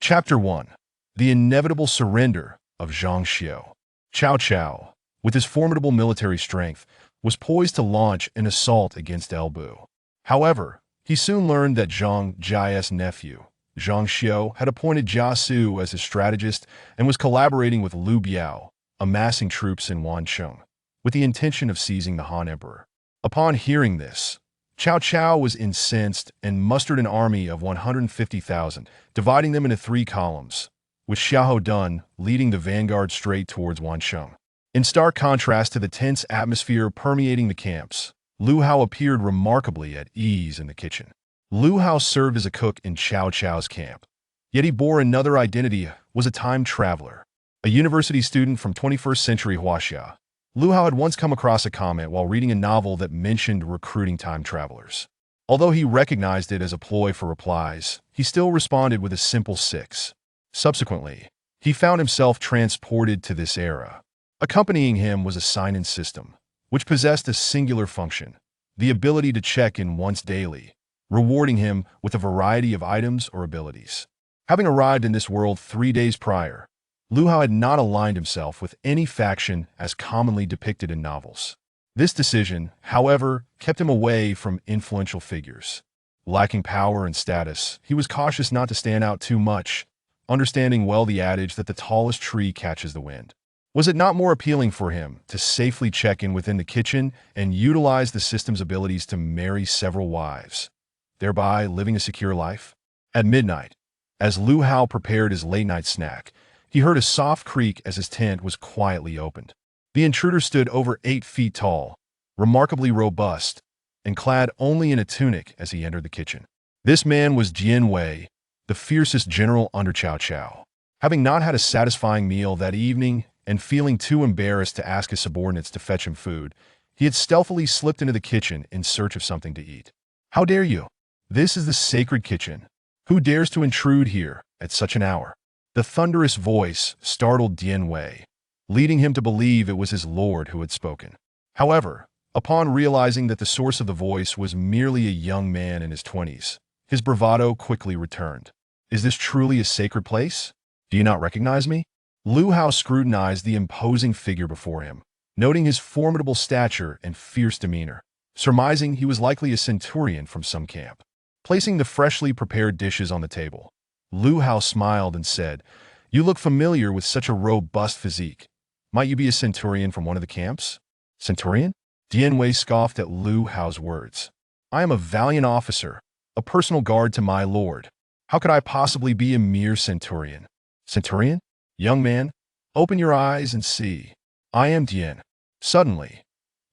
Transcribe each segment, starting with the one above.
Chapter 1. The Inevitable Surrender of Zhang Xiao. Cao Cao, with his formidable military strength, was poised to launch an assault against Elbu. However, he soon learned that Zhang Jia's nephew, Zhang Xiao, had appointed Jia Su as his strategist and was collaborating with Liu Biao, amassing troops in Wancheng, with the intention of seizing the Han Emperor. Upon hearing this, Cao Cao was incensed and mustered an army of 150,000, dividing them into 3 columns, with Xiahou Dun leading the vanguard straight towards Wancheng. In stark contrast to the tense atmosphere permeating the camps, Lu Hao appeared remarkably at ease in the kitchen. Lu Hao served as a cook in Cao Cao's camp, yet he bore another identity, was a time traveler. A university student from 21st century Huaxia, Lu Hao had once come across a comment while reading a novel that mentioned recruiting time travelers. Although he recognized it as a ploy for replies, he still responded with a simple 6. Subsequently, he found himself transported to this era. Accompanying him was a sign-in system, which possessed a singular function, the ability to check in once daily, rewarding him with a variety of items or abilities. Having arrived in this world 3 days prior, Lu Hao had not aligned himself with any faction as commonly depicted in novels. This decision, however, kept him away from influential figures. Lacking power and status, he was cautious not to stand out too much, understanding well the adage that the tallest tree catches the wind. Was it not more appealing for him to safely check in within the kitchen and utilize the system's abilities to marry several wives, thereby living a secure life? At midnight, as Lu Hao prepared his late-night snack, he heard a soft creak as his tent was quietly opened. The intruder stood over 8 feet tall, remarkably robust, and clad only in a tunic as he entered the kitchen. This man was Jian Wei, the fiercest general under Cao Cao. Having not had a satisfying meal that evening and feeling too embarrassed to ask his subordinates to fetch him food, he had stealthily slipped into the kitchen in search of something to eat. "How dare you? This is the sacred kitchen. Who dares to intrude here at such an hour?" The thunderous voice startled Dian Wei, leading him to believe it was his lord who had spoken. However, upon realizing that the source of the voice was merely a young man in his 20s, his bravado quickly returned. "Is this truly a sacred place? Do you not recognize me?" Lu Hao scrutinized the imposing figure before him, noting his formidable stature and fierce demeanor, surmising he was likely a centurion from some camp. Placing the freshly prepared dishes on the table, Lu Hao smiled and said, "You look familiar with such a robust physique. Might you be a centurion from one of the camps?" "Centurion?" Dian Wei scoffed at Lu Hao's words. "I am a valiant officer, a personal guard to my lord. How could I possibly be a mere centurion?" "Centurion? Young man, open your eyes and see. I am Dian." Suddenly,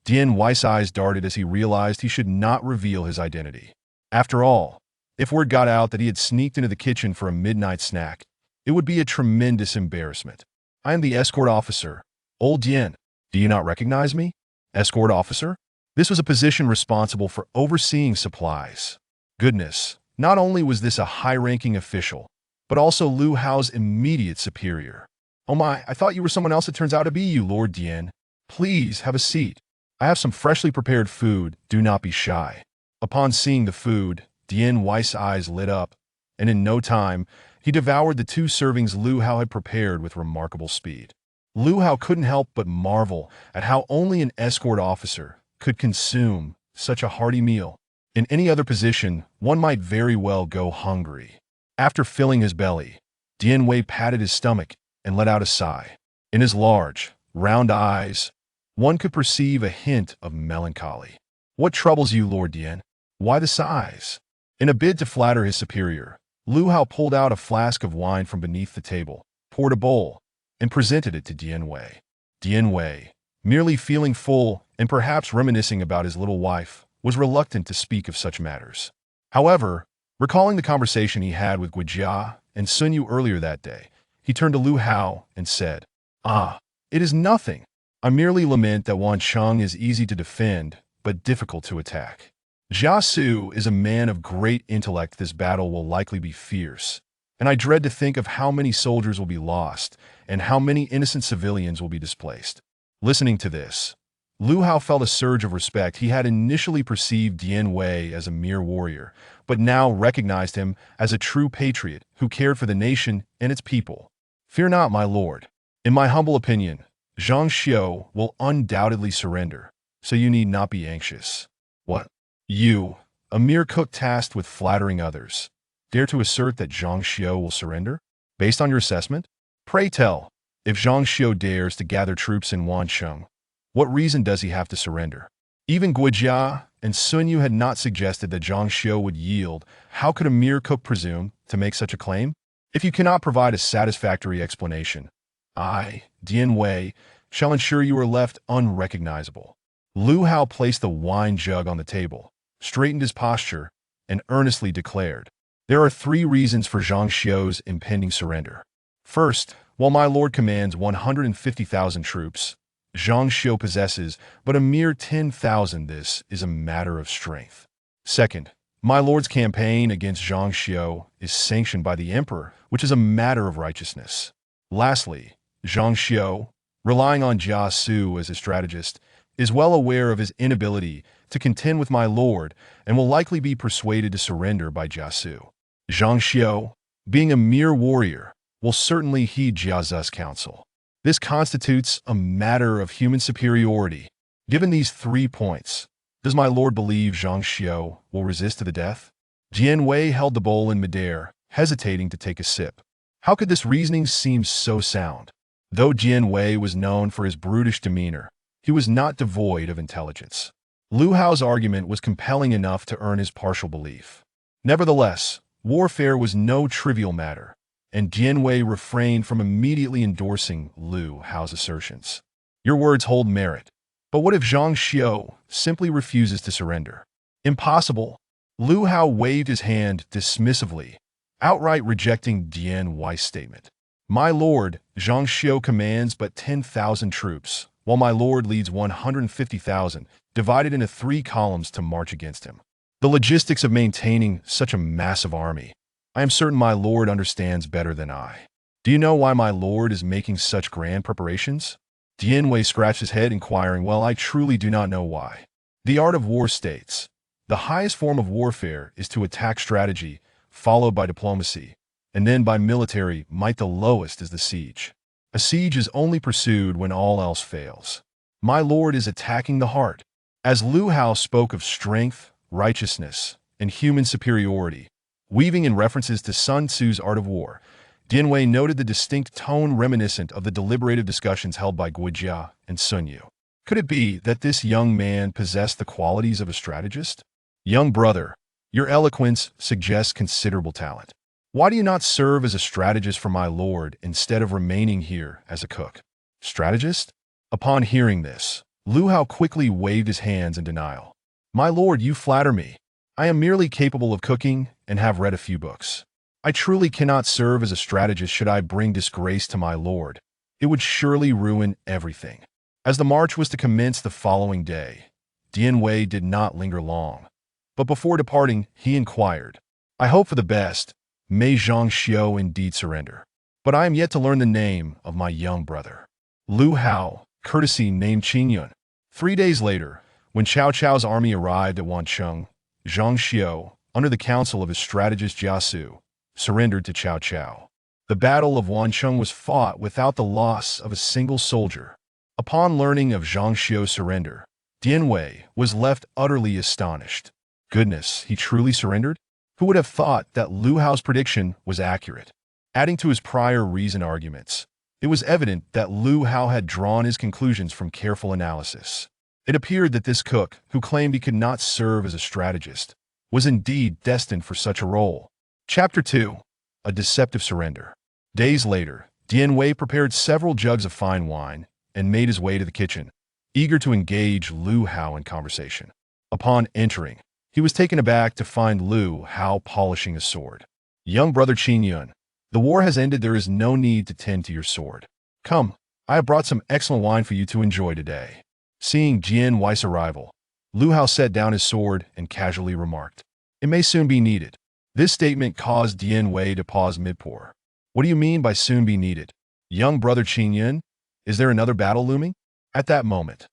Dian Wei's eyes darted as he realized he should not reveal his identity. After all, if word got out that he had sneaked into the kitchen for a midnight snack, it would be a tremendous embarrassment. "I am the escort officer, Old Dian. Do you not recognize me?" Escort officer? This was a position responsible for overseeing supplies. Goodness, not only was this a high-ranking official, but also Lu Hao's immediate superior. "Oh my, I thought you were someone else. It turns out to be you, Lord Dian. Please have a seat. I have some freshly prepared food. Do not be shy." Upon seeing the food, Dian Wei's eyes lit up, and in no time, he devoured the 2 servings Lu Hao had prepared with remarkable speed. Lu Hao couldn't help but marvel at how only an escort officer could consume such a hearty meal. In any other position, one might very well go hungry. After filling his belly, Dian Wei patted his stomach and let out a sigh. In his large, round eyes, one could perceive a hint of melancholy. "What troubles you, Lord Dian? Why the sighs?" In a bid to flatter his superior, Lu Hao pulled out a flask of wine from beneath the table, poured a bowl, and presented it to Dian Wei. Dian Wei, merely feeling full and perhaps reminiscing about his little wife, was reluctant to speak of such matters. However, recalling the conversation he had with Guijia and Sun Yu earlier that day, he turned to Lu Hao and said, "Ah, it is nothing. I merely lament that Wancheng is easy to defend, but difficult to attack. Jia Su is a man of great intellect. This battle will likely be fierce, and I dread to think of how many soldiers will be lost and how many innocent civilians will be displaced." Listening to this, Lu Hao felt a surge of respect. He had initially perceived Dian Wei as a mere warrior, but now recognized him as a true patriot who cared for the nation and its people. Fear not, my lord. In my humble opinion, Zhang Xiu will undoubtedly surrender, so you need not be anxious. What? You, a mere cook tasked with flattering others, dare to assert that Zhang Xiu will surrender? Based on your assessment? Pray tell, if Zhang Xiu dares to gather troops in Wancheng, what reason does he have to surrender? Even Guijia and Sun Yu had not suggested that Zhang Xiu would yield. How could a mere cook presume to make such a claim? If you cannot provide a satisfactory explanation, I, Dian Wei, shall ensure you are left unrecognizable. Lu Hao placed the wine jug on the table, straightened his posture, and earnestly declared, there are 3 reasons for Zhang Xiu's impending surrender. First, while my lord commands 150,000 troops, Zhang Xiu possesses but a mere 10,000. This is a matter of strength. Second, my lord's campaign against Zhang Xiu is sanctioned by the emperor, which is a matter of righteousness. Lastly, Zhang Xiu, relying on Jia Su as a strategist, is well aware of his inability to contend with my lord and will likely be persuaded to surrender by Jia Su. Zhang Xiu, being a mere warrior, will certainly heed Jia Zu's counsel. This constitutes a matter of human superiority. Given these 3 points, does my lord believe Zhang Xiu will resist to the death? Dian Wei held the bowl in midair, hesitating to take a sip. How could this reasoning seem so sound? Though Dian Wei was known for his brutish demeanor, he was not devoid of intelligence. Lu Hao's argument was compelling enough to earn his partial belief. Nevertheless, warfare was no trivial matter, and Dian Wei refrained from immediately endorsing Lu Hao's assertions. Your words hold merit, but what if Zhang Xiu simply refuses to surrender? Impossible. Lu Hao waved his hand dismissively, outright rejecting Dian Wei's statement. My lord, Zhang Xiu commands but 10,000 troops, while my lord leads 150,000, divided into 3 columns to march against him. The logistics of maintaining such a massive army, I am certain my lord understands better than I. Do you know why my lord is making such grand preparations? Dian Wei scratched his head, inquiring, well, I truly do not know why. The art of war states, the highest form of warfare is to attack strategy, followed by diplomacy, and then by military might. The lowest is the siege. A siege is only pursued when all else fails. My lord is attacking the heart. As Lu Hao spoke of strength, righteousness, and human superiority, weaving in references to Sun Tzu's Art of War, Dian Wei noted the distinct tone reminiscent of the deliberative discussions held by Guijia and Sun Yu. Could it be that this young man possessed the qualities of a strategist? Young brother, your eloquence suggests considerable talent. Why do you not serve as a strategist for my lord instead of remaining here as a cook? Strategist? Upon hearing this, Lu Hao quickly waved his hands in denial. My lord, you flatter me. I am merely capable of cooking and have read a few books. I truly cannot serve as a strategist should I bring disgrace to my lord. It would surely ruin everything. As the march was to commence the following day, Dian Wei did not linger long. But before departing, he inquired, I hope for the best. May Zhang Xiu indeed surrender. But I am yet to learn the name of my young brother. Lu Hao, courtesy named Qingyun. 3 days later, when Cao Cao's army arrived at Wancheng, Zhang Xiu, under the counsel of his strategist Jia Su, surrendered to Cao Cao. The Battle of Wancheng was fought without the loss of a single soldier. Upon learning of Zhang Xiu's surrender, Dian Wei was left utterly astonished. Goodness, he truly surrendered? Who would have thought that Lu Hao's prediction was accurate? Adding to his prior reason arguments, it was evident that Lu Hao had drawn his conclusions from careful analysis. It appeared that this cook, who claimed he could not serve as a strategist, was indeed destined for such a role. Chapter 2. A Deceptive Surrender. Days later, Dian Wei prepared several jugs of fine wine and made his way to the kitchen, eager to engage Lu Hao in conversation. Upon entering, he was taken aback to find Lu Hao polishing a sword. Young brother Qingyun, the war has ended. There is no need to tend to your sword. Come, I have brought some excellent wine for you to enjoy today. Seeing Dian Wei's arrival, Lu Hao set down his sword and casually remarked, it may soon be needed. This statement caused Dian Wei to pause mid-pour. What do you mean by soon be needed? Young brother Qingyun, is there another battle looming? At that moment,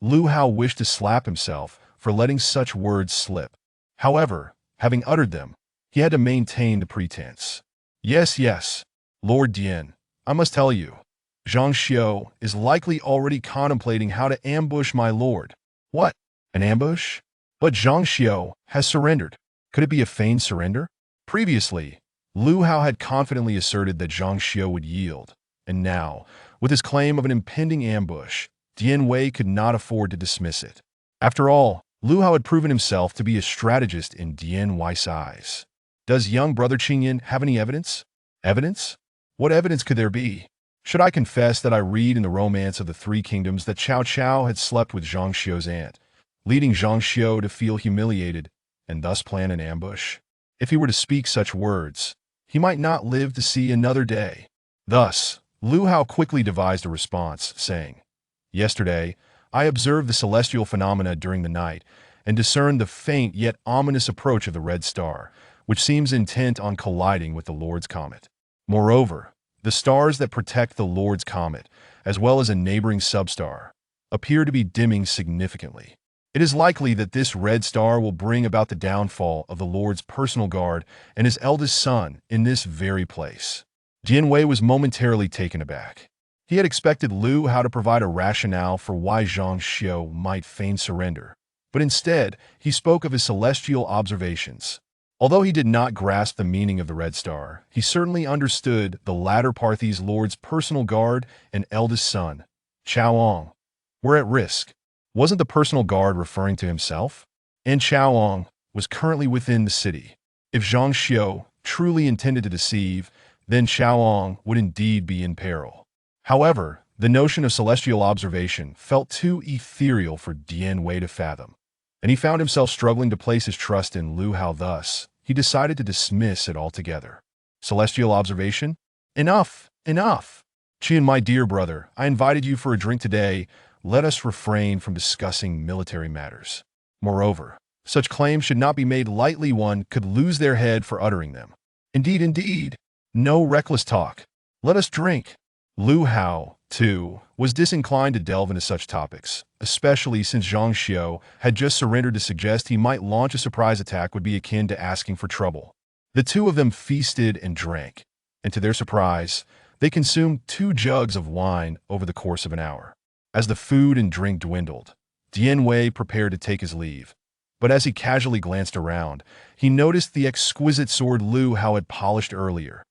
Lu Hao wished to slap himself for letting such words slip. However, having uttered them, he had to maintain the pretense. Yes, yes, Lord Dian, I must tell you, Zhang Xiu is likely already contemplating how to ambush my lord. What? An ambush? But Zhang Xiu has surrendered. Could it be a feigned surrender? Previously, Lu Hao had confidently asserted that Zhang Xiu would yield, and now, with his claim of an impending ambush, Dian Wei could not afford to dismiss it. After all, Lu Hao had proven himself to be a strategist in Dian Wei's eyes. Does young brother Qingyan have any evidence? Evidence? What evidence could there be? Should I confess that I read in the Romance of the Three Kingdoms that Cao Cao had slept with Zhang Xiu's aunt, leading Zhang Xiu to feel humiliated and thus plan an ambush? If he were to speak such words, he might not live to see another day. Thus, Lu Hao quickly devised a response, saying, Yesterday, I observed the celestial phenomena during the night and discerned the faint yet ominous approach of the red star, which seems intent on colliding with the Lord's comet. Moreover, the stars that protect the Lord's comet, as well as a neighboring substar, appear to be dimming significantly. It is likely that this red star will bring about the downfall of the Lord's personal guard and his eldest son in this very place. Dian Wei was momentarily taken aback. He had expected Lu Hao to provide a rationale for why Zhang Xiu might feign surrender, but instead he spoke of his celestial observations. Although he did not grasp the meaning of the red star, he certainly understood the latter Parthi's lord's personal guard and eldest son, Chaoong, were at risk. Wasn't the personal guard referring to himself? And Chaoong was currently within the city. If Zhang Xiu truly intended to deceive, then Chaoong would indeed be in peril. However, the notion of celestial observation felt too ethereal for Dian Wei to fathom, and he found himself struggling to place his trust in Lu Hao. Thus, he decided to dismiss it altogether. Celestial observation? Enough! Enough! Qian, my dear brother, I invited you for a drink today. Let us refrain from discussing military matters. Moreover, such claims should not be made lightly. One could lose their head for uttering them. Indeed. No reckless talk. Let us drink. Lu Hao, too, was disinclined to delve into such topics, especially since Zhang Xiu had just surrendered. To suggest he might launch a surprise attack would be akin to asking for trouble. The two of them feasted and drank, and to their surprise, they consumed 2 jugs of wine over the course of an hour. As the food and drink dwindled, Dian Wei prepared to take his leave, but as he casually glanced around, he noticed the exquisite sword Lu Hao had polished earlier,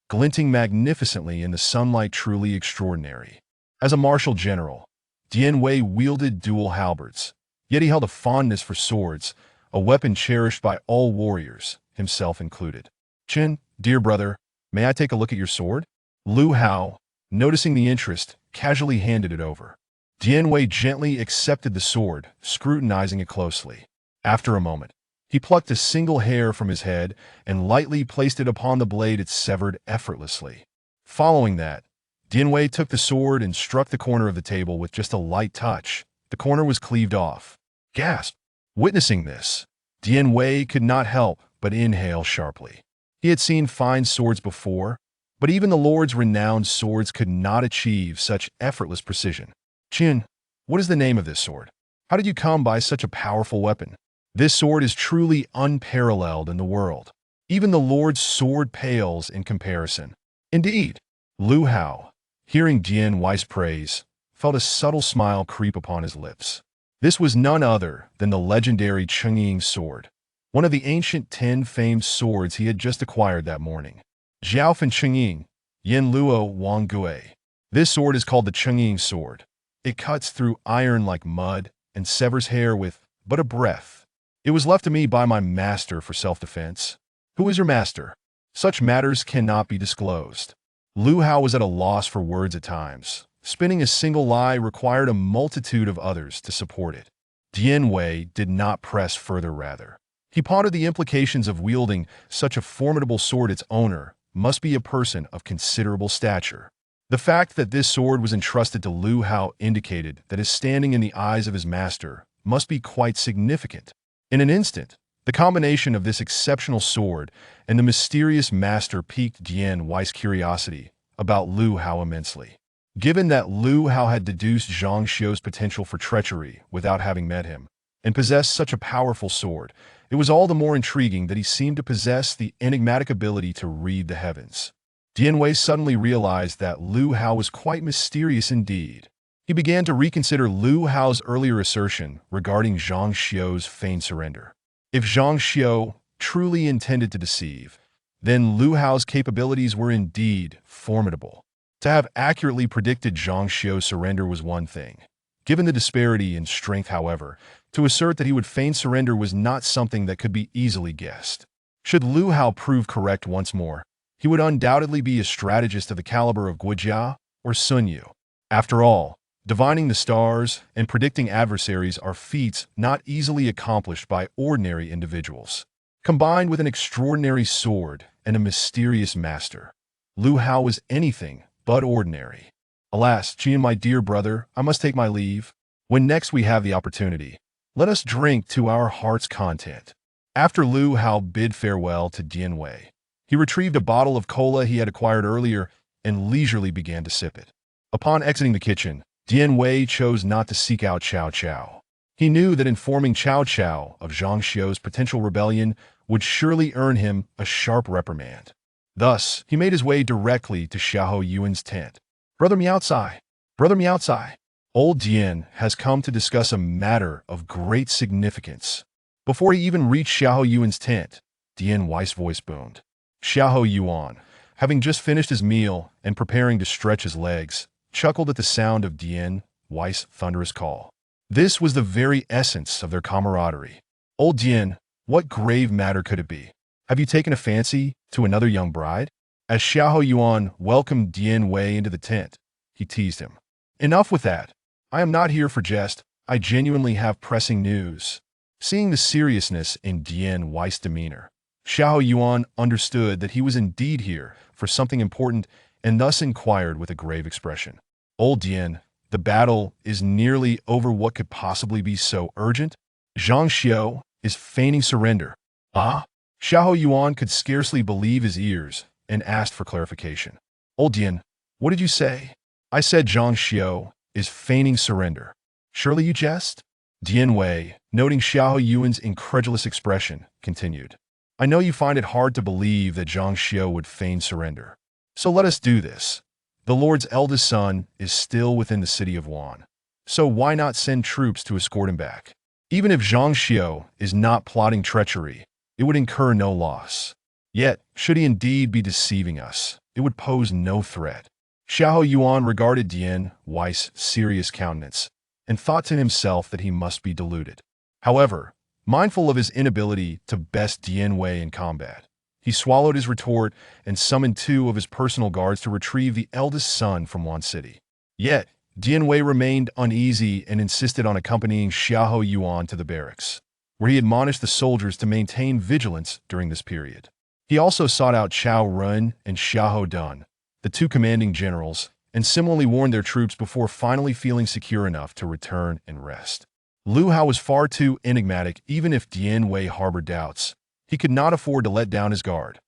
glinting magnificently in the sunlight. Truly extraordinary. As a martial general, Dian Wei wielded dual halberds, yet he held a fondness for swords, a weapon cherished by all warriors, himself included. Qian, dear brother, may I take a look at your sword? Lu Hao, noticing the interest, casually handed it over. Dian Wei gently accepted the sword, scrutinizing it closely. After a moment, he plucked a single hair from his head and lightly placed it upon the blade. It severed effortlessly. Following that, Dian Wei took the sword and struck the corner of the table with just a light touch. The corner was cleaved off. Gasp! Witnessing this, Dian Wei could not help but inhale sharply. He had seen fine swords before, but even the Lord's renowned swords could not achieve such effortless precision. Qian, what is the name of this sword? How did you come by such a powerful weapon? This sword is truly unparalleled in the world. Even the Lord's sword pales in comparison. Indeed, Lu Hao, hearing Dian Wei's praise, felt a subtle smile creep upon his lips. This was none other than the legendary Chengying sword, one of the ancient 10 famed swords he had just acquired that morning. Zhaofan Chengying, Yen Luo Wang Gui. This sword is called the Chengying sword. It cuts through iron like mud and severs hair with but a breath. It was left to me by my master for self-defense. Who is your master? Such matters cannot be disclosed. Lu Hao was at a loss for words at times. Spinning a single lie required a multitude of others to support it. Dian Wei did not press further. Rather, he pondered the implications of wielding such a formidable sword. Its owner must be a person of considerable stature. The fact that this sword was entrusted to Lu Hao indicated that his standing in the eyes of his master must be quite significant. In an instant, the combination of this exceptional sword and the mysterious master piqued Dian Wei's curiosity about Lu Hao immensely. Given that Lu Hao had deduced Zhang Xiu's potential for treachery without having met him, and possessed such a powerful sword, it was all the more intriguing that he seemed to possess the enigmatic ability to read the heavens. Dian Wei suddenly realized that Lu Hao was quite mysterious indeed. He began to reconsider Lu Hao's earlier assertion regarding Zhang Xiu's feigned surrender. If Zhang Xiu truly intended to deceive, then Lu Hao's capabilities were indeed formidable. To have accurately predicted Zhang Xiu's surrender was one thing. Given the disparity in strength, however, to assert that he would feign surrender was not something that could be easily guessed. Should Lu Hao prove correct once more, he would undoubtedly be a strategist of the caliber of Guijia or Sun Yu. After all, divining the stars and predicting adversaries are feats not easily accomplished by ordinary individuals. Combined with an extraordinary sword and a mysterious master, Lu Hao was anything but ordinary. Alas, Qian, my dear brother, I must take my leave. When next we have the opportunity, let us drink to our heart's content. After Lu Hao bid farewell to Dian Wei, he retrieved a bottle of cola he had acquired earlier and leisurely began to sip it. Upon exiting the kitchen, Dian Wei chose not to seek out Cao Cao. He knew that informing Cao Cao of Zhang Xiu's potential rebellion would surely earn him a sharp reprimand. Thus, he made his way directly to Xiahou Yuan's tent. Brother Miaocai, Brother Miaocai, old Dian has come to discuss a matter of great significance. Before he even reached Xiahou Yuan's tent, Dian Wei's voice boomed. Xiahou Yuan, having just finished his meal and preparing to stretch his legs, chuckled at the sound of Dian Wei's thunderous call. This was the very essence of their camaraderie. Old Dian, what grave matter could it be? Have you taken a fancy to another young bride? As Xiahou Yuan welcomed Dian Wei into the tent, he teased him. Enough with that. I am not here for jest. I genuinely have pressing news. Seeing the seriousness in Dian Wei's demeanor, Xiahou Yuan understood that he was indeed here for something important and thus inquired with a grave expression. Old Dian, the battle is nearly over. What could possibly be so urgent? Zhang Xiu is feigning surrender. Ah? Xiahou Yuan could scarcely believe his ears and asked for clarification. Old Dian, what did you say? I said Zhang Xiu is feigning surrender. Surely you jest? Dian Wei, noting Xiahou Yuan's incredulous expression, continued. I know you find it hard to believe that Zhang Xiu would feign surrender. So let us do this. The Lord's eldest son is still within the city of Wan. So why not send troops to escort him back? Even if Zhang Xiu is not plotting treachery, it would incur no loss. Yet, should he indeed be deceiving us, it would pose no threat. Xiahou Yuan regarded Dian Wei's serious countenance and thought to himself that he must be deluded. However, mindful of his inability to best Dian Wei in combat, he swallowed his retort and summoned 2 of his personal guards to retrieve the eldest son from Wan City. Yet, Dian Wei remained uneasy and insisted on accompanying Xiahou Yuan to the barracks, where he admonished the soldiers to maintain vigilance during this period. He also sought out Chao Run and Xiahou Dun, the 2 commanding generals, and similarly warned their troops before finally feeling secure enough to return and rest. Lu Hao was far too enigmatic. Even if Dian Wei harbored doubts, he could not afford to let down his guard.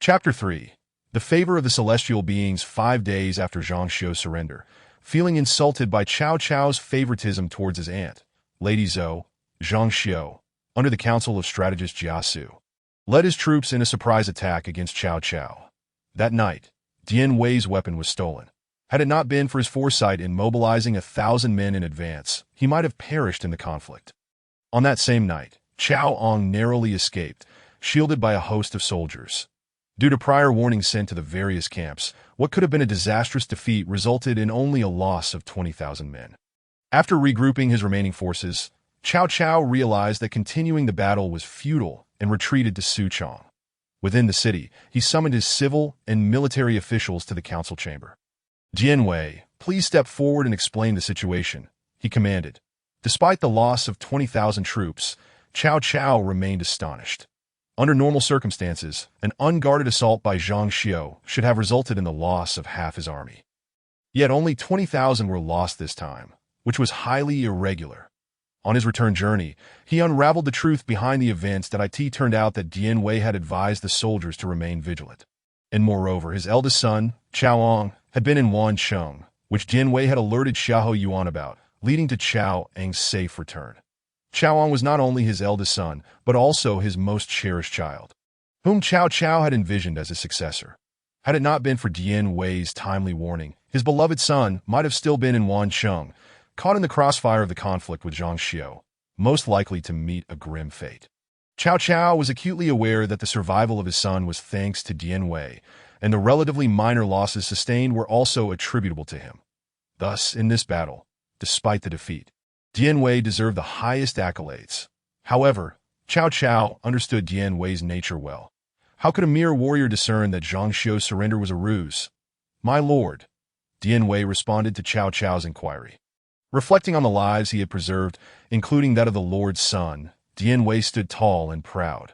Chapter 3. The favor of the celestial beings. 5 days after Zhang Xiu's surrender, feeling insulted by Cao Cao's favoritism towards his aunt, Lady Zhou, Zhang Xiu, under the counsel of strategist Jia Su, led his troops in a surprise attack against Cao Cao. That night, Dian Wei's weapon was stolen. Had it not been for his foresight in mobilizing 1,000 men in advance, he might have perished in the conflict. On that same night, Cao Ong narrowly escaped, shielded by a host of soldiers. Due to prior warnings sent to the various camps, what could have been a disastrous defeat resulted in only a loss of 20,000 men. After regrouping his remaining forces, Cao Cao realized that continuing the battle was futile and retreated to Suchong. Within the city, he summoned his civil and military officials to the council chamber. Dian Wei, please step forward and explain the situation, he commanded. Despite the loss of 20,000 troops, Cao Cao remained astonished. Under normal circumstances, an unguarded assault by Zhang Xiu should have resulted in the loss of half his army. Yet only 20,000 were lost this time, which was highly irregular. On his return journey, he unraveled the truth behind the events. That it turned out that Dian Wei had advised the soldiers to remain vigilant. And moreover, his eldest son, Cao Ong, had been in Wancheng, which Dian Wei had alerted Xiahou Yuan about, leading to Qiao Eng's safe return. Qiao Ang was not only his eldest son, but also his most cherished child, whom Cao Cao had envisioned as his successor. Had it not been for Dian Wei's timely warning, his beloved son might have still been in Wancheng, caught in the crossfire of the conflict with Zhang Xiu, most likely to meet a grim fate. Cao Cao was acutely aware that the survival of his son was thanks to Dian Wei, and the relatively minor losses sustained were also attributable to him. Thus, in this battle, despite the defeat, Dian Wei deserved the highest accolades. However, Cao Cao understood Dian Wei's nature well. How could a mere warrior discern that Zhang Xiu's surrender was a ruse? "My lord," Dian Wei responded to Cao Cao's inquiry. Reflecting on the lives he had preserved, including that of the Lord's son, Dian Wei stood tall and proud.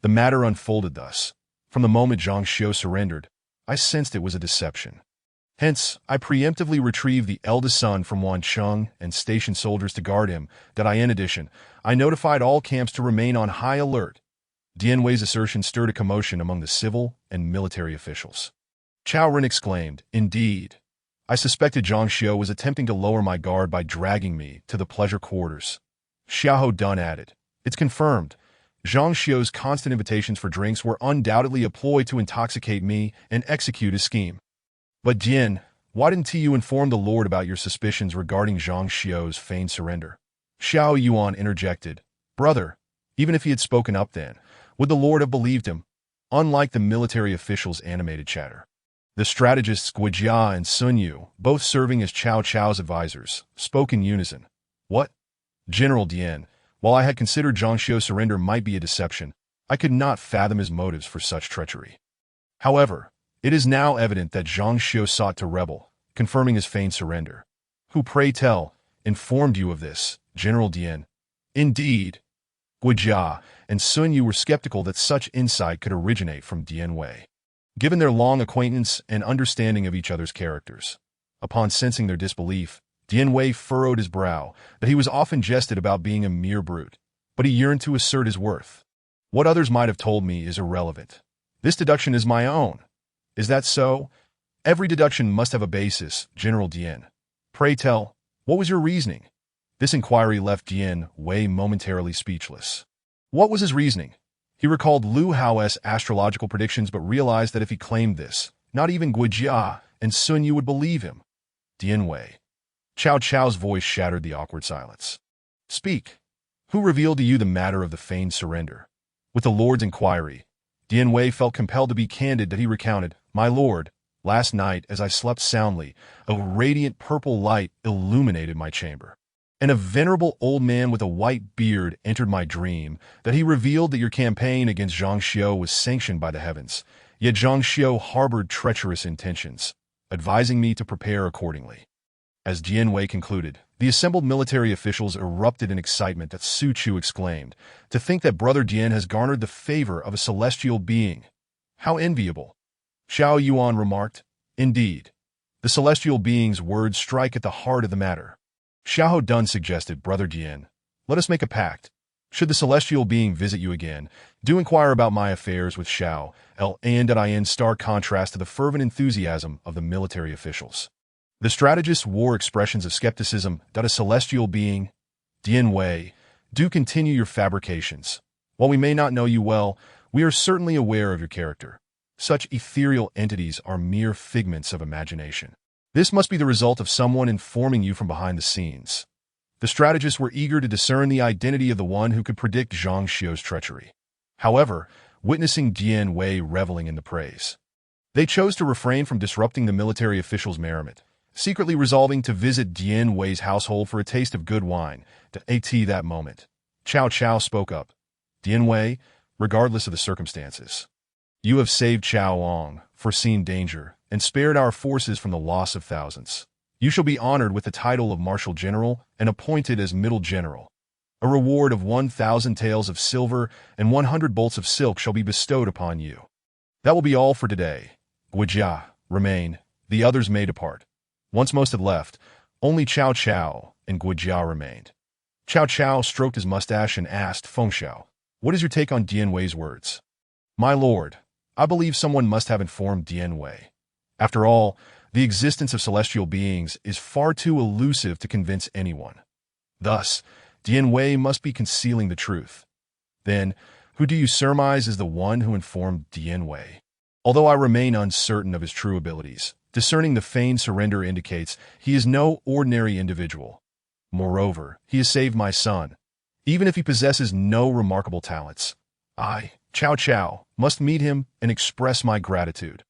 The matter unfolded thus. From the moment Zhang Xiu surrendered, I sensed it was a deception. Hence, I preemptively retrieved the eldest son from Wancheng and stationed soldiers to guard him. In addition, I notified all camps to remain on high alert. Dian Wei's assertion stirred a commotion among the civil and military officials. Cao Ren exclaimed, "Indeed. I suspected Zhang Xiu was attempting to lower my guard by dragging me to the pleasure quarters." Xiahou Dun added, "It's confirmed. Zhang Xiu's constant invitations for drinks were undoubtedly a ploy to intoxicate me and execute his scheme." "But Dian, why didn't you inform the Lord about your suspicions regarding Zhang Xiu's feigned surrender?" Xiahou Yuan interjected, "Brother, even if he had spoken up then, would the Lord have believed him?" Unlike the military officials' animated chatter, the strategists Guijia and Sun Yu, both serving as Cao Cao's advisors, spoke in unison. "What? General Dian, while I had considered Zhang Xiu's surrender might be a deception, I could not fathom his motives for such treachery. However, it is now evident that Zhang Xiu sought to rebel, confirming his feigned surrender. Who, pray tell, informed you of this, General Dian?" "Indeed." Guijia and Sun Yu were skeptical that such insight could originate from Dian Wei, given their long acquaintance and understanding of each other's characters. Upon sensing their disbelief, Dian Wei furrowed his brow, that he was often jested about being a mere brute, but he yearned to assert his worth. "What others might have told me is irrelevant. This deduction is my own." "Is that so? Every deduction must have a basis, General Dian. Pray tell, what was your reasoning?" This inquiry left Dian Wei momentarily speechless. What was his reasoning? He recalled Lu Hao's astrological predictions but realized that if he claimed this, not even Guijia and Sun Yu would believe him. "Dian Wei." Cao Cao's voice shattered the awkward silence. "Speak. Who revealed to you the matter of the feigned surrender?" With the Lord's inquiry, Dian Wei felt compelled to be candid that he recounted, "My lord, last night as I slept soundly, a radiant purple light illuminated my chamber. And a venerable old man with a white beard entered my dream, that he revealed that your campaign against Zhang Xiu was sanctioned by the heavens, yet Zhang Xiu harbored treacherous intentions, advising me to prepare accordingly." As Dian Wei concluded, the assembled military officials erupted in excitement that Su Chu exclaimed, "To think that Brother Dian has garnered the favor of a celestial being. How enviable." Xiahou Yuan remarked, "Indeed, the celestial being's words strike at the heart of the matter." Xiahou Dun suggested, "Brother Dian, let us make a pact. Should the celestial being visit you again, do inquire about my affairs with Xiao L. and in stark contrast to the fervent enthusiasm of the military officials. The strategists wore expressions of skepticism that a celestial being, "Dian Wei, do continue your fabrications. While we may not know you well, we are certainly aware of your character. Such ethereal entities are mere figments of imagination. This must be the result of someone informing you from behind the scenes." The strategists were eager to discern the identity of the one who could predict Zhang Xiu's treachery. However, witnessing Dian Wei reveling in the praise, they chose to refrain from disrupting the military officials' merriment, secretly resolving to visit Dian Wei's household for a taste of good wine. At that moment, Cao Cao spoke up, "Dian Wei, regardless of the circumstances, you have saved Qiao Ang, foreseen danger, and spared our forces from the loss of thousands. You shall be honored with the title of Marshal General and appointed as Middle General. A reward of 1,000 taels of silver and 100 bolts of silk shall be bestowed upon you. That will be all for today. Guijia, remain. The others may depart." Once most had left, only Cao Cao and Guijia remained. Cao Cao stroked his mustache and asked Fengxiao, "What is your take on Dian Wei's words?" "My lord, I believe someone must have informed Dian Wei. After all, the existence of celestial beings is far too elusive to convince anyone. Thus, Dian Wei must be concealing the truth. Then, who do you surmise is the one who informed Dian Wei? Although I remain uncertain of his true abilities, discerning the feigned surrender indicates he is no ordinary individual. Moreover, he has saved my son. Even if he possesses no remarkable talents, I, Cao Cao, must meet him and express my gratitude.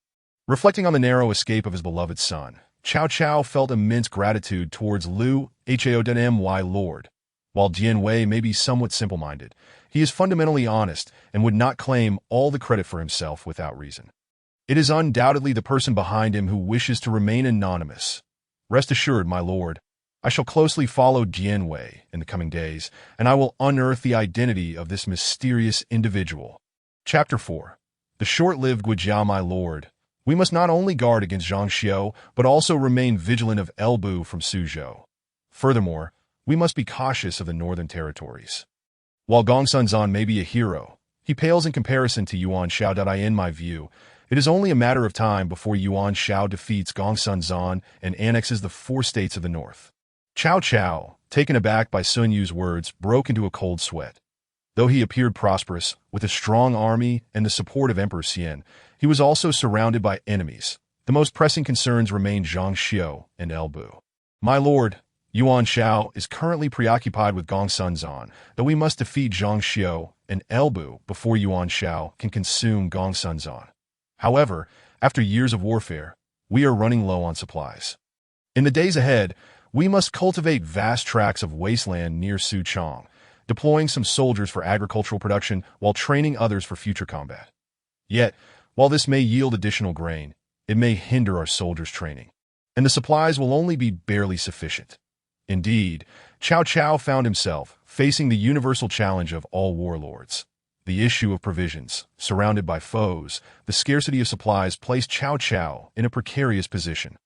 Reflecting on the narrow escape of his beloved son, Cao Cao felt immense gratitude towards Lu Haomy Lord. While Dian Wei may be somewhat simple-minded, he is fundamentally honest and would not claim all the credit for himself without reason. It is undoubtedly the person behind him who wishes to remain anonymous. Rest assured, my lord, I shall closely follow Dian Wei in the coming days, and I will unearth the identity of this mysterious individual. Chapter 4. The short-lived Guijia, my lord. We must not only guard against Zhang Xiu, but also remain vigilant of Elbu from Suzhou. Furthermore, we must be cautious of the northern territories. While Gongsun Zan may be a hero, he pales in comparison to Yuan Shao. In my view, it is only a matter of time before Yuan Shao defeats Gongsun Zan and annexes the 4 states of the north. Cao Cao, taken aback by Sun Yu's words, broke into a cold sweat. Though he appeared prosperous, with a strong army and the support of Emperor Xian, he was also surrounded by enemies. The most pressing concerns remained Zhang Xiu and Elbu. My lord, Yuan Shao is currently preoccupied with Gongsun Zan, though we must defeat Zhang Xiu and Elbu before Yuan Shao can consume Gongsun Zan. However, after years of warfare, we are running low on supplies. In the days ahead, we must cultivate vast tracts of wasteland near Suchong, deploying some soldiers for agricultural production while training others for future combat. Yet, while this may yield additional grain, it may hinder our soldiers' training, and the supplies will only be barely sufficient. Indeed, Cao Cao found himself facing the universal challenge of all warlords. The issue of provisions, surrounded by foes, the scarcity of supplies placed Cao Cao in a precarious position.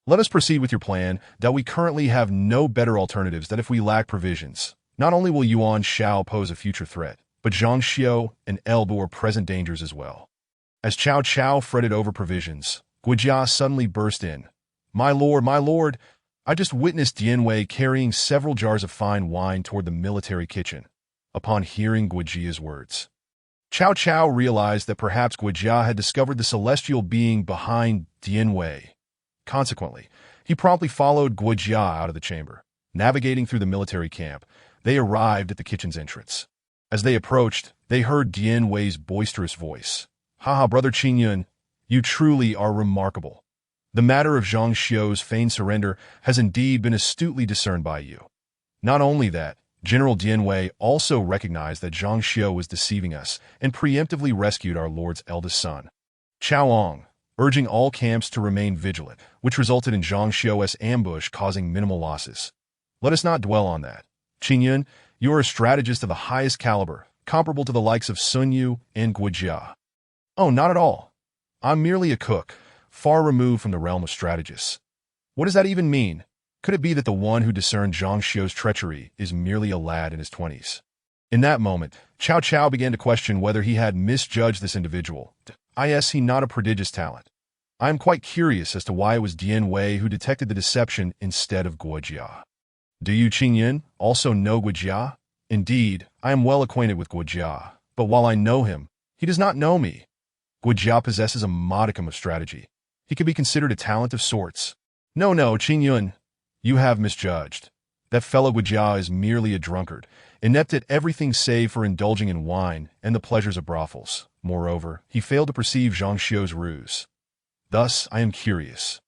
Let us proceed with your plan, that we currently have no better alternatives than if we lack provisions. Not only will Yuan Shao pose a future threat, but Zhang Xiu and Elbu are present dangers as well. As Cao Cao fretted over provisions, Guijia suddenly burst in. My lord, I just witnessed Dian Wei carrying several jars of fine wine toward the military kitchen. Upon hearing Guijia's words, Cao Cao realized that perhaps Guijia had discovered the celestial being behind Dian Wei. Consequently, he promptly followed Guijia out of the chamber. Navigating through the military camp, they arrived at the kitchen's entrance. As they approached, they heard Dian Wei's boisterous voice. Haha, brother Qingyun, you truly are remarkable. The matter of Zhang Xiu's feigned surrender has indeed been astutely discerned by you. Not only that, General Dian Wei also recognized that Zhang Xiu was deceiving us and preemptively rescued our lord's eldest son. Chaoong, urging all camps to remain vigilant, which resulted in Zhang Xiu's ambush causing minimal losses. Let us not dwell on that. Qingyun, you are a strategist of the highest caliber, comparable to the likes of Sun Yu and Guijia. Oh, not at all. I'm merely a cook, far removed from the realm of strategists. What does that even mean? Could it be that the one who discerned Zhang Xiu's treachery is merely a lad in his 20s? In that moment, Cao Cao began to question whether he had misjudged this individual. Is he not a prodigious talent? I am quite curious as to why it was Dian Wei who detected the deception instead of Guijia. Do you, Qingyun, also know Guijia? Indeed, I am well acquainted with Guijia, but while I know him, he does not know me. Guijia possesses a modicum of strategy. He could be considered a talent of sorts. No, Qingyun, you have misjudged. That fellow Guijia is merely a drunkard, inept at everything save for indulging in wine and the pleasures of brothels. Moreover, he failed to perceive Zhang Xiu's ruse. Thus, I am curious.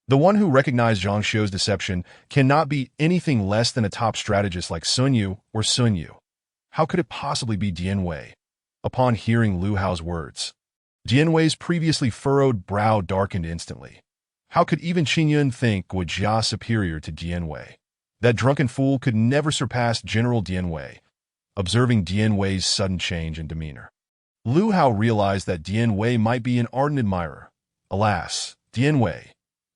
The one who recognized Zhang Xiu's deception cannot be anything less than a top strategist like Sun Yu or Sun Yu. How could it possibly be Dian Wei? Upon hearing Lu Hao's words, Dian Wei's previously furrowed brow darkened instantly. How could even Qingyun think Guijia superior to Dian Wei? That drunken fool could never surpass General Dian Wei. Observing Dian Wei's sudden change in demeanor, Lu Hao realized that Dian Wei might be an ardent admirer. Alas, Dian Wei.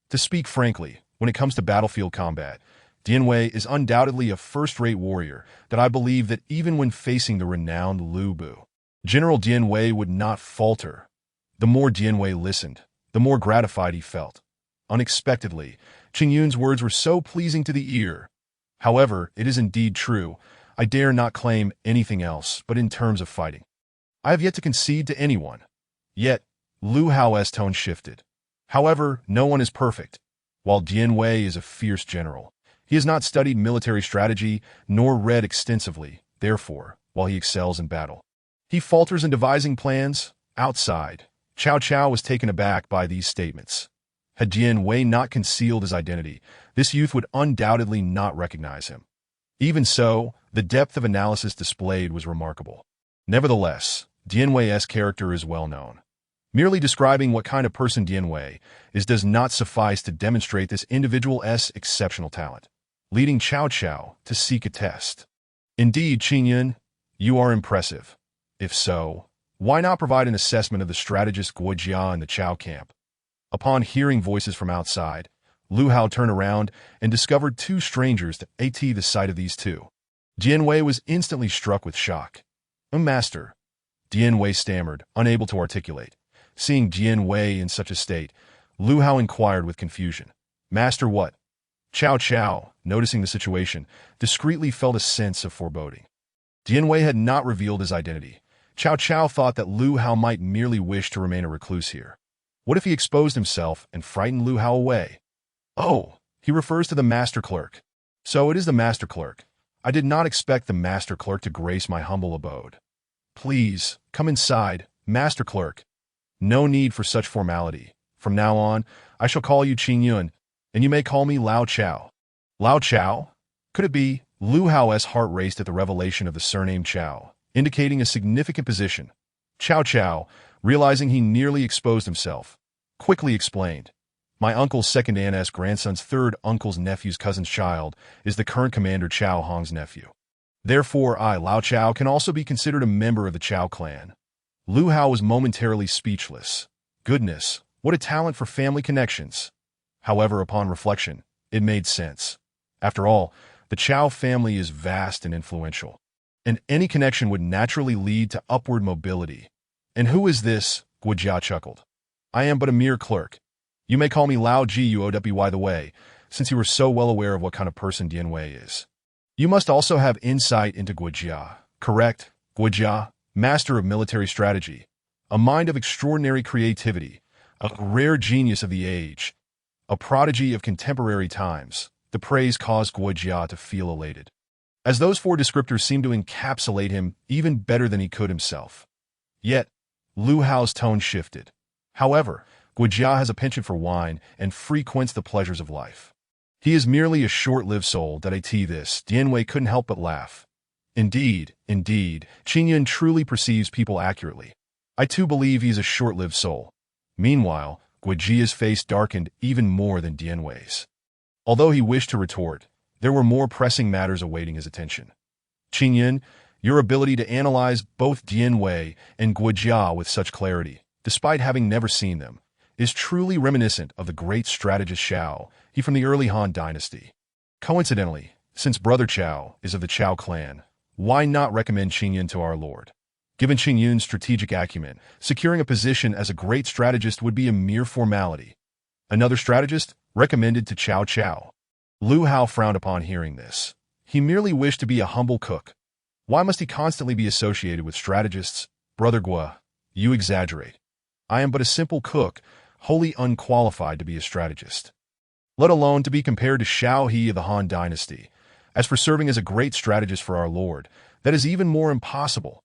To speak frankly, when it comes to battlefield combat, Dian Wei is undoubtedly a first-rate warrior that I believe that even when facing the renowned Lu Bu, General Dian Wei would not falter. The more Dian Wei listened, the more gratified he felt. Unexpectedly, Qing Yun's words were so pleasing to the ear. However, it is indeed true. I dare not claim anything else, but in terms of fighting, I have yet to concede to anyone. Yet, Lu Hao's tone shifted. However, no one is perfect. While Dian Wei is a fierce general, he has not studied military strategy nor read extensively. Therefore, while he excels in battle, he falters in devising plans. Outside, Cao Cao was taken aback by these statements. Had Dian Wei not concealed his identity, this youth would undoubtedly not recognize him. Even so, the depth of analysis displayed was remarkable. Nevertheless, Dian Wei's character is well known. Merely describing what kind of person Dian Wei is does not suffice to demonstrate this individual's exceptional talent, leading Cao Cao to seek a test. Indeed, Qing Yun, you are impressive. If so, why not provide an assessment of the strategist Guo Jia in the Cao camp? Upon hearing voices from outside, Lu Hao turned around and discovered two strangers to the sight of these two. Dian Wei was instantly struck with shock. Master, Dian Wei stammered, unable to articulate. Seeing Dian Wei in such a state, Lu Hao inquired with confusion. Master what? Cao Cao, noticing the situation, discreetly felt a sense of foreboding. Dian Wei had not revealed his identity. Cao Cao thought that Lu Hao might merely wish to remain a recluse here. What if he exposed himself and frightened Lu Hao away? Oh, he refers to the master clerk. So it is the master clerk. I did not expect the master clerk to grace my humble abode. Please, come inside, master clerk. No need for such formality. From now on, I shall call you Qing Yun, and you may call me Lao Chao. Lao Chao? Could it be? Lu Hao's heart raced at the revelation of the surname Chao, indicating a significant position. Cao Cao, realizing he nearly exposed himself, quickly explained. My uncle's second aunt's grandson's third uncle's nephew's cousin's child is the current commander Chao Hong's nephew. Therefore, I, Lao Chao, can also be considered a member of the Chao clan. Lu Hao was momentarily speechless. Goodness, what a talent for family connections. However, upon reflection, it made sense. After all, the Chao family is vast and influential, and any connection would naturally lead to upward mobility. And who is this? Guo Jia chuckled. I am but a mere clerk. You may call me Lao Guo the way, since you were so well aware of what kind of person Dian Wei is. You must also have insight into Guo Jia, correct? Guo Jia, master of military strategy, a mind of extraordinary creativity, a rare genius of the age, a prodigy of contemporary times. The praise caused Guo Jia to feel elated, as those four descriptors seemed to encapsulate him even better than he could himself. Yet, Lu Hao's tone shifted. However, Guo Jia has a penchant for wine and frequents the pleasures of life. He is merely a short-lived soul. This, Dian Wei couldn't help but laugh. Indeed, Qing Yun truly perceives people accurately. I too believe he is a short-lived soul. Meanwhile, Guo Jia's face darkened even more than Dian Wei's. Although he wished to retort, there were more pressing matters awaiting his attention. Qing Yun, your ability to analyze both Dian Wei and Guo Jia with such clarity, despite having never seen them, is truly reminiscent of the great strategist Xiao He from the early Han dynasty. Coincidentally, since Brother Chao is of the Chao clan, why not recommend Qing Yun to our Lord? Given Qing Yun's strategic acumen, securing a position as a great strategist would be a mere formality. Another strategist? Recommended to Cao Cao. Lu Hao frowned upon hearing this. He merely wished to be a humble cook. Why must he constantly be associated with strategists? Brother Guo, you exaggerate. I am but a simple cook, wholly unqualified to be a strategist, let alone to be compared to Xiao He of the Han dynasty. As for serving as a great strategist for our Lord, that is even more impossible.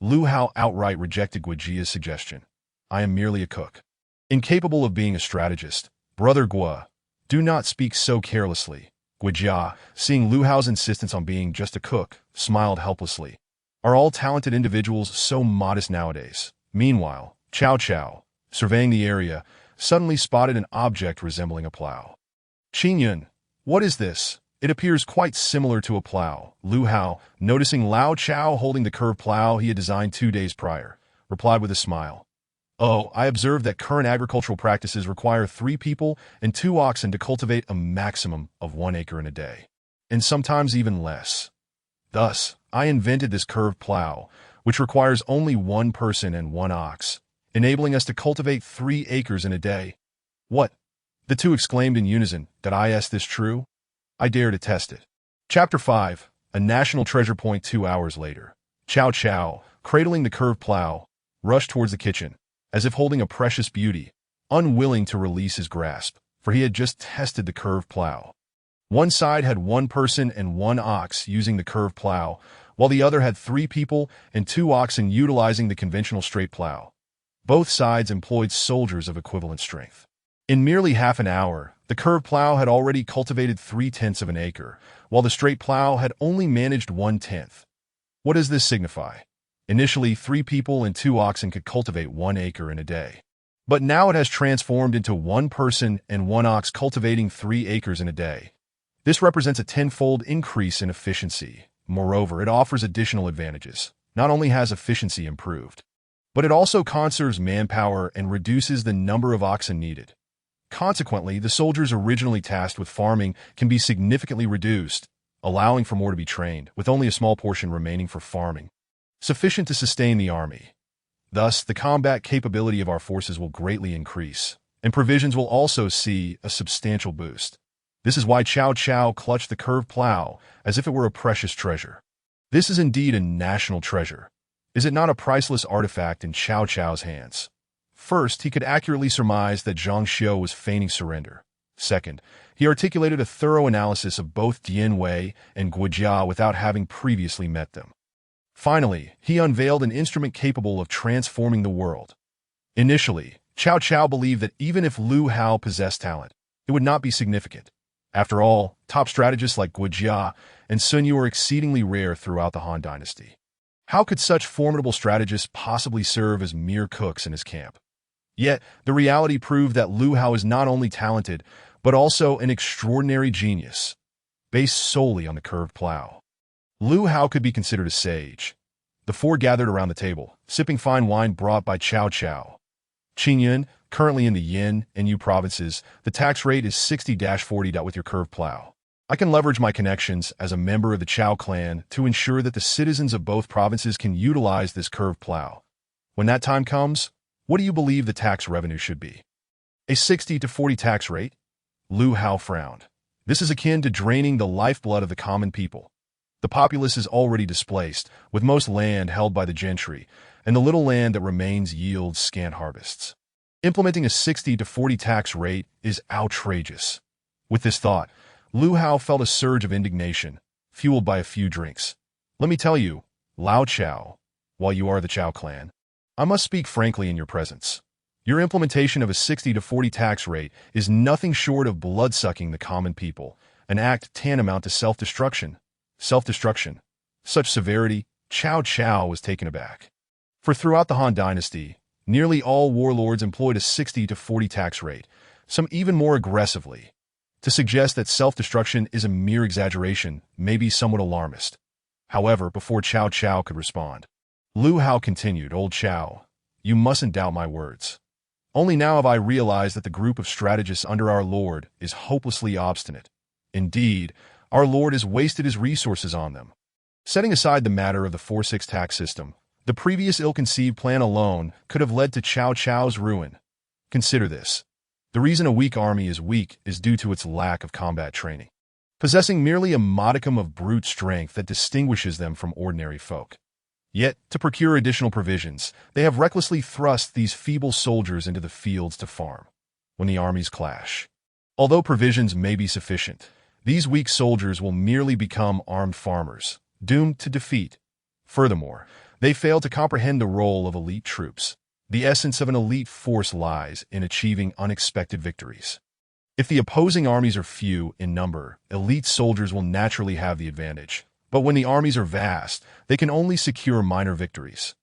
Lu Hao outright rejected Guo Jia's suggestion. I am merely a cook, incapable of being a strategist. Brother Guo, do not speak so carelessly. Guo Jia, seeing Lu Hao's insistence on being just a cook, smiled helplessly. Are all talented individuals so modest nowadays? Meanwhile, Cao Cao, surveying the area, suddenly spotted an object resembling a plow. Qing Yun, what is this? It appears quite similar to a plow. Lu Hao, noticing Lao Chao holding the curved plow he had designed 2 days prior, replied with a smile. Oh, I observed that current agricultural practices require 3 people and 2 oxen to cultivate a maximum of 1 acre in a day, and sometimes even less. Thus, I invented this curved plow, which requires only 1 person and 1 ox, enabling us to cultivate 3 acres in a day. What? The two exclaimed in unison, "Is this true? I dare to test it." Chapter 5, A National Treasure Point 2 hours later. Chow Chow, cradling the curved plow, rushed towards the kitchen, as if holding a precious beauty, unwilling to release his grasp, for he had just tested the curved plow. One side had 1 person and 1 ox using the curved plow, while the other had 3 people and 2 oxen utilizing the conventional straight plow. Both sides employed soldiers of equivalent strength. In merely half an hour, the curved plow had already cultivated 3/10 of an acre, while the straight plow had only managed 1/10. What does this signify? Initially, 3 people and 2 oxen could cultivate 1 acre in a day. But now it has transformed into 1 person and 1 ox cultivating 3 acres in a day. This represents a 10-fold increase in efficiency. Moreover, it offers additional advantages. Not only has efficiency improved, but it also conserves manpower and reduces the number of oxen needed. Consequently, the soldiers originally tasked with farming can be significantly reduced, allowing for more to be trained, with only a small portion remaining for farming, sufficient to sustain the army. Thus, the combat capability of our forces will greatly increase, and provisions will also see a substantial boost. This is why Chow Chow clutched the curved plow as if it were a precious treasure. This is indeed a national treasure. Is it not a priceless artifact in Chow Chow's hands? First, he could accurately surmise that Zhang Xiu was feigning surrender. Second, he articulated a thorough analysis of both Dian Wei and Guojia without having previously met them. Finally, he unveiled an instrument capable of transforming the world. Initially, Chow Chow believed that even if Lu Hao possessed talent, it would not be significant. After all, top strategists like Guojia and Sun Yu are exceedingly rare throughout the Han Dynasty. How could such formidable strategists possibly serve as mere cooks in his camp? Yet, the reality proved that Lu Hao is not only talented, but also an extraordinary genius, based solely on the curved plow. Lu Hao could be considered a sage. The 4 gathered around the table, sipping fine wine brought by Chow Chow. Qingyun, currently in the Yin and Yu provinces, the tax rate is 60-40. With your curved plow, I can leverage my connections as a member of the Chow clan to ensure that the citizens of both provinces can utilize this curved plow. When that time comes, what do you believe the tax revenue should be? A 60-40 tax rate? Lu Hao frowned. This is akin to draining the lifeblood of the common people. The populace is already displaced, with most land held by the gentry, and the little land that remains yields scant harvests. Implementing a 60-40 tax rate is outrageous. With this thought, Lu Hao felt a surge of indignation, fueled by a few drinks. Let me tell you, Lao Chow, while you are the Chow clan, I must speak frankly in your presence. Your implementation of a 60-40 tax rate is nothing short of blood-sucking the common people, an act tantamount to self-destruction. Self-destruction. Such severity, Chow Chow was taken aback. For throughout the Han Dynasty, nearly all warlords employed a 60-40 tax rate, some even more aggressively. To suggest that self-destruction is a mere exaggeration may be somewhat alarmist. However, before Chow Chow could respond, Lu Hao continued, "Old Chow, you mustn't doubt my words. Only now have I realized that the group of strategists under our lord is hopelessly obstinate. Indeed, our lord has wasted his resources on them. Setting aside the matter of the 4-6 tax system, the previous ill-conceived plan alone could have led to Chow Chow's ruin. Consider this. The reason a weak army is weak is due to its lack of combat training, possessing merely a modicum of brute strength that distinguishes them from ordinary folk. Yet, to procure additional provisions, they have recklessly thrust these feeble soldiers into the fields to farm. When the armies clash, although provisions may be sufficient, these weak soldiers will merely become armed farmers, doomed to defeat. Furthermore, they fail to comprehend the role of elite troops. The essence of an elite force lies in achieving unexpected victories. If the opposing armies are few in number, elite soldiers will naturally have the advantage. But when the armies are vast, they can only secure minor victories.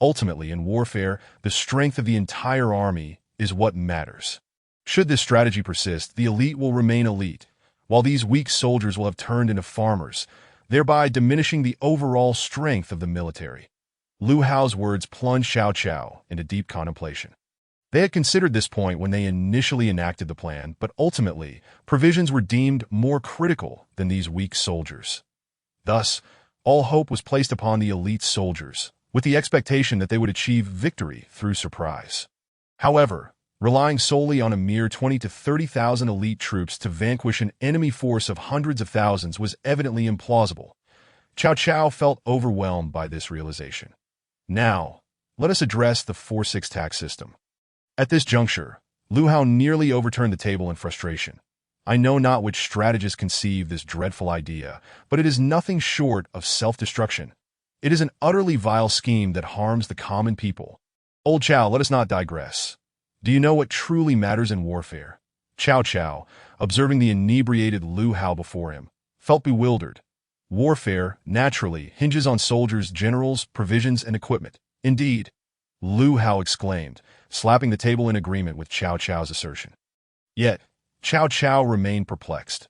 Ultimately, in warfare, the strength of the entire army is what matters. Should this strategy persist, the elite will remain elite, while these weak soldiers will have turned into farmers, thereby diminishing the overall strength of the military. Lu Hao's words plunged Chow Chow into deep contemplation. They had considered this point when they initially enacted the plan, but ultimately, provisions were deemed more critical than these weak soldiers. Thus, all hope was placed upon the elite soldiers, with the expectation that they would achieve victory through surprise. However, Relying solely on a mere 20 to 30,000 elite troops to vanquish an enemy force of hundreds of thousands was evidently implausible. Cao Cao felt overwhelmed by this realization. Now, let us address the 4-6 tax system. At this juncture, Lu Hao nearly overturned the table in frustration. I know not which strategist conceived this dreadful idea, but it is nothing short of self-destruction. It is an utterly vile scheme that harms the common people. Old Chow, let us not digress. Do you know what truly matters in warfare? Cao Cao, observing the inebriated Lu Hao before him, felt bewildered. Warfare, naturally, hinges on soldiers, generals, provisions, and equipment. Indeed, Lu Hao exclaimed, slapping the table in agreement with Cao Cao's assertion. Yet, Cao Cao remained perplexed.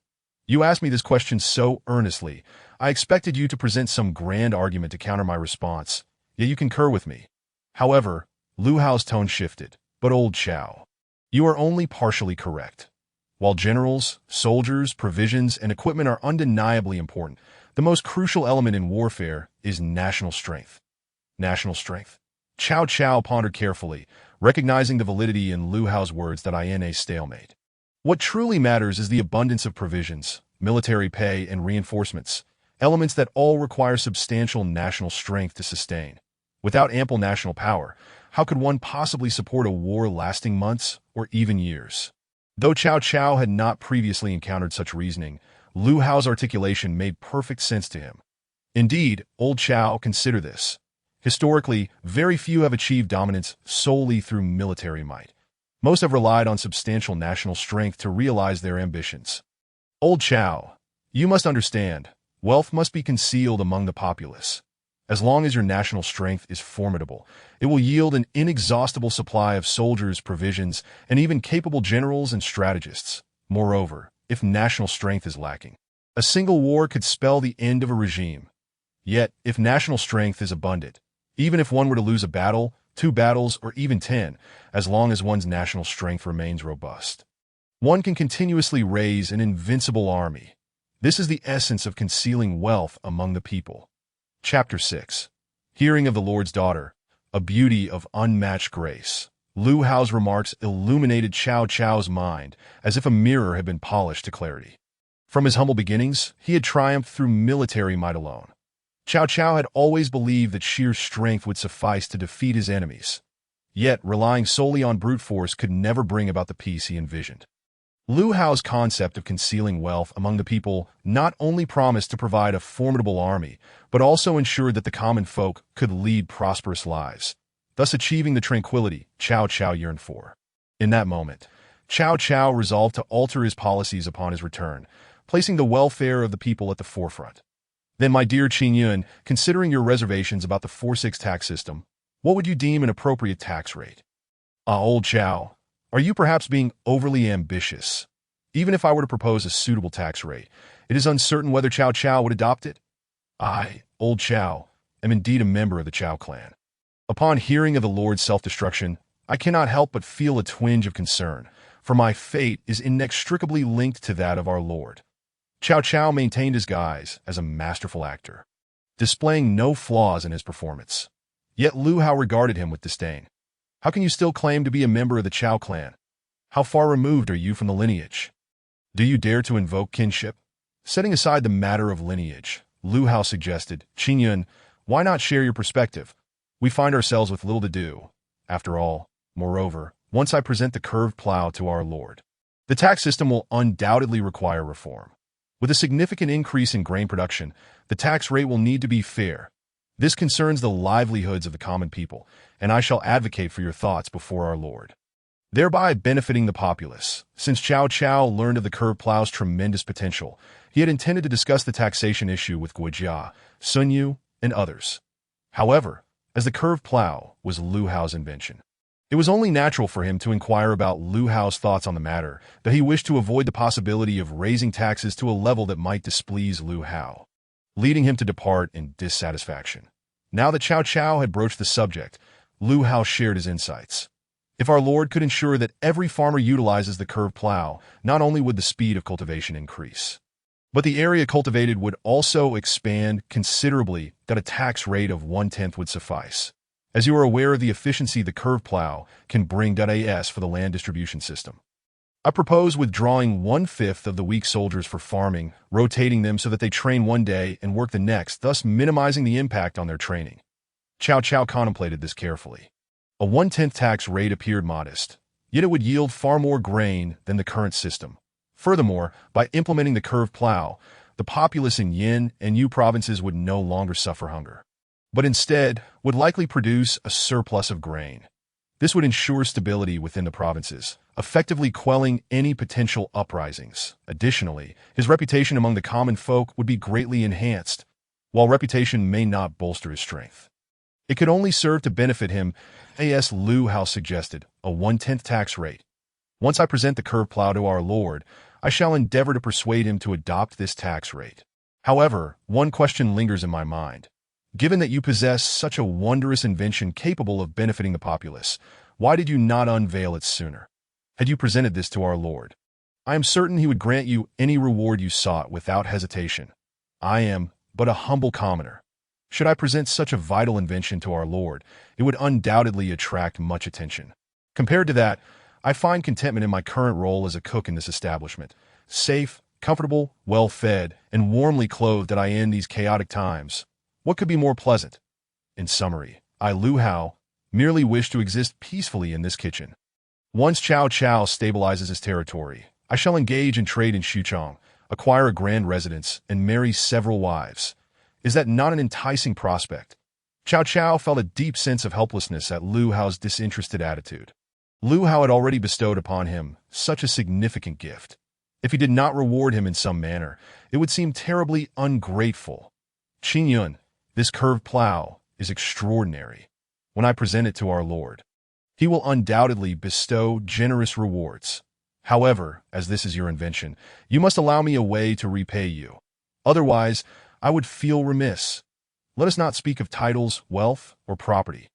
You asked me this question so earnestly, I expected you to present some grand argument to counter my response, yet you concur with me. However, Lu Hao's tone shifted. But old Chow, you are only partially correct. While generals, soldiers, provisions, and equipment are undeniably important, the most crucial element in warfare is national strength. National strength? Cao Cao pondered carefully, recognizing the validity in Lu Hao's words that I in a stalemate. What truly matters is the abundance of provisions, military pay, and reinforcements, elements that all require substantial national strength to sustain. Without ample national power, how could one possibly support a war lasting months or even years? Though Cao Cao had not previously encountered such reasoning, Lu Hao's articulation made perfect sense to him. Indeed, old Chow, consider this. Historically, very few have achieved dominance solely through military might. Most have relied on substantial national strength to realize their ambitions. Old Chow, you must understand, wealth must be concealed among the populace. As long as your national strength is formidable, it will yield an inexhaustible supply of soldiers, provisions, and even capable generals and strategists. Moreover, if national strength is lacking, a single war could spell the end of a regime. Yet, if national strength is abundant, even if one were to lose a battle, 2 battles, or even 10, as long as one's national strength remains robust, one can continuously raise an invincible army. This is the essence of concealing wealth among the people. Chapter 6. Hearing of the Lord's daughter, a beauty of unmatched grace. Lu Hao's remarks illuminated Cao Cao's mind as if a mirror had been polished to clarity. From his humble beginnings, he had triumphed through military might alone. Cao Cao had always believed that sheer strength would suffice to defeat his enemies. Yet, relying solely on brute force could never bring about the peace he envisioned. Lu Hao's concept of concealing wealth among the people not only promised to provide a formidable army, but also ensured that the common folk could lead prosperous lives, thus achieving the tranquility Cao Cao yearned for. In that moment, Cao Cao resolved to alter his policies upon his return, placing the welfare of the people at the forefront. Then, my dear Qin Yun, considering your reservations about the 4-6 tax system, what would you deem an appropriate tax rate? Old Chow, are you perhaps being overly ambitious? Even if I were to propose a suitable tax rate, it is uncertain whether Cao Cao would adopt it. I, old Chow, am indeed a member of the Chow clan. Upon hearing of the Lord's self-destruction, I cannot help but feel a twinge of concern, for my fate is inextricably linked to that of our Lord. Cao Cao maintained his guise as a masterful actor, displaying no flaws in his performance. Yet Lu Hao regarded him with disdain. How can you still claim to be a member of the Chow clan? How far removed are you from the lineage? Do you dare to invoke kinship? Setting aside the matter of lineage, Lu Hao suggested, Qin Yun, why not share your perspective? We find ourselves with little to do. After all, moreover, once I present the curved plow to our Lord, the tax system will undoubtedly require reform. With a significant increase in grain production, the tax rate will need to be fair. This concerns the livelihoods of the common people, and I shall advocate for your thoughts before our Lord, thereby benefiting the populace. Since Cao Cao learned of the curved plow's tremendous potential, he had intended to discuss the taxation issue with Guojia, Sun Yu, and others. However, as the curved plow was Lu Hao's invention, it was only natural for him to inquire about Lu Hao's thoughts on the matter, that he wished to avoid the possibility of raising taxes to a level that might displease Lu Hao, leading him to depart in dissatisfaction. Now that Cao Cao had broached the subject, Lu Hao shared his insights. If our Lord could ensure that every farmer utilizes the curved plow, not only would the speed of cultivation increase, but the area cultivated would also expand considerably, that a tax rate of 1/10 would suffice. as you are aware of the efficiency the curved plow can bring. As for the land distribution system, I propose withdrawing 1/5 of the weak soldiers for farming, rotating them so that they train one day and work the next, thus minimizing the impact on their training. Cao Cao contemplated this carefully. A 1/10 tax rate appeared modest, yet it would yield far more grain than the current system. Furthermore, by implementing the curved plow, the populace in Yin and Yu provinces would no longer suffer hunger, but instead would likely produce a surplus of grain. This would ensure stability within the provinces, effectively quelling any potential uprisings. Additionally, his reputation among the common folk would be greatly enhanced. While reputation may not bolster his strength, it could only serve to benefit him. As Lu Hao suggested, a 1/10 tax rate. Once I present the curved plow to our Lord, I shall endeavor to persuade him to adopt this tax rate. However, one question lingers in my mind. Given that you possess such a wondrous invention capable of benefiting the populace, why did you not unveil it sooner? Had you presented this to our Lord, I am certain he would grant you any reward you sought without hesitation. I am but a humble commoner. Should I present such a vital invention to our Lord, it would undoubtedly attract much attention. Compared to that, I find contentment in my current role as a cook in this establishment. Safe, comfortable, well-fed, and warmly clothed I in these chaotic times. What could be more pleasant? In summary, I, Lu Hao, merely wish to exist peacefully in this kitchen. Once Cao Cao stabilizes his territory, I shall engage in trade in Xuchang, acquire a grand residence, and marry several wives. Is that not an enticing prospect? Cao Cao felt a deep sense of helplessness at Lu Hao's disinterested attitude. Lu Hao had already bestowed upon him such a significant gift. If he did not reward him in some manner, it would seem terribly ungrateful. Qin Yun, this curved plow is extraordinary. When I present it to our Lord, he will undoubtedly bestow generous rewards. However, as this is your invention, you must allow me a way to repay you. Otherwise, I would feel remiss. Let us not speak of titles, wealth, or property.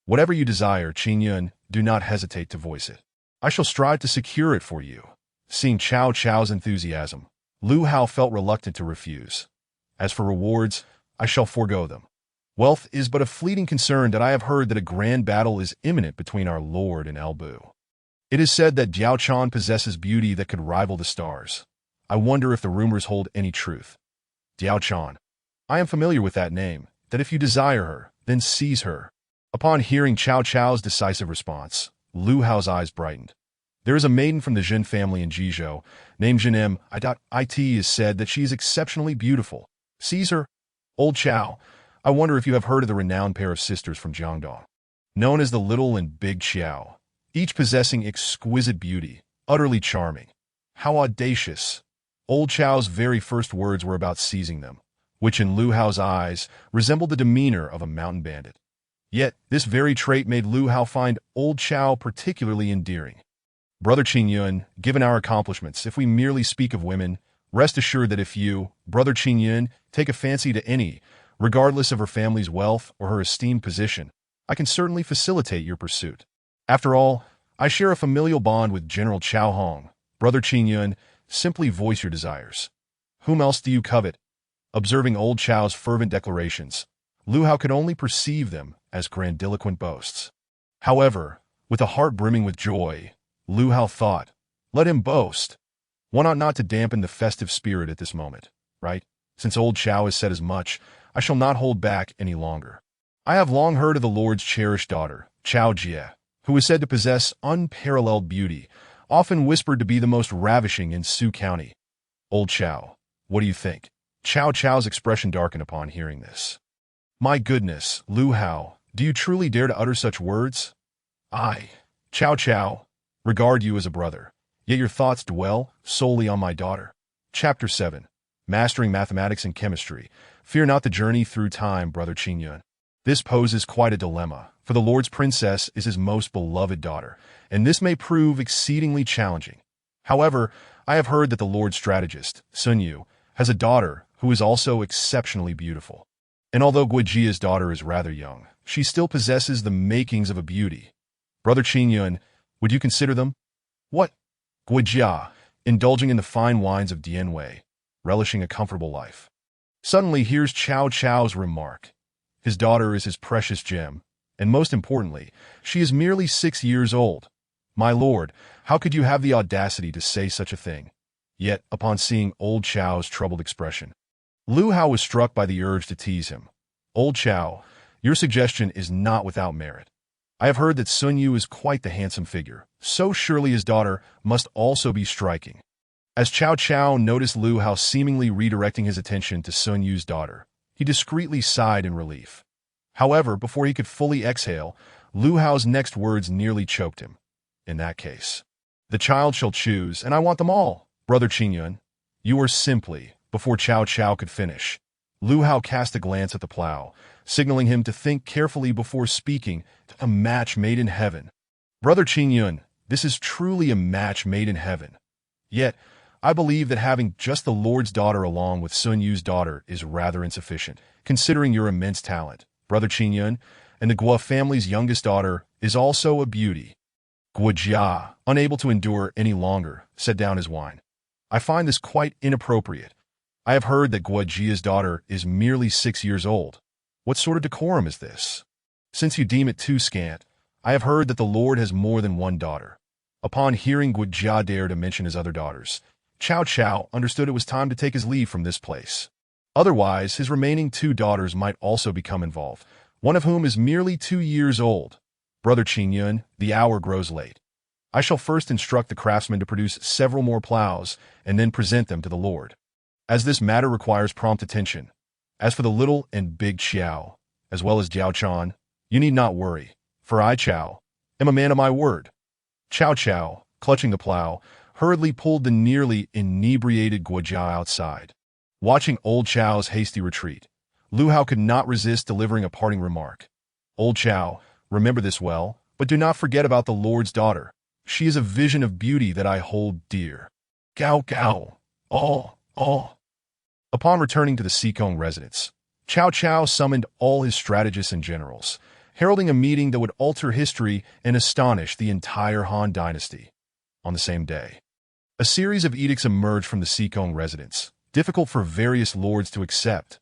Whatever you desire, Qin Yun, do not hesitate to voice it. I shall strive to secure it for you. Seeing Cao Cao's enthusiasm, Lu Hao felt reluctant to refuse. As for rewards, I shall forego them. Wealth is but a fleeting concern that I have heard that a grand battle is imminent between our Lord and Elbu. It is said that Diao Chan possesses beauty that could rival the stars. I wonder if the rumors hold any truth. Diao Chan. I am familiar with that name, that if you desire her, then seize her. Upon hearing Cao Cao's decisive response, Lu Hao's eyes brightened. There is a maiden from the Zhen family in Jizhou, named Zhenem. It is said that she is exceptionally beautiful. Seize her. Old Cao, I wonder if you have heard of the renowned pair of sisters from Jiangdong, known as the Little and Big Qiao, each possessing exquisite beauty, utterly charming. How audacious! Old Chao's very first words were about seizing them, which in Lu Hao's eyes resembled the demeanor of a mountain bandit. Yet, this very trait made Lu Hao find Old Chao particularly endearing. Brother Qin Yun, given our accomplishments, if we merely speak of women, rest assured that if you, Brother Qin Yun, take a fancy to any, regardless of her family's wealth or her esteemed position, I can certainly facilitate your pursuit. After all, I share a familial bond with General Chao Hong. Brother Qin Yun, simply voice your desires. Whom else do you covet? Observing Old Chao's fervent declarations, Lu Hao could only perceive them as grandiloquent boasts. However, with a heart brimming with joy, Lu Hao thought, let him boast. One ought not to dampen the festive spirit at this moment, right? Since Old Chao has said as much, I shall not hold back any longer. I have long heard of the Lord's cherished daughter, Chao Jie, who is said to possess unparalleled beauty, often whispered to be the most ravishing in Su County. Old Chao, what do you think? Cao Cao's expression darkened upon hearing this. My goodness, Lu Hao, do you truly dare to utter such words? I, Cao Cao, regard you as a brother, yet your thoughts dwell solely on my daughter. Chapter 7. Mastering Mathematics and Chemistry. Fear not the journey through time, Brother Qin Yun. This poses quite a dilemma, for the Lord's princess is his most beloved daughter, and this may prove exceedingly challenging. However, I have heard that the Lord's strategist, Sun Yu, has a daughter who is also exceptionally beautiful. And although Guijia's daughter is rather young, she still possesses the makings of a beauty. Brother Qin Yun, would you consider them? What? Guijia, indulging in the fine wines of Dianwei, relishing a comfortable life. Suddenly hears Cao Cao's remark. His daughter is his precious gem, And most importantly, she is merely 6 years old. My lord, how could you have the audacity to say such a thing? Yet, upon seeing old Chao's troubled expression, Lu Hao was struck by the urge to tease him. Old Chao, your suggestion is not without merit. I have heard that Sun Yu is quite the handsome figure, so surely his daughter must also be striking. As Cao Cao noticed Lu Hao seemingly redirecting his attention to Sun Yu's daughter, he discreetly sighed in relief. However, before he could fully exhale, Lu Hao's next words nearly choked him. In that case, the child shall choose, and I want them all. Brother Qingyun, you are simply, before Cao Cao could finish, Lu Hao cast a glance at the plow, signaling him to think carefully before speaking. A match made in heaven. Brother Qingyun, this is truly a match made in heaven. Yet, I believe that having just the Lord's daughter along with Sun Yu's daughter is rather insufficient, considering your immense talent. Brother Qingyun, and the Guo family's youngest daughter is also a beauty. Guo Jia, unable to endure any longer, set down his wine. I find this quite inappropriate. I have heard that Guo Jia's daughter is merely 6 years old. What sort of decorum is this? Since you deem it too scant, I have heard that the Lord has more than one daughter. Upon hearing Guo Jia dare to mention his other daughters, Cao Cao understood it was time to take his leave from this place. Otherwise, his remaining 2 daughters might also become involved, one of whom is merely 2 years old. Brother Qingyun, the hour grows late. I shall first instruct the craftsmen to produce several more plows and then present them to the Lord, as this matter requires prompt attention. As for the little and big Qiao, as well as Jiao Chan, you need not worry, for I, Chao, am a man of my word. Cao Cao, clutching the plow, hurriedly pulled the nearly inebriated Guo Jia outside. Watching old Chao's hasty retreat, Lu Hao could not resist delivering a parting remark. Old Chao, remember this well, but do not forget about the Lord's daughter. She is a vision of beauty that I hold dear. Gao Gao, all. Upon returning to the Xikong residence, Cao Cao summoned all his strategists and generals, heralding a meeting that would alter history and astonish the entire Han dynasty. On the same day, a series of edicts emerged from the Xikong residence, difficult for various lords to accept.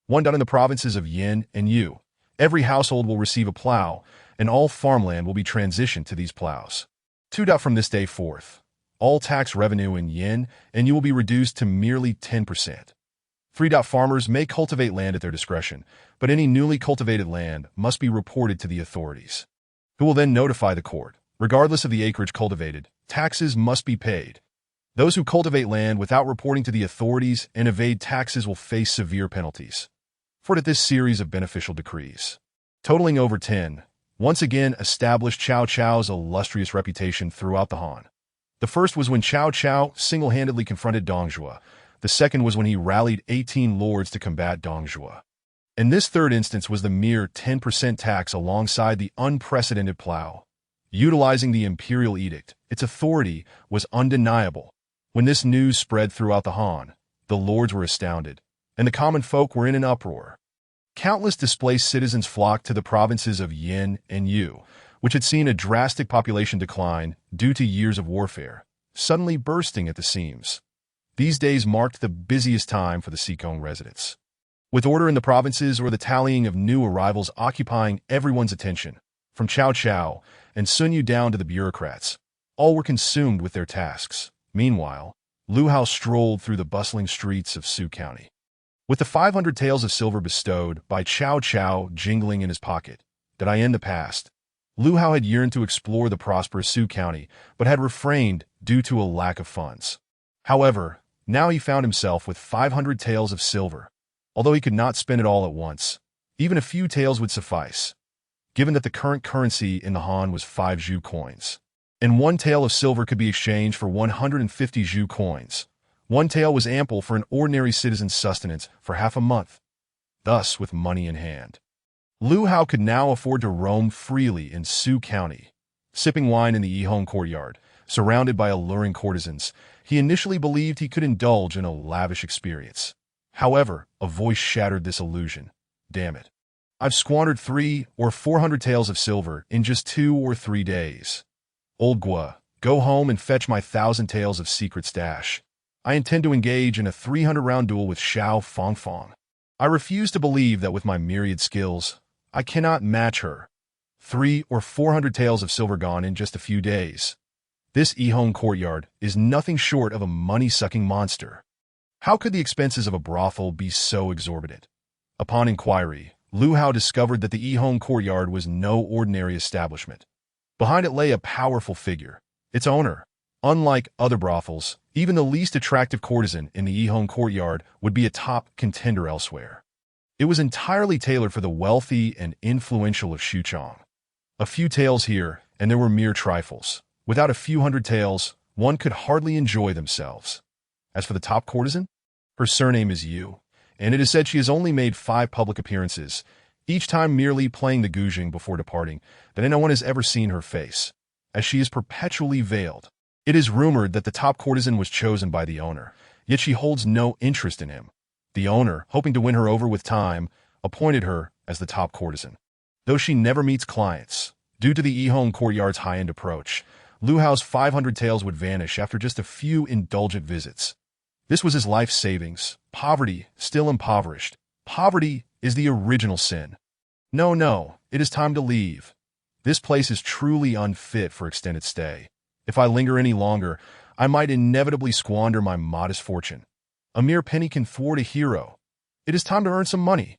1. In the provinces of Yin and Yu, every household will receive a plow, and all farmland will be transitioned to these plows. 2. From this day forth, all tax revenue in Yin and Yu will be reduced to merely 10%. 3. Farmers may cultivate land at their discretion, but any newly cultivated land must be reported to the authorities, who will then notify the court. Regardless of the acreage cultivated, taxes must be paid. Those who cultivate land without reporting to the authorities and evade taxes will face severe penalties. For this series of beneficial decrees, totaling over 10, once again established Cao Cao's illustrious reputation throughout the Han. The first was when Cao Cao single-handedly confronted Dong Zhuo. The second was when he rallied 18 lords to combat Dong Zhuo. And this third instance was the mere 10% tax alongside the unprecedented plow. Utilizing the imperial edict, its authority was undeniable. When this news spread throughout the Han, the lords were astounded, and the common folk were in an uproar. Countless displaced citizens flocked to the provinces of Yin and Yu, which had seen a drastic population decline due to years of warfare, suddenly bursting at the seams. These days marked the busiest time for the Xikong residents, with order in the provinces or the tallying of new arrivals occupying everyone's attention, from Cao Cao and Sun Yu down to the bureaucrats. All were consumed with their tasks. Meanwhile, Lu Hao strolled through the bustling streets of Su County, with the 500 taels of silver bestowed by Cao Cao jingling in his pocket. Did I end the past? Lu Hao had yearned to explore the prosperous Su County, but had refrained due to a lack of funds. However, now he found himself with 500 taels of silver. Although he could not spend it all at once, even a few taels would suffice, given that the current currency in the Han was 5 Zhu coins. And 1 tael of silver could be exchanged for 150 Zhu coins. 1 tael was ample for an ordinary citizen's sustenance for half a month. Thus, with money in hand, Lu Hao could now afford to roam freely in Su County. Sipping wine in the Yihong courtyard, surrounded by alluring courtesans, he initially believed he could indulge in a lavish experience. However, a voice shattered this illusion. Damn it. I've squandered 300 or 400 taels of silver in just 2 or 3 days. Old Guo, go home and fetch my 1,000 taels of secret stash. I intend to engage in a 300-round duel with Xiao Fangfang. I refuse to believe that with my myriad skills, I cannot match her. 300 or 400 taels of silver gone in just a few days. This Yihong courtyard is nothing short of a money-sucking monster. How could the expenses of a brothel be so exorbitant? Upon inquiry, Lu Hao discovered that the Yihong courtyard was no ordinary establishment. Behind it lay a powerful figure, its owner. Unlike other brothels, even the least attractive courtesan in the Yihong courtyard would be a top contender elsewhere. It was entirely tailored for the wealthy and influential of Xuchang. A few taels here, and there were mere trifles. Without a few hundred taels, one could hardly enjoy themselves. As for the top courtesan, her surname is Yu, and it is said she has only made 5 public appearances, each time merely playing the guzheng before departing, that no one has ever seen her face, as she is perpetually veiled. It is rumored that the top courtesan was chosen by the owner, yet she holds no interest in him. The owner, hoping to win her over with time, appointed her as the top courtesan. Though she never meets clients, due to the Yihong courtyard's high-end approach, Lu Hao's 500 taels would vanish after just a few indulgent visits. This was his life savings. Poverty, still impoverished. Poverty is the original sin. No, it is time to leave. This place is truly unfit for extended stay. If I linger any longer, I might inevitably squander my modest fortune. A mere penny can thwart a hero. It is time to earn some money.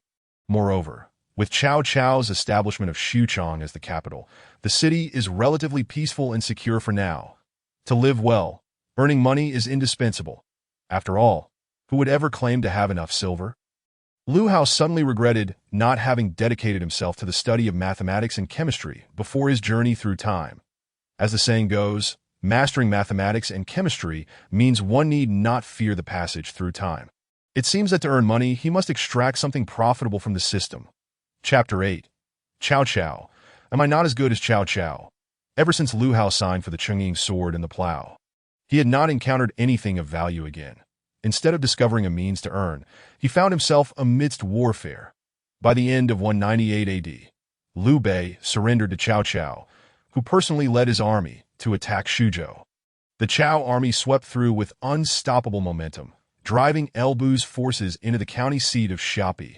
Moreover, with Cao Cao's establishment of Xuchang as the capital, the city is relatively peaceful and secure for now. To live well, earning money is indispensable. After all, who would ever claim to have enough silver? Lu Hao suddenly regretted not having dedicated himself to the study of mathematics and chemistry before his journey through time. As the saying goes, mastering mathematics and chemistry means one need not fear the passage through time. It seems that to earn money, he must extract something profitable from the system. Chapter 8. Cao Cao. Am I not as good as Cao Cao? Ever since Lu Hao signed for the Chungying sword and the plow, he had not encountered anything of value again. Instead of discovering a means to earn, he found himself amidst warfare. By the end of 198 AD, Liu Bei surrendered to Cao Cao, who personally led his army to attack Xuzhou. The Cao army swept through with unstoppable momentum, driving Elbu's forces into the county seat of Xiapi.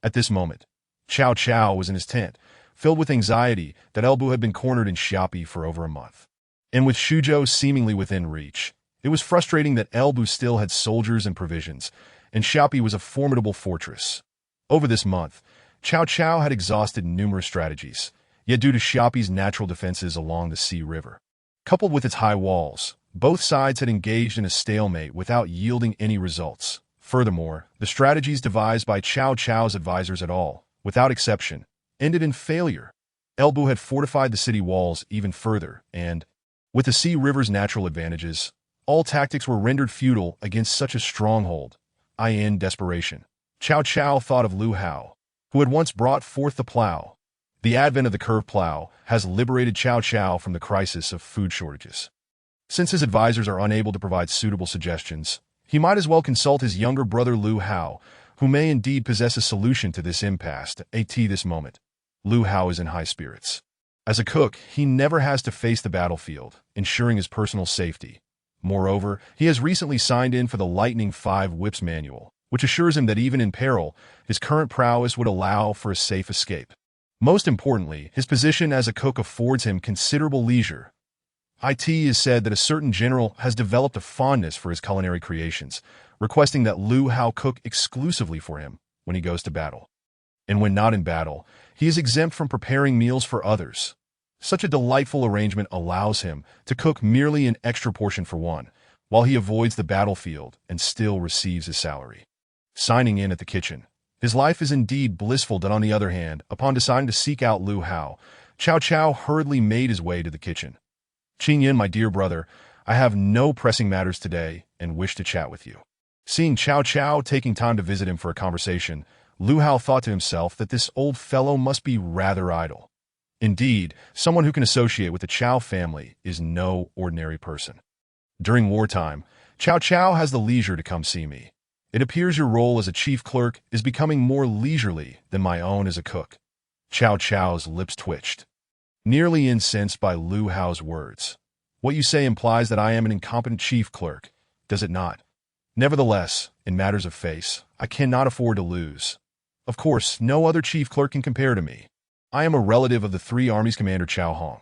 At this moment, Cao Cao was in his tent, filled with anxiety that Elbu had been cornered in Xiapi for over a month. And with Xuzhou seemingly within reach, it was frustrating that Elbu still had soldiers and provisions, and Xiapi was a formidable fortress. Over this month, Cao Cao had exhausted numerous strategies, yet due to Xiapi's natural defenses along the Sea River, coupled with its high walls, both sides had engaged in a stalemate without yielding any results. Furthermore, the strategies devised by Cao Cao's advisors at all, without exception, ended in failure. Elbu had fortified the city walls even further, and, with the Sea River's natural advantages, all tactics were rendered futile against such a stronghold. In desperation, Cao Cao thought of Lu Hao, who had once brought forth the plow. The advent of the curved plow has liberated Cao Cao from the crisis of food shortages. Since his advisors are unable to provide suitable suggestions, he might as well consult his younger brother Lu Hao, who may indeed possess a solution to this impasse. At this moment, Lu Hao is in high spirits. As a cook, he never has to face the battlefield, ensuring his personal safety. Moreover, he has recently signed in for the Lightning 5 Whips manual, which assures him that even in peril, his current prowess would allow for a safe escape. Most importantly, his position as a cook affords him considerable leisure. It is said that a certain general has developed a fondness for his culinary creations, requesting that Lu Hao cook exclusively for him when he goes to battle. And when not in battle, he is exempt from preparing meals for others. Such a delightful arrangement allows him to cook merely an extra portion for one, while he avoids the battlefield and still receives his salary. Signing in at the kitchen, his life is indeed blissful. But on the other hand, upon deciding to seek out Lu Hao, Cao Cao hurriedly made his way to the kitchen. Qingyan, my dear brother, I have no pressing matters today and wish to chat with you. Seeing Cao Cao taking time to visit him for a conversation, Lu Hao thought to himself that this old fellow must be rather idle. Indeed, someone who can associate with the Cao family is no ordinary person. During wartime, Cao Cao has the leisure to come see me. It appears your role as a chief clerk is becoming more leisurely than my own as a cook. Cao Cao's lips twitched, nearly incensed by Lu Hao's words. What you say implies that I am an incompetent chief clerk, does it not? Nevertheless, in matters of face, I cannot afford to lose. Of course, no other chief clerk can compare to me. I am a relative of the three armies commander Chao Hong.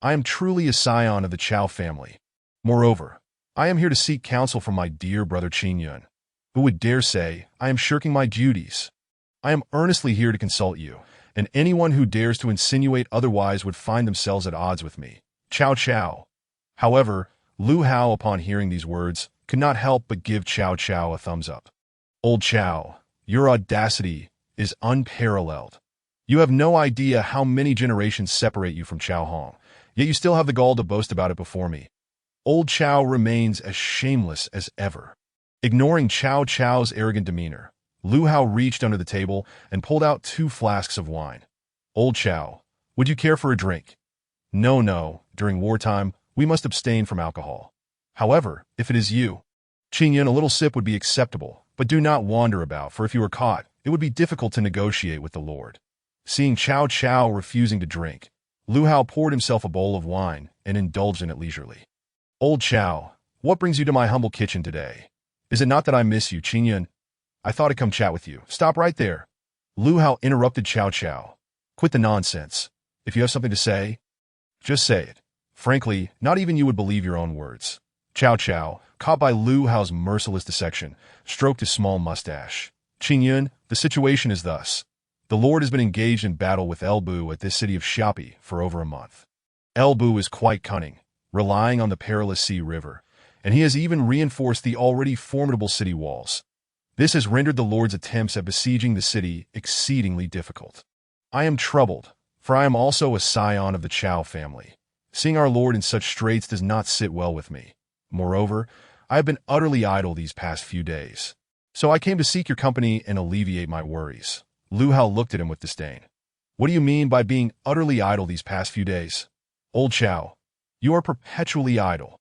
I am truly a scion of the Chao family. Moreover, I am here to seek counsel from my dear brother Qin Yun, who would dare say I am shirking my duties. I am earnestly here to consult you, and anyone who dares to insinuate otherwise would find themselves at odds with me. Cao Cao. However, Lu Hao, upon hearing these words, could not help but give Cao Cao a thumbs up. Old Cao, your audacity is unparalleled. You have no idea how many generations separate you from Chao Hong, yet you still have the gall to boast about it before me. Old Chao remains as shameless as ever. Ignoring Cao Cao's arrogant demeanor, Lu Hao reached under the table and pulled out 2 flasks of wine. Old Chao, would you care for a drink? No, during wartime, we must abstain from alcohol. However, if it is you, Qin Yun, a little sip would be acceptable, but do not wander about, for if you were caught, it would be difficult to negotiate with the Lord. Seeing Cao Cao refusing to drink, Lu Hao poured himself a bowl of wine and indulged in it leisurely. Old Chao, what brings you to my humble kitchen today? Is it not that I miss you, Qin Yun? I thought I'd come chat with you. Stop right there. Lu Hao interrupted Cao Cao. Quit the nonsense. If you have something to say, just say it. Frankly, not even you would believe your own words. Cao Cao, caught by Lu Hao's merciless dissection, stroked his small mustache. Qin Yun, the situation is thus. The Lord has been engaged in battle with El Bu at this city of Xiapi for over a month. El Bu is quite cunning, relying on the perilous Sea River, and he has even reinforced the already formidable city walls. This has rendered the Lord's attempts at besieging the city exceedingly difficult. I am troubled, for I am also a scion of the Chao family. Seeing our Lord in such straits does not sit well with me. Moreover, I have been utterly idle these past few days. So I came to seek your company and alleviate my worries. Lu Hao looked at him with disdain. What do you mean by being utterly idle these past few days? Old Chao, you are perpetually idle.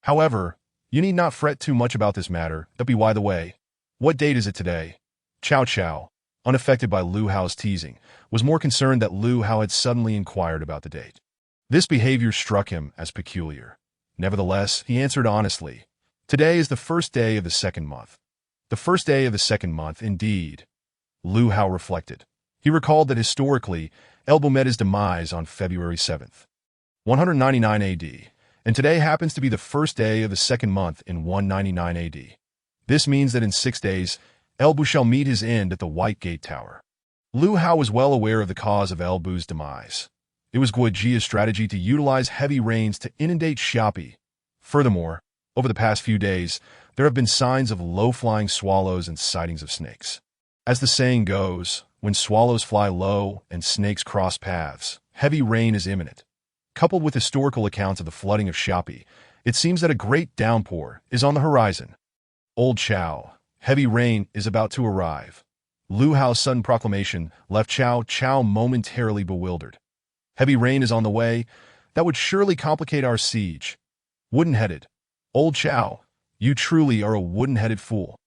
However, you need not fret too much about this matter. That be by the way. What date is it today? Cao Cao, unaffected by Lu Hao's teasing, was more concerned that Lu Hao had suddenly inquired about the date. This behavior struck him as peculiar. Nevertheless, he answered honestly, today is the first day of the 2nd month. The first day of the 2nd month, indeed. Lu Hao reflected. He recalled that historically, El Bu met his demise on February 7th, 199 AD, and today happens to be the first day of the 2nd month in 199 AD. This means that in 6 days, El Bu shall meet his end at the White Gate Tower. Lu Hao was well aware of the cause of El Bu's demise. It was Guojia's strategy to utilize heavy rains to inundate Xiapi. Furthermore, over the past few days, there have been signs of low-flying swallows and sightings of snakes. As the saying goes, when swallows fly low and snakes cross paths, heavy rain is imminent. Coupled with historical accounts of the flooding of Xiapi, it seems that a great downpour is on the horizon. Old Chao, heavy rain is about to arrive. Lu Hao's sudden proclamation left Cao Cao momentarily bewildered. Heavy rain is on the way. That would surely complicate our siege. Wooden-headed. Old Chao, you truly are a wooden-headed fool.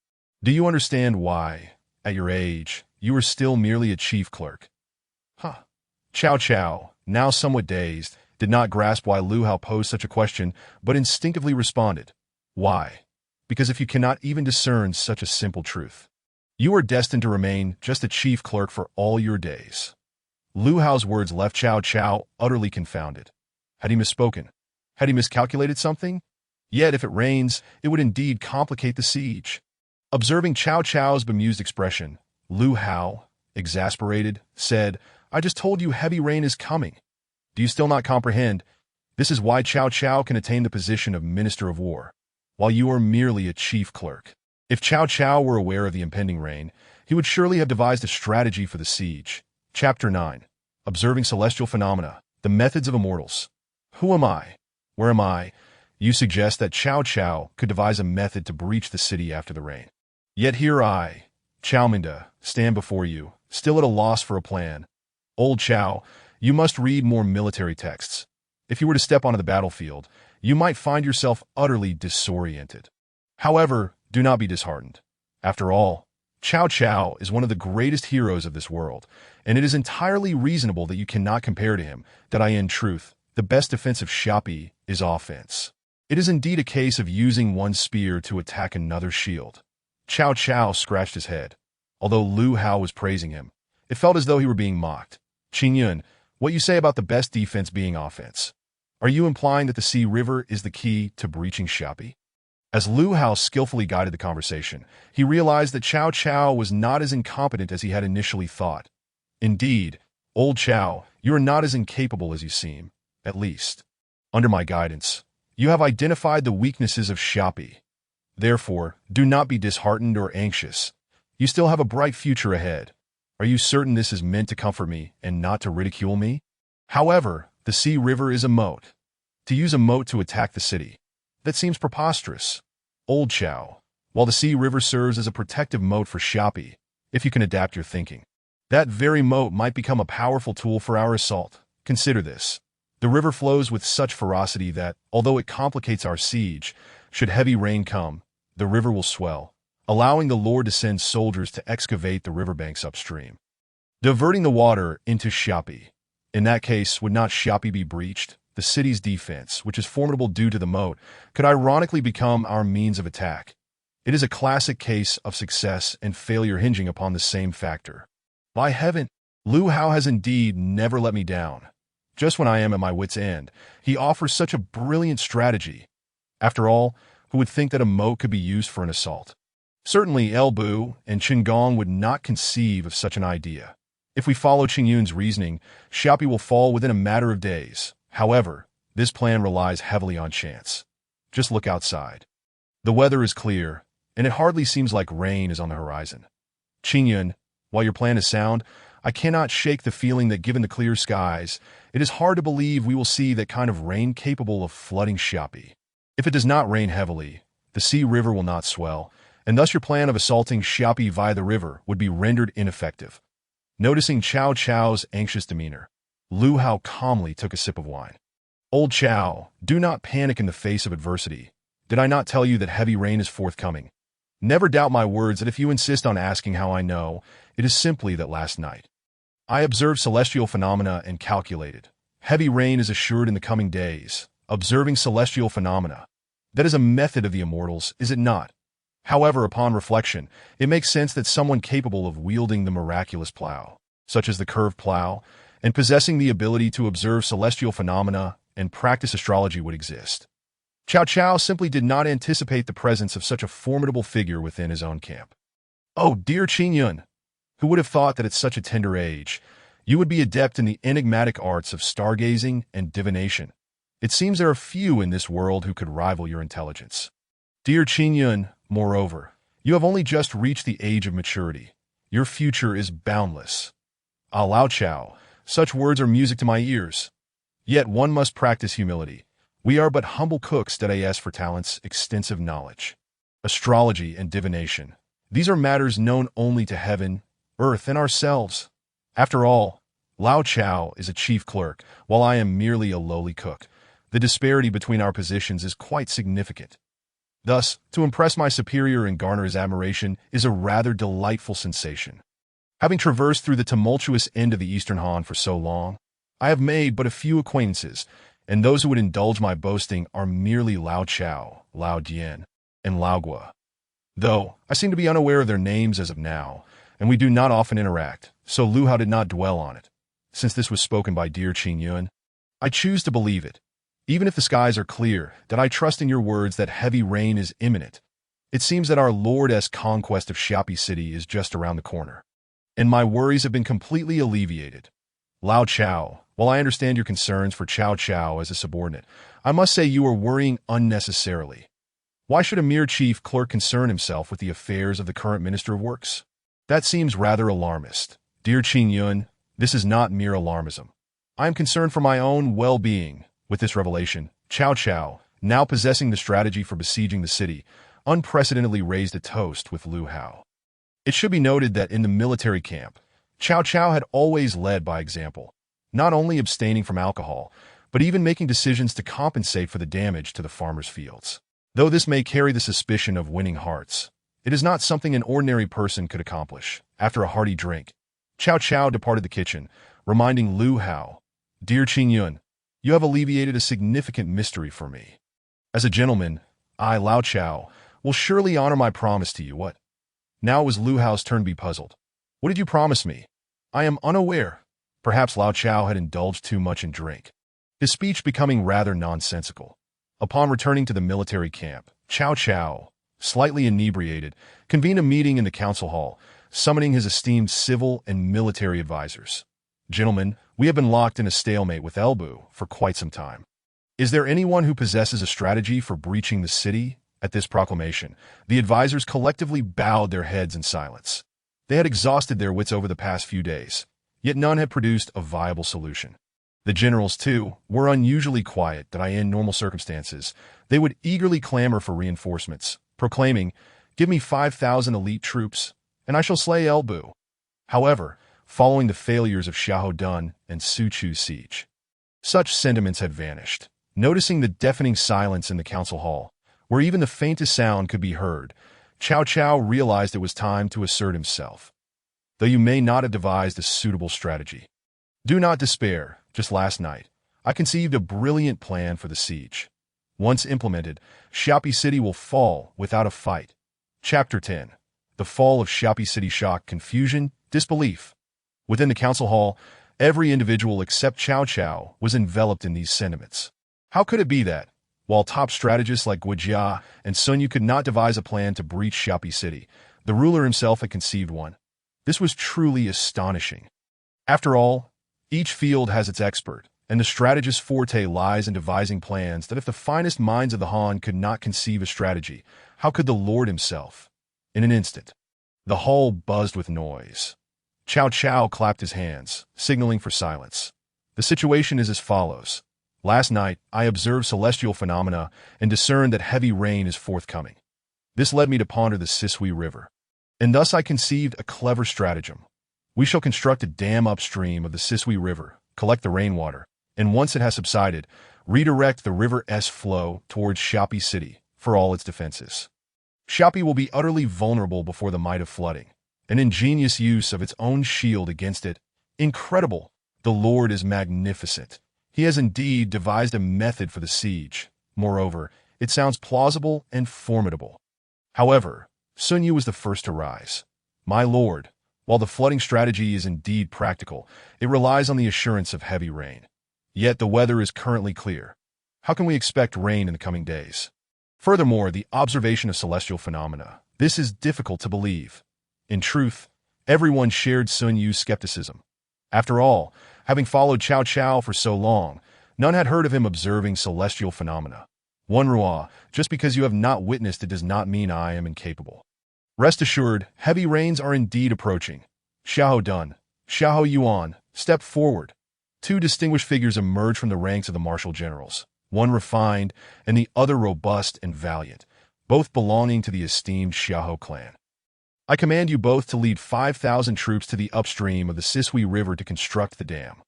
Do you understand why, at your age, you are still merely a chief clerk? Cao Cao, now somewhat dazed, did not grasp why Lu Hao posed such a question, but instinctively responded. Why? Because if you cannot even discern such a simple truth, you are destined to remain just a chief clerk for all your days. Lu Hao's words left Cao Cao utterly confounded. Had he misspoken? Had he miscalculated something? Yet if it rains, it would indeed complicate the siege. Observing Cao Cao's bemused expression, Lu Hao, exasperated, said, I just told you heavy rain is coming. Do you still not comprehend? This is why Cao Cao can attain the position of Minister of War, while you are merely a chief clerk. If Cao Cao were aware of the impending rain, he would surely have devised a strategy for the siege. Chapter 9. Observing Celestial Phenomena, the Methods of Immortals. Who am I? Where am I? You suggest that Cao Cao could devise a method to breach the city after the rain. Yet here I, Cao Minda, stand before you, still at a loss for a plan. Old Chao, you must read more military texts. If you were to step onto the battlefield, you might find yourself utterly disoriented. However, do not be disheartened. After all, Cao Cao is one of the greatest heroes of this world, and it is entirely reasonable that you cannot compare to him, that in truth, the best defense of Xiapi is offense. It is indeed a case of using one spear to attack another's shield. Cao Cao scratched his head. Although Lu Hao was praising him, it felt as though he were being mocked. Qing Yun, what you say about the best defense being offense? Are you implying that the Sea River is the key to breaching Xiapi? As Lu Hao skillfully guided the conversation, he realized that Cao Cao was not as incompetent as he had initially thought. Indeed, old Cao, you are not as incapable as you seem, at least. Under my guidance, you have identified the weaknesses of Xiapi. Therefore, do not be disheartened or anxious. You still have a bright future ahead. Are you certain this is meant to comfort me and not to ridicule me? However, the Sea River is a moat. To use a moat to attack the city, that seems preposterous. Old Cao, while the Sea River serves as a protective moat for Xiapi, if you can adapt your thinking, that very moat might become a powerful tool for our assault. Consider this. The river flows with such ferocity that, although it complicates our siege, should heavy rain come, the river will swell, allowing the Lord to send soldiers to excavate the riverbanks upstream, diverting the water into Xiapi. In that case, would not Xiapi be breached? The city's defense, which is formidable due to the moat, could ironically become our means of attack. It is a classic case of success and failure hinging upon the same factor. By heaven, Lu Hao has indeed never let me down. Just when I am at my wit's end, he offers such a brilliant strategy. After all, who would think that a moat could be used for an assault? Certainly, El Bu and Qin Gong would not conceive of such an idea. If we follow Qing Yun's reasoning, Xiapi will fall within a matter of days. However, this plan relies heavily on chance. Just look outside. The weather is clear, and it hardly seems like rain is on the horizon. Qing Yun, while your plan is sound, I cannot shake the feeling that given the clear skies, it is hard to believe we will see that kind of rain capable of flooding Xiapi. If it does not rain heavily, the Sea River will not swell, and thus your plan of assaulting Xiapi via the river would be rendered ineffective. Noticing Cao Cao's anxious demeanor, Lu Hao calmly took a sip of wine. Old Cao, do not panic in the face of adversity. Did I not tell you that heavy rain is forthcoming? Never doubt my words that if you insist on asking how I know, it is simply that last night I observed celestial phenomena and calculated. Heavy rain is assured in the coming days. Observing celestial phenomena. That is a method of the immortals, is it not? However, upon reflection, it makes sense that someone capable of wielding the miraculous plow, such as the curved plow, and possessing the ability to observe celestial phenomena and practice astrology would exist. Cao Cao simply did not anticipate the presence of such a formidable figure within his own camp. Oh, dear Qing Yun, who would have thought that at such a tender age, you would be adept in the enigmatic arts of stargazing and divination? It seems there are few in this world who could rival your intelligence. Dear Qing Yun, moreover, you have only just reached the age of maturity. Your future is boundless. Ah, Lao Chao, such words are music to my ears. Yet one must practice humility. We are but humble cooks that ask for talents, extensive knowledge. Astrology and divination. These are matters known only to heaven, earth, and ourselves. After all, Lao Chao is a chief clerk, while I am merely a lowly cook. The disparity between our positions is quite significant. Thus, to impress my superior and garner his admiration is a rather delightful sensation. Having traversed through the tumultuous end of the Eastern Han for so long, I have made but a few acquaintances, and those who would indulge my boasting are merely Lao Chao, Lao Dian, and Lao Gua. Though, I seem to be unaware of their names as of now, and we do not often interact, so Lu Hao did not dwell on it. Since this was spoken by dear Qing Yun, I choose to believe it. Even if the skies are clear, that I trust in your words that heavy rain is imminent. It seems that our Lord's conquest of Xiapi City is just around the corner, and my worries have been completely alleviated. Lao Chao, while I understand your concerns for Cao Cao as a subordinate, I must say you are worrying unnecessarily. Why should a mere chief clerk concern himself with the affairs of the current Minister of Works? That seems rather alarmist. Dear Qing Yun, this is not mere alarmism. I am concerned for my own well-being. With this revelation, Cao Cao, now possessing the strategy for besieging the city, unprecedentedly raised a toast with Lu Hao. It should be noted that in the military camp, Cao Cao had always led by example, not only abstaining from alcohol, but even making decisions to compensate for the damage to the farmers' fields. Though this may carry the suspicion of winning hearts, it is not something an ordinary person could accomplish. After a hearty drink, Cao Cao departed the kitchen, reminding Lu Hao, Dear Qing Yun, you have alleviated a significant mystery for me. As a gentleman, I, Lao Chao, will surely honor my promise to you. What? Now it was Lu Hao's turn to be puzzled. What did you promise me? I am unaware. Perhaps Lao Chao had indulged too much in drink, his speech becoming rather nonsensical. Upon returning to the military camp, Cao Cao, slightly inebriated, convened a meeting in the council hall, summoning his esteemed civil and military advisors. "Gentlemen, we have been locked in a stalemate with Elbu for quite some time. Is there anyone who possesses a strategy for breaching the city?" At this proclamation, the advisors collectively bowed their heads in silence. They had exhausted their wits over the past few days, yet none had produced a viable solution. The generals, too, were unusually quiet that in normal circumstances, they would eagerly clamor for reinforcements, proclaiming, "Give me 5,000 elite troops, and I shall slay Elbu." However, following the failures of Xiahou Dun and Suchu's siege, such sentiments had vanished. Noticing the deafening silence in the council hall, where even the faintest sound could be heard, Cao Cao realized it was time to assert himself. "Though you may not have devised a suitable strategy, do not despair. Just last night, I conceived a brilliant plan for the siege. Once implemented, Xiapi City will fall without a fight." Chapter 10. The Fall of Xiapi City. Shock, confusion, disbelief. Within the council hall, every individual except Cao Cao was enveloped in these sentiments. How could it be that, while top strategists like Guijia and Sun Yu could not devise a plan to breach Xiapi City, the ruler himself had conceived one? This was truly astonishing. After all, each field has its expert, and the strategist's forte lies in devising plans that if the finest minds of the Han could not conceive a strategy, how could the Lord himself? In an instant, the hall buzzed with noise. Cao Cao clapped his hands, signaling for silence. "The situation is as follows. Last night, I observed celestial phenomena and discerned that heavy rain is forthcoming. This led me to ponder the Sisui River. And thus I conceived a clever stratagem. We shall construct a dam upstream of the Sisui River, collect the rainwater, and once it has subsided, redirect the river's flow towards Xiapi City for all its defenses. Xiapi will be utterly vulnerable before the might of flooding. An ingenious use of its own shield against it. Incredible! The Lord is magnificent. He has indeed devised a method for the siege. Moreover, it sounds plausible and formidable." However, Sun Yu was the first to rise. "My lord, while the flooding strategy is indeed practical, it relies on the assurance of heavy rain. Yet the weather is currently clear. How can we expect rain in the coming days? Furthermore, the observation of celestial phenomena. This is difficult to believe." In truth, everyone shared Sun Yu's skepticism. After all, having followed Cao Cao for so long, none had heard of him observing celestial phenomena. "One Rua, just because you have not witnessed it does not mean I am incapable. Rest assured, heavy rains are indeed approaching. Xiahou Dun, Xiahou Yuan, step forward." Two distinguished figures emerged from the ranks of the martial generals, one refined and the other robust and valiant, both belonging to the esteemed Xiahou clan. "I command you both to lead 5,000 troops to the upstream of the Sisui River to construct the dam.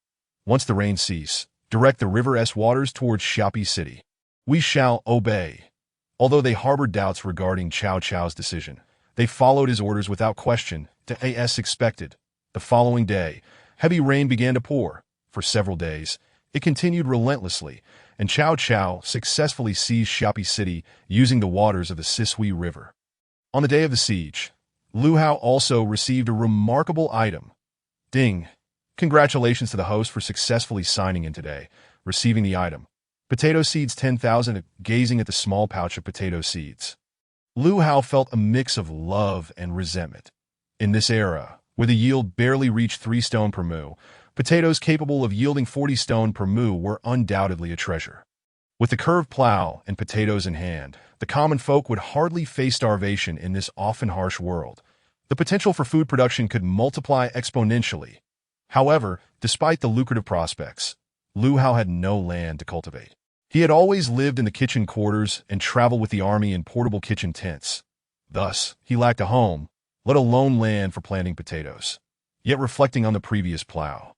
Once the rain cease, direct the river's waters towards Xiapi City." "We shall obey." Although they harbored doubts regarding Cao Cao's decision, they followed his orders without question, as expected. The following day, heavy rain began to pour. For several days, it continued relentlessly, and Cao Cao successfully seized Xiapi City using the waters of the Sisui River. On the day of the siege, Lu Hao also received a remarkable item. Ding! Congratulations to the host for successfully signing in today, receiving the item. Potato seeds 10,000, gazing at the small pouch of potato seeds. Lu Hao felt a mix of love and resentment. In this era, where the yield barely reached 3 stone per mu, potatoes capable of yielding 40 stone per mu were undoubtedly a treasure. With the curved plow and potatoes in hand, the common folk would hardly face starvation in this often harsh world. The potential for food production could multiply exponentially. However, despite the lucrative prospects, Lu Hao had no land to cultivate. He had always lived in the kitchen quarters and traveled with the army in portable kitchen tents. Thus, he lacked a home, let alone land for planting potatoes. Yet reflecting on the previous plow,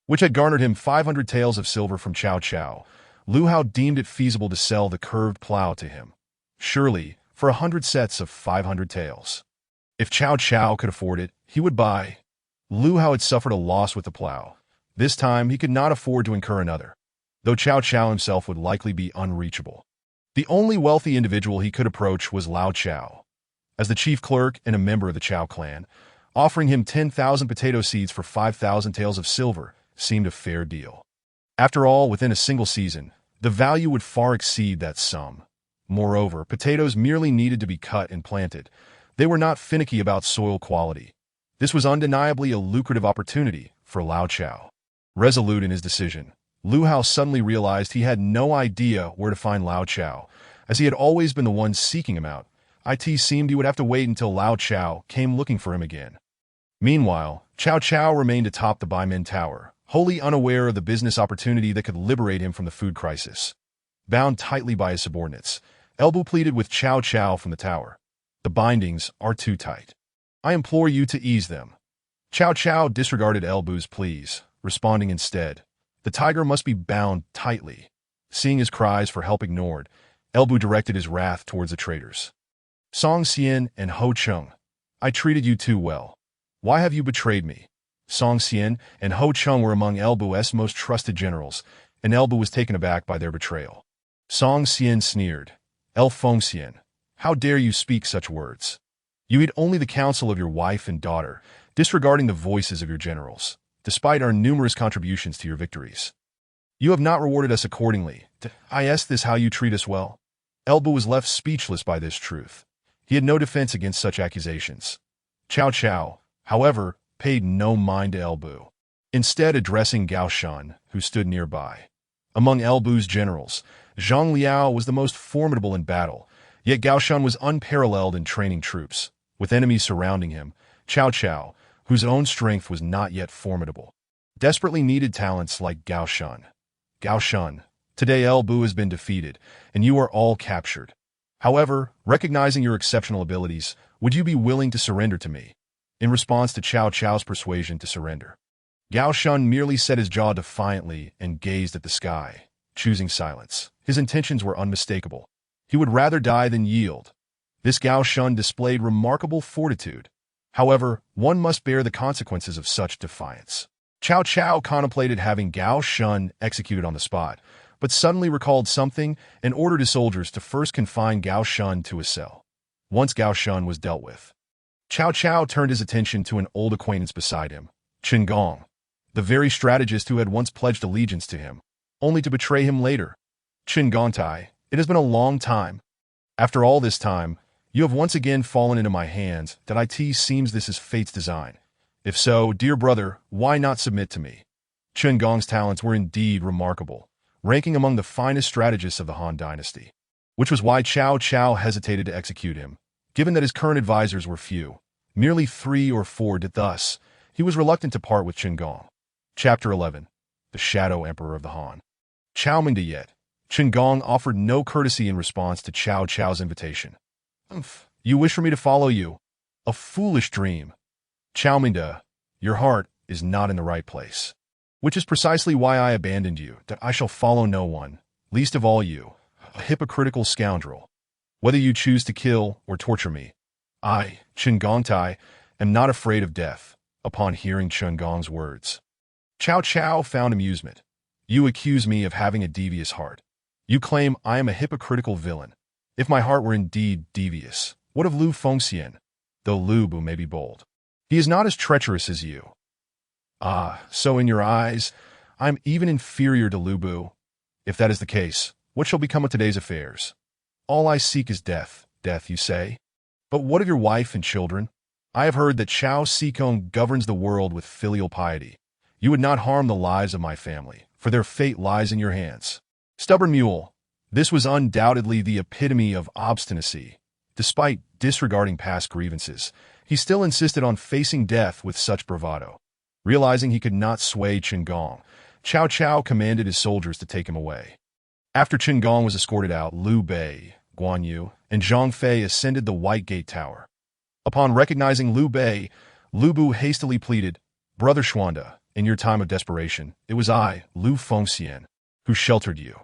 which had garnered him 500 taels of silver from Cao Cao, Lu Hao deemed it feasible to sell the curved plow to him. Surely, for 100 sets of 500 taels. If Cao Cao could afford it, he would buy. Lu Hao had suffered a loss with the plow. This time, he could not afford to incur another, though Cao Cao himself would likely be unreachable. The only wealthy individual he could approach was Lao Chao, as the chief clerk and a member of the Chao clan, offering him 10,000 potato seeds for 5,000 taels of silver. seemed a fair deal. After all, within a single season, the value would far exceed that sum. Moreover, potatoes merely needed to be cut and planted. They were not finicky about soil quality. This was undeniably a lucrative opportunity for Lao Chao. Resolute in his decision, Lu Hao suddenly realized he had no idea where to find Lao Chao, as he had always been the one seeking him out. It seemed he would have to wait until Lao Chao came looking for him again. Meanwhile, Cao Cao remained atop the Baimin Tower, wholly unaware of the business opportunity that could liberate him from the food crisis. Bound tightly by his subordinates, Elbu pleaded with Cao Cao from the tower. The bindings are too tight. I implore you to ease them. Cao Cao disregarded Elbu's pleas, responding instead, the tiger must be bound tightly. Seeing his cries for help ignored, Elbu directed his wrath towards the traitors. Song Xian and Ho Chung, I treated you too well. Why have you betrayed me? Song Xian and Ho Chung were among Elbu's most trusted generals, and Elbu was taken aback by their betrayal. Song Xian sneered, El Feng Xian, how dare you speak such words? You heed only the counsel of your wife and daughter, disregarding the voices of your generals, despite our numerous contributions to your victories. You have not rewarded us accordingly. I ask this how you treat us well? Elbu was left speechless by this truth. He had no defense against such accusations. Cao Cao, however, paid no mind to Elbu, instead addressing Gao Shan, who stood nearby. Among Elbu's generals, Zhang Liao was the most formidable in battle, yet Gao Shan was unparalleled in training troops. With enemies surrounding him, Cao Cao, whose own strength was not yet formidable, desperately needed talents like Gao Shan. Gao Shan, today Elbu has been defeated, and you are all captured. However, recognizing your exceptional abilities, would you be willing to surrender to me? In response to Cao Cao's persuasion to surrender, Gao Shan merely set his jaw defiantly and gazed at the sky, choosing silence. His intentions were unmistakable. He would rather die than yield. This Gao Shan displayed remarkable fortitude. However, one must bear the consequences of such defiance. Cao Cao contemplated having Gao Shan executed on the spot, but suddenly recalled something and ordered his soldiers to first confine Gao Shan to a cell. Once Gao Shan was dealt with, Cao Cao turned his attention to an old acquaintance beside him, Chen Gong, the very strategist who had once pledged allegiance to him, only to betray him later. Chen Gongtai, it has been a long time. After all this time, you have once again fallen into my hands. It seems this is fate's design. If so, dear brother, why not submit to me? Chen Gong's talents were indeed remarkable, ranking among the finest strategists of the Han dynasty, which was why Cao Cao hesitated to execute him. Given that his current advisors were few, merely 3 or 4 did thus, he was reluctant to part with Chen Gong. Chapter 11. The Shadow Emperor of the Han. Chao Mingde yet. Chen Gong offered no courtesy in response to Cao Cao's invitation. You wish for me to follow you? A foolish dream. Chao Mingde, your heart is not in the right place. Which is precisely why I abandoned you, that I shall follow no one, least of all you, a hypocritical scoundrel. Whether you choose to kill or torture me, I, Chen Gongtai, am not afraid of death. Upon hearing Chen Gong's words, Cao Cao found amusement. You accuse me of having a devious heart. You claim I am a hypocritical villain. If my heart were indeed devious, what of Lu Fengxian? Though Lu Bu may be bold, he is not as treacherous as you. Ah, so in your eyes, I am even inferior to Lu Bu. If that is the case, what shall become of today's affairs? All I seek is death, death, you say? But what of your wife and children? I have heard that Chao Sikong governs the world with filial piety. You would not harm the lives of my family, for their fate lies in your hands. Stubborn mule, this was undoubtedly the epitome of obstinacy. Despite disregarding past grievances, he still insisted on facing death with such bravado. Realizing he could not sway Chen Gong, Cao Cao commanded his soldiers to take him away. After Chen Gong was escorted out, Liu Bei, Guan Yu, and Zhang Fei ascended the White Gate Tower. Upon recognizing Liu Bei, Lu Bu hastily pleaded, Brother Xuanda, in your time of desperation, it was I, Lu Fengxian, who sheltered you.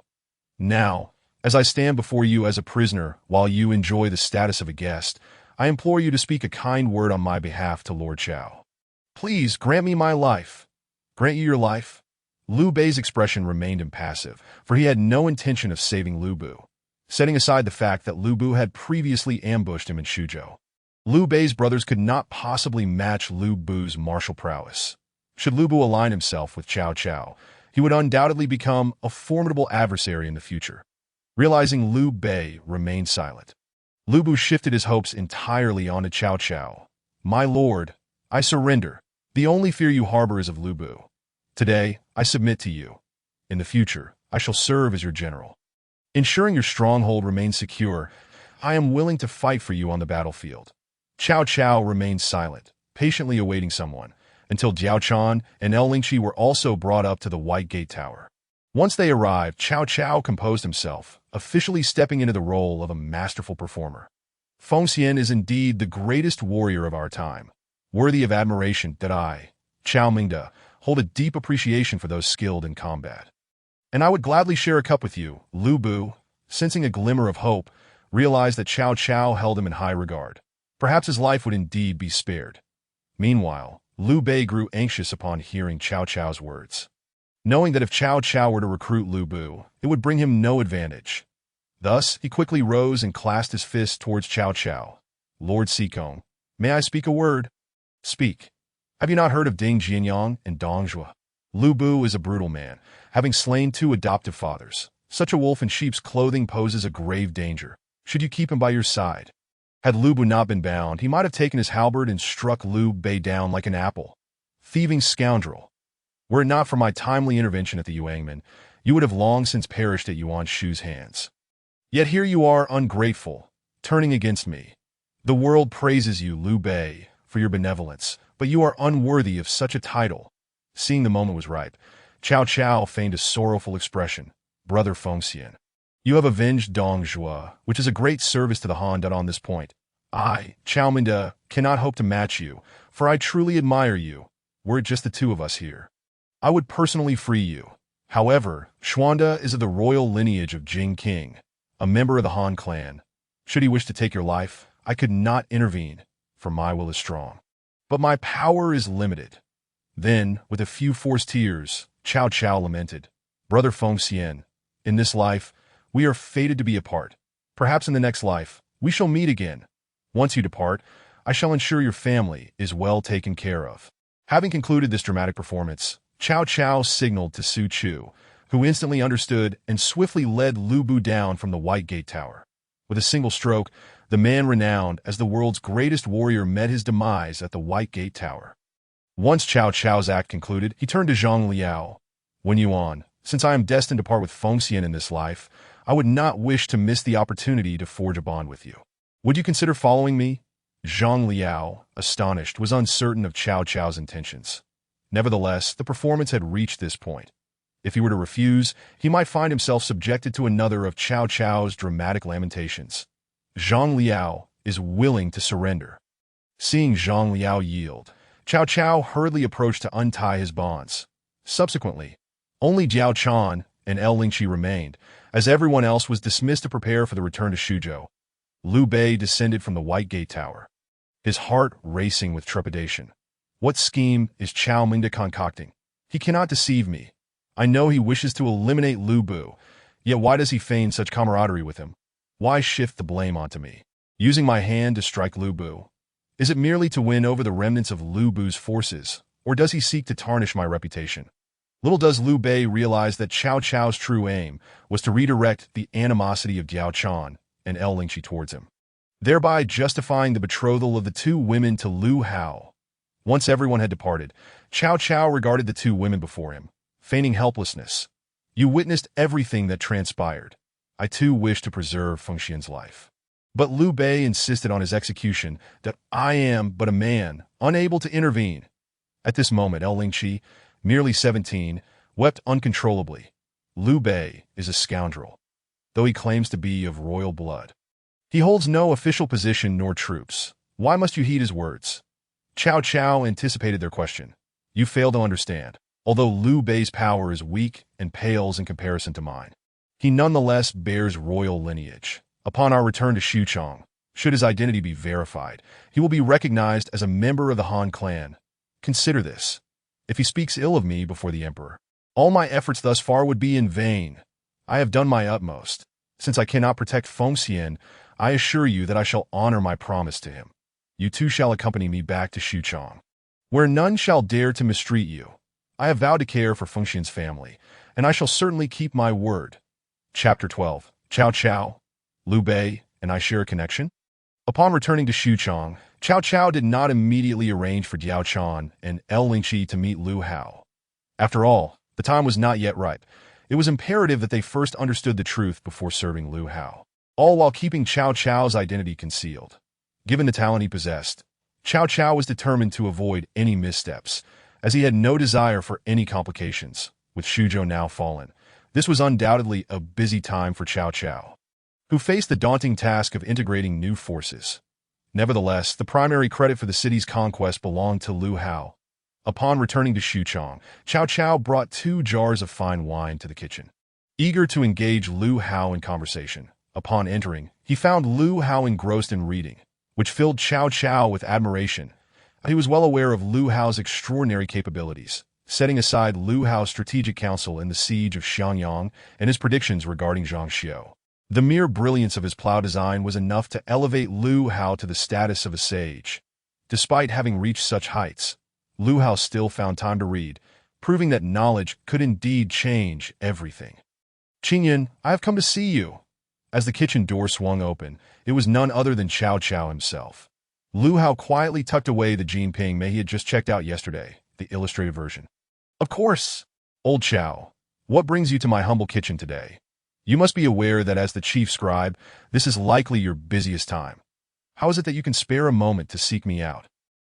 Now, as I stand before you as a prisoner while you enjoy the status of a guest, I implore you to speak a kind word on my behalf to Lord Chao. Please grant me my life. Grant you your life? Liu Bei's expression remained impassive, for he had no intention of saving Lu Bu, setting aside the fact that Lu Bu had previously ambushed him in Shuzhou. Liu Bei's brothers could not possibly match Lu Bu's martial prowess. Should Lu Bu align himself with Cao Cao, he would undoubtedly become a formidable adversary in the future. Realizing Liu Bei remained silent, Lu Bu shifted his hopes entirely onto Cao Cao. My lord, I surrender. The only fear you harbor is of Lu Bu. Today, I submit to you. In the future, I shall serve as your general. Ensuring your stronghold remains secure, I am willing to fight for you on the battlefield. Cao Cao remained silent, patiently awaiting someone, until Jiao Chan and El Lingqi were also brought up to the White Gate Tower. Once they arrived, Cao Cao composed himself, officially stepping into the role of a masterful performer. Feng Xian is indeed the greatest warrior of our time, worthy of admiration that I, Chao Mingde, hold a deep appreciation for those skilled in combat. And I would gladly share a cup with you. Lu Bu, sensing a glimmer of hope, realized that Cao Cao held him in high regard. Perhaps his life would indeed be spared. Meanwhile, Liu Bei grew anxious upon hearing Cao Cao's words. Knowing that if Cao Cao were to recruit Lu Bu, it would bring him no advantage. Thus, he quickly rose and clasped his fist towards Cao Cao. Lord Xikong, may I speak a word? Speak. Have you not heard of Ding Jianyang and Dong Zhuo? Lu Bu is a brutal man, having slain 2 adoptive fathers. Such a wolf in sheep's clothing poses a grave danger. Should you keep him by your side? Had Lu Bu not been bound, he might have taken his halberd and struck Liu Bei down like an apple. Thieving scoundrel. Were it not for my timely intervention at the Yuangmen, you would have long since perished at Yuan Shu's hands. Yet here you are, ungrateful, turning against me. The world praises you, Liu Bei, for your benevolence, but you are unworthy of such a title. Seeing the moment was ripe, Cao Cao feigned a sorrowful expression. Brother Feng Xian, you have avenged Dong Zhuo, which is a great service to the Han. On this point, I, Chao Mingde, cannot hope to match you, for I truly admire you. Were it just the 2 of us here, I would personally free you. However, Xuande is of the royal lineage of Jing King, a member of the Han clan. Should he wish to take your life, I could not intervene, for my will is strong. But my power is limited. Then, with a few forced tears, Cao Cao lamented, Brother Feng Xian, in this life, we are fated to be apart. Perhaps in the next life, we shall meet again. Once you depart, I shall ensure your family is well taken care of. Having concluded this dramatic performance, Cao Cao signaled to Su Chu, who instantly understood and swiftly led Lu Bu down from the White Gate Tower. With a single stroke, the man renowned as the world's greatest warrior met his demise at the White Gate Tower. Once Cao Cao's act concluded, he turned to Zhang Liao. Wen Yuan, since I am destined to part with Feng Xian in this life, I would not wish to miss the opportunity to forge a bond with you. Would you consider following me? Zhang Liao, astonished, was uncertain of Cao Cao's intentions. Nevertheless, the performance had reached this point. If he were to refuse, he might find himself subjected to another of Cao Cao's dramatic lamentations. Zhang Liao is willing to surrender. Seeing Zhang Liao yield, Cao Cao hurriedly approached to untie his bonds. Subsequently, only Jiao Chan and El Lingqi remained, as everyone else was dismissed to prepare for the return to Shuzhou. Liu Bei descended from the White Gate Tower, his heart racing with trepidation. What scheme is Chao Mingde concocting? He cannot deceive me. I know he wishes to eliminate Lu Bu, yet why does he feign such camaraderie with him? Why shift the blame onto me? Using my hand to strike Lu Bu, is it merely to win over the remnants of Lu Bu's forces, or does he seek to tarnish my reputation? Little does Liu Bei realize that Cao Cao's true aim was to redirect the animosity of Jiao Chan and El Lingqi towards him, thereby justifying the betrothal of the 2 women to Lu Hao. Once everyone had departed, Cao Cao regarded the 2 women before him, feigning helplessness. You witnessed everything that transpired. I too wish to preserve Feng Xian's life. But Liu Bei insisted on his execution, that I am but a man, unable to intervene. At this moment, El Lingqi, merely 17, wept uncontrollably. Liu Bei is a scoundrel, though he claims to be of royal blood. He holds no official position nor troops. Why must you heed his words? Cao Cao anticipated their question. You fail to understand. Although Liu Bei's power is weak and pales in comparison to mine, he nonetheless bears royal lineage. Upon our return to Xuchang, should his identity be verified, he will be recognized as a member of the Han clan. Consider this. If he speaks ill of me before the emperor, all my efforts thus far would be in vain. I have done my utmost. Since I cannot protect Feng Xian, I assure you that I shall honor my promise to him. You 2 shall accompany me back to Xuchang. where none shall dare to mistreat you. I have vowed to care for Fengxian's family, and I shall certainly keep my word. Chapter 12. Cao Cao, Liu Bei, and I share a connection? Upon returning to Xuchang, Cao Cao did not immediately arrange for Diao Chan and El Lingqi to meet Lu Hao. After all, the time was not yet ripe. It was imperative that they first understood the truth before serving Lu Hao, all while keeping Cao Cao's identity concealed. Given the talent he possessed, Cao Cao was determined to avoid any missteps, as he had no desire for any complications. With Xuzhou now fallen, this was undoubtedly a busy time for Cao Cao, who faced the daunting task of integrating new forces. Nevertheless, the primary credit for the city's conquest belonged to Lu Hao. Upon returning to Xuchang, Cao Cao brought 2 jars of fine wine to the kitchen. Eager to engage Lu Hao in conversation, upon entering, he found Lu Hao engrossed in reading, which filled Cao Cao with admiration. He was well aware of Lu Hao's extraordinary capabilities, setting aside Lu Hao's strategic counsel in the siege of Xiangyang and his predictions regarding Zhang Xiu. The mere brilliance of his plow design was enough to elevate Lu Hao to the status of a sage. Despite having reached such heights, Lu Hao still found time to read, proving that knowledge could indeed change everything. Qingyan, I have come to see you. As the kitchen door swung open, it was none other than Cao Cao himself. Lu Hao quietly tucked away the Jinping Mei he had just checked out yesterday, the illustrated version. Of course. Old Cao, what brings you to my humble kitchen today? You must be aware that as the chief scribe, this is likely your busiest time. How is it that you can spare a moment to seek me out?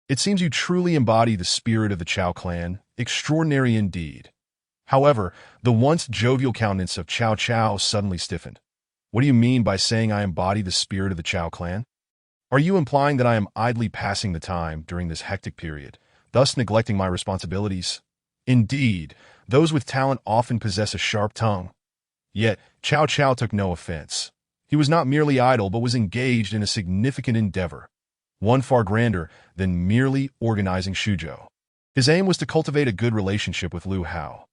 It seems you truly embody the spirit of the Cao clan, extraordinary indeed. However, the once jovial countenance of Cao Cao suddenly stiffened. What do you mean by saying I embody the spirit of the Cao clan? Are you implying that I am idly passing the time during this hectic period, thus neglecting my responsibilities? Indeed, those with talent often possess a sharp tongue. Yet, Cao Cao took no offense. He was not merely idle but was engaged in a significant endeavor, one far grander than merely organizing Xuzhou. His aim was to cultivate a good relationship with Lu Hao.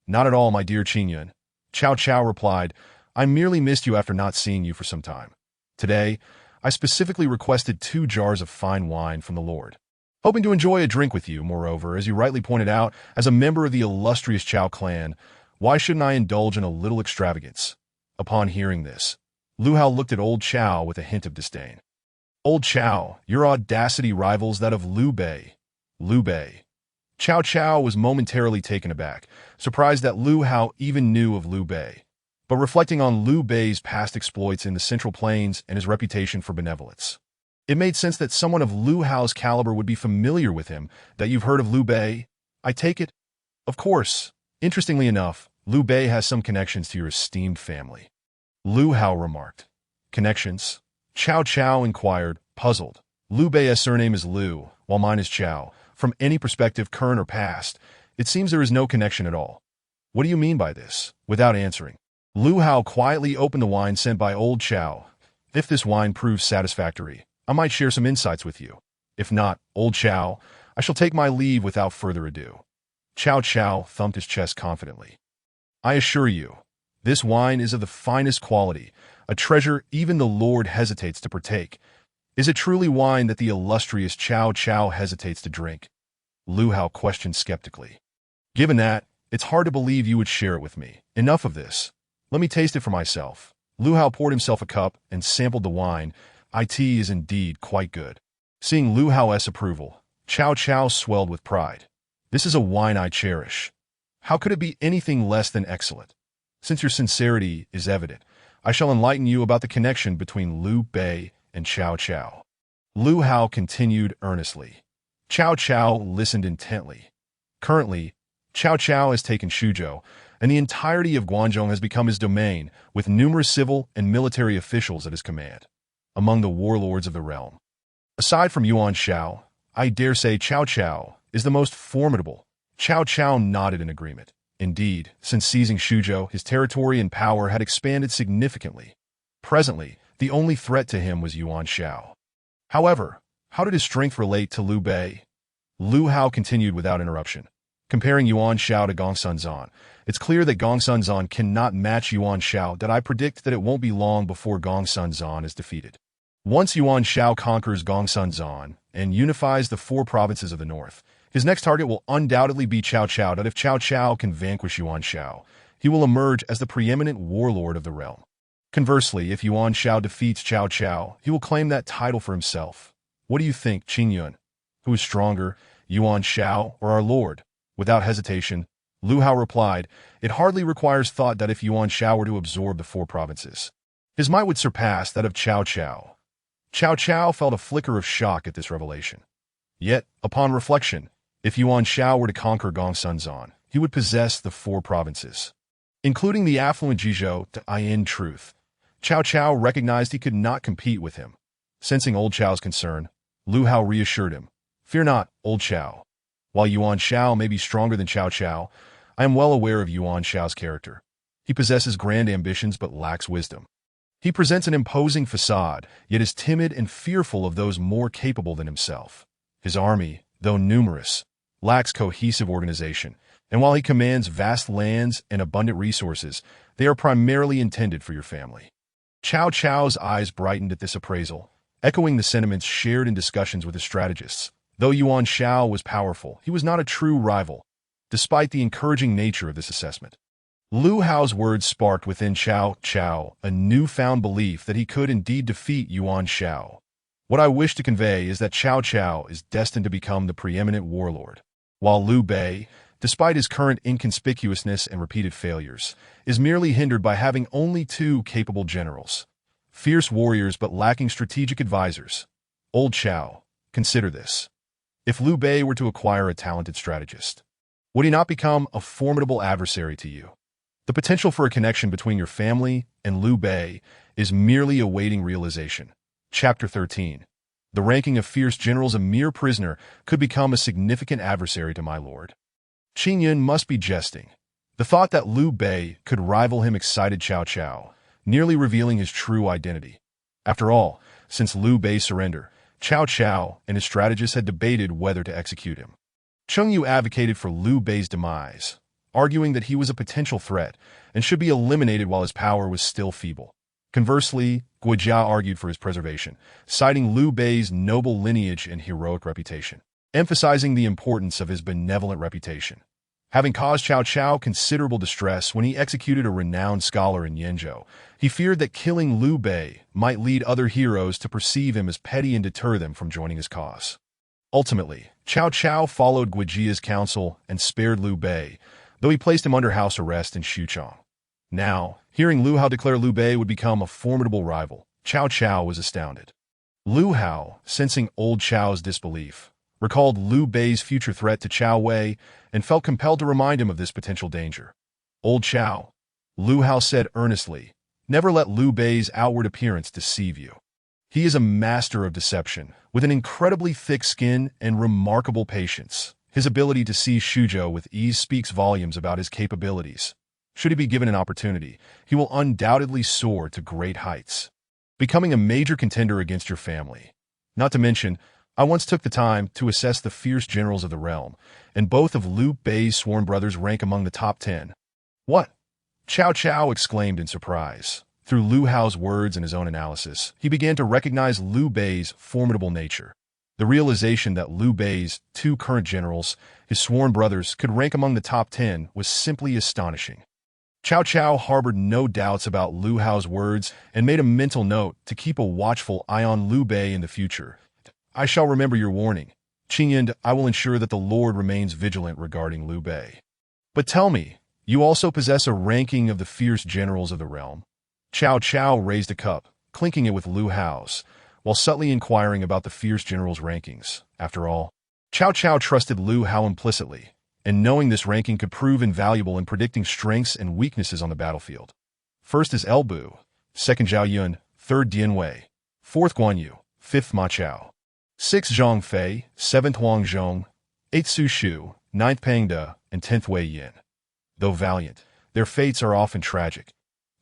Not at all, my dear Qingyun, Cao Cao replied. I merely missed you after not seeing you for some time. Today, I specifically requested 2 jars of fine wine from the Lord, hoping to enjoy a drink with you. Moreover, as you rightly pointed out, as a member of the illustrious Cao clan, why shouldn't I indulge in a little extravagance? Upon hearing this, Lu Hao looked at Old Cao with a hint of disdain. Old Cao, your audacity rivals that of Liu Bei. Liu Bei. Cao Cao was momentarily taken aback, surprised that Lu Hao even knew of Liu Bei. But reflecting on Liu Bei's past exploits in the Central Plains and his reputation for benevolence, it made sense that someone of Lu Hao's caliber would be familiar with him. That you've heard of Liu Bei, I take it? Of course. Interestingly enough, Liu Bei has some connections to your esteemed family. Lu Hao remarked. Connections? Cao Cao inquired, puzzled. Liu Bei's surname is Liu, while mine is Cao. From any perspective, current or past, it seems there is no connection at all. What do you mean by this? Without answering, Lu Hao quietly opened the wine sent by Old Cao. If this wine proves satisfactory, I might share some insights with you. If not, Old Cao, I shall take my leave without further ado. Cao Cao thumped his chest confidently. I assure you, this wine is of the finest quality, a treasure even the Lord hesitates to partake. Is it truly wine that the illustrious Cao Cao hesitates to drink? Lu Hao questioned skeptically. Given that, it's hard to believe you would share it with me. Enough of this. Let me taste it for myself. Lu Hao poured himself a cup and sampled the wine. It is indeed quite good. Seeing Lu Hao's approval, Cao Cao swelled with pride. This is a wine I cherish. How could it be anything less than excellent? Since your sincerity is evident, I shall enlighten you about the connection between Liu Bei and Cao Cao. Lu Hao continued earnestly. Cao Cao listened intently. Currently, Cao Cao has taken Xuzhou, and the entirety of Guangzhou has become his domain, with numerous civil and military officials at his command, among the warlords of the realm. Aside from Yuan Shao, I dare say Cao Cao is the most formidable. Cao Cao nodded in agreement. Indeed, since seizing Xuzhou, his territory and power had expanded significantly. Presently, the only threat to him was Yuan Shao. However, how did his strength relate to Liu Bei? Lu Hao continued without interruption. Comparing Yuan Shao to Gongsun Zan, it's clear that Gongsun Zan cannot match Yuan Shao. That I predict that it won't be long before Gongsun Zan is defeated. Once Yuan Shao conquers Gongsun Zan and unifies the 4 provinces of the north, His next target will undoubtedly be Cao Cao, that if Cao Cao can vanquish Yuan Shao, he will emerge as the preeminent warlord of the realm. Conversely, if Yuan Shao defeats Cao Cao, he will claim that title for himself. What do you think, Qin Yun? Who is stronger, Yuan Shao or our lord? Without hesitation, Lu Hao replied, it hardly requires thought that if Yuan Shao were to absorb the 4 provinces, his might would surpass that of Cao Cao. Cao Cao felt a flicker of shock at this revelation. Yet, upon reflection, if Yuan Shao were to conquer Gongsun, he would possess the 4 provinces, including the affluent Jizhou to Ayin Truth. Cao Cao recognized he could not compete with him. Sensing Old Chao's concern, Lu Hao reassured him, fear not, Old Chao. While Yuan Shao may be stronger than Cao Cao, I am well aware of Yuan Shao's character. He possesses grand ambitions but lacks wisdom. He presents an imposing facade, yet is timid and fearful of those more capable than himself. His army, though numerous, lacks cohesive organization, and while he commands vast lands and abundant resources, they are primarily intended for your family. Cao Cao's eyes brightened at this appraisal, echoing the sentiments shared in discussions with his strategists. Though Yuan Shao was powerful, he was not a true rival, despite the encouraging nature of this assessment. Lu Hao's words sparked within Cao Cao a newfound belief that he could indeed defeat Yuan Shao. What I wish to convey is that Cao Cao is destined to become the preeminent warlord, while Liu Bei, despite his current inconspicuousness and repeated failures, is merely hindered by having only 2 capable generals. Fierce warriors but lacking strategic advisors. Old Chao, consider this. If Liu Bei were to acquire a talented strategist, would he not become a formidable adversary to you? The potential for a connection between your family and Liu Bei is merely awaiting realization. Chapter 13. The ranking of fierce generals, a mere prisoner, could become a significant adversary to my lord. Qin Yun must be jesting. The thought that Liu Bei could rival him excited Cao Cao, nearly revealing his true identity. After all, since Liu Bei's surrender, Cao Cao and his strategists had debated whether to execute him. Cheng Yu advocated for Liu Bei's demise, arguing that he was a potential threat and should be eliminated while his power was still feeble. Conversely, Guojia argued for his preservation, citing Liu Bei's noble lineage and heroic reputation, emphasizing the importance of his benevolent reputation. Having caused Cao Cao considerable distress when he executed a renowned scholar in Yanzhou, he feared that killing Liu Bei might lead other heroes to perceive him as petty and deter them from joining his cause. Ultimately, Cao Cao followed Guojia's counsel and spared Liu Bei, though he placed him under house arrest in Xuchang. Now, hearing Lu Hao declare Liu Bei would become a formidable rival, Cao Cao was astounded. Lu Hao, sensing Old Chao's disbelief, recalled Liu Bei's future threat to Cao Wei and felt compelled to remind him of this potential danger. Old Chao, Lu Hao said earnestly, never let Liu Bei's outward appearance deceive you. He is a master of deception, with an incredibly thick skin and remarkable patience. His ability to see Shuzhou with ease speaks volumes about his capabilities. Should he be given an opportunity, he will undoubtedly soar to great heights, becoming a major contender against your family. Not to mention, I once took the time to assess the fierce generals of the realm, and both of Liu Bei's sworn brothers rank among the top 10. What? Cao Cao exclaimed in surprise. Through Lu Hao's words and his own analysis, he began to recognize Liu Bei's formidable nature. The realization that Liu Bei's 2 current generals, his sworn brothers, could rank among the top 10 was simply astonishing. Cao Cao harbored no doubts about Lu Hao's words and made a mental note to keep a watchful eye on Liu Bei in the future. I shall remember your warning, Qin Yun. I will ensure that the Lord remains vigilant regarding Liu Bei. But tell me, you also possess a ranking of the fierce generals of the realm? Cao Cao raised a cup, clinking it with Lu Hao's, while subtly inquiring about the fierce generals' rankings. After all, Cao Cao trusted Lu Hao implicitly, and knowing this ranking could prove invaluable in predicting strengths and weaknesses on the battlefield. First is El Bu, second Zhao Yun, third Dian Wei, fourth Guan Yu, fifth Ma Chao, sixth Zhang Fei, seventh Huang Zhong, eighth Su Shu, ninth Pang De, and 10th Wei Yin. Though valiant, their fates are often tragic.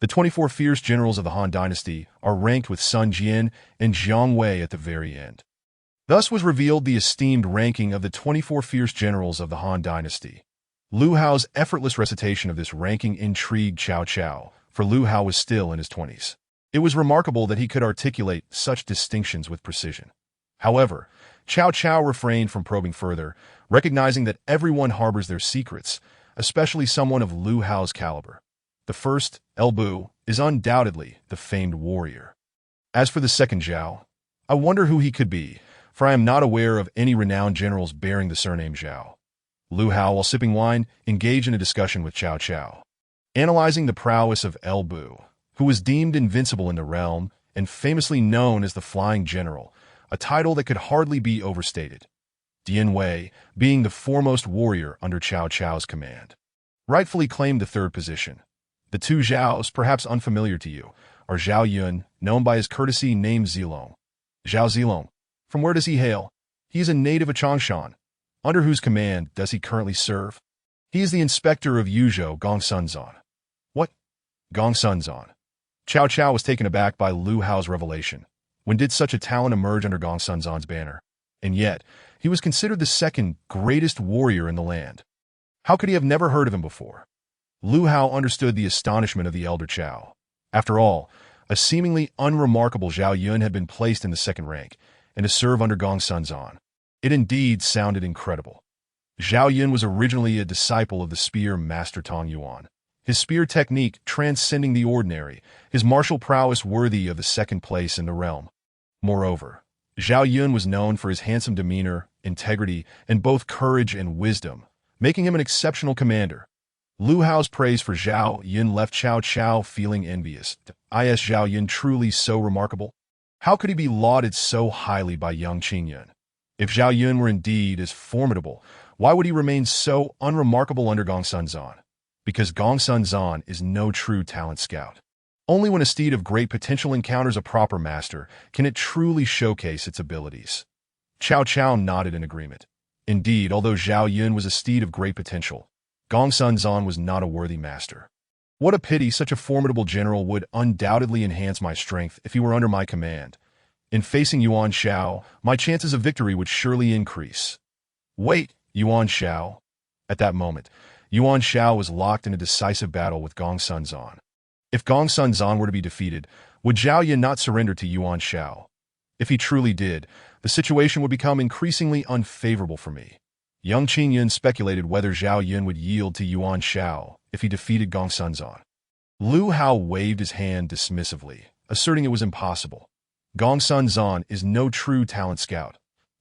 The 24 fierce generals of the Han Dynasty are ranked with Sun Jian and Jiang Wei at the very end. Thus was revealed the esteemed ranking of the 24 fierce generals of the Han Dynasty. Lu Hao's effortless recitation of this ranking intrigued Cao Cao, for Lu Hao was still in his 20s. It was remarkable that he could articulate such distinctions with precision. However, Cao Cao refrained from probing further, recognizing that everyone harbors their secrets, especially someone of Lu Hao's caliber. The first, El Bu, is undoubtedly the famed warrior. As for the second Zhao, I wonder who he could be, for I am not aware of any renowned generals bearing the surname Zhao. Lu Hao, while sipping wine, engaged in a discussion with Cao Cao, analyzing the prowess of El Bu, who was deemed invincible in the realm and famously known as the Flying General, a title that could hardly be overstated. Dian Wei, being the foremost warrior under Cao Cao's command, rightfully claimed the third position. The two Zhaos, perhaps unfamiliar to you, are Zhao Yun, known by his courtesy name Zilong. Zhao Zilong. From where does he hail? He is a native of Changshan. Under whose command does he currently serve? He is the inspector of Yuzhou Gongsunzan. What? Gongsunzan? Cao Cao was taken aback by Lu Hao's revelation. When did such a talent emerge under Gongsunzan's banner? And yet, he was considered the second greatest warrior in the land. How could he have never heard of him before? Lu Hao understood the astonishment of the elder Cao. After all, a seemingly unremarkable Zhao Yun had been placed in the second rank, and to serve under Gongsunzan. It indeed sounded incredible. Zhao Yun was originally a disciple of the spear master Tong Yuan, his spear technique transcending the ordinary, his martial prowess worthy of the second place in the realm. Moreover, Zhao Yun was known for his handsome demeanor, integrity, and both courage and wisdom, making him an exceptional commander. Lu Hao's praise for Zhao Yun left Cao Cao feeling envious. Is Zhao Yun truly so remarkable? How could he be lauded so highly by young Qingyun? If Zhao Yun were indeed as formidable, why would he remain so unremarkable under Gongsunzan? Because Gongsunzan is no true talent scout. Only when a steed of great potential encounters a proper master can it truly showcase its abilities. Cao Cao nodded in agreement. Indeed, although Zhao Yun was a steed of great potential, Gongsunzan was not a worthy master. What a pity such a formidable general would undoubtedly enhance my strength if he were under my command. In facing Yuan Shao, my chances of victory would surely increase. Wait, Yuan Shao. At that moment, Yuan Shao was locked in a decisive battle with Gongsunzan. If Gongsunzan were to be defeated, would Zhao Yun not surrender to Yuan Shao? If he truly did, the situation would become increasingly unfavorable for me. Young Qingyun speculated whether Zhao Yun would yield to Yuan Shao if he defeated Gongsunzan. Lu Hao waved his hand dismissively, asserting it was impossible. Gongsunzan is no true talent scout.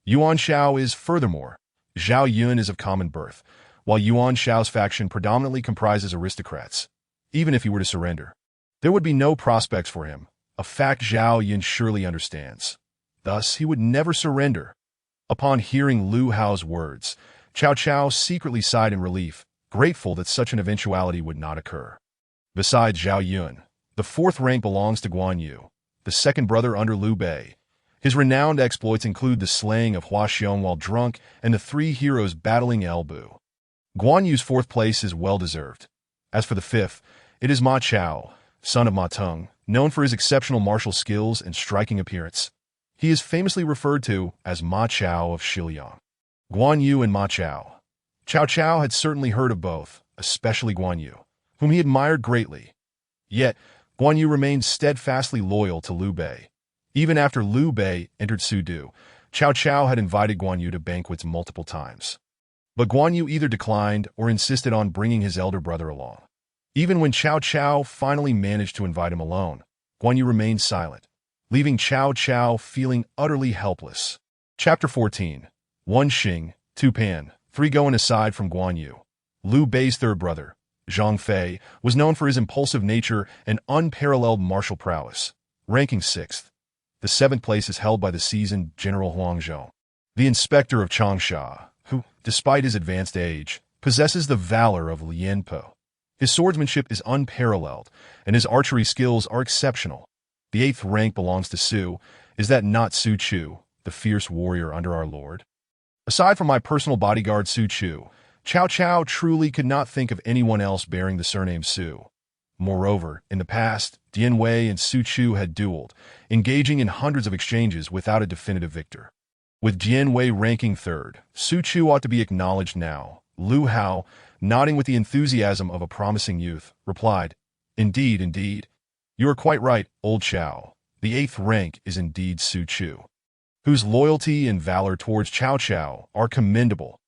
Yuan Shao is, furthermore. Zhao Yun is of common birth, while Yuan Shao's faction predominantly comprises aristocrats. Even if he were to surrender, there would be no prospects for him, a fact Zhao Yun surely understands. Thus, he would never surrender. Upon hearing Lu Hao's words, Cao Cao secretly sighed in relief, grateful that such an eventuality would not occur. Besides Zhao Yun, the fourth rank belongs to Guan Yu, the second brother under Liu Bei. His renowned exploits include the slaying of Hua Xiong while drunk and the three heroes battling El Bu. Guan Yu's fourth place is well-deserved. As for the fifth, it is Ma Chao, son of Ma Teng, known for his exceptional martial skills and striking appearance. He is famously referred to as Ma Chao of Shiliang. Guan Yu and Ma Chao. Cao Cao had certainly heard of both, especially Guan Yu, whom he admired greatly. Yet, Guan Yu remained steadfastly loyal to Liu Bei. Even after Liu Bei entered Sudu, Cao Cao had invited Guan Yu to banquets multiple times. But Guan Yu either declined or insisted on bringing his elder brother along. Even when Cao Cao finally managed to invite him alone, Guan Yu remained silent, leaving Cao Cao feeling utterly helpless. Chapter 14. 1 Xing, 2 Pan, 3 Going aside from Guan Yu. Liu Bei's third brother, Zhang Fei, was known for his impulsive nature and unparalleled martial prowess, ranking 6th. The 7th place is held by the seasoned General Huang Zhong, the inspector of Changsha, who, despite his advanced age, possesses the valor of Lian Po. His swordsmanship is unparalleled, and his archery skills are exceptional. The 8th rank belongs to Su. Is that not Su Chu, the fierce warrior under our lord? Aside from my personal bodyguard Su Chu, Cao Cao truly could not think of anyone else bearing the surname Su. Moreover, in the past, Dian Wei and Su Chu had dueled, engaging in hundreds of exchanges without a definitive victor. With Dian Wei ranking 3rd, Su Chu ought to be acknowledged now. Lu Hao, nodding with the enthusiasm of a promising youth, replied, Indeed, indeed. You are quite right, old Chao. The 8th rank is indeed Su Chu. whose loyalty and valor towards Cao Cao are commendable.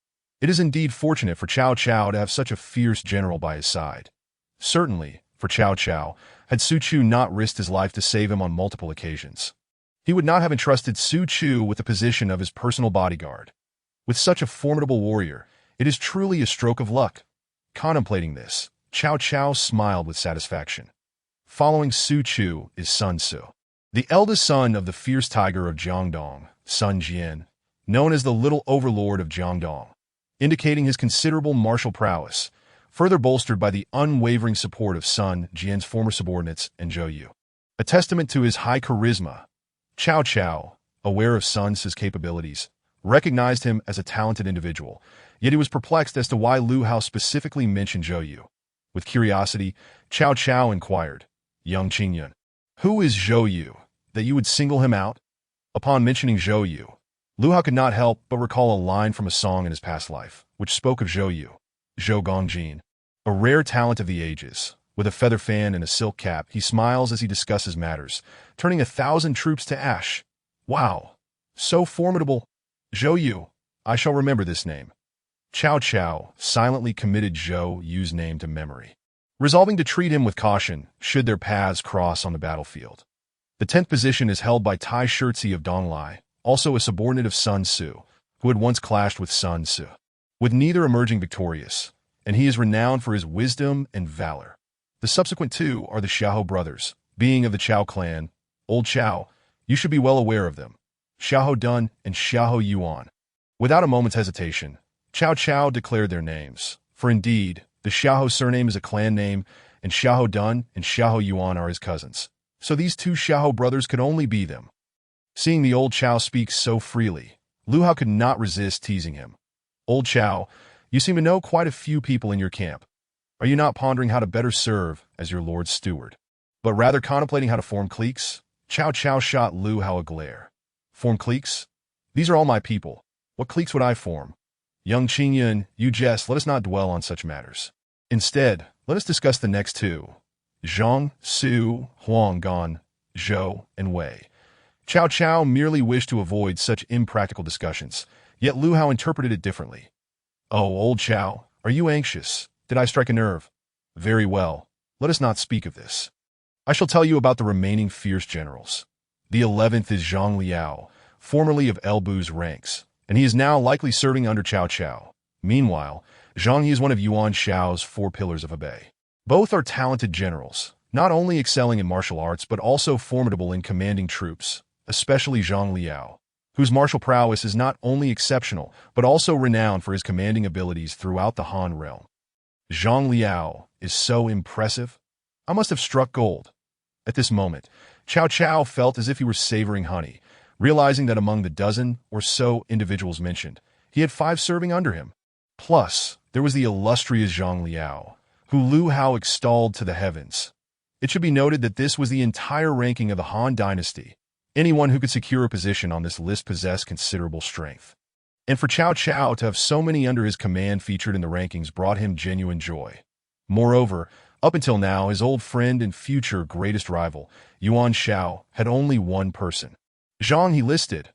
It is indeed fortunate for Cao Cao to have such a fierce general by his side. Certainly, for Cao Cao, had Su Chu not risked his life to save him on multiple occasions, he would not have entrusted Su Chu with the position of his personal bodyguard. With such a formidable warrior, it is truly a stroke of luck. Contemplating this, Cao Cao smiled with satisfaction. Following Su Chu is Sun Su, the eldest son of the fierce tiger of Jiangdong, Sun Jian, known as the Little Overlord of Jiangdong, indicating his considerable martial prowess, further bolstered by the unwavering support of Sun Jian's former subordinates and Zhou Yu. A testament to his high charisma, Cao Cao, aware of Sun Su's capabilities, recognized him as a talented individual, yet he was perplexed as to why Lu Hao specifically mentioned Zhou Yu. With curiosity, Cao Cao inquired, "Young Qingyun, who is Zhou Yu, that you would single him out?" Upon mentioning Zhou Yu, Lu Hao could not help but recall a line from a song in his past life, which spoke of Zhou Yu, Zhou Gongjin, a rare talent of the ages. With a feather fan and a silk cap, he smiles as he discusses matters, turning 1,000 troops to ash. Wow, so formidable. Zhou Yu, I shall remember this name. Cao Cao silently committed Zhou Yu's name to memory, resolving to treat him with caution should their paths cross on the battlefield. The 10th position is held by Tai Shirzi of Donglai, also a subordinate of Sun Su, who had once clashed with Sun Su, with neither emerging victorious, and he is renowned for his wisdom and valor. The subsequent two are the Xiahou brothers, being of the Chao clan. Old Chao, you should be well aware of them. Xiahou Dun and Xiahou Yuan. Without a moment's hesitation, Cao Cao declared their names, for indeed, the Xiahou surname is a clan name, and Xiahou Dun and Xiahou Yuan are his cousins. So these two Xiahou brothers could only be them. Seeing the old Chao speak so freely, Lu Hao could not resist teasing him. Old Chao, you seem to know quite a few people in your camp. Are you not pondering how to better serve as your lord's steward, but rather contemplating how to form cliques? Cao Cao shot Lu Hao a glare. Form cliques? These are all my people. What cliques would I form? Young Qingyun, you jest, let us not dwell on such matters. Instead, let us discuss the next two. Zhang, Su, Huang Gan, Zhou, and Wei. Cao Cao merely wished to avoid such impractical discussions, yet Lu Hao interpreted it differently. Oh, old Chao, are you anxious? Did I strike a nerve? Very well, let us not speak of this. I shall tell you about the remaining fierce generals. The 11th is Zhang Liao, formerly of Elbu's ranks, and he is now likely serving under Cao Cao. Meanwhile, Zhang Yi is one of Yuan Shao's 4 pillars of Hebei. Both are talented generals, not only excelling in martial arts but also formidable in commanding troops, especially Zhang Liao, whose martial prowess is not only exceptional but also renowned for his commanding abilities throughout the Han realm. Zhang Liao is so impressive. I must have struck gold. At this moment, Cao Cao felt as if he were savoring honey, realizing that among the dozen or so individuals mentioned, he had 5 serving under him. Plus, there was the illustrious Zhang Liao, who Lu Hao extolled to the heavens. It should be noted that this was the entire ranking of the Han dynasty. Anyone who could secure a position on this list possessed considerable strength. And for Cao Cao to have so many under his command featured in the rankings brought him genuine joy. Moreover, up until now, his old friend and future greatest rival, Yuan Shao, had only one person. Zhang he listed.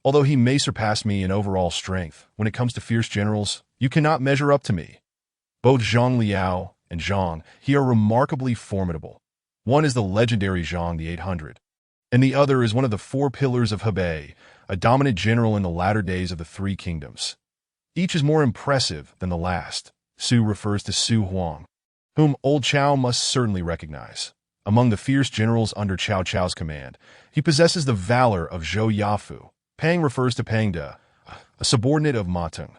Although he may surpass me in overall strength, when it comes to fierce generals, you cannot measure up to me. Both Zhang Liao and Zhang he are remarkably formidable. One is the legendary Zhang the 800, and the other is one of the 4 pillars of Hebei, a dominant general in the latter days of the 3 kingdoms. Each is more impressive than the last. Su refers to Su Huang, whom old Chao must certainly recognize. Among the fierce generals under Cao Cao's command, he possesses the valor of Zhou Yafu. Pang refers to Pang De, a subordinate of Ma Teng.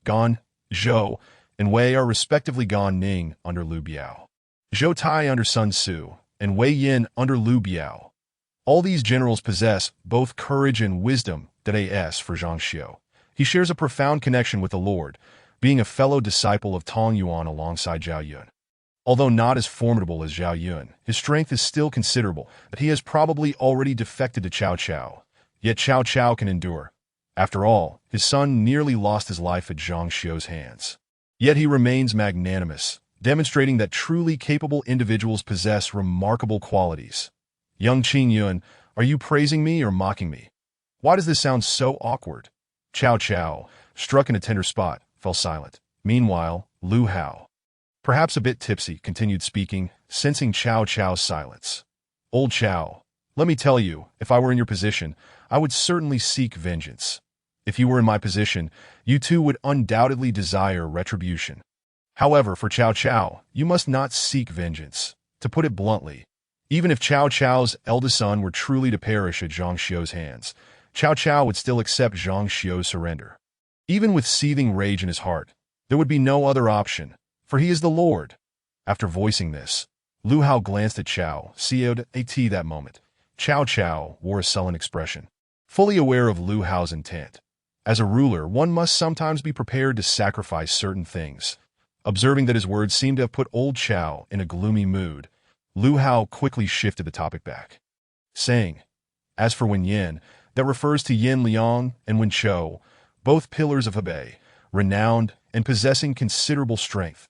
Gan, Zhou, and Wei are respectively Gan Ning under Lu Biao, Zhou Tai under Sun Su, and Wei Yin under Lu Biao. All these generals possess both courage and wisdom. As for Zhang Xiu, he shares a profound connection with the Lord, being a fellow disciple of Tong Yuan alongside Zhao Yun. Although not as formidable as Zhao Yun, his strength is still considerable, that he has probably already defected to Cao Cao. Yet Cao Cao can endure. After all, his son nearly lost his life at Zhang Xiu's hands. Yet he remains magnanimous, demonstrating that truly capable individuals possess remarkable qualities. Young Qingyun, are you praising me or mocking me? Why does this sound so awkward? Chow Chow, struck in a tender spot, fell silent. Meanwhile, Lu Hao, perhaps a bit tipsy, continued speaking, sensing Chow Chow's silence. Old Chow, let me tell you, if I were in your position, I would certainly seek vengeance. If you were in my position, you too would undoubtedly desire retribution. However, for Chow Chow, you must not seek vengeance. To put it bluntly, even if Chow Chow's eldest son were truly to perish at Zhang Xiu's hands, Chow Chow would still accept Zhang Xiu's surrender. Even with seething rage in his heart, there would be no other option, for he is the Lord. After voicing this, Lu Hao glanced at Chow Caot that moment. Chow Chow wore a sullen expression, fully aware of Lu Hao's intent. As a ruler, one must sometimes be prepared to sacrifice certain things. Observing that his words seemed to have put old Chow in a gloomy mood, Lu Hao quickly shifted the topic back, saying, "As for Wen Yin, that refers to Yin Liang and Wen Chou, both pillars of Hebei, renowned and possessing considerable strength.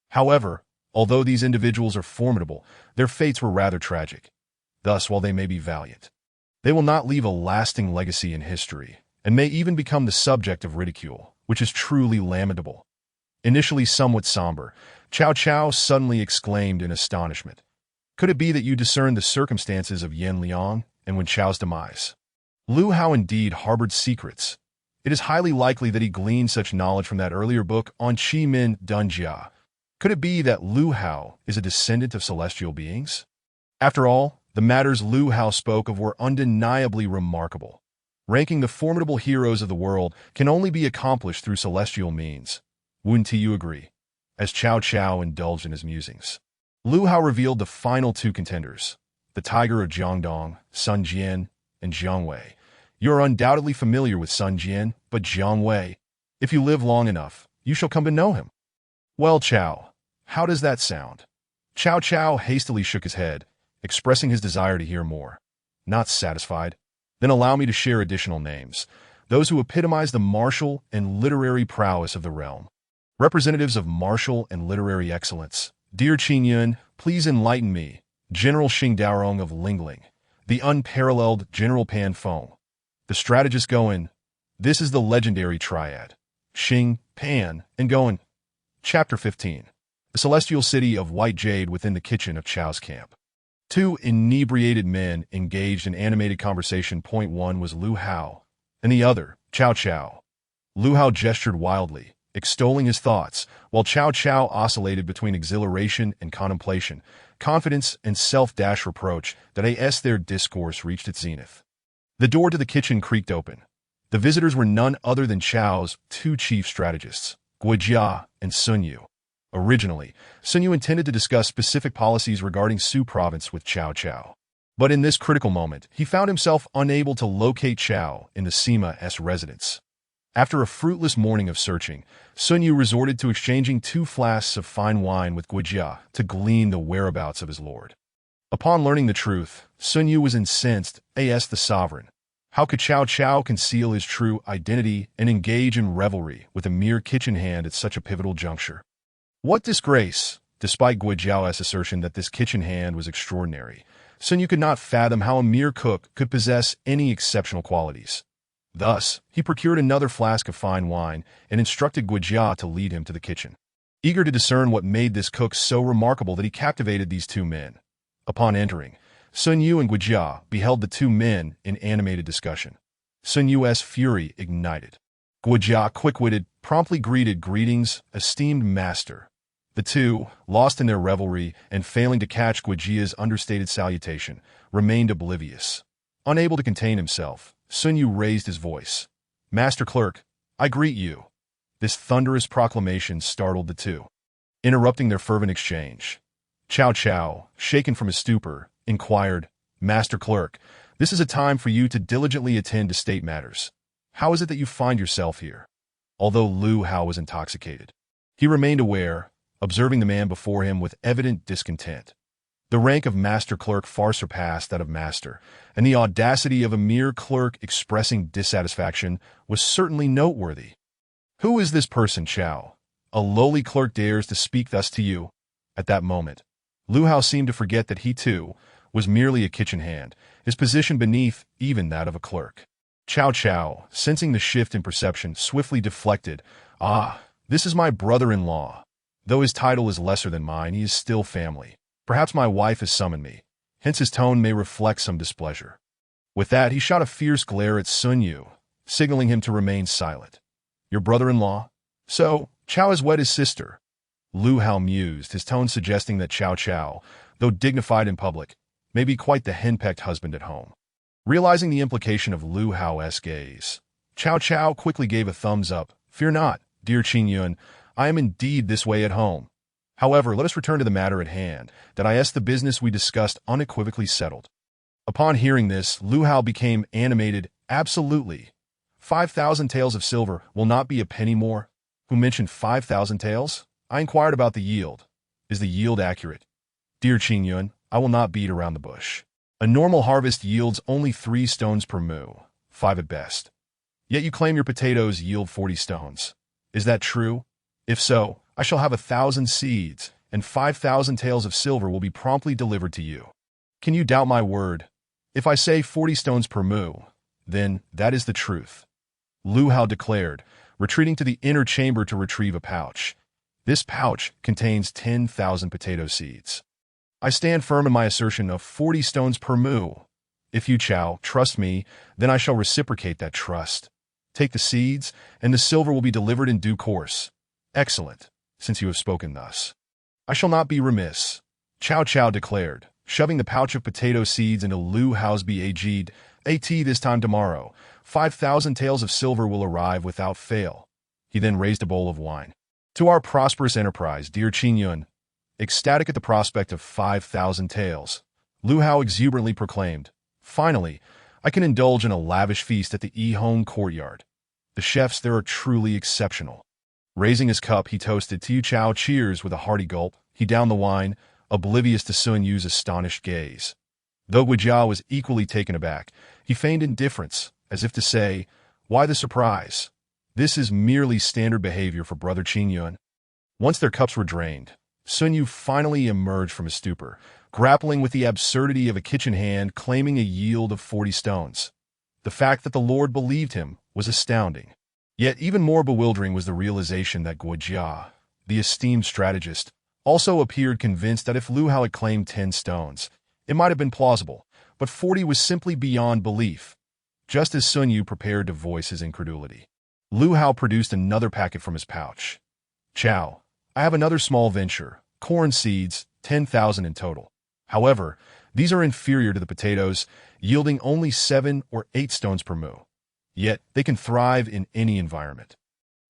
However, although these individuals are formidable, their fates were rather tragic. Thus, while they may be valiant, they will not leave a lasting legacy in history, and may even become the subject of ridicule, which is truly lamentable." Initially somewhat somber, Chow Chow suddenly exclaimed in astonishment, "Could it be that you discern the circumstances of Yin Liang and Wen Chou's demise?" Lu Hao indeed harbored secrets. It is highly likely that he gleaned such knowledge from that earlier book on Qi Min Dunjia. Could it be that Lu Hao is a descendant of celestial beings? After all, the matters Lu Hao spoke of were undeniably remarkable. Ranking the formidable heroes of the world can only be accomplished through celestial means. Wouldn't you agree? As Chow Chow indulged in his musings, Lu Hao revealed the final two contenders, the Tiger of Jiangdong, Sun Jian, and Jiang Wei. You are undoubtedly familiar with Sun Jian, but Jiang Wei, if you live long enough, you shall come to know him. Well, Chow, how does that sound? Chow Chow hastily shook his head, expressing his desire to hear more. Not satisfied? Then allow me to share additional names, those who epitomize the martial and literary prowess of the realm. Representatives of martial and literary excellence. Dear Qin Yun, please enlighten me. General Xing Daorong of Lingling, the unparalleled General Pan Feng. The strategist Goen. This is the legendary triad. Xing, Pan, and Goen. Chapter 15. The celestial city of white jade within the kitchen of Chow's camp. Two inebriated men engaged in animated conversation. Point one was Lu Hao, and the other, Chow Chow. Lu Hao gestured wildly, extolling his thoughts, while Chow Chow oscillated between exhilaration and contemplation, confidence and self-reproach that as their discourse reached its zenith. The door to the kitchen creaked open. The visitors were none other than Chow's two chief strategists, Guijia and Sun Yu. Originally, Sun Yu intended to discuss specific policies regarding Su province with Chow Chow. But in this critical moment, he found himself unable to locate Chow in the Sima-S residence. After a fruitless morning of searching, Sun Yu resorted to exchanging 2 flasks of fine wine with Guijia to glean the whereabouts of his lord. Upon learning the truth, Sun Yu was incensed, as the sovereign. How could Chow Chow conceal his true identity and engage in revelry with a mere kitchen hand at such a pivotal juncture? What disgrace! Despite Guijiao's assertion that this kitchen hand was extraordinary, Sun Yu could not fathom how a mere cook could possess any exceptional qualities. Thus, he procured another flask of fine wine and instructed Guijia to lead him to the kitchen. Eager to discern what made this cook so remarkable that he captivated these two men. Upon entering, Sun Yu and Guijia beheld the two men in animated discussion. Sun Yu's fury ignited. Guijia, quick-witted, promptly greeted, "Greetings, esteemed master." The two, lost in their revelry and failing to catch Guijia's understated salutation, remained oblivious. Unable to contain himself, Sun Yu raised his voice. "Master Clerk, I greet you." This thunderous proclamation startled the two, interrupting their fervent exchange. Chow Chow, shaken from his stupor, inquired, "Master Clerk, this is a time for you to diligently attend to state matters. How is it that you find yourself here?" Although Lu Hao was intoxicated, he remained aware, observing the man before him with evident discontent. The rank of Master Clerk far surpassed that of Master, and the audacity of a mere clerk expressing dissatisfaction was certainly noteworthy. "Who is this person, Chow? A lowly clerk dares to speak thus to you?" At that moment, Lu Hao seemed to forget that he, too, was merely a kitchen hand, his position beneath even that of a clerk. Cao Cao, sensing the shift in perception, swiftly deflected. Ah, this is my brother-in-law. Though his title is lesser than mine, he is still family. Perhaps my wife has summoned me. Hence his tone may reflect some displeasure. With that, he shot a fierce glare at Sun Yu, signaling him to remain silent. Your brother-in-law? So, Cao has wed his sister. Lu Hao mused, his tone suggesting that Cao Cao, though dignified in public, may be quite the henpecked husband at home. Realizing the implication of Lu Hao's gaze, Cao Cao quickly gave a thumbs up. Fear not, dear Qin Yun, I am indeed this way at home. However, let us return to the matter at hand, that the business we discussed unequivocally settled. Upon hearing this, Lu Hao became animated. Absolutely. 5,000 taels of silver will not be a penny more. Who mentioned 5,000 taels? I inquired about the yield. Is the yield accurate? Dear Qin Yun, I will not beat around the bush. A normal harvest yields only 3 stones per mu, 5 at best. Yet you claim your potatoes yield 40 stones. Is that true? If so, I shall have 1,000 seeds, and 5,000 taels of silver will be promptly delivered to you. Can you doubt my word? If I say 40 stones per mu, then that is the truth. Lu Hao declared, retreating to the inner chamber to retrieve a pouch. This pouch contains 10,000 potato seeds. I stand firm in my assertion of 40 stones per mu. If you, Cao, trust me, then I shall reciprocate that trust. Take the seeds, and the silver will be delivered in due course. Excellent, since you have spoken thus. I shall not be remiss, Cao Cao declared, shoving the pouch of potato seeds into Lu Hao's bag. This time tomorrow, 5,000 taels of silver will arrive without fail. He then raised a bowl of wine. To our prosperous enterprise, dear Qin Yun. Ecstatic at the prospect of 5,000 taels, Lu Hao exuberantly proclaimed, Finally, I can indulge in a lavish feast at the Yihong courtyard. The chefs there are truly exceptional. Raising his cup, he toasted to Cao. Cheers. With a hearty gulp, he downed the wine, oblivious to Sun Yu's astonished gaze. Though Guijia was equally taken aback, he feigned indifference, as if to say, Why the surprise? This is merely standard behavior for Brother Qin Yun. Once their cups were drained, Sun Yu finally emerged from his stupor, grappling with the absurdity of a kitchen hand claiming a yield of 40 stones. The fact that the Lord believed him was astounding. Yet even more bewildering was the realization that Guijia, the esteemed strategist, also appeared convinced that if Lu Hao had claimed 10 stones, it might have been plausible, but 40 was simply beyond belief. Just as Sun Yu prepared to voice his incredulity, Lu Hao produced another packet from his pouch. Cao, I have another small venture, corn seeds, 10,000 in total. However, these are inferior to the potatoes, yielding only 7 or 8 stones per mu. Yet they can thrive in any environment.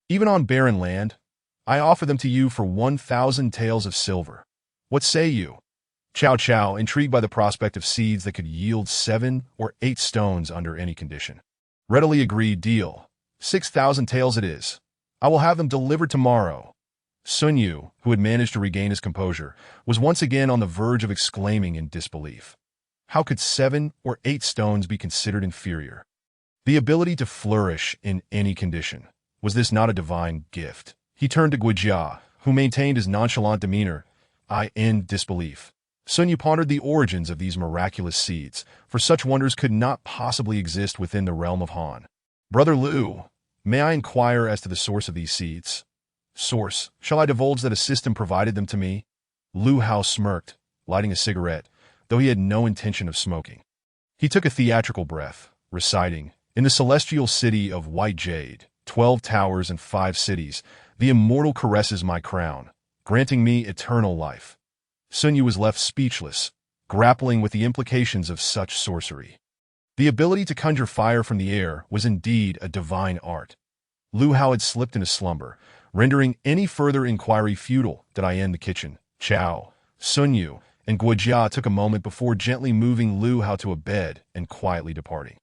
Even on barren land, I offer them to you for 1,000 taels of silver. What say you? Cao Cao, intrigued by the prospect of seeds that could yield 7 or 8 stones under any condition, readily agreed. Deal. 6,000 taels it is. I will have them delivered tomorrow. Sun Yu, who had managed to regain his composure, was once again on the verge of exclaiming in disbelief. How could 7 or 8 stones be considered inferior? The ability to flourish in any condition. Was this not a divine gift? He turned to Guijia, who maintained his nonchalant demeanor. In disbelief. Sun Yu pondered the origins of these miraculous seeds, for such wonders could not possibly exist within the realm of Han. Brother Lu, may I inquire as to the source of these seeds? Source? Shall I divulge that a system provided them to me? Lu Hao smirked, lighting a cigarette, though he had no intention of smoking. He took a theatrical breath, reciting, In the celestial city of white jade, 12 towers and 5 cities, the immortal caresses my crown, granting me eternal life. Sun Yu was left speechless, grappling with the implications of such sorcery. The ability to conjure fire from the air was indeed a divine art. Lu Hao had slipped into slumber, rendering any further inquiry futile. Did I end the kitchen? Cao, Sun Yu, and Guijia took a moment before gently moving Lu Hao to a bed and quietly departing.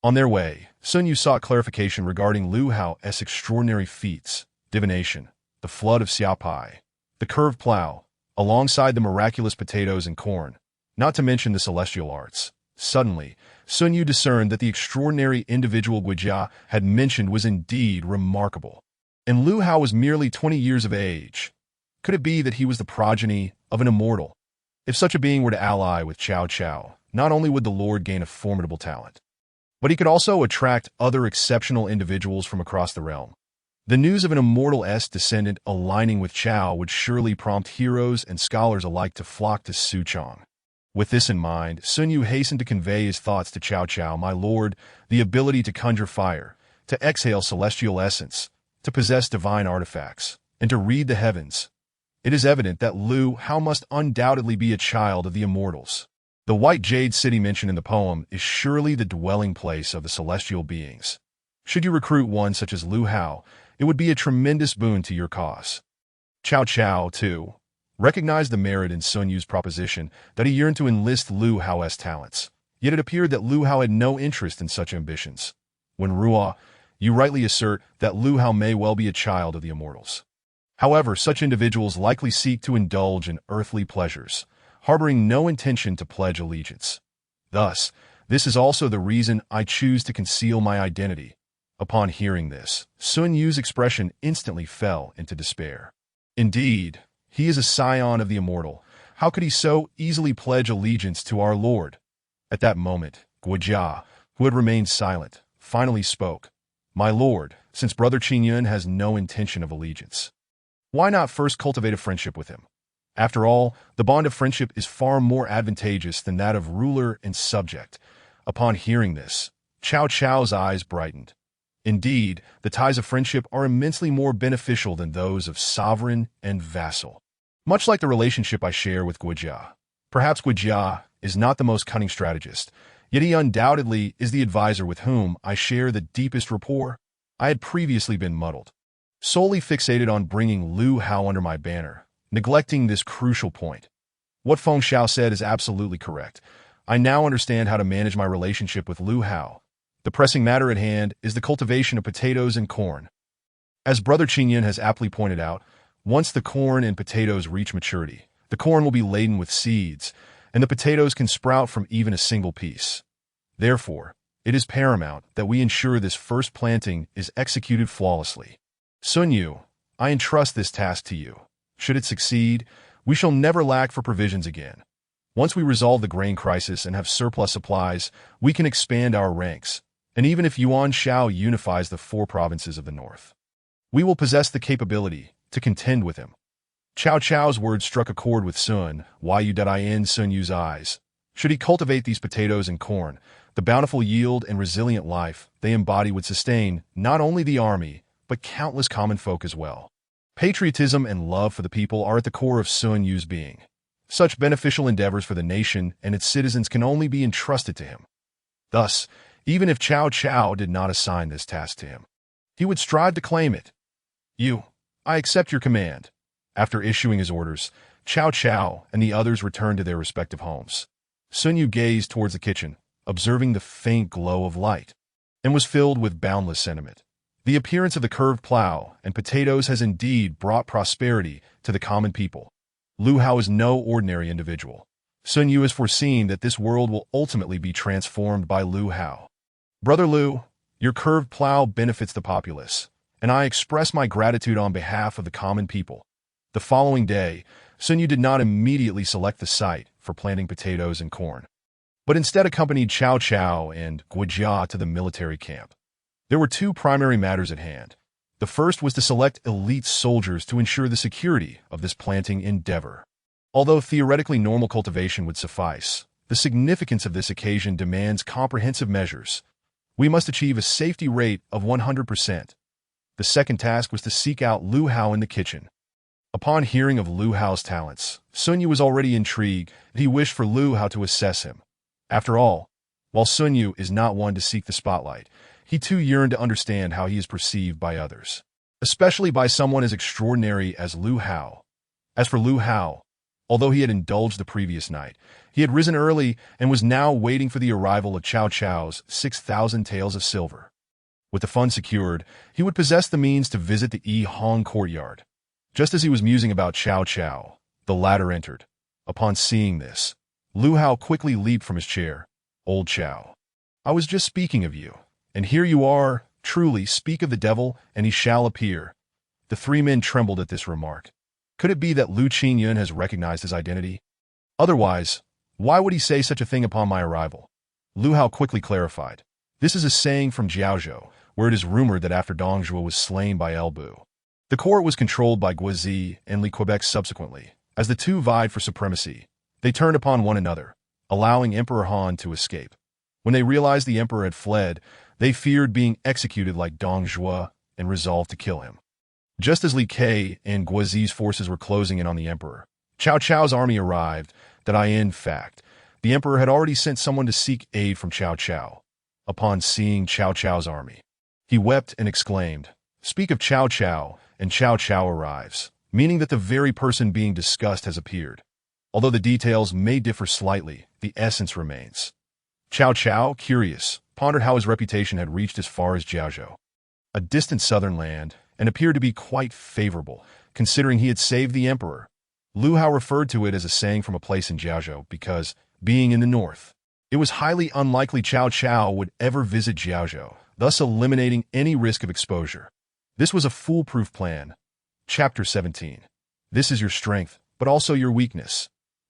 On their way, Sun Yu sought clarification regarding Lu Hao's extraordinary feats, divination, the flood of Xiaopai, the curved plow, alongside the miraculous potatoes and corn, not to mention the celestial arts. Suddenly, Sun Yu discerned that the extraordinary individual Guijia had mentioned was indeed remarkable. And Lu Hao was merely 20 years of age. Could it be that he was the progeny of an immortal? If such a being were to ally with Cao Cao, not only would the Lord gain a formidable talent, But he could also attract other exceptional individuals from across the realm. The news of an immortal descendant aligning with Chao would surely prompt heroes and scholars alike to flock to Suchong. With this in mind, Sun Yu hastened to convey his thoughts to Cao Cao. My lord, the ability to conjure fire, to exhale celestial essence, to possess divine artifacts, and to read the heavens. It is evident that Lu Hao must undoubtedly be a child of the immortals. The White Jade City mentioned in the poem is surely the dwelling place of the celestial beings. Should you recruit one such as Lu Hao, it would be a tremendous boon to your cause. Cao Cao, too, recognized the merit in Sun Yu's proposition that he yearned to enlist Lu Hao's talents, yet it appeared that Lu Hao had no interest in such ambitions. When Ruo, you rightly assert that Lu Hao may well be a child of the immortals. However, such individuals likely seek to indulge in earthly pleasures, harboring no intention to pledge allegiance. Thus, this is also the reason I choose to conceal my identity. Upon hearing this, Sun Yu's expression instantly fell into despair. Indeed, he is a scion of the immortal. How could he so easily pledge allegiance to our Lord? At that moment, Guojia, who had remained silent, finally spoke. My lord, since Brother Qingyun has no intention of allegiance, why not first cultivate a friendship with him? After all, the bond of friendship is far more advantageous than that of ruler and subject. Upon hearing this, Cao Cao's eyes brightened. Indeed, the ties of friendship are immensely more beneficial than those of sovereign and vassal. Much like the relationship I share with Guojia. Perhaps Guojia is not the most cunning strategist, yet he undoubtedly is the advisor with whom I share the deepest rapport. I had previously been muddled, solely fixated on bringing Lu Hao under my banner, neglecting this crucial point. What Feng Xiao said is absolutely correct. I now understand how to manage my relationship with Lu Hao. The pressing matter at hand is the cultivation of potatoes and corn. As Brother Qingyun has aptly pointed out, once the corn and potatoes reach maturity, the corn will be laden with seeds, and the potatoes can sprout from even a single piece. Therefore, it is paramount that we ensure this first planting is executed flawlessly. Sun Yu, I entrust this task to you. Should it succeed, we shall never lack for provisions again. Once we resolve the grain crisis and have surplus supplies, we can expand our ranks, and even if Yuan Shao unifies the 4 provinces of the north, we will possess the capability to contend with him. Cao Cao's words struck a chord with Sun Yu's eyes. Should he cultivate these potatoes and corn, the bountiful yield and resilient life they embody would sustain not only the army, but countless common folk as well. Patriotism and love for the people are at the core of Sun Yu's being. Such beneficial endeavors for the nation and its citizens can only be entrusted to him. Thus, even if Cao Cao did not assign this task to him, he would strive to claim it. I accept your command. After issuing his orders, Cao Cao and the others returned to their respective homes. Sun Yu gazed towards the kitchen, observing the faint glow of light, and was filled with boundless sentiment. The appearance of the curved plow and potatoes has indeed brought prosperity to the common people. Lu Hao is no ordinary individual. Sun Yu has foreseen that this world will ultimately be transformed by Lu Hao. Brother Lu, your curved plow benefits the populace, and I express my gratitude on behalf of the common people. The following day, Sun Yu did not immediately select the site for planting potatoes and corn, but instead accompanied Cao Cao and Guojia to the military camp. There were 2 primary matters at hand. The first was to select elite soldiers to ensure the security of this planting endeavor. Although theoretically normal cultivation would suffice, the significance of this occasion demands comprehensive measures. We must achieve a safety rate of 100%. The second task was to seek out Lu Hao in the kitchen. Upon hearing of Lu Hao's talents, Sun Yu was already intrigued that he wished for Lu Hao to assess him. After all, while Sun Yu is not one to seek the spotlight, he too yearned to understand how he is perceived by others, especially by someone as extraordinary as Lu Hao. As for Lu Hao, although he had indulged the previous night, he had risen early and was now waiting for the arrival of Cao Cao's 6,000 taels of silver. With the funds secured, he would possess the means to visit the Yi Hong courtyard. Just as he was musing about Cao Cao, the latter entered. Upon seeing this, Lu Hao quickly leaped from his chair. Old Cao, I was just speaking of you, and here you are. Truly, speak of the devil, and he shall appear. The 3 men trembled at this remark. Could it be that Lu Qingyun has recognized his identity? Otherwise, why would he say such a thing upon my arrival? Lu Hao quickly clarified. This is a saying from Jiaozhou, where it is rumored that after Dong Zhuo was slain by Elbu, the court was controlled by Guizi and Li Quebec subsequently. As the two vied for supremacy, they turned upon one another, allowing Emperor Han to escape. When they realized the emperor had fled, they feared being executed like Dong Zhuo and resolved to kill him. Just as Li Ke and Guizi's forces were closing in on the emperor, Cao Cao's army arrived. In fact, the emperor had already sent someone to seek aid from Cao Cao. Upon seeing Cao Cao's army, he wept and exclaimed, "Speak of Cao Cao," and Cao Cao arrives, meaning that the very person being discussed has appeared. Although the details may differ slightly, the essence remains. Cao Cao, curious, pondered how his reputation had reached as far as Jiaozhou, a distant southern land, and appeared to be quite favorable, considering he had saved the emperor. Lu Hao referred to it as a saying from a place in Jiaozhou because, being in the north, it was highly unlikely Cao Cao would ever visit Jiaozhou, thus eliminating any risk of exposure. This was a foolproof plan. Chapter 17. This is your strength, but also your weakness.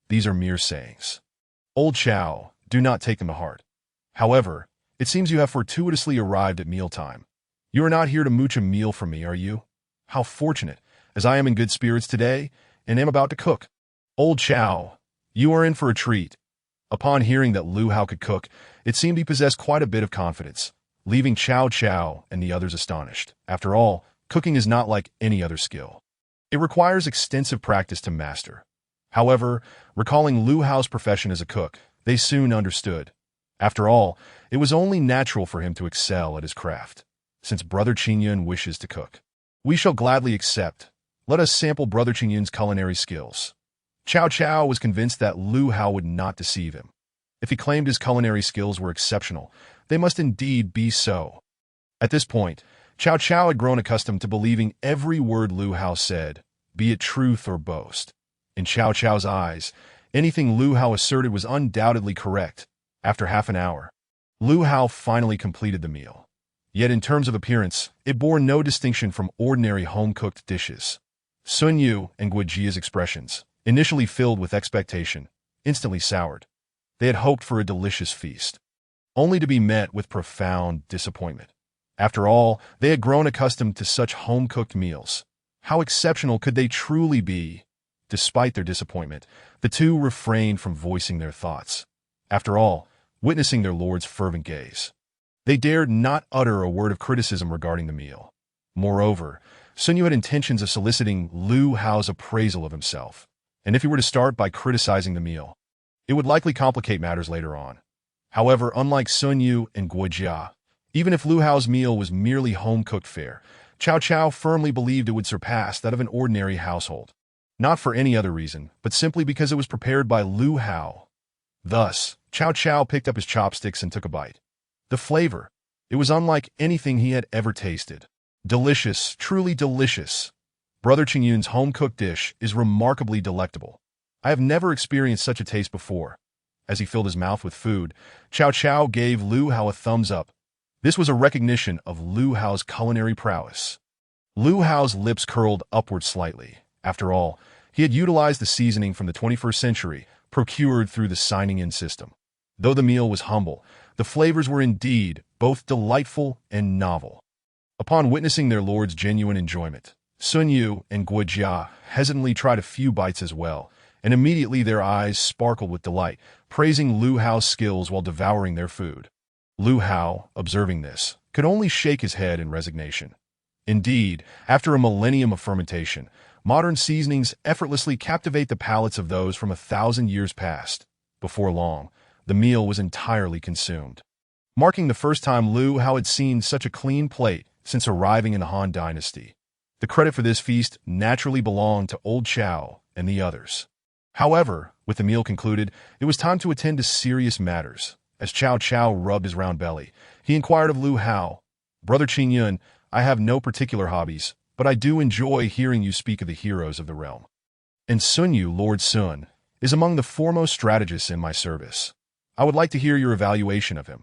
These are mere sayings. Old Chow, do not take them to heart. However, it seems you have fortuitously arrived at mealtime. You are not here to mooch a meal from me, are you? How fortunate, as I am in good spirits today, and am about to cook. Old Chow, you are in for a treat. Upon hearing that Lu Hao could cook, it seemed he possessed quite a bit of confidence, leaving Cao Cao and the others astonished. After all, cooking is not like any other skill. It requires extensive practice to master. However, recalling Lu Hao's profession as a cook, they soon understood. After all, it was only natural for him to excel at his craft. Since Brother Qingyun wishes to cook, we shall gladly accept. Let us sample Brother Qingyun's culinary skills. Cao Cao was convinced that Lu Hao would not deceive him. If he claimed his culinary skills were exceptional, they must indeed be so. At this point, Cao Cao had grown accustomed to believing every word Lu Hao said, be it truth or boast. In Cao Cao's eyes, anything Lu Hao asserted was undoubtedly correct. After half an hour, Lu Hao finally completed the meal. Yet in terms of appearance, it bore no distinction from ordinary home-cooked dishes. Sun Yu and Guijia's expressions, initially filled with expectation, instantly soured. They had hoped for a delicious feast, only to be met with profound disappointment. After all, they had grown accustomed to such home-cooked meals. How exceptional could they truly be? Despite their disappointment, the two refrained from voicing their thoughts. After all, witnessing their lord's fervent gaze, they dared not utter a word of criticism regarding the meal. Moreover, Sun Yu had intentions of soliciting Lu Hao's appraisal of himself, and if he were to start by criticizing the meal, it would likely complicate matters later on. However, unlike Sun Yu and Guijia, even if Lu Hao's meal was merely home-cooked fare, Cao Cao firmly believed it would surpass that of an ordinary household. Not for any other reason, but simply because it was prepared by Lu Hao. Thus, Cao Cao picked up his chopsticks and took a bite. The flavor, it was unlike anything he had ever tasted. Delicious, truly delicious. Brother Qingyun's home-cooked dish is remarkably delectable. I have never experienced such a taste before. As he filled his mouth with food, Cao Cao gave Lu Hao a thumbs up. This was a recognition of Lu Hao's culinary prowess. Lu Hao's lips curled upward slightly. After all, he had utilized the seasoning from the 21st century, procured through the signing-in system. Though the meal was humble, the flavors were indeed both delightful and novel. Upon witnessing their lord's genuine enjoyment, Sun Yu and Guijia hesitantly tried a few bites as well, and immediately their eyes sparkled with delight, praising Lu Hao's skills while devouring their food. Lu Hao, observing this, could only shake his head in resignation. Indeed, after a millennium of fermentation, modern seasonings effortlessly captivate the palates of those from 1,000 years past. Before long, the meal was entirely consumed, marking the first time Lu Hao had seen such a clean plate since arriving in the Han Dynasty. The credit for this feast naturally belonged to Old Chow and the others. However, with the meal concluded, it was time to attend to serious matters. As Cao Cao rubbed his round belly, he inquired of Lu Hao, "Brother Qingyun, I have no particular hobbies, but I do enjoy hearing you speak of the heroes of the realm. And Sun Yu, Lord Sun, is among the foremost strategists in my service. I would like to hear your evaluation of him."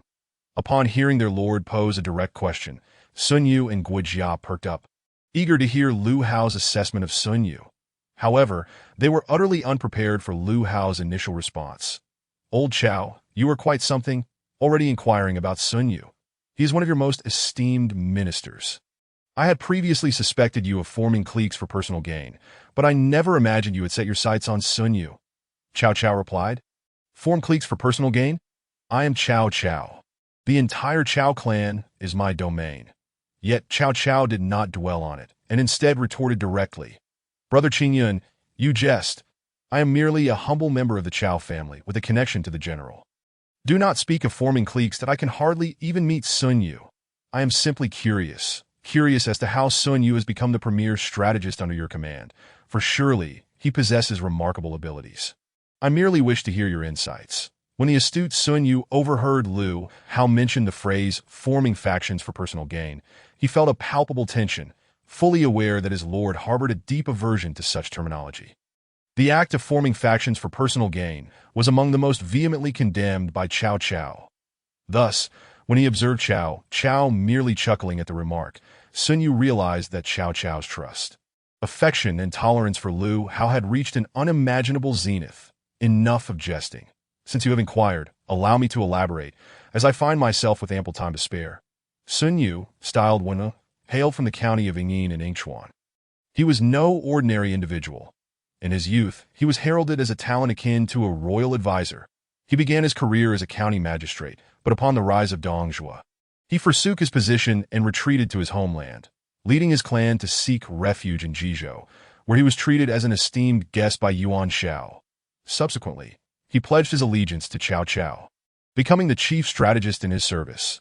Upon hearing their lord pose a direct question, Sun Yu and Guijia perked up, eager to hear Lu Hao's assessment of Sun Yu. However, they were utterly unprepared for Lu Hao's initial response. "Old Chow, you are quite something, already inquiring about Sun Yu. He is one of your most esteemed ministers. I had previously suspected you of forming cliques for personal gain, but I never imagined you would set your sights on Sun Yu. Cao Cao replied. Form cliques for personal gain? I am Cao Cao. The entire Cao clan is my domain. Yet Cao Cao did not dwell on it, and instead retorted directly. Brother Qingyun, you jest. I am merely a humble member of the Cao family with a connection to the general. Do not speak of forming cliques that I can hardly even meet Sun Yu. I am simply curious as to how Sun Yu has become the premier strategist under your command, for surely he possesses remarkable abilities. I merely wish to hear your insights. When the astute Sun Yu overheard Lu Hao mention the phrase forming factions for personal gain, he felt a palpable tension, fully aware that his lord harbored a deep aversion to such terminology. The act of forming factions for personal gain was among the most vehemently condemned by Cao Cao. Thus, when he observed Cao merely chuckling at the remark, Sun Yu realized that Cao Cao's trust, affection, and tolerance for Lu Hao had reached an unimaginable zenith. Enough of jesting. Since you have inquired, allow me to elaborate, as I find myself with ample time to spare. Sun Yu, styled Wen, hailed from the county of Yingyin in Yingchuan. He was no ordinary individual. In his youth, he was heralded as a talent akin to a royal advisor. He began his career as a county magistrate, but upon the rise of Dongzhuo, he forsook his position and retreated to his homeland, leading his clan to seek refuge in Jizhou, where he was treated as an esteemed guest by Yuan Shao. Subsequently, he pledged his allegiance to Cao Cao, becoming the chief strategist in his service.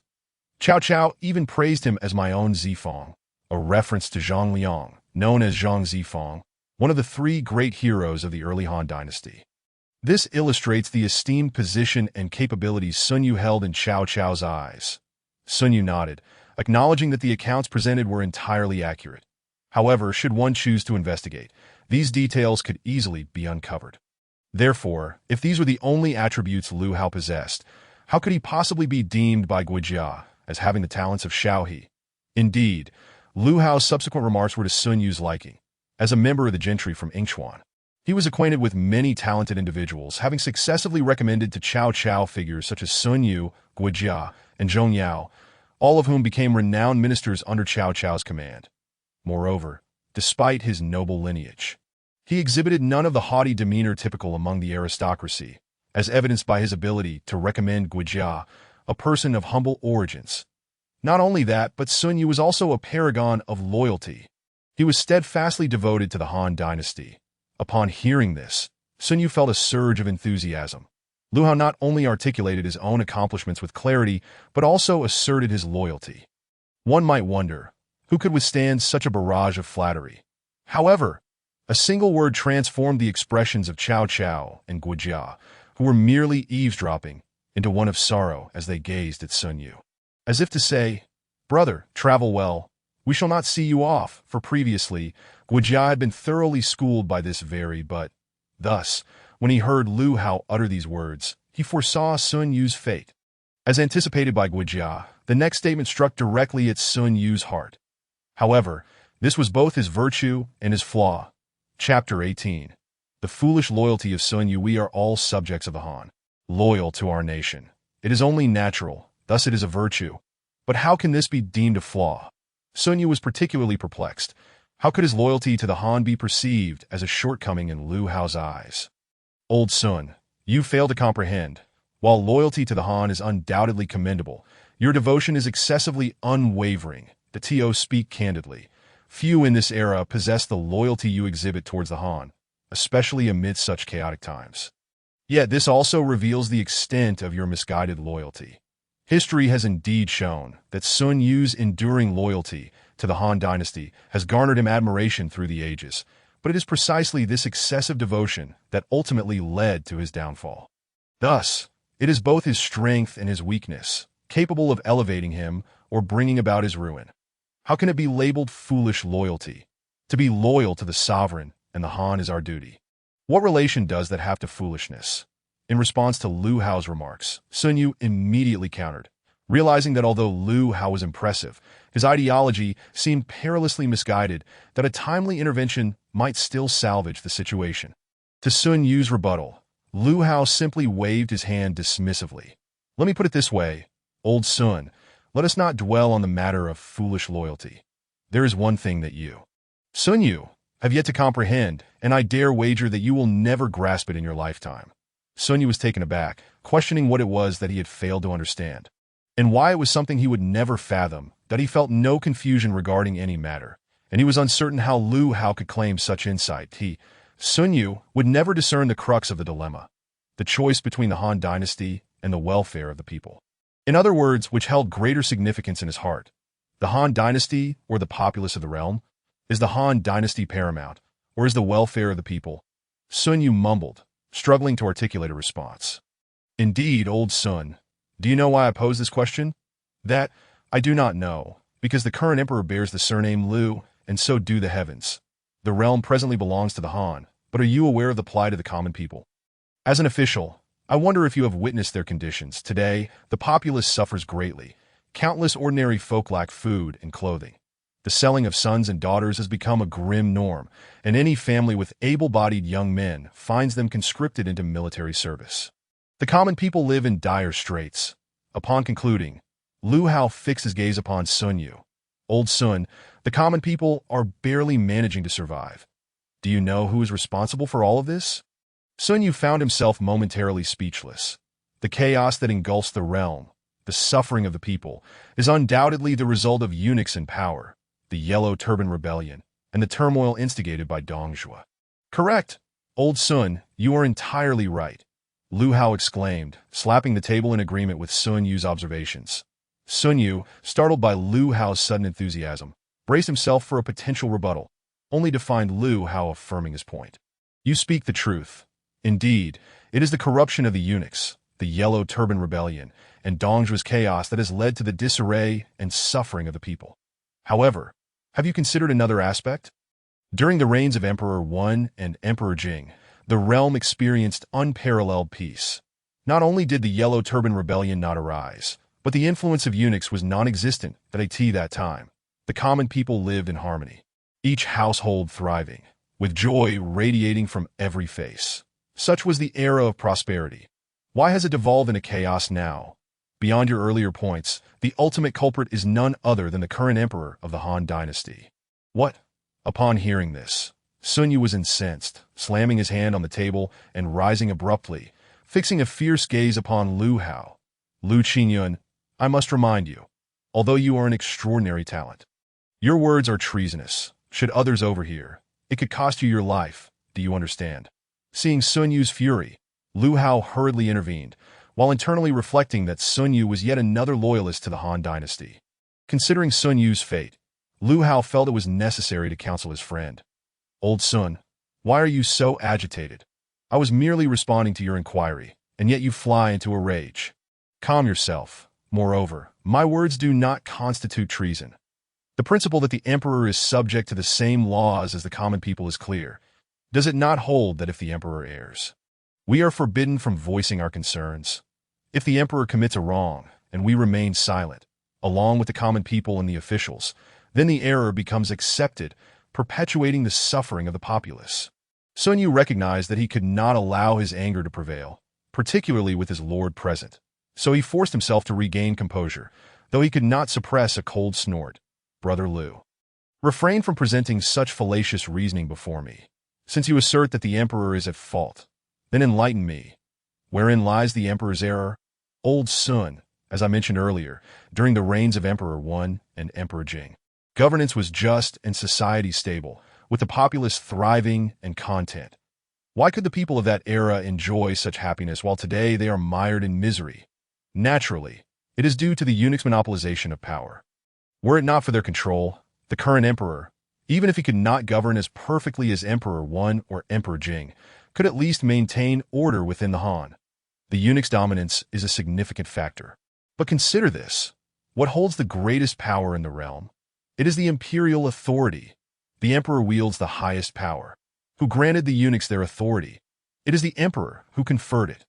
Cao Cao even praised him as my own Zifeng, a reference to Zhang Liang, known as Zhang Zifeng, one of the three great heroes of the early Han dynasty. This illustrates the esteemed position and capabilities Sun Yu held in Cao Cao's eyes. Sun Yu nodded, acknowledging that the accounts presented were entirely accurate. However, should one choose to investigate, these details could easily be uncovered. Therefore, if these were the only attributes Lu Hao possessed, how could he possibly be deemed by Guijia as having the talents of Xiaohe? Indeed, Lu Hao's subsequent remarks were to Sun Yu's liking. As a member of the gentry from Yingchuan, he was acquainted with many talented individuals, having successively recommended to Cao Cao figures such as Sun Yu, Guijia, and Zhong Yao, all of whom became renowned ministers under Cao Cao's command. Moreover, despite his noble lineage, he exhibited none of the haughty demeanor typical among the aristocracy, as evidenced by his ability to recommend Guijia, a person of humble origins. Not only that, but Sun Yu was also a paragon of loyalty. He was steadfastly devoted to the Han dynasty. Upon hearing this, Sun Yu felt a surge of enthusiasm. Lu Hao not only articulated his own accomplishments with clarity, but also asserted his loyalty. One might wonder, who could withstand such a barrage of flattery? However, a single word transformed the expressions of Cao Cao and Guijia, who were merely eavesdropping, into one of sorrow as they gazed at Sun Yu. As if to say, "Brother, travel well. We shall not see you off," for previously, Guijia had been thoroughly schooled by this but thus, when he heard Lu Hao utter these words, he foresaw Sun Yu's fate. As anticipated by Guijia, the next statement struck directly at Sun Yu's heart. However, this was both his virtue and his flaw. Chapter 18. The foolish loyalty of Sun Yu. We are all subjects of the Han, loyal to our nation. It is only natural, thus it is a virtue. But how can this be deemed a flaw? Sun Yu was particularly perplexed. How could his loyalty to the Han be perceived as a shortcoming in Lu Hao's eyes? Old Sun, you fail to comprehend. While loyalty to the Han is undoubtedly commendable, your devotion is excessively unwavering. The To speak candidly. Few in this era possess the loyalty you exhibit towards the Han, especially amid such chaotic times. Yet this also reveals the extent of your misguided loyalty. History has indeed shown that Sun Yu's enduring loyalty to the Han dynasty has garnered him admiration through the ages, but it is precisely this excessive devotion that ultimately led to his downfall. Thus, it is both his strength and his weakness, capable of elevating him or bringing about his ruin. How can it be labeled foolish loyalty? To be loyal to the sovereign and the Han is our duty. What relation does that have to foolishness? In response to Lu Hao's remarks, Sun Yu immediately countered, realizing that although Lu Hao was impressive, his ideology seemed perilously misguided, that a timely intervention might still salvage the situation. To Sun Yu's rebuttal, Lu Hao simply waved his hand dismissively. Let me put it this way, old Sun, let us not dwell on the matter of foolish loyalty. There is one thing that you, Sun Yu, have yet to comprehend, and I dare wager that you will never grasp it in your lifetime. Sun Yu was taken aback, questioning what it was that he had failed to understand, and why it was something he would never fathom, that he felt no confusion regarding any matter, and he was uncertain how Lu Hao could claim such insight. Sun Yu, would never discern the crux of the dilemma, the choice between the Han dynasty and the welfare of the people. In other words, which held greater significance in his heart, the Han dynasty or the populace of the realm? Is the Han dynasty paramount, or is the welfare of the people? Sun Yu mumbled, struggling to articulate a response. Indeed, old Sun, do you know why I pose this question? That, I do not know, because the current emperor bears the surname Lu, and so do the heavens. The realm presently belongs to the Han, but are you aware of the plight of the common people? As an official, I wonder if you have witnessed their conditions. Today, the populace suffers greatly. Countless ordinary folk lack food and clothing. The selling of sons and daughters has become a grim norm, and any family with able-bodied young men finds them conscripted into military service. The common people live in dire straits. Upon concluding, Lu Hao fixed his gaze upon Sun Yu. Old Sun, the common people are barely managing to survive. Do you know who is responsible for all of this? Sun Yu found himself momentarily speechless. The chaos that engulfs the realm, the suffering of the people, is undoubtedly the result of eunuchs in power, the Yellow Turban Rebellion, and the turmoil instigated by Dong Zhuo. Correct, old Sun, you are entirely right, Lu Hao exclaimed, slapping the table in agreement with Sun Yu's observations. Sun Yu, startled by Lu Hao's sudden enthusiasm, braced himself for a potential rebuttal, only to find Lu Hao affirming his point. You speak the truth. Indeed, it is the corruption of the eunuchs, the Yellow Turban Rebellion, and Dong Zhuo's chaos that has led to the disarray and suffering of the people. However, have you considered another aspect? During the reigns of Emperor Wen and Emperor Jing, the realm experienced unparalleled peace. Not only did the Yellow Turban Rebellion not arise, but the influence of eunuchs was non-existent at that time. The common people lived in harmony, each household thriving, with joy radiating from every face. Such was the era of prosperity. Why has it devolved into chaos now? Beyond your earlier points, the ultimate culprit is none other than the current emperor of the Han dynasty. What? Upon hearing this, Sun Yu was incensed, slamming his hand on the table and rising abruptly, fixing a fierce gaze upon Lu Hao. Lu Qingyun, I must remind you, although you are an extraordinary talent, your words are treasonous. Should others overhear, it could cost you your life. Do you understand? Seeing Sun Yu's fury, Lu Hao hurriedly intervened, while internally reflecting that Sun Yu was yet another loyalist to the Han dynasty. Considering Sun Yu's fate, Lu Hao felt it was necessary to counsel his friend. Old Sun, why are you so agitated? I was merely responding to your inquiry, and yet you fly into a rage. Calm yourself. Moreover, my words do not constitute treason. The principle that the emperor is subject to the same laws as the common people is clear. Does it not hold that if the emperor errs, we are forbidden from voicing our concerns? If the emperor commits a wrong, and we remain silent, along with the common people and the officials, then the error becomes accepted, perpetuating the suffering of the populace. Sun Yu recognized that he could not allow his anger to prevail, particularly with his lord present. So he forced himself to regain composure, though he could not suppress a cold snort. Brother Lu, refrain from presenting such fallacious reasoning before me. Since you assert that the emperor is at fault, then enlighten me. Wherein lies the emperor's error? Old Sun, as I mentioned earlier, during the reigns of Emperor Wen and Emperor Jing, governance was just and society stable, with the populace thriving and content. Why could the people of that era enjoy such happiness while today they are mired in misery? Naturally, it is due to the eunuch's monopolization of power. Were it not for their control, the current emperor, even if he could not govern as perfectly as Emperor Wen or Emperor Jing, could at least maintain order within the Han. The eunuch's dominance is a significant factor. But consider this. What holds the greatest power in the realm? It is the imperial authority. The emperor wields the highest power. Who granted the eunuchs their authority? It is the emperor who conferred it.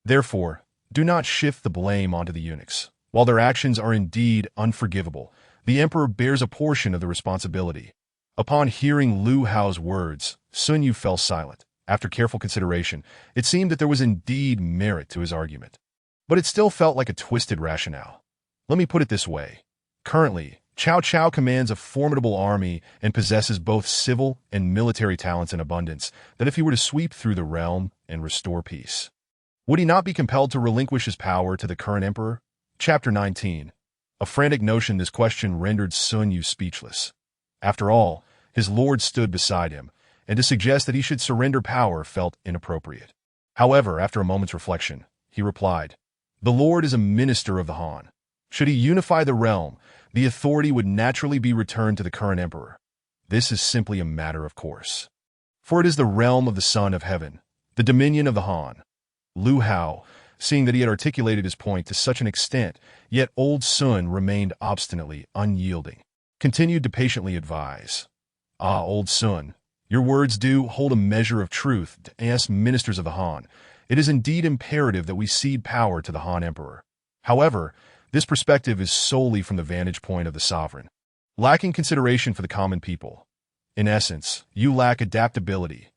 Therefore, do not shift the blame onto the eunuchs. While their actions are indeed unforgivable, the emperor bears a portion of the responsibility. Upon hearing Lu Hao's words, Sun Yu fell silent. After careful consideration, it seemed that there was indeed merit to his argument. But it still felt like a twisted rationale. Let me put it this way. Currently, Cao Cao commands a formidable army and possesses both civil and military talents in abundance that if he were to sweep through the realm and restore peace, would he not be compelled to relinquish his power to the current emperor? Chapter 19. A frantic notion, this question rendered Sun Yu speechless. After all, his lord stood beside him, and to suggest that he should surrender power felt inappropriate. However, after a moment's reflection, he replied, "The lord is a minister of the Han. Should he unify the realm, the authority would naturally be returned to the current emperor. This is simply a matter of course. For it is the realm of the Son of Heaven, the dominion of the Han." Lu Hao, seeing that he had articulated his point to such an extent, yet old Sun remained obstinately unyielding, continued to patiently advise. "Ah, old Sun, your words do hold a measure of truth to us ministers of the Han. It is indeed imperative that we cede power to the Han Emperor. However, this perspective is solely from the vantage point of the sovereign, lacking consideration for the common people. In essence, you lack adaptability.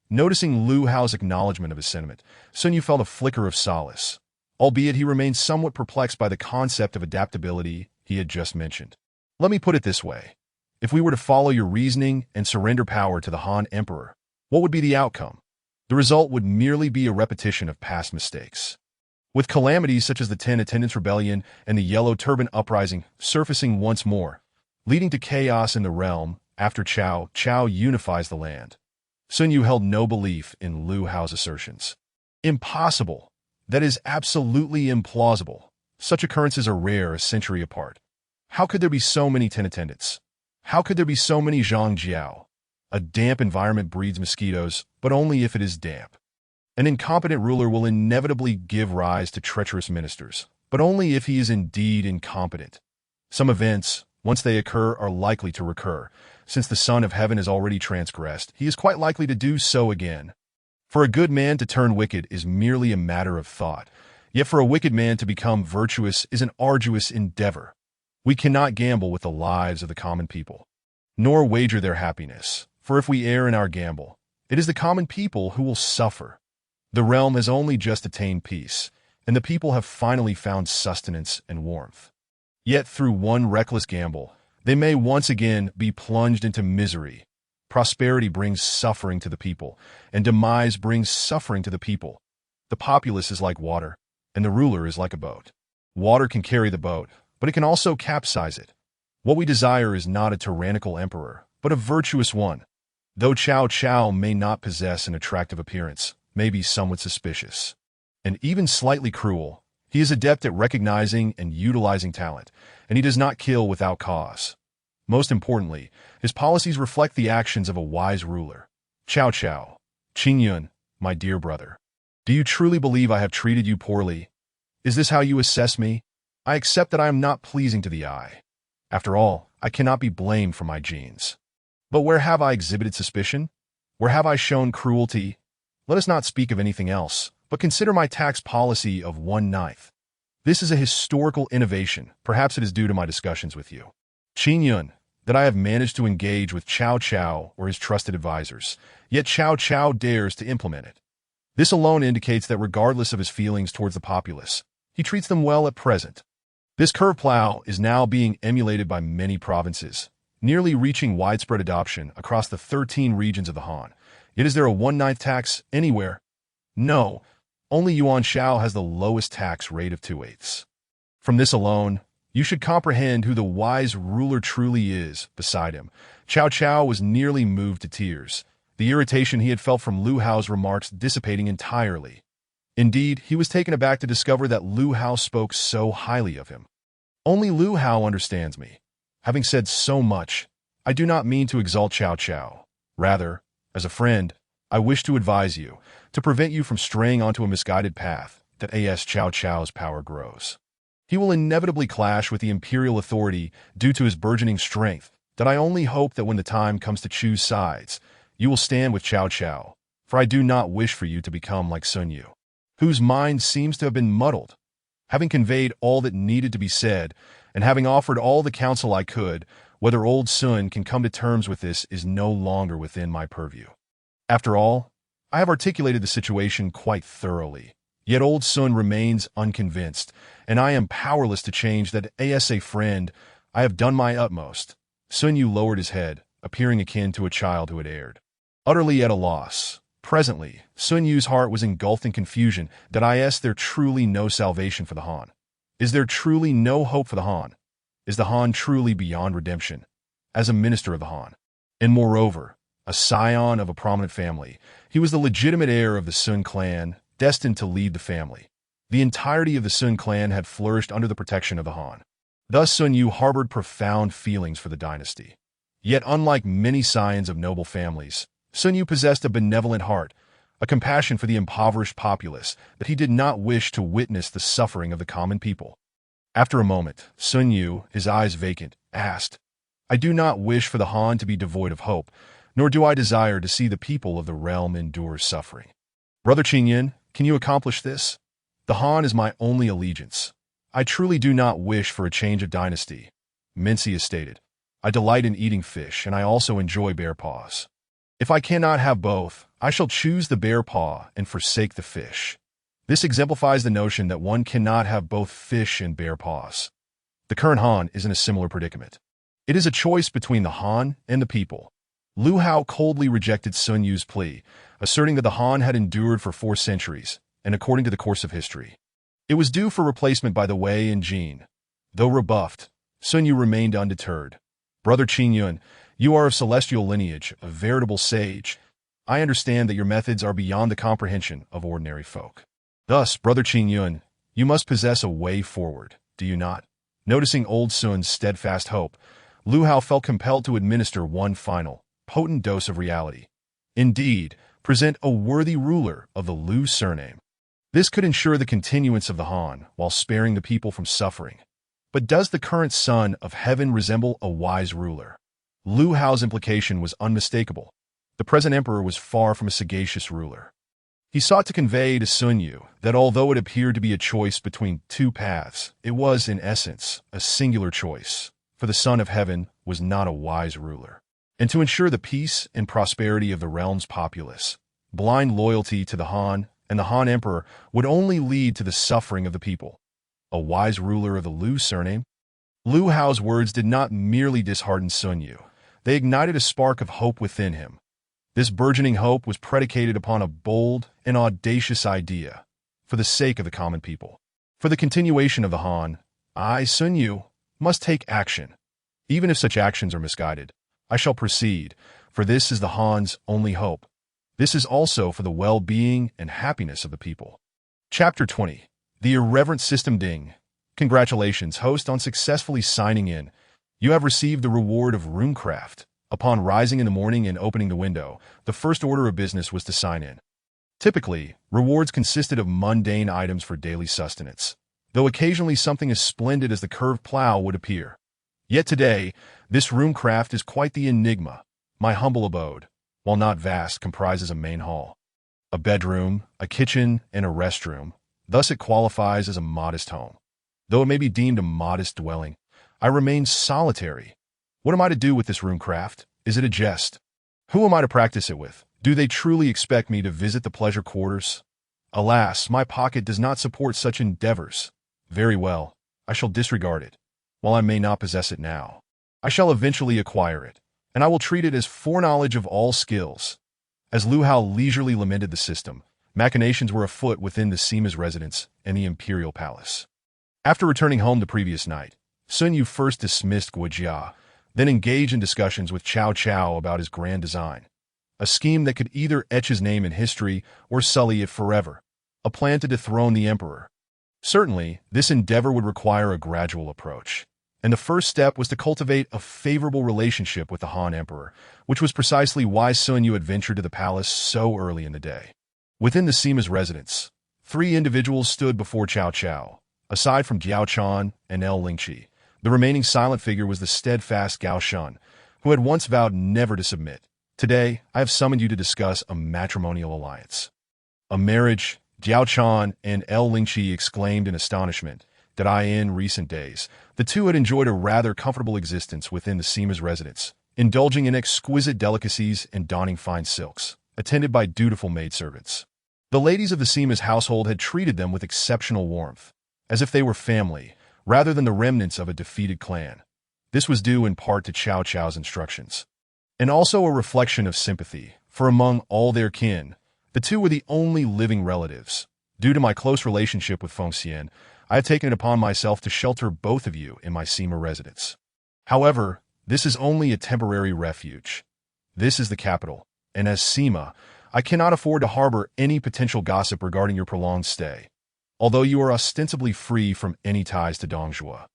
Noticing Lu Hao's acknowledgement of his sentiment, Sun Yu felt a flicker of solace, albeit he remained somewhat perplexed by the concept of adaptability he had just mentioned. Let me put it this way. If we were to follow your reasoning and surrender power to the Han Emperor, what would be the outcome? The result would merely be a repetition of past mistakes, with calamities such as the 10 Attendants Rebellion and the Yellow Turban Uprising surfacing once more, leading to chaos in the realm after Cao Cao unifies the land. Sun Yu held no belief in Lu Hao's assertions. Impossible. That is absolutely implausible. Such occurrences are rare a century apart. How could there be so many 10 Attendants? How could there be so many Zhang Jiao? A damp environment breeds mosquitoes, but only if it is damp. An incompetent ruler will inevitably give rise to treacherous ministers, but only if he is indeed incompetent. Some events, once they occur, are likely to recur. Since the Son of Heaven has already transgressed, he is quite likely to do so again. For a good man to turn wicked is merely a matter of thought, yet for a wicked man to become virtuous is an arduous endeavor. We cannot gamble with the lives of the common people, nor wager their happiness, for if we err in our gamble, it is the common people who will suffer. The realm has only just attained peace, and the people have finally found sustenance and warmth. Yet through one reckless gamble, they may once again be plunged into misery. Prosperity brings suffering to the people, and demise brings suffering to the people. The populace is like water, and the ruler is like a boat. Water can carry the boat, but it can also capsize it. What we desire is not a tyrannical emperor, but a virtuous one. Though Cao Cao may not possess an attractive appearance, may be somewhat suspicious, and even slightly cruel, he is adept at recognizing and utilizing talent, and he does not kill without cause. Most importantly, his policies reflect the actions of a wise ruler. Cao Cao, Qing Yun, my dear brother, do you truly believe I have treated you poorly? Is this how you assess me? I accept that I am not pleasing to the eye. After all, I cannot be blamed for my genes. But where have I exhibited suspicion? Where have I shown cruelty? Let us not speak of anything else, but consider my tax policy of 1/9. This is a historical innovation. Perhaps it is due to my discussions with you, Qing Yun, that I have managed to engage with Cao Cao or his trusted advisors, yet Cao Cao dares to implement it. This alone indicates that regardless of his feelings towards the populace, he treats them well at present. This curve plow is now being emulated by many provinces, nearly reaching widespread adoption across the 13 regions of the Han. Yet is there a 1/9 tax anywhere? No, only Yuan Shao has the lowest tax rate of 2/8. From this alone, you should comprehend who the wise ruler truly is beside him. Cao Cao was nearly moved to tears, the irritation he had felt from Lu Hao's remarks dissipating entirely. Indeed, he was taken aback to discover that Lu Hao spoke so highly of him. Only Lu Hao understands me. Having said so much, I do not mean to exalt Cao Cao. Rather, as a friend, I wish to advise you, to prevent you from straying onto a misguided path, that as Cao Cao's power grows, he will inevitably clash with the imperial authority due to his burgeoning strength, that I only hope that when the time comes to choose sides, you will stand with Cao Cao, for I do not wish for you to become like Sun Yu, whose mind seems to have been muddled. Having conveyed all that needed to be said, and having offered all the counsel I could, whether old Sun can come to terms with this is no longer within my purview. After all, I have articulated the situation quite thoroughly. Yet old Sun remains unconvinced, and I am powerless to change that. As a friend, I have done my utmost. Sun Yu lowered his head, appearing akin to a child who had erred. Utterly at a loss. Presently, Sun Yu's heart was engulfed in confusion. Is there truly no salvation for the Han? Is there truly no hope for the Han? Is the Han truly beyond redemption? As a minister of the Han, and moreover, a scion of a prominent family, he was the legitimate heir of the Sun clan, destined to lead the family. The entirety of the Sun clan had flourished under the protection of the Han. Thus Sun Yu harbored profound feelings for the dynasty. Yet unlike many scions of noble families, Sun Yu possessed a benevolent heart, a compassion for the impoverished populace that he did not wish to witness the suffering of the common people. After a moment, Sun Yu, his eyes vacant, asked, I do not wish for the Han to be devoid of hope, nor do I desire to see the people of the realm endure suffering. Brother Qingyan, can you accomplish this? The Han is my only allegiance. I truly do not wish for a change of dynasty. Mencius stated, I delight in eating fish, and I also enjoy bear paws. If I cannot have both, I shall choose the bear paw and forsake the fish. This exemplifies the notion that one cannot have both fish and bear paws. The current Han is in a similar predicament. It is a choice between the Han and the people. Lu Hao coldly rejected Sun Yu's plea, asserting that the Han had endured for 4 centuries, and according to the course of history, it was due for replacement by the Wei and Jin. Though rebuffed, Sun Yu remained undeterred. Brother Qingyun, you are of celestial lineage, a veritable sage. I understand that your methods are beyond the comprehension of ordinary folk. Thus, Brother Qingyun, you must possess a way forward, do you not? Noticing old Sun's steadfast hope, Lu Hao felt compelled to administer one final, potent dose of reality. Indeed, present a worthy ruler of the Lu surname. This could ensure the continuance of the Han while sparing the people from suffering. But does the current son of heaven resemble a wise ruler? Lu Hao's implication was unmistakable. The present emperor was far from a sagacious ruler. He sought to convey to Sun Yu that although it appeared to be a choice between 2 paths, it was, in essence, a singular choice, for the son of heaven was not a wise ruler. And to ensure the peace and prosperity of the realm's populace, blind loyalty to the Han and the Han emperor would only lead to the suffering of the people. A wise ruler of the Lu surname? Lu Hao's words did not merely dishearten Sun Yu. They ignited a spark of hope within him. This burgeoning hope was predicated upon a bold and audacious idea, for the sake of the common people. For the continuation of the Han, I, Sun Yu, must take action. Even if such actions are misguided, I shall proceed, for this is the Han's only hope. This is also for the well-being and happiness of the people. Chapter 20. The Irreverent System Ding. Congratulations, host, on successfully signing in. You have received the reward of Runecraft. Upon rising in the morning and opening the window, the first order of business was to sign in. Typically, rewards consisted of mundane items for daily sustenance, though occasionally something as splendid as the curved plow would appear. Yet today, this Runecraft is quite the enigma. My humble abode, while not vast, comprises a main hall, a bedroom, a kitchen, and a restroom. Thus it qualifies as a modest home. Though it may be deemed a modest dwelling, I remain solitary. What am I to do with this Runecraft? Is it a jest? Who am I to practice it with? Do they truly expect me to visit the pleasure quarters? Alas, my pocket does not support such endeavors. Very well, I shall disregard it. While I may not possess it now, I shall eventually acquire it, and I will treat it as foreknowledge of all skills. As Lu Hao leisurely lamented the system, machinations were afoot within the Sima's residence and the imperial palace. After returning home the previous night, Sun Yu first dismissed Guojia, then engaged in discussions with Cao Cao about his grand design, a scheme that could either etch his name in history or sully it forever, a plan to dethrone the emperor. Certainly, this endeavor would require a gradual approach, and the first step was to cultivate a favorable relationship with the Han emperor, which was precisely why Sun Yu had ventured to the palace so early in the day. Within the Sima's residence, 3 individuals stood before Cao Cao. Aside from Jiao Chan and El Lingqi, the remaining silent figure was the steadfast Gao Shun, who had once vowed never to submit. Today, I have summoned you to discuss a matrimonial alliance. A marriage? Jiao Chan and El Lingqi exclaimed in astonishment that in recent days, the two had enjoyed a rather comfortable existence within the Sima's residence, indulging in exquisite delicacies and donning fine silks, attended by dutiful maidservants. The ladies of the Sima's household had treated them with exceptional warmth, as if they were family, rather than the remnants of a defeated clan. This was due in part to Cao Cao's instructions, and also a reflection of sympathy, for among all their kin, the two were the only living relatives. Due to my close relationship with Feng Xian, I have taken it upon myself to shelter both of you in my Sima residence. However, this is only a temporary refuge. This is the capital, and as Sima, I cannot afford to harbor any potential gossip regarding your prolonged stay, although you are ostensibly free from any ties to Dongjua.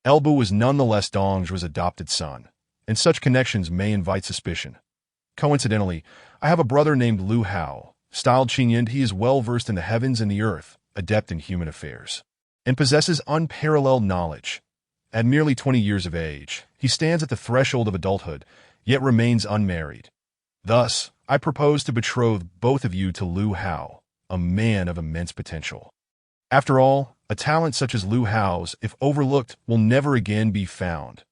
Elbu was nonetheless Dongjua's adopted son, and such connections may invite suspicion. Coincidentally, I have a brother named Lu Hao, styled Qingyan. He is well-versed in the heavens and the earth, adept in human affairs, and possesses unparalleled knowledge. At merely 20 years of age, he stands at the threshold of adulthood, yet remains unmarried. Thus, I propose to betroth both of you to Lu Hao, a man of immense potential. After all, a talent such as Lu Hao's, if overlooked, will never again be found.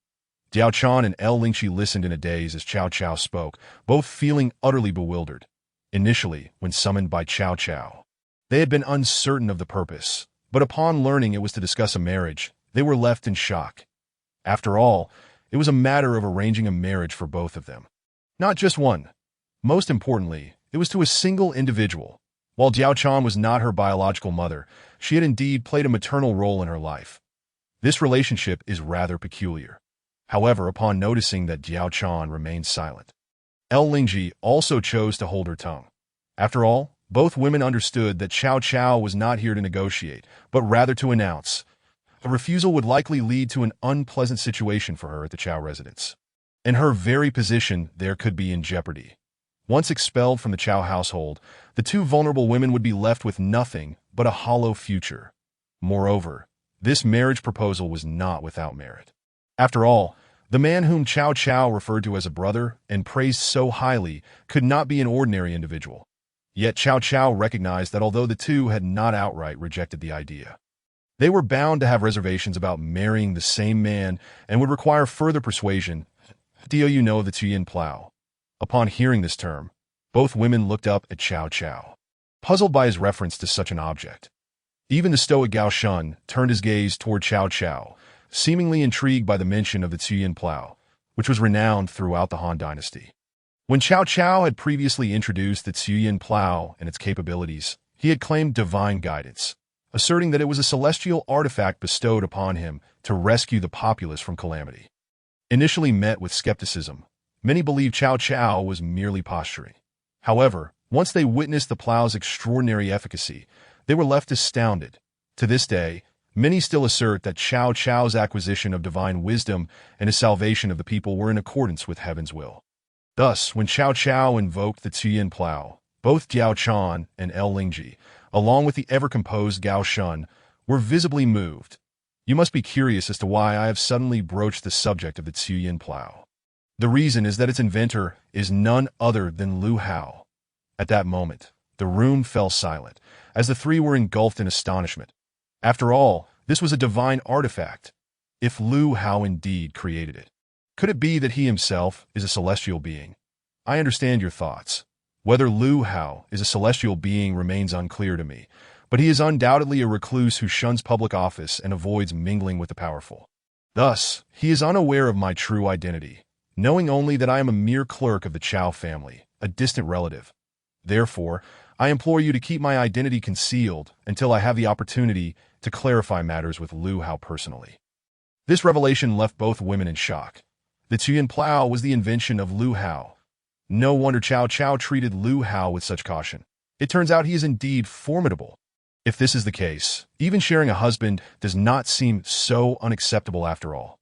Diao Chan and El Lingqi listened in a daze as Cao Cao spoke, both feeling utterly bewildered. Initially, when summoned by Cao Cao, they had been uncertain of the purpose, but upon learning it was to discuss a marriage, they were left in shock. After all, it was a matter of arranging a marriage for both of them. Not just one. Most importantly, it was to a single individual. While Diao Chan was not her biological mother, she had indeed played a maternal role in her life. This relationship is rather peculiar. However, upon noticing that Diao Chan remained silent, El Lingji also chose to hold her tongue. After all, both women understood that Cao Cao was not here to negotiate, but rather to announce. A refusal would likely lead to an unpleasant situation for her at the Cao residence, and her very position there could be in jeopardy. Once expelled from the Cao household, the two vulnerable women would be left with nothing but a hollow future. Moreover, this marriage proposal was not without merit. After all, the man whom Cao Cao referred to as a brother and praised so highly could not be an ordinary individual. Yet Cao Cao recognized that although the two had not outright rejected the idea, they were bound to have reservations about marrying the same man and would require further persuasion. Do you know the Tuyin Plow? Upon hearing this term, both women looked up at Cao Cao, puzzled by his reference to such an object. Even the stoic Gao Shun turned his gaze toward Cao Cao, seemingly intrigued by the mention of the Tuyin Plow, which was renowned throughout the Han Dynasty. When Cao Cao had previously introduced the Tuyin Plow and its capabilities, he had claimed divine guidance, asserting that it was a celestial artifact bestowed upon him to rescue the populace from calamity. Initially met with skepticism, many believed Cao Cao was merely posturing. However, once they witnessed the plow's extraordinary efficacy, they were left astounded. To this day, many still assert that Cao Cao's acquisition of divine wisdom and his salvation of the people were in accordance with heaven's will. Thus, when Cao Cao invoked the Tuyin Plow, both Diao Chan and El Lingji, along with the ever-composed Gao Shun, were visibly moved. You must be curious as to why I have suddenly broached the subject of the Tuyin Plow. The reason is that its inventor is none other than Lu Hao. At that moment, the room fell silent, as the three were engulfed in astonishment. After all, this was a divine artifact. If Lu Hao indeed created it, could it be that he himself is a celestial being? I understand your thoughts. Whether Lu Hao is a celestial being remains unclear to me, but he is undoubtedly a recluse who shuns public office and avoids mingling with the powerful. Thus, he is unaware of my true identity, knowing only that I am a mere clerk of the Cao family, a distant relative. Therefore, I implore you to keep my identity concealed until I have the opportunity to clarify matters with Lu Hao personally. This revelation left both women in shock. The Tuyin Plow was the invention of Lu Hao. No wonder Cao Cao treated Lu Hao with such caution. It turns out he is indeed formidable. If this is the case, even sharing a husband does not seem so unacceptable after all.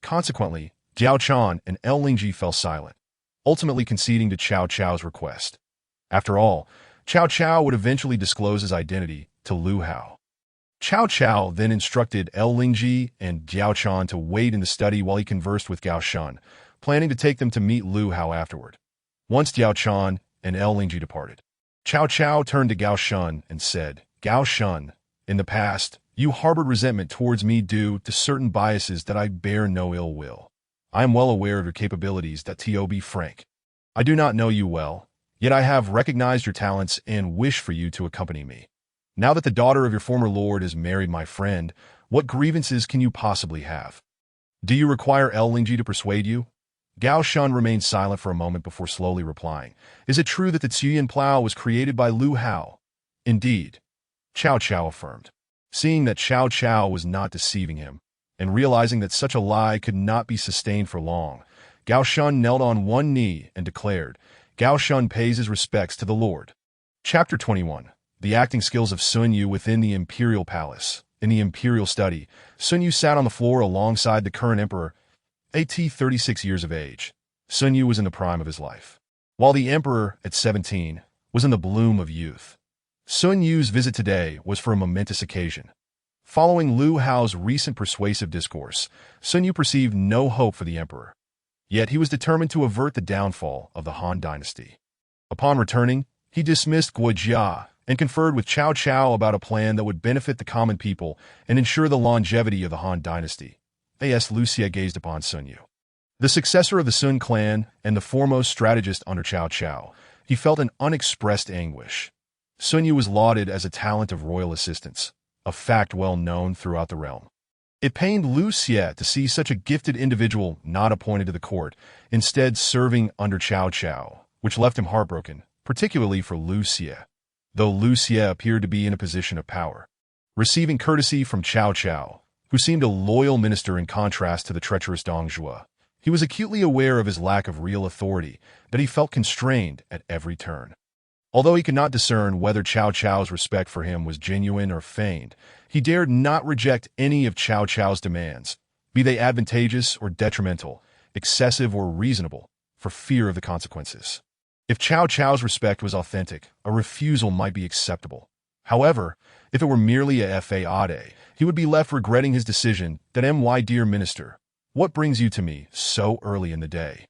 Consequently, Diao Chan and El Lingji fell silent, ultimately conceding to Cao Cao's request. After all, Cao Cao would eventually disclose his identity to Lu Hao. Cao Cao then instructed El Lingji and Diao Chan to wait in the study while he conversed with Gao Shun, planning to take them to meet Lu Hao afterward. Once Diao Chan and El Lingji departed, Cao Cao turned to Gao Shun and said, Gao Shun, in the past, you harbored resentment towards me due to certain biases that I bear no ill will. I am well aware of your capabilities, that to be frank. I do not know you well, Yet I have recognized your talents and wish for you to accompany me. Now that the daughter of your former lord has married my friend, what grievances can you possibly have? Do you require El Lingji to persuade you? Gao Shun remained silent for a moment before slowly replying. Is it true that the Tsuyin plow was created by Lu Hao? Indeed, Cao Cao affirmed. Seeing that Cao Cao was not deceiving him, and realizing that such a lie could not be sustained for long, Gao Shun knelt on one knee and declared, Gao Shun pays his respects to the Lord. Chapter 21. The acting skills of Sun Yu within the Imperial Palace. In the Imperial study, Sun Yu sat on the floor alongside the current emperor, at 36 years of age. Sun Yu was in the prime of his life, while the emperor, at 17, was in the bloom of youth. Sun Yu's visit today was for a momentous occasion. Following Lu Hao's recent persuasive discourse, Sun Yu perceived no hope for the emperor. Yet he was determined to avert the downfall of the Han dynasty. Upon returning, he dismissed Guo Jia and conferred with Cao Cao about a plan that would benefit the common people and ensure the longevity of the Han dynasty. A.S. Lu Xie gazed upon Sun Yu. The successor of the Sun clan and the foremost strategist under Cao Cao, he felt an unexpressed anguish. Sun Yu was lauded as a talent of royal assistance, a fact well known throughout the realm. It pained Lu Xie to see such a gifted individual not appointed to the court, instead serving under Cao Cao, which left him heartbroken, particularly for Lu Xie, though Lu Xie appeared to be in a position of power. Receiving courtesy from Cao Cao, who seemed a loyal minister in contrast to the treacherous Dong Zhuo, he was acutely aware of his lack of real authority, that he felt constrained at every turn. Although he could not discern whether Cao Cao's respect for him was genuine or feigned, he dared not reject any of Cao Cao's demands, be they advantageous or detrimental, excessive or reasonable, for fear of the consequences. If Cao Cao's respect was authentic, a refusal might be acceptable. However, if it were merely a fade, he would be left regretting his decision that my dear minister, what brings you to me so early in the day?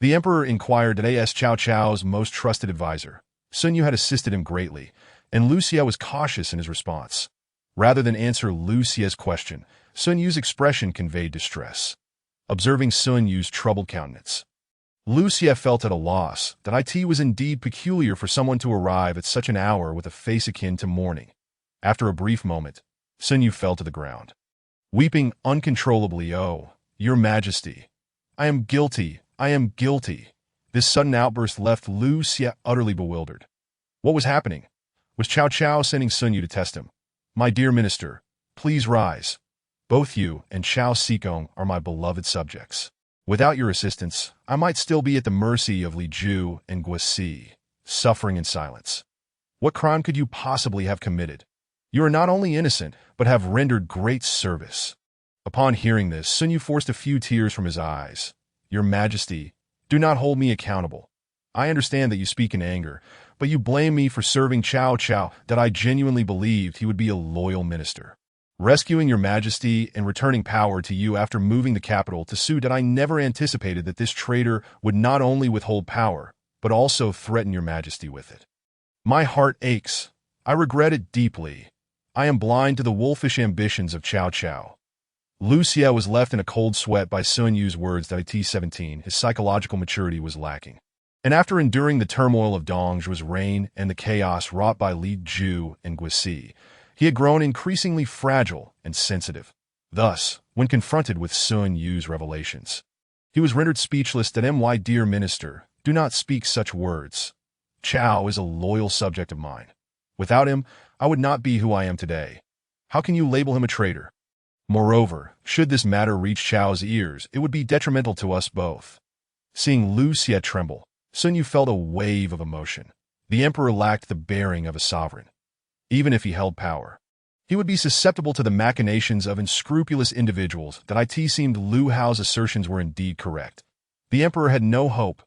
The emperor inquired that as Cao Cao's most trusted advisor. Sun Yu had assisted him greatly, and Lu Xie was cautious in his response. Rather than answer Lu Xie's question, Sun Yu's expression conveyed distress. Observing Sun Yu's troubled countenance, Lu Xie felt at a loss that it was indeed peculiar for someone to arrive at such an hour with a face akin to mourning. After a brief moment, Sun Yu fell to the ground, weeping uncontrollably. Oh, Your Majesty, I am guilty, I am guilty. This sudden outburst left Lu Xie utterly bewildered. What was happening? Was Cao Cao sending Sun Yu to test him? My dear minister, please rise. Both you and Cao Xigong are my beloved subjects. Without your assistance, I might still be at the mercy of Li Ju and Guosi, suffering in silence. What crime could you possibly have committed? You are not only innocent, but have rendered great service. Upon hearing this, Sun Yu forced a few tears from his eyes. Your Majesty, do not hold me accountable. I understand that you speak in anger, but you blame me for serving Cao Cao, that I genuinely believed he would be a loyal minister. Rescuing Your Majesty and returning power to you after moving the capital to Su, that I never anticipated that this traitor would not only withhold power, but also threaten Your Majesty with it. My heart aches. I regret it deeply. I am blind to the wolfish ambitions of Cao Cao. Lu Xie was left in a cold sweat by Sun Yu's words that at 17, his psychological maturity was lacking. And after enduring the turmoil of Dong Zhuo's reign and the chaos wrought by Li Ju and Guosi, he had grown increasingly fragile and sensitive. Thus, when confronted with Sun Yu's revelations, he was rendered speechless. That my dear minister, do not speak such words. Cao is a loyal subject of mine. Without him, I would not be who I am today. How can you label him a traitor? Moreover, should this matter reach Chao's ears, it would be detrimental to us both. Seeing Lu Xie tremble, Sun Yu felt a wave of emotion. The emperor lacked the bearing of a sovereign. Even if he held power, he would be susceptible to the machinations of unscrupulous individuals. That it seemed Lu Hao's assertions were indeed correct. The emperor had no hope.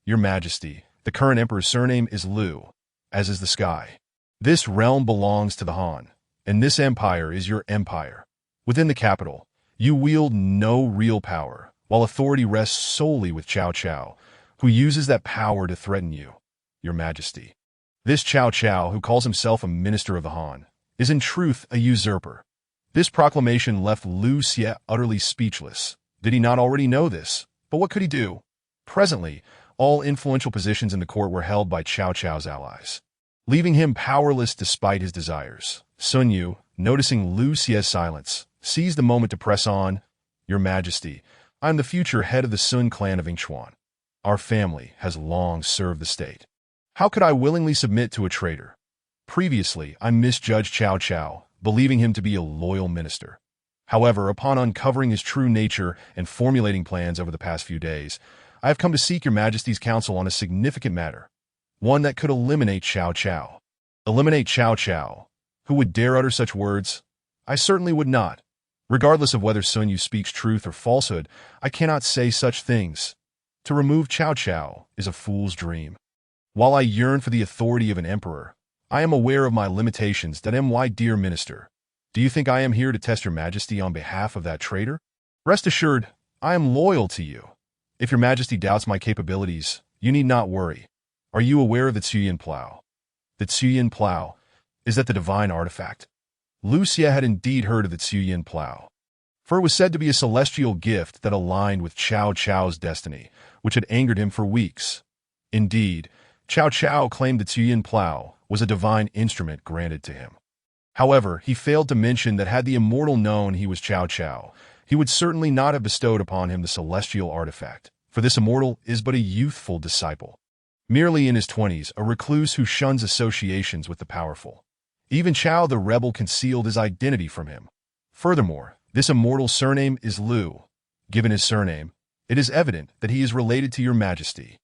Your Majesty, the current emperor's surname is Lu, as is the sky. This realm belongs to the Han, and this empire is your empire. Within the capital, you wield no real power, while authority rests solely with Cao Cao, who uses that power to threaten you, Your Majesty. This Cao Cao, who calls himself a minister of the Han, is in truth a usurper. This proclamation left Lu Xie utterly speechless. Did he not already know this? But what could he do? Presently, All influential positions in the court were held by Cao Cao's allies, leaving him powerless despite his desires. Sun Yu, noticing Lu Xie's silence, seized the moment to press on. Your Majesty, I am the future head of the Sun clan of Yingchuan. Our family has long served the state. How could I willingly submit to a traitor? Previously, I misjudged Cao Cao, believing him to be a loyal minister. However, upon uncovering his true nature and formulating plans over the past few days, I have come to seek your Majesty's counsel on a significant matter, one that could eliminate Cao Cao. Eliminate Cao Cao? Who would dare utter such words? I certainly would not. Regardless of whether Sun Yu speaks truth or falsehood, I cannot say such things. To remove Cao Cao is a fool's dream. While I yearn for the authority of an emperor, I am aware of my limitations. My dear minister, do you think I am here to test your Majesty on behalf of that traitor? Rest assured, I am loyal to you. If your Majesty doubts my capabilities, you need not worry. Are you aware of the Cüyan Plough? The Cüyan Plough, is that the divine artifact? Lu Xie had indeed heard of the Cüyan Plough, for it was said to be a celestial gift that aligned with Cao Cao's destiny, which had angered him for weeks. Indeed, Cao Cao claimed the Cüyan Plough was a divine instrument granted to him. However, he failed to mention that had the immortal known he was Cao Cao, he would certainly not have bestowed upon him the celestial artifact, for this immortal is but a youthful disciple, merely in his 20s, a recluse who shuns associations with the powerful. Even Cao the rebel concealed his identity from him. Furthermore, this immortal's surname is Lu. Given his surname, it is evident that he is related to your Majesty.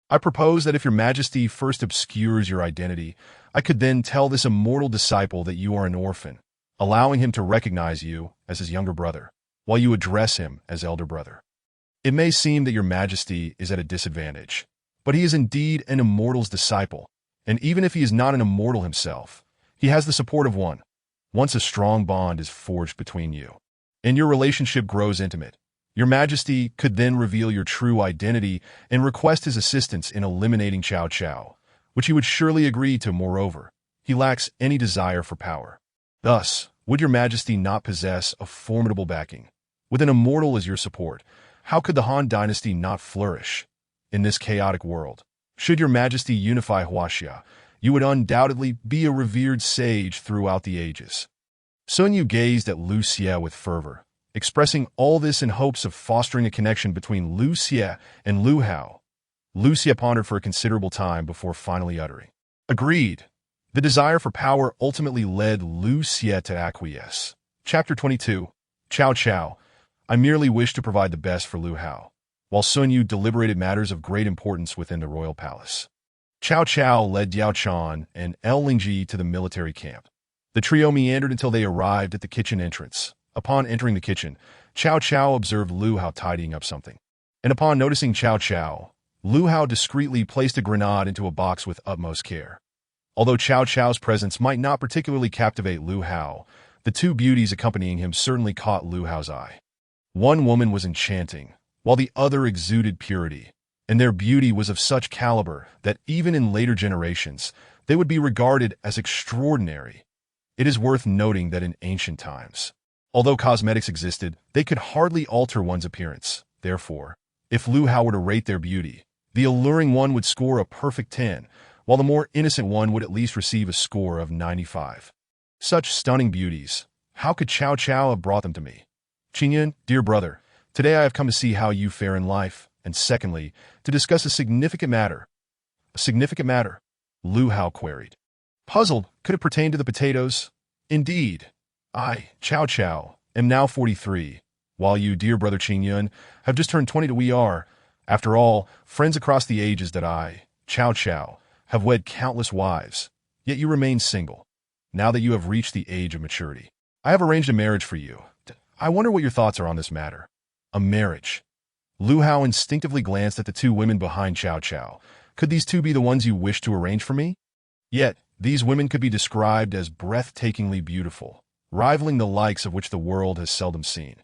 I propose that if your Majesty first obscures your identity, I could then tell this immortal disciple that you are an orphan, allowing him to recognize you as his younger brother, while you address him as elder brother. It may seem that your Majesty is at a disadvantage, but he is indeed an immortal's disciple, and even if he is not an immortal himself, he has the support of one. Once a strong bond is forged between you, and your relationship grows intimate, your Majesty could then reveal your true identity and request his assistance in eliminating Cao Cao, which he would surely agree to. Moreover, he lacks any desire for power. Thus, would your Majesty not possess a formidable backing? With an immortal as your support, how could the Han Dynasty not flourish? In this chaotic world, should your Majesty unify Huaxia, you would undoubtedly be a revered sage throughout the ages. Sun Yu gazed at Lu Xie with fervor, expressing all this in hopes of fostering a connection between Lu Xie and Lu Hao. Lu Xie pondered for a considerable time before finally uttering, "Agreed." The desire for power ultimately led Lu Xie to acquiesce. Chapter 22. Cao Cao. I merely wish to provide the best for Lu Hao, while Sun Yu deliberated matters of great importance within the royal palace. Cao Cao led Diao Chan and El Lingji to the military camp. The trio meandered until they arrived at the kitchen entrance. Upon entering the kitchen, Cao Cao observed Lu Hao tidying up something. And upon noticing Cao Cao, Lu Hao discreetly placed a grenade into a box with utmost care. Although Cao Cao's presence might not particularly captivate Lu Hao, the two beauties accompanying him certainly caught Lu Hao's eye. One woman was enchanting, while the other exuded purity, and their beauty was of such caliber that even in later generations, they would be regarded as extraordinary. It is worth noting that in ancient times, although cosmetics existed, they could hardly alter one's appearance. Therefore, if Lu Hao were to rate their beauty, the alluring one would score a perfect 10, while the more innocent one would at least receive a score of 95. Such stunning beauties, how could Cao Cao have brought them to me? Qingyun, dear brother, today I have come to see how you fare in life, and secondly, to discuss a significant matter. A significant matter? Lu Hao queried. Puzzled, could it pertain to the potatoes? Indeed. I, Cao Cao, am now 43, while you, dear brother Qingyun, have just turned 20. We are, after all, friends across the ages that I, Cao Cao, have wed countless wives, yet you remain single. Now that you have reached the age of maturity, I have arranged a marriage for you. I wonder what your thoughts are on this matter. A marriage. Lu Hao instinctively glanced at the two women behind Cao Cao. Could these two be the ones you wish to arrange for me? Yet, these women could be described as breathtakingly beautiful, rivaling the likes of which the world has seldom seen.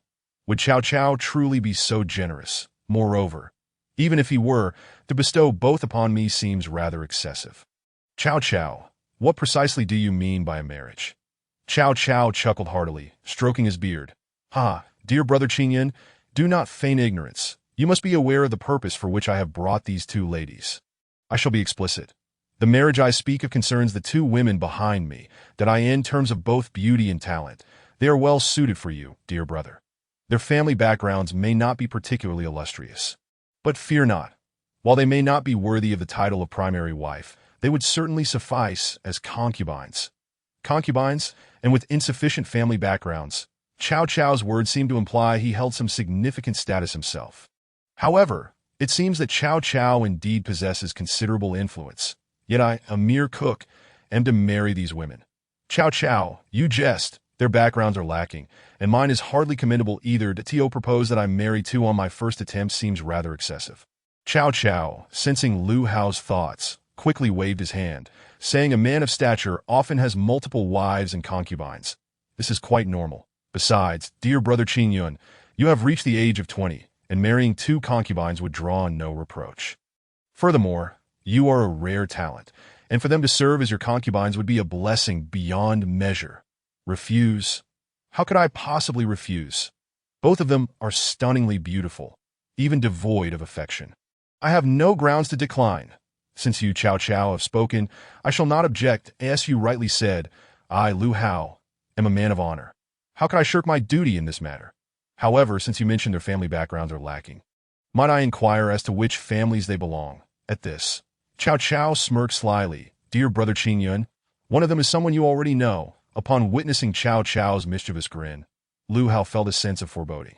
Would Cao Cao truly be so generous? Moreover, even if he were, to bestow both upon me seems rather excessive. Cao Cao, what precisely do you mean by a marriage? Cao Cao chuckled heartily, stroking his beard. Ha, dear brother Qingyun, do not feign ignorance. You must be aware of the purpose for which I have brought these two ladies. I shall be explicit. The marriage I speak of concerns the two women behind me, that I in terms of both beauty and talent. They are well suited for you, dear brother. Their family backgrounds may not be particularly illustrious. But fear not. While they may not be worthy of the title of primary wife, they would certainly suffice as concubines. Concubines, and with insufficient family backgrounds. Cao Cao's words seem to imply he held some significant status himself. However, it seems that Cao Cao indeed possesses considerable influence. Yet I, a mere cook, am to marry these women. Cao Cao, you jest. Their backgrounds are lacking, and mine is hardly commendable either. To propose that I marry two on my first attempt seems rather excessive. Cao Cao, sensing Lu Hao's thoughts, quickly waved his hand, saying a man of stature often has multiple wives and concubines. This is quite normal. Besides, dear brother Qin Yun, you have reached the age of 20, and marrying two concubines would draw on no reproach. Furthermore, you are a rare talent, and for them to serve as your concubines would be a blessing beyond measure. Refuse? How could I possibly refuse? Both of them are stunningly beautiful, even devoid of affection. I have no grounds to decline. Since you, Cao Cao, have spoken, I shall not object. As you rightly said, I, Lu Hao, am a man of honor. How could I shirk my duty in this matter? However, since you mentioned their family backgrounds are lacking, might I inquire as to which families they belong? At this, Cao Cao smirked slyly. Dear brother Qin Yun, one of them is someone you already know. Upon witnessing Cao Cao's mischievous grin, Lu Hao felt a sense of foreboding.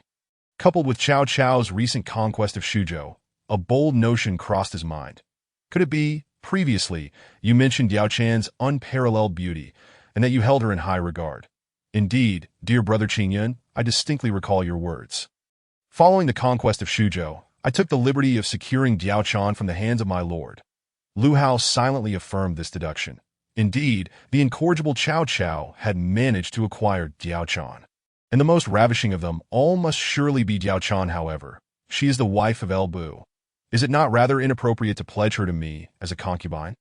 Coupled with Cao Cao's recent conquest of Shuzhou, a bold notion crossed his mind. Could it be, previously, you mentioned Yao Chan's unparalleled beauty, and that you held her in high regard? Indeed, dear brother Qin Yun, I distinctly recall your words. Following the conquest of Shuzhou, I took the liberty of securing Diao Chan from the hands of my lord. Lu Hao silently affirmed this deduction. Indeed, the incorrigible Cao Cao had managed to acquire Diao Chan. And the most ravishing of them all must surely be Diao Chan, however. She is the wife of El Bu. Is it not rather inappropriate to pledge her to me as a concubine?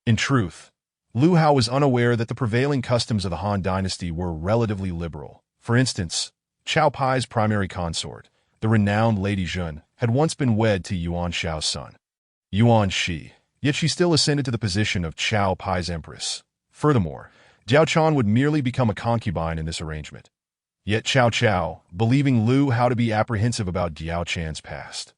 In truth, Lu Hao was unaware that the prevailing customs of the Han dynasty were relatively liberal. For instance, Cao Pai's primary consort, the renowned Lady Jun, had once been wed to Yuan Shao's son, Yuan Shi. Yet she still ascended to the position of Cao Pai's empress. Furthermore, Diao Chan would merely become a concubine in this arrangement. Yet Cao Cao, believing Lu Hao to be apprehensive about Diao Chan's past,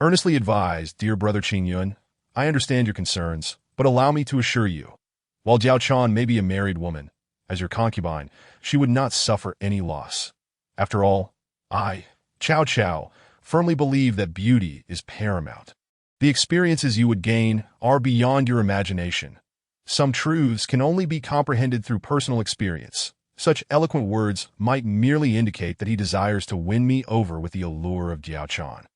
earnestly advised, dear brother Qin Yun, I understand your concerns, but allow me to assure you, while Diao Chan may be a married woman, as your concubine, she would not suffer any loss. After all, I, Cao Cao, firmly believe that beauty is paramount. The experiences you would gain are beyond your imagination. Some truths can only be comprehended through personal experience. Such eloquent words might merely indicate that he desires to win me over with the allure of Diao Chan,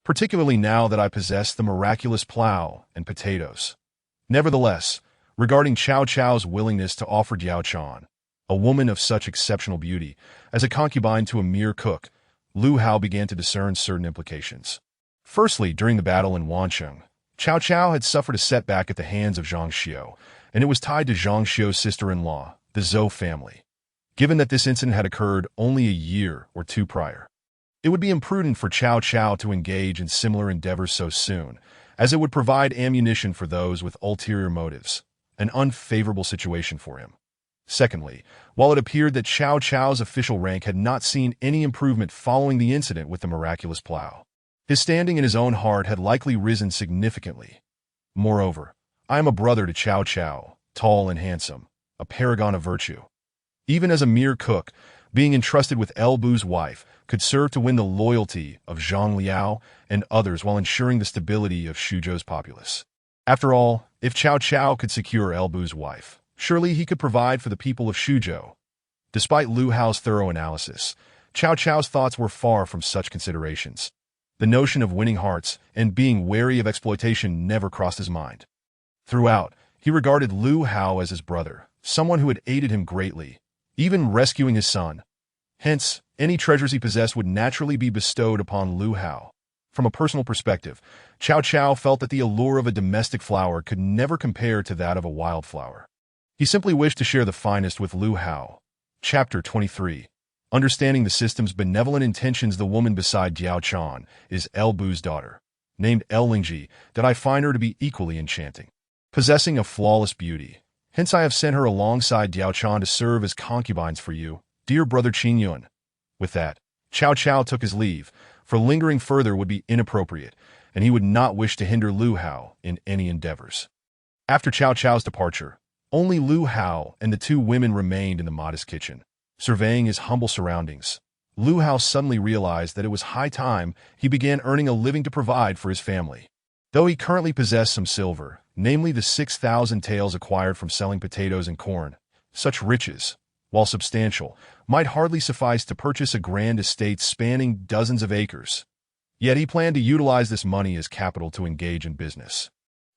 particularly now that I possess the miraculous plow and potatoes. Nevertheless, regarding Cao Cao's willingness to offer Diao Chan, a woman of such exceptional beauty, as a concubine to a mere cook, Lu Hao began to discern certain implications. Firstly, during the battle in Wancheng, Cao Cao had suffered a setback at the hands of Zhang Xiu, and it was tied to Zhang Xiu's sister-in-law, the Zhou family. Given that this incident had occurred only a year or two prior, it would be imprudent for Cao Cao to engage in similar endeavors so soon, as it would provide ammunition for those with ulterior motives, an unfavorable situation for him. Secondly, while it appeared that Cao Cao's official rank had not seen any improvement following the incident with the miraculous plow, his standing in his own heart had likely risen significantly. Moreover, I am a brother to Cao Cao, tall and handsome, a paragon of virtue. Even as a mere cook, being entrusted with El Bu's wife could serve to win the loyalty of Zhang Liao and others while ensuring the stability of Shuzhou's populace. After all, if Cao Cao could secure El Bu's wife, surely he could provide for the people of Shuzhou. Despite Lu Hao's thorough analysis, Cao Cao's thoughts were far from such considerations. The notion of winning hearts and being wary of exploitation never crossed his mind. Throughout, he regarded Lu Hao as his brother, someone who had aided him greatly, even rescuing his son. Hence, any treasures he possessed would naturally be bestowed upon Lu Hao. From a personal perspective, Cao Cao felt that the allure of a domestic flower could never compare to that of a wildflower. He simply wished to share the finest with Lu Hao. Chapter 23. Understanding the system's benevolent intentions, the woman beside Jiao Chan is El Bu's daughter, named El Lingji, that I find her to be equally enchanting, possessing a flawless beauty. Hence I have sent her alongside Jiao Chan to serve as concubines for you, dear brother Qin Yun. With that, Cao Cao took his leave, for lingering further would be inappropriate, and he would not wish to hinder Lu Hao in any endeavors. After Cao Cao's departure, only Lu Hao and the two women remained in the modest kitchen. Surveying his humble surroundings, Lu Hao suddenly realized that it was high time he began earning a living to provide for his family. Though he currently possessed some silver, namely the 6,000 taels acquired from selling potatoes and corn, such riches, while substantial, might hardly suffice to purchase a grand estate spanning dozens of acres. Yet he planned to utilize this money as capital to engage in business,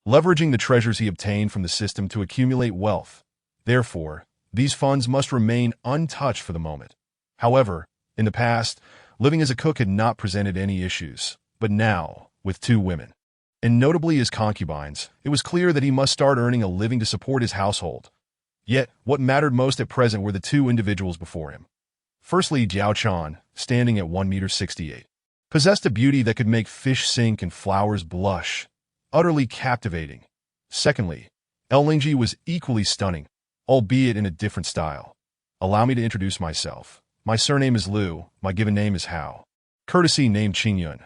leveraging the treasures he obtained from the system to accumulate wealth. Therefore, these funds must remain untouched for the moment. However, in the past, living as a cook had not presented any issues, but now, with two women, and notably his concubines, it was clear that he must start earning a living to support his household. Yet, what mattered most at present were the two individuals before him. Firstly, Jiao Chan, standing at 1.68 meters, possessed a beauty that could make fish sink and flowers blush, utterly captivating. Secondly, El Lingji was equally stunning, albeit in a different style. Allow me to introduce myself. My surname is Liu, my given name is Hao. Courtesy named Qin Yun.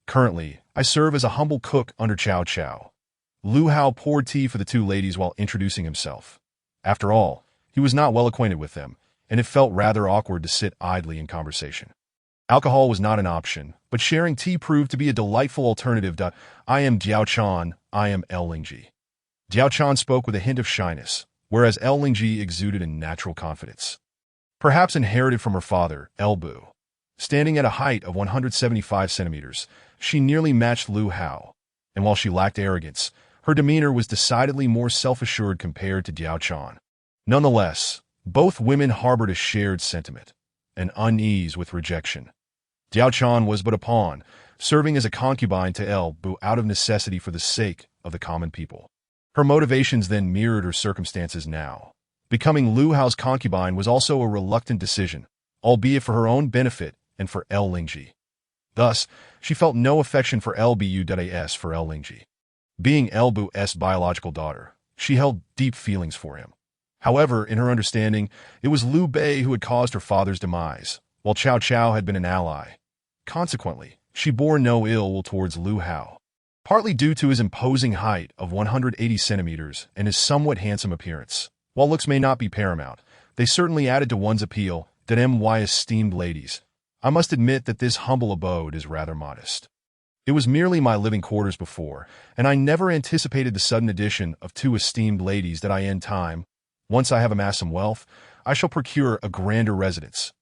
Currently, I serve as a humble cook under Cao Cao. Lu Hao poured tea for the two ladies while introducing himself. After all, he was not well acquainted with them, and it felt rather awkward to sit idly in conversation. Alcohol was not an option, but sharing tea proved to be a delightful alternative. I am Jiao Chan, I am El Lingji. Jiao Chan spoke with a hint of shyness, whereas El Lingji exuded a natural confidence, perhaps inherited from her father, El Bu. Standing at a height of 175 centimeters, she nearly matched Lu Hao, and while she lacked arrogance, her demeanor was decidedly more self-assured compared to Jiao Chan. Nonetheless, both women harbored a shared sentiment, an unease with rejection. Jiao Chan was but a pawn, serving as a concubine to El Bu out of necessity for the sake of the common people. Her motivations then mirrored her circumstances now. Becoming Lu Hao's concubine was also a reluctant decision, albeit for her own benefit and for El Lingji. Thus, she felt no affection for El Bu for El Lingji. Being El Bu's biological daughter, she held deep feelings for him. However, in her understanding, it was Liu Bei who had caused her father's demise, while Cao Cao had been an ally. Consequently, she bore no ill will towards Lu Hao, partly due to his imposing height of 180 centimeters and his somewhat handsome appearance. While looks may not be paramount, they certainly added to one's appeal. My esteemed ladies, I must admit that this humble abode is rather modest. It was merely my living quarters before, and I never anticipated the sudden addition of two esteemed ladies that in time, once I have amassed some wealth, I shall procure a grander residence.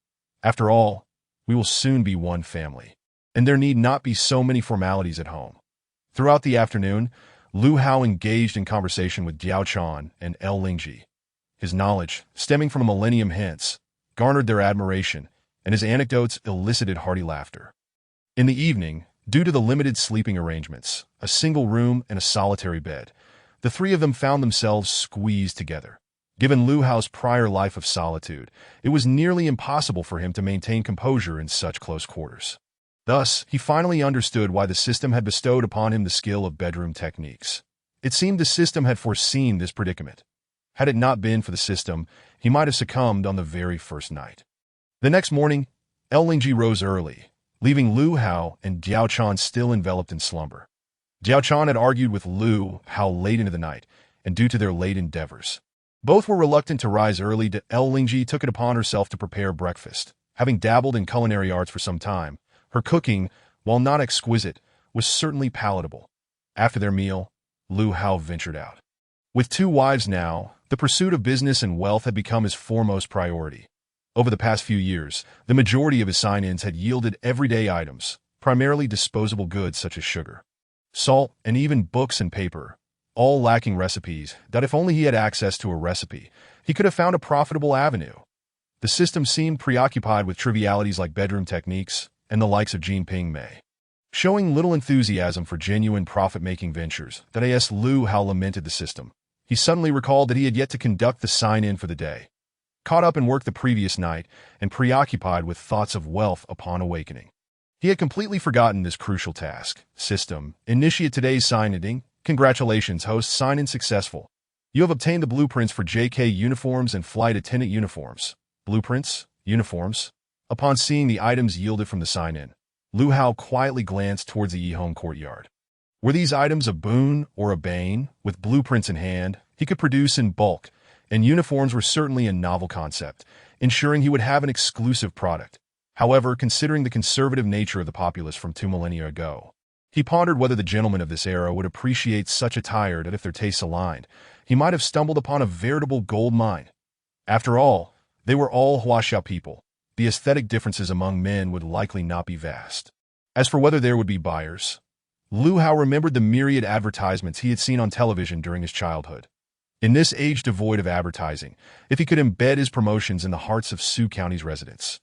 After all, we will soon be one family, and there need not be so many formalities at home. Throughout the afternoon, Lu Hao engaged in conversation with Jiao Chan and El Lingji. His knowledge, stemming from a millennium hence, garnered their admiration, and his anecdotes elicited hearty laughter. In the evening, due to the limited sleeping arrangements, a single room and a solitary bed, the three of them found themselves squeezed together. Given Lu Hao's prior life of solitude, it was nearly impossible for him to maintain composure in such close quarters. Thus, he finally understood why the system had bestowed upon him the skill of bedroom techniques. It seemed the system had foreseen this predicament. Had it not been for the system, he might have succumbed on the very first night. The next morning, El Lingji rose early, leaving Lu Hao and Jiao Chan still enveloped in slumber. Jiao Chan had argued with Lu Hao late into the night, and due to their late endeavors, both were reluctant to rise early. El Lingji took it upon herself to prepare breakfast. Having dabbled in culinary arts for some time, her cooking, while not exquisite, was certainly palatable. After their meal, Lu Hao ventured out. With two wives now, the pursuit of business and wealth had become his foremost priority. Over the past few years, the majority of his sign-ins had yielded everyday items, primarily disposable goods such as sugar, salt, and even books and paper, all lacking recipes that if only he had access to a recipe, he could have found a profitable avenue. The system seemed preoccupied with trivialities like bedroom techniques and the likes of Jinping Mei, showing little enthusiasm for genuine profit-making ventures. Lu Hao lamented the system. He suddenly recalled that he had yet to conduct the sign-in for the day. caught up in work the previous night and preoccupied with thoughts of wealth upon awakening. He had completely forgotten this crucial task. System. Initiate today's sign-in. Congratulations, host. Sign-in successful. You have obtained the blueprints for JK uniforms and flight attendant uniforms. Blueprints? Uniforms? Upon seeing the items yielded from the sign-in, Lu Hao quietly glanced towards the Yihong courtyard. Were these items a boon or a bane? With blueprints in hand, he could produce in bulk, and uniforms were certainly a novel concept, ensuring he would have an exclusive product. However, considering the conservative nature of the populace from 2 millennia ago, he pondered whether the gentlemen of this era would appreciate such attire that if their tastes aligned, he might have stumbled upon a veritable gold mine. After all, they were all Huaxiao people. The aesthetic differences among men would likely not be vast. As for whether there would be buyers, Lu Hao remembered the myriad advertisements he had seen on television during his childhood. In this age devoid of advertising, if he could embed his promotions in the hearts of Sioux County's residents,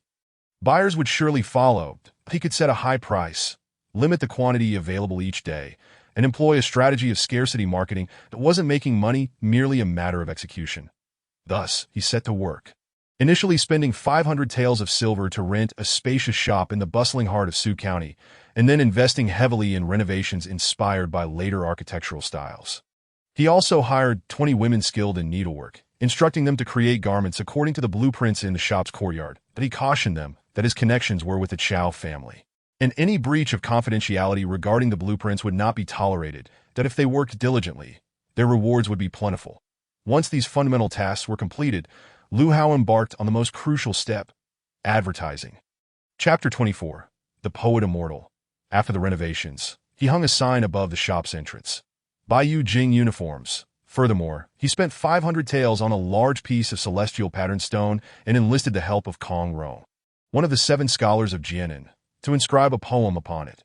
buyers would surely follow. He could set a high price, limit the quantity available each day, and employ a strategy of scarcity marketing that wasn't making money merely a matter of execution. Thus, he set to work, initially spending 500 taels of silver to rent a spacious shop in the bustling heart of Sioux County, and then investing heavily in renovations inspired by later architectural styles. He also hired 20 women skilled in needlework, instructing them to create garments according to the blueprints in the shop's courtyard, but he cautioned them that his connections were with the Chow family, and any breach of confidentiality regarding the blueprints would not be tolerated, that if they worked diligently, their rewards would be plentiful. Once these fundamental tasks were completed, Lu Hao embarked on the most crucial step: advertising. Chapter 24. The Poet Immortal. After the renovations, he hung a sign above the shop's entrance: Baiyu Jing uniforms. Furthermore, he spent 500 taels on a large piece of celestial pattern stone and enlisted the help of Kong Rong, one of the 7 scholars of Jianan, to inscribe a poem upon it.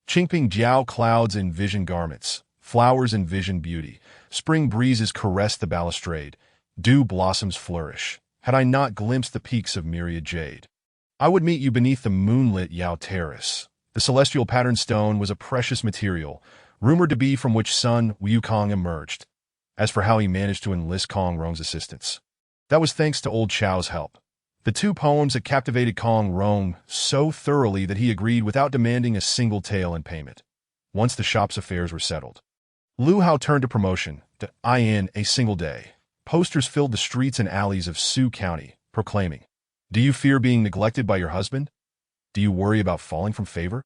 Qingping Jiao. Clouds envision garments, flowers envision beauty, spring breezes caress the balustrade, dew blossoms flourish. Had I not glimpsed the peaks of myriad jade, I would meet you beneath the moonlit Yao Terrace. The celestial pattern stone was a precious material, rumored to be from which Sun Wukong emerged. As for how he managed to enlist Kong Rong's assistance, that was thanks to old Chow's help. The 2 poems had captivated Kong Rong so thoroughly that he agreed without demanding a single tael in payment. Once the shop's affairs were settled, Lu Hao turned to promotion. In a single day, posters filled the streets and alleys of Sioux County, proclaiming, "Do you fear being neglected by your husband? Do you worry about falling from favor?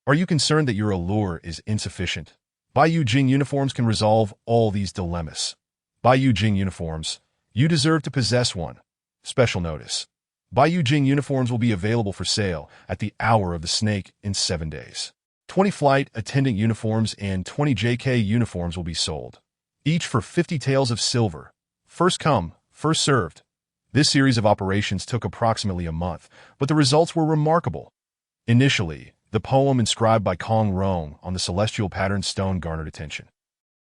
Are you concerned that your allure is insufficient? Baiyu Jing uniforms can resolve all these dilemmas. Baiyu Jing uniforms, you deserve to possess one. Special notice: Baiyu Jing uniforms will be available for sale at the Hour of the Snake in 7 days. 20 flight attendant uniforms and 20 JK uniforms will be sold, each for 50 taels of silver. First come, first served." This series of operations took approximately a month, but the results were remarkable. Initially, the poem inscribed by Kong Rong on the celestial pattern stone garnered attention.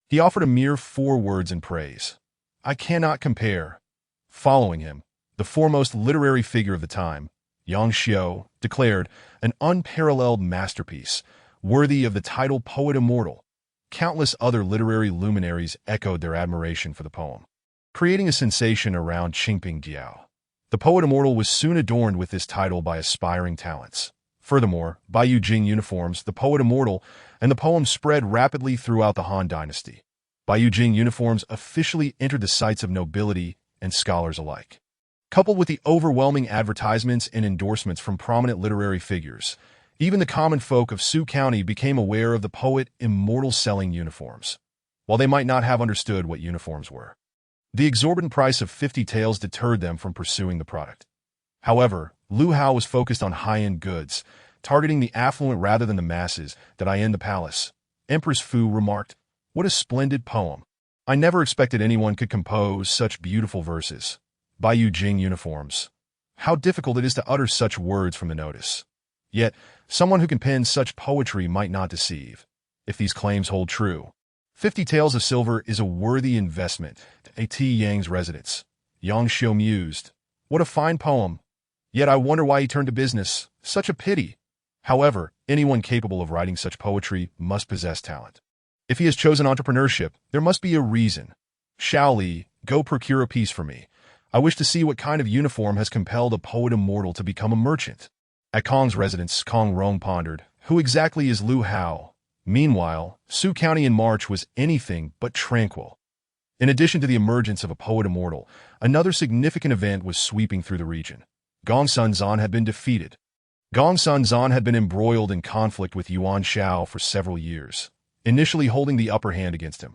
He offered a mere 4 words in praise: "I cannot compare." Following him, the foremost literary figure of the time, Yang Xiu, declared an unparalleled masterpiece, worthy of the title Poet Immortal. Countless other literary luminaries echoed their admiration for the poem, creating a sensation around Qingping Jiao. The Poet Immortal was soon adorned with this title by aspiring talents. Furthermore, Baiyu Jing uniforms, the Poet Immortal, and the poem spread rapidly throughout the Han Dynasty. Baiyu Jing uniforms officially entered the sights of nobility and scholars alike. Coupled with the overwhelming advertisements and endorsements from prominent literary figures, even the common folk of Sioux County became aware of the Poet Immortal selling uniforms, while they might not have understood what uniforms were. The exorbitant price of 50 taels deterred them from pursuing the product. However, Lu Hao was focused on high-end goods, targeting the affluent rather than the masses. In the palace, Empress Fu remarked, "What a splendid poem. I never expected anyone could compose such beautiful verses. Baiyu Jing uniforms. How difficult it is to utter such words from the notice. Yet, someone who can pen such poetry might not deceive. If these claims hold true, 50 taels of silver is a worthy investment to A.T. Yang's residence." Yang Xiu mused, "What a fine poem. Yet I wonder why he turned to business. Such a pity." However, anyone capable of writing such poetry must possess talent. If he has chosen entrepreneurship, there must be a reason. "Shao Li, go procure a piece for me. I wish to see what kind of uniform has compelled a poet immortal to become a merchant. At Kong's residence, Kong Rong pondered, who exactly is Lu Hao? Meanwhile, Sioux County in March was anything but tranquil. In addition to the emergence of a poet immortal, another significant event was sweeping through the region. Gongsun Zan had been defeated. Gongsun Zan had been embroiled in conflict with Yuan Shao for several years, initially holding the upper hand against him.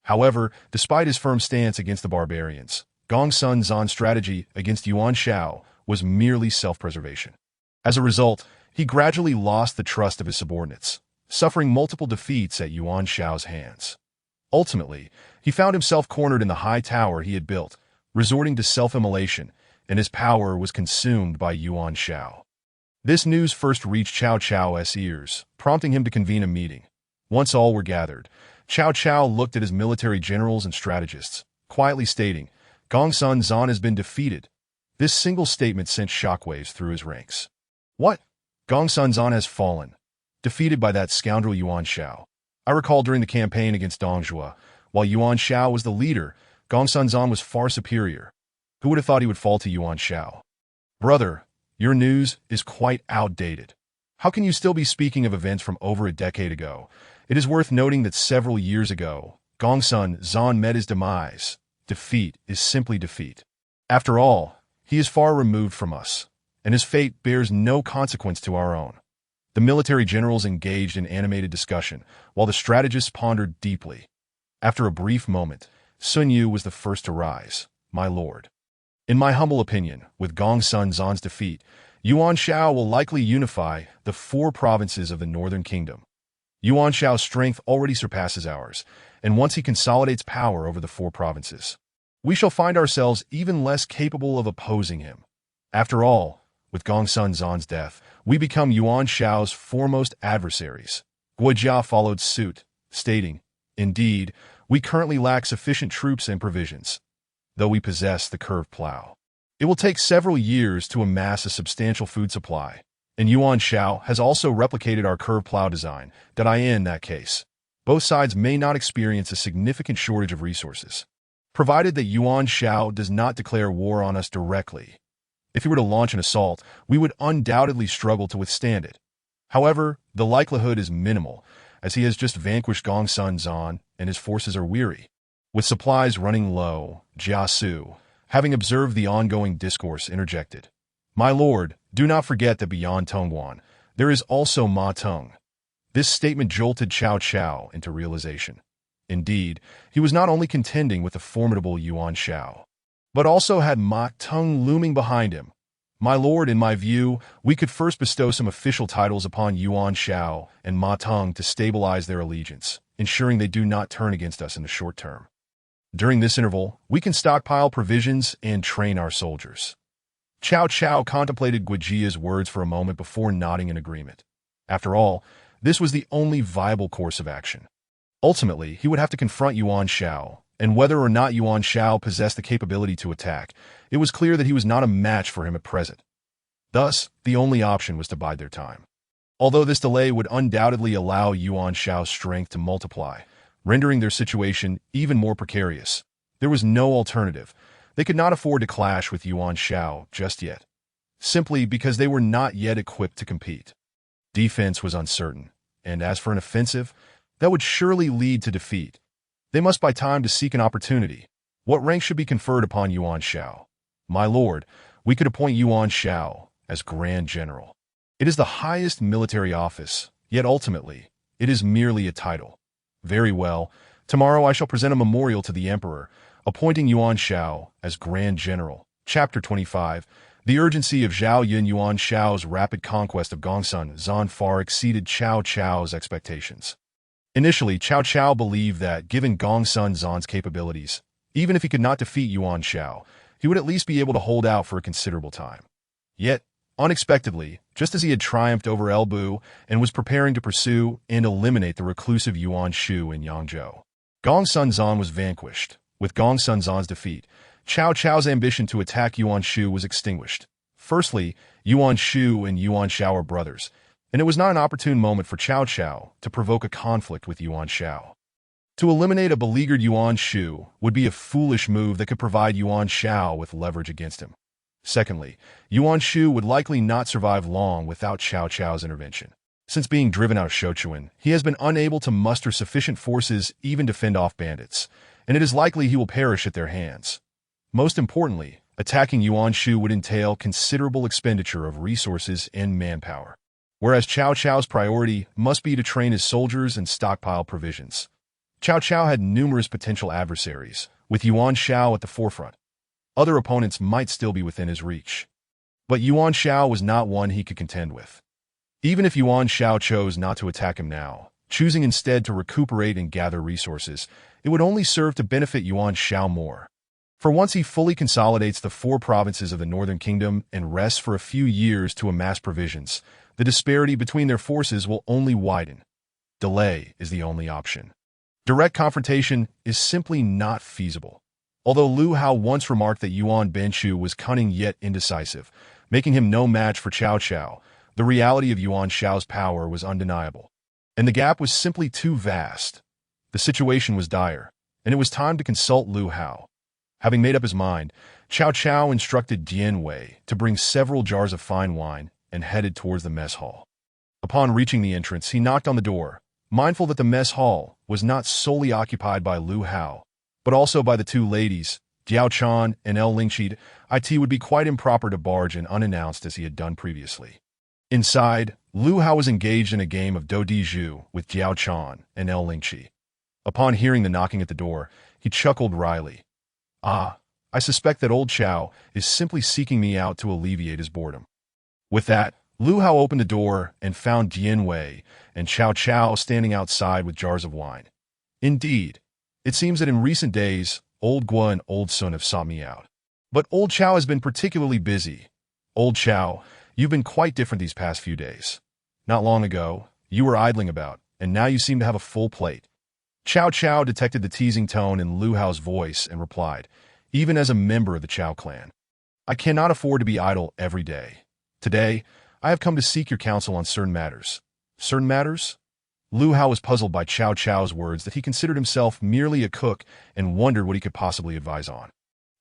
However, despite his firm stance against the barbarians, Gongsun Zan's strategy against Yuan Shao was merely self-preservation. As a result, he gradually lost the trust of his subordinates, suffering multiple defeats at Yuan Shao's hands. Ultimately, he found himself cornered in the high tower he had built, resorting to self-immolation, and his power was consumed by Yuan Shao. This news first reached Cao Cao's ears, prompting him to convene a meeting. Once all were gathered, Cao Cao looked at his military generals and strategists, quietly stating, Gongsun Zan has been defeated. This single statement sent shockwaves through his ranks. What? Gongsun Zan has fallen, defeated by that scoundrel Yuan Shao. I recall during the campaign against Dongjua, while Yuan Shao was the leader, Gongsun Zan was far superior. Who would have thought he would fall to Yuan Shao? Brother, your news is quite outdated. How can you still be speaking of events from over a decade ago? It is worth noting that several years ago, Gongsun Zan met his demise. Defeat is simply defeat. After all, he is far removed from us, and his fate bears no consequence to our own. The military generals engaged in animated discussion, while the strategists pondered deeply. After a brief moment, Sun Yu was the first to rise. My lord. In my humble opinion, with Gongsun Zan's defeat, Yuan Shao will likely unify the 4 provinces of the Northern Kingdom. Yuan Shao's strength already surpasses ours, and once he consolidates power over the 4 provinces, we shall find ourselves even less capable of opposing him. After all, with Gongsun Zan's death, we become Yuan Shao's foremost adversaries. Guojia followed suit, stating, Indeed, we currently lack sufficient troops and provisions, though we possess the curved plow. It will take several years to amass a substantial food supply, and Yuan Shao has also replicated our curved plow design, in that case, both sides may not experience a significant shortage of resources, provided that Yuan Shao does not declare war on us directly. If he were to launch an assault, we would undoubtedly struggle to withstand it. However, the likelihood is minimal, as he has just vanquished Gongsun Zan and his forces are weary. With supplies running low, Jia Su, having observed the ongoing discourse, interjected. My lord, do not forget that beyond Tongguan, there is also Ma Teng. This statement jolted Cao Cao into realization. Indeed, he was not only contending with the formidable Yuan Shao, but also had Ma Teng looming behind him. My lord, in my view, we could first bestow some official titles upon Yuan Shao and Ma Teng to stabilize their allegiance, ensuring they do not turn against us in the short term. During this interval, we can stockpile provisions and train our soldiers. Cao Cao contemplated Guojia's words for a moment before nodding in agreement. After all, this was the only viable course of action. Ultimately, he would have to confront Yuan Shao, and whether or not Yuan Shao possessed the capability to attack, it was clear that he was not a match for him at present. Thus, the only option was to bide their time. Although this delay would undoubtedly allow Yuan Shao's strength to multiply, rendering their situation even more precarious, there was no alternative. They could not afford to clash with Yuan Shao just yet, simply because they were not yet equipped to compete. Defense was uncertain, and as for an offensive, that would surely lead to defeat. They must buy time to seek an opportunity. What rank should be conferred upon Yuan Shao? My lord, we could appoint Yuan Shao as Grand General. It is the highest military office, yet ultimately, it is merely a title. Very well, tomorrow I shall present a memorial to the Emperor, appointing Yuan Shao as Grand General. Chapter 25. The urgency of Zhao Yun. Yuan Shao's rapid conquest of Gongsun Zan far exceeded Cao Cao's expectations. Initially, Cao Cao believed that, given Gongsun Zan's capabilities, even if he could not defeat Yuan Shao, he would at least be able to hold out for a considerable time. Yet, unexpectedly, just as he had triumphed over Elbu and was preparing to pursue and eliminate the reclusive Yuan Shu in Yangzhou, Gongsun Zan was vanquished. With Gongsun Zan's defeat, Cao Cao's ambition to attack Yuan Shu was extinguished. Firstly, Yuan Shu and Yuan Shao are brothers, and it was not an opportune moment for Cao Cao to provoke a conflict with Yuan Shao. To eliminate a beleaguered Yuan Shu would be a foolish move that could provide Yuan Shao with leverage against him. Secondly, Yuan Shu would likely not survive long without Cao Cao's intervention. Since being driven out of Shouchuan, he has been unable to muster sufficient forces even to fend off bandits, and it is likely he will perish at their hands. Most importantly, attacking Yuan Shu would entail considerable expenditure of resources and manpower, whereas Cao Cao's priority must be to train his soldiers and stockpile provisions. Cao Cao had numerous potential adversaries, with Yuan Shao at the forefront. Other opponents might still be within his reach. But Yuan Shao was not one he could contend with. Even if Yuan Shao chose not to attack him now, choosing instead to recuperate and gather resources, it would only serve to benefit Yuan Shao more. For once he fully consolidates the 4 provinces of the Northern Kingdom and rests for a few years to amass provisions, the disparity between their forces will only widen. Delay is the only option. Direct confrontation is simply not feasible. Although Lu Hao once remarked that Yuan Benchu was cunning yet indecisive, making him no match for Cao Cao, the reality of Yuan Shao's power was undeniable. And the gap was simply too vast. The situation was dire, and it was time to consult Lu Hao. Having made up his mind, Cao Cao instructed Dian Wei to bring several jars of fine wine and headed towards the mess hall. Upon reaching the entrance, he knocked on the door, mindful that the mess hall was not solely occupied by Lu Hao, but also by the 2 ladies, Diao Chan and El Lingqi. It would be quite improper to barge in unannounced as he had done previously. Inside, Lu Hao was engaged in a game of Do Di Zhu with Diao Chan and El Lingqi. Upon hearing the knocking at the door, he chuckled wryly. "Ah, I suspect that old Chao is simply seeking me out to alleviate his boredom." With that, Lu Hao opened the door and found Dian Wei and Cao Cao standing outside with jars of wine. Indeed, it seems that in recent days, Old Guo and Old Sun have sought me out. But Old Chao has been particularly busy. Old Chao, you've been quite different these past few days. Not long ago, you were idling about, and now you seem to have a full plate. Cao Cao detected the teasing tone in Lu Hao's voice and replied, "Even as a member of the Cao clan, I cannot afford to be idle every day. Today, I have come to seek your counsel on certain matters." Certain matters? Lu Hao was puzzled by Cao Cao's words that he considered himself merely a cook and wondered what he could possibly advise on.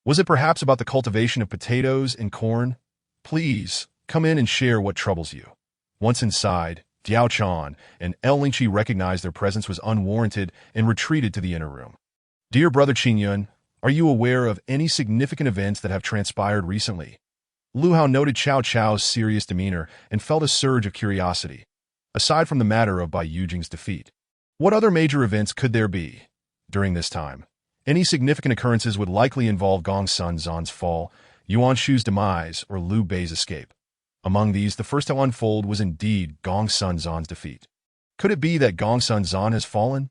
Was it perhaps about the cultivation of potatoes and corn? "Please, come in and share what troubles you." Once inside, Diao Chan and El Lingqi recognized their presence was unwarranted and retreated to the inner room. "Dear brother Qingyun, are you aware of any significant events that have transpired recently?" Lu Hao noted Cao Cao's serious demeanor and felt a surge of curiosity. Aside from the matter of Bai Yujing's defeat, what other major events could there be? During this time, any significant occurrences would likely involve Gongsun Zan's fall, Yuan Shu's demise, or Liu Bei's escape. Among these, the first to unfold was indeed Gongsun Zan's defeat. Could it be that Gongsun Zan has fallen?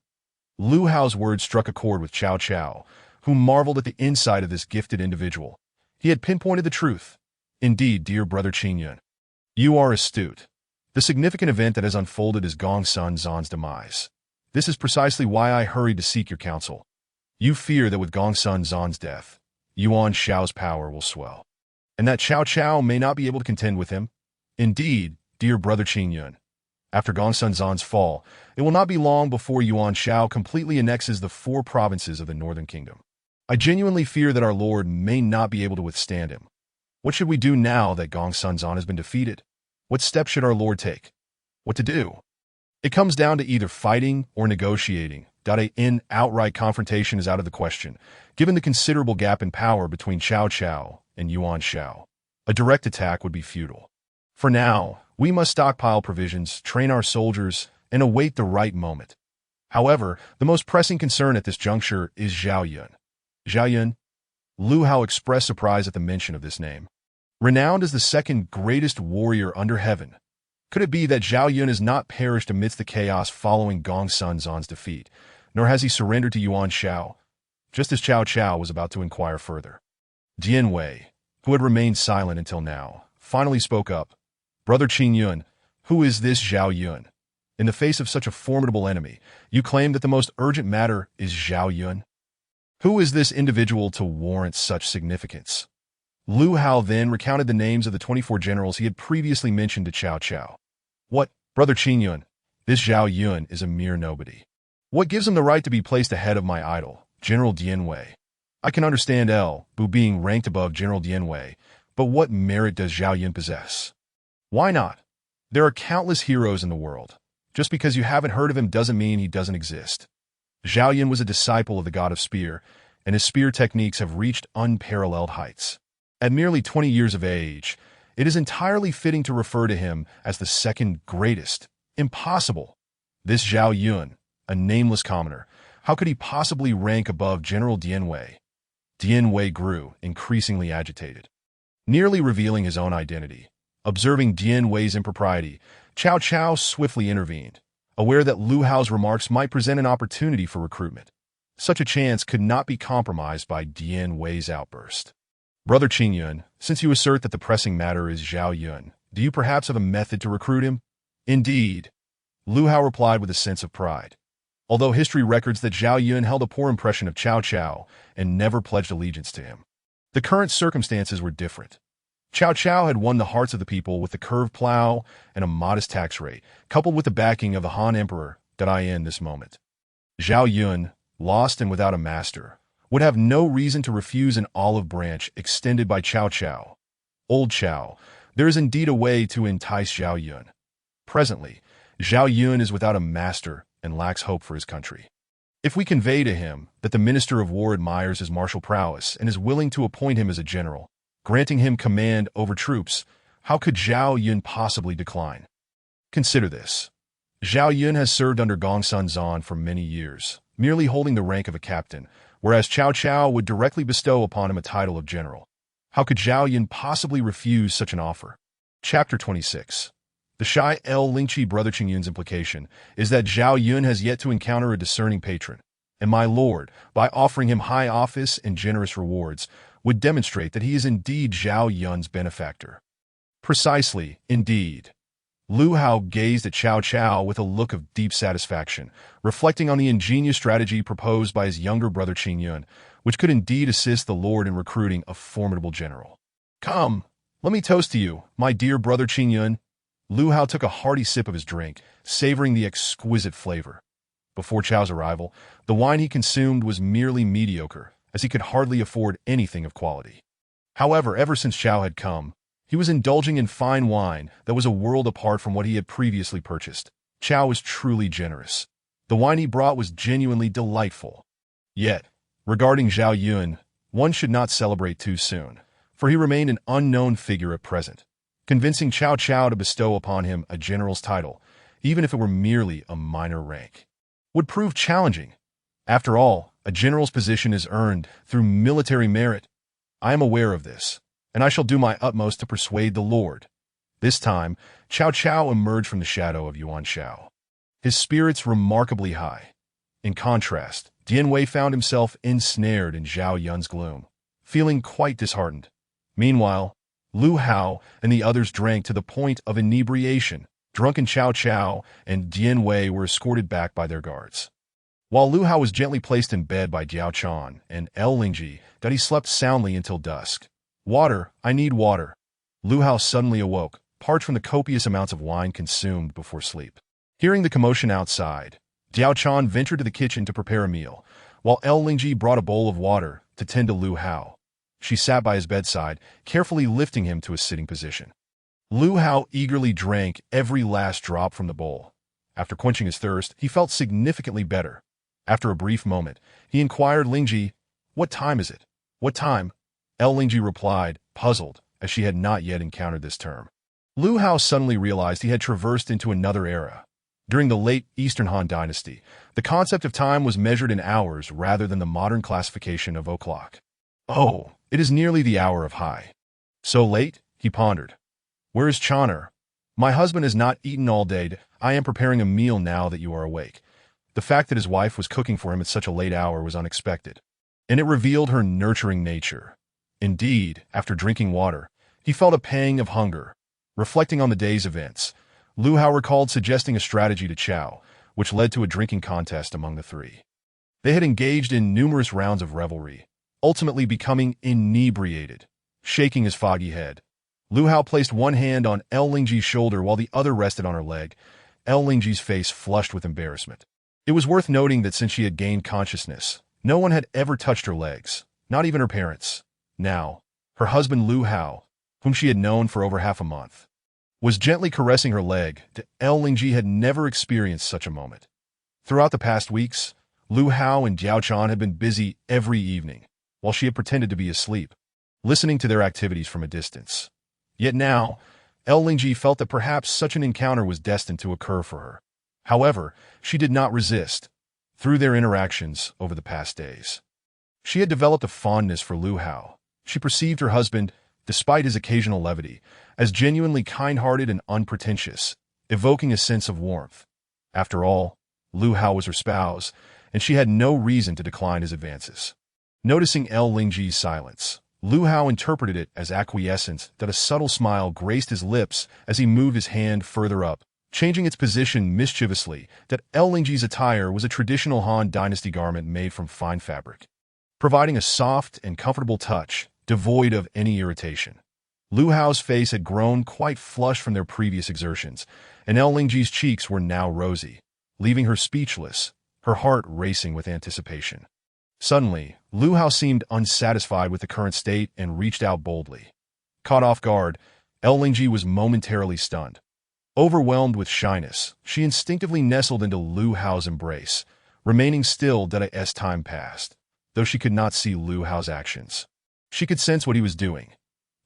Lu Hao's words struck a chord with Cao Cao, who marveled at the insight of this gifted individual. He had pinpointed the truth. "Indeed, dear brother Qingyun, you are astute. The significant event that has unfolded is Gongsun Zan's demise. This is precisely why I hurried to seek your counsel. You fear that with Gongsun Zan's death, Yuan Shao's power will swell, and that Cao Cao may not be able to contend with him. Indeed, dear brother Qingyun, after Gongsun Zan's fall, it will not be long before Yuan Shao completely annexes the 4 provinces of the Northern Kingdom. I genuinely fear that our lord may not be able to withstand him. What should we do now that Gongsun Zan has been defeated? What steps should our lord take? What to do? It comes down to either fighting or negotiating. An outright confrontation is out of the question, given the considerable gap in power between Cao Cao and Yuan Shao. A direct attack would be futile. For now, we must stockpile provisions, train our soldiers, and await the right moment. However, the most pressing concern at this juncture is Zhao Yun. Zhao Yun? Lu Hao expressed surprise at the mention of this name. Renowned as the 2nd greatest warrior under heaven, could it be that Zhao Yun has not perished amidst the chaos following Gongsun Zan's defeat, nor has he surrendered to Yuan Shao? Just as Cao Cao was about to inquire further, Dian Wei, who had remained silent until now, finally spoke up. "Brother Qingyun, who is this Zhao Yun? In the face of such a formidable enemy, you claim that the most urgent matter is Zhao Yun? Who is this individual to warrant such significance?" Lu Hao then recounted the names of the 24 generals he had previously mentioned to Cao Cao. "What, brother Qingyun, this Zhao Yun is a mere nobody. What gives him the right to be placed ahead of my idol, General Dian Wei? I can understand El Bu being ranked above General Dian Wei, but what merit does Zhao Yun possess? Why not? There are countless heroes in the world. Just because you haven't heard of him doesn't mean he doesn't exist. Zhao Yun was a disciple of the god of spear, and his spear techniques have reached unparalleled heights. At merely 20 years of age, it is entirely fitting to refer to him as the second greatest. Impossible. This Zhao Yun, a nameless commoner, how could he possibly rank above General Dian Wei? Dian Wei grew, increasingly agitated. Nearly revealing his own identity. Observing Dian Wei's impropriety, Cao Cao swiftly intervened, aware that Lu Hao's remarks might present an opportunity for recruitment. Such a chance could not be compromised by Dian Wei's outburst. Brother Qingyun, since you assert that the pressing matter is Zhao Yun, do you perhaps have a method to recruit him? Indeed, Lu Hao replied with a sense of pride. Although history records that Zhao Yun held a poor impression of Cao Cao and never pledged allegiance to him. The current circumstances were different. Cao Cao had won the hearts of the people with the curved plow and a modest tax rate, coupled with the backing of the Han Emperor that I in this moment. Zhao Yun, lost and without a master, would have no reason to refuse an olive branch extended by Cao Cao. Old Cao, there is indeed a way to entice Zhao Yun. Presently, Zhao Yun is without a master and lacks hope for his country. If we convey to him that the Minister of War admires his martial prowess and is willing to appoint him as a general, granting him command over troops, how could Zhao Yun possibly decline? Consider this. Zhao Yun has served under Gongsun Zan for many years, merely holding the rank of a captain, whereas Cao Cao would directly bestow upon him a title of general. How could Zhao Yun possibly refuse such an offer? Chapter 26. The shy El Lingqi brother Qingyun's implication is that Zhao Yun has yet to encounter a discerning patron, and my lord, by offering him high office and generous rewards, would demonstrate that he is indeed Zhao Yun's benefactor. Precisely, indeed. Lu Hao gazed at Cao Cao with a look of deep satisfaction, reflecting on the ingenious strategy proposed by his younger brother Qingyun, which could indeed assist the lord in recruiting a formidable general. Come, let me toast to you, my dear brother Qingyun. Lu Hao took a hearty sip of his drink, savoring the exquisite flavor. Before Chao's arrival, the wine he consumed was merely mediocre, as he could hardly afford anything of quality. However, ever since Chao had come, he was indulging in fine wine that was a world apart from what he had previously purchased. Chao was truly generous. The wine he brought was genuinely delightful. Yet, regarding Zhao Yun, one should not celebrate too soon, for he remained an unknown figure at present. Convincing Cao Cao to bestow upon him a general's title, even if it were merely a minor rank, would prove challenging. After all, a general's position is earned through military merit. I am aware of this, and I shall do my utmost to persuade the Lord. This time, Cao Cao emerged from the shadow of Yuan Shao, his spirits remarkably high. In contrast, Dian Wei found himself ensnared in Zhao Yun's gloom, feeling quite disheartened. Meanwhile, Lu Hao and the others drank to the point of inebriation. Drunken Cao Cao and Dian Wei were escorted back by their guards. While Lu Hao was gently placed in bed by Jiao Chan and El Lingji, that he slept soundly until dusk. Water, I need water. Lu Hao suddenly awoke, parched from the copious amounts of wine consumed before sleep. Hearing the commotion outside, Jiao Chan ventured to the kitchen to prepare a meal, while El Lingji brought a bowl of water to tend to Lu Hao. She sat by his bedside, carefully lifting him to a sitting position. Lu Hao eagerly drank every last drop from the bowl. After quenching his thirst, he felt significantly better. After a brief moment, he inquired Lingji, "What time is it? What time?" El Lingji replied, puzzled, as she had not yet encountered this term. Lu Hao suddenly realized he had traversed into another era. During the late Eastern Han Dynasty, the concept of time was measured in hours rather than the modern classification of o'clock. Oh, it is nearly the hour of high. So late? He pondered. Where is Chana? My husband has not eaten all day. I am preparing a meal now that you are awake. The fact that his wife was cooking for him at such a late hour was unexpected, and it revealed her nurturing nature. Indeed, after drinking water, he felt a pang of hunger. Reflecting on the day's events, Lu Hao recalled suggesting a strategy to Chao, which led to a drinking contest among the three. They had engaged in numerous rounds of revelry, ultimately becoming inebriated. Shaking his foggy head, Lu Hao placed one hand on El Lingji's shoulder while the other rested on her leg. El Lingji's face flushed with embarrassment. It was worth noting that since she had gained consciousness, no one had ever touched her legs, not even her parents. Now, her husband Lu Hao, whom she had known for over half a month, was gently caressing her leg. Lingji had never experienced such a moment. Throughout the past weeks, Lu Hao and Diao Chan had been busy every evening, while she had pretended to be asleep, listening to their activities from a distance. Yet now, Lingji felt that perhaps such an encounter was destined to occur for her. However, she did not resist. Through their interactions over the past days, she had developed a fondness for Lu Hao. She perceived her husband, despite his occasional levity, as genuinely kind-hearted and unpretentious, evoking a sense of warmth. After all, Lu Hao was her spouse, and she had no reason to decline his advances. Noticing Lingji's silence, Lu Hao interpreted it as acquiescence. That a subtle smile graced his lips as he moved his hand further up, changing its position mischievously. That Lingji's attire was a traditional Han Dynasty garment made from fine fabric, providing a soft and comfortable touch, devoid of any irritation. Lu Hao's face had grown quite flushed from their previous exertions, and Lingji's cheeks were now rosy, leaving her speechless, her heart racing with anticipation. Suddenly, Lu Hao seemed unsatisfied with the current state and reached out boldly. Caught off guard, Lingji was momentarily stunned. Overwhelmed with shyness, she instinctively nestled into Lu Hao's embrace, remaining still as time passed. Though she could not see Lu Hao's actions, she could sense what he was doing.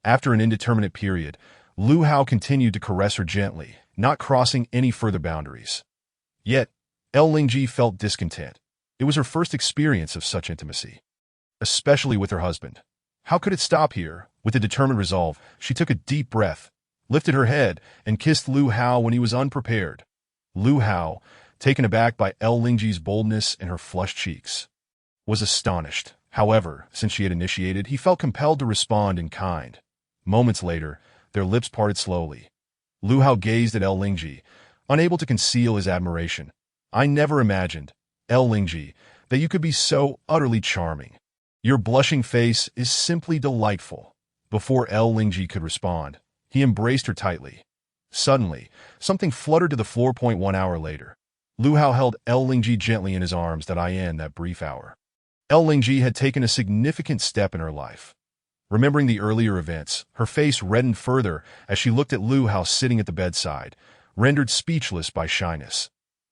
After an indeterminate period, Lu Hao continued to caress her gently, not crossing any further boundaries. Yet, Lingji felt discontent. It was her first experience of such intimacy, especially with her husband. How could it stop here? With a determined resolve, she took a deep breath, lifted her head, and kissed Lu Hao when he was unprepared. Lu Hao, taken aback by Lingji's boldness and her flushed cheeks, was astonished. However, since she had initiated, he felt compelled to respond in kind. Moments later, their lips parted slowly. Lu Hao gazed at Lingji, unable to conceal his admiration. "I never imagined, Lingji, that you could be so utterly charming. Your blushing face is simply delightful." Before Lingji could respond, he embraced her tightly. Suddenly, something fluttered to the floor. 1 hour later, Lu Hao held Lingji gently in his arms. That brief hour, Lingji had taken a significant step in her life. Remembering the earlier events, her face reddened further as she looked at Lu Hao sitting at the bedside, rendered speechless by shyness.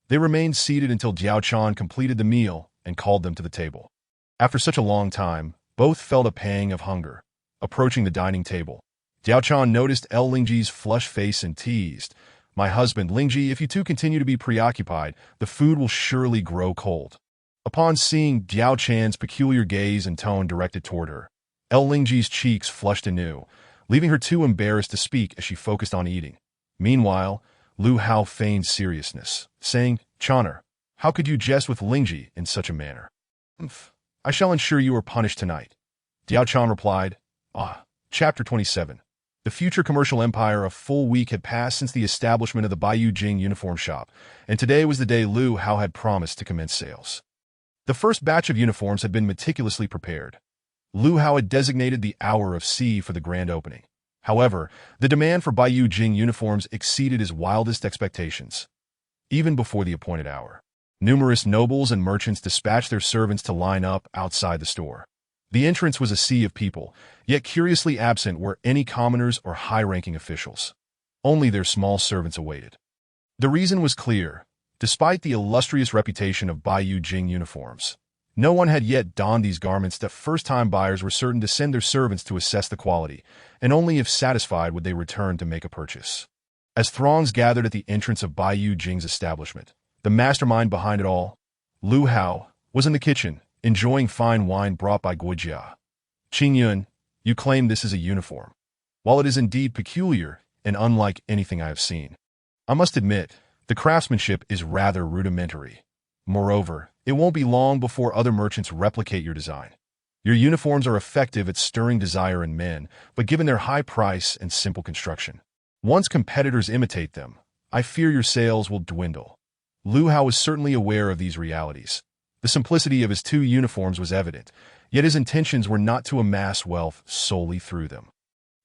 They remained seated until Diao Chan completed the meal and called them to the table. After such a long time, both felt a pang of hunger. Approaching the dining table, Diao Chan noticed Lingji's flushed face and teased, "My husband, Lingji, if you two continue to be preoccupied, the food will surely grow cold." Upon seeing Diao Chan's peculiar gaze and tone directed toward her, Lingji's cheeks flushed anew, leaving her too embarrassed to speak as she focused on eating. Meanwhile, Lu Hao feigned seriousness, saying, "Chaner, how could you jest with Lingji in such a manner?" "I shall ensure you are punished tonight," Diao Chan replied. Chapter 27. The future commercial empire. A full week had passed since the establishment of the Baiyu Jing uniform shop, and today was the day Lu Hao had promised to commence sales. The first batch of uniforms had been meticulously prepared. Lu Hao had designated the hour of C for the grand opening. However, the demand for Baiyu Jing uniforms exceeded his wildest expectations. Even before the appointed hour, numerous nobles and merchants dispatched their servants to line up outside the store. The entrance was a sea of people, yet curiously absent were any commoners or high-ranking officials. Only their small servants awaited. The reason was clear. Despite the illustrious reputation of Baiyu Jing uniforms, no one had yet donned these garments. That first-time buyers were certain to send their servants to assess the quality, and only if satisfied would they return to make a purchase. As throngs gathered at the entrance of Baiyu Jing's establishment, the mastermind behind it all, Lu Hao, was in the kitchen, enjoying fine wine brought by Guijia. "Qing Yun, you claim this is a uniform. While it is indeed peculiar and unlike anything I have seen, I must admit, the craftsmanship is rather rudimentary. Moreover, it won't be long before other merchants replicate your design. Your uniforms are effective at stirring desire in men, but given their high price and simple construction, once competitors imitate them, I fear your sales will dwindle." Lu Hao was certainly aware of these realities. The simplicity of his two uniforms was evident, yet his intentions were not to amass wealth solely through them.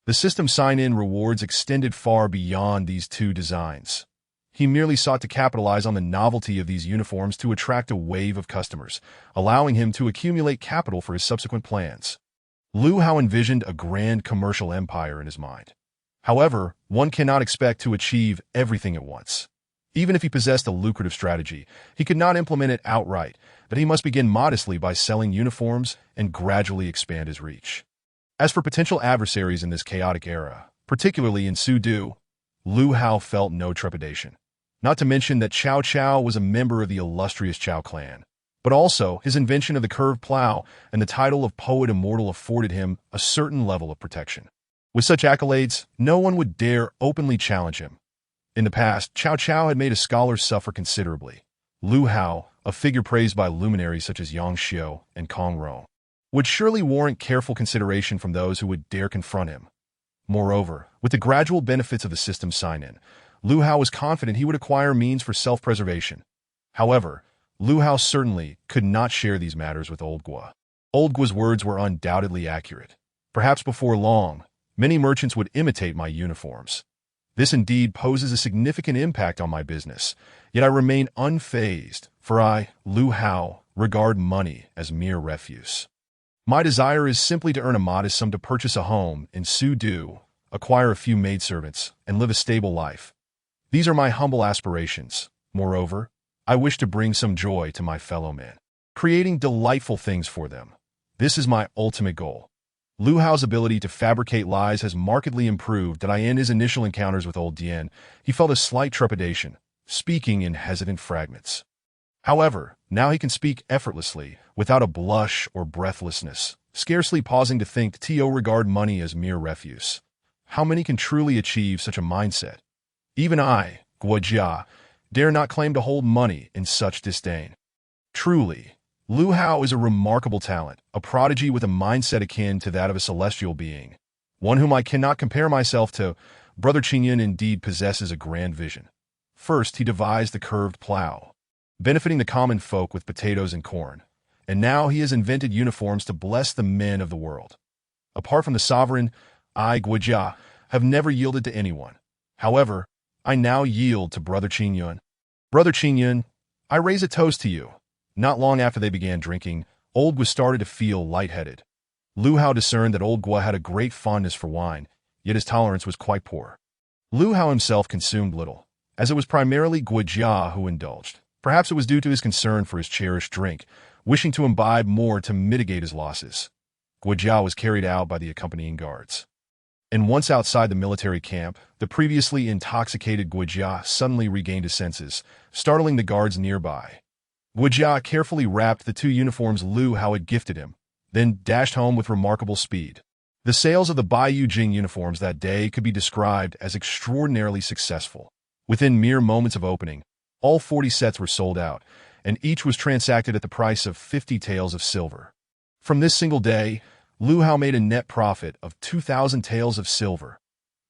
The system sign-in rewards extended far beyond these two designs. He merely sought to capitalize on the novelty of these uniforms to attract a wave of customers, allowing him to accumulate capital for his subsequent plans. Liu Hao envisioned a grand commercial empire in his mind. However, one cannot expect to achieve everything at once. Even if he possessed a lucrative strategy, he could not implement it outright, but he must begin modestly by selling uniforms and gradually expand his reach. As for potential adversaries in this chaotic era, particularly in Sudu, Liu Hao felt no trepidation. Not to mention that Cao Cao was a member of the illustrious Cao clan, but also his invention of the curved plow and the title of Poet Immortal afforded him a certain level of protection. With such accolades, no one would dare openly challenge him. In the past, Cao Cao had made a scholar suffer considerably. Liu Hao, a figure praised by luminaries such as Yang Xiu and Kong Rong, would surely warrant careful consideration from those who would dare confront him. Moreover, with the gradual benefits of the system sign-in, Liu Hao was confident he would acquire means for self-preservation. However, Liu Hao certainly could not share these matters with Old Guo. Old Guo's words were undoubtedly accurate. Perhaps before long, many merchants would imitate my uniforms. This indeed poses a significant impact on my business, yet I remain unfazed, for I, Liu Hao, regard money as mere refuse. My desire is simply to earn a modest sum to purchase a home in Sudu, acquire a few maidservants, and live a stable life. These are my humble aspirations. Moreover, I wish to bring some joy to my fellow men, creating delightful things for them. This is my ultimate goal. Liu Hao's ability to fabricate lies has markedly improved, and in his initial encounters with Old Dian, he felt a slight trepidation, speaking in hesitant fragments. However, now he can speak effortlessly, without a blush or breathlessness, scarcely pausing to think to regard money as mere refuse. How many can truly achieve such a mindset? Even I, Guo Jia, dare not claim to hold money in such disdain. Truly, Liu Hao is a remarkable talent, a prodigy with a mindset akin to that of a celestial being. One whom I cannot compare myself to. Brother Qingyun indeed possesses a grand vision. First, he devised the curved plow, benefiting the common folk with potatoes and corn, and now he has invented uniforms to bless the men of the world. Apart from the sovereign, I, Guo Jia, have never yielded to anyone. However, I now yield to Brother Qingyun. Brother Qingyun, I raise a toast to you. Not long after they began drinking, Old Guo started to feel lightheaded. Liu Hao discerned that Old Guo had a great fondness for wine, yet his tolerance was quite poor. Liu Hao himself consumed little, as it was primarily Guo Jia who indulged. Perhaps it was due to his concern for his cherished drink, wishing to imbibe more to mitigate his losses. Guo Jia was carried out by the accompanying guards. And once outside the military camp, the previously intoxicated Guo Jia suddenly regained his senses, startling the guards nearby. Guo Jia carefully wrapped the 2 uniforms Liu Hao had gifted him, then dashed home with remarkable speed. The sales of the Baiyu Jing uniforms that day could be described as extraordinarily successful. Within mere moments of opening, all 40 sets were sold out, and each was transacted at the price of 50 taels of silver. From this single day, Liu Hao made a net profit of 2,000 taels of silver.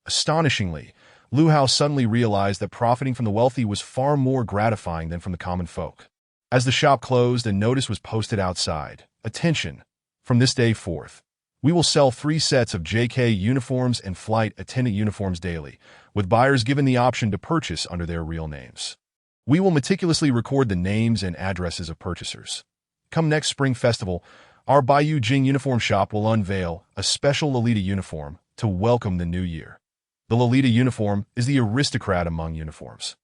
Astonishingly, Liu Hao suddenly realized that profiting from the wealthy was far more gratifying than from the common folk. As the shop closed, a notice was posted outside. Attention! From this day forth, we will sell 3 sets of JK uniforms and flight attendant uniforms daily, with buyers given the option to purchase under their real names. We will meticulously record the names and addresses of purchasers. Come next Spring Festival, our Baiyu Jing uniform shop will unveil a special Lolita uniform to welcome the new year. The Lolita uniform is the aristocrat among uniforms.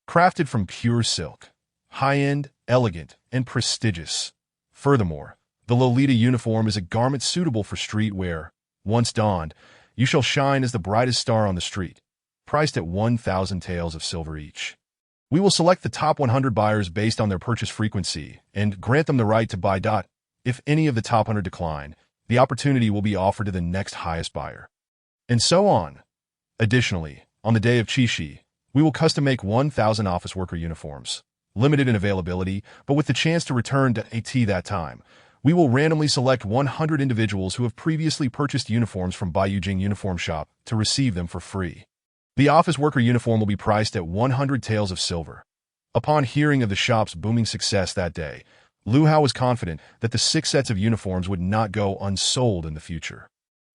Crafted from pure silk, high-end, elegant, and prestigious. Furthermore, the Lolita uniform is a garment suitable for street wear. Once donned, you shall shine as the brightest star on the street, priced at 1,000 taels of silver each. We will select the top 100 buyers based on their purchase frequency and grant them the right to buy. If any of the top 100 decline, the opportunity will be offered to the next highest buyer. And so on. Additionally, on the day of Qixi, we will custom-make 1,000 office worker uniforms, limited in availability, but with the chance to return to AT that time. We will randomly select 100 individuals who have previously purchased uniforms from Baiyu Jing Uniform Shop to receive them for free. The office worker uniform will be priced at 100 taels of silver. Upon hearing of the shop's booming success that day, Liu Hao was confident that the 6 sets of uniforms would not go unsold in the future.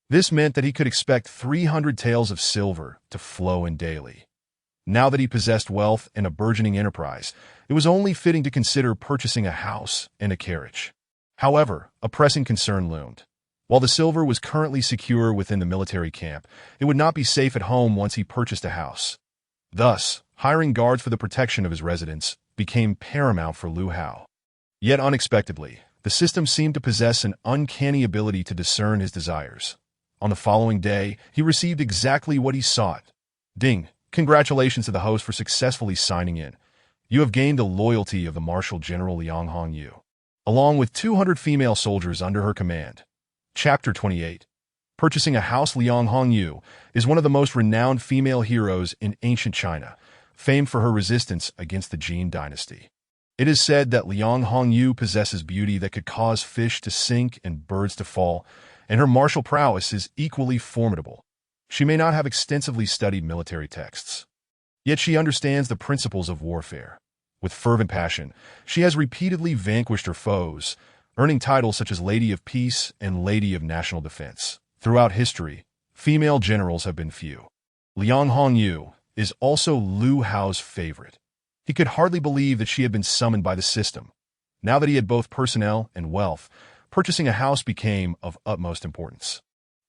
This meant that he could expect 300 taels of silver to flow in daily. Now that he possessed wealth and a burgeoning enterprise, it was only fitting to consider purchasing a house and a carriage. However, a pressing concern loomed. While the silver was currently secure within the military camp, it would not be safe at home once he purchased a house. Thus, hiring guards for the protection of his residence became paramount for Lu Hao. Yet unexpectedly, the system seemed to possess an uncanny ability to discern his desires. On the following day, he received exactly what he sought. Ding! Congratulations to the host for successfully signing in. You have gained the loyalty of the Marshal General Liang Hongyu, along with 200 female soldiers under her command. Chapter 28. Purchasing a house. Liang Hongyu is one of the most renowned female heroes in ancient China, famed for her resistance against the Jin dynasty. It is said that Liang Hongyu possesses beauty that could cause fish to sink and birds to fall, and her martial prowess is equally formidable. She may not have extensively studied military texts, yet she understands the principles of warfare. With fervent passion, she has repeatedly vanquished her foes, earning titles such as Lady of Peace and Lady of National Defense. Throughout history, female generals have been few. Liang Hongyu is also Lu Hao's favorite. He could hardly believe that she had been summoned by the system. Now that he had both personnel and wealth, purchasing a house became of utmost importance.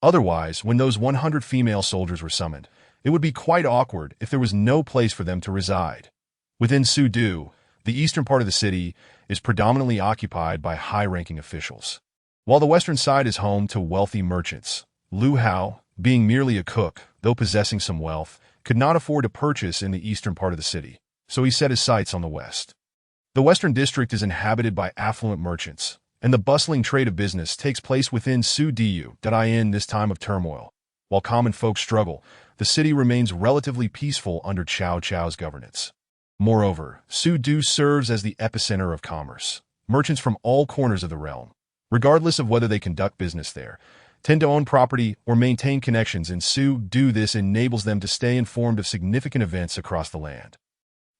Otherwise, when those 100 female soldiers were summoned, it would be quite awkward if there was no place for them to reside. Within Sudu, the eastern part of the city is predominantly occupied by high-ranking officials. While the western side is home to wealthy merchants, Lu Hao, being merely a cook, though possessing some wealth, could not afford to purchase in the eastern part of the city, so he set his sights on the west. The western district is inhabited by affluent merchants, and the bustling trade of business takes place within Sudu. In this time of turmoil, while common folk struggle, the city remains relatively peaceful under Cao Cao's governance. Moreover, Sudu serves as the epicenter of commerce. Merchants from all corners of the realm, regardless of whether they conduct business there, tend to own property or maintain connections in Sudu. This enables them to stay informed of significant events across the land.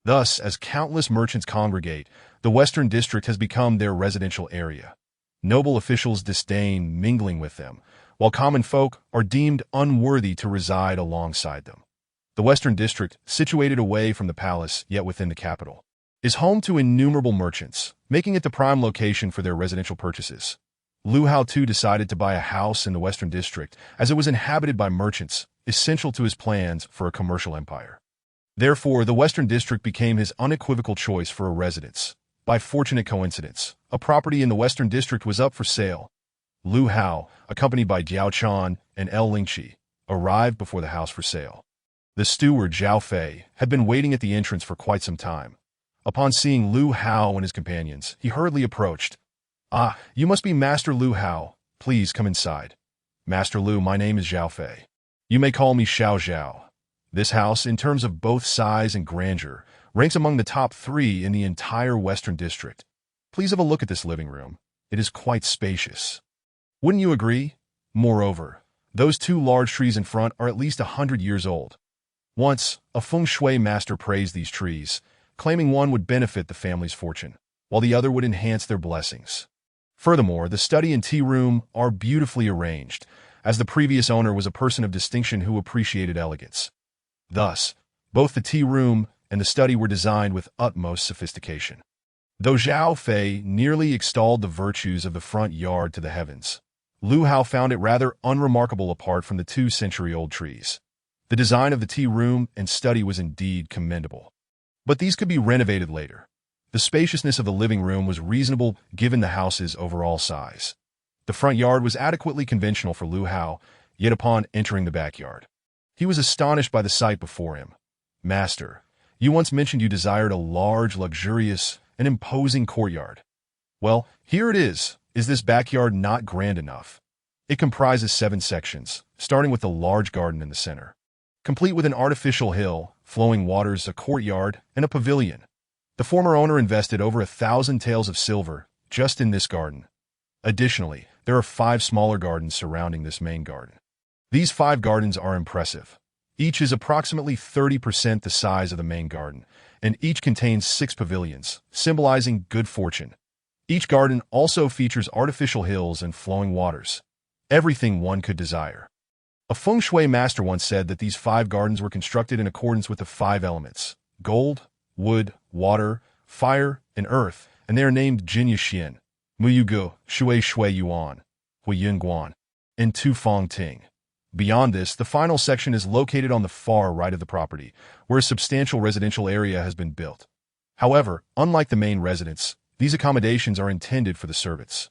Thus, as countless merchants congregate, the Western District has become their residential area. Noble officials disdain mingling with them, while common folk are deemed unworthy to reside alongside them. The Western District, situated away from the palace yet within the capital, is home to innumerable merchants, making it the prime location for their residential purchases. Lu Hao too decided to buy a house in the Western District as it was inhabited by merchants, essential to his plans for a commercial empire. Therefore, the Western District became his unequivocal choice for a residence. By fortunate coincidence, a property in the Western District was up for sale. Lu Hao, accompanied by Jiao Chan and El Lingqi, arrived before the house for sale. The steward Zhao Fei had been waiting at the entrance for quite some time. Upon seeing Lu Hao and his companions, he hurriedly approached. "Ah, you must be Master Lu Hao. Please come inside." "Master Lu, my name is Zhao Fei. You may call me Xiao Zhao." This house, in terms of both size and grandeur, ranks among the top 3 in the entire Western District. Please have a look at this living room. It is quite spacious. Wouldn't you agree? Moreover, those 2 large trees in front are at least 100 years old. Once, a feng shui master praised these trees, claiming one would benefit the family's fortune, while the other would enhance their blessings. Furthermore, the study and tea room are beautifully arranged, as the previous owner was a person of distinction who appreciated elegance. Thus, both the tea room and the study were designed with utmost sophistication. Though Zhao Fei nearly extolled the virtues of the front yard to the heavens, Lu Hao found it rather unremarkable apart from the 2-century-old trees. The design of the tea room and study was indeed commendable. But these could be renovated later. The spaciousness of the living room was reasonable given the house's overall size. The front yard was adequately conventional for Lu Hao, yet upon entering the backyard, he was astonished by the sight before him. "Master, you once mentioned you desired a large, luxurious, and imposing courtyard. Well, here it is. Is this backyard not grand enough?" It comprises 7 sections, starting with the large garden in the center, complete with an artificial hill, flowing waters, a courtyard, and a pavilion. The former owner invested over 1,000 taels of silver just in this garden. Additionally, there are 5 smaller gardens surrounding this main garden. These 5 gardens are impressive. Each is approximately 30% the size of the main garden, and each contains 6 pavilions, symbolizing good fortune. Each garden also features artificial hills and flowing waters. Everything one could desire. A feng shui master once said that these 5 gardens were constructed in accordance with the 5 elements: gold, wood, water, fire, and earth, and they are named Jin Yuxian, Mu Yugu, Shui Shui Yuan, Hui Yun Guan, and Tu Fong Ting. Beyond this, the final section is located on the far right of the property, where a substantial residential area has been built. However, unlike the main residence, these accommodations are intended for the servants,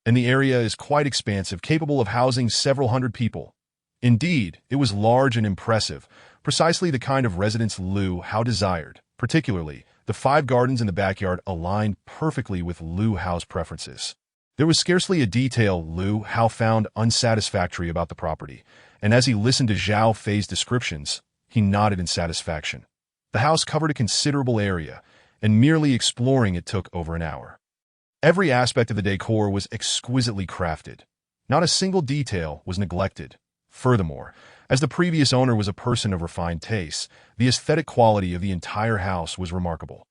and the area is quite expansive, capable of housing several hundred people. Indeed, it was large and impressive, precisely the kind of residence Lu Hao desired. Particularly, the 5 gardens in the backyard aligned perfectly with Lu Hao's preferences. There was scarcely a detail Lu Hao found unsatisfactory about the property, and as he listened to Zhao Fei's descriptions, he nodded in satisfaction. The house covered a considerable area, and merely exploring it took over an hour. Every aspect of the decor was exquisitely crafted. Not a single detail was neglected. Furthermore, as the previous owner was a person of refined tastes, the aesthetic quality of the entire house was remarkable.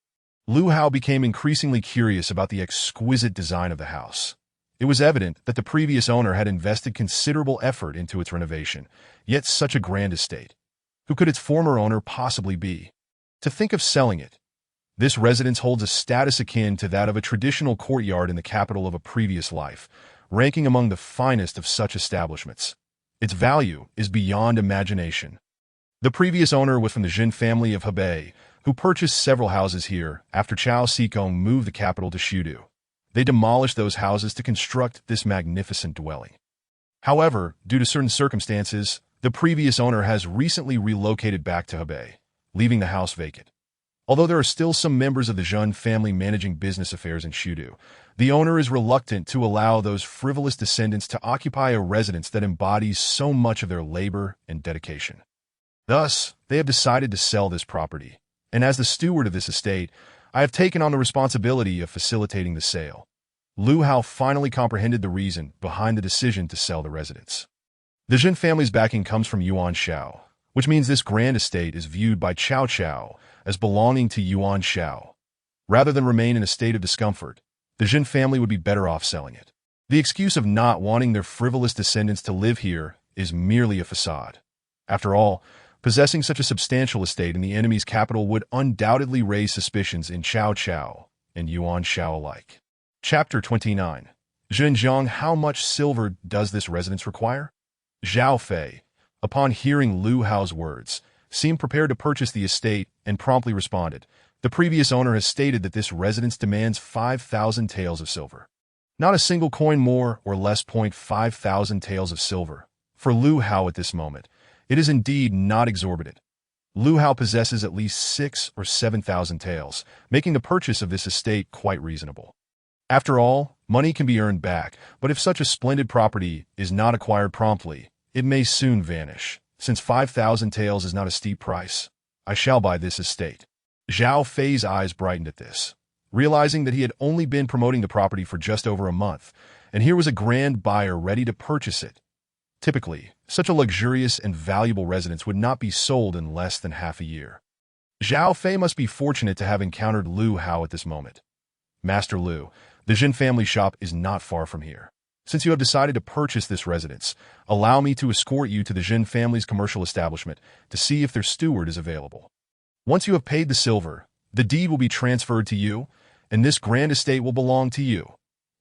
Lu Hao became increasingly curious about the exquisite design of the house. It was evident that the previous owner had invested considerable effort into its renovation, yet such a grand estate. Who could its former owner possibly be? To think of selling it. This residence holds a status akin to that of a traditional courtyard in the capital of a previous life, ranking among the finest of such establishments. Its value is beyond imagination. The previous owner was from the Jin family of Hebei, who purchased several houses here after Chao Xikong moved the capital to Shudu. They demolished those houses to construct this magnificent dwelling. However, due to certain circumstances, the previous owner has recently relocated back to Hebei, leaving the house vacant. Although there are still some members of the Zhun family managing business affairs in Shudu, the owner is reluctant to allow those frivolous descendants to occupy a residence that embodies so much of their labor and dedication. Thus, they have decided to sell this property, and as the steward of this estate, I have taken on the responsibility of facilitating the sale. Lu Hao finally comprehended the reason behind the decision to sell the residence. The Zhun family's backing comes from Yuan Shao, which means this grand estate is viewed by Cao Cao as belonging to Yuan Shao. Rather than remain in a state of discomfort, the Jin family would be better off selling it. The excuse of not wanting their frivolous descendants to live here is merely a facade. After all, possessing such a substantial estate in the enemy's capital would undoubtedly raise suspicions in Cao Cao and Yuan Shao alike. Chapter 29. Zhenjiang, how much silver does this residence require? Zhao Fei, upon hearing Lu Hao's words, seemed prepared to purchase the estate and promptly responded. The previous owner has stated that this residence demands 5,000 taels of silver. Not a single coin more or less. 5,000 taels of silver. For Lu Hao at this moment, it is indeed not exorbitant. Lu Hao possesses at least 6,000 or 7,000 taels, making the purchase of this estate quite reasonable. After all, money can be earned back, but if such a splendid property is not acquired promptly, it may soon vanish. Since 5,000 taels is not a steep price, I shall buy this estate. Zhao Fei's eyes brightened at this, realizing that he had only been promoting the property for just over a month, and here was a grand buyer ready to purchase it. Typically, such a luxurious and valuable residence would not be sold in less than half a year. Zhao Fei must be fortunate to have encountered Lu Hao at this moment. Master Lu, the Jin family shop is not far from here. Since you have decided to purchase this residence, allow me to escort you to the Jin family's commercial establishment to see if their steward is available. Once you have paid the silver, the deed will be transferred to you, and this grand estate will belong to you.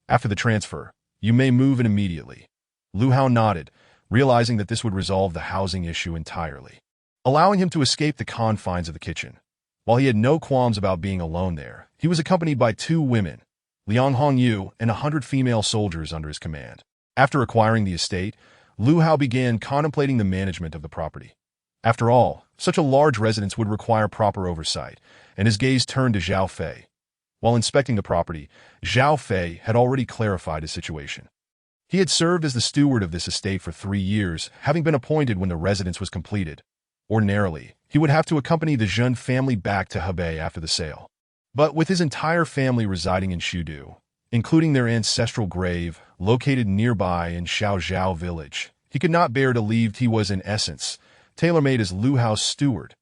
After the transfer, you may move in immediately. Lu Hao nodded, realizing that this would resolve the housing issue entirely, allowing him to escape the confines of the kitchen. While he had no qualms about being alone there, he was accompanied by 2 women, Liang Hongyu and 100 female soldiers under his command. After acquiring the estate, Lu Hao began contemplating the management of the property. After all, such a large residence would require proper oversight, and his gaze turned to Zhao Fei. While inspecting the property, Zhao Fei had already clarified his situation. He had served as the steward of this estate for 3 years, having been appointed when the residence was completed. Ordinarily, he would have to accompany the Zhun family back to Hebei after the sale. But with his entire family residing in Shudu, including their ancestral grave located nearby in Xiaozhao village, he could not bear to leave. He was, in essence, tailor-made as Lu Hao's steward.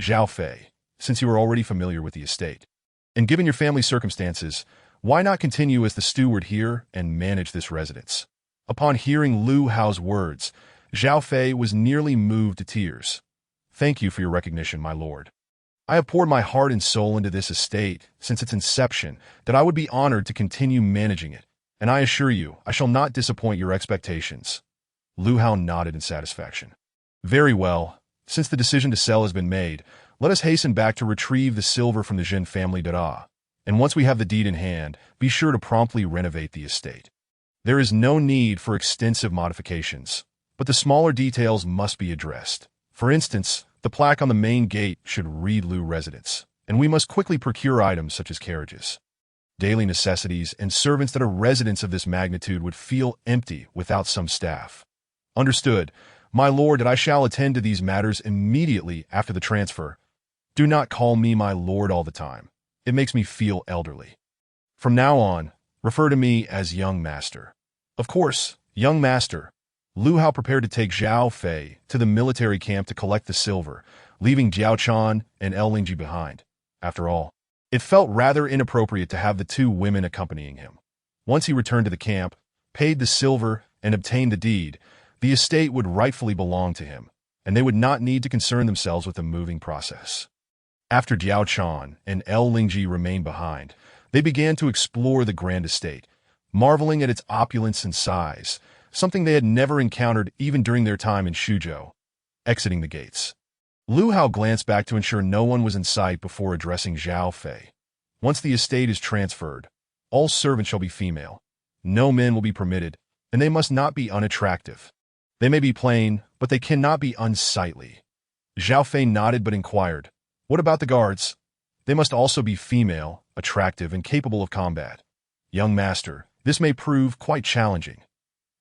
Zhao Fei, since you are already familiar with the estate, and given your family's circumstances, why not continue as the steward here and manage this residence? Upon hearing Lu Hao's words, Zhao Fei was nearly moved to tears. "Thank you for your recognition, my lord. I have poured my heart and soul into this estate since its inception that I would be honored to continue managing it, and I assure you I shall not disappoint your expectations." Lu Hao nodded in satisfaction. "Very well. Since the decision to sell has been made, let us hasten back to retrieve the silver from the Jin family Dada, and once we have the deed in hand, be sure to promptly renovate the estate. There is no need for extensive modifications, but the smaller details must be addressed. For instance, the plaque on the main gate should read Lu Residence, and we must quickly procure items such as carriages, daily necessities, and servants that a residence of this magnitude would feel empty without some staff." "Understood, my lord, that I shall attend to these matters immediately after the transfer. Do not call me my lord all the time. It makes me feel elderly. From now on, refer to me as young master." "Of course, young master." Lu Hao prepared to take Zhao Fei to the military camp to collect the silver, leaving Jiao Chan and El Lingji behind. After all, it felt rather inappropriate to have the two women accompanying him. Once he returned to the camp, paid the silver, and obtained the deed, the estate would rightfully belong to him, and they would not need to concern themselves with the moving process. After Jiao Chan and El Lingji remained behind, they began to explore the grand estate, marveling at its opulence and size, something they had never encountered even during their time in Shuzhou. Exiting the gates, Lu Hao glanced back to ensure no one was in sight before addressing Zhao Fei. "Once the estate is transferred, all servants shall be female. No men will be permitted, and they must not be unattractive. They may be plain, but they cannot be unsightly." Zhao Fei nodded but inquired, "What about the guards?" "They must also be female, attractive, and capable of combat." "Young master, this may prove quite challenging."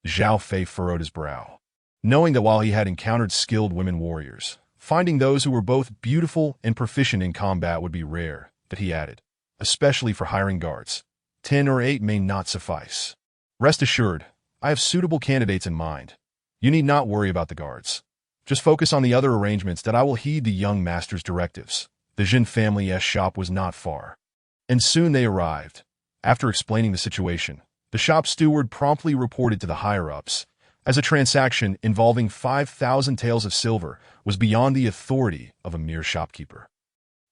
Zhao Fei furrowed his brow, knowing that while he had encountered skilled women warriors, finding those who were both beautiful and proficient in combat would be rare, that he added, "Especially for hiring guards. 10 or 8 may not suffice. Rest assured, I have suitable candidates in mind. You need not worry about the guards. Just focus on the other arrangements that I will heed the young master's directives." The Jin family's shop was not far, and soon they arrived. After explaining the situation, the shop steward promptly reported to the higher-ups, as a transaction involving 5,000 taels of silver was beyond the authority of a mere shopkeeper.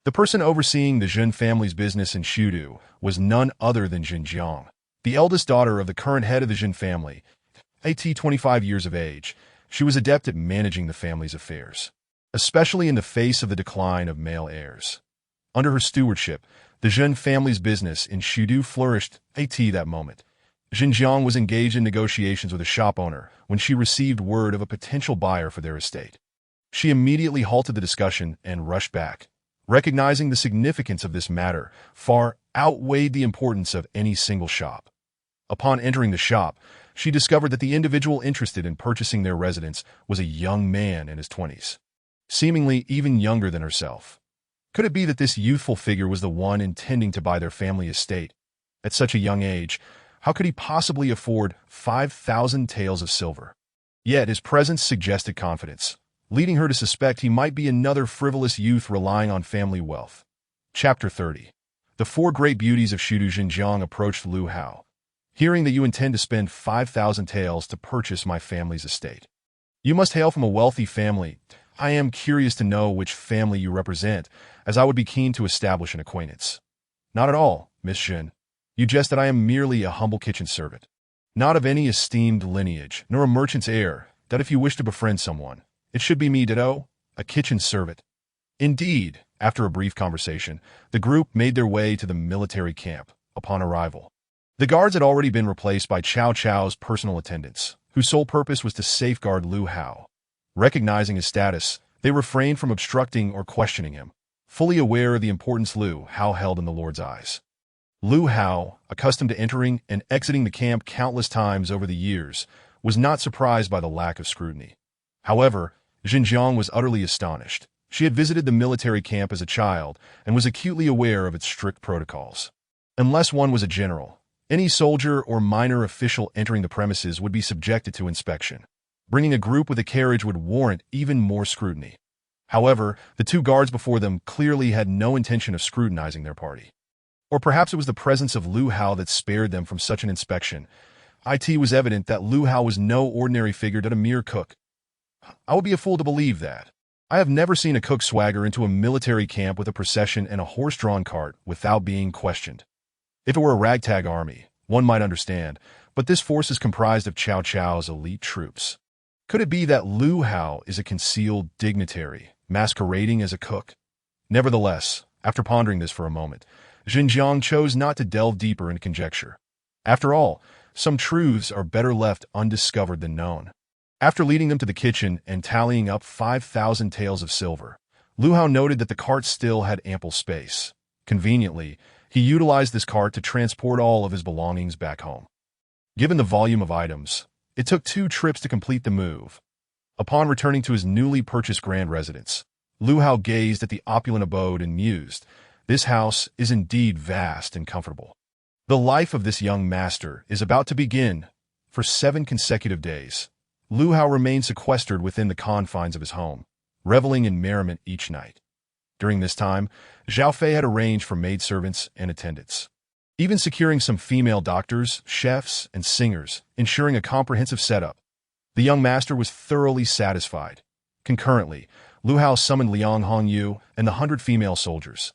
The person overseeing the Jin family's business in Shudu was none other than Jin Jiang, the eldest daughter of the current head of the Jin family. At 25 years of age, she was adept at managing the family's affairs, especially in the face of the decline of male heirs. Under her stewardship, the Jin family's business in Shudu flourished. At that moment, Jin Jiang was engaged in negotiations with a shop owner when she received word of a potential buyer for their estate. She immediately halted the discussion and rushed back, recognizing the significance of this matter far outweighed the importance of any single shop. Upon entering the shop, she discovered that the individual interested in purchasing their residence was a young man in his 20s, seemingly even younger than herself. Could it be that this youthful figure was the one intending to buy their family estate? At such a young age, how could he possibly afford 5,000 taels of silver? Yet his presence suggested confidence, leading her to suspect he might be another frivolous youth relying on family wealth. Chapter 30. The 4 great beauties of Shudu. Jin Jiang approached Lu Hao. "Hearing that you intend to spend 5,000 taels to purchase my family's estate. You must hail from a wealthy family. I am curious to know which family you represent, as I would be keen to establish an acquaintance." "Not at all, Miss Jin. You jest that I am merely a humble kitchen servant, not of any esteemed lineage, nor a merchant's heir, that if you wish to befriend someone, it should be me ditto, a kitchen servant." Indeed, after a brief conversation, the group made their way to the military camp. Upon arrival, the guards had already been replaced by Cao Cao's personal attendants, whose sole purpose was to safeguard Lu Hao. Recognizing his status, they refrained from obstructing or questioning him, fully aware of the importance Lu Hao held in the Lord's eyes. Lu Hao, accustomed to entering and exiting the camp countless times over the years, was not surprised by the lack of scrutiny. However, Jin Jiang was utterly astonished. She had visited the military camp as a child and was acutely aware of its strict protocols. Unless one was a general, any soldier or minor official entering the premises would be subjected to inspection. Bringing a group with a carriage would warrant even more scrutiny. However, the 2 guards before them clearly had no intention of scrutinizing their party. Or perhaps it was the presence of Lu Hao that spared them from such an inspection. It was evident that Lu Hao was no ordinary figure but a mere cook. I would be a fool to believe that. I have never seen a cook swagger into a military camp with a procession and a horse-drawn cart without being questioned. If it were a ragtag army, one might understand, but this force is comprised of Cao Cao's elite troops. Could it be that Lu Hao is a concealed dignitary, masquerading as a cook? Nevertheless, after pondering this for a moment, Xinjiang chose not to delve deeper into conjecture. After all, some truths are better left undiscovered than known. After leading them to the kitchen and tallying up 5,000 taels of silver, Lu Hao noted that the cart still had ample space. Conveniently, he utilized this cart to transport all of his belongings back home. Given the volume of items, it took 2 trips to complete the move. Upon returning to his newly purchased grand residence, Lu Hao gazed at the opulent abode and mused, "This house is indeed vast and comfortable." The life of this young master is about to begin. For 7 consecutive days, Lu Hao remained sequestered within the confines of his home, reveling in merriment each night. During this time, Zhao Fei had arranged for maidservants and attendants, even securing some female doctors, chefs, and singers, ensuring a comprehensive setup. The young master was thoroughly satisfied. Concurrently, Lu Hao summoned Liang Hongyu and the 100 female soldiers.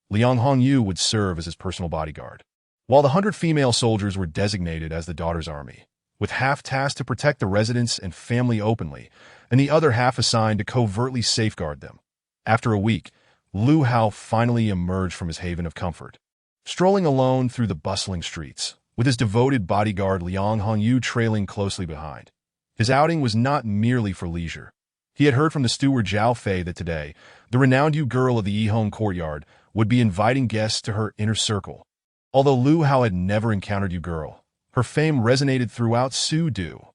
Liang Hongyu would serve as his personal bodyguard, while the 100 female soldiers were designated as the daughter's army, with half tasked to protect the residents and family openly, and the other half assigned to covertly safeguard them. After a week, Lu Hao finally emerged from his haven of comfort, strolling alone through the bustling streets, with his devoted bodyguard Liang Hongyu trailing closely behind. His outing was not merely for leisure. He had heard from the steward Zhao Fei that today, the renowned Yu girl of the Yihong courtyard would be inviting guests to her inner circle. Although Lu Hao had never encountered Yu girl, her fame resonated throughout Sudu.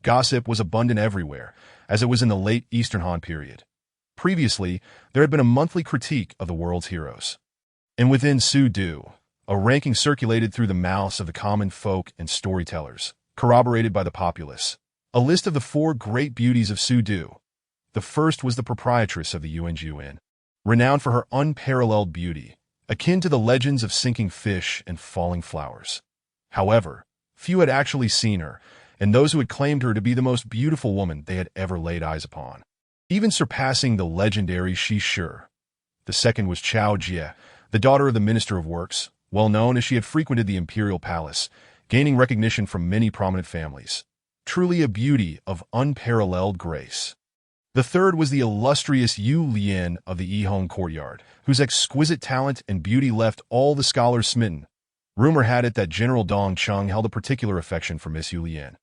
Gossip was abundant everywhere, as it was in the late Eastern Han period. Previously, there had been a monthly critique of the world's heroes. And within Sudu, a ranking circulated through the mouths of the common folk and storytellers, corroborated by the populace. A list of the 4 great beauties of Sudu. The first was the proprietress of the Yuanju Inn, renowned for her unparalleled beauty, akin to the legends of sinking fish and falling flowers. However, few had actually seen her, and those who had claimed her to be the most beautiful woman they had ever laid eyes upon, even surpassing the legendary Shi Shi. The second was Chao Jie, the daughter of the Minister of Works, well known as she had frequented the imperial palace, gaining recognition from many prominent families. Truly a beauty of unparalleled grace. The third was the illustrious Yu Lian of the Yihong courtyard, whose exquisite talent and beauty left all the scholars smitten. Rumor had it that General Dong Chung held a particular affection for Miss Yu Lian,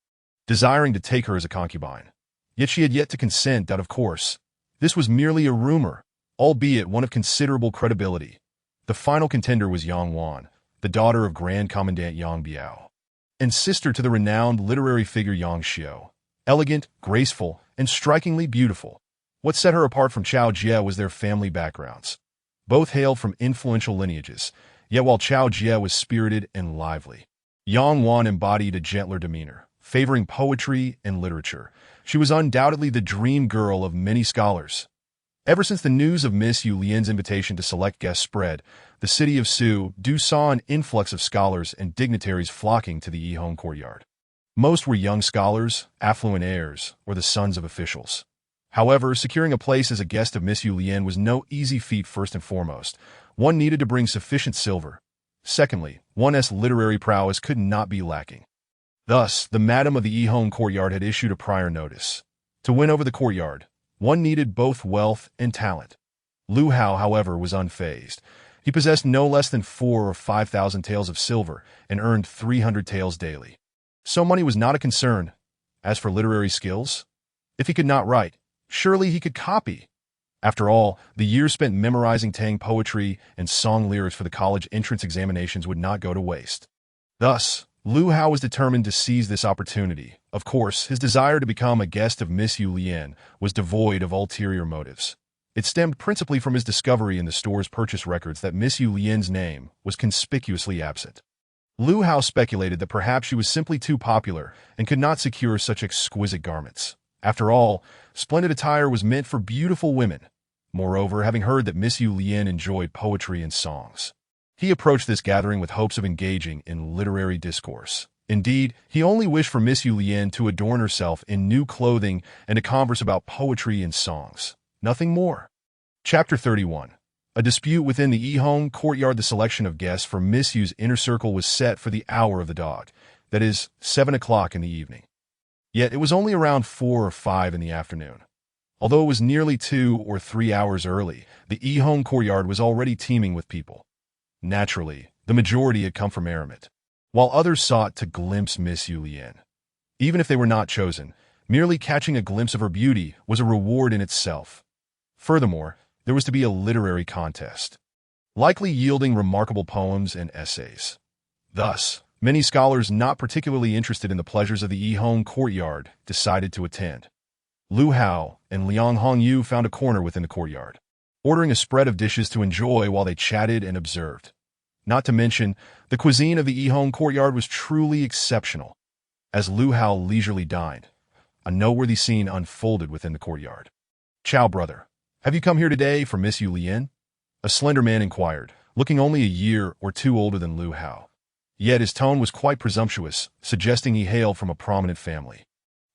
desiring to take her as a concubine. Yet she had yet to consent that, of course, this was merely a rumor, albeit one of considerable credibility. The final contender was Yang Wan, the daughter of Grand Commandant Yang Biao, and sister to the renowned literary figure Yang Xiu. Elegant, graceful, and strikingly beautiful. What set her apart from Chao Jie was their family backgrounds. Both hailed from influential lineages, yet while Chao Jie was spirited and lively, Yang Wan embodied a gentler demeanor, favoring poetry and literature. She was undoubtedly the dream girl of many scholars. Ever since the news of Miss Yu Lian's invitation to select guests spread, the city of Sudu saw an influx of scholars and dignitaries flocking to the Yihong courtyard. Most were young scholars, affluent heirs, or the sons of officials. However, securing a place as a guest of Miss Yu Lian was no easy feat. First and foremost, one needed to bring sufficient silver. Secondly, one's literary prowess could not be lacking. Thus, the madam of the Yihong courtyard had issued a prior notice. To win over the courtyard, one needed both wealth and talent. Lu Hao, however, was unfazed. He possessed no less than 4,000 or 5,000 taels of silver and earned 300 taels daily. So money was not a concern. As for literary skills, if he could not write, surely he could copy. After all, the years spent memorizing Tang poetry and song lyrics for the college entrance examinations would not go to waste. Thus, Lu Hao was determined to seize this opportunity. Of course, his desire to become a guest of Miss Yu Lian was devoid of ulterior motives. It stemmed principally from his discovery in the store's purchase records that Miss Yu Lian's name was conspicuously absent. Lu Hao speculated that perhaps she was simply too popular and could not secure such exquisite garments. After all, splendid attire was meant for beautiful women. Moreover, having heard that Miss Yu Lian enjoyed poetry and songs, he approached this gathering with hopes of engaging in literary discourse. Indeed, he only wished for Miss Yu Lian to adorn herself in new clothing and to converse about poetry and songs. Nothing more. Chapter 31. A dispute within the Yihong courtyard. The selection of guests for Miss Yu's inner circle was set for the hour of the dog, that is, 7 o'clock in the evening. Yet it was only around 4 or 5 in the afternoon. Although it was nearly 2 or 3 hours early, the Yihong courtyard was already teeming with people. Naturally, the majority had come from Aramid, while others sought to glimpse Miss Yu Lian. Even if they were not chosen, merely catching a glimpse of her beauty was a reward in itself. Furthermore, there was to be a literary contest, likely yielding remarkable poems and essays. Thus, many scholars not particularly interested in the pleasures of the Yihong courtyard decided to attend. Lu Hao and Liang Hongyu found a corner within the courtyard, ordering a spread of dishes to enjoy while they chatted and observed. Not to mention, the cuisine of the Yihong courtyard was truly exceptional. As Lu Hao leisurely dined, a noteworthy scene unfolded within the courtyard. "Chow, brother, have you come here today for Miss Yu Lian?" A slender man inquired, looking only a year or two older than Lu Hao. Yet his tone was quite presumptuous, suggesting he hailed from a prominent family.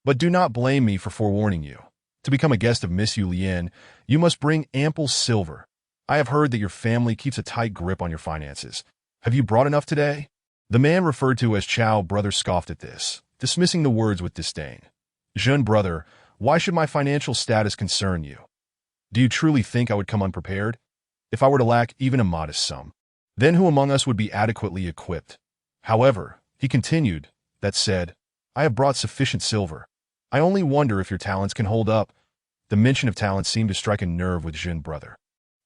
"But do not blame me for forewarning you. To become a guest of Miss Yu Lian, you must bring ample silver. I have heard that your family keeps a tight grip on your finances. Have you brought enough today?" The man referred to as Chow brother scoffed at this, dismissing the words with disdain. "Zhen brother, why should my financial status concern you? Do you truly think I would come unprepared? If I were to lack even a modest sum, then who among us would be adequately equipped? However," he continued, "that said, I have brought sufficient silver. I only wonder if your talents can hold up." The mention of talents seemed to strike a nerve with Zhen brother,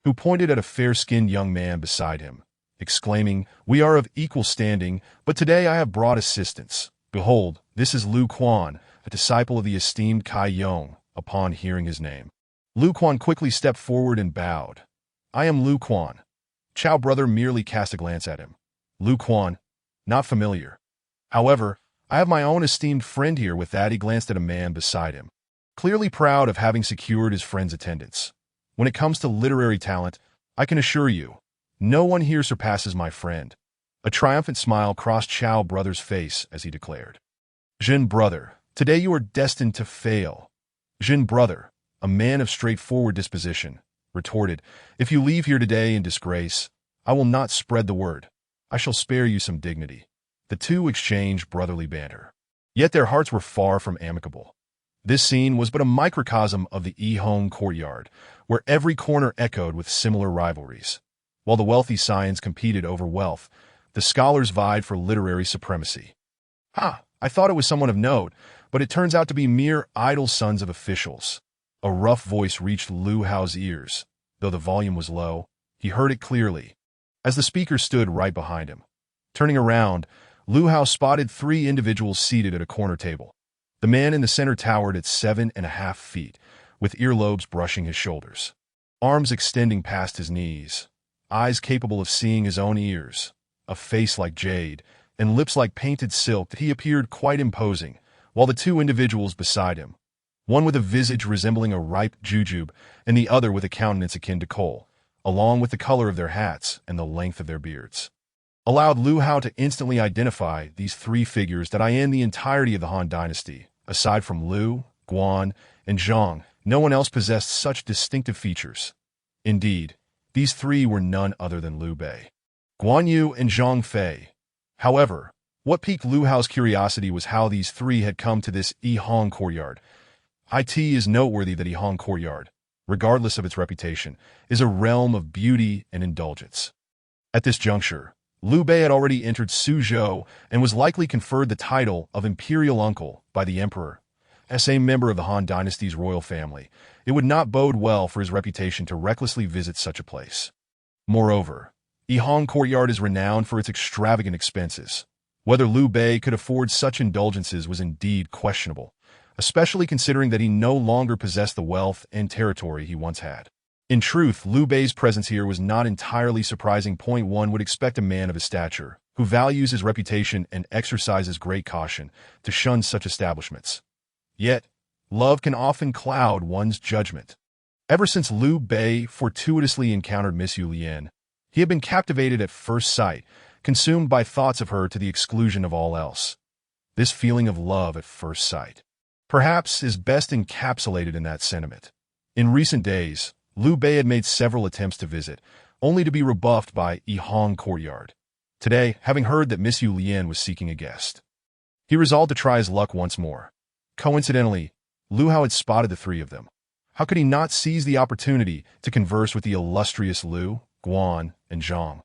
who pointed at a fair-skinned young man beside him, exclaiming, "We are of equal standing, but today I have brought assistance. Behold, this is Lu Quan, a disciple of the esteemed Kai Yong." Upon hearing his name, Lu Quan quickly stepped forward and bowed. "I am Lu Quan." Chow brother merely cast a glance at him. "Lu Quan? Not familiar. However, I have my own esteemed friend here." With that, he glanced at a man beside him, clearly proud of having secured his friend's attendance. "When it comes to literary talent, I can assure you, no one here surpasses my friend." A triumphant smile crossed Chow brother's face as he declared, "Zhen brother, today you are destined to fail." Zhen brother, a man of straightforward disposition, retorted, "If you leave here today in disgrace, I will not spread the word. I shall spare you some dignity." The two exchanged brotherly banter. Yet their hearts were far from amicable. This scene was but a microcosm of the Yihong courtyard, where every corner echoed with similar rivalries. While the wealthy scions competed over wealth, the scholars vied for literary supremacy. "Ha! I thought it was someone of note, but it turns out to be mere idle sons of officials." A rough voice reached Lu Hao's ears. Though the volume was low, he heard it clearly, as the speaker stood right behind him. Turning around, Lu Hao spotted 3 individuals seated at a corner table. The man in the center towered at 7.5 feet, with earlobes brushing his shoulders, arms extending past his knees, eyes capable of seeing his own ears, a face like jade, and lips like painted silk. He appeared quite imposing, while the 2 individuals beside him, one with a visage resembling a ripe jujube and the other with a countenance akin to coal, along with the color of their hats and the length of their beards, allowed Lu Hao to instantly identify these 3 figures that in the entirety of the Han Dynasty, aside from Lu, Guan, and Zhang, no one else possessed such distinctive features. Indeed, these 3 were none other than Liu Bei, Guan Yu, and Zhang Fei. However, what piqued Lu Hao's curiosity was how these 3 had come to this Yihong courtyard. It is noteworthy that Yihong courtyard, regardless of its reputation, is a realm of beauty and indulgence. At this juncture, Liu Bei had already entered Suzhou and was likely conferred the title of Imperial Uncle by the Emperor. As a member of the Han Dynasty's royal family, it would not bode well for his reputation to recklessly visit such a place. Moreover, Yihong Courtyard is renowned for its extravagant expenses. Whether Liu Bei could afford such indulgences was indeed questionable, especially considering that he no longer possessed the wealth and territory he once had. In truth, Liu Bei's presence here was not entirely surprising. One would expect a man of his stature, who values his reputation and exercises great caution, to shun such establishments. Yet, love can often cloud one's judgment. Ever since Liu Bei fortuitously encountered Miss Yu Lian, he had been captivated at first sight, consumed by thoughts of her to the exclusion of all else. This feeling of love at first sight, perhaps, is best encapsulated in that sentiment. In recent days, Liu Bei had made several attempts to visit, only to be rebuffed by Yihong Courtyard. Today, having heard that Miss Yu Lian was seeking a guest, he resolved to try his luck once more. Coincidentally, Lu Hao had spotted the three of them. How could he not seize the opportunity to converse with the illustrious Liu, Guan, and Zhang?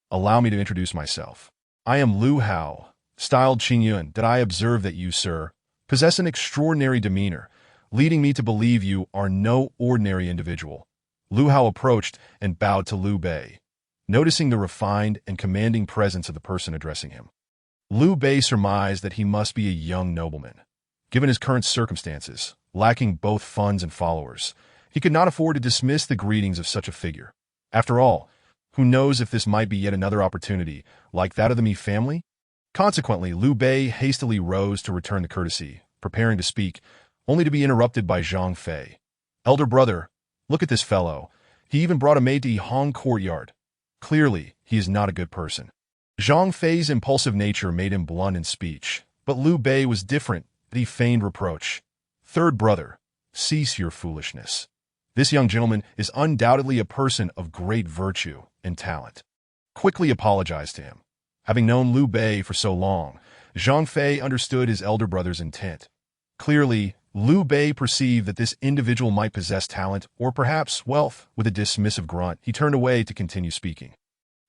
Allow me to introduce myself. I am Liu Hao, styled Qingyun. Did I observe that you, sir, possess an extraordinary demeanor, leading me to believe you are no ordinary individual. Liu Hao approached and bowed to Liu Bei, noticing the refined and commanding presence of the person addressing him. Liu Bei surmised that he must be a young nobleman. Given his current circumstances, lacking both funds and followers, he could not afford to dismiss the greetings of such a figure. After all, who knows if this might be yet another opportunity, like that of the Mi family? Consequently, Liu Bei hastily rose to return the courtesy, preparing to speak, only to be interrupted by Zhang Fei. Elder brother, look at this fellow. He even brought a maid to Yihong Courtyard. Clearly, he is not a good person. Zhang Fei's impulsive nature made him blunt in speech, but Liu Bei was different. He feigned reproach. Third brother, cease your foolishness. This young gentleman is undoubtedly a person of great virtue and talent. Quickly apologized to him. Having known Liu Bei for so long, Zhang Fei understood his elder brother's intent. Clearly, Liu Bei perceived that this individual might possess talent or perhaps wealth. With a dismissive grunt, he turned away to continue speaking.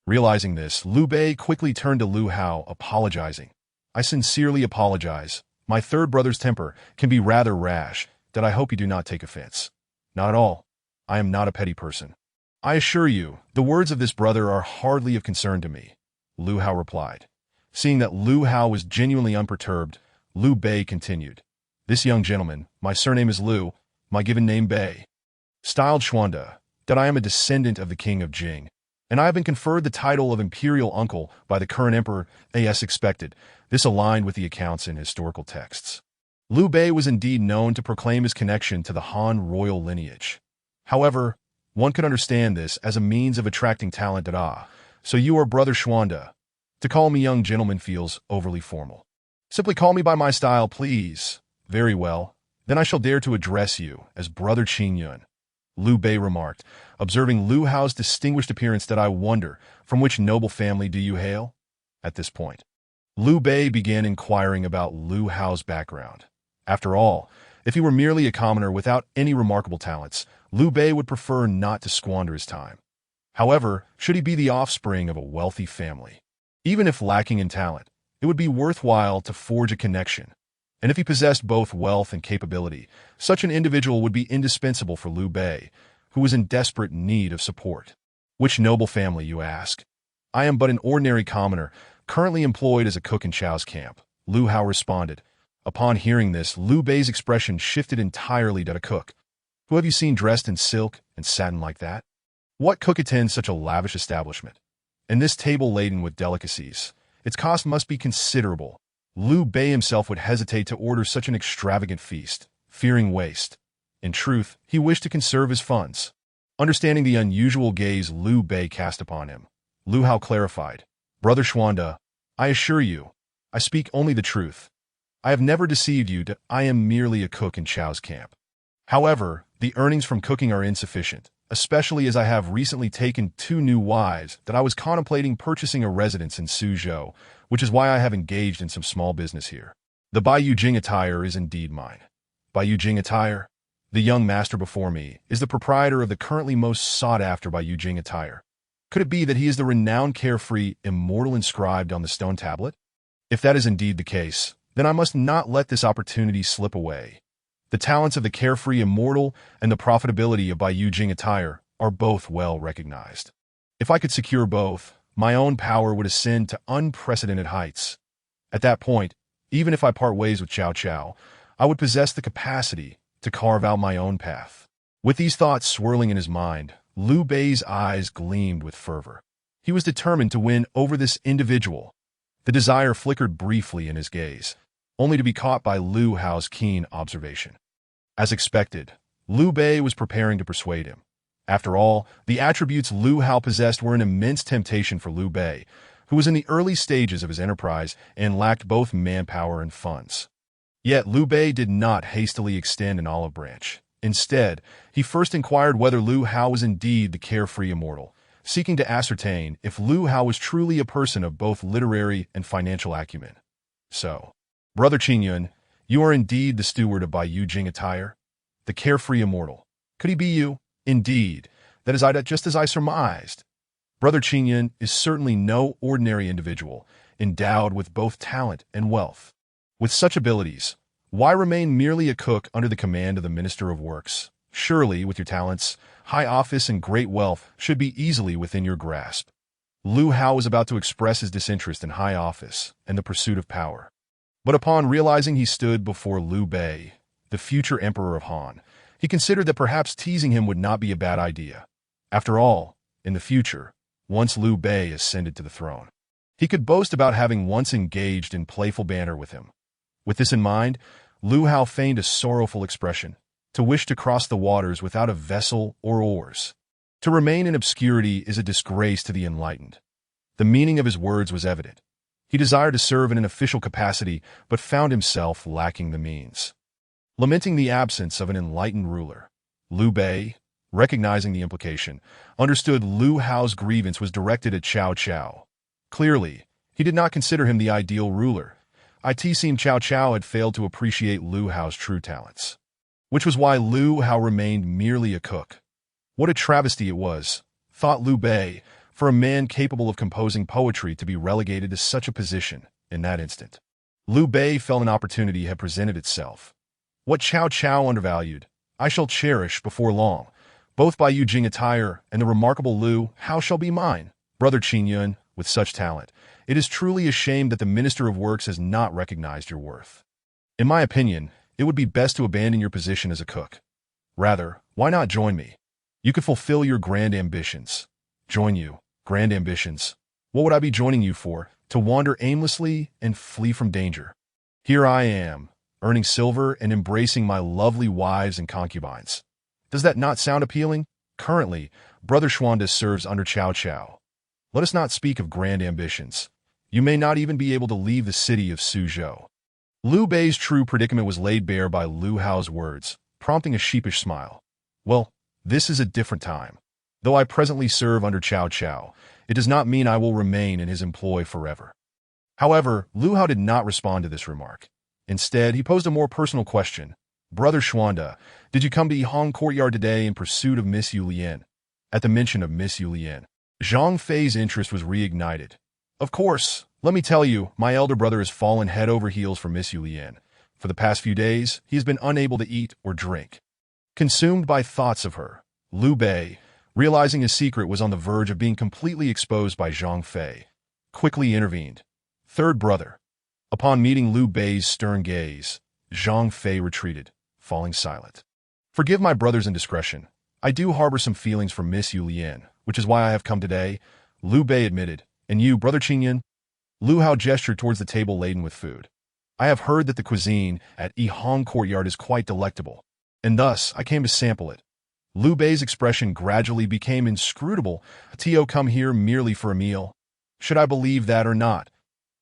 Realizing this, Liu Bei quickly turned to Liu Hao, apologizing. I sincerely apologize. My third brother's temper can be rather rash, that I hope you do not take offense. Not at all. I am not a petty person. I assure you, the words of this brother are hardly of concern to me, Liu Hao replied. Seeing that Liu Hao was genuinely unperturbed, Liu Bei continued. This young gentleman, my surname is Liu, my given name Bei, styled Xuanda, that I am a descendant of the king of Jing, and I have been conferred the title of imperial uncle by the current emperor, as expected. This aligned with the accounts in historical texts. Liu Bei was indeed known to proclaim his connection to the Han royal lineage. However, one could understand this as a means of attracting talent. So you are Brother Xuanda. To call me young gentleman feels overly formal. Simply call me by my style, please. Very well. Then I shall dare to address you as Brother Qingyun, Liu Bei remarked, observing Liu Hao's distinguished appearance. That I wonder, from which noble family do you hail? At this point, Liu Bei began inquiring about Liu Hao's background. After all, if he were merely a commoner without any remarkable talents, Liu Bei would prefer not to squander his time. However, should he be the offspring of a wealthy family, even if lacking in talent, it would be worthwhile to forge a connection. And if he possessed both wealth and capability, such an individual would be indispensable for Liu Bei, who was in desperate need of support. Which noble family, you ask? I am but an ordinary commoner, currently employed as a cook in Chao's camp, Liu Hao responded. Upon hearing this, Liu Bei's expression shifted entirely to a cook. Who have you seen dressed in silk and satin like that? What cook attends such a lavish establishment? And this table laden with delicacies, its cost must be considerable. Liu Bei himself would hesitate to order such an extravagant feast, fearing waste. In truth, he wished to conserve his funds. Understanding the unusual gaze Liu Bei cast upon him, Liu Hao clarified, Brother Xuanda, I assure you, I speak only the truth. I have never deceived you. I am merely a cook in Chao's camp. However, the earnings from cooking are insufficient, especially as I have recently taken 2 new wives. That I was contemplating purchasing a residence in Suzhou, which is why I have engaged in some small business here. The Baiyu Jing attire is indeed mine. Baiyu Jing attire? The young master before me is the proprietor of the currently most sought-after Baiyu Jing attire. Could it be that he is the renowned carefree immortal inscribed on the stone tablet? If that is indeed the case, then I must not let this opportunity slip away. The talents of the carefree immortal and the profitability of Baiyu Jing attire are both well recognized. If I could secure both, my own power would ascend to unprecedented heights. At that point, even if I part ways with Cao Cao, I would possess the capacity to carve out my own path. With these thoughts swirling in his mind, Liu Bei's eyes gleamed with fervor. He was determined to win over this individual. The desire flickered briefly in his gaze, only to be caught by Liu Hao's keen observation. As expected, Liu Bei was preparing to persuade him. After all, the attributes Liu Hao possessed were an immense temptation for Liu Bei, who was in the early stages of his enterprise and lacked both manpower and funds. Yet Liu Bei did not hastily extend an olive branch. Instead, he first inquired whether Lu Hao was indeed the carefree immortal, seeking to ascertain if Lu Hao was truly a person of both literary and financial acumen. So, Brother Qingyun, you are indeed the steward of Baiyu Jing attire? The carefree immortal. Could he be you? Indeed, that is just as I surmised. Brother Qingyun is certainly no ordinary individual, endowed with both talent and wealth. With such abilities, why remain merely a cook under the command of the Minister of Works? Surely, with your talents, high office and great wealth should be easily within your grasp. Lu Hao was about to express his disinterest in high office and the pursuit of power. But upon realizing he stood before Liu Bei, the future emperor of Han, he considered that perhaps teasing him would not be a bad idea. After all, in the future, once Liu Bei ascended to the throne, he could boast about having once engaged in playful banter with him. With this in mind, Lu Hao feigned a sorrowful expression, to wish to cross the waters without a vessel or oars. To remain in obscurity is a disgrace to the enlightened. The meaning of his words was evident. He desired to serve in an official capacity, but found himself lacking the means. Lamenting the absence of an enlightened ruler, Liu Bei, recognizing the implication, understood Lu Hao's grievance was directed at Cao Cao. Clearly, he did not consider him the ideal ruler. It seemed Cao Cao had failed to appreciate Lu Hao's true talents, which was why Lu Hao remained merely a cook. What a travesty it was, thought Liu Bei, for a man capable of composing poetry to be relegated to such a position in that instant. Liu Bei felt an opportunity had presented itself. What Cao Cao undervalued, I shall cherish before long. Both Baiyu Jing attire and the remarkable Lu Hao shall be mine. Brother Qingyun, with such talent, it is truly a shame that the Minister of Works has not recognized your worth. In my opinion, it would be best to abandon your position as a cook. Rather, why not join me? You could fulfill your grand ambitions. Join you, grand ambitions. What would I be joining you for? To wander aimlessly and flee from danger. Here I am, earning silver and embracing my lovely wives and concubines. Does that not sound appealing? Currently, Brother Xuanda serves under Cao Cao. Let us not speak of grand ambitions. You may not even be able to leave the city of Suzhou. Liu Bei's true predicament was laid bare by Lu Hao's words, prompting a sheepish smile. Well, this is a different time. Though I presently serve under Cao Cao, it does not mean I will remain in his employ forever. However, Lu Hao did not respond to this remark. Instead, he posed a more personal question. Brother Xuanda, did you come to Yihong Courtyard today in pursuit of Miss Yu Lian? At the mention of Miss Yu Lian, Zhang Fei's interest was reignited. Of course, let me tell you, my elder brother has fallen head over heels for Miss Yu Lian. For the past few days, he has been unable to eat or drink. Consumed by thoughts of her, Liu Bei, realizing his secret was on the verge of being completely exposed by Zhang Fei, quickly intervened. Third brother. Upon meeting Liu Bei's stern gaze, Zhang Fei retreated, falling silent. Forgive my brother's indiscretion. I do harbor some feelings for Miss Yu Lian, which is why I have come today, Liu Bei admitted. And you, Brother Qingyun? Lu Hao gestured towards the table laden with food. I have heard that the cuisine at Yihong Courtyard is quite delectable, and thus I came to sample it. Liu Bei's expression gradually became inscrutable. Tio come here merely for a meal. Should I believe that or not?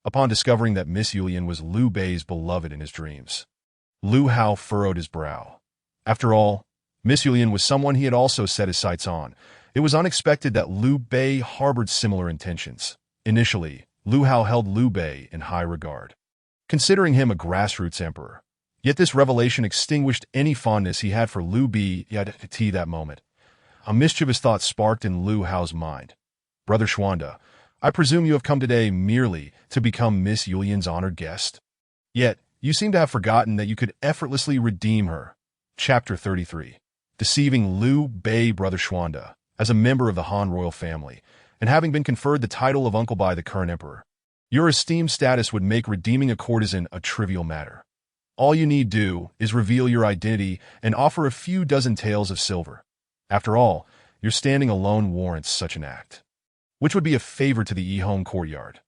Upon discovering that Miss Yu Lian was Liu Bei's beloved in his dreams, Lu Hao furrowed his brow. After all, Miss Yu Lian was someone he had also set his sights on. It was unexpected that Liu Bei harbored similar intentions. Initially, Lu Hao held Liu Bei in high regard, considering him a grassroots emperor. Yet this revelation extinguished any fondness he had for Liu Bei at that moment. A mischievous thought sparked in Lu Hao's mind. Brother Xuanda, I presume you have come today merely to become Miss Yu Lian's honored guest. Yet, you seem to have forgotten that you could effortlessly redeem her. Chapter 33. Deceiving Liu Bei. Brother Xuanda, as a member of the Han royal family, and having been conferred the title of uncle by the current emperor, your esteemed status would make redeeming a courtesan a trivial matter. All you need do is reveal your identity and offer a few dozen taels of silver. After all, your standing alone warrants such an act, which would be a favor to the Yihong Courtyard.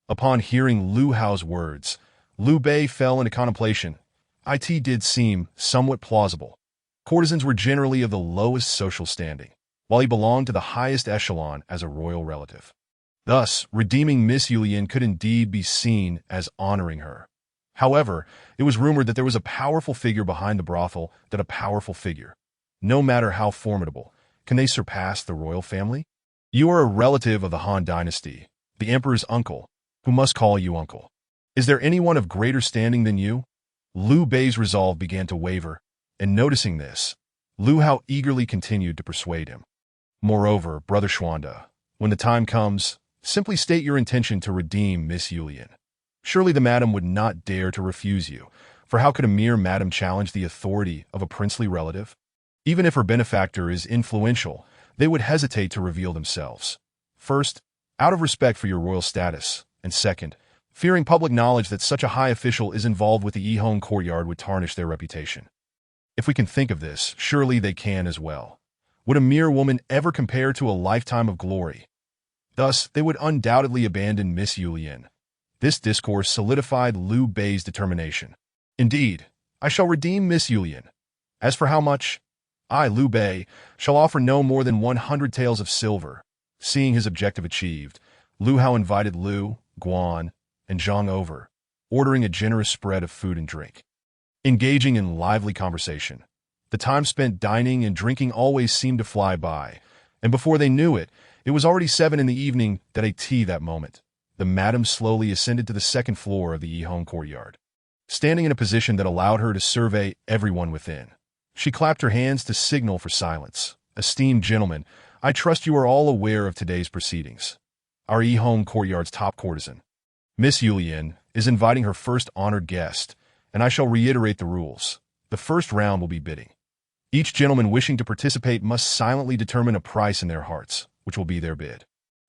Upon hearing Lu Hao's words, Liu Bei fell into contemplation. It did seem somewhat plausible. Courtesans were generally of the lowest social standing, while he belonged to the highest echelon as a royal relative. Thus, redeeming Miss Yulian could indeed be seen as honoring her. However, it was rumored that there was a powerful figure behind the brothel, that a powerful figure, no matter how formidable, can they surpass the royal family? You are a relative of the Han dynasty, the emperor's uncle, who must call you uncle. Is there anyone of greater standing than you? Liu Bei's resolve began to waver, and noticing this, Liu Hao eagerly continued to persuade him. Moreover, Brother Xuanda, when the time comes, simply state your intention to redeem Miss Yulian. Surely the madam would not dare to refuse you, for how could a mere madam challenge the authority of a princely relative? Even if her benefactor is influential, they would hesitate to reveal themselves. First, out of respect for your royal status, and second, fearing public knowledge that such a high official is involved with the Yihong courtyard would tarnish their reputation. If we can think of this, surely they can as well. Would a mere woman ever compare to a lifetime of glory? Thus, they would undoubtedly abandon Miss Yulian. This discourse solidified Liu Bei's determination. Indeed, I shall redeem Miss Yulian. As for how much, I, Liu Bei, shall offer no more than 100 taels of silver. Seeing his objective achieved, Liu Hao invited Liu, Guan, and Zhang over, ordering a generous spread of food and drink. Engaging in lively conversation, the time spent dining and drinking always seemed to fly by, and before they knew it, it was already 7 in the evening that a tea that moment. The madam slowly ascended to the second floor of the Yihong courtyard. Standing in a position that allowed her to survey everyone within, she clapped her hands to signal for silence. Esteemed gentlemen, I trust you are all aware of today's proceedings. Our Yihong courtyard's top courtesan, Miss Yulian, is inviting her first honored guest, and I shall reiterate the rules. The first round will be bidding. Each gentleman wishing to participate must silently determine a price in their hearts, which will be their bid.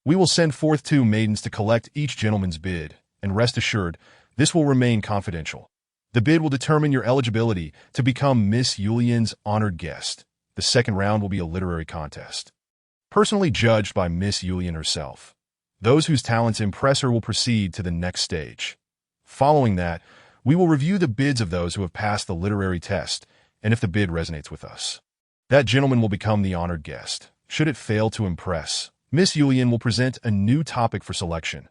We will send forth 2 maidens to collect each gentleman's bid, and rest assured, this will remain confidential. The bid will determine your eligibility to become Miss Yulian's honored guest. The second round will be a literary contest, personally judged by Miss Yulian herself. Those whose talents impress her will proceed to the next stage. Following that, we will review the bids of those who have passed the literary test, and if the bid resonates with us, that gentleman will become the honored guest. Should it fail to impress, Miss Yulian will present a new topic for selection.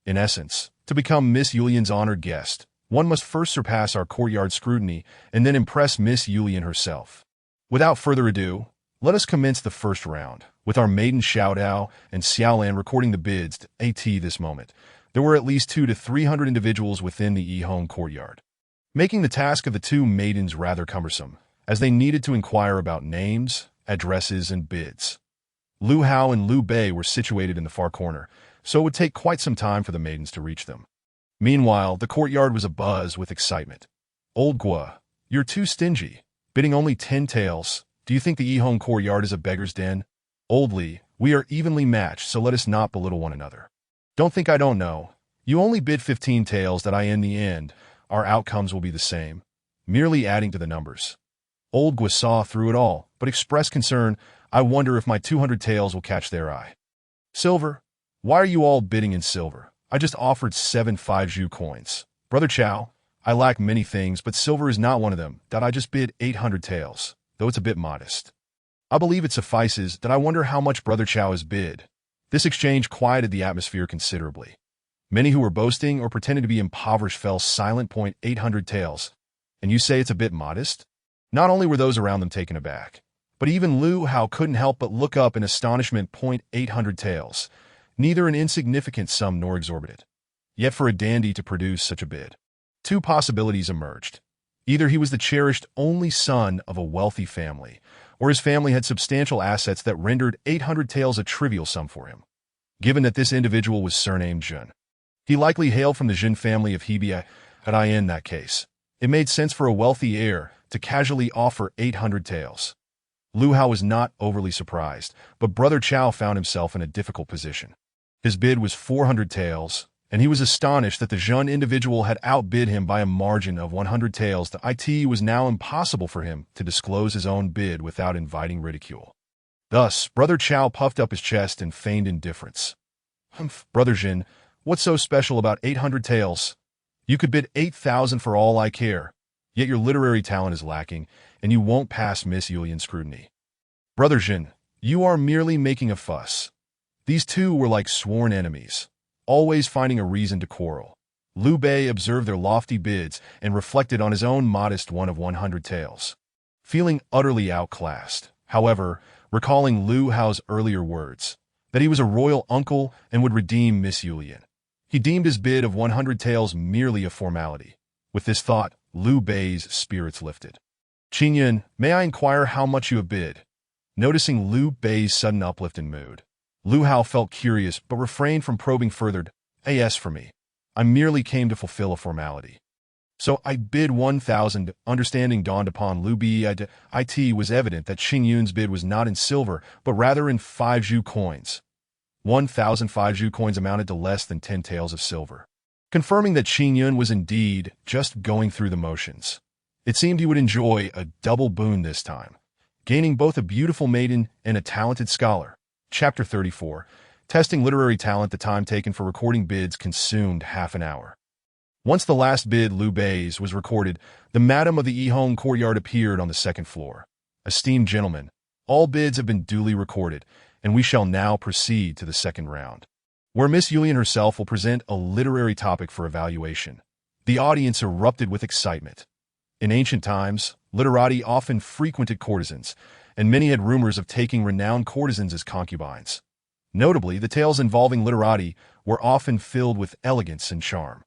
In essence, to become Miss Yulian's honored guest, one must first surpass our courtyard scrutiny and then impress Miss Yulian herself. Without further ado, let us commence the first round, with our maiden Xiaodao and Xiaolan recording the bids at this moment. There were at least 200 to 300 individuals within the Yihong courtyard, making the task of the 2 maidens rather cumbersome, as they needed to inquire about names, addresses, and bids. Liu Hao and Liu Bei were situated in the far corner, so it would take quite some time for the maidens to reach them. Meanwhile, the courtyard was abuzz with excitement. Old Gua, you're too stingy, bidding only 10 taels. Do you think the Yihong courtyard is a beggar's den? Old Li, we are evenly matched, so let us not belittle one another. Don't think I don't know. You only bid 15 taels that in the end, our outcomes will be the same, merely adding to the numbers. Old Gua saw through it all, but expressed concern. I wonder if my 200 taels will catch their eye. Silver? Why are you all bidding in silver? I just offered 7 5-ju coins. Brother Chow, I lack many things, but silver is not one of them. I just bid 800 taels, though it's a bit modest. I believe it suffices. I wonder how much Brother Chow has bid. This exchange quieted the atmosphere considerably. Many who were boasting or pretending to be impoverished fell silent. 800 taels. And you say it's a bit modest? Not only were those around them taken aback, but even Liu Hao couldn't help but look up in astonishment. 800 taels. Neither an insignificant sum nor exorbitant. Yet for a dandy to produce such a bid, 2 possibilities emerged. Either he was the cherished only son of a wealthy family, or his family had substantial assets that rendered 800 taels a trivial sum for him. Given that this individual was surnamed Jun, he likely hailed from the Jun family of Hebei. In that case, it made sense for a wealthy heir to casually offer 800 taels. Liu Hao was not overly surprised, but Brother Chow found himself in a difficult position. His bid was 400 taels, and he was astonished that the Jun individual had outbid him by a margin of 100 taels. It was now impossible for him to disclose his own bid without inviting ridicule. Thus, Brother Chow puffed up his chest and feigned indifference. Humph, Brother Jin, what's so special about 800 taels? You could bid 8,000 for all I care, yet your literary talent is lacking, and you won't pass Miss Yulian's scrutiny. Brother Jin, you are merely making a fuss. These two were like sworn enemies, always finding a reason to quarrel. Liu Bei observed their lofty bids and reflected on his own modest one of 100 taels. Feeling utterly outclassed, however, recalling Liu Hao's earlier words, that he was a royal uncle and would redeem Miss Yulian, he deemed his bid of 100 taels merely a formality. With this thought, Liu Bei's spirits lifted. "Qingyun, may I inquire how much you have bid?" Noticing Liu Bei's sudden uplift in mood, Liu Hao felt curious but refrained from probing further. "As for me, I merely came to fulfill a formality. So I bid 1,000. Understanding dawned upon Liu Bei. It was evident that Qingyun's bid was not in silver, but rather in 5 zhu coins. 1,000 5 zhu coins amounted to less than 10 taels of silver. Confirming that Qingyun was indeed just going through the motions. It seemed he would enjoy a double boon this time, gaining both a beautiful maiden and a talented scholar. Chapter 34. Testing literary talent. The time taken for recording bids consumed half an hour. Once the last bid, Liu Bei's, was recorded, the madam of the Yihong courtyard appeared on the second floor. "Esteemed gentlemen, all bids have been duly recorded, and we shall now proceed to the second round, where Miss Yulian herself will present a literary topic for evaluation." The audience erupted with excitement. In ancient times, literati often frequented courtesans, and many had rumors of taking renowned courtesans as concubines. Notably, the tales involving literati were often filled with elegance and charm,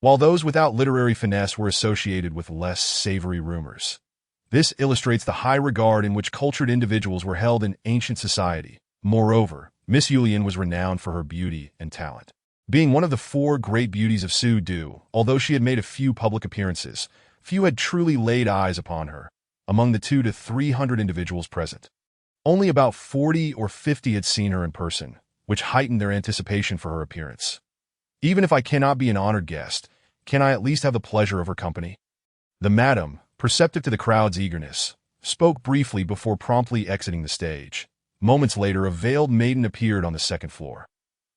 while those without literary finesse were associated with less savory rumors. This illustrates the high regard in which cultured individuals were held in ancient society. Moreover, Miss Yulian was renowned for her beauty and talent. Being one of the 4 great beauties of Su Du, although she had made a few public appearances, few had truly laid eyes upon her. Among the 200 to 300 individuals present, only about 40 or 50 had seen her in person, which heightened their anticipation for her appearance. "Even if I cannot be an honored guest, can I at least have the pleasure of her company?" The madam, perceptive to the crowd's eagerness, spoke briefly before promptly exiting the stage. Moments later, a veiled maiden appeared on the second floor.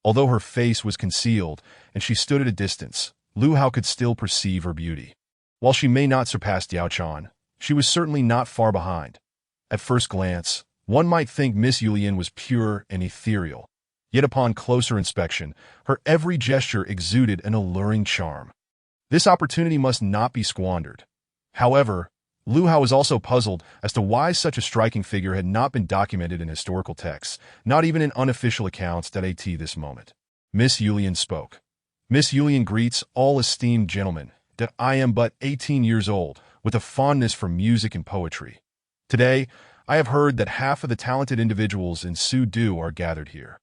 Although her face was concealed and she stood at a distance, Liu Hao could still perceive her beauty. While she may not surpass Diao Chan, she was certainly not far behind. At first glance, one might think Miss Yulian was pure and ethereal, yet upon closer inspection, her every gesture exuded an alluring charm. This opportunity must not be squandered. However, Liu Hao was also puzzled as to why such a striking figure had not been documented in historical texts, not even in unofficial accounts at this moment. Miss Yulian spoke. "Miss Yulian greets all esteemed gentlemen. That I am but 18 years old, with a fondness for music and poetry. Today, I have heard that half of the talented individuals in Su Du are gathered here.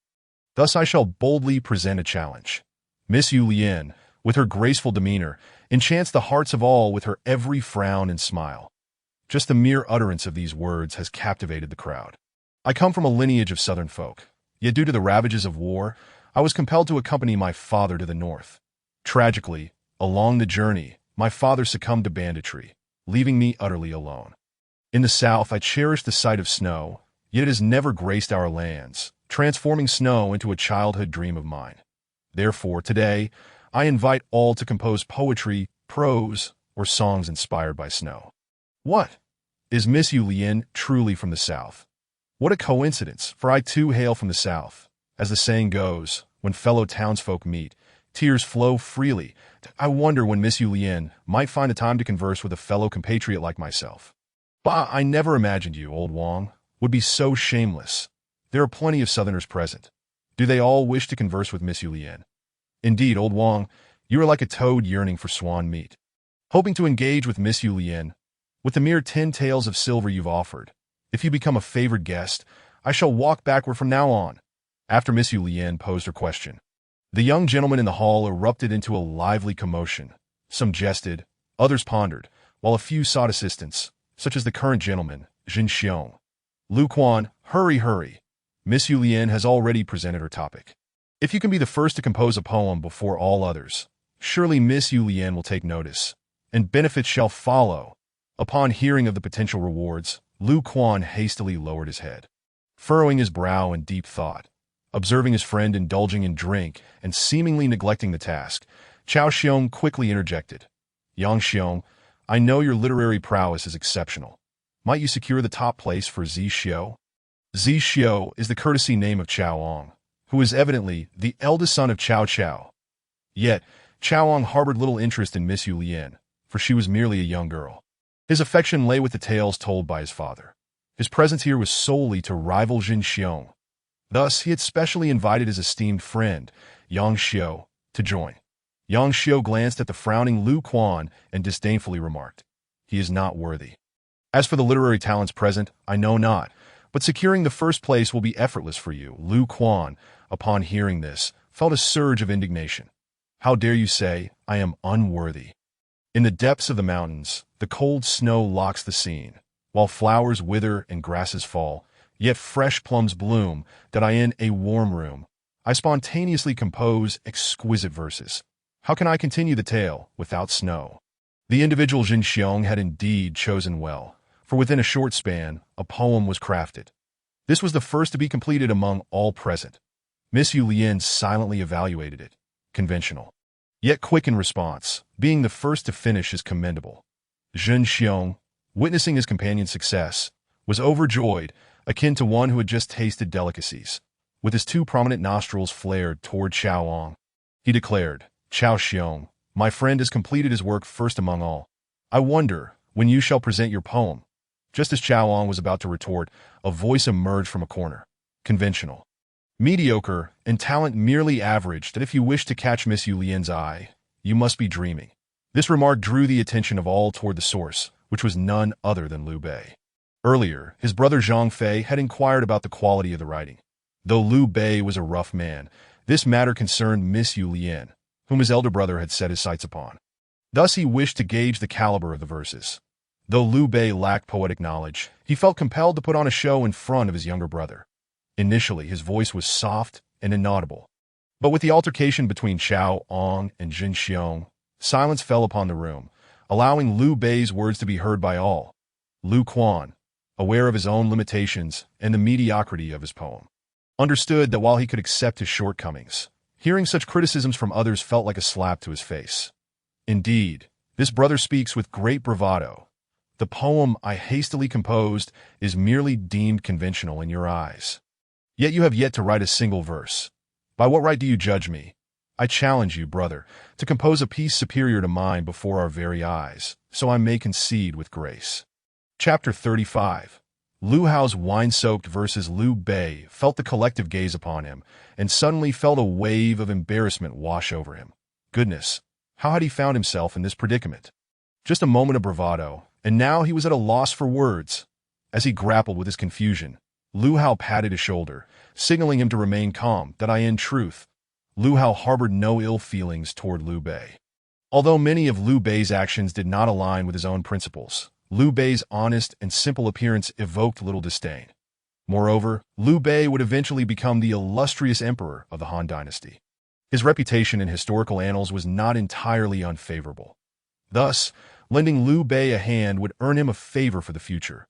Thus I shall boldly present a challenge." Miss Yulian, with her graceful demeanor, enchants the hearts of all with her every frown and smile. Just the mere utterance of these words has captivated the crowd. "I come from a lineage of southern folk, yet due to the ravages of war, I was compelled to accompany my father to the north. Tragically, along the journey, my father succumbed to banditry, leaving me utterly alone. In the south, I cherish the sight of snow, yet it has never graced our lands, transforming snow into a childhood dream of mine. Therefore, today, I invite all to compose poetry, prose, or songs inspired by snow." "What? Is Miss Yulian truly from the south? What a coincidence, for I too hail from the south. As the saying goes, when fellow townsfolk meet, tears flow freely. I wonder when Miss Yulian might find the time to converse with a fellow compatriot like myself. Bah, I never imagined you, old Wang, would be so shameless. There are plenty of southerners present. Do they all wish to converse with Miss Yulian? Indeed, old Wang, you are like a toad yearning for swan meat. Hoping to engage with Miss Yulian, with the mere 10 taels of silver you've offered, if you become a favored guest, I shall walk backward from now on." After Miss Yulian posed her question, the young gentlemen in the hall erupted into a lively commotion. Some jested, others pondered, while a few sought assistance, such as the current gentleman, Jin Xiong. "Lu Quan, hurry. Miss Yulian has already presented her topic. If you can be the first to compose a poem before all others, surely Miss Yulian will take notice, and benefits shall follow." Upon hearing of the potential rewards, Lu Quan hastily lowered his head, furrowing his brow in deep thought. Observing his friend indulging in drink and seemingly neglecting the task, Chao Xiong quickly interjected. "Yang Xiong, I know your literary prowess is exceptional. Might you secure the top place for Zi Xiu?" Zi Xiu is the courtesy name of Chao Ong, who was evidently the eldest son of Cao Cao. Yet, Cao Ang harbored little interest in Miss Yu Lian, for she was merely a young girl. His affection lay with the tales told by his father. His presence here was solely to rival Jin Xiong. Thus, he had specially invited his esteemed friend, Yang Xiu, to join. Yang Xiu glanced at the frowning Lu Quan and disdainfully remarked, "He is not worthy. As for the literary talents present, I know not, but securing the first place will be effortless for you." Lu Quan, upon hearing this, felt a surge of indignation. "How dare you say I am unworthy?" In the depths of the mountains, the cold snow locks the scene, while flowers wither and grasses fall, yet fresh plums bloom, that I in a warm room. I spontaneously compose exquisite verses. How can I continue the tale without snow? The individual Jin Xiong had indeed chosen well, for within a short span, a poem was crafted. This was the first to be completed among all present. Miss Yu Lian silently evaluated it. Conventional, yet quick in response, being the first to finish is commendable. Jin Xiong, witnessing his companion's success, was overjoyed, akin to one who had just tasted delicacies. With his two prominent nostrils flared toward Cao Ang, he declared, "Cao Xiong, my friend has completed his work first among all. I wonder when you shall present your poem." Just as Cao Ang was about to retort, a voice emerged from a corner. Conventional, mediocre, and talent merely average, that if you wish to catch Miss Yu Lian's eye, you must be dreaming. This remark drew the attention of all toward the source, which was none other than Liu Bei. Earlier, his brother Zhang Fei had inquired about the quality of the writing. Though Liu Bei was a rough man, this matter concerned Miss Yu Lian, whom his elder brother had set his sights upon. Thus he wished to gauge the caliber of the verses. Though Liu Bei lacked poetic knowledge, he felt compelled to put on a show in front of his younger brother. Initially, his voice was soft and inaudible. But with the altercation between Cao Ang and Jin Xiong, silence fell upon the room, allowing Liu Bei's words to be heard by all. Lu Quan, aware of his own limitations and the mediocrity of his poem, understood that while he could accept his shortcomings, hearing such criticisms from others felt like a slap to his face. Indeed, this brother speaks with great bravado. "The poem I hastily composed is merely deemed conventional in your eyes. Yet you have yet to write a single verse. By what right do you judge me? I challenge you, brother, to compose a piece superior to mine before our very eyes, so I may concede with grace." Chapter 35. Lu Hao's wine-soaked verses. Liu Bei felt the collective gaze upon him, and suddenly felt a wave of embarrassment wash over him. Goodness, how had he found himself in this predicament? Just a moment of bravado, and now he was at a loss for words. As he grappled with his confusion, Lu Hao patted his shoulder, signaling him to remain calm, that in truth, Lu Hao harbored no ill feelings toward Liu Bei. Although many of Liu Bei's actions did not align with his own principles, Liu Bei's honest and simple appearance evoked little disdain. Moreover, Liu Bei would eventually become the illustrious emperor of the Han Dynasty. His reputation in historical annals was not entirely unfavorable. Thus, lending Liu Bei a hand would earn him a favor for the future.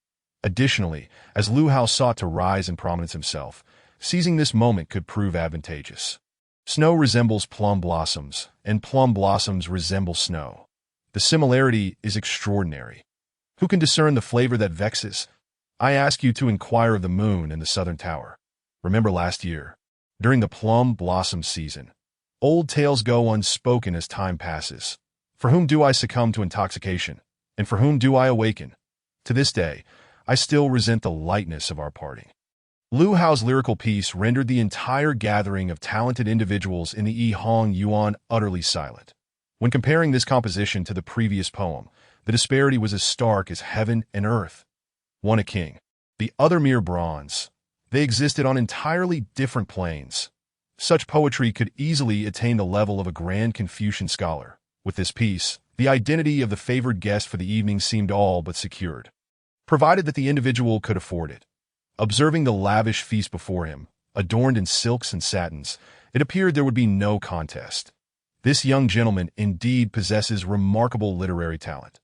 Additionally, as Lu Hao sought to rise in prominence himself, seizing this moment could prove advantageous. Snow resembles plum blossoms, and plum blossoms resemble snow. The similarity is extraordinary. Who can discern the flavor that vexes? I ask you to inquire of the moon in the southern tower. Remember last year, during the plum blossom season, old tales go unspoken as time passes. For whom do I succumb to intoxication, and for whom do I awaken? To this day, I still resent the lightness of our parting. Lu Hao's lyrical piece rendered the entire gathering of talented individuals in the Yi Hong Yuan utterly silent. When comparing this composition to the previous poem, the disparity was as stark as heaven and earth. One a king, the other mere bronze. They existed on entirely different planes. Such poetry could easily attain the level of a grand Confucian scholar. With this piece, the identity of the favored guest for the evening seemed all but secured, provided that the individual could afford it. Observing the lavish feast before him, adorned in silks and satins, it appeared there would be no contest. This young gentleman indeed possesses remarkable literary talent.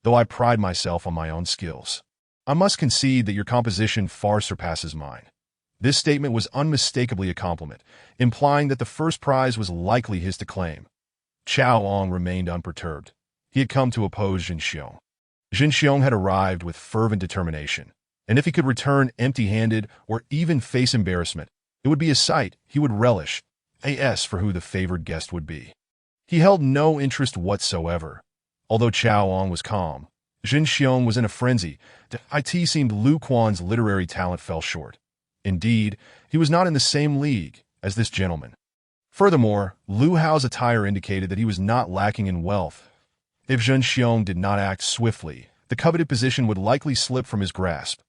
Though I pride myself on my own skills, I must concede that your composition far surpasses mine. This statement was unmistakably a compliment, implying that the first prize was likely his to claim. Cao Ang remained unperturbed. He had come to oppose Jin Xiong. Jin Xiong had arrived with fervent determination, and if he could return empty-handed or even face embarrassment, It would be a sight he would relish, as for who the favored guest would be. He held no interest whatsoever. Although Chao Ong was calm, Jin Xiong was in a frenzy. It seemed Lu Quan's literary talent fell short. Indeed, he was not in the same league as this gentleman. Furthermore, Lu Hao's attire indicated that he was not lacking in wealth. If Jin Xiong did not act swiftly, the coveted position would likely slip from his grasp.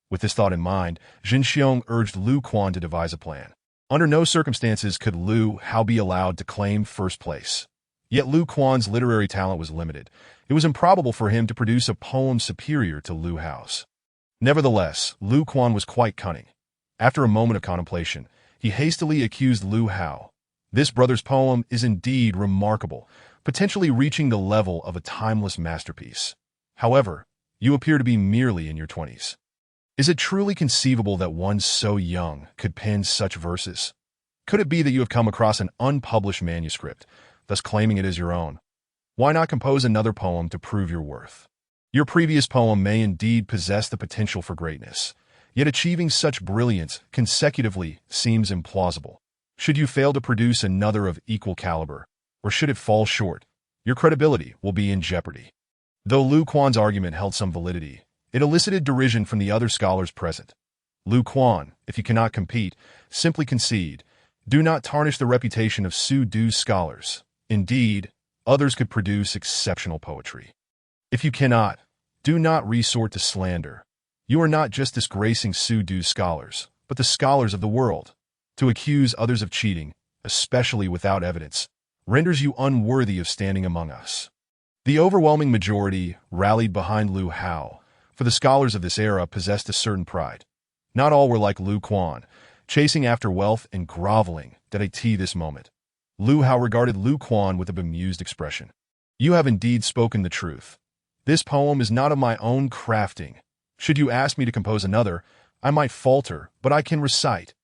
With this thought in mind, Jin Xiong urged Lu Quan to devise a plan. Under no circumstances could Lu Hao be allowed to claim first place. Yet Lu Quan's literary talent was limited. It was improbable for him to produce a poem superior to Lu Hao's. Nevertheless, Lu Quan was quite cunning. After a moment of contemplation, he hastily accused Lu Hao. This brother's poem is indeed remarkable, potentially reaching the level of a timeless masterpiece. However, you appear to be merely in your 20s. Is it truly conceivable that one so young could pen such verses? Could it be that you have come across an unpublished manuscript, thus claiming it as your own? Why not compose another poem to prove your worth? Your previous poem may indeed possess the potential for greatness, yet achieving such brilliance consecutively seems implausible. Should you fail to produce another of equal caliber, or should it fall short, your credibility will be in jeopardy. Though Lu Quan's argument held some validity, it elicited derision from the other scholars present. Lu Quan, if you cannot compete, simply concede. Do not tarnish the reputation of Su Du's scholars. Indeed, others could produce exceptional poetry. If you cannot, do not resort to slander. You are not just disgracing Su Du's scholars, but the scholars of the world. To accuse others of cheating, especially without evidence, renders you unworthy of standing among us. The overwhelming majority rallied behind Lu Hao, for the scholars of this era possessed a certain pride. Not all were like Lu Quan, chasing after wealth and groveling at this moment. Lu Hao regarded Lu Quan with a bemused expression. You have indeed spoken the truth. This poem is not of my own crafting. Should you ask me to compose another, I might falter, but I can recite.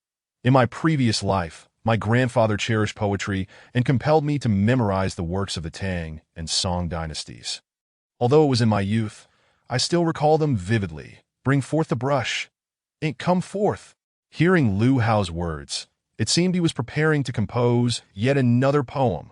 In my previous life, my grandfather cherished poetry and compelled me to memorize the works of the Tang and Song dynasties. Although it was in my youth, I still recall them vividly. Bring forth the brush. Ink, come forth. Hearing Lu Hao's words, it seemed he was preparing to compose yet another poem.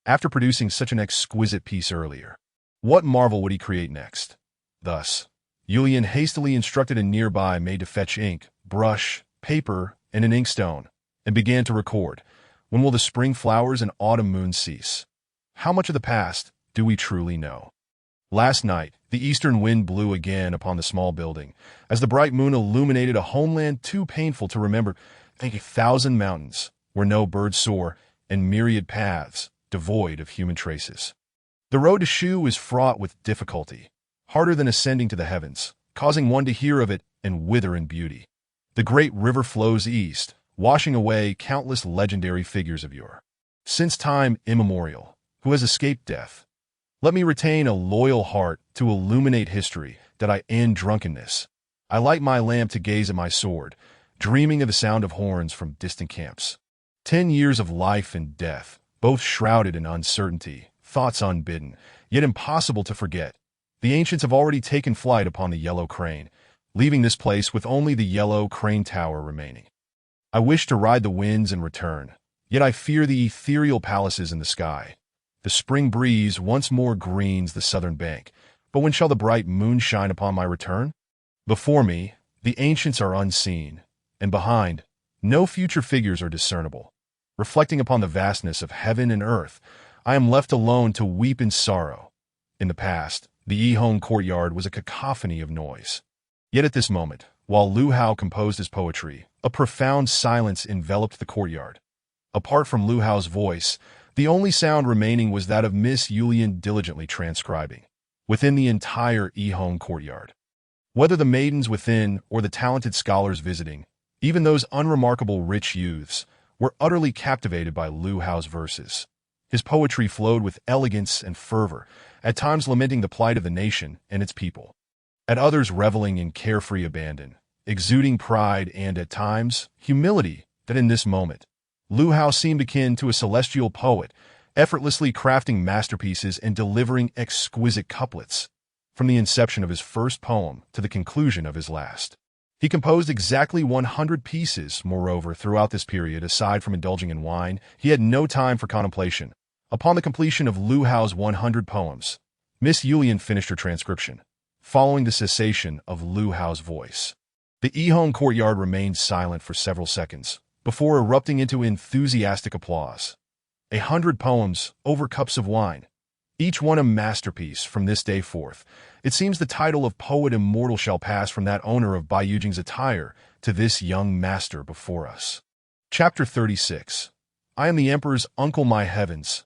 After producing such an exquisite piece earlier, what marvel would he create next? Thus, Yulian hastily instructed a nearby maid to fetch ink, brush, paper, and an inkstone, and began to record. When will the spring flowers and autumn moon cease? How much of the past do we truly know? Last night, the eastern wind blew again upon the small building, as the bright moon illuminated a homeland too painful to remember. 1,000 mountains, where no birds soar, and myriad paths, devoid of human traces. The road to Shu is fraught with difficulty, harder than ascending to the heavens, causing one to hear of it and wither in beauty. The great river flows east, washing away countless legendary figures of yore. Since time immemorial, who has escaped death? Let me retain a loyal heart to illuminate history, that I end drunkenness. I light my lamp to gaze at my sword, dreaming of the sound of horns from distant camps. 10 years of life and death, both shrouded in uncertainty, thoughts unbidden, yet impossible to forget. The ancients have already taken flight upon the Yellow Crane, leaving this place with only the Yellow Crane Tower remaining. I wish to ride the winds and return, yet I fear the ethereal palaces in the sky. The spring breeze once more greens the southern bank, but when shall the bright moon shine upon my return? Before me, the ancients are unseen, and behind, no future figures are discernible. Reflecting upon the vastness of heaven and earth, I am left alone to weep in sorrow. In the past, the Yihong courtyard was a cacophony of noise. Yet at this moment, while Lu Hao composed his poetry, a profound silence enveloped the courtyard. Apart from Lu Hao's voice, the only sound remaining was that of Miss Yulian diligently transcribing, within the entire Yihong courtyard. Whether the maidens within or the talented scholars visiting, even those unremarkable rich youths, were utterly captivated by Lu Hao's verses. His poetry flowed with elegance and fervor, at times lamenting the plight of the nation and its people, at others reveling in carefree abandon, exuding pride and, at times, humility that in this moment, Lu Hao seemed akin to a celestial poet, effortlessly crafting masterpieces and delivering exquisite couplets, from the inception of his first poem to the conclusion of his last. He composed exactly 100 pieces, moreover, throughout this period. Aside from indulging in wine, he had no time for contemplation. Upon the completion of Lu Hao's 100 poems, Miss Yulian finished her transcription, following the cessation of Lu Hao's voice. The Yihong courtyard remained silent for several seconds, before erupting into enthusiastic applause. 100 poems over cups of wine, each one a masterpiece. From this day forth, it seems the title of poet immortal shall pass from that owner of Bai Yujing's attire to this young master before us. Chapter 36. I am the emperor's uncle. My heavens!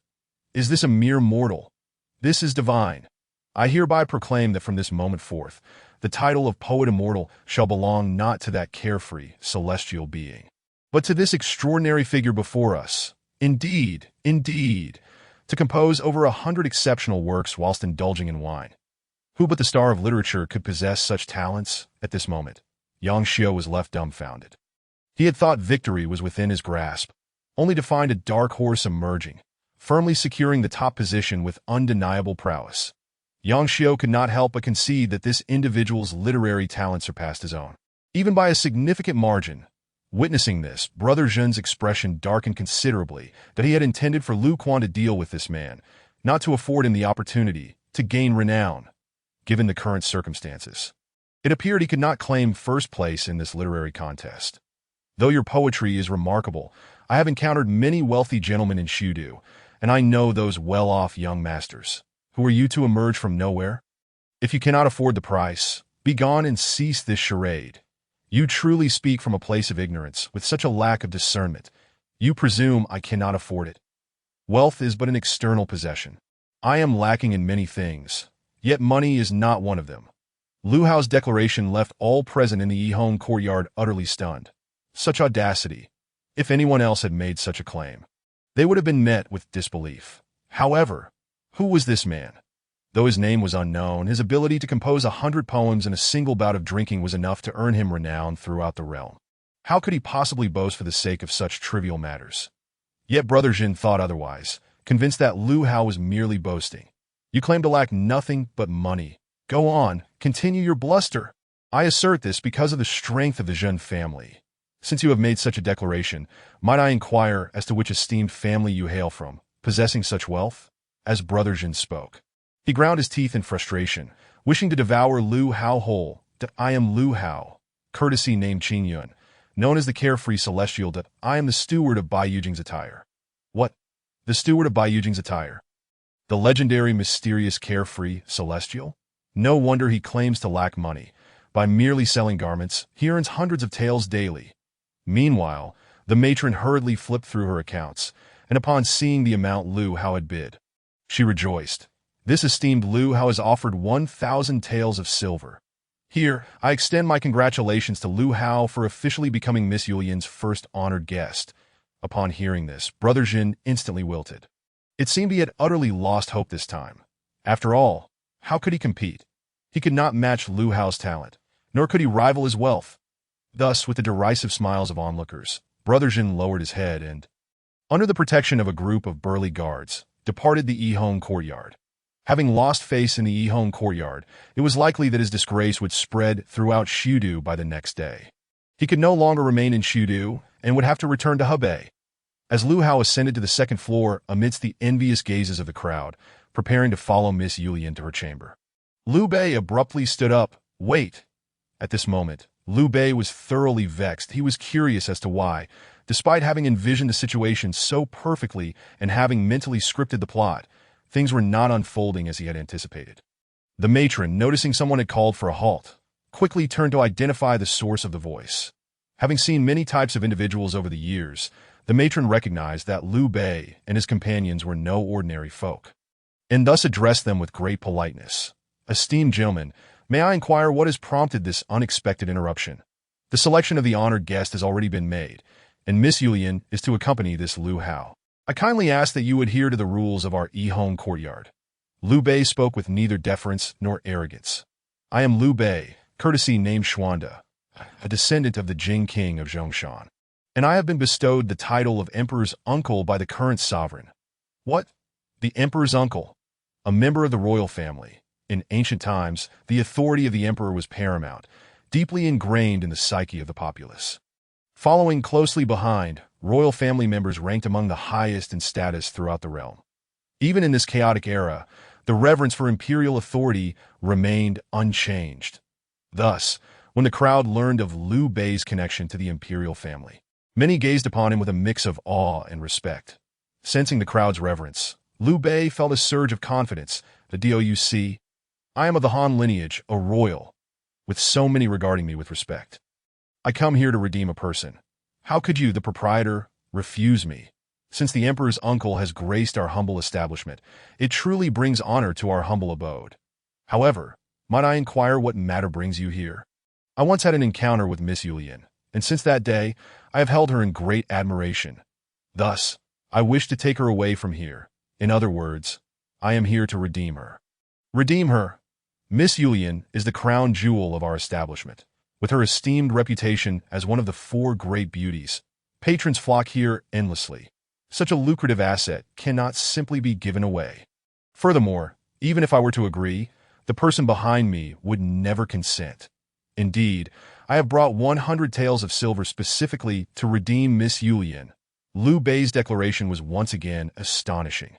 Is this a mere mortal? This is divine. I hereby proclaim that from this moment forth, the title of poet immortal shall belong not to that carefree, celestial being, but to this extraordinary figure before us. Indeed, to compose over 100 exceptional works whilst indulging in wine. Who but the star of literature could possess such talents? At this moment, Yang Xiu was left dumbfounded. He had thought victory was within his grasp, only to find a dark horse emerging, firmly securing the top position with undeniable prowess. Yang Xiu could not help but concede that this individual's literary talent surpassed his own, even by a significant margin. Witnessing this, Brother Zhen's expression darkened considerably. That he had intended for Lu Quan to deal with this man, not to afford him the opportunity to gain renown, given the current circumstances. It appeared he could not claim first place in this literary contest. Though your poetry is remarkable, I have encountered many wealthy gentlemen in Shudu, and I know those well-off young masters. Who are you to emerge from nowhere? If you cannot afford the price, be gone and cease this charade. You truly speak from a place of ignorance, with such a lack of discernment. You presume I cannot afford it. Wealth is but an external possession. I am lacking in many things, yet money is not one of them. Lu Hao's declaration left all present in the Yihong courtyard utterly stunned. Such audacity! If anyone else had made such a claim, they would have been met with disbelief. However, who was this man? Though his name was unknown, his ability to compose 100 poems in a single bout of drinking was enough to earn him renown throughout the realm. How could he possibly boast for the sake of such trivial matters? Yet Brother Zhen thought otherwise, convinced that Lu Hao was merely boasting. You claim to lack nothing but money. Go on, continue your bluster. I assert this because of the strength of the Zhen family. Since you have made such a declaration, might I inquire as to which esteemed family you hail from, possessing such wealth? As Brother Zhen spoke, he ground his teeth in frustration, wishing to devour Lu Hao whole. That I am Lu Hao, courtesy named Qin Yun, known as the carefree celestial. That I am the steward of Bai Yujing's attire. What? The steward of Bai Yujing's attire? The legendary mysterious carefree celestial? No wonder he claims to lack money. By merely selling garments, he earns hundreds of taels daily. Meanwhile, the matron hurriedly flipped through her accounts, and upon seeing the amount Lu Hao had bid, she rejoiced. This esteemed Lu Hao has offered 1,000 taels of silver. Here, I extend my congratulations to Lu Hao for officially becoming Miss Yulian's first honored guest. Upon hearing this, Brother Zhen instantly wilted. It seemed he had utterly lost hope this time. After all, how could he compete? He could not match Lu Hao's talent, nor could he rival his wealth. Thus, with the derisive smiles of onlookers, Brother Zhen lowered his head and, under the protection of a group of burly guards, departed the Yihong courtyard. Having lost face in the Yihong courtyard, it was likely that his disgrace would spread throughout Shudu by the next day. He could no longer remain in Shudu and would have to return to Hebei. As Lu Hao ascended to the second floor amidst the envious gazes of the crowd, preparing to follow Miss Yulian to her chamber, Liu Bei abruptly stood up. Wait! At this moment, Liu Bei was thoroughly vexed. He was curious as to why, despite having envisioned the situation so perfectly and having mentally scripted the plot, things were not unfolding as he had anticipated. The matron, noticing someone had called for a halt, quickly turned to identify the source of the voice. Having seen many types of individuals over the years, the matron recognized that Liu Bei and his companions were no ordinary folk, and thus addressed them with great politeness. Esteemed gentlemen, may I inquire what has prompted this unexpected interruption? The selection of the honored guest has already been made, and Miss Yulian is to accompany this Lu Hao. I kindly ask that you adhere to the rules of our Yihong courtyard. Liu Bei spoke with neither deference nor arrogance. I am Liu Bei, courtesy named Xuanda, a descendant of the Jing King of Zhongshan, and I have been bestowed the title of Emperor's Uncle by the current sovereign. What? The Emperor's Uncle? A member of the royal family. In ancient times, the authority of the emperor was paramount, deeply ingrained in the psyche of the populace. Following closely behind, royal family members ranked among the highest in status throughout the realm. Even in this chaotic era, the reverence for imperial authority remained unchanged. Thus, when the crowd learned of Liu Bei's connection to the imperial family, many gazed upon him with a mix of awe and respect. Sensing the crowd's reverence, Liu Bei felt a surge of confidence. The DOUC, I am of the Han lineage, a royal, with so many regarding me with respect. I come here to redeem a person. How could you, the proprietor, refuse me? Since the emperor's uncle has graced our humble establishment, it truly brings honor to our humble abode. However, might I inquire what matter brings you here? I once had an encounter with Miss Yulian, and since that day, I have held her in great admiration. Thus, I wish to take her away from here. In other words, I am here to redeem her. Redeem her. Miss Yulian is the crown jewel of our establishment. With her esteemed reputation as one of the 4 great beauties, patrons flock here endlessly. Such a lucrative asset cannot simply be given away. Furthermore, even if I were to agree, the person behind me would never consent. Indeed, I have brought 100 taels of silver specifically to redeem Miss Yulian. Liu Bei's declaration was once again astonishing.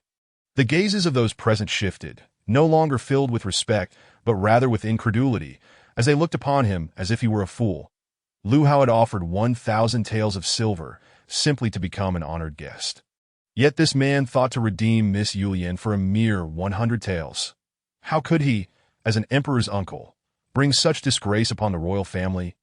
The gazes of those present shifted, no longer filled with respect, but rather with incredulity, as they looked upon him as if he were a fool. Liu Hao had offered 1,000 taels of silver simply to become an honored guest. Yet this man thought to redeem Miss Yulian for a mere 100 taels. How could he, as an emperor's uncle, bring such disgrace upon the royal family?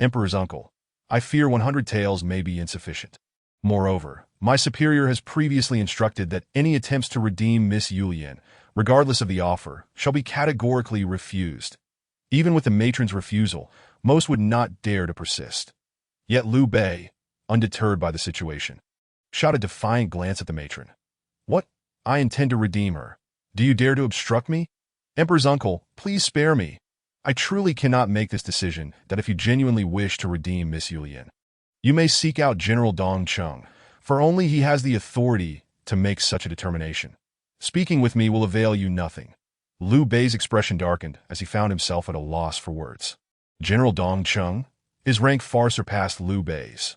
Emperor's uncle, I fear 100 taels may be insufficient. Moreover, my superior has previously instructed that any attempts to redeem Miss Yulian, regardless of the offer, shall be categorically refused. Even with the matron's refusal, most would not dare to persist. Yet Liu Bei, undeterred by the situation, shot a defiant glance at the matron. What? I intend to redeem her. Do you dare to obstruct me? Emperor's uncle, please spare me. I truly cannot make this decision that if you genuinely wish to redeem Miss Yulian, you may seek out General Dong Chung, for only he has the authority to make such a determination. Speaking with me will avail you nothing. Liu Bei's expression darkened as he found himself at a loss for words. General Dong Chung? His rank far surpassed Liu Bei's.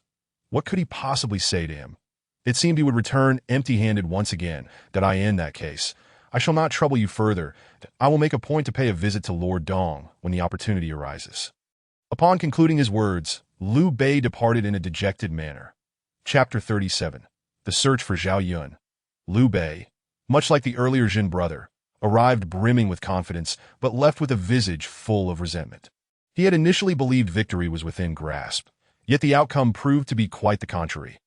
What could he possibly say to him? It seemed he would return empty-handed once again. That in that case, I shall not trouble you further. I will make a point to pay a visit to Lord Dong when the opportunity arises. Upon concluding his words, Liu Bei departed in a dejected manner. Chapter 37. The Search for Zhao Yun. Liu Bei, much like the earlier Jin brother, arrived brimming with confidence, but left with a visage full of resentment. He had initially believed victory was within grasp, yet the outcome proved to be quite the contrary.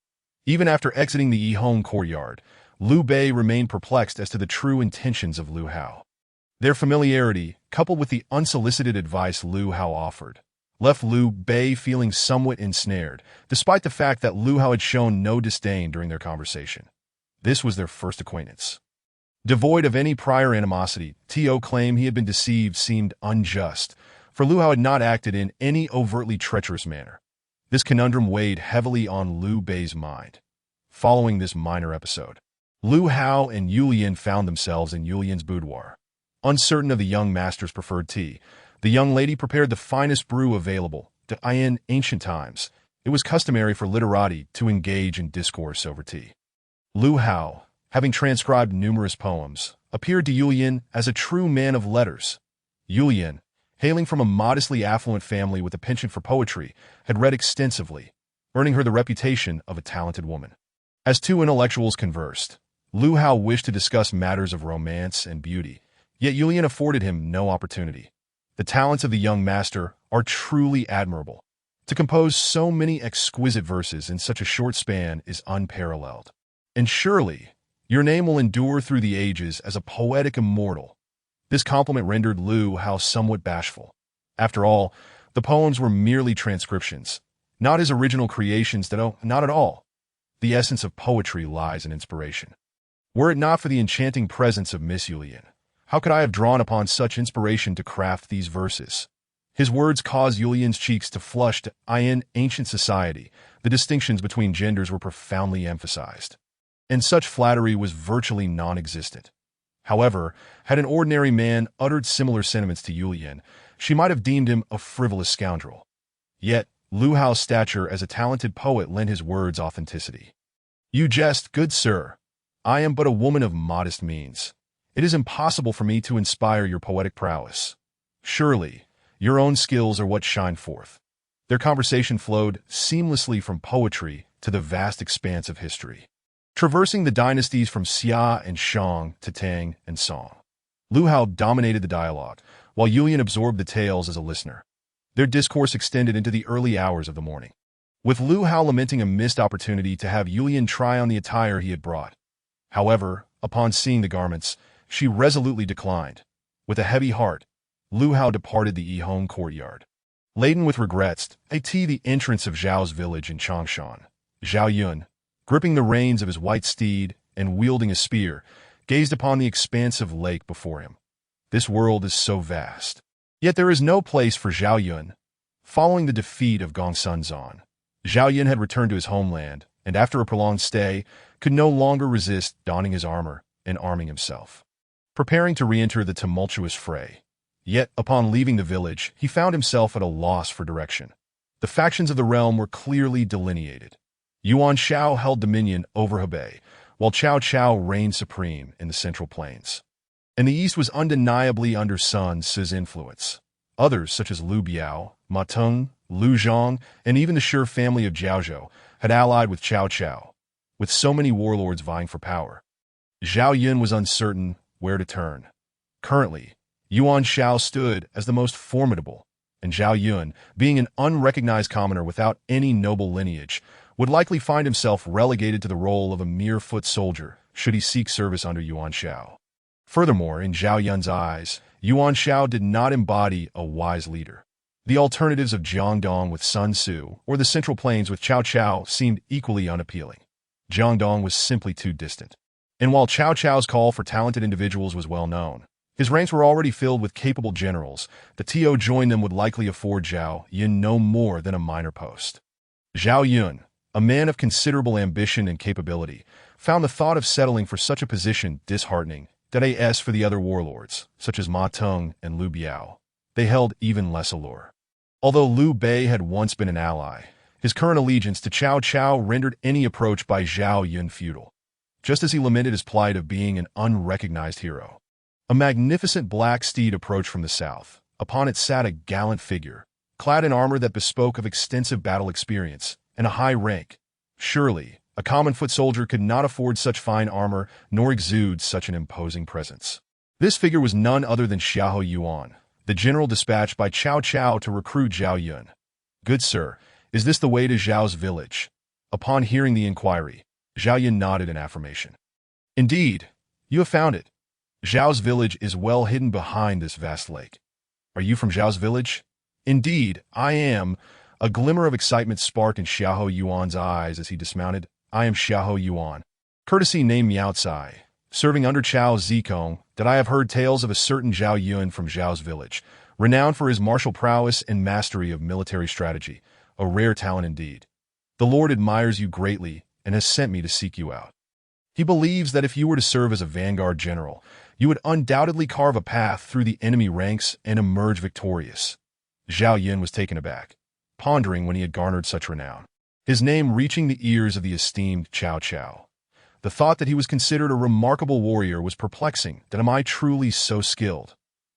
Even after exiting the Yihong courtyard, Liu Bei remained perplexed as to the true intentions of Liu Hao. Their familiarity, coupled with the unsolicited advice Liu Hao offered, left Liu Bei feeling somewhat ensnared, despite the fact that Liu Hao had shown no disdain during their conversation. This was their first acquaintance. Devoid of any prior animosity, T.O. claim he had been deceived seemed unjust, for Liu Hao had not acted in any overtly treacherous manner. This conundrum weighed heavily on Liu Bei's mind. Following this minor episode, Liu Hao and Yulian found themselves in Yulian's boudoir. Uncertain of the young master's preferred tea, the young lady prepared the finest brew available. In ancient times, it was customary for literati to engage in discourse over tea. Liu Hao, having transcribed numerous poems, appeared to Yulian as a true man of letters. Yulian, hailing from a modestly affluent family with a penchant for poetry, had read extensively, earning her the reputation of a talented woman. As two intellectuals conversed, Liu Hao wished to discuss matters of romance and beauty, yet Yulian afforded him no opportunity. The talents of the young master are truly admirable. To compose so many exquisite verses in such a short span is unparalleled. And surely, your name will endure through the ages as a poetic immortal. This compliment rendered Liu Hao somewhat bashful. After all, the poems were merely transcriptions, not his original creations. Not at all. The essence of poetry lies in inspiration. Were it not for the enchanting presence of Miss Yulian, how could I have drawn upon such inspiration to craft these verses? His words caused Yulian's cheeks to flush. In ancient society, the distinctions between genders were profoundly emphasized, and such flattery was virtually non-existent. However, had an ordinary man uttered similar sentiments to Yulian, she might have deemed him a frivolous scoundrel. Yet, Lu Hao's stature as a talented poet lent his words authenticity. "You jest, good sir. I am but a woman of modest means. It is impossible for me to inspire your poetic prowess. Surely, your own skills are what shine forth." Their conversation flowed seamlessly from poetry to the vast expanse of history, traversing the dynasties from Xia and Shang to Tang and Song. Lu Hao dominated the dialogue, while Yulian absorbed the tales as a listener. Their discourse extended into the early hours of the morning, with Lu Hao lamenting a missed opportunity to have Yulian try on the attire he had brought. However, upon seeing the garments, she resolutely declined. With a heavy heart, Lu Hao departed the Yihong courtyard. Laden with regrets, the entrance of Zhao's village in Changshan, Zhao Yun, gripping the reins of his white steed and wielding a spear, gazed upon the expansive lake before him. This world is so vast. Yet there is no place for Zhao Yun. Following the defeat of Gongsun Zan, Zhao Yun had returned to his homeland, and after a prolonged stay, could no longer resist donning his armor and arming himself, preparing to re-enter the tumultuous fray. Yet, upon leaving the village, he found himself at a loss for direction. The factions of the realm were clearly delineated. Yuan Shao held dominion over Hebei, while Cao Cao reigned supreme in the Central Plains. And the east was undeniably under Sun Ce's influence. Others, such as Liu Biao, Ma Teng, Liu Zhang, and even the Shi family of Jiaozhou, had allied with Cao Cao, with so many warlords vying for power. Zhao Yun was uncertain where to turn. Currently, Yuan Shao stood as the most formidable, and Zhao Yun, being an unrecognized commoner without any noble lineage, would likely find himself relegated to the role of a mere foot soldier should he seek service under Yuan Shao. Furthermore, in Zhao Yun's eyes, Yuan Shao did not embody a wise leader. The alternatives of Jiangdong with Sun Ce or the Central Plains with Cao Cao seemed equally unappealing. Jiangdong was simply too distant. And while Cao Cao's call for talented individuals was well known, his ranks were already filled with capable generals. The To join them would likely afford Zhao Yun no more than a minor post. Zhao Yun, a man of considerable ambition and capability, found the thought of settling for such a position disheartening. As for the other warlords, such as Ma Teng and Liu Biao, they held even less allure. Although Liu Bei had once been an ally, his current allegiance to Cao Cao rendered any approach by Zhao Yun futile, just as he lamented his plight of being an unrecognized hero. A magnificent black steed approached from the south. Upon it sat a gallant figure, clad in armor that bespoke of extensive battle experience and a high rank. Surely, a common foot soldier could not afford such fine armor nor exude such an imposing presence. This figure was none other than Xiahou Yuan, the general dispatched by Cao Cao to recruit Zhao Yun. "Good sir, is this the way to Zhao's village?" Upon hearing the inquiry, Zhao Yun nodded in affirmation. "Indeed, you have found it. Zhao's village is well hidden behind this vast lake. Are you from Zhao's village?" "Indeed, I am." A glimmer of excitement sparked in Xiahou Yuan's eyes as he dismounted. "I am Xiahou Yuan, courtesy named Miao Cai, serving under Cao Zikong, that I have heard tales of a certain Zhao Yun from Zhao's village, renowned for his martial prowess and mastery of military strategy, a rare talent indeed. The Lord admires you greatly and has sent me to seek you out. He believes that if you were to serve as a vanguard general, you would undoubtedly carve a path through the enemy ranks and emerge victorious." Zhao Yun was taken aback, pondering when he had garnered such renown, his name reaching the ears of the esteemed Cao Cao. The thought that he was considered a remarkable warrior was perplexing. That am I truly so skilled?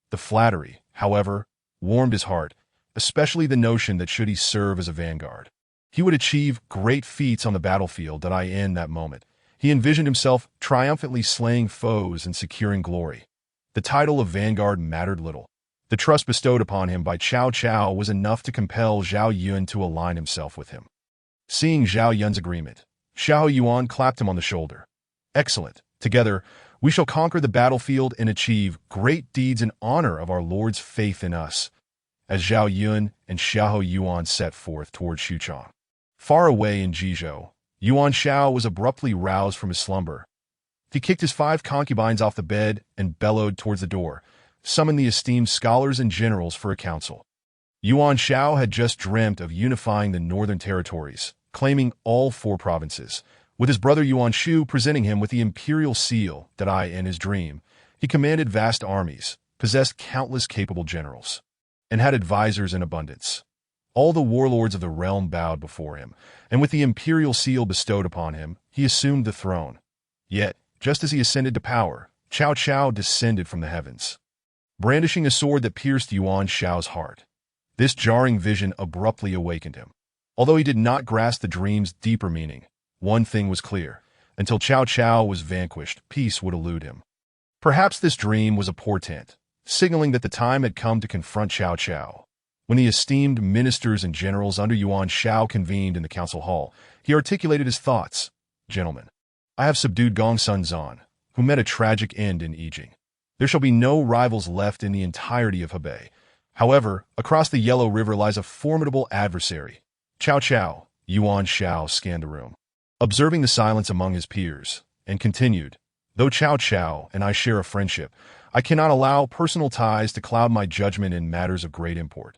The flattery, however, warmed his heart, especially the notion that should he serve as a vanguard, he would achieve great feats on the battlefield. In that moment, he envisioned himself triumphantly slaying foes and securing glory. The title of vanguard mattered little. The trust bestowed upon him by Cao Cao was enough to compel Zhao Yun to align himself with him. Seeing Zhao Yun's agreement, Xiahou Yuan clapped him on the shoulder. "Excellent. Together, we shall conquer the battlefield and achieve great deeds in honor of our Lord's faith in us." As Zhao Yun and Xiahou Yuan set forth toward Xuchang, far away in Jizhou, Yuan Shao was abruptly roused from his slumber. He kicked his 5 concubines off the bed and bellowed towards the door, summoned the esteemed scholars and generals for a council. Yuan Shao had just dreamt of unifying the northern territories, claiming all 4 provinces, with his brother Yuan Shu presenting him with the imperial seal. In his dream, he commanded vast armies, possessed countless capable generals. and had advisors in abundance. All the warlords of the realm bowed before him, and with the imperial seal bestowed upon him, he assumed the throne. Yet, just as he ascended to power, Cao Cao descended from the heavens, brandishing a sword that pierced Yuan Shao's heart. This jarring vision abruptly awakened him. Although he did not grasp the dream's deeper meaning, one thing was clear. Until Cao Cao was vanquished, peace would elude him. Perhaps this dream was a portent, signaling that the time had come to confront Cao Cao. When the esteemed ministers and generals under Yuan Shao convened in the council hall, he articulated his thoughts. "Gentlemen, I have subdued Gongsun Zan, who met a tragic end in Yijing. There shall be no rivals left in the entirety of Hebei. However, across the Yellow River lies a formidable adversary. Cao Cao." Yuan Shao scanned the room, observing the silence among his peers, and continued, "Though Cao Cao and I share a friendship, I cannot allow personal ties to cloud my judgment in matters of great import.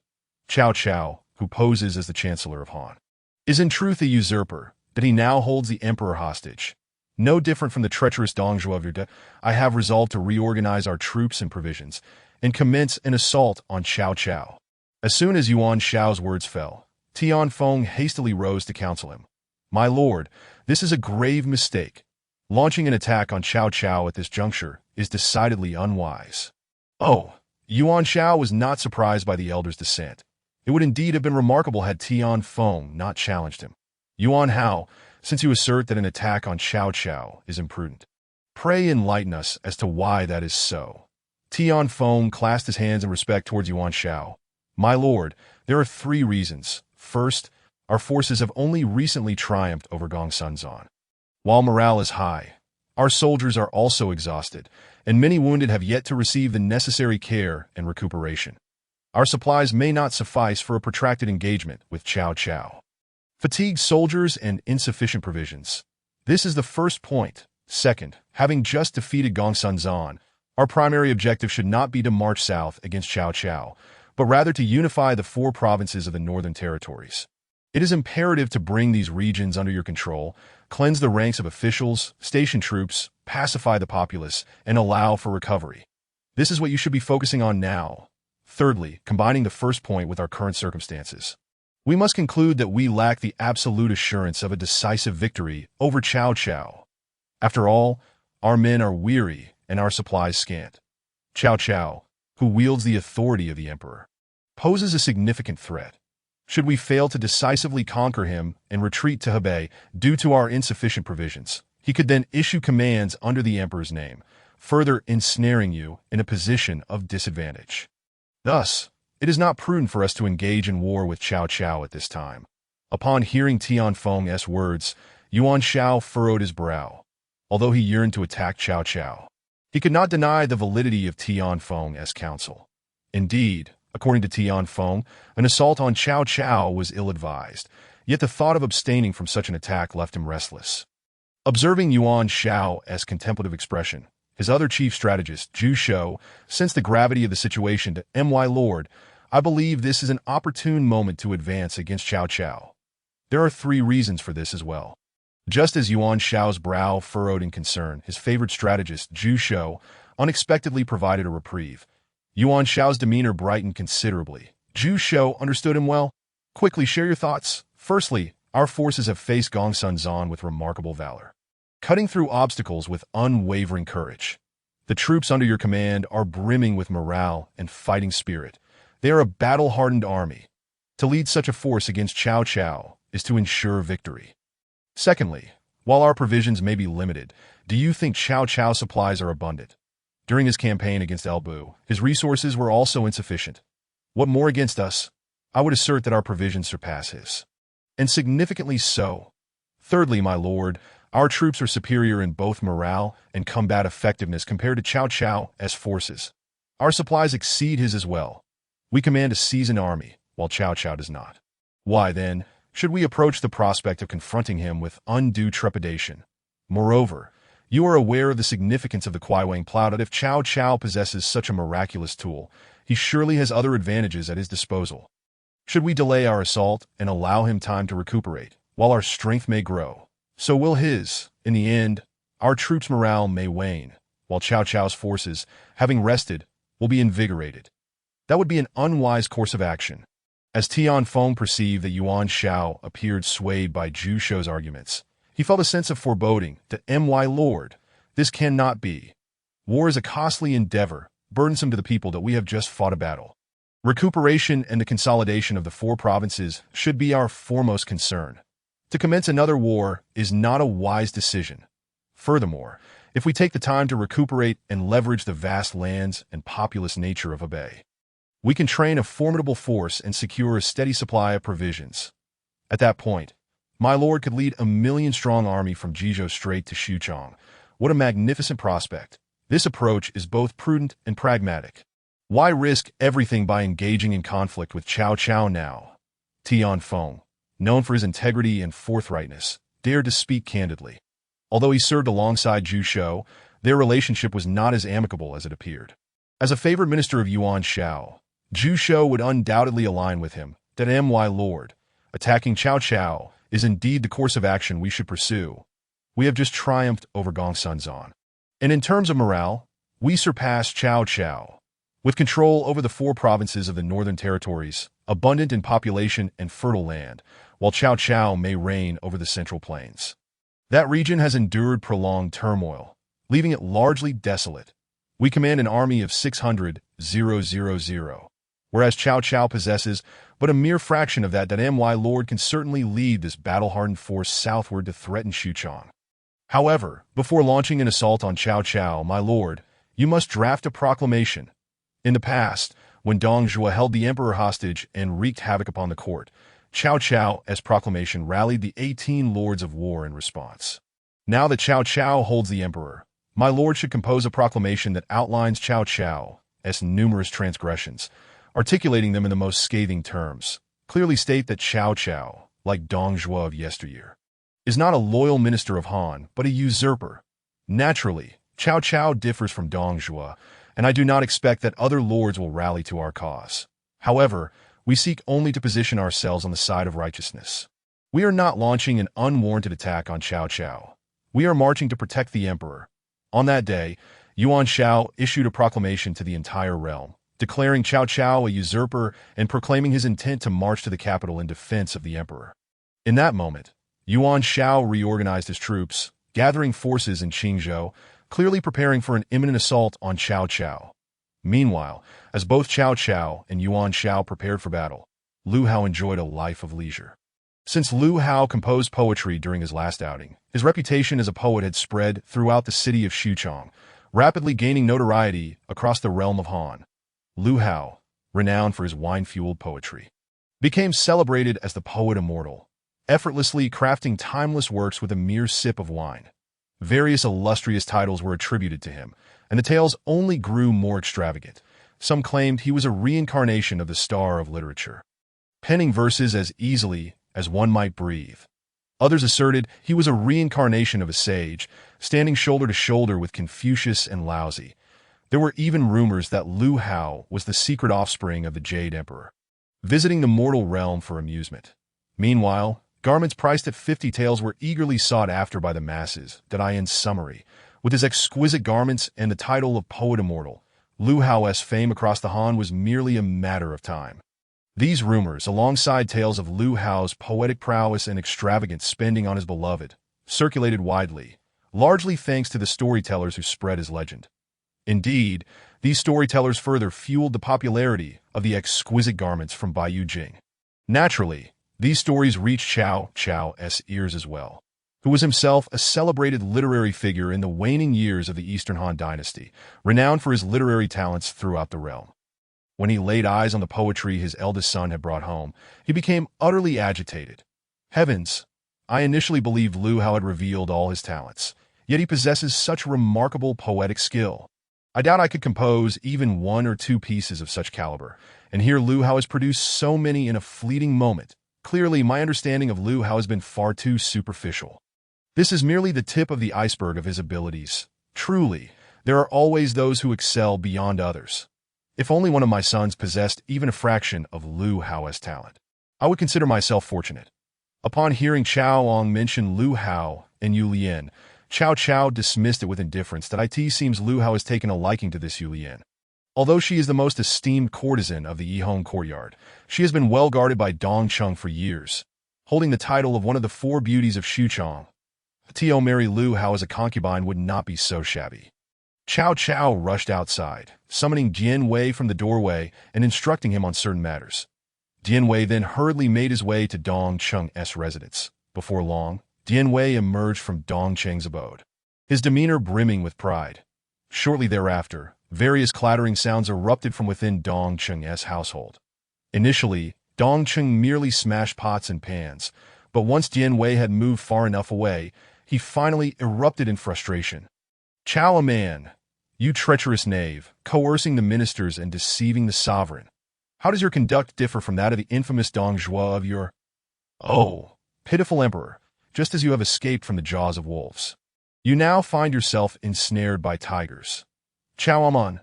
Cao Cao, who poses as the Chancellor of Han, is in truth a usurper, that he now holds the Emperor hostage. No different from the treacherous Dong Zhuo of Yurda, I have resolved to reorganize our troops and provisions, and commence an assault on Cao Cao." As soon as Yuan Shao's words fell, Tian Feng hastily rose to counsel him. "My lord, this is a grave mistake. Launching an attack on Cao Cao at this juncture is decidedly unwise." Oh, Yuan Shao was not surprised by the elder's dissent. It would indeed have been remarkable had Tian Feng not challenged him. "Yuan Hao, since you assert that an attack on Cao Cao is imprudent, pray enlighten us as to why that is so." Tian Feng clasped his hands in respect towards Yuan Shao. "My lord, there are 3 reasons. First, our forces have only recently triumphed over Gongsun Zan. While morale is high, our soldiers are also exhausted, and many wounded have yet to receive the necessary care and recuperation. Our supplies may not suffice for a protracted engagement with Cao Cao. Fatigued soldiers and insufficient provisions. This is the first point. Second, having just defeated Gongsun Zan, our primary objective should not be to march south against Cao Cao, but rather to unify the 4 provinces of the northern territories. It is imperative to bring these regions under your control, cleanse the ranks of officials, station troops, pacify the populace, and allow for recovery. This is what you should be focusing on now. Thirdly, combining the first point with our current circumstances, we must conclude that we lack the absolute assurance of a decisive victory over Cao Cao. After all, our men are weary and our supplies scant. Cao Cao, who wields the authority of the emperor, poses a significant threat. Should we fail to decisively conquer him and retreat to Hebei due to our insufficient provisions, he could then issue commands under the emperor's name, further ensnaring you in a position of disadvantage. Thus, it is not prudent for us to engage in war with Cao Cao at this time." Upon hearing Tian Feng's words, Yuan Shao furrowed his brow. Although he yearned to attack Cao Cao, he could not deny the validity of Tian Feng's counsel. Indeed, according to Tian Feng, an assault on Cao Cao was ill-advised, yet the thought of abstaining from such an attack left him restless. Observing Yuan Shao's contemplative expression, his other chief strategist, Zhu Shou, sensed the gravity of the situation to "My lord, I believe this is an opportune moment to advance against Cao Cao. There are 3 reasons for this as well." Just as Yuan Shao's brow furrowed in concern, his favorite strategist, Zhu Shou, unexpectedly provided a reprieve. Yuan Shao's demeanor brightened considerably. Zhu Shou understood him well. "Quickly share your thoughts." "Firstly, our forces have faced Gongsun Zan with remarkable valor, cutting through obstacles with unwavering courage. The troops under your command are brimming with morale and fighting spirit. They are a battle-hardened army. To lead such a force against Cao Cao is to ensure victory. Secondly, while our provisions may be limited, do you think Cao Cao's supplies are abundant? During his campaign against Elbu, his resources were also insufficient. What more against us? I would assert that our provisions surpass his, and significantly so. Thirdly, my lord, our troops are superior in both morale and combat effectiveness compared to Cao Cao's forces. Our supplies exceed his as well. We command a seasoned army, while Cao Cao does not. Why, then, should we approach the prospect of confronting him with undue trepidation? Moreover, you are aware of the significance of the Kuaiwang plow, that if Cao Cao possesses such a miraculous tool, he surely has other advantages at his disposal. Should we delay our assault and allow him time to recuperate, while our strength may grow, so will his. In the end, our troops' morale may wane, while Cao Cao's forces, having rested, will be invigorated. That would be an unwise course of action. As Tian Feng perceived that Yuan Shao appeared swayed by Zhu Shou's arguments, he felt a sense of foreboding that my lord, this cannot be. War is a costly endeavor, burdensome to the people that we have just fought a battle. Recuperation and the consolidation of the four provinces should be our foremost concern. To commence another war is not a wise decision. Furthermore, if we take the time to recuperate and leverage the vast lands and populous nature of Hebei, we can train a formidable force and secure a steady supply of provisions. At that point, my lord could lead a 1,000,000-strong army from Jizhou Strait to Xuchang. What a magnificent prospect. This approach is both prudent and pragmatic. Why risk everything by engaging in conflict with Cao Cao now? Tian Feng, known for his integrity and forthrightness, dared to speak candidly. Although he served alongside Zhu Shou, their relationship was not as amicable as it appeared. As a favored minister of Yuan Shao, Zhu Shou would undoubtedly align with him that my lord, attacking Cao Cao is indeed the course of action we should pursue. We have just triumphed over Gongsun. And in terms of morale, we surpassed Cao Cao. With control over the four provinces of the northern territories, abundant in population and fertile land, while Cao Cao may reign over the central plains. That region has endured prolonged turmoil, leaving it largely desolate. We command an army of 600,000, whereas Cao Cao possesses but a mere fraction of that my lord can certainly lead this battle-hardened force southward to threaten Xuchang. However, before launching an assault on Cao Cao, my lord, you must draft a proclamation. In the past, when Dong Zhuo held the emperor hostage and wreaked havoc upon the court, Cao Cao's proclamation rallied the 18 lords of war in response. Now that Cao Cao holds the emperor, my lord should compose a proclamation that outlines Cao Cao's numerous transgressions, articulating them in the most scathing terms. Clearly state that Cao Cao, like Dong Zhuo of yesteryear, is not a loyal minister of Han, but a usurper. Naturally, Cao Cao differs from Dong Zhuo, and I do not expect that other lords will rally to our cause. However, we seek only to position ourselves on the side of righteousness. We are not launching an unwarranted attack on Cao Cao. We are marching to protect the emperor. On that day, Yuan Shao issued a proclamation to the entire realm, declaring Cao Cao a usurper and proclaiming his intent to march to the capital in defense of the emperor. In that moment, Yuan Shao reorganized his troops, gathering forces in Qingzhou, clearly preparing for an imminent assault on Cao Cao. Meanwhile, as both Cao Cao and Yuan Shao prepared for battle, Lu Hao enjoyed a life of leisure. Since Lu Hao composed poetry during his last outing, his reputation as a poet had spread throughout the city of Xuchang, rapidly gaining notoriety across the realm of Han. Lu Hao, renowned for his wine-fueled poetry, became celebrated as the poet immortal, effortlessly crafting timeless works with a mere sip of wine. Various illustrious titles were attributed to him, and the tales only grew more extravagant. Some claimed he was a reincarnation of the star of literature, penning verses as easily as one might breathe. Others asserted he was a reincarnation of a sage, standing shoulder to shoulder with Confucius and Laozi. There were even rumors that Lu Hao was the secret offspring of the Jade Emperor, visiting the mortal realm for amusement. Meanwhile, garments priced at 50 taels were eagerly sought after by the masses. In summary, with his exquisite garments and the title of Poet Immortal, Lu Hao's fame across the Han was merely a matter of time. These rumors, alongside tales of Lu Hao's poetic prowess and extravagant spending on his beloved, circulated widely, largely thanks to the storytellers who spread his legend. Indeed, these storytellers further fueled the popularity of the exquisite garments from Baiyu Jing. Naturally, these stories reached Cao Cao's ears as well, who was himself a celebrated literary figure in the waning years of the Eastern Han dynasty, renowned for his literary talents throughout the realm. When he laid eyes on the poetry his eldest son had brought home, he became utterly agitated. Heavens! I initially believed Lu Hao had revealed all his talents, yet he possesses such remarkable poetic skill. I doubt I could compose even one or two pieces of such caliber, and here Lu Hao has produced so many in a fleeting moment. Clearly, my understanding of Lu Hao has been far too superficial. This is merely the tip of the iceberg of his abilities. Truly, there are always those who excel beyond others. If only one of my sons possessed even a fraction of Lu Hao's talent, I would consider myself fortunate. Upon hearing Cao Ong mention Lu Hao and Yu Lian, Cao Cao dismissed it with indifference. That it seems Lu Hao has taken a liking to this Yu Lian. Although she is the most esteemed courtesan of the Yihong courtyard, she has been well guarded by Dong Cheng for years, holding the title of one of the four beauties of Xuchang. To marry Lu Hao as a concubine would not be so shabby. Cao Cao rushed outside, summoning Dian Wei from the doorway and instructing him on certain matters. Dian Wei then hurriedly made his way to Dong Cheng's residence. Before long, Dian Wei emerged from Dong Cheng's abode, his demeanor brimming with pride. Shortly thereafter, various clattering sounds erupted from within Dong Cheng's household. Initially, Dong Cheng merely smashed pots and pans, but once Dian Wei had moved far enough away, he finally erupted in frustration. "Chow man, you treacherous knave, coercing the ministers and deceiving the sovereign. How does your conduct differ from that of the infamous Dong Zhuo of your... Oh, pitiful emperor, just as you have escaped from the jaws of wolves, you now find yourself ensnared by tigers. Chow Aman,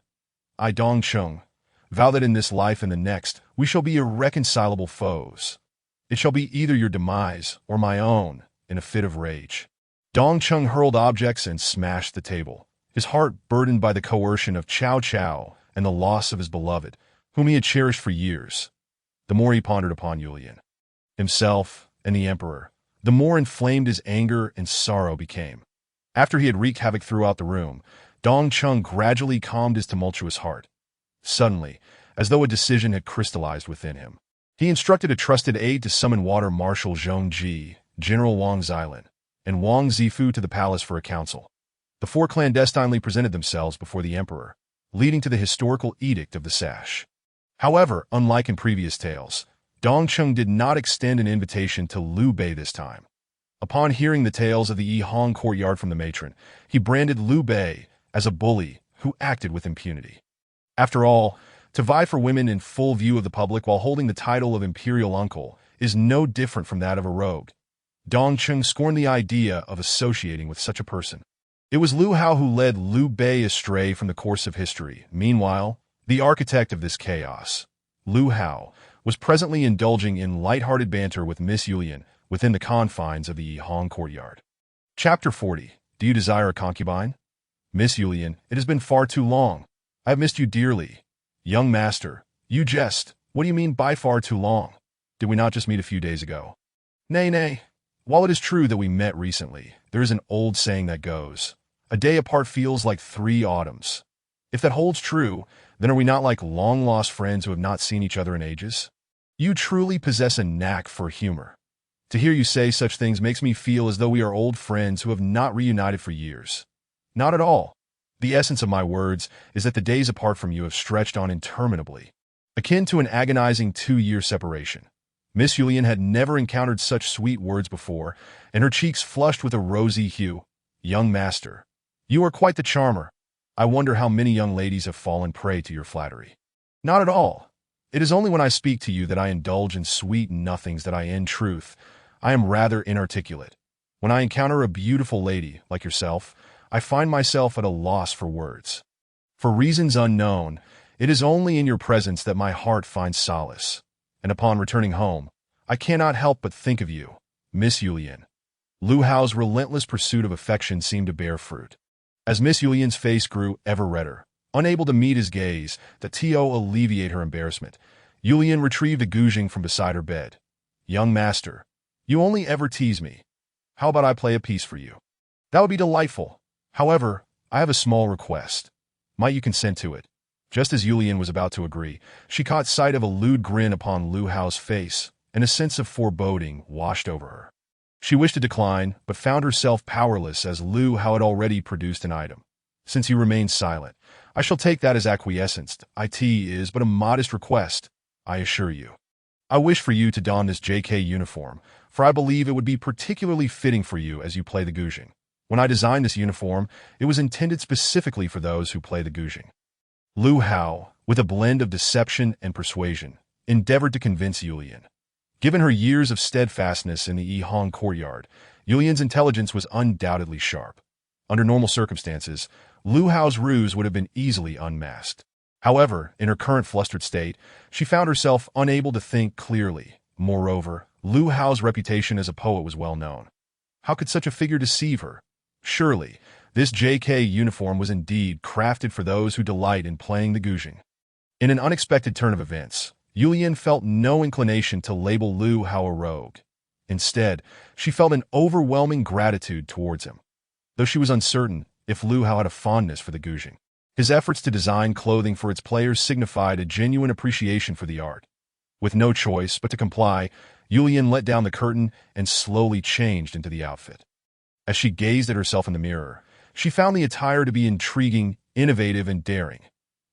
I Dong Cheng, vow that in this life and the next, we shall be irreconcilable foes. It shall be either your demise or my own," in a fit of rage. Dong Cheng hurled objects and smashed the table, his heart burdened by the coercion of Cao Cao and the loss of his beloved, whom he had cherished for years. The more he pondered upon Yulian, himself, and the emperor, the more inflamed his anger and sorrow became. After he had wreaked havoc throughout the room, Dong Cheng gradually calmed his tumultuous heart. Suddenly, as though a decision had crystallized within him, he instructed a trusted aide to summon Water Marshal Zhong Ji, General Wang Xilin, and Wang Zifu to the palace for a council. The four clandestinely presented themselves before the emperor, leading to the historical Edict of the Sash. However, unlike in previous tales, Dong Cheng did not extend an invitation to Liu Bei this time. Upon hearing the tales of the Yihong courtyard from the matron, he branded Liu Bei as a bully who acted with impunity. After all, to vie for women in full view of the public while holding the title of imperial uncle is no different from that of a rogue. Dong Cheng scorned the idea of associating with such a person. It was Lu Hao who led Liu Bei astray from the course of history. Meanwhile, the architect of this chaos, Lu Hao, was presently indulging in light-hearted banter with Miss Yulian within the confines of the Yihong courtyard. Chapter 40. Do you desire a concubine? Miss Yulian, it has been far too long. I have missed you dearly. Young master, you jest. What do you mean by far too long? Did we not just meet a few days ago? Nay, nay. While it is true that we met recently, there is an old saying that goes, a day apart feels like 3 autumns. If that holds true, then are we not like long-lost friends who have not seen each other in ages? You truly possess a knack for humor. To hear you say such things makes me feel as though we are old friends who have not reunited for years. Not at all. The essence of my words is that the days apart from you have stretched on interminably, akin to an agonizing 2-year separation. Miss Yulian had never encountered such sweet words before, and her cheeks flushed with a rosy hue. Young master, you are quite the charmer. I wonder how many young ladies have fallen prey to your flattery. Not at all. It is only when I speak to you that I indulge in sweet nothings that in truth, I am rather inarticulate. When I encounter a beautiful lady, like yourself, I find myself at a loss for words. For reasons unknown, it is only in your presence that my heart finds solace. And upon returning home, I cannot help but think of you, Miss Yulian. Lu Hao's relentless pursuit of affection seemed to bear fruit. As Miss Yulian's face grew ever redder, unable to meet his gaze, to alleviate her embarrassment, Yulian retrieved a guzheng from beside her bed. Young master, you only ever tease me. How about I play a piece for you? That would be delightful. However, I have a small request. Might you consent to it? Just as Yulian was about to agree, she caught sight of a lewd grin upon Lu Hao's face, and a sense of foreboding washed over her. She wished to decline, but found herself powerless as Lu Hao had already produced an item. Since you remain silent, I shall take that as acquiescence. It is but a modest request, I assure you. I wish for you to don this JK uniform, for I believe it would be particularly fitting for you as you play the guzheng. When I designed this uniform, it was intended specifically for those who play the guzheng. Lu Hao, with a blend of deception and persuasion, endeavored to convince Yulian. Given her years of steadfastness in the Yihong courtyard, Yulian's intelligence was undoubtedly sharp. Under normal circumstances, Lu Hao's ruse would have been easily unmasked. However, in her current flustered state, she found herself unable to think clearly. Moreover, Lu Hao's reputation as a poet was well known. How could such a figure deceive her? Surely, This JK uniform was indeed crafted for those who delight in playing the Guzheng. In an unexpected turn of events, Yulian felt no inclination to label Lu Hao a rogue. Instead, she felt an overwhelming gratitude towards him. Though she was uncertain if Lu Hao had a fondness for the Guzheng, his efforts to design clothing for its players signified a genuine appreciation for the art. With no choice but to comply, Yulian let down the curtain and slowly changed into the outfit. As she gazed at herself in the mirror, she found the attire to be intriguing, innovative, and daring.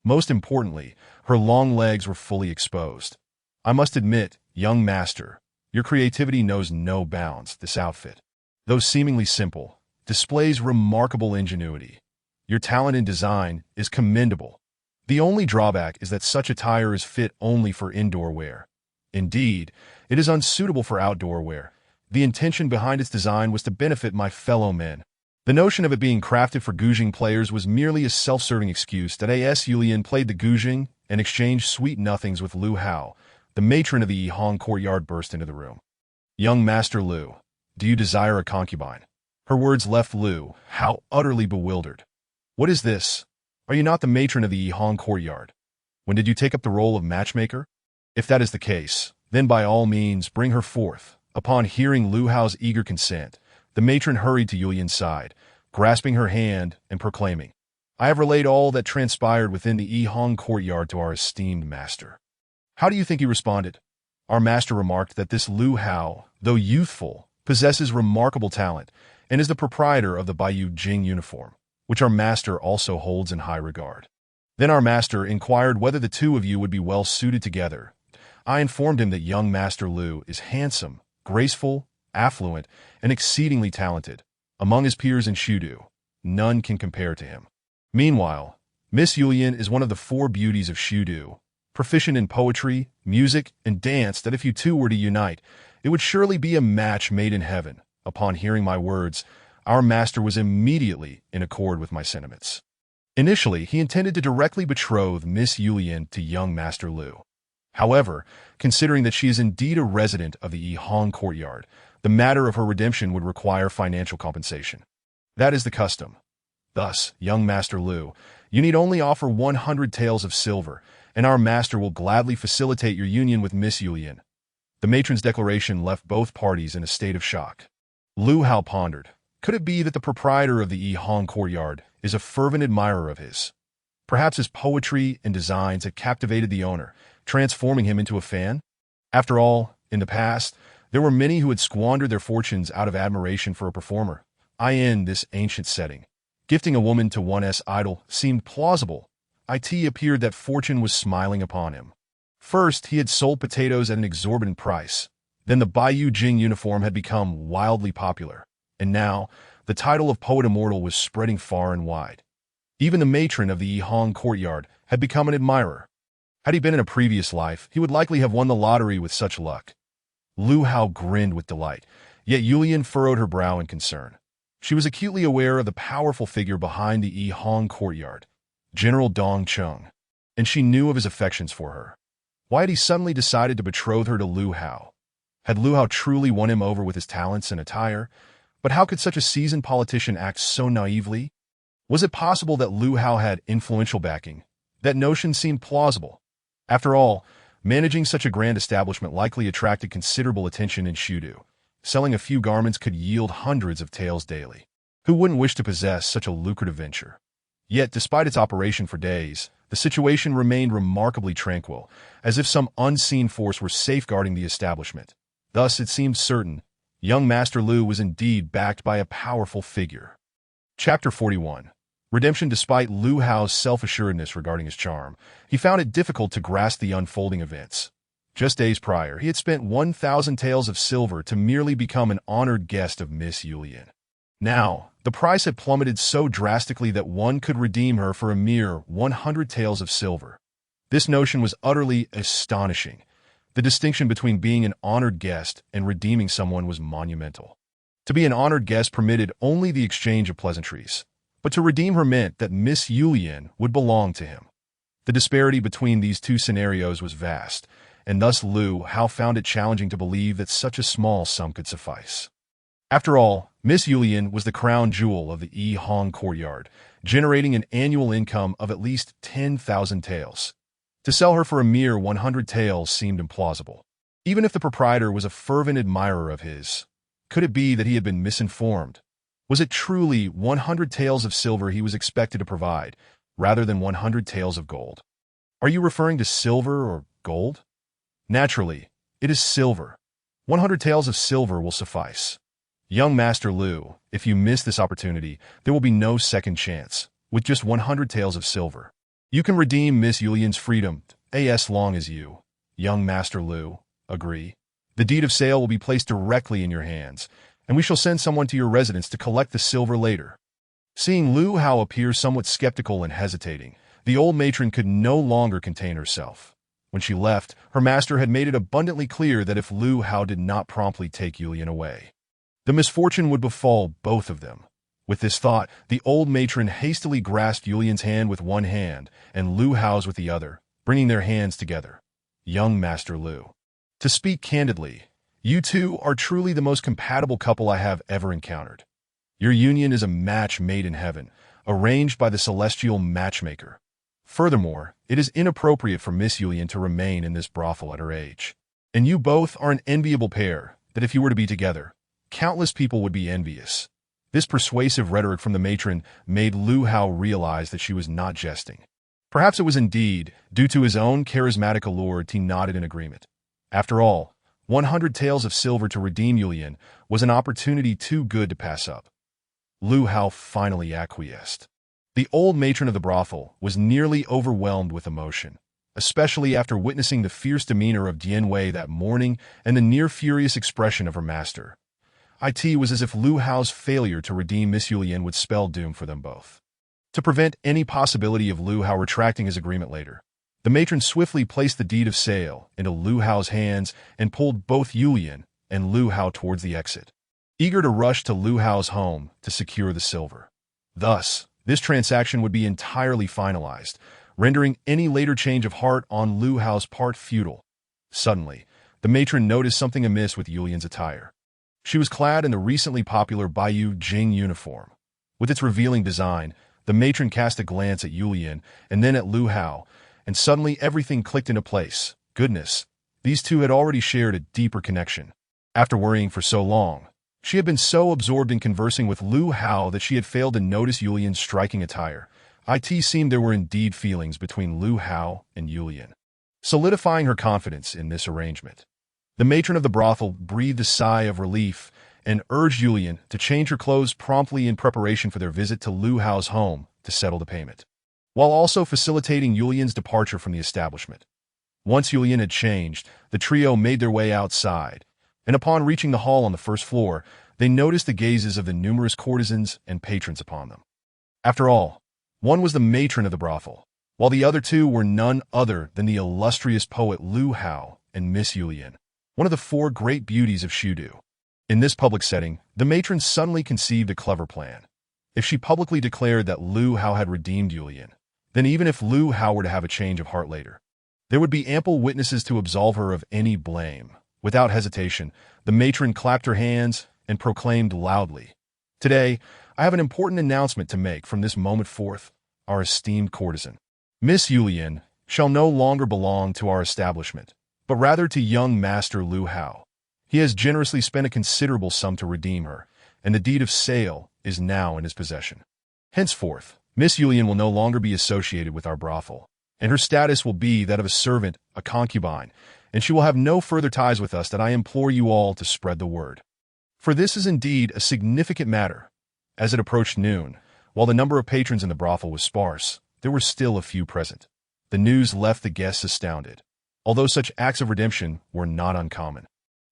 Most importantly, her long legs were fully exposed. I must admit, young master, your creativity knows no bounds. This outfit, though seemingly simple, displays remarkable ingenuity. Your talent in design is commendable. The only drawback is that such attire is fit only for indoor wear. Indeed, it is unsuitable for outdoor wear. The intention behind its design was to benefit my fellow men. The notion of it being crafted for Guzheng players was merely a self-serving excuse that A.S. Yulian played the Guzheng and exchanged sweet nothings with Lu Hao. The matron of the Yihang courtyard burst into the room. "Young Master Lu, do you desire a concubine?" Her words left Lu Hao utterly bewildered. "What is this? Are you not the matron of the Yihang courtyard? When did you take up the role of matchmaker? If that is the case, then by all means bring her forth." Upon hearing Lu Hao's eager consent, the matron hurried to Yulian's side, grasping her hand and proclaiming, "I have relayed all that transpired within the Yihang courtyard to our esteemed master." How do you think he responded? Our master remarked that this Lu Hao, though youthful, possesses remarkable talent and is the proprietor of the Baiyu Jing uniform, which our master also holds in high regard. Then our master inquired whether the two of you would be well suited together. I informed him that young Master Lu is handsome, graceful, affluent, and exceedingly talented. Among his peers in Shudu, none can compare to him. Meanwhile, Miss Yulian is one of the four beauties of Shudu, proficient in poetry, music, and dance that if you two were to unite, it would surely be a match made in heaven. Upon hearing my words, our master was immediately in accord with my sentiments. Initially, he intended to directly betroth Miss Yulian to young Master Lu. However, considering that she is indeed a resident of the Yihang courtyard, the matter of her redemption would require financial compensation. That is the custom. Thus, young Master Lu, you need only offer 100 taels of silver, and our master will gladly facilitate your union with Miss Yulian. The matron's declaration left both parties in a state of shock. Lu Hao pondered. Could it be that the proprietor of the Yihang courtyard is a fervent admirer of his? Perhaps his poetry and designs had captivated the owner, transforming him into a fan? After all, in the past, there were many who had squandered their fortunes out of admiration for a performer. In this ancient setting, gifting a woman to one's idol seemed plausible. It appeared that fortune was smiling upon him. First, he had sold potatoes at an exorbitant price. Then the Baiyu Jing uniform had become wildly popular. And now, the title of Poet Immortal was spreading far and wide. Even the matron of the Yihang courtyard had become an admirer. Had he been in a previous life, he would likely have won the lottery with such luck. Lu Hao grinned with delight, yet Yulian furrowed her brow in concern. She was acutely aware of the powerful figure behind the Yihang courtyard, General Dong Chung, and she knew of his affections for her. Why had he suddenly decided to betroth her to Lu Hao? Had Lu Hao truly won him over with his talents and attire? But how could such a seasoned politician act so naively? Was it possible that Lu Hao had influential backing? That notion seemed plausible. After all, managing such a grand establishment likely attracted considerable attention in Shudu. Selling a few garments could yield hundreds of taels daily. Who wouldn't wish to possess such a lucrative venture? Yet, despite its operation for days, the situation remained remarkably tranquil, as if some unseen force were safeguarding the establishment. Thus, it seemed certain, young Master Lu was indeed backed by a powerful figure. Chapter 41. Redemption. Despite Lu Hao's self-assuredness regarding his charm, he found it difficult to grasp the unfolding events. Just days prior, he had spent 1,000 taels of silver to merely become an honored guest of Miss Yulian. Now, the price had plummeted so drastically that one could redeem her for a mere 100 taels of silver. This notion was utterly astonishing. The distinction between being an honored guest and redeeming someone was monumental. To be an honored guest permitted only the exchange of pleasantries, but to redeem her meant that Miss Yulian would belong to him. The disparity between these two scenarios was vast, and thus Lu Hao found it challenging to believe that such a small sum could suffice. After all, Miss Yulian was the crown jewel of the Yi Hong courtyard, generating an annual income of at least 10,000 taels. To sell her for a mere 100 taels seemed implausible. Even if the proprietor was a fervent admirer of his, could it be that he had been misinformed? Was it truly 100 taels of silver he was expected to provide, rather than 100 taels of gold? Are you referring to silver or gold? Naturally, it is silver. 100 taels of silver will suffice. Young Master Lu, if you miss this opportunity, there will be no second chance, with just 100 taels of silver. You can redeem Miss Yulian's freedom, as long as you, young Master Lu, agree. The deed of sale will be placed directly in your hands, and we shall send someone to your residence to collect the silver later. Seeing Lu Hao appear somewhat skeptical and hesitating, the old matron could no longer contain herself. When she left, her master had made it abundantly clear that if Lu Hao did not promptly take Yulian away, the misfortune would befall both of them. With this thought, the old matron hastily grasped Yulian's hand with one hand and Lu Hao's with the other, bringing their hands together. Young Master Lu, to speak candidly, you two are truly the most compatible couple I have ever encountered. Your union is a match made in heaven, arranged by the celestial matchmaker. Furthermore, it is inappropriate for Miss Yulian to remain in this brothel at her age. And you both are an enviable pair that if you were to be together, countless people would be envious. This persuasive rhetoric from the matron made Lu Hao realize that she was not jesting. Perhaps it was indeed due to his own charismatic allure. He nodded in agreement. After all, 100 taels of silver to redeem Yulian was an opportunity too good to pass up. Lu Hao finally acquiesced. The old matron of the brothel was nearly overwhelmed with emotion, especially after witnessing the fierce demeanor of Dian Wei that morning and the near-furious expression of her master. It was as if Lu Hao's failure to redeem Miss Yulian would spell doom for them both. To prevent any possibility of Lu Hao retracting his agreement later, the matron swiftly placed the deed of sale into Lu Hao's hands and pulled both Yulian and Lu Hao towards the exit, eager to rush to Lu Hao's home to secure the silver. Thus, this transaction would be entirely finalized, rendering any later change of heart on Lu Hao's part futile. Suddenly, the matron noticed something amiss with Yulian's attire. She was clad in the recently popular Baiyu Jing uniform. With its revealing design, the matron cast a glance at Yulian and then at Lu Hao, and suddenly everything clicked into place. Goodness, these two had already shared a deeper connection. After worrying for so long, she had been so absorbed in conversing with Lu Hao that she had failed to notice Yulian's striking attire. It seemed there were indeed feelings between Lu Hao and Yulian, solidifying her confidence in this arrangement. The matron of the brothel breathed a sigh of relief and urged Yulian to change her clothes promptly in preparation for their visit to Lu Hao's home to settle the payment, while also facilitating Yulian's departure from the establishment. Once Yulian had changed, the trio made their way outside, and upon reaching the hall on the first floor, they noticed the gazes of the numerous courtesans and patrons upon them. After all, one was the matron of the brothel, while the other two were none other than the illustrious poet Lu Hao and Miss Yulian, one of the four great beauties of Shudu. In this public setting, the matron suddenly conceived a clever plan. If she publicly declared that Lu Hao had redeemed Yulian, then even if Lu Hao were to have a change of heart later, there would be ample witnesses to absolve her of any blame. Without hesitation, the matron clapped her hands and proclaimed loudly, "Today, I have an important announcement to make from this moment forth. Our esteemed courtesan, Miss Yulian, shall no longer belong to our establishment, but rather to young Master Lu Hao. He has generously spent a considerable sum to redeem her, and the deed of sale is now in his possession. Henceforth, Miss Yulian will no longer be associated with our brothel, and her status will be that of a servant, a concubine, and she will have no further ties with us. That I implore you all to spread the word. For this is indeed a significant matter." As it approached noon, while the number of patrons in the brothel was sparse, there were still a few present. The news left the guests astounded, although such acts of redemption were not uncommon.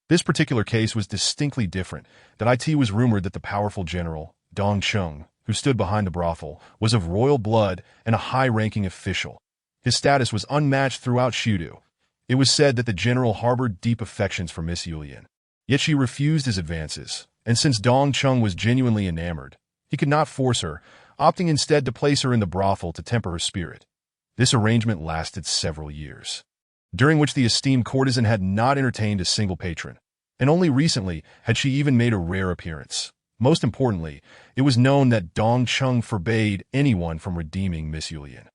This particular case was distinctly different. That it was rumored that the powerful general, Dong Chung, who stood behind the brothel, was of royal blood and a high-ranking official. His status was unmatched throughout Shudu. It was said that the general harbored deep affections for Miss Yulian. Yet she refused his advances, and since Dong Chung was genuinely enamored, he could not force her, opting instead to place her in the brothel to temper her spirit. This arrangement lasted several years, during which the esteemed courtesan had not entertained a single patron, and only recently had she even made a rare appearance. Most importantly, it was known that Dong Chung forbade anyone from redeeming Miss Yulian.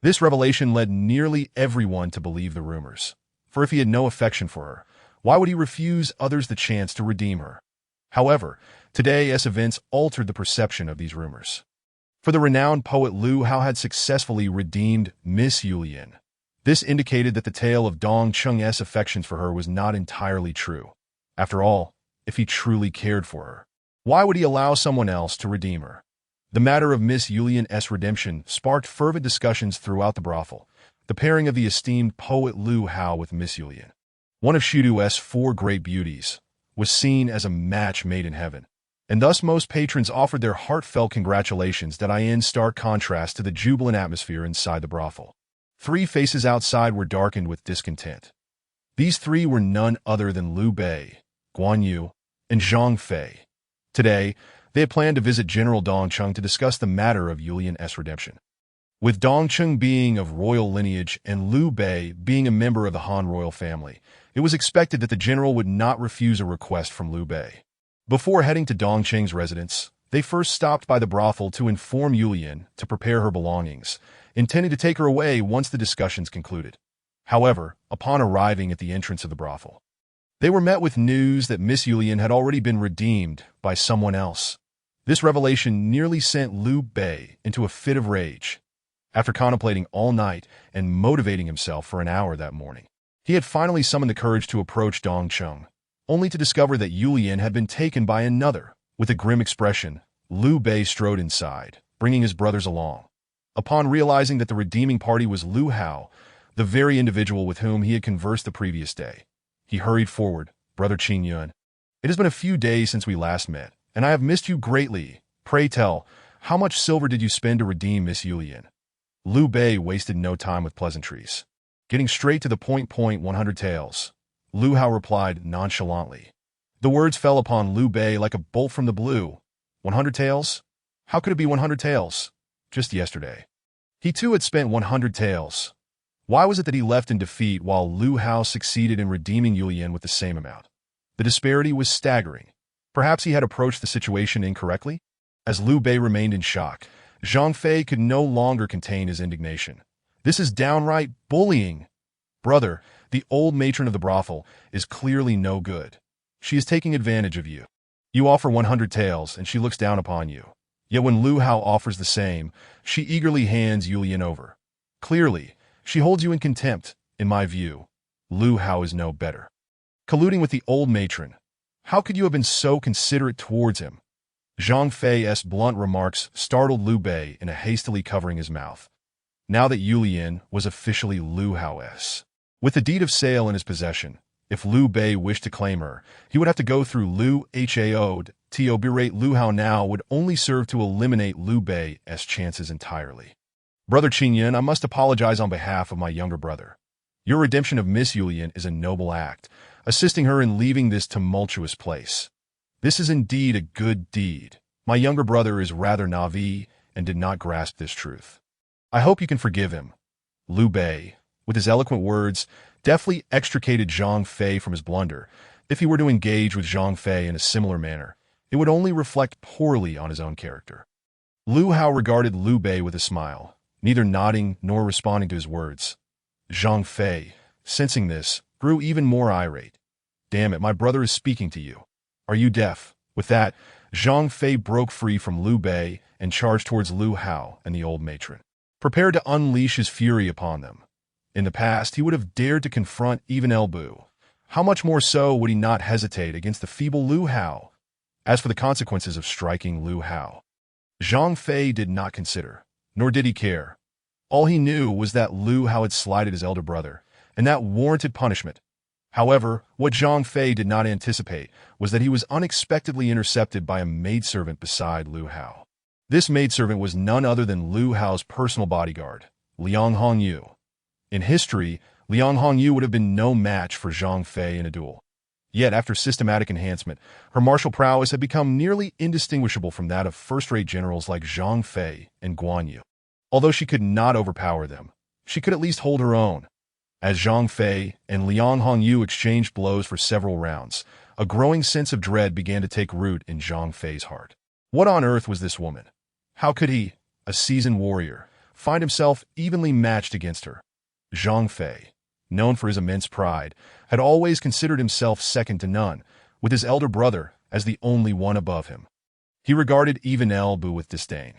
This revelation led nearly everyone to believe the rumors. For if he had no affection for her, why would he refuse others the chance to redeem her? However, today's events altered the perception of these rumors. For the renowned poet Lu Hao had successfully redeemed Miss Yulian. This indicated that the tale of Dong Chung's affections for her was not entirely true. After all, if he truly cared for her, why would he allow someone else to redeem her? The matter of Miss Yulian's redemption sparked fervent discussions throughout the brothel. The pairing of the esteemed poet Lu Hao with Miss Yulian, one of Shidu's four great beauties, was seen as a match made in heaven, and thus most patrons offered their heartfelt congratulations that are in stark contrast to the jubilant atmosphere inside the brothel. Three faces outside were darkened with discontent. These three were none other than Liu Bei, Guan Yu, and Zhang Fei. Today, they had planned to visit General Dong Chung to discuss the matter of Yulian's redemption. With Dong Chung being of royal lineage and Liu Bei being a member of the Han royal family, it was expected that the general would not refuse a request from Liu Bei. Before heading to Dong Chung's residence, they first stopped by the brothel to inform Yulian to prepare her belongings, intending to take her away once the discussions concluded. However, upon arriving at the entrance of the brothel, they were met with news that Miss Yulian had already been redeemed by someone else. This revelation nearly sent Liu Bei into a fit of rage. After contemplating all night and motivating himself for an hour that morning, he had finally summoned the courage to approach Dong Chung, only to discover that Yulian had been taken by another. With a grim expression, Liu Bei strode inside, bringing his brothers along. Upon realizing that the redeeming party was Lu Hao, the very individual with whom he had conversed the previous day, he hurried forward. "Brother Qin Yun, it has been a few days since we last met, and I have missed you greatly. Pray tell, how much silver did you spend to redeem Miss Yulian?" Liu Bei wasted no time with pleasantries. Getting straight to the point, 100 taels. Lu Hao replied nonchalantly. The words fell upon Liu Bei like a bolt from the blue. 100 taels? How could it be 100 taels? Just yesterday, he too had spent 100 taels. Why was it that he left in defeat while Lu Hao succeeded in redeeming Yulian with the same amount? The disparity was staggering. Perhaps he had approached the situation incorrectly? As Liu Bei remained in shock, Zhang Fei could no longer contain his indignation. "This is downright bullying. Brother, the old matron of the brothel is clearly no good. She is taking advantage of you. You offer 100 taels and she looks down upon you. Yet when Lu Hao offers the same, she eagerly hands Yulian over. Clearly, she holds you in contempt. In my view, Lu Hao is no better. Colluding with the old matron. How could you have been so considerate towards him?" Zhang Fei's blunt remarks startled Liu Bei into hastily covering his mouth. Now that Yulian was officially Lu Hao's, with the deed of sale in his possession, if Liu Bei wished to claim her, he would have to go through Liu Hao. To berate Lu Hao now would only serve to eliminate Liu Bei's chances entirely. "Brother Qin Yun, I must apologize on behalf of my younger brother. Your redemption of Miss Yulian is a noble act, assisting her in leaving this tumultuous place. This is indeed a good deed. My younger brother is rather naive and did not grasp this truth. I hope you can forgive him." Liu Bei, with his eloquent words, deftly extricated Zhang Fei from his blunder. If he were to engage with Zhang Fei in a similar manner, it would only reflect poorly on his own character. Lu Hao regarded Liu Bei with a smile, neither nodding nor responding to his words. Zhang Fei, sensing this, grew even more irate. "Damn it, my brother is speaking to you. Are you deaf?" With that, Zhang Fei broke free from Liu Bei and charged towards Lu Hao and the old matron, prepared to unleash his fury upon them. In the past, he would have dared to confront even Elbu. How much more so would he not hesitate against the feeble Lu Hao? As for the consequences of striking Lu Hao, Zhang Fei did not consider, nor did he care. All he knew was that Lu Hao had slighted his elder brother, and that warranted punishment. However, what Zhang Fei did not anticipate was that he was unexpectedly intercepted by a maidservant beside Lu Hao. This maidservant was none other than Lu Hao's personal bodyguard, Liang Hongyu. In history, Liang Hongyu would have been no match for Zhang Fei in a duel. Yet, after systematic enhancement, her martial prowess had become nearly indistinguishable from that of first-rate generals like Zhang Fei and Guan Yu. Although she could not overpower them, she could at least hold her own. As Zhang Fei and Liang Hongyu exchanged blows for several rounds, a growing sense of dread began to take root in Zhang Fei's heart. What on earth was this woman? How could he, a seasoned warrior, find himself evenly matched against her? Zhang Fei, known for his immense pride, had always considered himself second to none, with his elder brother as the only one above him. He regarded even Ele Bu with disdain.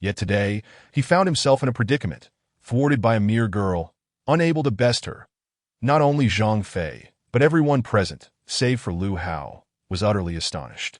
Yet today, he found himself in a predicament, thwarted by a mere girl, unable to best her. Not only Zhang Fei, but everyone present, save for Lu Hao, was utterly astonished.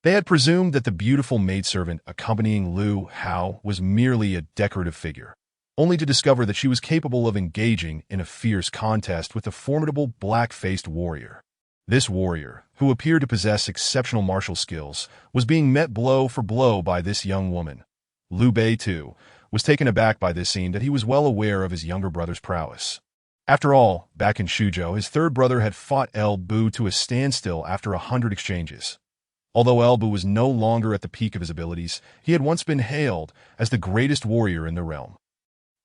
They had presumed that the beautiful maidservant accompanying Lu Hao was merely a decorative figure, only to discover that she was capable of engaging in a fierce contest with a formidable black-faced warrior. This warrior, who appeared to possess exceptional martial skills, was being met blow for blow by this young woman. Liu Bei, too, was taken aback by this scene that he was well aware of his younger brother's prowess. After all, back in Shuzhou, his third brother had fought Ele Bu to a standstill after 100 exchanges. Although Ele Bu was no longer at the peak of his abilities, he had once been hailed as the greatest warrior in the realm.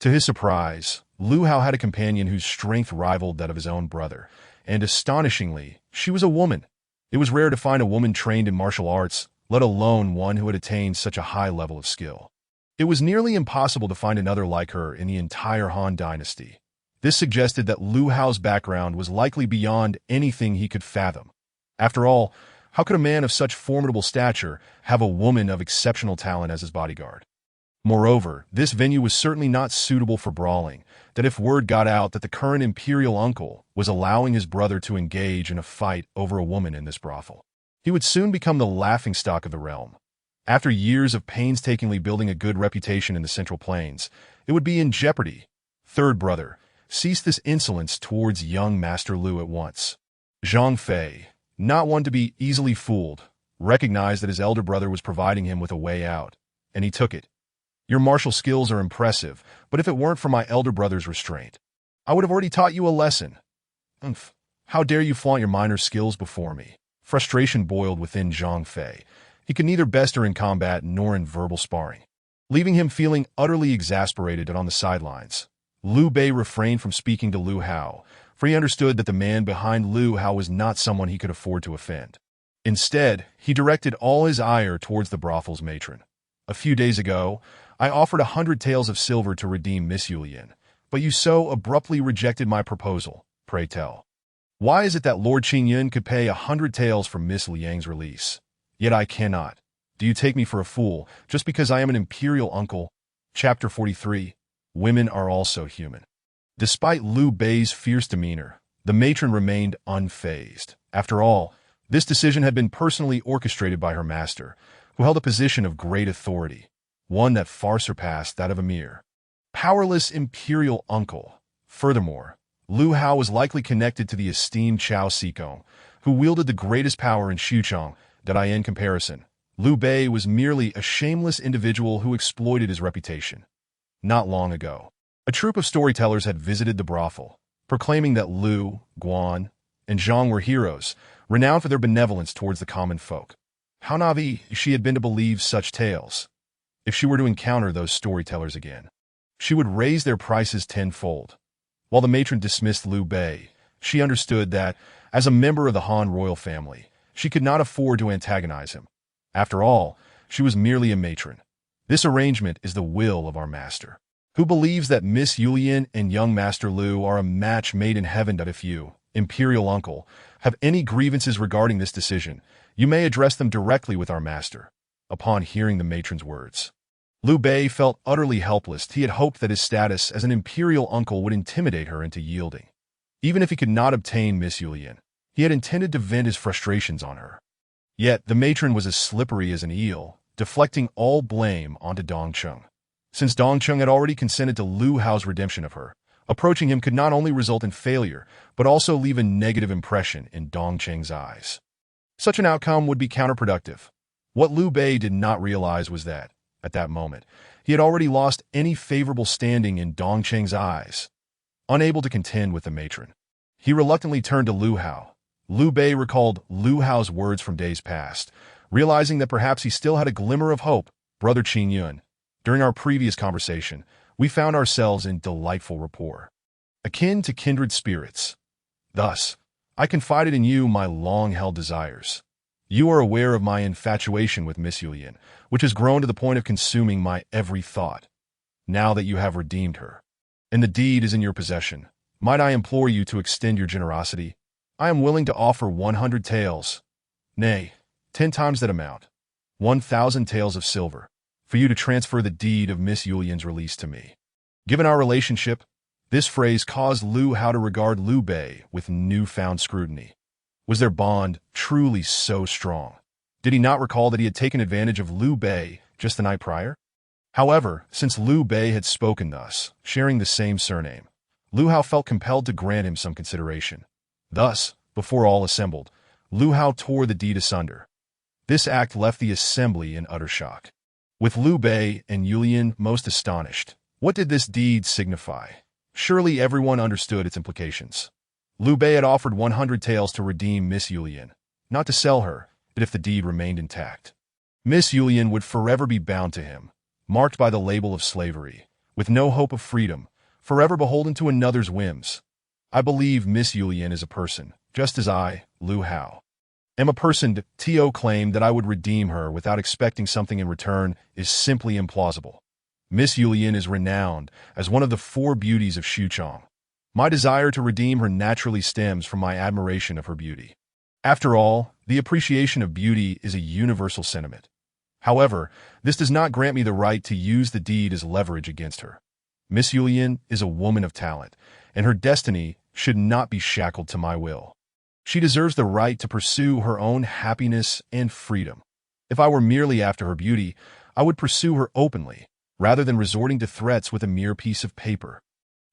To his surprise, Lu Hao had a companion whose strength rivaled that of his own brother, and astonishingly, she was a woman. It was rare to find a woman trained in martial arts, let alone one who had attained such a high level of skill. It was nearly impossible to find another like her in the entire Han dynasty. This suggested that Lu Hao's background was likely beyond anything he could fathom. After all, how could a man of such formidable stature have a woman of exceptional talent as his bodyguard? Moreover, this venue was certainly not suitable for brawling, that if word got out that the current imperial uncle was allowing his brother to engage in a fight over a woman in this brothel, he would soon become the laughingstock of the realm. After years of painstakingly building a good reputation in the Central Plains, it would be in jeopardy. Third brother, cease this insolence towards young Master Lu at once. Zhang Fei, not one to be easily fooled, recognized that his elder brother was providing him with a way out, and he took it. Your martial skills are impressive, but if it weren't for my elder brother's restraint, I would have already taught you a lesson. Umph, how dare you flaunt your minor skills before me? Frustration boiled within Zhang Fei. He could neither best her in combat nor in verbal sparring, leaving him feeling utterly exasperated and on the sidelines. Liu Bei refrained from speaking to Lu Hao, for he understood that the man behind Lu Hao was not someone he could afford to offend. Instead, he directed all his ire towards the brothel's matron. A few days ago, I offered 100 taels of silver to redeem Miss Yulian, but you so abruptly rejected my proposal, pray tell. Why is it that Lord Qingyun could pay 100 taels for Miss Liang's release? Yet I cannot. Do you take me for a fool, just because I am an imperial uncle? Chapter 43. Women are also human. Despite Liu Bei's fierce demeanor, the matron remained unfazed. After all, this decision had been personally orchestrated by her master, who held a position of great authority, one that far surpassed that of a mere powerless imperial uncle. Furthermore, Lu Hao was likely connected to the esteemed Chao Sikong, who wielded the greatest power in Xuchang. That in comparison, Liu Bei was merely a shameless individual who exploited his reputation. Not long ago, a troupe of storytellers had visited the brothel, proclaiming that Lu, Guan, and Zhang were heroes, renowned for their benevolence towards the common folk. How naive she had been to believe such tales. If she were to encounter those storytellers again, she would raise their prices tenfold. While the matron dismissed Liu Bei, she understood that, as a member of the Han royal family, she could not afford to antagonize him. After all, she was merely a matron. This arrangement is the will of our master, who believes that Miss Yulian and young Master Lu are a match made in heaven. That if you, imperial uncle, have any grievances regarding this decision, you may address them directly with our master. Upon hearing the matron's words, Liu Bei felt utterly helpless. He had hoped that his status as an imperial uncle would intimidate her into yielding. Even if he could not obtain Miss Yulian, he had intended to vent his frustrations on her. Yet the matron was as slippery as an eel, deflecting all blame onto Dongcheng. Since Dongcheng had already consented to Lu Hao's redemption of her, approaching him could not only result in failure, but also leave a negative impression in Dongcheng's eyes. Such an outcome would be counterproductive. What Liu Bei did not realize was that, at that moment, he had already lost any favorable standing in Dongcheng's eyes. Unable to contend with the matron, he reluctantly turned to Lu Hao. Liu Bei recalled Lu Hao's words from days past, realizing that perhaps he still had a glimmer of hope. Brother Qingyun, during our previous conversation, we found ourselves in delightful rapport, akin to kindred spirits. Thus, I confided in you my long-held desires. You are aware of my infatuation with Miss Yulian, which has grown to the point of consuming my every thought. Now that you have redeemed her, and the deed is in your possession, might I implore you to extend your generosity? I am willing to offer 100 taels, nay, 10 times that amount, 1,000 taels of silver, for you to transfer the deed of Miss Yulian's release to me. Given our relationship, this phrase caused Lu Hao to regard Liu Bei with newfound scrutiny. Was their bond truly so strong? Did he not recall that he had taken advantage of Liu Bei just the night prior? However, since Liu Bei had spoken thus, sharing the same surname, Lu Hao felt compelled to grant him some consideration. Thus, before all assembled, Lu Hao tore the deed asunder. This act left the assembly in utter shock, with Liu Bei and Yulian most astonished. What did this deed signify? Surely everyone understood its implications. Liu Bei had offered 100 taels to redeem Miss Yulian, not to sell her, but if the deed remained intact. Miss Yulian would forever be bound to him, marked by the label of slavery, with no hope of freedom, forever beholden to another's whims. I believe Miss Yulian is a person, just as I, Lu Hao, am a person. To claim that I would redeem her without expecting something in return is simply implausible. Miss Yulian is renowned as one of the 4 beauties of Xuchong. My desire to redeem her naturally stems from my admiration of her beauty. After all, the appreciation of beauty is a universal sentiment. However, this does not grant me the right to use the deed as leverage against her. Miss Yulian is a woman of talent, and her destiny should not be shackled to my will. She deserves the right to pursue her own happiness and freedom. If I were merely after her beauty, I would pursue her openly, rather than resorting to threats with a mere piece of paper.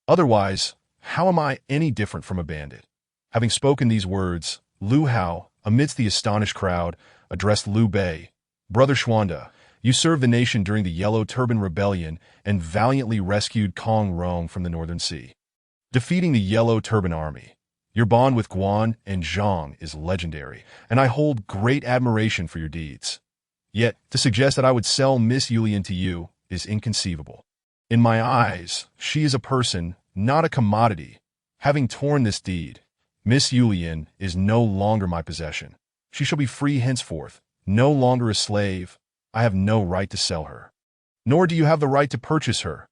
Otherwise, how am I any different from a bandit? Having spoken these words, Lu Hao, amidst the astonished crowd, addressed Liu Bei. Brother Xuanda, you served the nation during the Yellow Turban Rebellion and valiantly rescued Kong Rong from the Northern Sea, defeating the Yellow Turban Army. Your bond with Guan and Zhang is legendary, and I hold great admiration for your deeds. Yet, to suggest that I would sell Miss Yulian to you is inconceivable. In my eyes, she is a person, not a commodity. Having torn this deed, Miss Yulian is no longer my possession. She shall be free henceforth, no longer a slave. I have no right to sell her. Nor do you have the right to purchase her.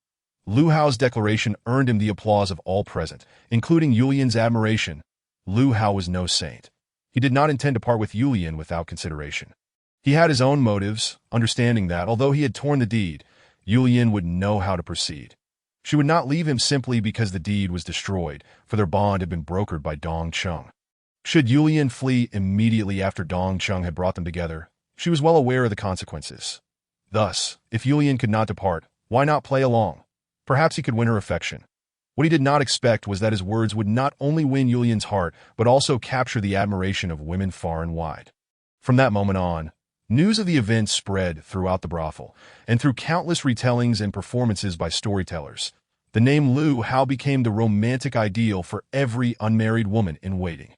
Lu Hao's declaration earned him the applause of all present, including Yulian's admiration. Lu Hao was no saint. He did not intend to part with Yulian without consideration. He had his own motives, understanding that, although he had torn the deed, Yulian would know how to proceed. She would not leave him simply because the deed was destroyed, for their bond had been brokered by Dong Cheng. Should Yulian flee immediately after Dong Cheng had brought them together, she was well aware of the consequences. Thus, if Yulian could not depart, why not play along? Perhaps he could win her affection. What he did not expect was that his words would not only win Yulian's heart, but also capture the admiration of women far and wide. From that moment on, news of the event spread throughout the brothel, and through countless retellings and performances by storytellers, the name Lu Hao became the romantic ideal for every unmarried woman in waiting.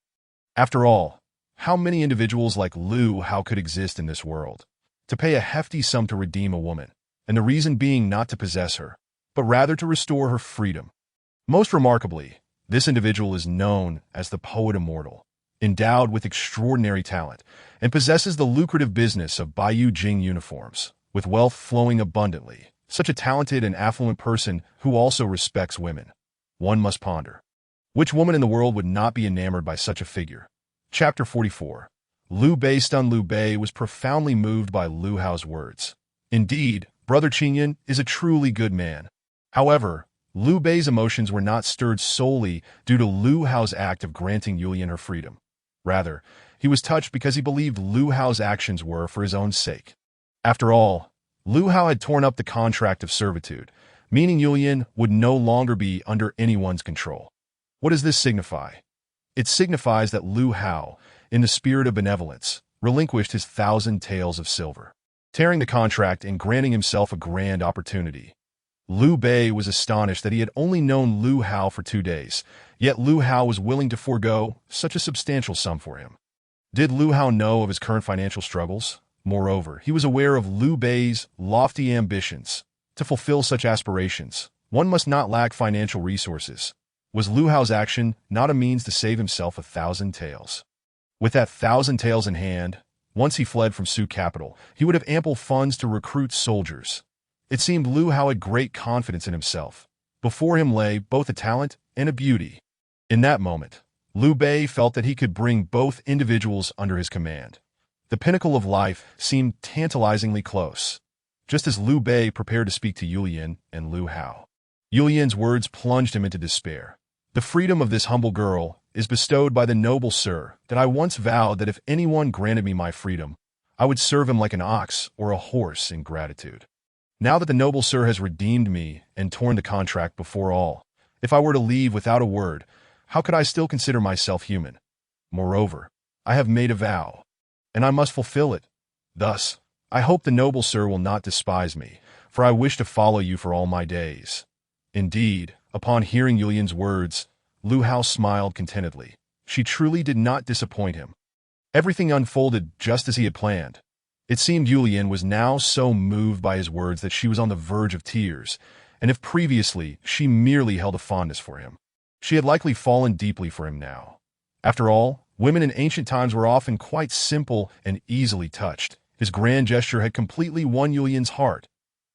After all, how many individuals like Lu Hao could exist in this world? To pay a hefty sum to redeem a woman, and the reason being not to possess her, but rather to restore her freedom. Most remarkably, this individual is known as the Poet Immortal, endowed with extraordinary talent, and possesses the lucrative business of Baiyu Jing uniforms, with wealth flowing abundantly. Such a talented and affluent person who also respects women. One must ponder. Which woman in the world would not be enamored by such a figure? Chapter 44. Liu Bei stunned. Liu Bei was profoundly moved by Lu Hao's words. Indeed, Brother Qingyan is a truly good man. However, Liu Bei's emotions were not stirred solely due to Lu Hao's act of granting Yulian her freedom. Rather, he was touched because he believed Lu Hao's actions were for his own sake. After all, Lu Hao had torn up the contract of servitude, meaning Yulian would no longer be under anyone's control. What does this signify? It signifies that Lu Hao, in the spirit of benevolence, relinquished his 1,000 taels of silver, tearing the contract and granting himself a grand opportunity. Liu Bei was astonished that he had only known Lu Hao for 2 days, yet Lu Hao was willing to forego such a substantial sum for him. Did Lu Hao know of his current financial struggles? Moreover, he was aware of Liu Bei's lofty ambitions. To fulfill such aspirations, one must not lack financial resources. Was Lu Hao's action not a means to save himself 1,000 taels? With that 1,000 taels in hand, once he fled from Su capital, he would have ample funds to recruit soldiers. It seemed Lu Hao had great confidence in himself. Before him lay both a talent and a beauty. In that moment, Liu Bei felt that he could bring both individuals under his command. The pinnacle of life seemed tantalizingly close, just as Liu Bei prepared to speak to Yulian and Lu Hao. Yulian's words plunged him into despair. The freedom of this humble girl is bestowed by the noble sir that I once vowed that if anyone granted me my freedom, I would serve him like an ox or a horse in gratitude. Now that the noble sir has redeemed me and torn the contract before all, if I were to leave without a word, how could I still consider myself human? Moreover, I have made a vow, and I must fulfill it. Thus, I hope the noble sir will not despise me, for I wish to follow you for all my days. Indeed, upon hearing Yulian's words, Lu Hao smiled contentedly. She truly did not disappoint him. Everything unfolded just as he had planned. It seemed Yulian was now so moved by his words that she was on the verge of tears, and if previously she merely held a fondness for him, she had likely fallen deeply for him now. After all, women in ancient times were often quite simple and easily touched. His grand gesture had completely won Yulian's heart.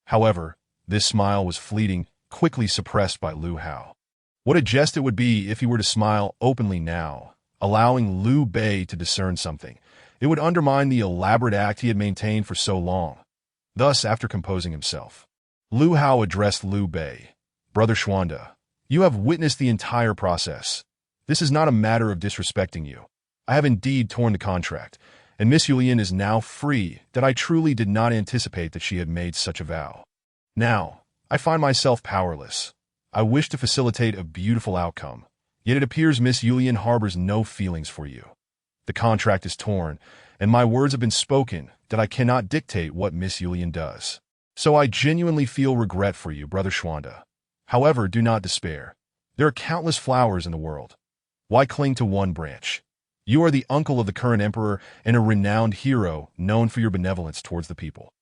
However, this smile was fleeting, quickly suppressed by Lu Hao. What a jest it would be if he were to smile openly now, allowing Liu Bei to discern something. It would undermine the elaborate act he had maintained for so long. Thus, after composing himself, Lu Hao addressed Liu Bei. Brother Xuanda, you have witnessed the entire process. This is not a matter of disrespecting you. I have indeed torn the contract, and Miss Yulian is now free, that I truly did not anticipate that she had made such a vow. Now, I find myself powerless. I wish to facilitate a beautiful outcome, yet it appears Miss Yulian harbors no feelings for you. The contract is torn, and my words have been spoken that I cannot dictate what Miss Yulian does. So I genuinely feel regret for you, Brother Xuanda. However, do not despair. There are countless flowers in the world. Why cling to one branch? You are the uncle of the current emperor and a renowned hero known for your benevolence towards the people.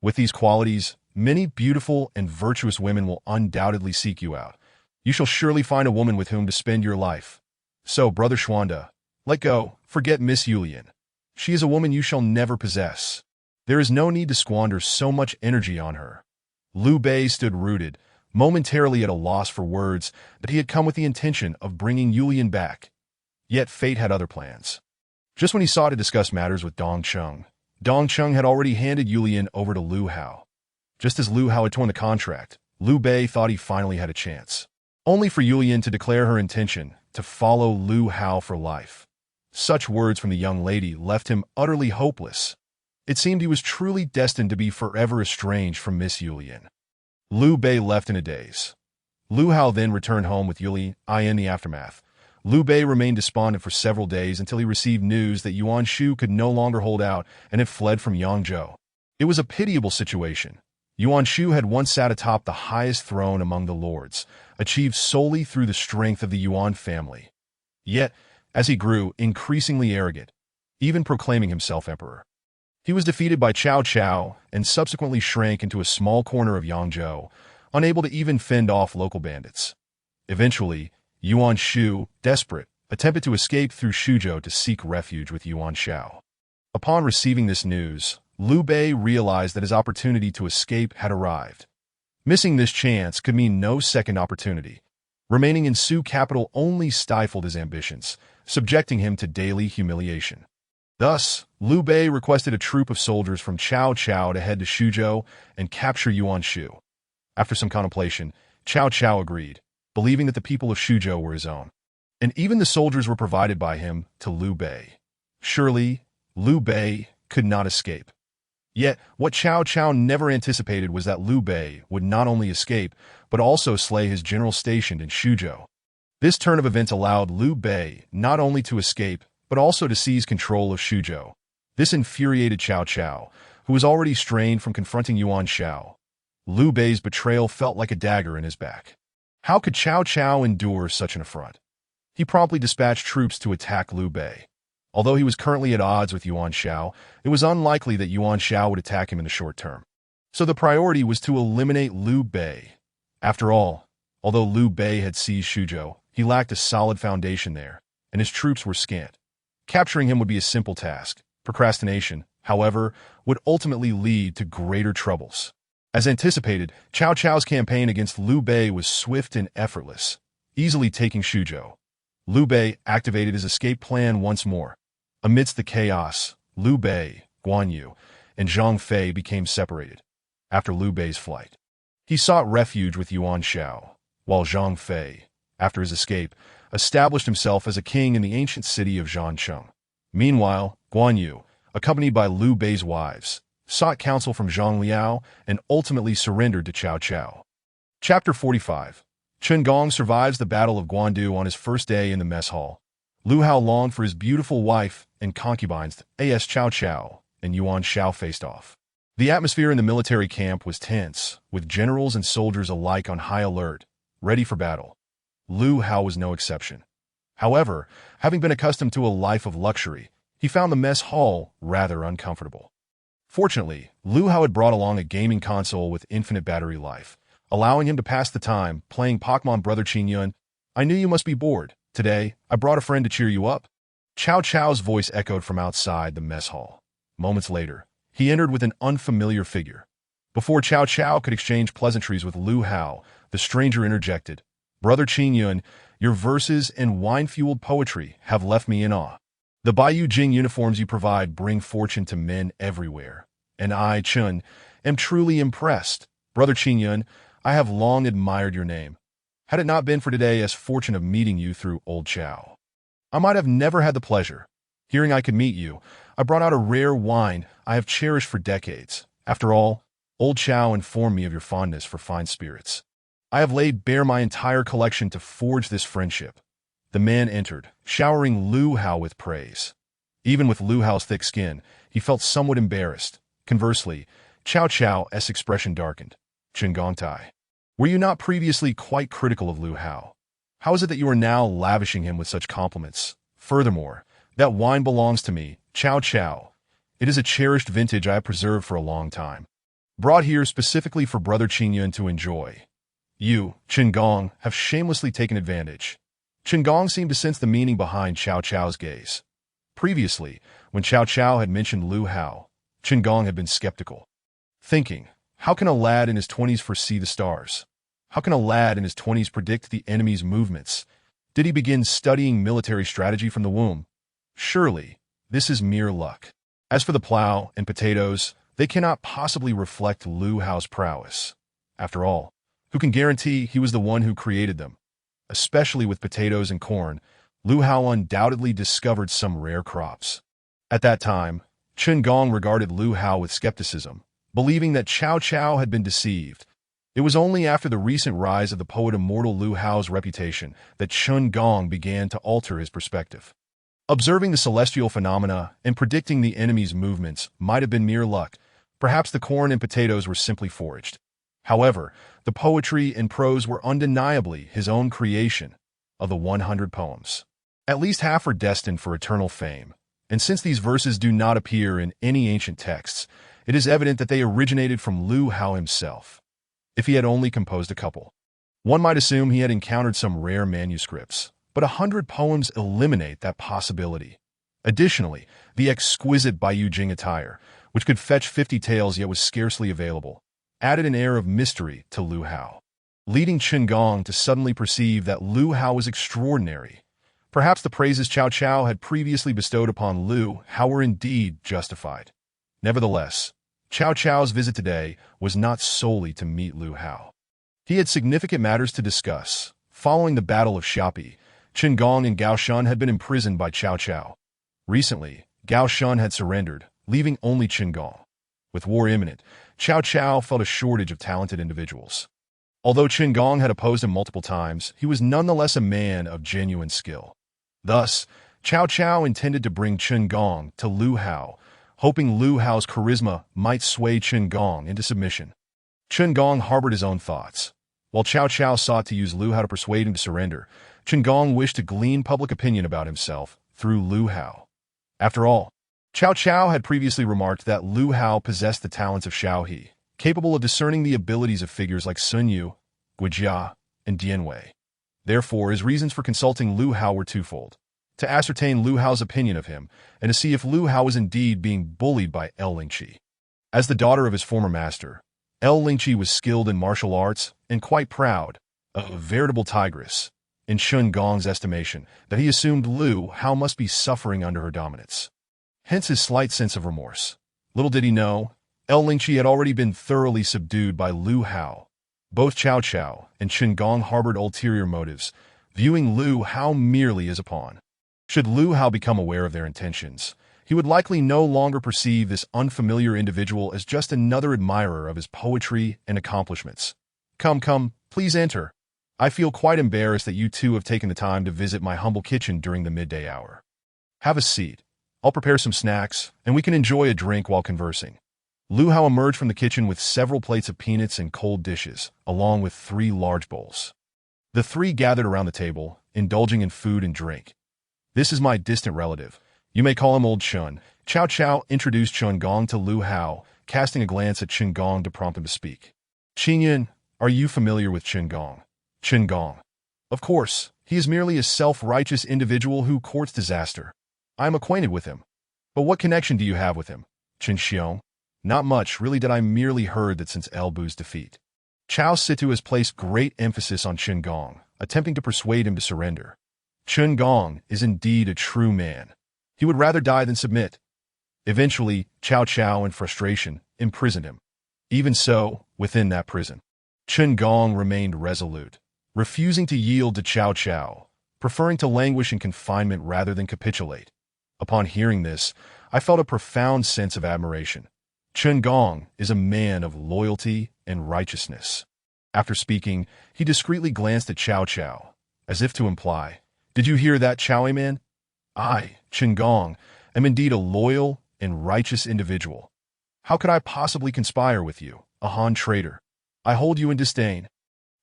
With these qualities, many beautiful and virtuous women will undoubtedly seek you out. You shall surely find a woman with whom to spend your life. So, Brother Xuanda, let go, forget Miss Yulian. She is a woman you shall never possess. There is no need to squander so much energy on her. Liu Bei stood rooted, momentarily at a loss for words, that he had come with the intention of bringing Yulian back. Yet fate had other plans. Just when he sought to discuss matters with Dong Cheng had already handed Yulian over to Lu Hao. Just as Lu Hao had torn the contract, Liu Bei thought he finally had a chance. Only for Yulian to declare her intention to follow Lu Hao for life. Such words from the young lady left him utterly hopeless. It seemed he was truly destined to be forever estranged from Miss Yulian. Liu Bei left in a daze. Lu Hao then returned home with Yulian. In the aftermath, Liu Bei remained despondent for several days until he received news that Yuan Shu could no longer hold out and had fled from Yangzhou. It was a pitiable situation. Yuan Shu had once sat atop the highest throne among the lords, achieved solely through the strength of the Yuan family. Yet, as he grew increasingly arrogant, even proclaiming himself emperor, he was defeated by Cao Cao and subsequently shrank into a small corner of Yangzhou, unable to even fend off local bandits. Eventually, Yuan Shu, desperate, attempted to escape through Shuzhou to seek refuge with Yuan Shao. Upon receiving this news, Liu Bei realized that his opportunity to escape had arrived. Missing this chance could mean no second opportunity. Remaining in Su capital only stifled his ambitions, subjecting him to daily humiliation. Thus, Liu Bei requested a troop of soldiers from Cao Cao to head to Shuzhou and capture Yuan Shu. After some contemplation, Cao Cao agreed, believing that the people of Shuzhou were his own. And even the soldiers were provided by him to Liu Bei. Surely, Liu Bei could not escape. Yet, what Cao Cao never anticipated was that Liu Bei would not only escape, but also slay his general stationed in Shuzhou. This turn of events allowed Liu Bei not only to escape, but also to seize control of Shuzhou. This infuriated Cao Cao, who was already strained from confronting Yuan Shao. Liu Bei's betrayal felt like a dagger in his back. How could Cao Cao endure such an affront? He promptly dispatched troops to attack Liu Bei. Although he was currently at odds with Yuan Shao, it was unlikely that Yuan Shao would attack him in the short term. So the priority was to eliminate Liu Bei. After all, although Liu Bei had seized Shuzhou, he He lacked a solid foundation there, and his troops were scant. Capturing him would be a simple task. Procrastination, however, would ultimately lead to greater troubles. As anticipated, Cao Cao's campaign against Liu Bei was swift and effortless, easily taking Suzhou. Liu Bei activated his escape plan once more. Amidst the chaos, Liu Bei, Guan Yu, and Zhang Fei became separated. After Liu Bei's flight, he sought refuge with Yuan Shao, while Zhang Fei, after his escape, established himself as a king in the ancient city of Zhancheng. Meanwhile, Guan Yu, accompanied by Liu Bei's wives, sought counsel from Zhang Liao and ultimately surrendered to Cao Cao. Chapter 45. Chen Gong survives the Battle of Guandu on his first day in the mess hall. Liu Hao longed for his beautiful wife and concubines as Cao Cao and Yuan Shao faced off. The atmosphere in the military camp was tense, with generals and soldiers alike on high alert, ready for battle. Liu Hao was no exception. However, having been accustomed to a life of luxury, he found the mess hall rather uncomfortable. Fortunately, Liu Hao had brought along a gaming console with infinite battery life, allowing him to pass the time playing Pokemon Brother Qingyun. "I knew you must be bored. Today, I brought a friend to cheer you up." Cao Cao's voice echoed from outside the mess hall. Moments later, he entered with an unfamiliar figure. Before Cao Cao could exchange pleasantries with Liu Hao, the stranger interjected, "Brother Qingyun, your verses and wine-fueled poetry have left me in awe. The Baiyu Jing uniforms you provide bring fortune to men everywhere. And I, Chun, am truly impressed. Brother Qingyun, I have long admired your name. Had it not been for today's fortune of meeting you through Old Chow, I might have never had the pleasure. Hearing I could meet you, I brought out a rare wine I have cherished for decades. After all, Old Chow informed me of your fondness for fine spirits. I have laid bare my entire collection to forge this friendship." The man entered, showering Liu Hao with praise. Even with Liu Hao's thick skin, he felt somewhat embarrassed. Conversely, Cao Cao's expression darkened. "Chen Gongtai, were you not previously quite critical of Liu Hao? How is it that you are now lavishing him with such compliments? Furthermore, that wine belongs to me, Cao Cao. It is a cherished vintage I have preserved for a long time, brought here specifically for Brother Qingyun to enjoy. You, Chen Gong, have shamelessly taken advantage." Chen Gong seemed to sense the meaning behind Cao Cao's gaze. Previously, when Cao Cao had mentioned Liu Hao, Chen Gong had been skeptical, thinking, how can a lad in his 20s foresee the stars? How can a lad in his 20s predict the enemy's movements? Did he begin studying military strategy from the womb? Surely, this is mere luck. As for the plow and potatoes, they cannot possibly reflect Liu Hao's prowess. After all, who can guarantee he was the one who created them? Especially with potatoes and corn, Liu Hao undoubtedly discovered some rare crops. At that time, Chen Gong regarded Liu Hao with skepticism, believing that Cao Cao had been deceived. It was only after the recent rise of the poet immortal Liu Hao's reputation that Chen Gong began to alter his perspective. Observing the celestial phenomena and predicting the enemy's movements might have been mere luck. Perhaps the corn and potatoes were simply foraged. However, the poetry and prose were undeniably his own creation. Of the 100 poems, at least half are destined for eternal fame, and since these verses do not appear in any ancient texts, it is evident that they originated from Liu Hao himself. If he had only composed a couple, one might assume he had encountered some rare manuscripts, but 100 poems eliminate that possibility. Additionally, the exquisite Baiyu Jing attire, which could fetch 50 taels yet was scarcely available, added an air of mystery to Liu Hao, leading Chen Gong to suddenly perceive that Liu Hao was extraordinary. Perhaps the praises Cao Cao had previously bestowed upon Liu Hao were indeed justified. Nevertheless, Cao Cao's visit today was not solely to meet Liu Hao. He had significant matters to discuss. Following the Battle of Xiapi, Chen Gong and Gao Shun had been imprisoned by Cao Cao. Recently, Gao Shun had surrendered, leaving only Chen Gong. With war imminent, Cao Cao felt a shortage of talented individuals. Although Chen Gong had opposed him multiple times, he was nonetheless a man of genuine skill. Thus, Cao Cao intended to bring Chen Gong to Liu Hao, hoping Liu Hao's charisma might sway Chen Gong into submission. Chen Gong harbored his own thoughts. While Cao Cao sought to use Liu Hao to persuade him to surrender, Chen Gong wished to glean public opinion about himself through Liu Hao. After all, Cao Cao had previously remarked that Liu Hao possessed the talents of Xiao He, capable of discerning the abilities of figures like Sun Yu, Guijia, and Dian Wei. Therefore, his reasons for consulting Lu Hao were twofold: to ascertain Lu Hao's opinion of him, and to see if Lu Hao was indeed being bullied by El Lingqi. As the daughter of his former master, El Lingqi was skilled in martial arts and quite proud, a veritable tigress, in Chun Gong's estimation, that he assumed Lu Hao must be suffering under her dominance. Hence his slight sense of remorse. Little did he know, El Lingqi had already been thoroughly subdued by Lu Hao. Both Cao Cao and Chun Gong harbored ulterior motives, viewing Lu Hao merely as a pawn. Should Lu Hao become aware of their intentions, he would likely no longer perceive this unfamiliar individual as just another admirer of his poetry and accomplishments. Come, please enter. I feel quite embarrassed that you two have taken the time to visit my humble kitchen during the midday hour. Have a seat. I'll prepare some snacks, and we can enjoy a drink while conversing. Lu Hao emerged from the kitchen with several plates of peanuts and cold dishes, along with 3 large bowls. The three gathered around the table, indulging in food and drink. This is my distant relative. You may call him Old Chun. Cao Cao introduced Chun Gong to Lu Hao, casting a glance at Chun Gong to prompt him to speak. Qingyun, are you familiar with Chun Gong? Chun Gong. Of course, he is merely a self-righteous individual who courts disaster. I am acquainted with him. But what connection do you have with him? Chen Xiong. Not much, really, that I merely heard that since El Bu's defeat. Chao Situ has placed great emphasis on Chun Gong, attempting to persuade him to surrender. Chun Gong is indeed a true man. He would rather die than submit. Eventually, Cao Cao, in frustration, imprisoned him. Even so, within that prison, Chun Gong remained resolute, refusing to yield to Cao Cao, preferring to languish in confinement rather than capitulate. Upon hearing this, I felt a profound sense of admiration. Chun Gong is a man of loyalty and righteousness. After speaking, he discreetly glanced at Cao Cao, as if to imply, "Did you hear that, Chowie man? I, Chun Gong, am indeed a loyal and righteous individual. How could I possibly conspire with you, a Han traitor? I hold you in disdain."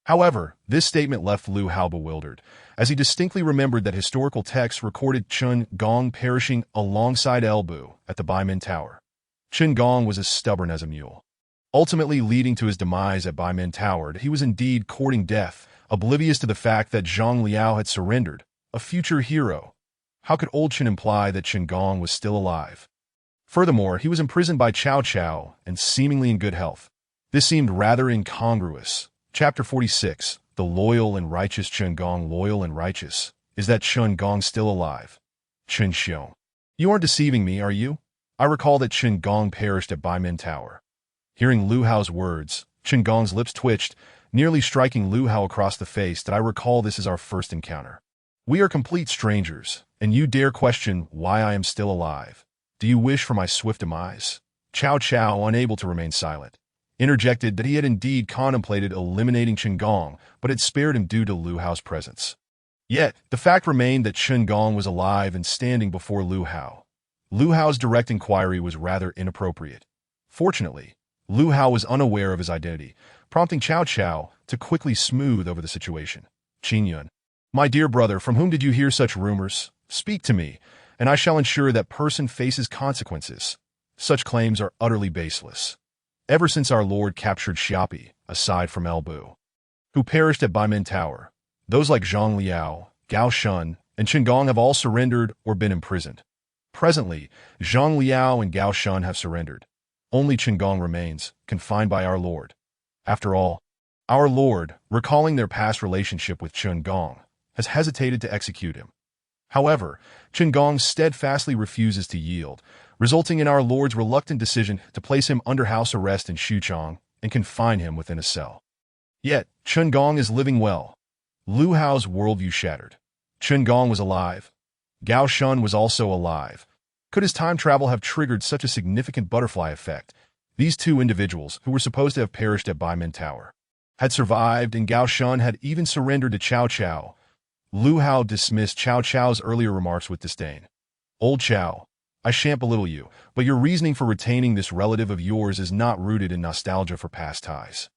However, this statement left Lu Hao bewildered, as he distinctly remembered that historical texts recorded Chun Gong perishing alongside El Bu at the Baimen Tower. Chun Gong was as stubborn as a mule, ultimately leading to his demise at Baimen Tower. He was indeed courting death, oblivious to the fact that Zhang Liao had surrendered, a future hero. How could Old Chun imply that Chun Gong was still alive? Furthermore, he was imprisoned by Cao Cao and seemingly in good health. This seemed rather incongruous. Chapter 46, The Loyal and Righteous Chun Gong. Loyal and righteous. Is that Chun Gong still alive? Chun Xiong. You aren't deceiving me, are you? I recall that Chun Gong perished at Baimen Tower. Hearing Lu Hao's words, Chun Gong's lips twitched, nearly striking Lu Hao across the face. Did I recall this as our first encounter? We are complete strangers, and you dare question why I am still alive. Do you wish for my swift demise? Cao Cao, unable to remain silent, interjected that he had indeed contemplated eliminating Chun Gong, but had spared him due to Lu Hao's presence. Yet, the fact remained that Chun Gong was alive and standing before Lu Hao. Lu Hao's direct inquiry was rather inappropriate. Fortunately, Lu Hao was unaware of his identity, prompting Cao Cao to quickly smooth over the situation. Qingyun. My dear brother, from whom did you hear such rumors? Speak to me, and I shall ensure that person faces consequences. Such claims are utterly baseless. Ever since our Lord captured Xiapi, aside from El Bu, who perished at Baimen Tower, those like Zhang Liao, Gao Shun, and Chun Gong have all surrendered or been imprisoned. Presently, Zhang Liao and Gao Shun have surrendered. Only Chun Gong remains, confined by our Lord. After all, our Lord, recalling their past relationship with Chun Gong, has hesitated to execute him. However, Chun Gong steadfastly refuses to yield, resulting in our Lord's reluctant decision to place him under house arrest in Xuchang and confine him within a cell. Yet, Chun Gong is living well. Lu Hao's worldview shattered. Chun Gong was alive. Gao Shun was also alive. Could his time travel have triggered such a significant butterfly effect? These two individuals, who were supposed to have perished at Baimen Tower, had survived, and Gao Shun had even surrendered to Cao Cao. Lu Hao dismissed Cao Cao's earlier remarks with disdain. Old Cao, I shan't belittle you, but your reasoning for retaining this relative of yours is not rooted in nostalgia for past ties.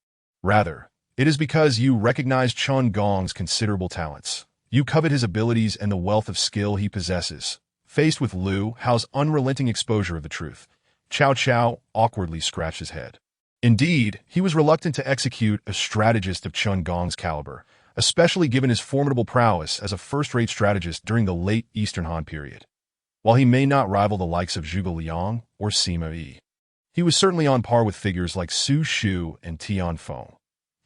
Rather, it is because you recognize Chun Gong's considerable talents. You covet his abilities and the wealth of skill he possesses. Faced with Lu Hao's unrelenting exposure of the truth, Cao Cao awkwardly scratched his head. Indeed, he was reluctant to execute a strategist of Chun Gong's caliber, especially given his formidable prowess as a first-rate strategist during the late Eastern Han period. While he may not rival the likes of Zhuge Liang or Sima Yi, he was certainly on par with figures like Su Shu and Tian Feng.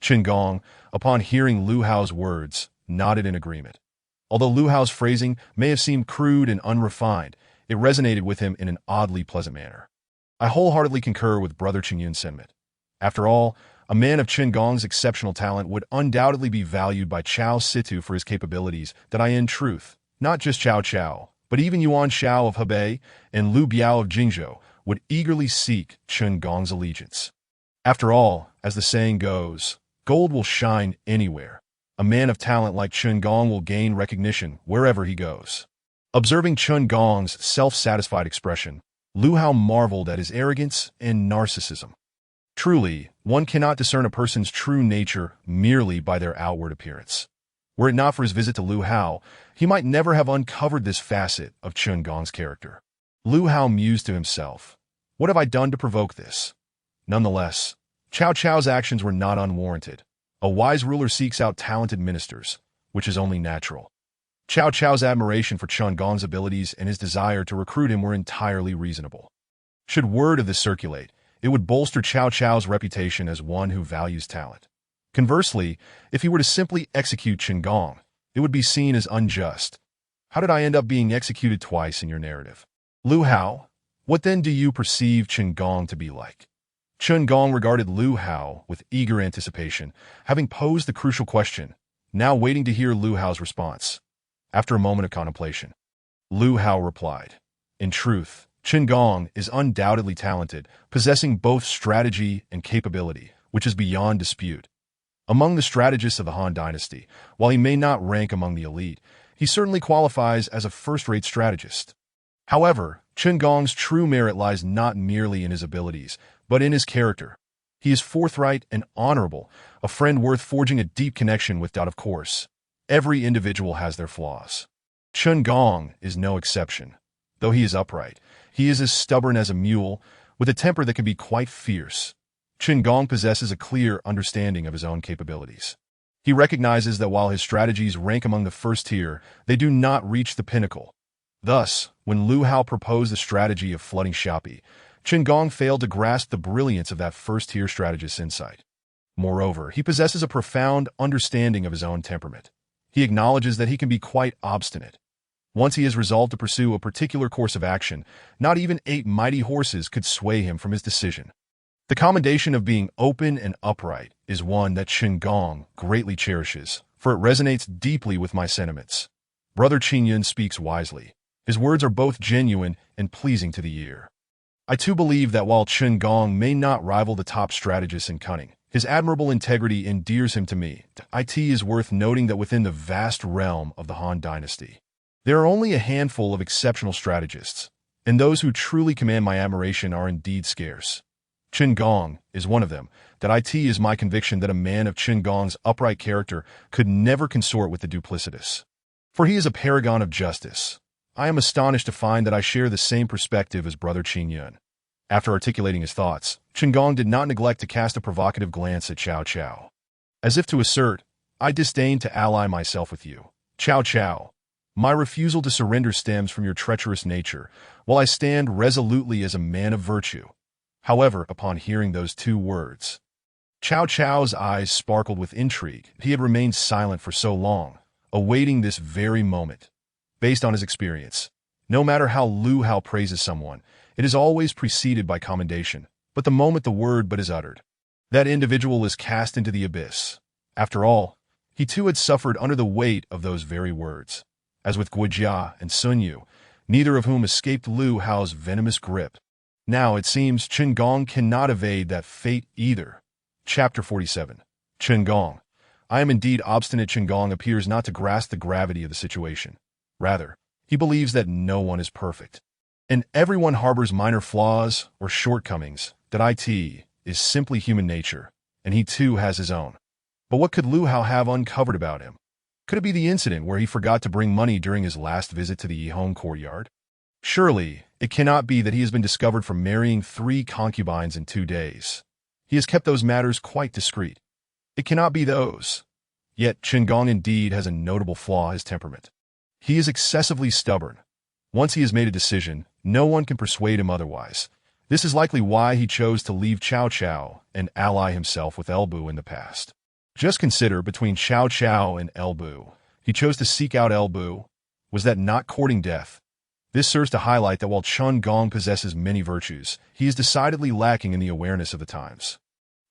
Qin Gong, upon hearing Lu Hao's words, nodded in agreement. Although Lu Hao's phrasing may have seemed crude and unrefined, it resonated with him in an oddly pleasant manner. I wholeheartedly concur with Brother Qingyun's sentiment. After all, a man of Qin Gong's exceptional talent would undoubtedly be valued by Chao Situ for his capabilities that in truth, not just Cao Cao, but even Yuan Shao of Hebei and Lu Biao of Jingzhou would eagerly seek Qin Gong's allegiance. After all, as the saying goes, gold will shine anywhere. A man of talent like Qin Gong will gain recognition wherever he goes. Observing Qin Gong's self-satisfied expression, Lu Hao marveled at his arrogance and narcissism. Truly, one cannot discern a person's true nature merely by their outward appearance. Were it not for his visit to Lu Hao, he might never have uncovered this facet of Qin Gong's character. Lu Hao mused to himself, "What have I done to provoke this?" Nonetheless, Cao Cao's actions were not unwarranted. A wise ruler seeks out talented ministers, which is only natural. Cao Cao's admiration for Qin Gong's abilities and his desire to recruit him were entirely reasonable. Should word of this circulate, it would bolster Cao Cao's reputation as one who values talent. Conversely, if he were to simply execute Qin Gong, it would be seen as unjust. How did I end up being executed twice in your narrative? Lu Hao, what then do you perceive Qin Gong to be like? Qin Gong regarded Lu Hao with eager anticipation, having posed the crucial question, now waiting to hear Lu Hao's response. After a moment of contemplation, Lu Hao replied, "In truth, Qin Gong is undoubtedly talented, possessing both strategy and capability, which is beyond dispute. Among the strategists of the Han Dynasty, while he may not rank among the elite, he certainly qualifies as a first-rate strategist. However, Qin Gong's true merit lies not merely in his abilities, but in his character. He is forthright and honorable, a friend worth forging a deep connection with. Of course, every individual has their flaws. Qin Gong is no exception. Though he is upright, he is as stubborn as a mule, with a temper that can be quite fierce. Qin Gong possesses a clear understanding of his own capabilities. He recognizes that while his strategies rank among the first tier, they do not reach the pinnacle. Thus, when Lu Hao proposed the strategy of flooding Xiapi, Qin Gong failed to grasp the brilliance of that first-tier strategist's insight. Moreover, he possesses a profound understanding of his own temperament. He acknowledges that he can be quite obstinate. Once he has resolved to pursue a particular course of action, not even 8 mighty horses could sway him from his decision. The commendation of being open and upright is one that Qin Gong greatly cherishes, for it resonates deeply with my sentiments. Brother Qingyun speaks wisely. His words are both genuine and pleasing to the ear. I too believe that while Qin Gong may not rival the top strategists in cunning, his admirable integrity endears him to me. It is worth noting that within the vast realm of the Han Dynasty, there are only a handful of exceptional strategists, and those who truly command my admiration are indeed scarce. Qin Gong is one of them. It is my conviction that a man of Qin Gong's upright character could never consort with the duplicitous. For he is a paragon of justice. I am astonished to find that I share the same perspective as Brother Qingyun. After articulating his thoughts, Qin Gong did not neglect to cast a provocative glance at Cao Cao. As if to assert, I disdain to ally myself with you, Cao Cao. My refusal to surrender stems from your treacherous nature, while I stand resolutely as a man of virtue. However, upon hearing those 2 words, Cao Cao's eyes sparkled with intrigue. He had remained silent for so long, awaiting this very moment. Based on his experience, no matter how Lu Hao praises someone, it is always preceded by commendation, but the moment the word but is uttered, that individual is cast into the abyss. After all, he too had suffered under the weight of those very words. As with Guijia and Sun Yu, neither of whom escaped Lu Hao's venomous grip. Now, it seems, Qin Gong cannot evade that fate either. Chapter 47. Qin Gong. I am indeed obstinate. Qin Gong appears not to grasp the gravity of the situation. Rather, he believes that no one is perfect, and everyone harbors minor flaws or shortcomings. That is simply human nature, and he too has his own. But what could Lu Hao have uncovered about him? Could it be the incident where he forgot to bring money during his last visit to the Yihong courtyard? Surely, it cannot be that he has been discovered for marrying 3 concubines in 2 days. He has kept those matters quite discreet. It cannot be those. Yet Qin Gong indeed has a notable flaw: his temperament. He is excessively stubborn. Once he has made a decision, no one can persuade him otherwise. This is likely why he chose to leave Cao Cao and ally himself with Ele Bu in the past. Just consider, between Cao Cao and Ele Bu, he chose to seek out Ele Bu. Was that not courting death? This serves to highlight that while Qin Gong possesses many virtues, he is decidedly lacking in the awareness of the times.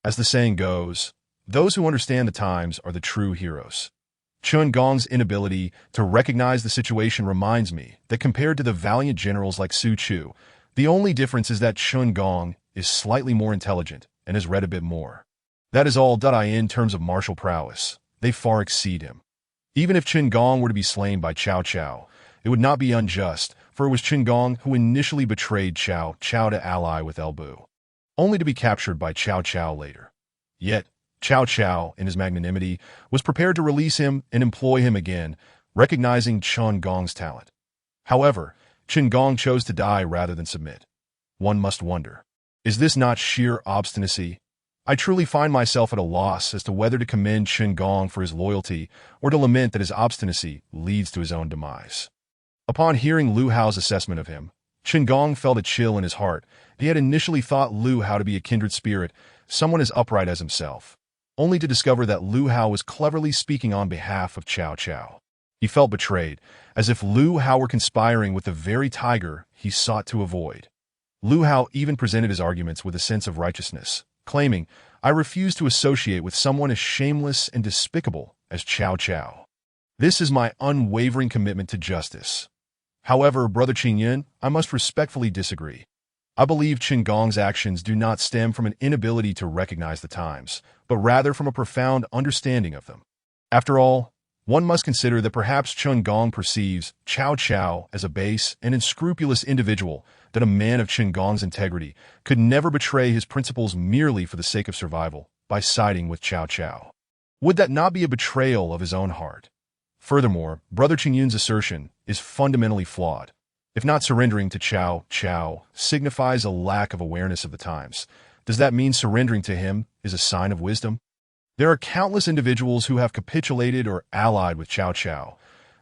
As the saying goes, those who understand the times are the true heroes. Qin Gong's inability to recognize the situation reminds me that compared to the valiant generals like Su Chu, the only difference is that Qin Gong is slightly more intelligent and has read a bit more. That is all. In terms of martial prowess, they far exceed him. Even if Qin Gong were to be slain by Cao Cao, it would not be unjust, for it was Qin Gong who initially betrayed Cao Cao to ally with Ele Bu, only to be captured by Cao Cao later. Yet, Cao Cao, in his magnanimity, was prepared to release him and employ him again, recognizing Qin Gong's talent. However, Qin Gong chose to die rather than submit. One must wonder, is this not sheer obstinacy? I truly find myself at a loss as to whether to commend Qin Gong for his loyalty or to lament that his obstinacy leads to his own demise. Upon hearing Lu Hao's assessment of him, Qin Gong felt a chill in his heart. He had initially thought Lu Hao to be a kindred spirit, someone as upright as himself, only to discover that Lu Hao was cleverly speaking on behalf of Cao Cao. He felt betrayed, as if Lu Hao were conspiring with the very tiger he sought to avoid. Lu Hao even presented his arguments with a sense of righteousness, claiming, "I refuse to associate with someone as shameless and despicable as Cao Cao. This is my unwavering commitment to justice." However, Brother Qingyun, I must respectfully disagree. I believe Qin Gong's actions do not stem from an inability to recognize the times, but rather from a profound understanding of them. After all, one must consider that perhaps Qin Gong perceives Cao Cao as a base and unscrupulous individual, that a man of Qin Gong's integrity could never betray his principles merely for the sake of survival by siding with Cao Cao. Would that not be a betrayal of his own heart? Furthermore, Brother Qingyun's assertion is fundamentally flawed. If not surrendering to Cao Cao signifies a lack of awareness of the times, does that mean surrendering to him is a sign of wisdom? There are countless individuals who have capitulated or allied with Cao Cao.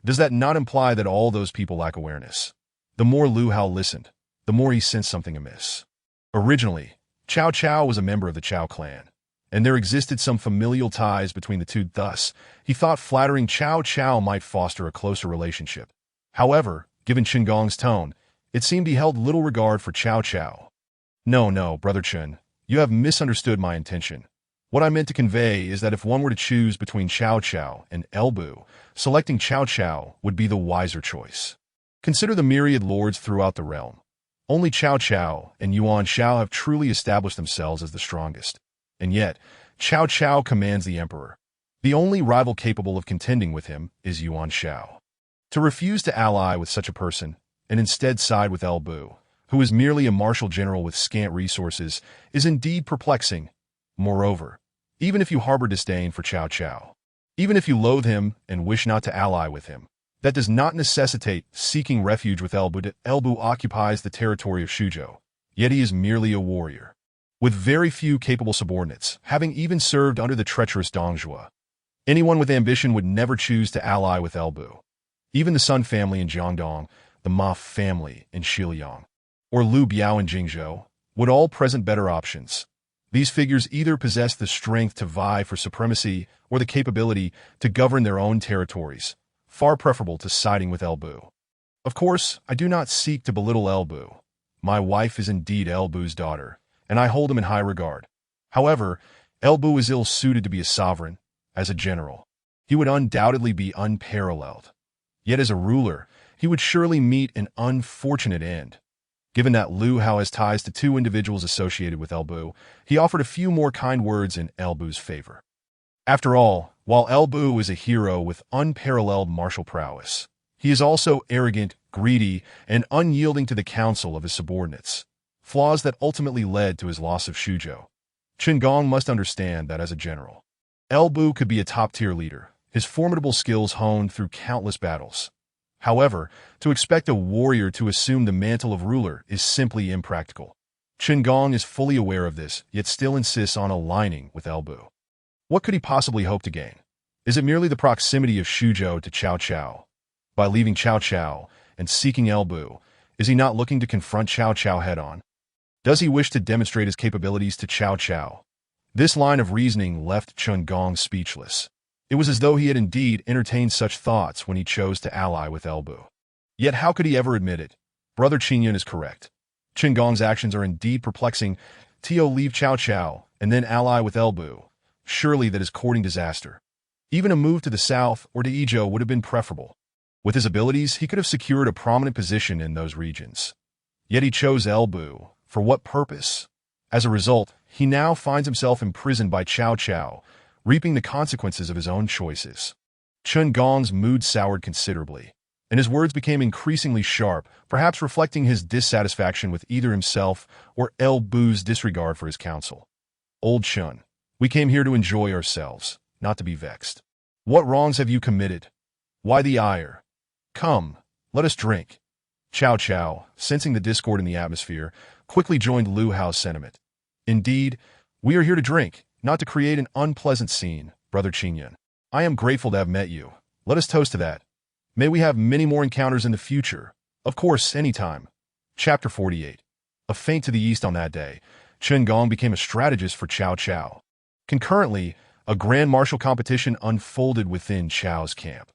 Does that not imply that all those people lack awareness? The more Lu Hao listened, the more he sensed something amiss. Originally, Cao Cao was a member of the Cao clan, and there existed some familial ties between the two. Thus, he thought flattering Cao Cao might foster a closer relationship. However, given Qin Gong's tone, it seemed he held little regard for Cao Cao. No, Brother Qin, you have misunderstood my intention. What I meant to convey is that if one were to choose between Cao Cao and Ele Bu, selecting Cao Cao would be the wiser choice. Consider the myriad lords throughout the realm. Only Cao Cao and Yuan Shao have truly established themselves as the strongest. And yet, Cao Cao commands the emperor. The only rival capable of contending with him is Yuan Shao. To refuse to ally with such a person, and instead side with Ele Bu, who is merely a martial general with scant resources, is indeed perplexing. Moreover, even if you harbor disdain for Cao Cao, even if you loathe him and wish not to ally with him, that does not necessitate seeking refuge with Ele Bu. Ele Bu occupies the territory of Shuzhou, yet he is merely a warrior, with very few capable subordinates, having even served under the treacherous Dong Zhuo. Anyone with ambition would never choose to ally with Ele Bu. Even the Sun family in Jiangdong, the Ma family in Xiliang, or Lu Biao in Jingzhou, would all present better options. These figures either possess the strength to vie for supremacy or the capability to govern their own territories, far preferable to siding with Ele Bu. Of course, I do not seek to belittle Ele Bu. My wife is indeed Ele Bu's daughter, and I hold him in high regard. However, Ele Bu is ill-suited to be a sovereign. As a general, he would undoubtedly be unparalleled. Yet as a ruler, he would surely meet an unfortunate end. Given that Lu Hao has ties to two individuals associated with Ele Bu, he offered a few more kind words in Ele Bu's favor. After all, while Ele Bu is a hero with unparalleled martial prowess, he is also arrogant, greedy, and unyielding to the counsel of his subordinates, flaws that ultimately led to his loss of Shuzhou. Qin Gong must understand that as a general, Ele Bu could be a top-tier leader, his formidable skills honed through countless battles. However, to expect a warrior to assume the mantle of ruler is simply impractical. Qin Gong is fully aware of this, yet still insists on aligning with Ele Bu. What could he possibly hope to gain? Is it merely the proximity of Xuzhou to Cao Cao? By leaving Cao Cao and seeking Elbu, is he not looking to confront Cao Cao head-on? Does he wish to demonstrate his capabilities to Cao Cao? This line of reasoning left Chen Gong speechless. It was as though he had indeed entertained such thoughts when he chose to ally with Elbu. Yet how could he ever admit it? Brother Qingyun is correct. Chen Gong's actions are indeed perplexing. Tio leave Cao Cao and then ally with Elbu. Surely that is courting disaster. Even a move to the south or to Yizhou would have been preferable. With his abilities, he could have secured a prominent position in those regions. Yet he chose Elbu. For what purpose? As a result, he now finds himself imprisoned by Cao Cao, reaping the consequences of his own choices. Chen Gong's mood soured considerably, and his words became increasingly sharp, perhaps reflecting his dissatisfaction with either himself or Elbu's disregard for his counsel. Old Chen, we came here to enjoy ourselves, not to be vexed. What wrongs have you committed? Why the ire? Come, let us drink. Cao Cao, sensing the discord in the atmosphere, quickly joined Lu Hao's sentiment. Indeed, we are here to drink, not to create an unpleasant scene, Brother Qingyun. I am grateful to have met you. Let us toast to that. May we have many more encounters in the future. Of course, anytime. Chapter 48. A feint to the east on that day, Chen Gong became a strategist for Cao Cao. Concurrently, a grand martial competition unfolded within Chao's camp.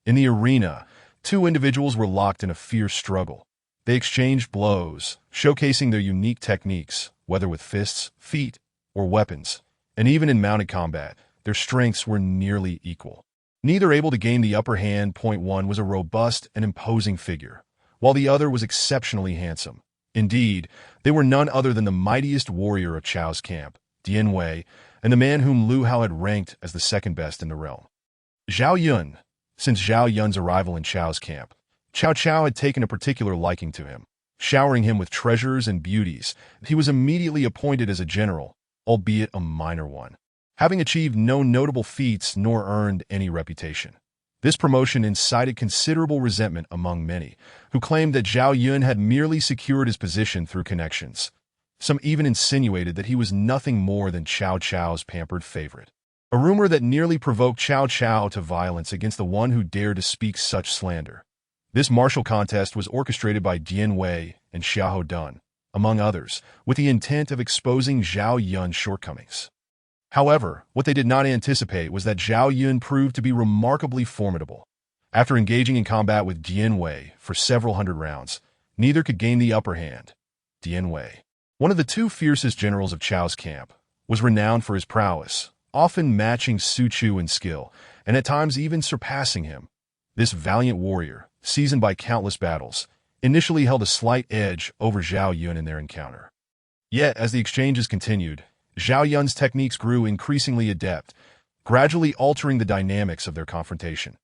In the arena, two individuals were locked in a fierce struggle. They exchanged blows, showcasing their unique techniques, whether with fists, feet, or weapons. And even in mounted combat, their strengths were nearly equal. Neither able to gain the upper hand. Point one was a robust and imposing figure, while the other was exceptionally handsome. Indeed, they were none other than the mightiest warrior of Chao's camp, Dian Wei, and the man whom Lu Hao had ranked as the second best in the realm. Zhao Yun. Since Zhao Yun's arrival in Chao's camp, Cao Cao had taken a particular liking to him. Showering him with treasures and beauties, he was immediately appointed as a general, albeit a minor one, having achieved no notable feats nor earned any reputation. This promotion incited considerable resentment among many, who claimed that Zhao Yun had merely secured his position through connections. Some even insinuated that he was nothing more than Cao Cao's pampered favorite. A rumor that nearly provoked Cao Cao to violence against the one who dared to speak such slander. This martial contest was orchestrated by Dian Wei and Xiahou Dun, among others, with the intent of exposing Zhao Yun's shortcomings. However, what they did not anticipate was that Zhao Yun proved to be remarkably formidable. After engaging in combat with Dian Wei for several hundred rounds, neither could gain the upper hand. Dian Wei, one of the two fiercest generals of Chao's camp, was renowned for his prowess, often matching Su Chu in skill, and at times even surpassing him. This valiant warrior, seasoned by countless battles, initially held a slight edge over Zhao Yun in their encounter. Yet, as the exchanges continued, Zhao Yun's techniques grew increasingly adept, gradually altering the dynamics of their confrontation.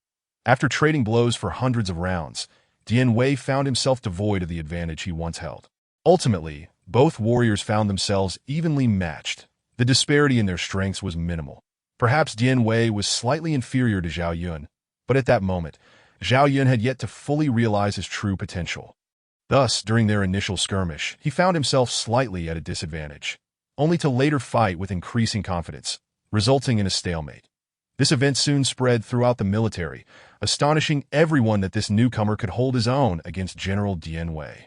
After trading blows for hundreds of rounds, Dian Wei found himself devoid of the advantage he once held. Ultimately, both warriors found themselves evenly matched. The disparity in their strengths was minimal. Perhaps Dian Wei was slightly inferior to Zhao Yun, but at that moment, Zhao Yun had yet to fully realize his true potential. Thus, during their initial skirmish, he found himself slightly at a disadvantage, only to later fight with increasing confidence, resulting in a stalemate. This event soon spread throughout the military, astonishing everyone that this newcomer could hold his own against General Dian Wei.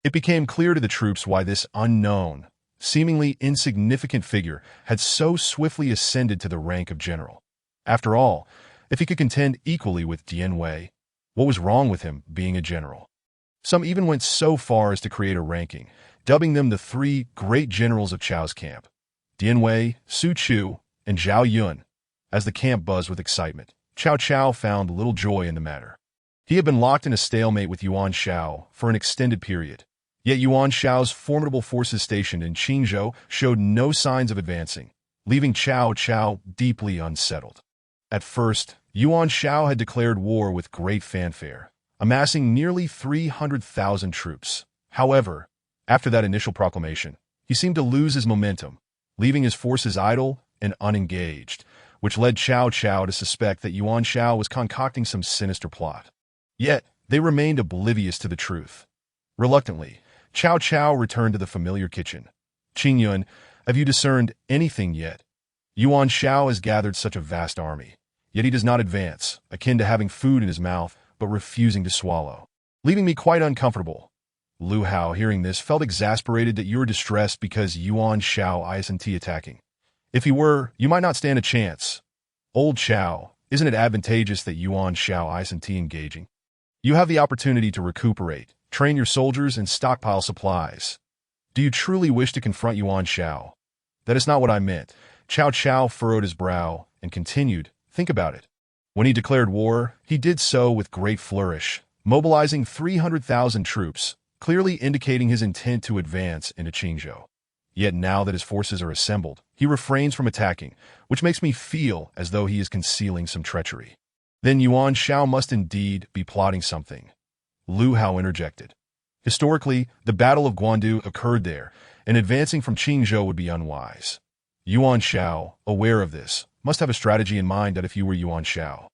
It became clear to the troops why this unknown, seemingly insignificant figure had so swiftly ascended to the rank of general. After all, if he could contend equally with Dian Wei, what was wrong with him being a general? Some even went so far as to create a ranking, dubbing them the three great generals of Chao's camp: Dian Wei, Su Chu, and Zhao Yun. As the camp buzzed with excitement, Cao Cao found little joy in the matter. He had been locked in a stalemate with Yuan Shao for an extended period, yet Yuan Shao's formidable forces stationed in Qingzhou showed no signs of advancing, leaving Cao Cao deeply unsettled. At first, Yuan Shao had declared war with great fanfare, amassing nearly 300,000 troops. However, after that initial proclamation, he seemed to lose his momentum, leaving his forces idle and unengaged, which led Cao Cao to suspect that Yuan Shao was concocting some sinister plot. Yet, they remained oblivious to the truth. Reluctantly, Cao Cao returned to the familiar kitchen. "Qingyun, have you discerned anything yet? Yuan Shao has gathered such a vast army. Yet he does not advance, akin to having food in his mouth but refusing to swallow, leaving me quite uncomfortable. Lu Hao, hearing this, felt exasperated that you were distressed because Yuan Shao isn't attacking. If he were, you might not stand a chance. Old Chao, isn't it advantageous that Yuan Shao isn't engaging? You have the opportunity to recuperate, train your soldiers, and stockpile supplies. Do you truly wish to confront Yuan Shao? That is not what I meant. Cao Cao furrowed his brow and continued, think about it. When he declared war, he did so with great flourish, mobilizing 300,000 troops, clearly indicating his intent to advance into Qingzhou. Yet now that his forces are assembled, he refrains from attacking, which makes me feel as though he is concealing some treachery. Then Yuan Shao must indeed be plotting something. Lu Hao interjected. Historically, the Battle of Guandu occurred there, and advancing from Qingzhou would be unwise. Yuan Shao, aware of this, must have a strategy in mind that if you were Yuan Shao,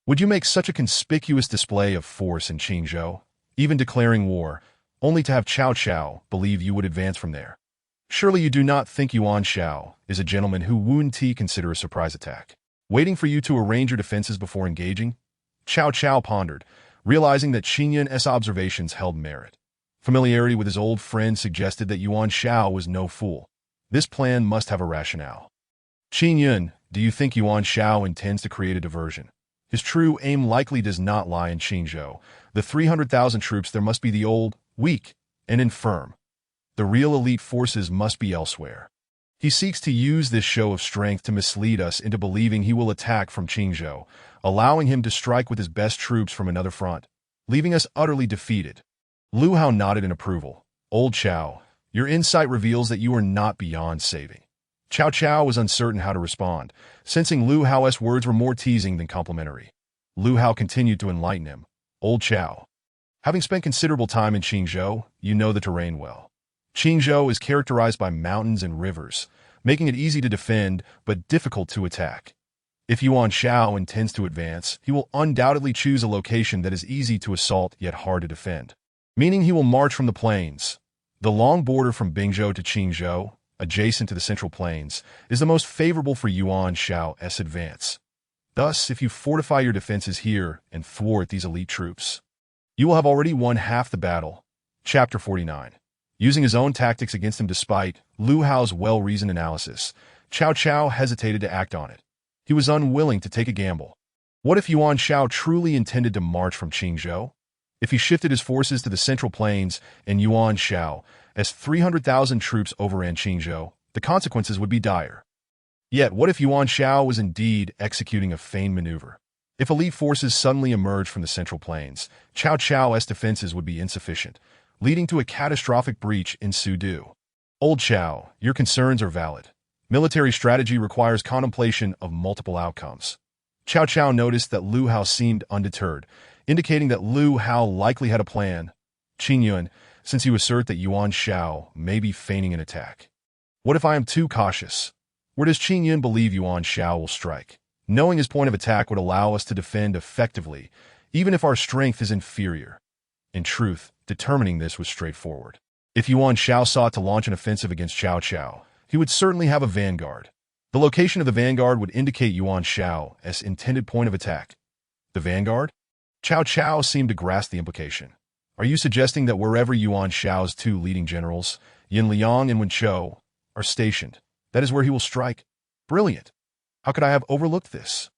would you make such a conspicuous display of force in Qingzhou, even declaring war, only to have Cao Cao believe you would advance from there? Surely you do not think Yuan Shao is a gentleman who wouldn't consider a surprise attack, waiting for you to arrange your defenses before engaging? Cao Cao pondered, realizing that Qin Yun's observations held merit. Familiarity with his old friend suggested that Yuan Shao was no fool. This plan must have a rationale. Qin Yun, do you think Yuan Shao intends to create a diversion? His true aim likely does not lie in Qingzhou. The 300,000 troops there must be the old, weak, and infirm. The real elite forces must be elsewhere. He seeks to use this show of strength to mislead us into believing he will attack from Qingzhou, allowing him to strike with his best troops from another front, leaving us utterly defeated. Lu Hao nodded in approval. Old Chao, your insight reveals that you are not beyond saving. Cao Cao was uncertain how to respond, sensing Lu Hao's words were more teasing than complimentary. Lu Hao continued to enlighten him. Old Chao, having spent considerable time in Qingzhou, you know the terrain well. Qingzhou is characterized by mountains and rivers, making it easy to defend but difficult to attack. If Yuan Shao intends to advance, he will undoubtedly choose a location that is easy to assault yet hard to defend, meaning he will march from the plains. The long border from Bingzhou to Qingzhou, adjacent to the Central Plains, is the most favorable for Yuan Shao's advance. Thus, if you fortify your defenses here and thwart these elite troops, you will have already won half the battle. Chapter 49. Using his own tactics against him despite Lu Hao's well-reasoned analysis, Cao Cao hesitated to act on it. He was unwilling to take a gamble. What if Yuan Shao truly intended to march from Qingzhou? If he shifted his forces to the Central Plains and Yuan Shao, as 300,000 troops overran Qingzhou, the consequences would be dire. Yet, what if Yuan Shao was indeed executing a feigned maneuver? If elite forces suddenly emerged from the Central Plains, Cao Cao's defenses would be insufficient, leading to a catastrophic breach in Sudu. Old Chao, your concerns are valid. Military strategy requires contemplation of multiple outcomes. Cao Cao noticed that Lu Hao seemed undeterred, indicating that Lu Hao likely had a plan. Qin Yun, since you assert that Yuan Shao may be feigning an attack, what if I am too cautious? Where does Qin Yun believe Yuan Shao will strike? Knowing his point of attack would allow us to defend effectively, even if our strength is inferior. In truth, determining this was straightforward. If Yuan Shao sought to launch an offensive against Cao Cao, he would certainly have a vanguard. The location of the vanguard would indicate Yuan Shao's intended point of attack. The vanguard? Cao Cao seemed to grasp the implication. Are you suggesting that wherever Yuan Shao's two leading generals, Yin Liang and Wen Chou, are stationed, that is where he will strike? Brilliant. How could I have overlooked this?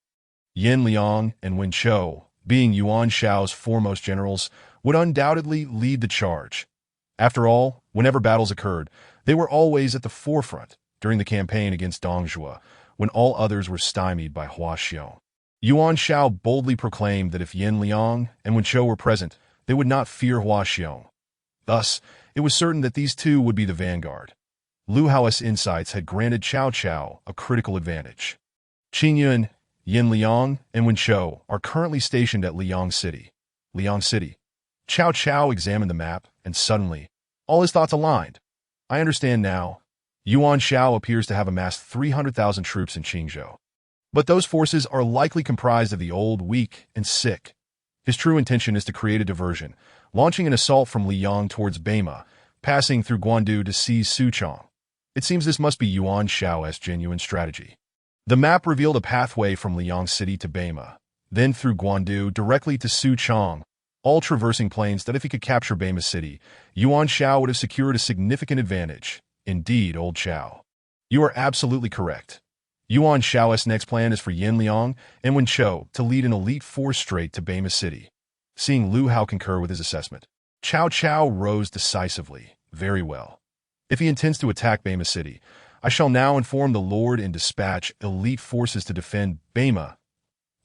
Yin Liang and Wen Chou, being Yuan Shao's foremost generals, would undoubtedly lead the charge. After all, whenever battles occurred, they were always at the forefront during the campaign against Dongzhuo, when all others were stymied by Hua Xiong. Yuan Shao boldly proclaimed that if Yin Liang and Wen Chou were present, they would not fear Hua Xiong. Thus, it was certain that these two would be the vanguard. Lu Hao's insights had granted Cao Cao a critical advantage. Qin Yun, Yin Liang, and Wen Chou are currently stationed at Liang City. Liang City. Cao Cao examined the map, and suddenly, all his thoughts aligned. I understand now. Yuan Shao appears to have amassed 300,000 troops in Qingzhou. But those forces are likely comprised of the old, weak, and sick. His true intention is to create a diversion, launching an assault from Liang towards Beima, passing through Guandu to seize Suchong. It seems this must be Yuan Shao's genuine strategy. The map revealed a pathway from Liang City to Bema, then through Guandu directly to Suchong, all traversing plains that if he could capture Bema City, Yuan Shao would have secured a significant advantage. Indeed, old Chao. You are absolutely correct. Yuan Shao's next plan is for Yin Liang and Wen Chou to lead an elite force straight to Bema City. Seeing Lu Hao concur with his assessment, Cao Cao rose decisively. Very well. If he intends to attack Bema City, I shall now inform the Lord and dispatch elite forces to defend Bema.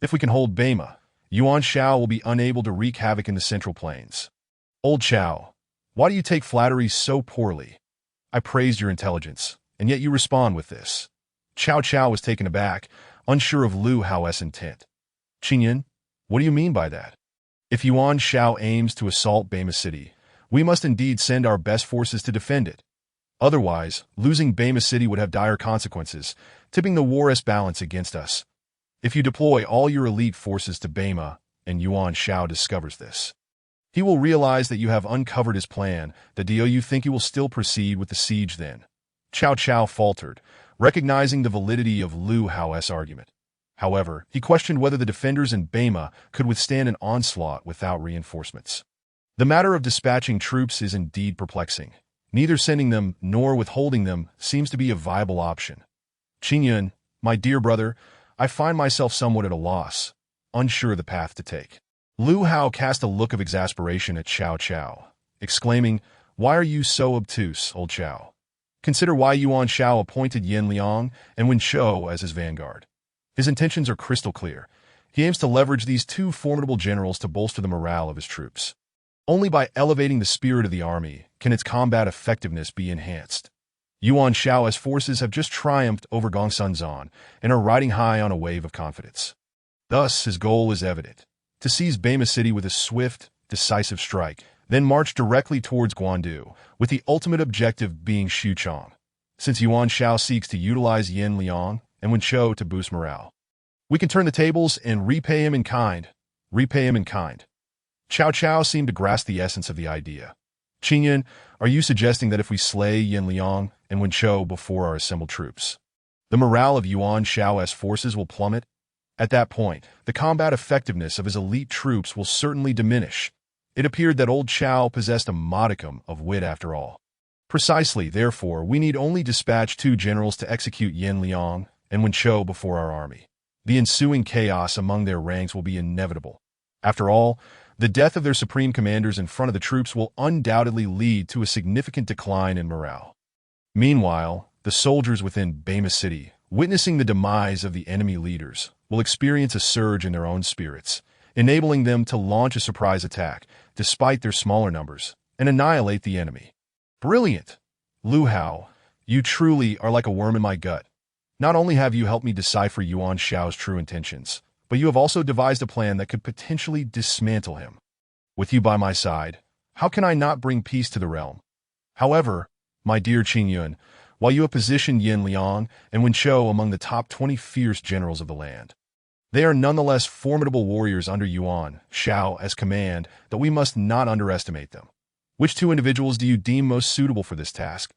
If we can hold Bema, Yuan Shao will be unable to wreak havoc in the Central Plains. Old Chao, why do you take flattery so poorly? I praised your intelligence, and yet you respond with this. Cao Cao was taken aback, unsure of Lu Hao's intent. Qingyan, what do you mean by that? If Yuan Shao aims to assault Bema City, we must indeed send our best forces to defend it. Otherwise, losing Bema City would have dire consequences, tipping the war's balance against us. If you deploy all your elite forces to Bema, and Yuan Shao discovers this, he will realize that you have uncovered his plan. Do you think he will still proceed with the siege then? Cao Cao faltered, recognizing the validity of Lu Hao's argument. However, he questioned whether the defenders in Bema could withstand an onslaught without reinforcements. The matter of dispatching troops is indeed perplexing. Neither sending them nor withholding them seems to be a viable option. Qingyan, my dear brother, I find myself somewhat at a loss, unsure of the path to take. Lu Hao cast a look of exasperation at Cao Cao, exclaiming, "Why are you so obtuse, old Chao? Consider why Yuan Shao appointed Yin Liang and Wen Chou as his vanguard. His intentions are crystal clear. He aims to leverage these two formidable generals to bolster the morale of his troops. Only by elevating the spirit of the army can its combat effectiveness be enhanced. Yuan Shao's forces have just triumphed over Gongsun and are riding high on a wave of confidence. Thus, his goal is evident: to seize Bema City with a swift, decisive strike, then march directly towards Guandu, with the ultimate objective being Xuchong, since Yuan Shao seeks to utilize Yin Liang and Wen Chou to boost morale. We can turn the tables and repay him in kind. Repay him in kind." Cao Cao seemed to grasp the essence of the idea. "Qingyan, are you suggesting that if we slay Yin Liang and Wen Chou before our assembled troops, the morale of Yuan Shao's forces will plummet? At that point, the combat effectiveness of his elite troops will certainly diminish." It appeared that old Chao possessed a modicum of wit after all. "Precisely, therefore, we need only dispatch 2 generals to execute Yin Liang and Wen Chou before our army. The ensuing chaos among their ranks will be inevitable. After all, the death of their supreme commanders in front of the troops will undoubtedly lead to a significant decline in morale. Meanwhile, the soldiers within Bema City, witnessing the demise of the enemy leaders, will experience a surge in their own spirits, enabling them to launch a surprise attack, despite their smaller numbers, and annihilate the enemy. Brilliant! Lu Hao, you truly are like a worm in my gut. Not only have you helped me decipher Yuan Shao's true intentions, but you have also devised a plan that could potentially dismantle him. With you by my side, how can I not bring peace to the realm? However, my dear Qingyun, while you have positioned Yin Liang and Wen Chou among the top 20 fierce generals of the land, they are nonetheless formidable warriors under Yuan Shao as command that we must not underestimate them. Which 2 individuals do you deem most suitable for this task?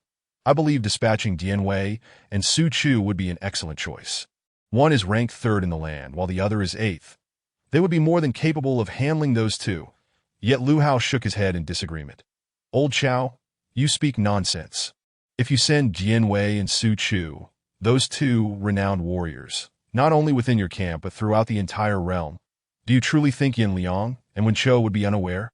I believe dispatching Dian Wei and Su Chu would be an excellent choice. One is ranked 3rd in the land, while the other is 8th. They would be more than capable of handling those 2. Yet Lu Hao shook his head in disagreement. Old Chao, you speak nonsense. If you send Dian Wei and Su Chu, those 2 renowned warriors, not only within your camp but throughout the entire realm, do you truly think Yin Liang and Wen Chou would be unaware?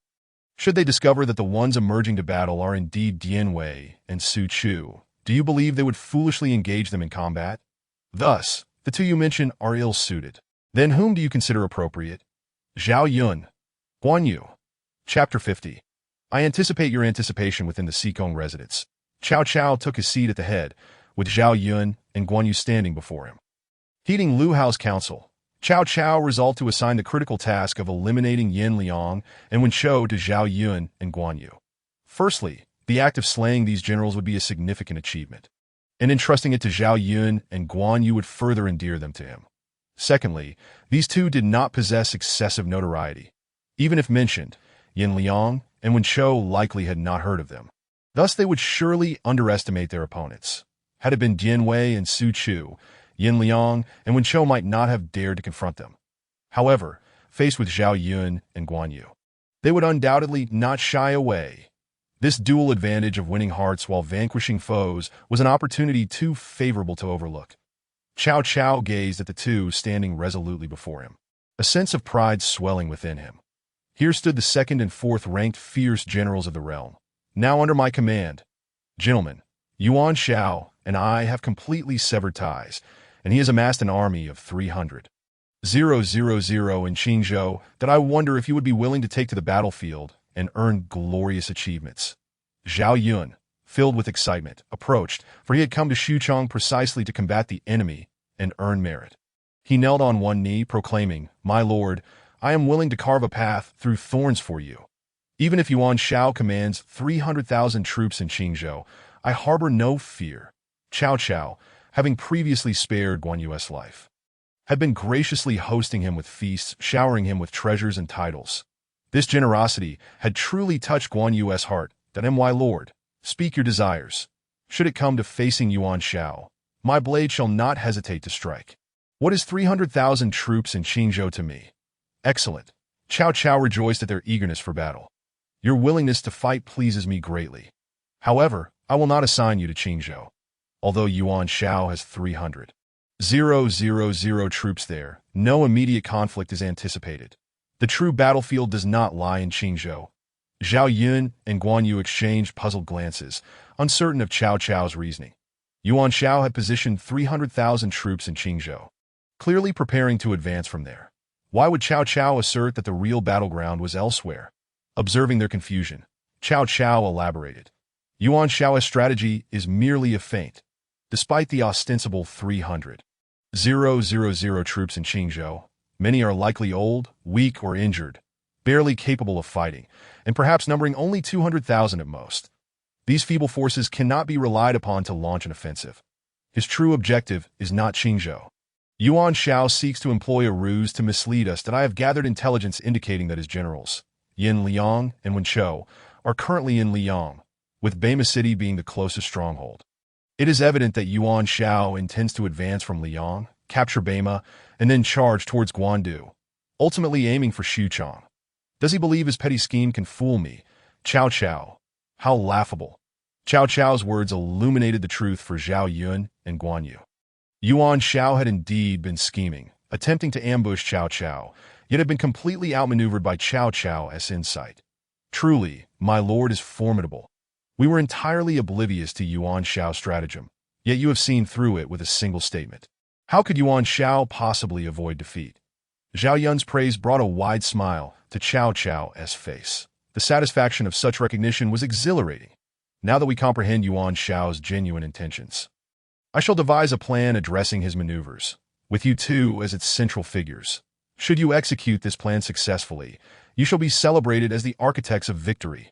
Should they discover that the ones emerging to battle are indeed Dian Wei and Su Chu, do you believe they would foolishly engage them in combat? Thus, the 2 you mention are ill-suited. Then whom do you consider appropriate? Zhao Yun. Guan Yu. Chapter 50. I anticipate your anticipation within the Xikong residence. Cao Cao took his seat at the head, with Zhao Yun and Guan Yu standing before him. Heeding Lu Hao's counsel, Cao Cao resolved to assign the critical task of eliminating Yin Liang and Wen Chou to Zhao Yun and Guan Yu. Firstly, the act of slaying these generals would be a significant achievement, and entrusting it to Zhao Yun and Guan Yu would further endear them to him. Secondly, these 2 did not possess excessive notoriety. Even if mentioned, Yin Liang and Wen Chou likely had not heard of them. Thus they would surely underestimate their opponents. Had it been Dian Wei and Su Chu, Yin Liang and Wen Chou might not have dared to confront them. However, faced with Zhao Yun and Guan Yu, they would undoubtedly not shy away. This dual advantage of winning hearts while vanquishing foes was an opportunity too favorable to overlook. Cao Cao gazed at the two standing resolutely before him, a sense of pride swelling within him. Here stood the second and fourth-ranked fierce generals of the realm, now under my command. Gentlemen, Yuan Shao and I have completely severed ties, and he has amassed an army of 300,000 in Qingzhou that I wonder if you would be willing to take to the battlefield and earn glorious achievements. Zhao Yun, filled with excitement, approached, for he had come to Xuchang precisely to combat the enemy and earn merit. He knelt on one knee, proclaiming, "My lord, I am willing to carve a path through thorns for you. Even if Yuan Shao commands 300,000 troops in Qingzhou, I harbor no fear." Cao Cao, having previously spared Guan Yu's life, had been graciously hosting him with feasts, showering him with treasures and titles. This generosity had truly touched Guan Yu's heart. That "My lord, speak your desires. Should it come to facing Yuan Shao, my blade shall not hesitate to strike. What is 300,000 troops in Qingzhou to me?" "Excellent." Cao Cao rejoiced at their eagerness for battle. "Your willingness to fight pleases me greatly. However, I will not assign you to Qingzhou, although Yuan Shao has 300,000 troops there. No immediate conflict is anticipated. The true battlefield does not lie in Qingzhou." Zhao Yun and Guan Yu exchanged puzzled glances, uncertain of Cao Cao's reasoning. Yuan Shao had positioned 300,000 troops in Qingzhou, clearly preparing to advance from there. Why would Cao Cao assert that the real battleground was elsewhere? Observing their confusion, Cao Cao elaborated. Yuan Shao's strategy is merely a feint. Despite the ostensible 300,000 troops in Qingzhou, many are likely old, weak, or injured, barely capable of fighting, and perhaps numbering only 200,000 at most. These feeble forces cannot be relied upon to launch an offensive. His true objective is not Qingzhou. Yuan Shao seeks to employ a ruse to mislead us that I have gathered intelligence indicating that his generals, Yin Liang and Wen Chou, are currently in Liang, with Bema City being the closest stronghold. It is evident that Yuan Shao intends to advance from Liang, capture Bema, and then charge towards Guandu, ultimately aiming for Xuchang. Does he believe his petty scheme can fool me? Cao Cao. How laughable. Cao Cao's words illuminated the truth for Zhao Yun and Guan Yu. Yuan Shao had indeed been scheming, attempting to ambush Cao Cao, yet had been completely outmaneuvered by Cao Cao's insight. Truly, my lord is formidable. We were entirely oblivious to Yuan Shao's stratagem, yet you have seen through it with a single statement. How could Yuan Shao possibly avoid defeat? Zhao Yun's praise brought a wide smile to Cao Cao's face. The satisfaction of such recognition was exhilarating, now that we comprehend Yuan Shao's genuine intentions. I shall devise a plan addressing his maneuvers, with you two as its central figures. Should you execute this plan successfully, you shall be celebrated as the architects of victory.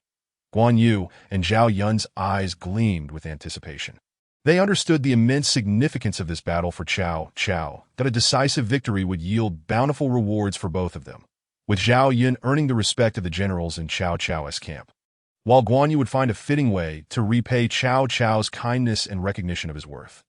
Guan Yu and Zhao Yun's eyes gleamed with anticipation. They understood the immense significance of this battle for Cao Cao, that a decisive victory would yield bountiful rewards for both of them, with Zhao Yun earning the respect of the generals in Cao Cao's camp, while Guan Yu would find a fitting way to repay Cao Cao's kindness and recognition of his worth.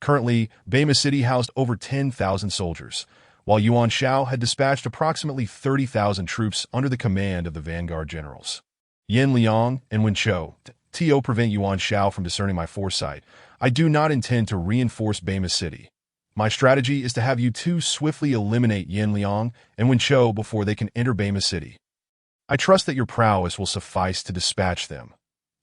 Currently, Bema City housed over 10,000 soldiers, while Yuan Shao had dispatched approximately 30,000 troops under the command of the vanguard generals. Yin Liang and Wen Chou, to prevent Yuan Shao from discerning my foresight, I do not intend to reinforce Bema City. My strategy is to have you two swiftly eliminate Yin Liang and Wen Chou before they can enter Bema City. I trust that your prowess will suffice to dispatch them.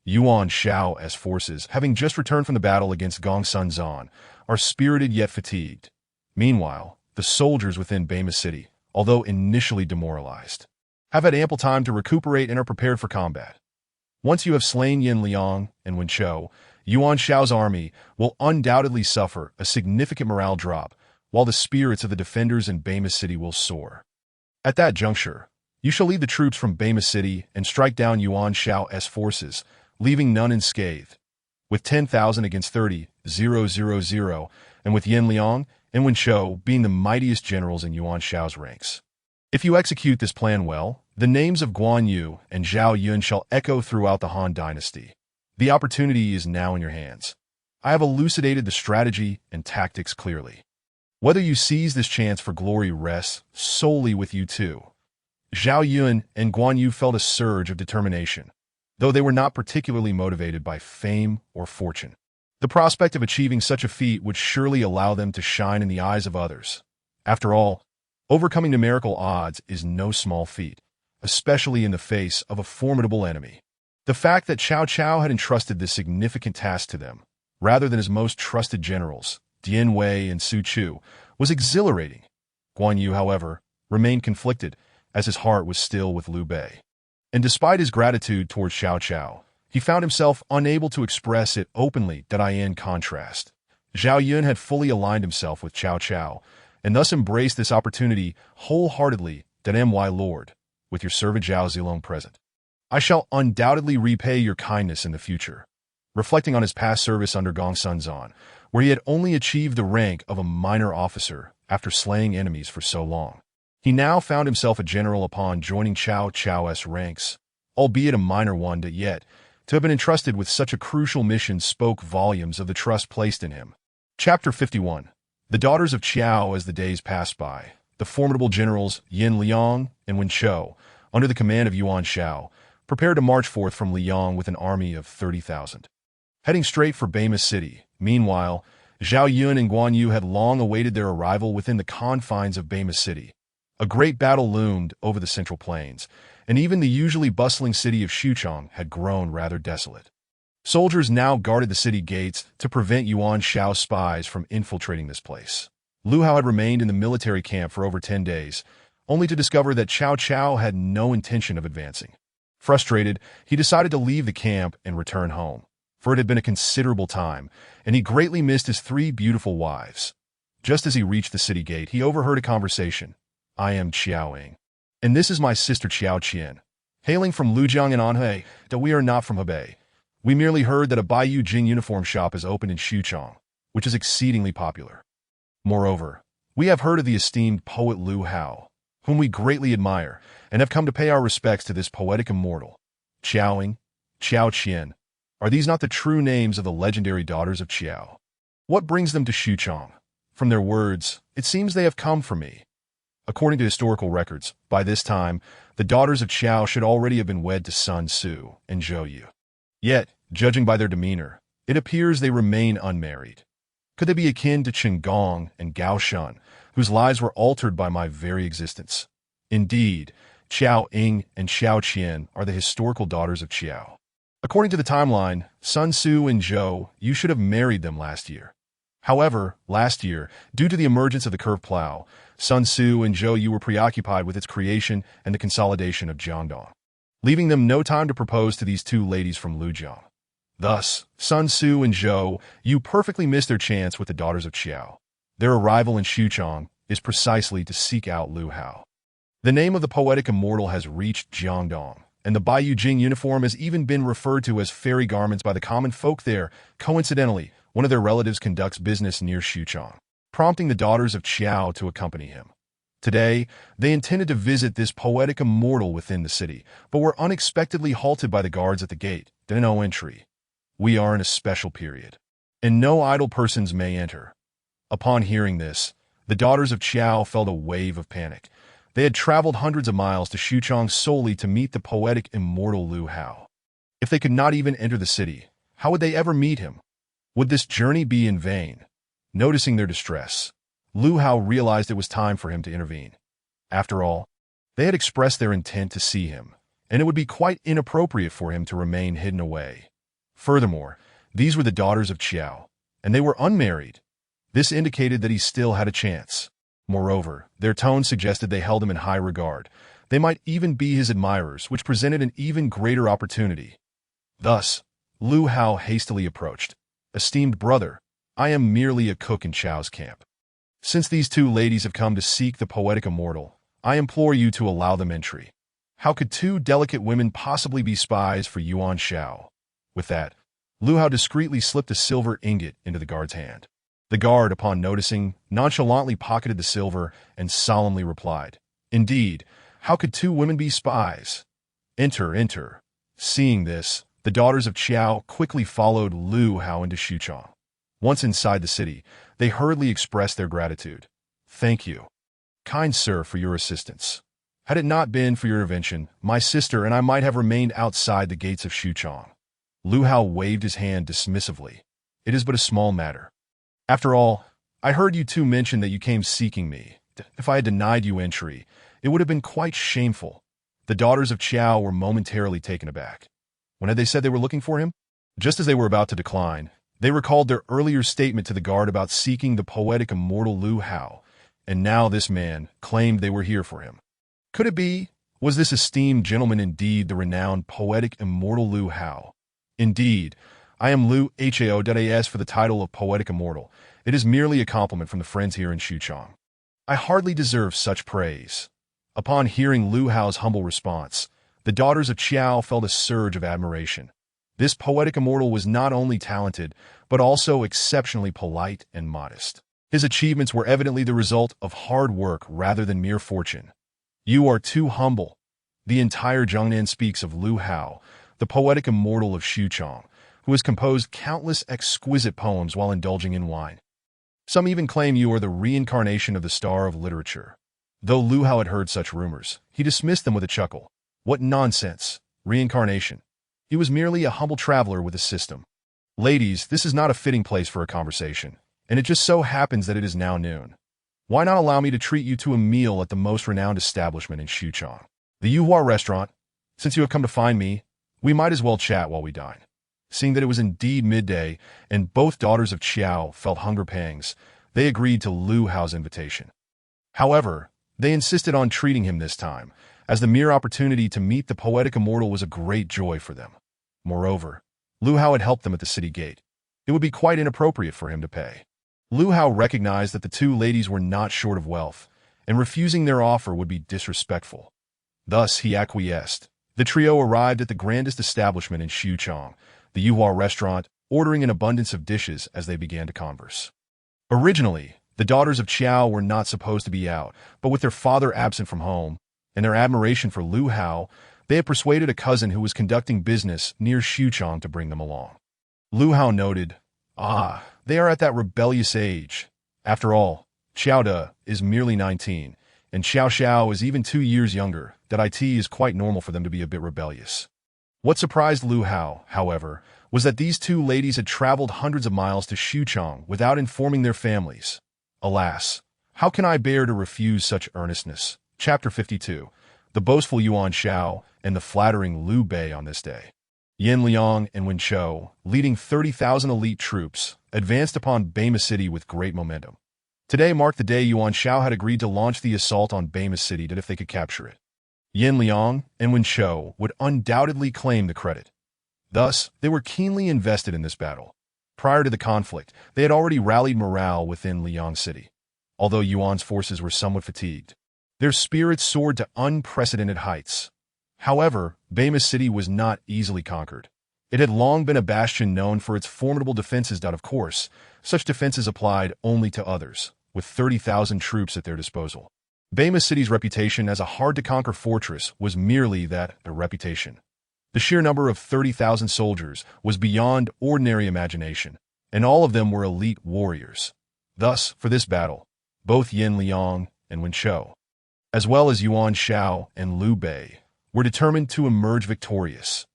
Yuan Shao's forces, having just returned from the battle against Gongsun Zan, are spirited yet fatigued. Meanwhile, the soldiers within Bema City, although initially demoralized, have had ample time to recuperate and are prepared for combat. Once you have slain Yin Liang and Wen Chou, Yuan Shao's army will undoubtedly suffer a significant morale drop, while the spirits of the defenders in Bema City will soar. At that juncture, you shall lead the troops from Bema City and strike down Yuan Shao's forces, leaving none unscathed. With 10,000 against 30,000, and with Yin Liang and Wen Chou being the mightiest generals in Yuan Shao's ranks. If you execute this plan well, the names of Guan Yu and Zhao Yun shall echo throughout the Han Dynasty. The opportunity is now in your hands. I have elucidated the strategy and tactics clearly. Whether you seize this chance for glory rests solely with you two. Zhao Yun and Guan Yu felt a surge of determination, though they were not particularly motivated by fame or fortune. The prospect of achieving such a feat would surely allow them to shine in the eyes of others. After all, overcoming numerical odds is no small feat, especially in the face of a formidable enemy. The fact that Cao Cao had entrusted this significant task to them, rather than his most trusted generals, Dian Wei and Su Chu, was exhilarating. Guan Yu, however, remained conflicted, as his heart was still with Liu Bei. And despite his gratitude towards Cao Cao, he found himself unable to express it openly. In contrast, Zhao Yun had fully aligned himself with Cao Cao, and thus embraced this opportunity wholeheartedly. My lord, with your servant Zhao Zilong present, I shall undoubtedly repay your kindness in the future. Reflecting on his past service under Gong Sunzan, where he had only achieved the rank of a minor officer after slaying enemies for so long, he now found himself a general upon joining Cao Cao's ranks, albeit a minor one. Yet, to have been entrusted with such a crucial mission spoke volumes of the trust placed in him. Chapter 51. The Daughters of Qiao. As the days passed by, the formidable generals Yin Liang and Wen Chou, under the command of Yuan Shao, prepared to march forth from Liang with an army of 30,000. Heading straight for Bama City. Meanwhile, Zhao Yun and Guan Yu had long awaited their arrival within the confines of Bama City. A great battle loomed over the central plains, and even the usually bustling city of Xuchang had grown rather desolate. Soldiers now guarded the city gates to prevent Yuan Shao's spies from infiltrating this place. Lu Hao had remained in the military camp for over 10 days, only to discover that Cao Cao had no intention of advancing. Frustrated, he decided to leave the camp and return home, for it had been a considerable time, and he greatly missed his 3 beautiful wives. Just as he reached the city gate, he overheard a conversation. I am Qiaoying, and this is my sister Qiao Qian. Hailing from Lujiang and Anhui, that we are not from Hebei. We merely heard that a Baiyu Jing uniform shop is opened in Xuchang, which is exceedingly popular. Moreover, we have heard of the esteemed poet Lu Hao, whom we greatly admire, and have come to pay our respects to this poetic immortal. Qiaoying, Qiao Qian, are these not the true names of the legendary daughters of Qiao? What brings them to Xuchang? From their words, it seems they have come for me. According to historical records, by this time, the daughters of Qiao should already have been wed to Sun Su and Zhou Yu. Yet, judging by their demeanor, it appears they remain unmarried. Could they be akin to Chen Gong and Gao Shun, whose lives were altered by my very existence? Indeed, Qiao Ying and Qiao Qian are the historical daughters of Qiao. According to the timeline, Sun Su and Zhou Yu should have married them last year. However, last year, due to the emergence of the curved plow, Sun Su and Zhou Yu were preoccupied with its creation and the consolidation of Jiangdong, leaving them no time to propose to these 2 ladies from Lujiang. Thus, Sun Su and Zhou Yu perfectly missed their chance with the daughters of Qiao. Their arrival in Xuchang is precisely to seek out Lu Hao. The name of the poetic immortal has reached Jiangdong, and the Baiyu Jing uniform has even been referred to as fairy garments by the common folk there. Coincidentally, one of their relatives conducts business near Xuchang, prompting the daughters of Qiao to accompany him. Today, they intended to visit this poetic immortal within the city, but were unexpectedly halted by the guards at the gate. No entry. We are in a special period, and no idle persons may enter. Upon hearing this, the daughters of Qiao felt a wave of panic. They had traveled hundreds of miles to Xuchang solely to meet the poetic immortal Lu Hao. If they could not even enter the city, how would they ever meet him? Would this journey be in vain? Noticing their distress, Lu Hao realized it was time for him to intervene. After all, they had expressed their intent to see him, and it would be quite inappropriate for him to remain hidden away. Furthermore, these were the daughters of Qiao, and they were unmarried. This indicated that he still had a chance. Moreover, their tone suggested they held him in high regard. They might even be his admirers, which presented an even greater opportunity. Thus, Lu Hao hastily approached. Esteemed brother, I am merely a cook in Chao's camp. Since these 2 ladies have come to seek the poetic immortal, I implore you to allow them entry. How could 2 delicate women possibly be spies for Yuan Shao? With that, Lu Hao discreetly slipped a silver ingot into the guard's hand. The guard, upon noticing, nonchalantly pocketed the silver and solemnly replied, Indeed, how could 2 women be spies? Enter, enter. Seeing this, the daughters of Qiao quickly followed Lu Hao into Xuchang. Once inside the city, they hurriedly expressed their gratitude. "Thank you, kind sir, for your assistance. Had it not been for your intervention, my sister and I might have remained outside the gates of Xuchang." Lu Hao waved his hand dismissively. "It is but a small matter. After all, I heard you two mention that you came seeking me. If I had denied you entry, it would have been quite shameful." The daughters of Qiao were momentarily taken aback. When had they said they were looking for him? Just as they were about to decline, they recalled their earlier statement to the guard about seeking the poetic immortal Lu Hao, and now this man claimed they were here for him. Could it be? Was this esteemed gentleman indeed the renowned poetic immortal Lu Hao? Indeed, I am Lu Hao.as for the title of poetic immortal. It is merely a compliment from the friends here in Xuchang. I hardly deserve such praise. Upon hearing Lu Hao's humble response, the daughters of Qiao felt a surge of admiration. This poetic immortal was not only talented, but also exceptionally polite and modest. His achievements were evidently the result of hard work rather than mere fortune. "You are too humble." The entire Zhongnan speaks of Lu Hao, the poetic immortal of Xuchang, who has composed countless exquisite poems while indulging in wine. Some even claim you are the reincarnation of the star of literature. Though Lu Hao had heard such rumors, he dismissed them with a chuckle. What nonsense! Reincarnation. He was merely a humble traveler with a system. "Ladies, this is not a fitting place for a conversation, and it just so happens that it is now noon. Why not allow me to treat you to a meal at the most renowned establishment in Xuchang, the Yuhua restaurant? Since you have come to find me, we might as well chat while we dine." Seeing that it was indeed midday, and both daughters of Qiao felt hunger pangs, they agreed to Lu Hao's invitation. However, they insisted on treating him this time, as the mere opportunity to meet the poetic immortal was a great joy for them. Moreover, Lu Hao had helped them at the city gate. It would be quite inappropriate for him to pay. Lu Hao recognized that the two ladies were not short of wealth, and refusing their offer would be disrespectful. Thus, he acquiesced. The trio arrived at the grandest establishment in Xuchang, the Yuhua restaurant, ordering an abundance of dishes as they began to converse. Originally, the daughters of Qiao were not supposed to be out, but with their father absent from home, and their admiration for Lu Hao, they had persuaded a cousin who was conducting business near Xuchang to bring them along. Lu Hao noted, They are at that rebellious age. After all, Qiao De is merely 19, and Xiao Xiao is even 2 years younger. That it is quite normal for them to be a bit rebellious." What surprised Lu Hao, however, was that these two ladies had traveled hundreds of miles to Xuchang without informing their families. Alas, how can I bear to refuse such earnestness? Chapter 52. The boastful Yuan Shao and the flattering Liu Bei on this day. Yin Liang and Wen Chou, leading 30,000 elite troops, advanced upon Bema City with great momentum. Today marked the day Yuan Shao had agreed to launch the assault on Bema City if they could capture it. Yin Liang and Wen Chou would undoubtedly claim the credit. Thus, they were keenly invested in this battle. Prior to the conflict, they had already rallied morale within Liang City. Although Yuan's forces were somewhat fatigued, their spirits soared to unprecedented heights. However, Bema City was not easily conquered. It had long been a bastion known for its formidable defenses. Of course, such defenses applied only to others, with 30,000 troops at their disposal. Bema City's reputation as a hard-to-conquer fortress was merely that, a reputation. The sheer number of 30,000 soldiers was beyond ordinary imagination, and all of them were elite warriors. Thus, for this battle, both Yin Liang and Wen Chou, as well as Yuan Shao and Liu Bei, were determined to emerge victorious.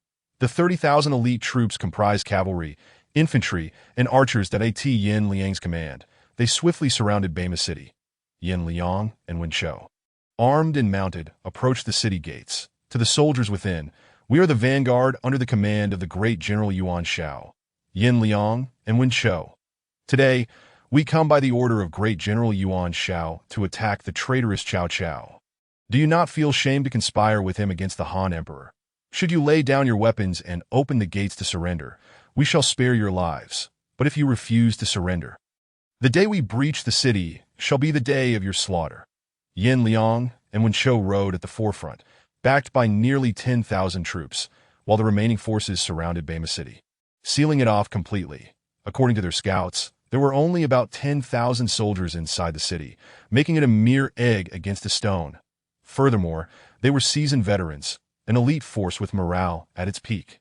The 30,000 elite troops comprised cavalry, infantry, and archers that at Yin Liang's command. They swiftly surrounded Bema City. Yin Liang and Wen Chou, armed and mounted, approached the city gates. To the soldiers within, "We are the vanguard under the command of the great General Yuan Shao, Yin Liang and Wen Chou. Today, we come by the order of great General Yuan Shao to attack the traitorous Cao Cao. Do you not feel shame to conspire with him against the Han Emperor? Should you lay down your weapons and open the gates to surrender, we shall spare your lives. But if you refuse to surrender, the day we breach the city shall be the day of your slaughter." Yin Liang and Wen Chou rode at the forefront, backed by nearly 10,000 troops, while the remaining forces surrounded Bema City, sealing it off completely. According to their scouts, there were only about 10,000 soldiers inside the city, making it a mere egg against a stone. Furthermore, they were seasoned veterans, an elite force with morale at its peak.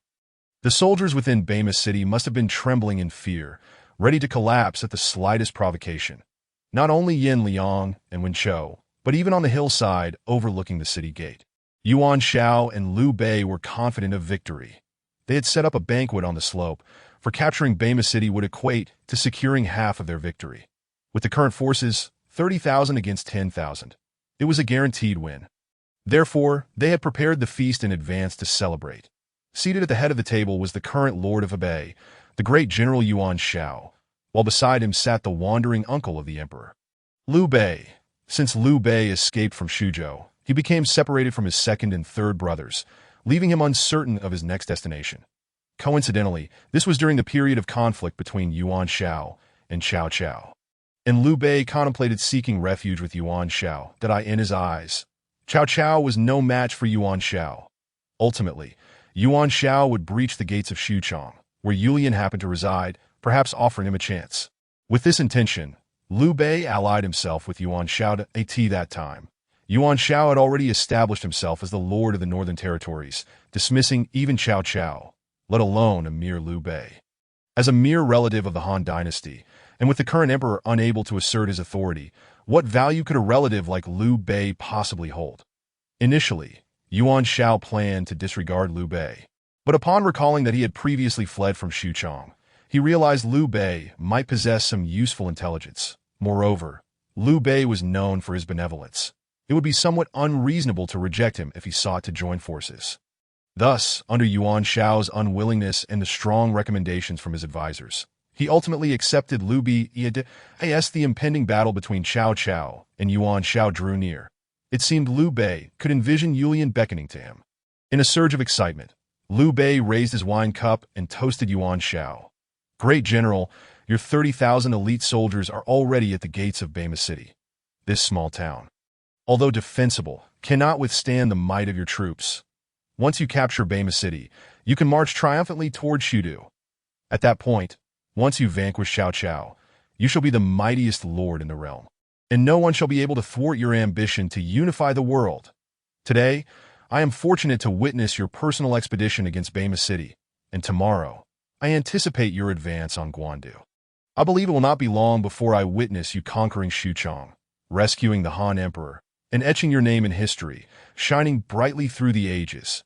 The soldiers within Bema City must have been trembling in fear, ready to collapse at the slightest provocation. Not only Yin Liang and Wen Chou, but even on the hillside overlooking the city gate. Yuan Shao and Liu Bei were confident of victory. They had set up a banquet on the slope, for capturing Bema City would equate to securing half of their victory. With the current forces, 30,000 against 10,000. It was a guaranteed win. Therefore, they had prepared the feast in advance to celebrate. Seated at the head of the table was the current lord of Hebei, the great General Yuan Shao, while beside him sat the wandering uncle of the emperor, Liu Bei. Since Liu Bei escaped from Shuzhou, he became separated from his second and third brothers, leaving him uncertain of his next destination. Coincidentally, this was during the period of conflict between Yuan Shao and Cao Cao. And Liu Bei contemplated seeking refuge with Yuan Shao, that eye in his eyes. Cao Cao was no match for Yuan Shao. Ultimately, Yuan Shao would breach the gates of Xuchang, where Yulian happened to reside, perhaps offering him a chance. With this intention, Liu Bei allied himself with Yuan Shao at that time. Yuan Shao had already established himself as the lord of the northern territories, dismissing even Cao Cao, let alone a mere Liu Bei. As a mere relative of the Han dynasty, and with the current emperor unable to assert his authority, what value could a relative like Liu Bei possibly hold? Initially, Yuan Shao planned to disregard Liu Bei. But upon recalling that he had previously fled from Xuchang, he realized Liu Bei might possess some useful intelligence. Moreover, Liu Bei was known for his benevolence. It would be somewhat unreasonable to reject him if he sought to join forces. Thus, under Yuan Shao's unwillingness and the strong recommendations from his advisors, he ultimately accepted Liu Bei. As the impending battle between Cao Cao and Yuan Shao drew near, it seemed Liu Bei could envision Yulian beckoning to him. In a surge of excitement, Liu Bei raised his wine cup and toasted Yuan Shao. Great General, your 30,000 elite soldiers are already at the gates of Bema City. This small town, although defensible, cannot withstand the might of your troops. Once you capture Bema City, you can march triumphantly toward Shudu. At that point, once you vanquish Cao Cao, you shall be the mightiest lord in the realm, and no one shall be able to thwart your ambition to unify the world. Today, I am fortunate to witness your personal expedition against Bema City, and tomorrow, I anticipate your advance on Guandu. I believe it will not be long before I witness you conquering Xuchang, rescuing the Han Emperor, and etching your name in history, shining brightly through the ages.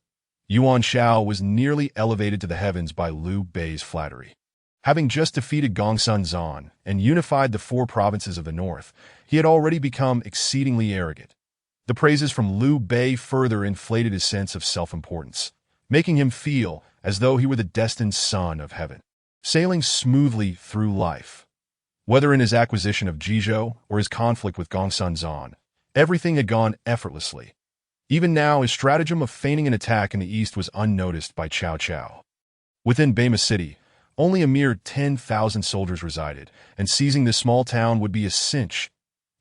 Yuan Shao was nearly elevated to the heavens by Liu Bei's flattery. Having just defeated Gongsun Zan and unified the 4 provinces of the north, he had already become exceedingly arrogant. The praises from Liu Bei further inflated his sense of self-importance, making him feel as though he were the destined son of heaven, sailing smoothly through life. Whether in his acquisition of Jizhou or his conflict with Gongsun Zan, everything had gone effortlessly. Even now, his stratagem of feigning an attack in the east was unnoticed by Cao Cao. Within Bema City, only a mere 10,000 soldiers resided, and seizing this small town would be a cinch.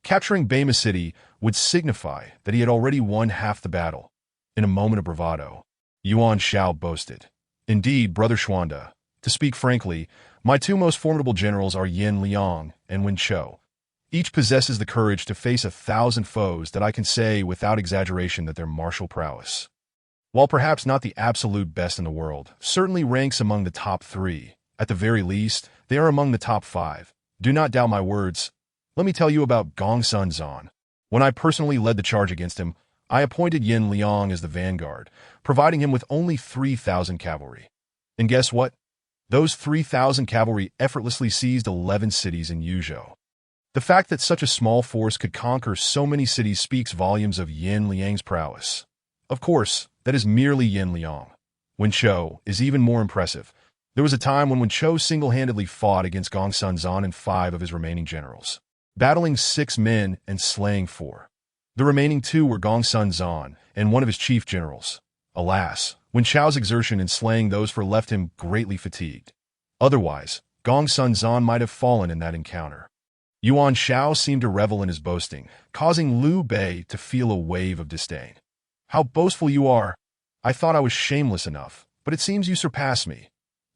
Capturing Bema City would signify that he had already won half the battle. In a moment of bravado, Yuan Shao boasted, "Indeed, Brother Xuanda, to speak frankly, my 2 most formidable generals are Yin Liang and Wen Chou. Each possesses the courage to face 1,000 foes that I can say without exaggeration that their martial prowess, while perhaps not the absolute best in the world, certainly ranks among the top 3. At the very least, they are among the top 5. Do not doubt my words. Let me tell you about Gongsun Zan. When I personally led the charge against him, I appointed Yin Liang as the vanguard, providing him with only 3,000 cavalry. And guess what? Those 3,000 cavalry effortlessly seized 11 cities in Yuzhou. The fact that such a small force could conquer so many cities speaks volumes of Yin Liang's prowess. Of course, that is merely Yin Liang. Wen Chou is even more impressive. There was a time when Wen Chou single-handedly fought against Gongsun Zan and 5 of his remaining generals, battling 6 men and slaying 4. The remaining 2 were Gongsun Zan and one of his chief generals. Alas, Wen Chou's exertion in slaying those 4 left him greatly fatigued. Otherwise, Gongsun Zan might have fallen in that encounter. Yuan Shao seemed to revel in his boasting, causing Liu Bei to feel a wave of disdain. "How boastful you are! I thought I was shameless enough, but it seems you surpass me."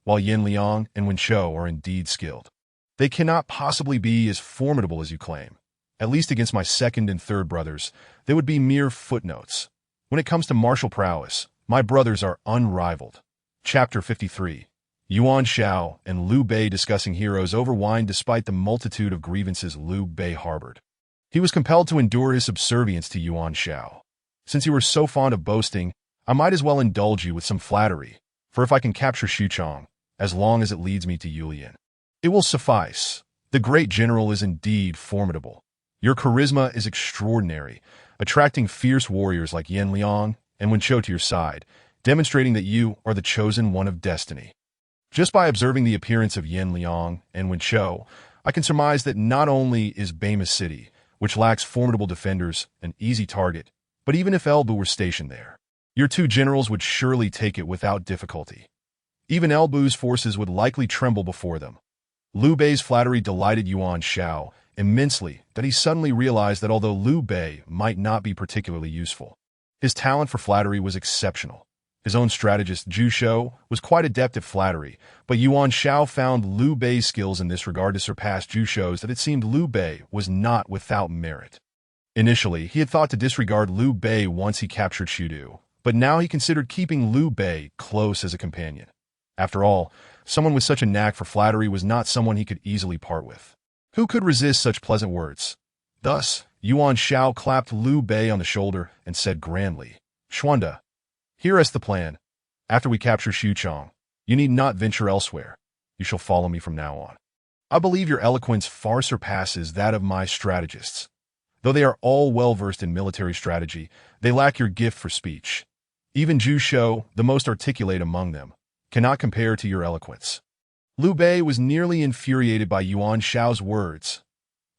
While Yin Liang and Wen Chou are indeed skilled, they cannot possibly be as formidable as you claim. At least against my second and third brothers, they would be mere footnotes. When it comes to martial prowess, my brothers are unrivaled. Chapter 53. Yuan Shao and Liu Bei discussing heroes over wine despite the multitude of grievances Liu Bei harbored. He was compelled to endure his subservience to Yuan Shao. Since you were so fond of boasting, I might as well indulge you with some flattery, for if I can capture Xuchong, as long as it leads me to Yulian, it will suffice. The great general is indeed formidable. Your charisma is extraordinary, attracting fierce warriors like Yan Liang and Wen Chou to your side, demonstrating that you are the chosen one of destiny. Just by observing the appearance of Yan Liang and Wen Chou, I can surmise that not only is Bama City, which lacks formidable defenders, an easy target, but even if Elbu were stationed there, your two generals would surely take it without difficulty. Even Elbu's forces would likely tremble before them. Liu Bei's flattery delighted Yuan Shao immensely that he suddenly realized that although Liu Bei might not be particularly useful, his talent for flattery was exceptional. His own strategist, Zhu Shou, was quite adept at flattery, but Yuan Shao found Liu Bei's skills in this regard to surpass Zhu Shou's that it seemed Liu Bei was not without merit. Initially, he had thought to disregard Liu Bei once he captured Shudu, but now he considered keeping Liu Bei close as a companion. After all, someone with such a knack for flattery was not someone he could easily part with. Who could resist such pleasant words? Thus, Yuan Shao clapped Liu Bei on the shoulder and said grandly, "Xuande, here is the plan. After we capture Xuchong, you need not venture elsewhere. You shall follow me from now on. I believe your eloquence far surpasses that of my strategists. Though they are all well-versed in military strategy, they lack your gift for speech. Even Zhu Shou, the most articulate among them, cannot compare to your eloquence." Liu Bei was nearly infuriated by Yuan Shao's words.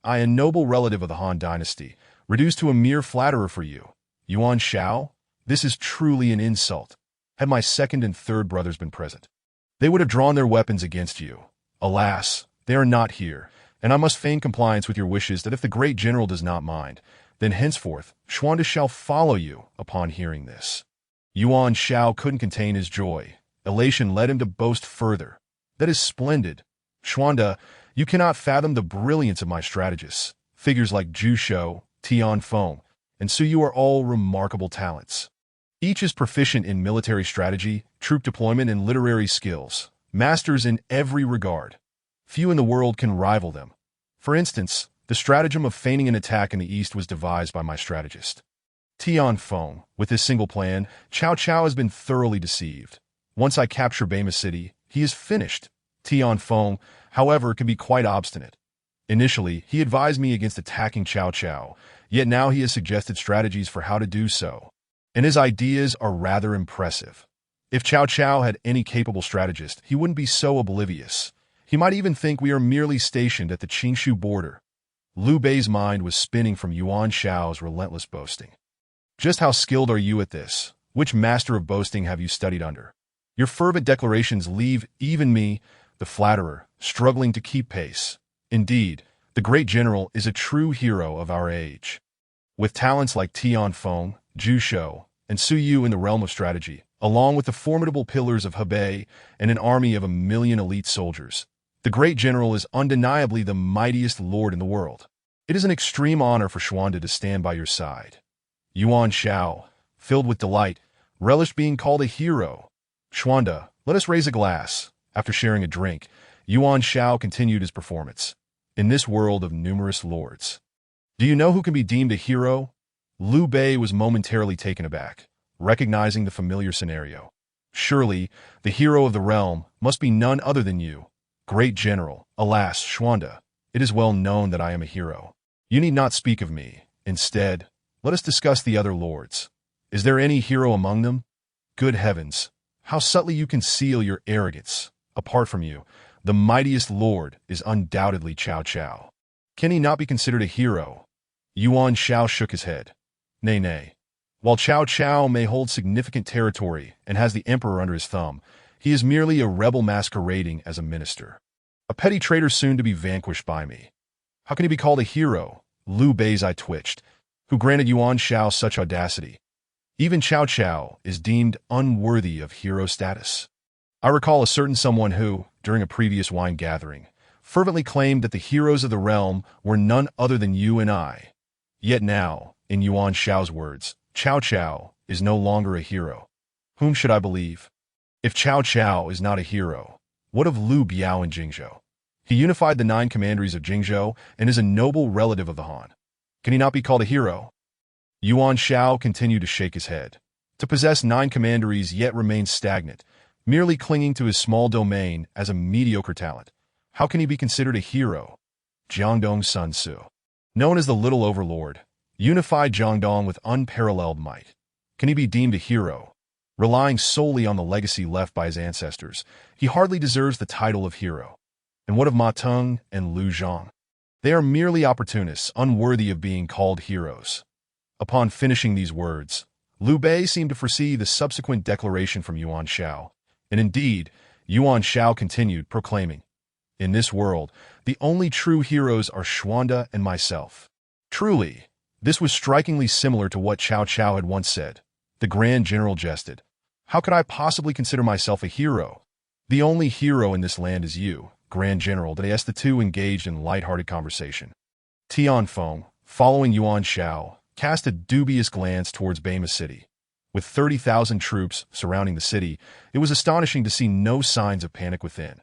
"I, a noble relative of the Han dynasty, reduced to a mere flatterer for you. Yuan Shao? This is truly an insult. Had my second and third brothers been present, they would have drawn their weapons against you. Alas, they are not here, and I must feign compliance with your wishes that if the great general does not mind, then henceforth Xuande shall follow you." Upon hearing this, Yuan Shao couldn't contain his joy. Elation led him to boast further. "That is splendid. Xuande, you cannot fathom the brilliance of my strategists. Figures like Zhu Shou, Tian Feng, and Su Yu are all remarkable talents. Each is proficient in military strategy, troop deployment, and literary skills, masters in every regard. Few in the world can rival them. For instance, the stratagem of feigning an attack in the east was devised by my strategist. Tian Feng, with his single plan, Cao Cao has been thoroughly deceived. Once I capture Bama City, he is finished. Tian Feng, however, can be quite obstinate. Initially, he advised me against attacking Cao Cao, yet now he has suggested strategies for how to do so, and his ideas are rather impressive. If Cao Cao had any capable strategist, he wouldn't be so oblivious. He might even think we are merely stationed at the Qingshu border." Liu Bei's mind was spinning from Yuan Shao's relentless boasting. "Just how skilled are you at this? Which master of boasting have you studied under? Your fervent declarations leave even me, the flatterer, struggling to keep pace. Indeed, the great general is a true hero of our age. With talents like Tian Feng, Zhu Shou, and Su Yu in the realm of strategy, along with the formidable pillars of Hebei and an army of 1,000,000 elite soldiers, the great general is undeniably the mightiest lord in the world. It is an extreme honor for Xuande to stand by your side." Yuan Shao, filled with delight, relished being called a hero. "Xuande, let us raise a glass." After sharing a drink, Yuan Shao continued his performance. "In this world of numerous lords, do you know who can be deemed a hero?" Liu Bei was momentarily taken aback, recognizing the familiar scenario. "Surely, the hero of the realm must be none other than you, great general." "Alas, Xuande, it is well known that I am a hero. You need not speak of me. Instead, let us discuss the other lords. Is there any hero among them? Good heavens, how subtly you conceal your arrogance. Apart from you, the mightiest lord is undoubtedly Cao Cao. Can he not be considered a hero?" Yuan Shao shook his head. "Nay, nay. While Cao Cao may hold significant territory and has the emperor under his thumb, he is merely a rebel masquerading as a minister. A petty traitor soon to be vanquished by me. How can he be called a hero?" Liu Bei's eye twitched. Who granted Yuan Shao such audacity? Even Cao Cao is deemed unworthy of hero status. I recall a certain someone who, during a previous wine gathering, fervently claimed that the heroes of the realm were none other than you and I. Yet now, in Yuan Shao's words, Cao Cao is no longer a hero. Whom should I believe? If Cao Cao is not a hero, What of Liu Biao and Jingzhou? He unified the 9 commanderies of Jingzhou and is a noble relative of the Han. Can he not be called a hero? Yuan Shao continued to shake his head. To possess 9 commanderies yet remain stagnant, merely clinging to his small domain as a mediocre talent. How can he be considered a hero? Jiangdong Sun Tzu. Known as the Little Overlord, unified Jiangdong with unparalleled might. Can he be deemed a hero? Relying solely on the legacy left by his ancestors, he hardly deserves the title of hero. And what of Ma Teng and Liu Zhang? They are merely opportunists, unworthy of being called heroes. Upon finishing these words, Liu Bei seemed to foresee the subsequent declaration from Yuan Shao, and indeed, Yuan Shao continued, proclaiming, "In this world, the only true heroes are Xuanda and myself." Truly, this was strikingly similar to what Cao Cao had once said. The Grand General jested. "How could I possibly consider myself a hero? The only hero in this land is you, Grand General." As the two engaged in light-hearted conversation, Tianfeng, following Yuan Shao, cast a dubious glance towards Bama City. With 30,000 troops surrounding the city, it was astonishing to see no signs of panic within.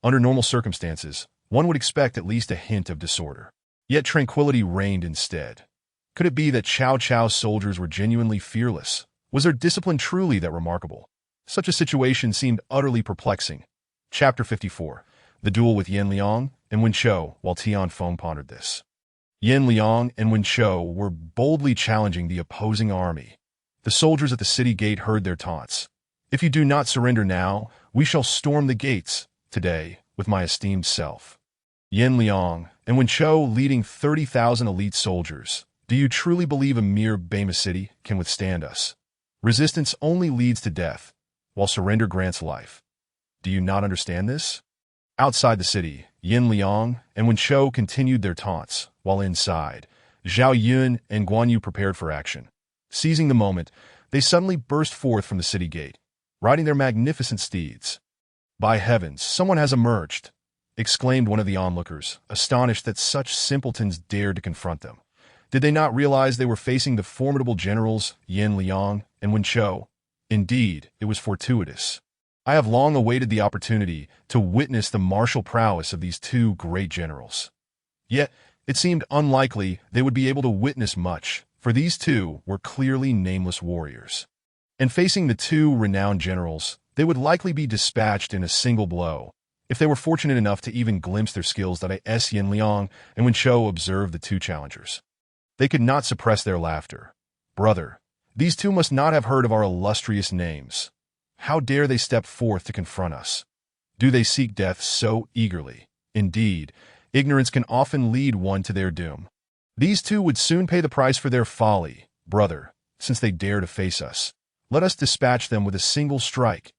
Under normal circumstances, one would expect at least a hint of disorder. Yet tranquility reigned instead. Could it be that Cao Cao's soldiers were genuinely fearless? Was their discipline truly that remarkable? Such a situation seemed utterly perplexing. Chapter 54. The Duel with Yan Liang and Wen Chou. While Tianfeng pondered this, Yan Liang and Wen Chou were boldly challenging the opposing army. The soldiers at the city gate heard their taunts. "If you do not surrender now, we shall storm the gates today with my esteemed self." Yan Liang and Wen Chou leading 30,000 elite soldiers. "Do you truly believe a mere Bama City can withstand us? Resistance only leads to death, while surrender grants life. Do you not understand this?" Outside the city, Yan Liang and Wen Chou continued their taunts, while inside, Zhao Yun and Guan Yu prepared for action. Seizing the moment, they suddenly burst forth from the city gate, riding their magnificent steeds. "By heavens, someone has emerged!" exclaimed one of the onlookers, astonished that such simpletons dared to confront them. Did they not realize they were facing the formidable generals Yan Liang and Wen Chou? Indeed, it was fortuitous. I have long awaited the opportunity to witness the martial prowess of these two great generals. Yet, it seemed unlikely they would be able to witness much, for these two were clearly nameless warriors. And facing the two renowned generals, they would likely be dispatched in a single blow, if they were fortunate enough to even glimpse their skills. As Yan Liang and Wen Chou observed the two challengers, they could not suppress their laughter. "Brother, these two must not have heard of our illustrious names. How dare they step forth to confront us? Do they seek death so eagerly? Indeed, ignorance can often lead one to their doom. These two would soon pay the price for their folly. Brother, since they dare to face us, let us dispatch them with a single strike.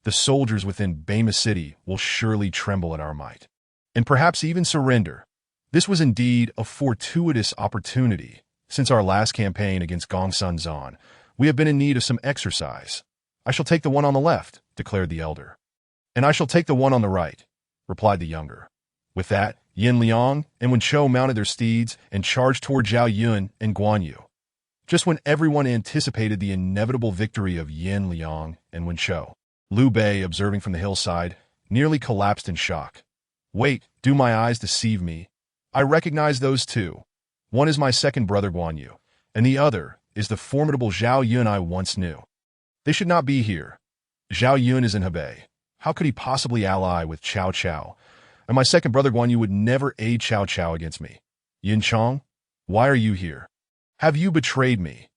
The soldiers within Bama City will surely tremble at our might, and perhaps even surrender." This was indeed a fortuitous opportunity. Since our last campaign against Gongsun Zan, we have been in need of some exercise. "I shall take the one on the left," declared the elder. "And I shall take the one on the right," replied the younger. With that, Yan Liang and Wen Chou mounted their steeds and charged toward Zhao Yun and Guan Yu. Just when everyone anticipated the inevitable victory of Yan Liang and Wen Chou, Liu Bei, observing from the hillside, nearly collapsed in shock. "Wait, do my eyes deceive me? I recognize those two. One is my second brother Guan Yu, and the other is the formidable Zhao Yun I once knew. They should not be here. Zhao Yun is in Hebei. How could he possibly ally with Cao Cao? And my second brother Guan Yu would never aid Cao Cao against me. Yin Chong, why are you here? Have you betrayed me?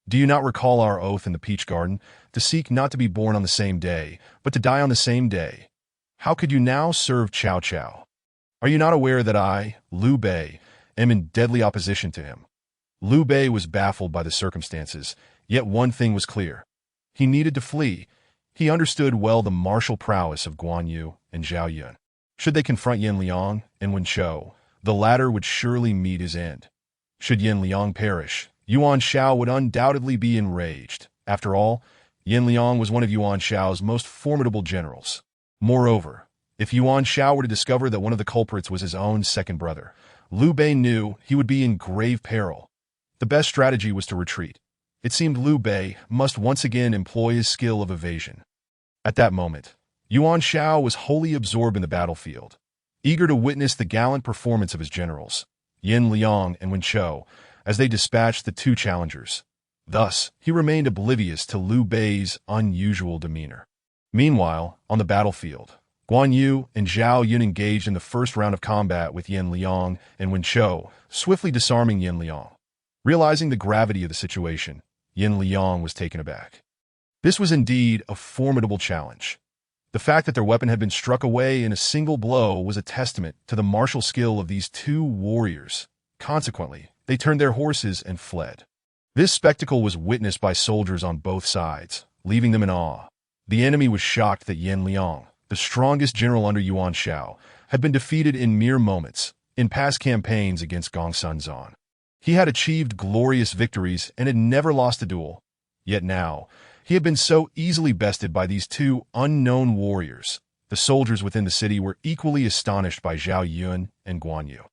Do you not recall our oath in the Peach Garden, to seek not to be born on the same day, but to die on the same day? How could you now serve Cao Cao? Are you not aware that I, Liu Bei, am in deadly opposition to him?" Liu Bei was baffled by the circumstances, yet one thing was clear. He needed to flee. He understood well the martial prowess of Guan Yu and Zhao Yun. Should they confront Yan Liang and Wen Chou, the latter would surely meet his end. Should Yan Liang perish, Yuan Shao would undoubtedly be enraged. After all, Yan Liang was one of Yuan Shao's most formidable generals. Moreover, if Yuan Shao were to discover that one of the culprits was his own second brother, Liu Bei knew he would be in grave peril. The best strategy was to retreat. It seemed Liu Bei must once again employ his skill of evasion. At that moment, Yuan Shao was wholly absorbed in the battlefield, eager to witness the gallant performance of his generals, Yin Liang and Wen Chou, as they dispatched the two challengers. Thus, he remained oblivious to Liu Bei's unusual demeanor. Meanwhile, on the battlefield, Guan Yu and Zhao Yun engaged in the first round of combat with Yin Liang and Wen Chou, swiftly disarming Yin Liang. Realizing the gravity of the situation, Yin Liang was taken aback. This was indeed a formidable challenge. The fact that their weapon had been struck away in a single blow was a testament to the martial skill of these two warriors. Consequently, they turned their horses and fled. This spectacle was witnessed by soldiers on both sides, leaving them in awe. The enemy was shocked that Yin Liang, the strongest general under Yuan Shao, had been defeated in mere moments in past campaigns against Gongsun Zan. He had achieved glorious victories and had never lost a duel. Yet now, he had been so easily bested by these two unknown warriors. The soldiers within the city were equally astonished by Zhao Yun and Guan Yu.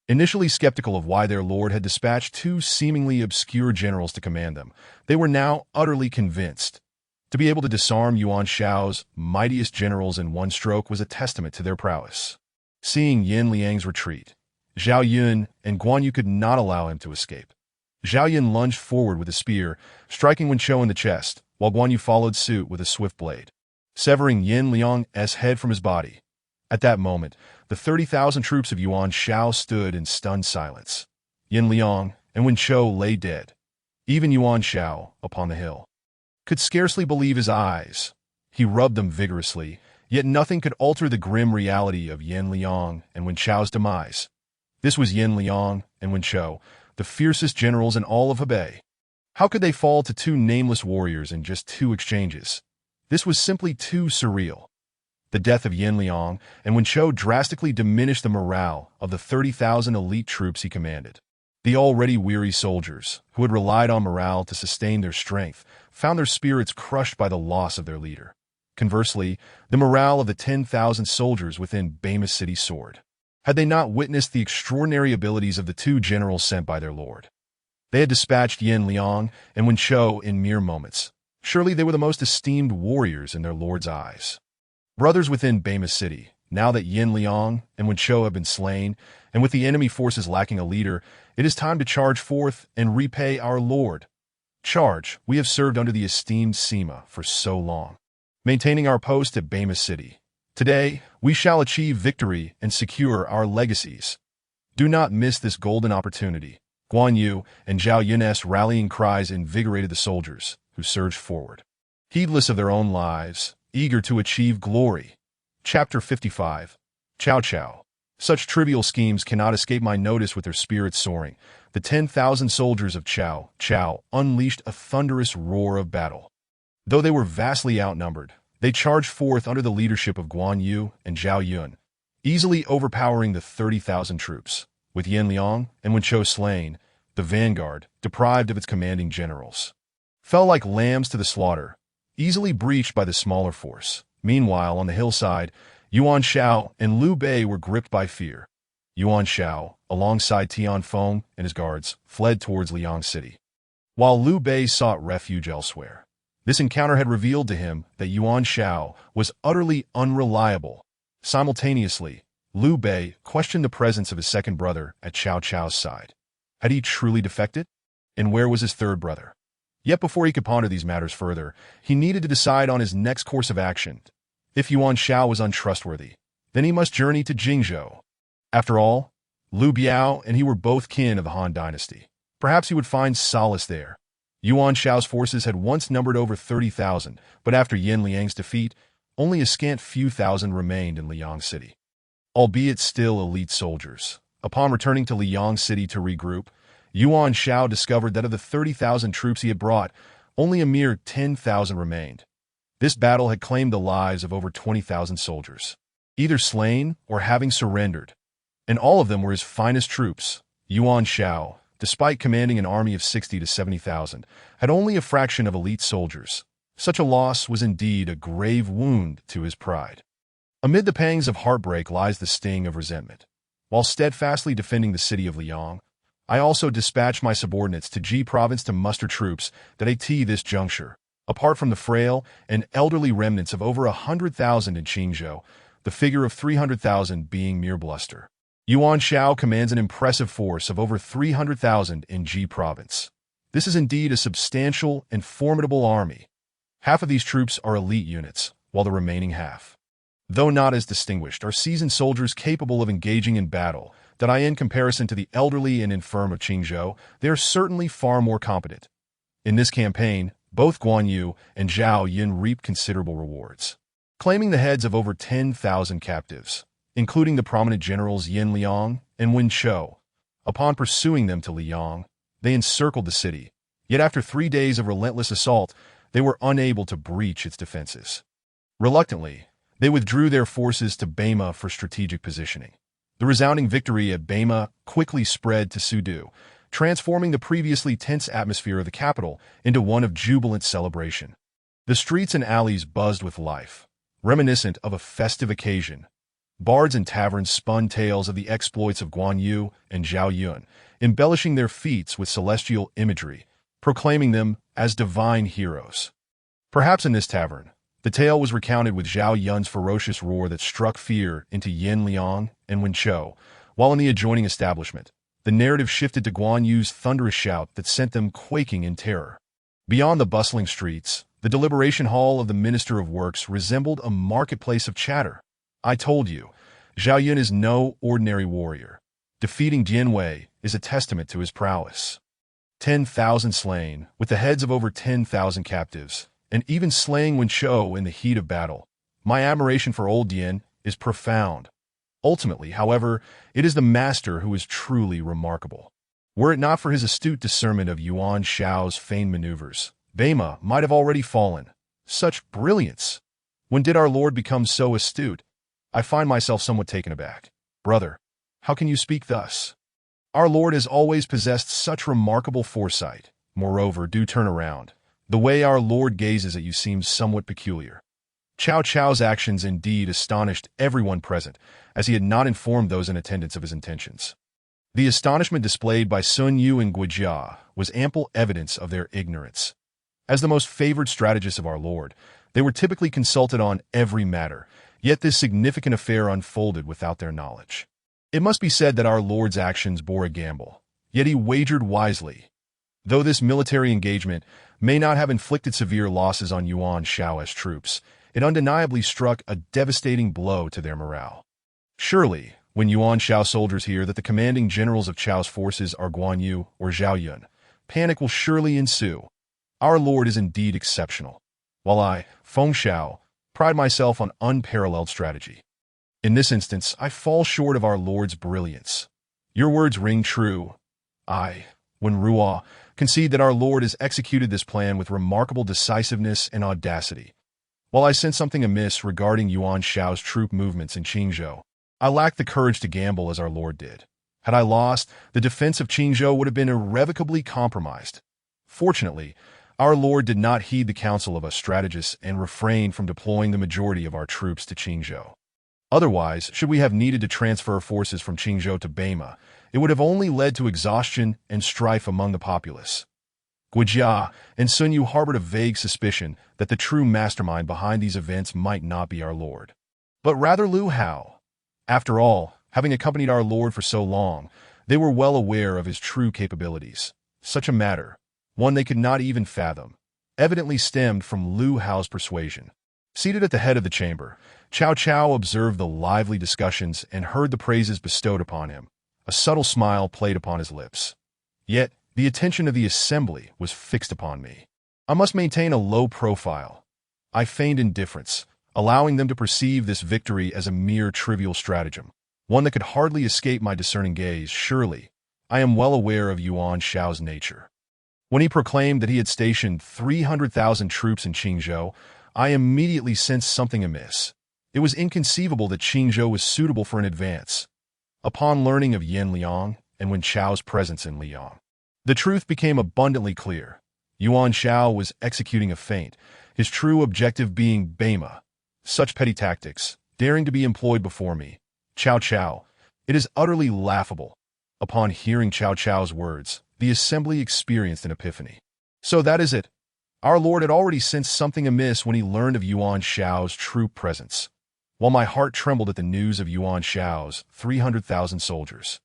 Initially skeptical of why their lord had dispatched two seemingly obscure generals to command them, they were now utterly convinced. To be able to disarm Yuan Shao's mightiest generals in one stroke was a testament to their prowess. Seeing Yin Liang's retreat, Zhao Yun and Guan Yu could not allow him to escape. Zhao Yun lunged forward with a spear, striking Wen Chou in the chest, while Guan Yu followed suit with a swift blade, severing Yin Liang's head from his body. At that moment, the 30,000 troops of Yuan Shao stood in stunned silence. Yin Liang and Wen Chou lay dead. Even Yuan Shao, upon the hill, could scarcely believe his eyes. He rubbed them vigorously, yet nothing could alter the grim reality of Yin Liang and Wen Chou's demise. This was Yin Liang and Wen Chou, the fiercest generals in all of Hebei. How could they fall to two nameless warriors in just two exchanges? This was simply too surreal. The death of Yin Liang and Wen Chou drastically diminished the morale of the 30,000 elite troops he commanded. The already weary soldiers, who had relied on morale to sustain their strength, found their spirits crushed by the loss of their leader. Conversely, the morale of the 10,000 soldiers within Beimu City soared. Had they not witnessed the extraordinary abilities of the two generals sent by their lord? They had dispatched Yin Liang and Wen Chou in mere moments. Surely they were the most esteemed warriors in their lord's eyes. Brothers within Beimu City, now that Yin Liang and Wen Chou have been slain, and with the enemy forces lacking a leader, it is time to charge forth and repay our lord. Charge, we have served under the esteemed Sima for so long, maintaining our post at Beimu City. Today, we shall achieve victory and secure our legacies. Do not miss this golden opportunity. Guan Yu and Zhao Yun's rallying cries invigorated the soldiers, who surged forward, heedless of their own lives, eager to achieve glory. Chapter 55. Cao Cao. Such trivial schemes cannot escape my notice with their spirits soaring. The 10,000 soldiers of Cao Cao unleashed a thunderous roar of battle. Though they were vastly outnumbered, they charged forth under the leadership of Guan Yu and Zhao Yun, easily overpowering the 30,000 troops. With Yin Liang and Wen Chou slain, the vanguard, deprived of its commanding generals, fell like lambs to the slaughter, easily breached by the smaller force. Meanwhile, on the hillside, Yuan Shao and Liu Bei were gripped by fear. Yuan Shao, alongside Tian Feng and his guards, fled towards Liang City, while Liu Bei sought refuge elsewhere. This encounter had revealed to him that Yuan Shao was utterly unreliable. Simultaneously, Liu Bei questioned the presence of his second brother at Cao Cao's side. Had he truly defected? And where was his third brother? Yet before he could ponder these matters further, he needed to decide on his next course of action. If Yuan Shao was untrustworthy, then he must journey to Jingzhou. After all, Liu Biao and he were both kin of the Han dynasty. Perhaps he would find solace there. Yuan Shao's forces had once numbered over 30,000, but after Yin Liang's defeat, only a scant few thousand remained in Liang City, albeit still elite soldiers. Upon returning to Liang City to regroup, Yuan Shao discovered that of the 30,000 troops he had brought, only a mere 10,000 remained. This battle had claimed the lives of over 20,000 soldiers, either slain or having surrendered, and all of them were his finest troops. Yuan Shao, despite commanding an army of 60 to 70,000, had only a fraction of elite soldiers. Such a loss was indeed a grave wound to his pride. Amid the pangs of heartbreak lies the sting of resentment. While steadfastly defending the city of Liang, I also dispatched my subordinates to Ji Province to muster troops that at this juncture Apart from the frail and elderly remnants of over 100,000 in Qingzhou, the figure of 300,000 being mere bluster. Yuan Shao commands an impressive force of over 300,000 in Ji province. This is indeed a substantial and formidable army. Half of these troops are elite units, while the remaining half, though not as distinguished, are seasoned soldiers capable of engaging in battle, that in comparison to the elderly and infirm of Qingzhou, they are certainly far more competent. In this campaign, both Guan Yu and Zhao Yun reaped considerable rewards, claiming the heads of over 10,000 captives, including the prominent generals Yin Liang and Wen Chou. Upon pursuing them to Liang, they encircled the city, yet after 3 days of relentless assault, they were unable to breach its defenses. Reluctantly, they withdrew their forces to Bema for strategic positioning. The resounding victory at Bema quickly spread to Sudu, transforming the previously tense atmosphere of the capital into one of jubilant celebration. The streets and alleys buzzed with life, reminiscent of a festive occasion. Bards and taverns spun tales of the exploits of Guan Yu and Zhao Yun, embellishing their feats with celestial imagery, proclaiming them as divine heroes. Perhaps in this tavern, the tale was recounted with Zhao Yun's ferocious roar that struck fear into Yin Liang and Wen Chou, while in the adjoining establishment, the narrative shifted to Guan Yu's thunderous shout that sent them quaking in terror. Beyond the bustling streets, the deliberation hall of the Minister of Works resembled a marketplace of chatter. I told you, Zhao Yun is no ordinary warrior. Defeating Jian Wei is a testament to his prowess. 10,000 slain, with the heads of over 10,000 captives, and even slaying Wen Chou in the heat of battle. My admiration for old Dian is profound. Ultimately, however, it is the master who is truly remarkable. Were it not for his astute discernment of Yuan Shao's feigned maneuvers, Bema might have already fallen. Such brilliance! When did our Lord become so astute? I find myself somewhat taken aback. Brother, how can you speak thus? Our Lord has always possessed such remarkable foresight. Moreover, do turn around. The way our Lord gazes at you seems somewhat peculiar. Cao Cao's actions indeed astonished everyone present, as he had not informed those in attendance of his intentions. The astonishment displayed by Sun Yu and Guijia was ample evidence of their ignorance. As the most favored strategists of our Lord, they were typically consulted on every matter, yet this significant affair unfolded without their knowledge. It must be said that our Lord's actions bore a gamble, yet he wagered wisely. Though this military engagement may not have inflicted severe losses on Yuan Shao's troops, it undeniably struck a devastating blow to their morale. Surely, when Yuan Shao soldiers hear that the commanding generals of Chao's forces are Guan Yu or Zhao Yun, panic will surely ensue. Our Lord is indeed exceptional, while I, Feng Shao, pride myself on unparalleled strategy. In this instance, I fall short of our Lord's brilliance. Your words ring true. I, Wen Ruo, concede that our Lord has executed this plan with remarkable decisiveness and audacity. While I sense something amiss regarding Yuan Shao's troop movements in Qingzhou, I lack the courage to gamble as our Lord did. Had I lost, the defense of Qingzhou would have been irrevocably compromised. Fortunately, our Lord did not heed the counsel of us strategists and refrained from deploying the majority of our troops to Qingzhou. Otherwise, should we have needed to transfer forces from Qingzhou to Bema, it would have only led to exhaustion and strife among the populace. Guijia and Sun Yu harbored a vague suspicion that the true mastermind behind these events might not be our Lord, but rather Lu Hao. After all, having accompanied our Lord for so long, they were well aware of his true capabilities. Such a matter, one they could not even fathom, evidently stemmed from Lu Hao's persuasion. Seated at the head of the chamber, Cao Cao observed the lively discussions and heard the praises bestowed upon him. A subtle smile played upon his lips. Yet, the attention of the assembly was fixed upon me. I must maintain a low profile. I feigned indifference, allowing them to perceive this victory as a mere trivial stratagem, one that could hardly escape my discerning gaze. Surely, I am well aware of Yuan Shao's nature. When he proclaimed that he had stationed 300,000 troops in Qingzhou, I immediately sensed something amiss. It was inconceivable that Qingzhou was suitable for an advance. Upon learning of Yin Liang and Wen Chao's presence in Liang, the truth became abundantly clear. Yuan Shao was executing a feint, his true objective being Bema. Such petty tactics, daring to be employed before me. Cao Cao, it is utterly laughable. Upon hearing Cao Cao's words, the assembly experienced an epiphany. So that is it. Our Lord had already sensed something amiss when he learned of Yuan Shao's true presence, while my heart trembled at the news of Yuan Shao's 300,000 soldiers.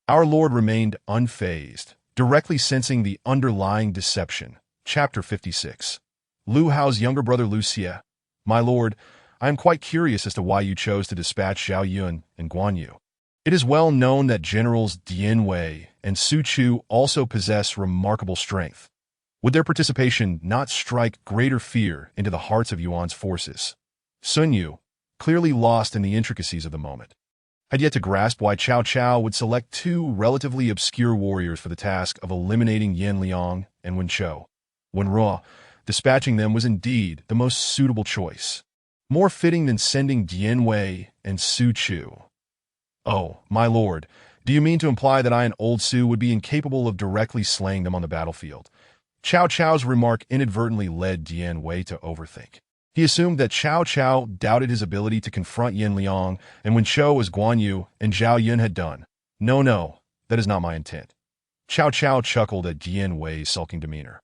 Our Lord remained unfazed, directly sensing the underlying deception. Chapter 56. Lu Hao's younger brother Lu Xie. My lord, I am quite curious as to why you chose to dispatch Zhao Yun and Guan Yu. It is well known that Generals Dian Wei and Su Chu also possess remarkable strength. Would their participation not strike greater fear into the hearts of Yuan's forces? Sun Yu, clearly lost in the intricacies of the moment, had yet to grasp why Cao Cao would select two relatively obscure warriors for the task of eliminating Yan Liang and Wen Chou. Wen Ruo, dispatching them was indeed the most suitable choice, more fitting than sending Dian Wei and Su Chu. Oh, my lord, do you mean to imply that I and Old Su would be incapable of directly slaying them on the battlefield? Cao Cao's remark inadvertently led Dian Wei to overthink. He assumed that Cao Cao doubted his ability to confront Yan Liang and Wen Chou as Guan Yu and Zhao Yun had done. No, that is not my intent. Cao Cao chuckled at Dian Wei's sulking demeanor.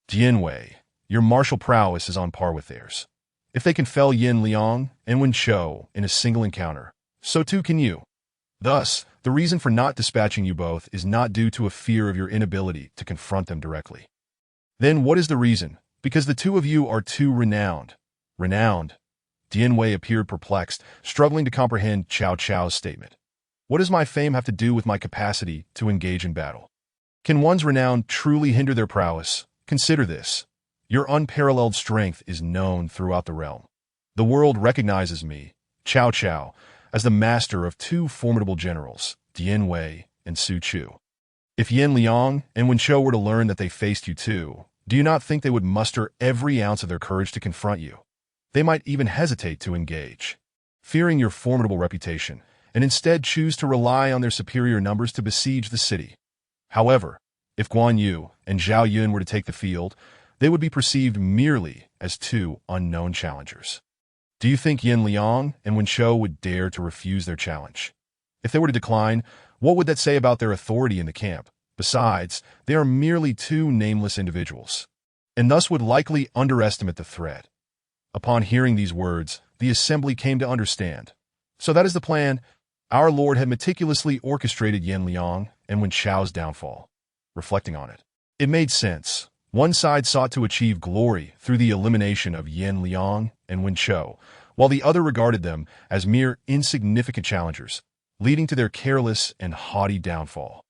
Dian Wei, your martial prowess is on par with theirs. If they can fell Yan Liang and Wen Chou in a single encounter, so too can you. Thus, the reason for not dispatching you both is not due to a fear of your inability to confront them directly. Then what is the reason? Because the two of you are too renowned. Renowned? Dian Wei appeared perplexed, struggling to comprehend Cao Cao's statement. What does my fame have to do with my capacity to engage in battle? Can one's renown truly hinder their prowess? Consider this. Your unparalleled strength is known throughout the realm. The world recognizes me, Cao Cao, as the master of two formidable generals, Dian Wei and Su Chu. If Yan Liang and Wen Chou were to learn that they faced you too, do you not think they would muster every ounce of their courage to confront you? They might even hesitate to engage, fearing your formidable reputation, and instead choose to rely on their superior numbers to besiege the city. However, if Guan Yu and Zhao Yun were to take the field, they would be perceived merely as two unknown challengers. Do you think Yan Liang and Wen Chou would dare to refuse their challenge? If they were to decline, what would that say about their authority in the camp? Besides, they are merely two nameless individuals, and thus would likely underestimate the threat. Upon hearing these words, the assembly came to understand. So that is the plan. Our Lord had meticulously orchestrated Yan Liang and Wen Chou's downfall. Reflecting on it, it made sense. One side sought to achieve glory through the elimination of Yan Liang and Wen Chou, while the other regarded them as mere insignificant challengers, leading to their careless and haughty downfall.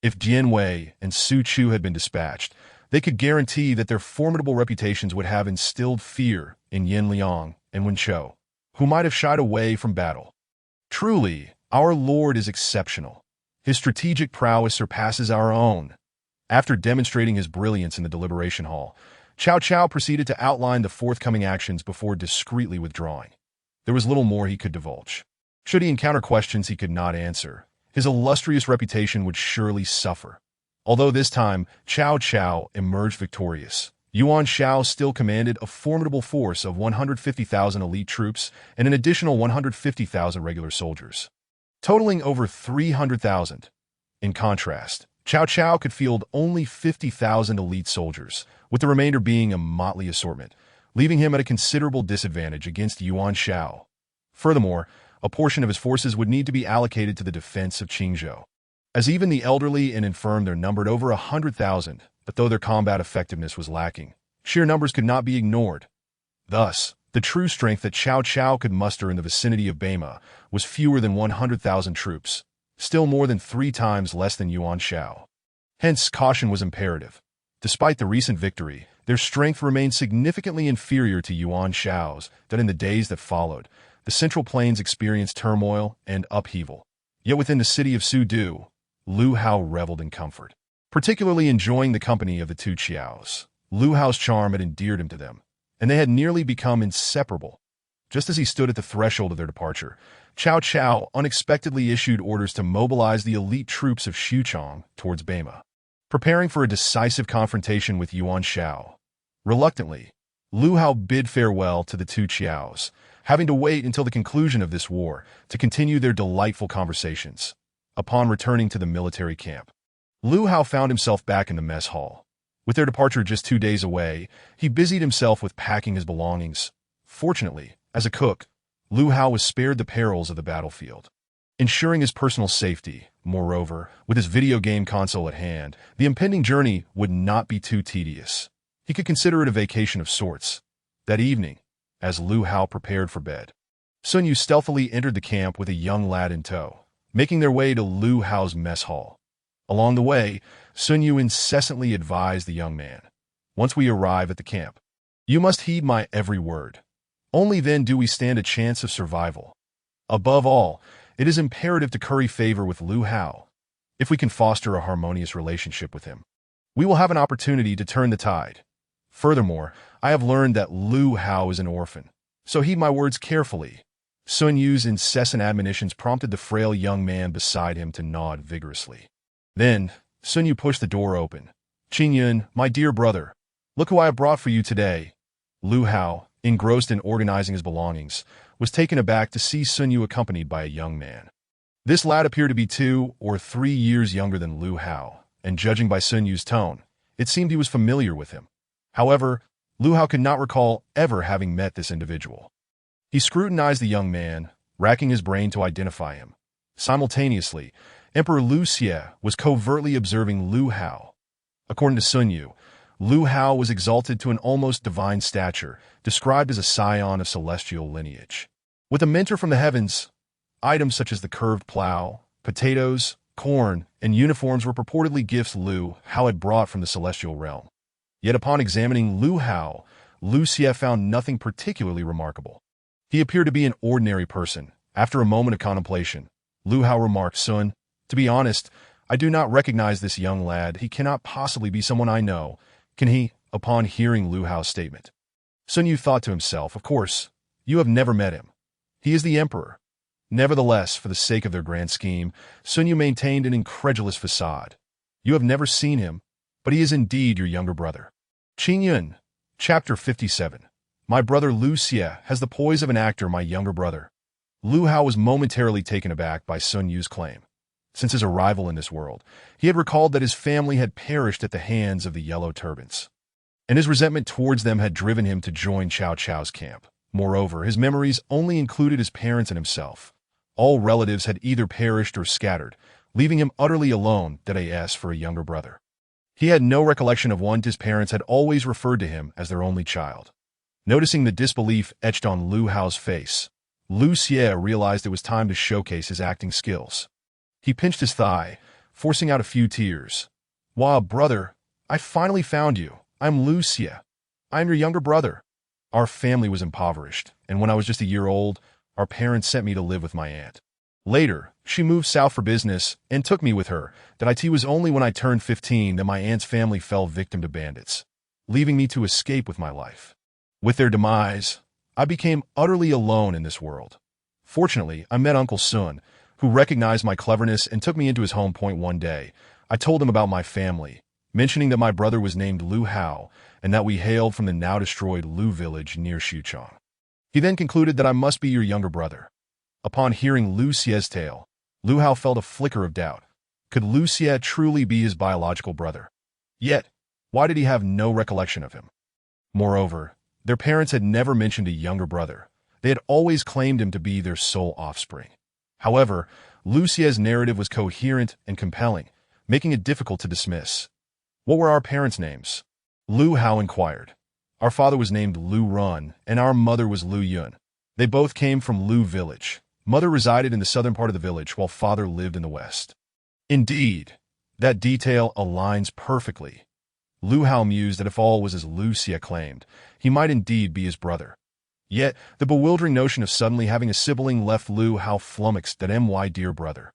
If Dian Wei and Su Chu had been dispatched, they could guarantee that their formidable reputations would have instilled fear in Yan Liang and Wen Chou, who might have shied away from battle. Truly, our Lord is exceptional. His strategic prowess surpasses our own. After demonstrating his brilliance in the deliberation hall, Cao Cao proceeded to outline the forthcoming actions before discreetly withdrawing. There was little more he could divulge. Should he encounter questions he could not answer, his illustrious reputation would surely suffer. Although this time Cao Cao emerged victorious, Yuan Shao still commanded a formidable force of 150,000 elite troops and an additional 150,000 regular soldiers, totaling over 300,000. In contrast, Cao Cao could field only 50,000 elite soldiers, with the remainder being a motley assortment, leaving him at a considerable disadvantage against Yuan Shao. Furthermore, a portion of his forces would need to be allocated to the defense of Qingzhou, as even the elderly and infirm there numbered over 100,000, but though their combat effectiveness was lacking, sheer numbers could not be ignored. Thus, the true strength that Cao Cao could muster in the vicinity of Beima was fewer than 100,000 troops, still more than 3 times less than Yuan Shao. Hence, caution was imperative. Despite the recent victory, their strength remained significantly inferior to Yuan Shao's that in the days that followed, the Central Plains experienced turmoil and upheaval. Yet within the city of Sudu, Lu Hao reveled in comfort, particularly enjoying the company of the two Qiaos. Lu Hao's charm had endeared him to them, and they had nearly become inseparable. Just as he stood at the threshold of their departure, Cao Cao unexpectedly issued orders to mobilize the elite troops of Xuchang towards Beima, preparing for a decisive confrontation with Yuan Shao. Reluctantly, Lu Hao bid farewell to the two Qiaos, having to wait until the conclusion of this war to continue their delightful conversations. Upon returning to the military camp, Lu Hao found himself back in the mess hall. With their departure just 2 days away, he busied himself with packing his belongings. Fortunately, as a cook, Lu Hao was spared the perils of the battlefield. Ensuring his personal safety, moreover, with his video game console at hand, the impending journey would not be too tedious. He could consider it a vacation of sorts. That evening, as Lu Hao prepared for bed, Sun Yu stealthily entered the camp with a young lad in tow, making their way to Lu Hao's mess hall. Along the way, Sun Yu incessantly advised the young man, "Once we arrive at the camp, you must heed my every word. Only then do we stand a chance of survival. Above all, it is imperative to curry favor with Lu Hao. If we can foster a harmonious relationship with him, we will have an opportunity to turn the tide. Furthermore, I have learned that Lu Hao is an orphan, so heed my words carefully." Sun Yu's incessant admonitions prompted the frail young man beside him to nod vigorously. Then, Sun Yu pushed the door open. "Qin Yun, my dear brother, look who I have brought for you today." Lu Hao, engrossed in organizing his belongings, was taken aback to see Sun Yu accompanied by a young man. This lad appeared to be 2 or 3 years younger than Lu Hao, and judging by Sun Yu's tone, it seemed he was familiar with him. However, Lu Hao could not recall ever having met this individual. He scrutinized the young man, racking his brain to identify him. Simultaneously, Emperor Lu Xie was covertly observing Lu Hao. According to Sun Yu, Lu Hao was exalted to an almost divine stature, described as a scion of celestial lineage. With a mentor from the heavens, items such as the curved plow, potatoes, corn, and uniforms were purportedly gifts Lu Hao had brought from the celestial realm. Yet upon examining Lu Hao, Lu Xie found nothing particularly remarkable. He appeared to be an ordinary person. After a moment of contemplation, Lu Hao remarked, "Sun, to be honest, I do not recognize this young lad. He cannot possibly be someone I know. Can he?" Upon hearing Lu Hao's statement, Sun Yu thought to himself, "Of course, you have never met him. He is the emperor." Nevertheless, for the sake of their grand scheme, Sun Yu maintained an incredulous facade. "You have never seen him, but he is indeed your younger brother." Qin Yun, Chapter 57. My brother Lu Xie has the poise of an actor, my younger brother. Lu Hao was momentarily taken aback by Sun Yu's claim. Since his arrival in this world, he had recalled that his family had perished at the hands of the Yellow Turbans, and his resentment towards them had driven him to join Cao Cao's camp. Moreover, his memories only included his parents and himself. All relatives had either perished or scattered, leaving him utterly alone, that is, for a younger brother. He had no recollection of one his parents had always referred to him as their only child. Noticing the disbelief etched on Lu Hao's face, Lu Xie realized it was time to showcase his acting skills. He pinched his thigh, forcing out a few tears. "Wah, brother, I finally found you. I'm Lu Xie. I'm your younger brother. Our family was impoverished, and when I was just a year old, our parents sent me to live with my aunt. Later, she moved south for business and took me with her. That it was only when I turned 15 that my aunt's family fell victim to bandits, leaving me to escape with my life. With their demise, I became utterly alone in this world. Fortunately, I met Uncle Sun, who recognized my cleverness and took me into his home point one day. I told him about my family, mentioning that my brother was named Lu Hao and that we hailed from the now-destroyed Lu village near Xuchang. He then concluded that I must be your younger brother." Upon hearing Lu Xie's tale, Lu Hao felt a flicker of doubt. Could Lu Xie truly be his biological brother? Yet, why did he have no recollection of him? Moreover, their parents had never mentioned a younger brother. They had always claimed him to be their sole offspring. However, Lu Xie's narrative was coherent and compelling, making it difficult to dismiss. "What were our parents' names?" Lu Hao inquired. "Our father was named Lu Run, and our mother was Lu Yun. They both came from Lu village. Mother resided in the southern part of the village, while father lived in the west." Indeed, that detail aligns perfectly. Lu Hao mused that if all was as Lu Xie claimed, he might indeed be his brother. Yet, the bewildering notion of suddenly having a sibling left Lu Hao flummoxed. That my dear brother,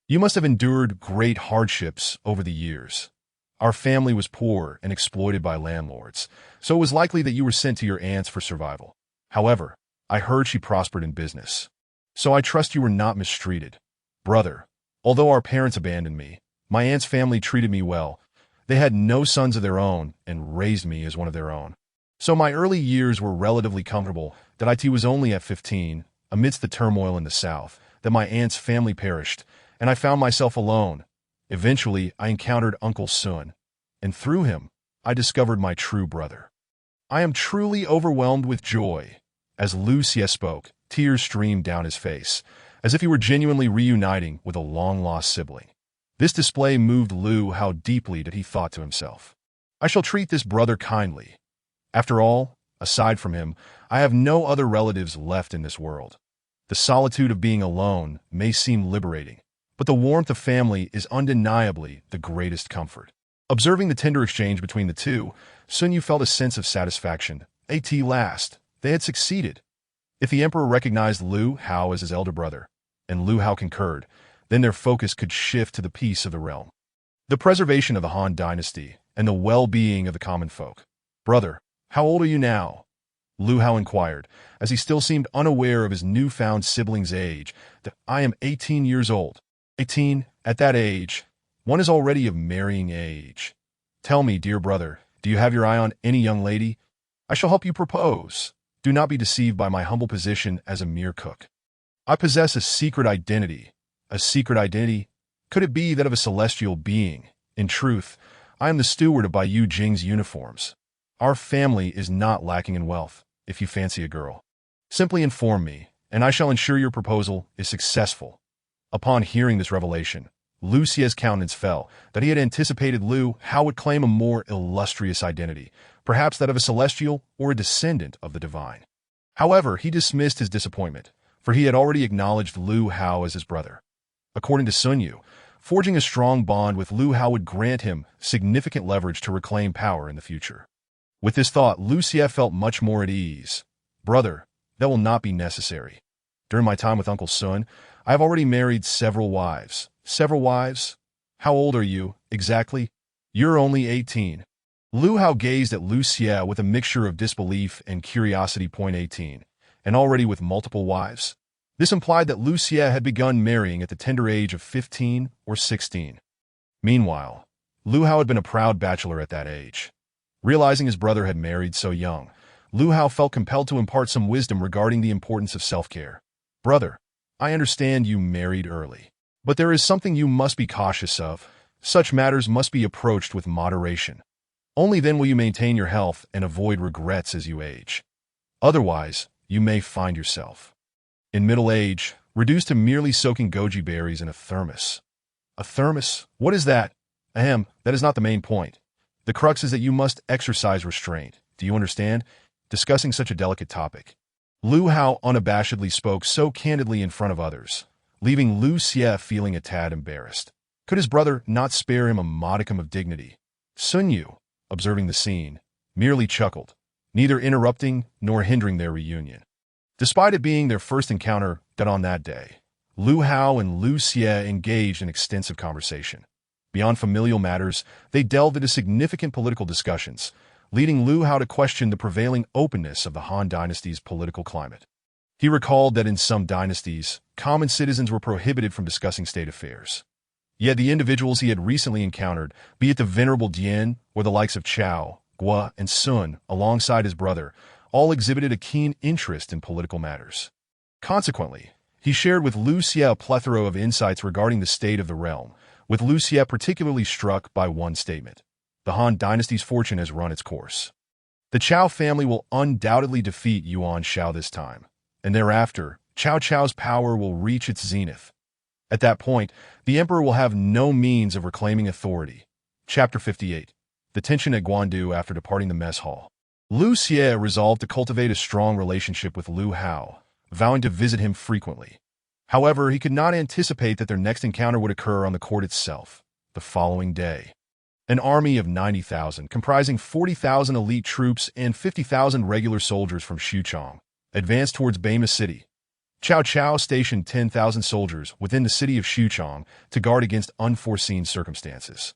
you must have endured great hardships over the years. Our family was poor and exploited by landlords, so it was likely that you were sent to your aunt's for survival. However, I heard she prospered in business, so I trust you were not mistreated. Brother, although our parents abandoned me, my aunt's family treated me well. They had no sons of their own and raised me as one of their own. So my early years were relatively comfortable. That it was only at 15, amidst the turmoil in the South, that my aunt's family perished, and I found myself alone. Eventually, I encountered Uncle Sun, and through him, I discovered my true brother. I am truly overwhelmed with joy." As Lu Xie spoke, tears streamed down his face, as if he were genuinely reuniting with a long-lost sibling. This display moved Lu Hao deeply that he thought to himself, "I shall treat this brother kindly. After all, aside from him, I have no other relatives left in this world." The solitude of being alone may seem liberating, but the warmth of family is undeniably the greatest comfort. Observing the tender exchange between the two, Sun Yu felt a sense of satisfaction. At last, they had succeeded. If the emperor recognized Lu Hao as his elder brother, and Lu Hao concurred, then their focus could shift to the peace of the realm, the preservation of the Han dynasty, and the well-being of the common folk. "Brother, how old are you now?" Lu Hao inquired, as he still seemed unaware of his newfound sibling's age. "I am 18 years old." 18, at that age, one is already of marrying age. "Tell me, dear brother, do you have your eye on any young lady? I shall help you propose. Do not be deceived by my humble position as a mere cook. I possess a secret identity." "A secret identity? Could it be that of a celestial being? In truth, I am the steward of Baiyu Jing's uniforms. Our family is not lacking in wealth. If you fancy a girl, simply inform me, and I shall ensure your proposal is successful." Upon hearing this revelation, Lu Xie's countenance fell, that he had anticipated Lu Hao would claim a more illustrious identity, perhaps that of a celestial or a descendant of the divine. However, he dismissed his disappointment, for he had already acknowledged Lu Hao as his brother. According to Sun Yu, forging a strong bond with Lu Hao would grant him significant leverage to reclaim power in the future. With this thought, Lu Xie felt much more at ease. "Brother, that will not be necessary. During my time with Uncle Sun, I have already married several wives." "Several wives? How old are you, exactly?" "You're only 18. Lu Hao gazed at Lu Xie with a mixture of disbelief and curiosity. 18, and already with multiple wives? This implied that Lu Xie had begun marrying at the tender age of 15 or 16. Meanwhile, Lu Hao had been a proud bachelor at that age. Realizing his brother had married so young, Lu Hao felt compelled to impart some wisdom regarding the importance of self-care. "Brother, I understand you married early, but there is something you must be cautious of. Such matters must be approached with moderation. Only then will you maintain your health and avoid regrets as you age. Otherwise, you may find yourself, in middle age, reduced to merely soaking goji berries in a thermos." "A thermos? What is that?" "Ahem, that is not the main point. The crux is that you must exercise restraint. Do you understand? Discussing such a delicate topic." Lu Hao unabashedly spoke so candidly in front of others, leaving Lu Xie feeling a tad embarrassed. Could his brother not spare him a modicum of dignity? Sun Yu, observing the scene, merely chuckled, neither interrupting nor hindering their reunion. Despite it being their first encounter on that day, Lu Hao and Lu Xie engaged in extensive conversation. Beyond familial matters, they delved into significant political discussions, leading Lu Hao to question the prevailing openness of the Han dynasty's political climate. He recalled that in some dynasties, common citizens were prohibited from discussing state affairs. Yet the individuals he had recently encountered, be it the venerable Dian or the likes of Chao, Guo, and Sun, alongside his brother, all exhibited a keen interest in political matters. Consequently, he shared with Lu Xie a plethora of insights regarding the state of the realm, with Lu Xie particularly struck by one statement: "The Han dynasty's fortune has run its course. The Chao family will undoubtedly defeat Yuan Shao this time, and thereafter, Cao Cao's power will reach its zenith. At that point, the emperor will have no means of reclaiming authority." Chapter 58. The tension at Guandu after departing the mess hall. Lu Xie resolved to cultivate a strong relationship with Lu Hao, vowing to visit him frequently. However, he could not anticipate that their next encounter would occur on the court itself, the following day. An army of 90,000, comprising 40,000 elite troops and 50,000 regular soldiers from Xuchang, advanced towards Bama City. Cao Cao stationed 10,000 soldiers within the city of Xuchang to guard against unforeseen circumstances,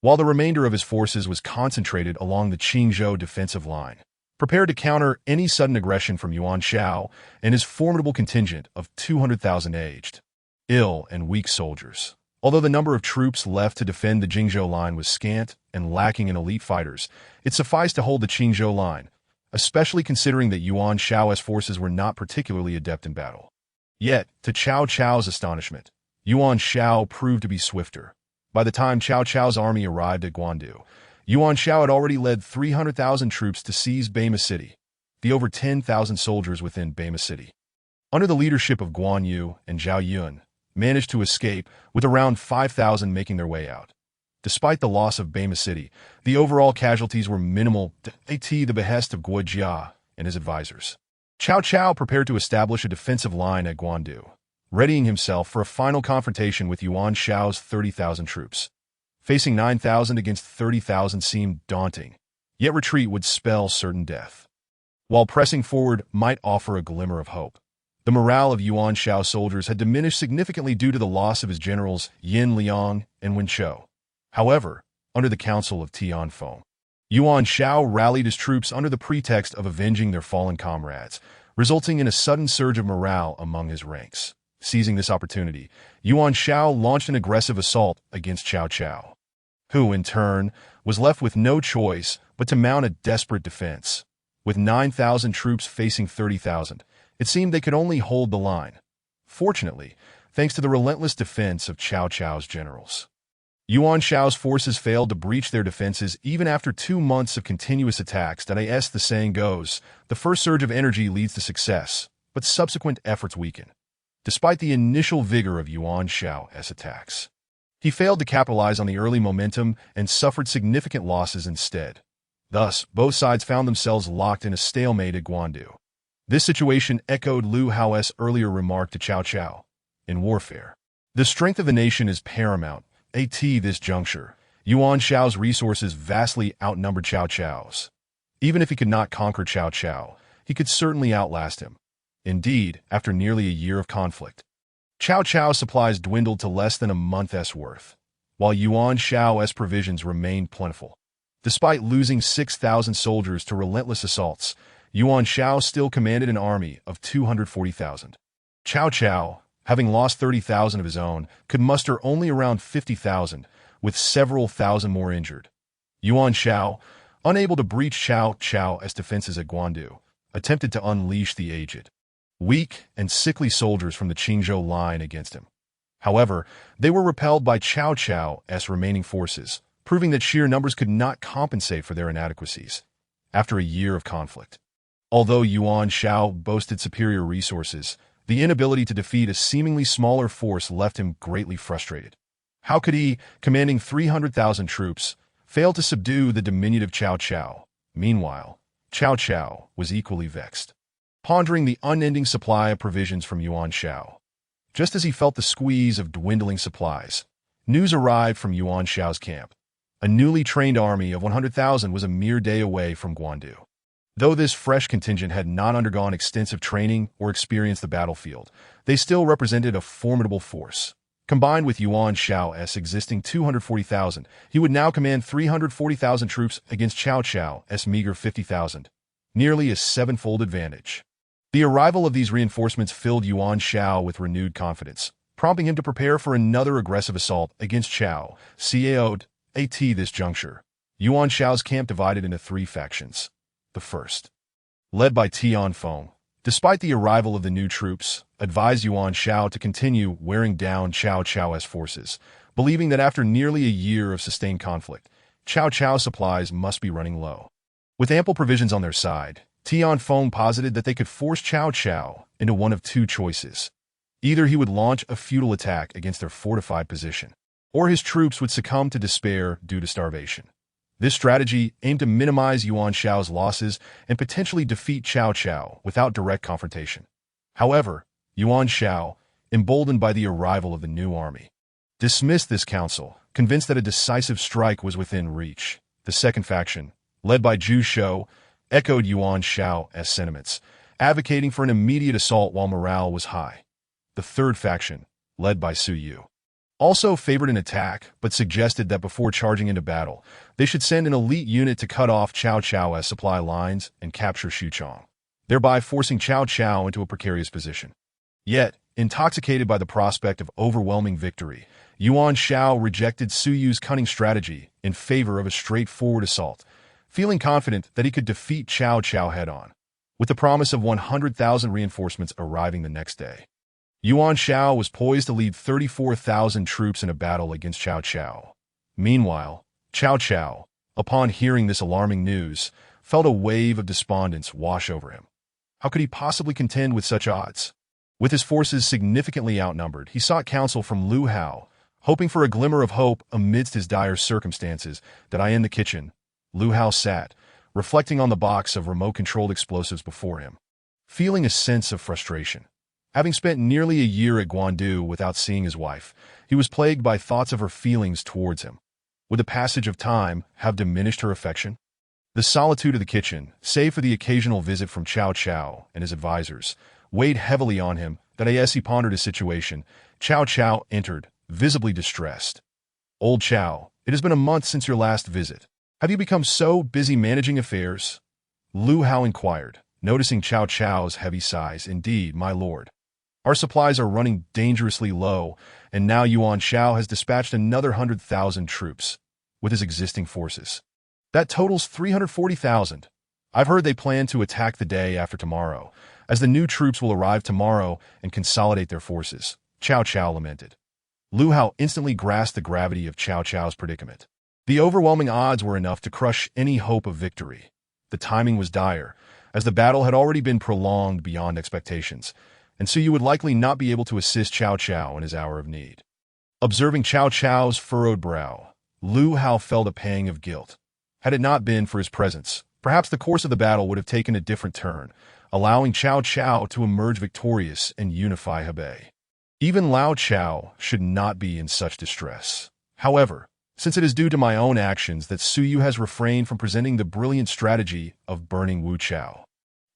while the remainder of his forces was concentrated along the Qingzhou defensive line, prepared to counter any sudden aggression from Yuan Shao and his formidable contingent of 200,000 aged, ill, and weak soldiers. Although the number of troops left to defend the Jingzhou line was scant and lacking in elite fighters, it sufficed to hold the Qingzhou line, especially considering that Yuan Shao's forces were not particularly adept in battle. Yet, to Cao Cao's astonishment, Yuan Shao proved to be swifter. By the time Cao Cao's army arrived at Guandu, Yuan Shao had already led 300,000 troops to seize Bama City, the over 10,000 soldiers within Bama City, under the leadership of Guan Yu and Zhao Yun, managed to escape, with around 5,000 making their way out. Despite the loss of Bama City, the overall casualties were minimal at the behest of Guo Jia and his advisors. Cao Cao prepared to establish a defensive line at Guandu, readying himself for a final confrontation with Yuan Shao's 30,000 troops. Facing 9,000 against 30,000 seemed daunting, yet retreat would spell certain death, while pressing forward might offer a glimmer of hope. The morale of Yuan Shao's soldiers had diminished significantly due to the loss of his generals Yin Liang and Wen Chou. However, under the counsel of Tianfeng, Yuan Shao rallied his troops under the pretext of avenging their fallen comrades, resulting in a sudden surge of morale among his ranks. Seizing this opportunity, Yuan Shao launched an aggressive assault against Cao Cao, who, in turn, was left with no choice but to mount a desperate defense. With 9,000 troops facing 30,000, it seemed they could only hold the line. Fortunately, thanks to the relentless defense of Cao Cao's generals, Yuan Shao's forces failed to breach their defenses even after 2 months of continuous attacks. As the saying goes, the first surge of energy leads to success, but subsequent efforts weaken. Despite the initial vigor of Yuan Shao's attacks, he failed to capitalize on the early momentum and suffered significant losses instead. Thus, both sides found themselves locked in a stalemate at Guandu. This situation echoed Liu Hao's earlier remark to Cao Cao. In warfare, the strength of the nation is paramount. At this juncture, Yuan Shao's resources vastly outnumbered Cao Cao's. Even if he could not conquer Cao Cao, he could certainly outlast him. Indeed, after nearly a year of conflict, Cao Cao's supplies dwindled to less than a month's worth, while Yuan Shao's provisions remained plentiful. Despite losing 6,000 soldiers to relentless assaults, Yuan Shao still commanded an army of 240,000. Cao Cao, having lost 30,000 of his own, could muster only around 50,000, with several thousand more injured. Yuan Shao, unable to breach Cao Cao's defenses at Guandu, attempted to unleash the aged, weak, and sickly soldiers from the Qingzhou line against him. However, they were repelled by Cao Cao's remaining forces, proving that sheer numbers could not compensate for their inadequacies. After a year of conflict, although Yuan Shao boasted superior resources, the inability to defeat a seemingly smaller force left him greatly frustrated. How could he, commanding 300,000 troops, fail to subdue the diminutive Cao Cao? Meanwhile, Cao Cao was equally vexed, pondering the unending supply of provisions from Yuan Shao. Just as he felt the squeeze of dwindling supplies, news arrived from Yuan Shao's camp. A newly trained army of 100,000 was a mere day away from Guandu. Though this fresh contingent had not undergone extensive training or experienced the battlefield, they still represented a formidable force. Combined with Yuan Shao's existing 240,000, he would now command 340,000 troops against Cao Cao's meager 50,000, nearly a sevenfold advantage. The arrival of these reinforcements filled Yuan Shao with renewed confidence, prompting him to prepare for another aggressive assault against Cao Cao. At this juncture, Yuan Shao's camp divided into 3 factions. The first, led by Tianfeng, despite the arrival of the new troops, advised Yuan Shao to continue wearing down Cao Cao's forces, believing that after nearly a year of sustained conflict, Cao Cao's supplies must be running low. With ample provisions on their side, Tianfeng posited that they could force Cao Cao into one of 2 choices. Either he would launch a futile attack against their fortified position, or his troops would succumb to despair due to starvation. This strategy aimed to minimize Yuan Shao's losses and potentially defeat Cao Cao without direct confrontation. However, Yuan Shao, emboldened by the arrival of the new army, dismissed this counsel, convinced that a decisive strike was within reach. The second faction, led by Zhu Shou, echoed Yuan Shao's sentiments, advocating for an immediate assault while morale was high. The third faction, led by Su Yu, also favored an attack, but suggested that before charging into battle, they should send an elite unit to cut off Cao Cao's supply lines and capture Xuchang, thereby forcing Cao Cao into a precarious position. Yet, intoxicated by the prospect of overwhelming victory, Yuan Shao rejected Su Yu's cunning strategy in favor of a straightforward assault, feeling confident that he could defeat Cao Cao head-on, with the promise of 100,000 reinforcements arriving the next day. Yuan Shao was poised to lead 34,000 troops in a battle against Cao Cao. Meanwhile, Cao Cao, Upon hearing this alarming news, felt a wave of despondence wash over him. How could he possibly contend with such odds? With his forces significantly outnumbered, he sought counsel from Lu Hao, hoping for a glimmer of hope amidst his dire circumstances. That I in the kitchen, Lu Hao sat, reflecting on the box of remote-controlled explosives before him, feeling a sense of frustration. Having spent nearly a year at Guandu without seeing his wife, he was plagued by thoughts of her feelings towards him. Would the passage of time have diminished her affection? The solitude of the kitchen, save for the occasional visit from Cao Cao and his advisors, weighed heavily on him. That as he pondered his situation, Cao Cao entered, visibly distressed. "Old Cao, it has been a month since your last visit. Have you become so busy managing affairs?" Lu Hao inquired, noticing Cao Cao's heavy sighs. "Indeed, my lord. Our supplies are running dangerously low, and now Yuan Shao has dispatched another 100,000 troops with his existing forces. That totals 340,000. I've heard they plan to attack the day after tomorrow, as the new troops will arrive tomorrow and consolidate their forces," Cao Cao lamented. Lu Hao instantly grasped the gravity of Cao Cao's predicament. The overwhelming odds were enough to crush any hope of victory. The timing was dire, as the battle had already been prolonged beyond expectations, and so you would likely not be able to assist Cao Cao in his hour of need. Observing Cao Cao's furrowed brow, Lu Hao felt a pang of guilt. Had it not been for his presence, perhaps the course of the battle would have taken a different turn, allowing Cao Cao to emerge victorious and unify Hebei. Even Lao Chao should not be in such distress. However, since it is due to my own actions that Suyu has refrained from presenting the brilliant strategy of burning Wu Chao,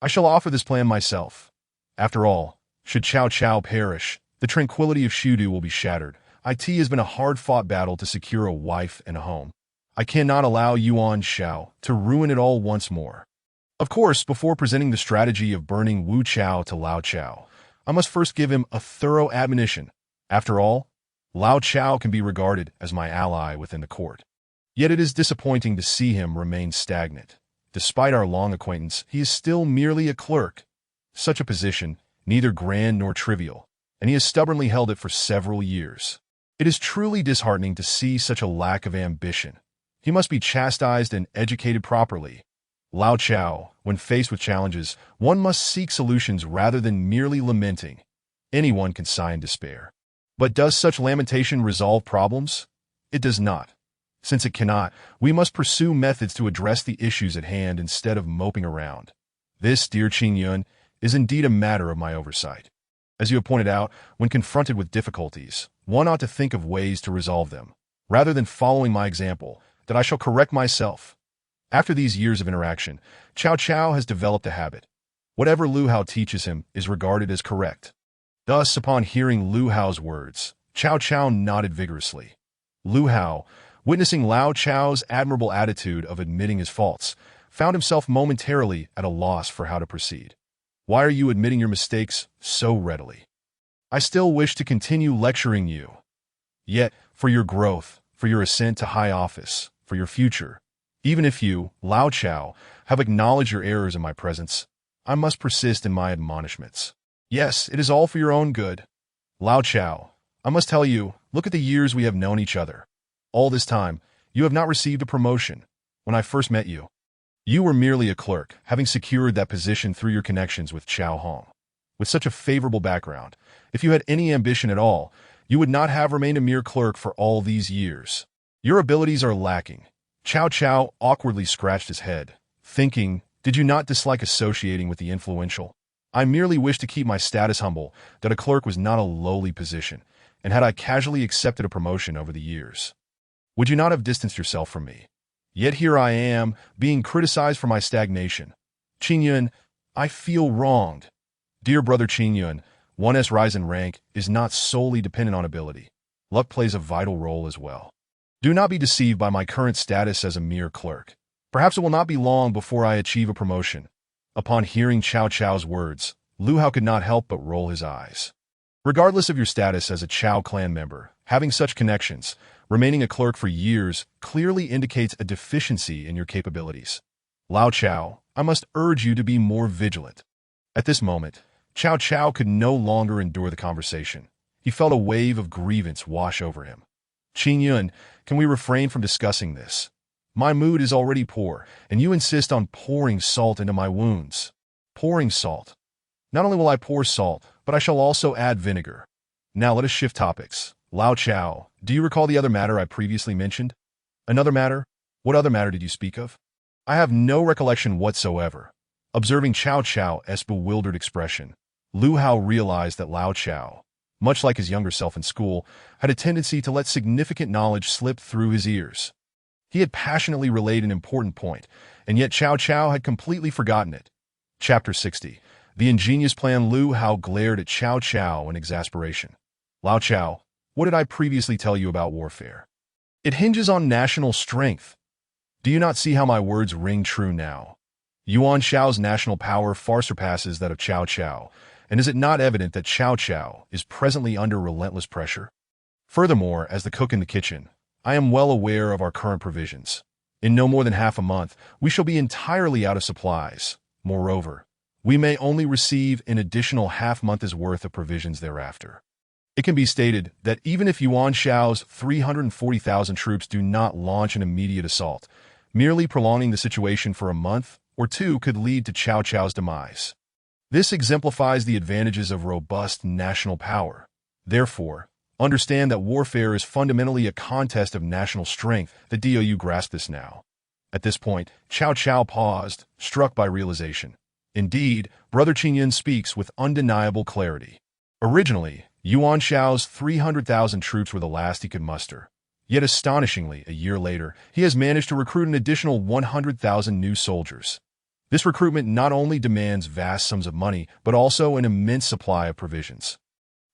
I shall offer this plan myself. After all, should Cao Cao perish, the tranquility of Shudu will be shattered. It has been a hard-fought battle to secure a wife and a home. I cannot allow Yuan Shao to ruin it all once more. Of course, before presenting the strategy of burning Wu Chao to Lao Chao, I must first give him a thorough admonition. After all, Lao Chao can be regarded as my ally within the court. Yet it is disappointing to see him remain stagnant. Despite our long acquaintance, he is still merely a clerk. Such a position, neither grand nor trivial, and he has stubbornly held it for several years. It is truly disheartening to see such a lack of ambition. He must be chastised and educated properly. Lao Chao, when faced with challenges, one must seek solutions rather than merely lamenting. Anyone can sigh in despair. But does such lamentation resolve problems? It does not. Since it cannot, we must pursue methods to address the issues at hand instead of moping around. This, dear Qin Yun, is indeed a matter of my oversight. As you have pointed out, when confronted with difficulties, one ought to think of ways to resolve them, rather than following my example, that I shall correct myself. After these years of interaction, Cao Cao has developed a habit. Whatever Lu Hao teaches him is regarded as correct. Thus, upon hearing Lu Hao's words, Cao Cao nodded vigorously. Lu Hao, witnessing Lao Chao's admirable attitude of admitting his faults, found himself momentarily at a loss for how to proceed. Why are you admitting your mistakes so readily? I still wish to continue lecturing you. Yet, for your growth, for your ascent to high office, for your future, even if you, Lao Chao, have acknowledged your errors in my presence, I must persist in my admonishments. Yes, it is all for your own good. Lao Chao, I must tell you, look at the years we have known each other. All this time, you have not received a promotion. When I first met you, you were merely a clerk, having secured that position through your connections with Chao Hong. With such a favorable background, if you had any ambition at all, you would not have remained a mere clerk for all these years. Your abilities are lacking. Cao Cao awkwardly scratched his head, thinking, did you not dislike associating with the influential? I merely wished to keep my status humble, that a clerk was not a lowly position, and had I casually accepted a promotion over the years, would you not have distanced yourself from me? Yet here I am, being criticized for my stagnation. Qin Yun, I feel wronged. Dear brother Qin Yun, one's rise in rank is not solely dependent on ability. Luck plays a vital role as well. Do not be deceived by my current status as a mere clerk. Perhaps it will not be long before I achieve a promotion. Upon hearing Cao Cao's words, Lu Hao could not help but roll his eyes. Regardless of your status as a Chao clan member, having such connections, remaining a clerk for years clearly indicates a deficiency in your capabilities. Lao Chao, I must urge you to be more vigilant. At this moment, Cao Cao could no longer endure the conversation. He felt a wave of grievance wash over him. Qin Yun, can we refrain from discussing this? My mood is already poor, and you insist on pouring salt into my wounds. Pouring salt. Not only will I pour salt, but I shall also add vinegar. Now let us shift topics. Lao Chao, do you recall the other matter I previously mentioned? Another matter? What other matter did you speak of? I have no recollection whatsoever. Observing Cao Cao's bewildered expression, Lu Hao realized that Lao Chao, much like his younger self in school, had a tendency to let significant knowledge slip through his ears. He had passionately relayed an important point, and yet Cao Cao had completely forgotten it. Chapter 60. The ingenious plan. Lu Hao glared at Cao Cao in exasperation. Lao Chao, what did I previously tell you about warfare? It hinges on national strength. Do you not see how my words ring true now? Yuan Shao's national power far surpasses that of Cao Cao, and is it not evident that Cao Cao is presently under relentless pressure? Furthermore, as the cook in the kitchen, I am well aware of our current provisions. In no more than half a month, we shall be entirely out of supplies. Moreover, we may only receive an additional half-month's worth of provisions thereafter. It can be stated that even if Yuan Shao's 340,000 troops do not launch an immediate assault, merely prolonging the situation for a month or two could lead to Cao Cao's demise. This exemplifies the advantages of robust national power. Therefore, understand that warfare is fundamentally a contest of national strength. The DOU grasp this now. At this point, Cao Cao paused, struck by realization. Indeed, Brother Qingyun speaks with undeniable clarity. Originally, Yuan Shao's 300,000 troops were the last he could muster. Yet astonishingly, a year later, he has managed to recruit an additional 100,000 new soldiers. This recruitment not only demands vast sums of money, but also an immense supply of provisions.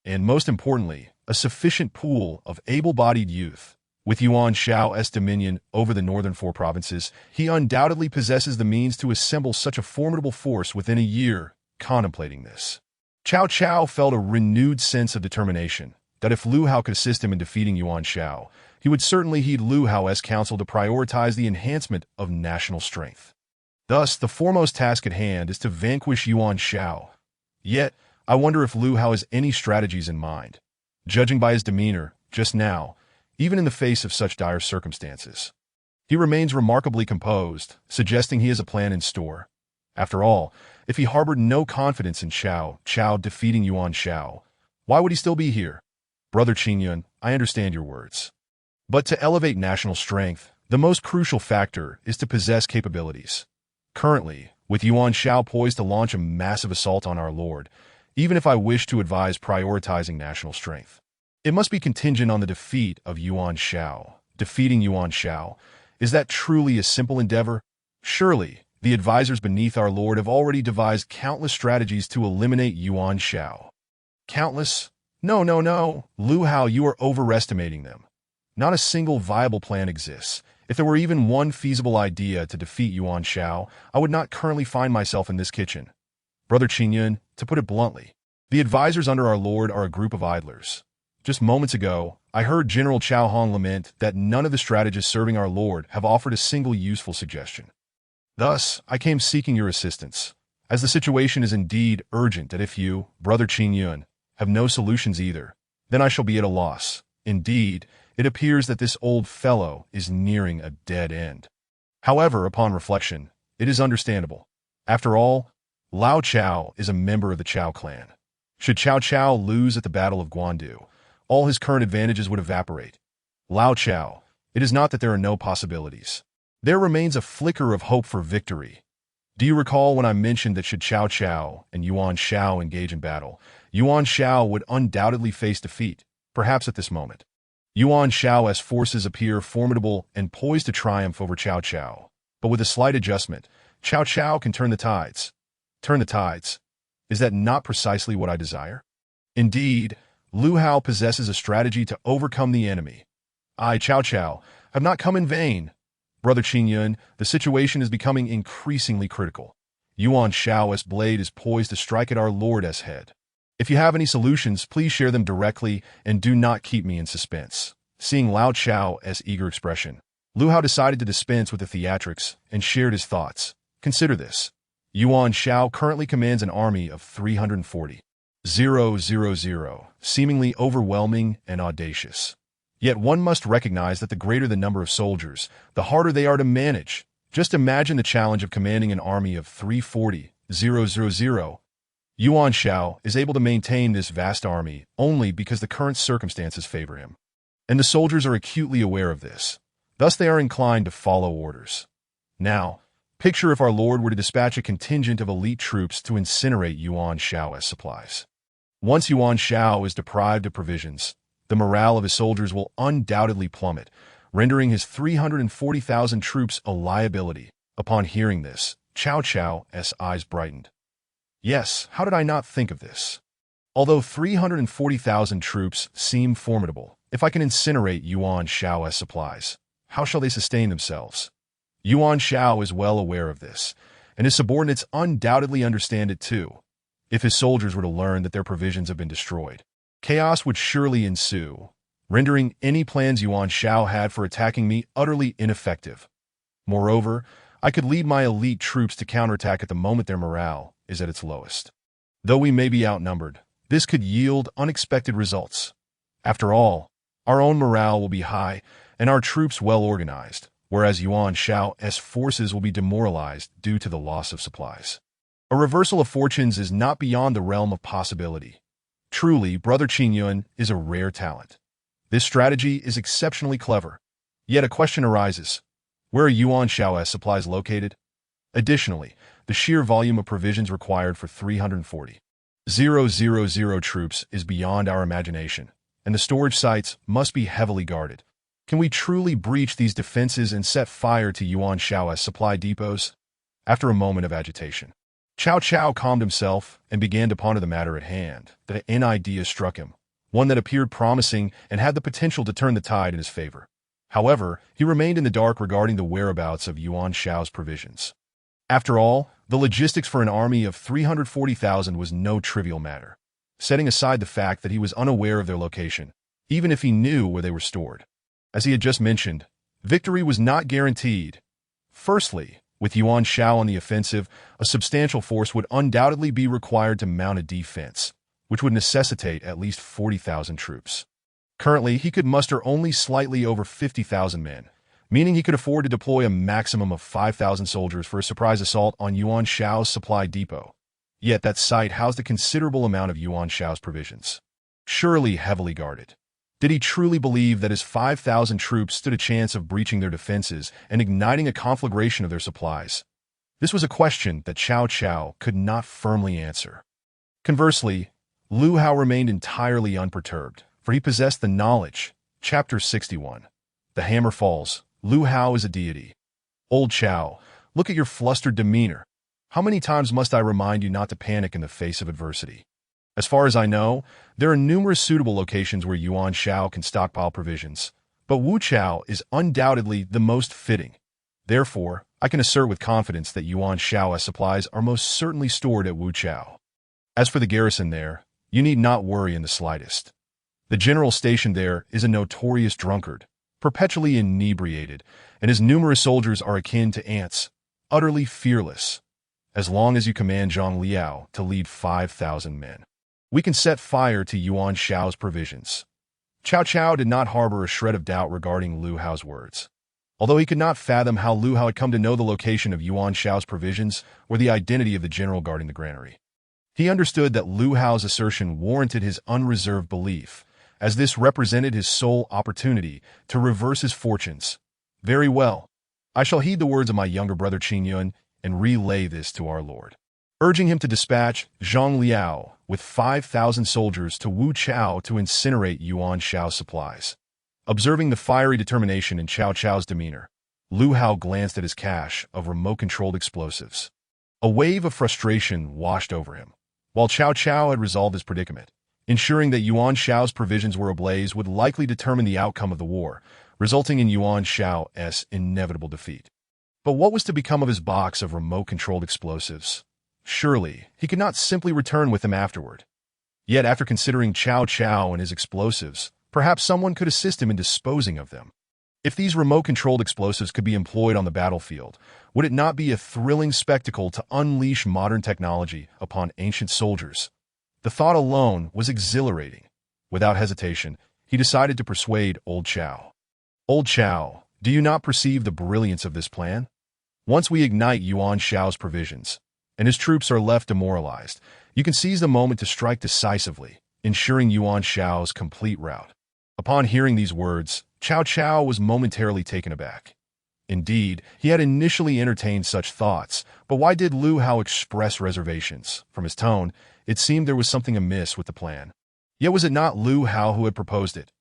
And most importantly, a sufficient pool of able-bodied youth. With Yuan Shao's dominion over the northern four provinces, he undoubtedly possesses the means to assemble such a formidable force within a year. Contemplating this, Cao Cao felt a renewed sense of determination that if Lu Hao could assist him in defeating Yuan Shao, he would certainly heed Lu Hao's counsel to prioritize the enhancement of national strength. Thus, the foremost task at hand is to vanquish Yuan Shao. Yet, I wonder if Lu Hao has any strategies in mind. Judging by his demeanor, just now, even in the face of such dire circumstances, he remains remarkably composed, suggesting he has a plan in store. After all, if he harbored no confidence in Cao Cao defeating Yuan Shao, why would he still be here? Brother Qingyun, I understand your words. But to elevate national strength, the most crucial factor is to possess capabilities. Currently, with Yuan Shao poised to launch a massive assault on our lord, even if I wish to advise prioritizing national strength, it must be contingent on the defeat of Yuan Shao. Defeating Yuan Shao, is that truly a simple endeavor? Surely, the advisors beneath our lord have already devised countless strategies to eliminate Yuan Shao. Countless? No. Lu Hao, you are overestimating them. Not a single viable plan exists. If there were even one feasible idea to defeat Yuan Shao, I would not currently find myself in this kitchen. Brother Qingyun, to put it bluntly, the advisors under our lord are a group of idlers. Just moments ago, I heard General Chao Hong lament that none of the strategists serving our lord have offered a single useful suggestion. Thus, I came seeking your assistance, as the situation is indeed urgent that if you, Brother Qingyun, have no solutions either, then I shall be at a loss. Indeed, it appears that this old fellow is nearing a dead end. However, upon reflection, it is understandable. After all, Lao Chao is a member of the Chao clan. Should Cao Cao lose at the Battle of Guandu, all his current advantages would evaporate. Lao Chao, it is not that there are no possibilities. There remains a flicker of hope for victory. Do you recall when I mentioned that should Cao Cao and Yuan Shao engage in battle, Yuan Shao would undoubtedly face defeat, perhaps at this moment? Yuan Shao's forces appear formidable and poised to triumph over Cao Cao. But with a slight adjustment, Cao Cao can turn the tides. Turn the tides? Is that not precisely what I desire? Indeed, Lu Hao possesses a strategy to overcome the enemy. I, Cao Cao, have not come in vain. Brother Qingyun, the situation is becoming increasingly critical. Yuan Shao's blade is poised to strike at our lord's head. If you have any solutions, please share them directly and do not keep me in suspense. Seeing Lao Chao's eager expression, Lu Hao decided to dispense with the theatrics and shared his thoughts. Consider this. Yuan Shao currently commands an army of 340,000, seemingly overwhelming and audacious. Yet one must recognize that the greater the number of soldiers, the harder they are to manage. Just imagine the challenge of commanding an army of 340,000. Yuan Shao is able to maintain this vast army only because the current circumstances favor him. And the soldiers are acutely aware of this. Thus they are inclined to follow orders. Now, picture if our Lord were to dispatch a contingent of elite troops to incinerate Yuan Shao as supplies. Once Yuan Shao is deprived of provisions, the morale of his soldiers will undoubtedly plummet, rendering his 340,000 troops a liability. Upon hearing this, Cao Cao's eyes brightened. Yes, how did I not think of this? Although 340,000 troops seem formidable, if I can incinerate Yuan Shao as supplies, how shall they sustain themselves? Yuan Shao is well aware of this, and his subordinates undoubtedly understand it too. If his soldiers were to learn that their provisions have been destroyed, chaos would surely ensue, rendering any plans Yuan Shao had for attacking me utterly ineffective. Moreover, I could lead my elite troops to counterattack at the moment their morale is at its lowest. Though we may be outnumbered, this could yield unexpected results. After all, our own morale will be high and our troops well organized, whereas Yuan Shao's forces will be demoralized due to the loss of supplies. A reversal of fortunes is not beyond the realm of possibility. Truly, Brother Qingyun is a rare talent. This strategy is exceptionally clever. Yet a question arises. Where are Yuan Shao's supplies located? Additionally, the sheer volume of provisions required for 340,000 troops is beyond our imagination, and the storage sites must be heavily guarded. Can we truly breach these defenses and set fire to Yuan Shao's supply depots? After a moment of agitation, Cao Cao calmed himself and began to ponder the matter at hand. An idea struck him, one that appeared promising and had the potential to turn the tide in his favor. However, he remained in the dark regarding the whereabouts of Yuan Shao's provisions. After all, the logistics for an army of 340,000 was no trivial matter, setting aside the fact that he was unaware of their location, even if he knew where they were stored. As he had just mentioned, victory was not guaranteed. Firstly, with Yuan Shao on the offensive, a substantial force would undoubtedly be required to mount a defense, which would necessitate at least 40,000 troops. Currently, he could muster only slightly over 50,000 men, meaning he could afford to deploy a maximum of 5,000 soldiers for a surprise assault on Yuan Shao's supply depot. Yet that site housed a considerable amount of Yuan Shao's provisions, surely heavily guarded. Did he truly believe that his 5,000 troops stood a chance of breaching their defenses and igniting a conflagration of their supplies? This was a question that Cao Cao could not firmly answer. Conversely, Lu Hao remained entirely unperturbed, for he possessed the knowledge. Chapter 61. The Hammer Falls. Lu Hao is a deity. Old Cao, look at your flustered demeanor. How many times must I remind you not to panic in the face of adversity? As far as I know, there are numerous suitable locations where Yuan Shao can stockpile provisions, but Wu Chao is undoubtedly the most fitting. Therefore, I can assert with confidence that Yuan Shao's supplies are most certainly stored at Wu Chao. As for the garrison there, you need not worry in the slightest. The general stationed there is a notorious drunkard, perpetually inebriated, and his numerous soldiers are akin to ants, utterly fearless. As long as you command Zhang Liao to lead 5,000 men, we can set fire to Yuan Shao's provisions. Cao Cao did not harbor a shred of doubt regarding Lu Hao's words. Although he could not fathom how Lu Hao had come to know the location of Yuan Shao's provisions or the identity of the general guarding the granary, he understood that Lu Hao's assertion warranted his unreserved belief, as this represented his sole opportunity to reverse his fortunes. Very well. I shall heed the words of my younger brother Qingyun and relay this to our Lord, urging him to dispatch Zhang Liao with 5,000 soldiers to Wu Chao to incinerate Yuan Shao's supplies. Observing the fiery determination in Cao Cao's demeanor, Lu Hao glanced at his cache of remote-controlled explosives. A wave of frustration washed over him. While Cao Cao had resolved his predicament, ensuring that Yuan Shao's provisions were ablaze would likely determine the outcome of the war, resulting in Yuan Shao's inevitable defeat. But what was to become of his box of remote-controlled explosives? Surely, he could not simply return with them afterward. Yet after considering Cao Cao and his explosives, perhaps someone could assist him in disposing of them. If these remote-controlled explosives could be employed on the battlefield, would it not be a thrilling spectacle to unleash modern technology upon ancient soldiers? The thought alone was exhilarating. Without hesitation, he decided to persuade Old Chow. Old Chow, do you not perceive the brilliance of this plan? Once we ignite Yuan Shao's provisions, and his troops are left demoralized, you can seize the moment to strike decisively, ensuring Yuan Shao's complete rout. Upon hearing these words, Cao Cao was momentarily taken aback. Indeed, he had initially entertained such thoughts, but why did Lu Hao express reservations? From his tone, it seemed there was something amiss with the plan. Yet was it not Lu Hao who had proposed it?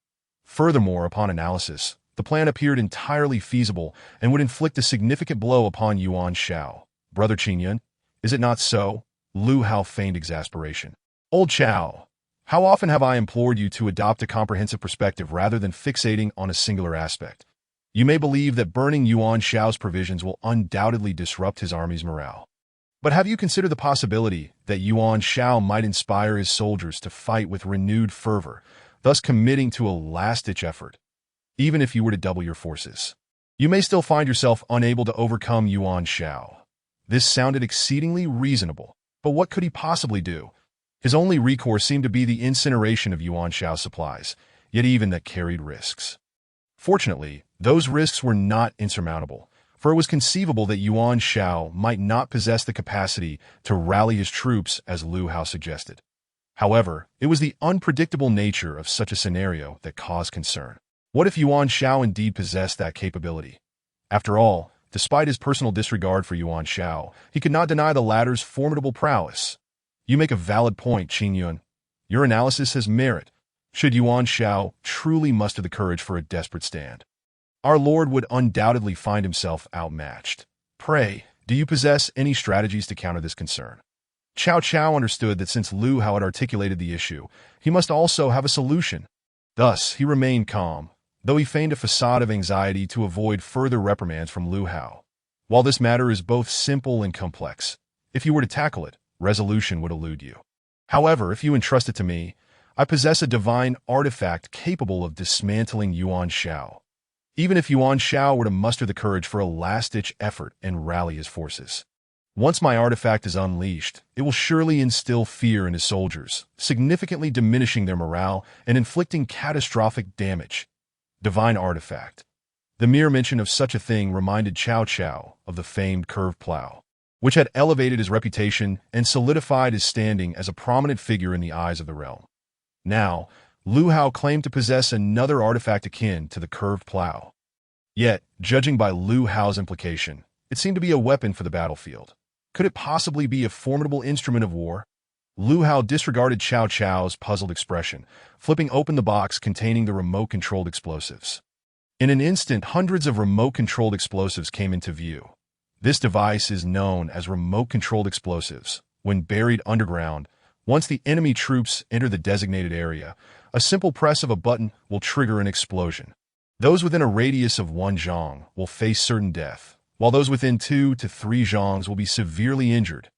Furthermore, upon analysis, the plan appeared entirely feasible and would inflict a significant blow upon Yuan Shao. Brother Qingyun, is it not so? Lu Hao feigned exasperation. Old Chow, how often have I implored you to adopt a comprehensive perspective rather than fixating on a singular aspect? You may believe that burning Yuan Shao's provisions will undoubtedly disrupt his army's morale. But have you considered the possibility that Yuan Shao might inspire his soldiers to fight with renewed fervor, thus committing to a last-ditch effort? Even if you were to double your forces, you may still find yourself unable to overcome Yuan Shao. This sounded exceedingly reasonable, but what could he possibly do? His only recourse seemed to be the incineration of Yuan Shao's supplies, yet even that carried risks. Fortunately, those risks were not insurmountable, for it was conceivable that Yuan Shao might not possess the capacity to rally his troops as Lu Hao suggested. However, it was the unpredictable nature of such a scenario that caused concern. What if Yuan Shao indeed possessed that capability? After all, despite his personal disregard for Yuan Shao, he could not deny the latter's formidable prowess. You make a valid point, Qingyun. Your analysis has merit. Should Yuan Shao truly muster the courage for a desperate stand, our lord would undoubtedly find himself outmatched. Pray, do you possess any strategies to counter this concern? Cao Cao understood that since Lu Hao had articulated the issue, he must also have a solution. Thus, he remained calm, though he feigned a facade of anxiety to avoid further reprimands from Lu Hao. While this matter is both simple and complex, if you were to tackle it, resolution would elude you. However, if you entrust it to me, I possess a divine artifact capable of dismantling Yuan Shao. Even if Yuan Shao were to muster the courage for a last-ditch effort and rally his forces. Once my artifact is unleashed, it will surely instill fear in his soldiers, significantly diminishing their morale and inflicting catastrophic damage. Divine artifact. The mere mention of such a thing reminded Cao Cao of the famed curved plow, which had elevated his reputation and solidified his standing as a prominent figure in the eyes of the realm. Now, Lu Hao claimed to possess another artifact akin to the curved plow. Yet, judging by Lu Hao's implication, it seemed to be a weapon for the battlefield. Could it possibly be a formidable instrument of war? Lu Hao disregarded Cao Cao's puzzled expression, flipping open the box containing the remote-controlled explosives. In an instant, hundreds of remote-controlled explosives came into view. This device is known as remote-controlled explosives. When buried underground, once the enemy troops enter the designated area, a simple press of a button will trigger an explosion. Those within a radius of 1 zhang will face certain death, while those within 2 to 3 zhangs will be severely injured.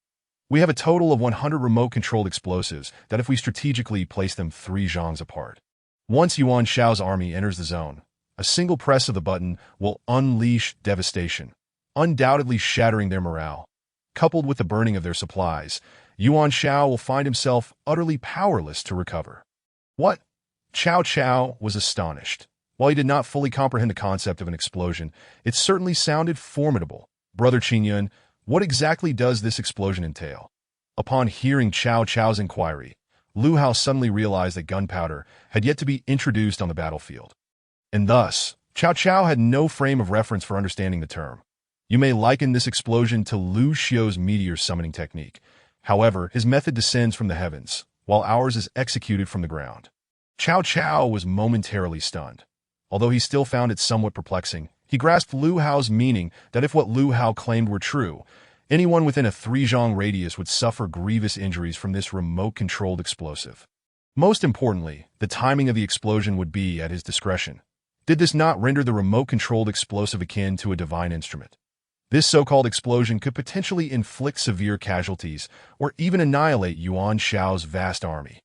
We have a total of 100 remote-controlled explosives that if we strategically place them 3 zhangs apart. Once Yuan Shao's army enters the zone, a single press of the button will unleash devastation, undoubtedly shattering their morale. Coupled with the burning of their supplies, Yuan Shao will find himself utterly powerless to recover. What? Cao Cao was astonished. While he did not fully comprehend the concept of an explosion, it certainly sounded formidable. Brother Qingyun, what exactly does this explosion entail? Upon hearing Cao Cao's inquiry, Lu Hao suddenly realized that gunpowder had yet to be introduced on the battlefield. And thus, Cao Cao had no frame of reference for understanding the term. You may liken this explosion to Lu Xiu's meteor summoning technique. However, his method descends from the heavens, while ours is executed from the ground. Cao Cao was momentarily stunned. Although he still found it somewhat perplexing, he grasped Lu Hao's meaning that if what Lu Hao claimed were true, anyone within a 3 zhang radius would suffer grievous injuries from this remote-controlled explosive. Most importantly, the timing of the explosion would be at his discretion. Did this not render the remote-controlled explosive akin to a divine instrument? This so-called explosion could potentially inflict severe casualties or even annihilate Yuan Shao's vast army.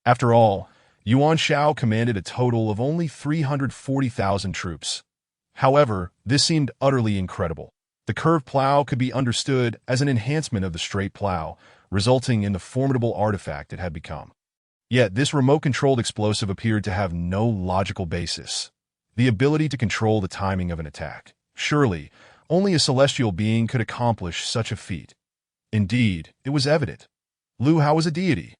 After all, Yuan Shao commanded a total of only 340,000 troops. However, this seemed utterly incredible. The curved plow could be understood as an enhancement of the straight plow, resulting in the formidable artifact it had become. Yet this remote-controlled explosive appeared to have no logical basis. The ability to control the timing of an attack. Surely, only a celestial being could accomplish such a feat. Indeed, it was evident. Lu Hao was a deity.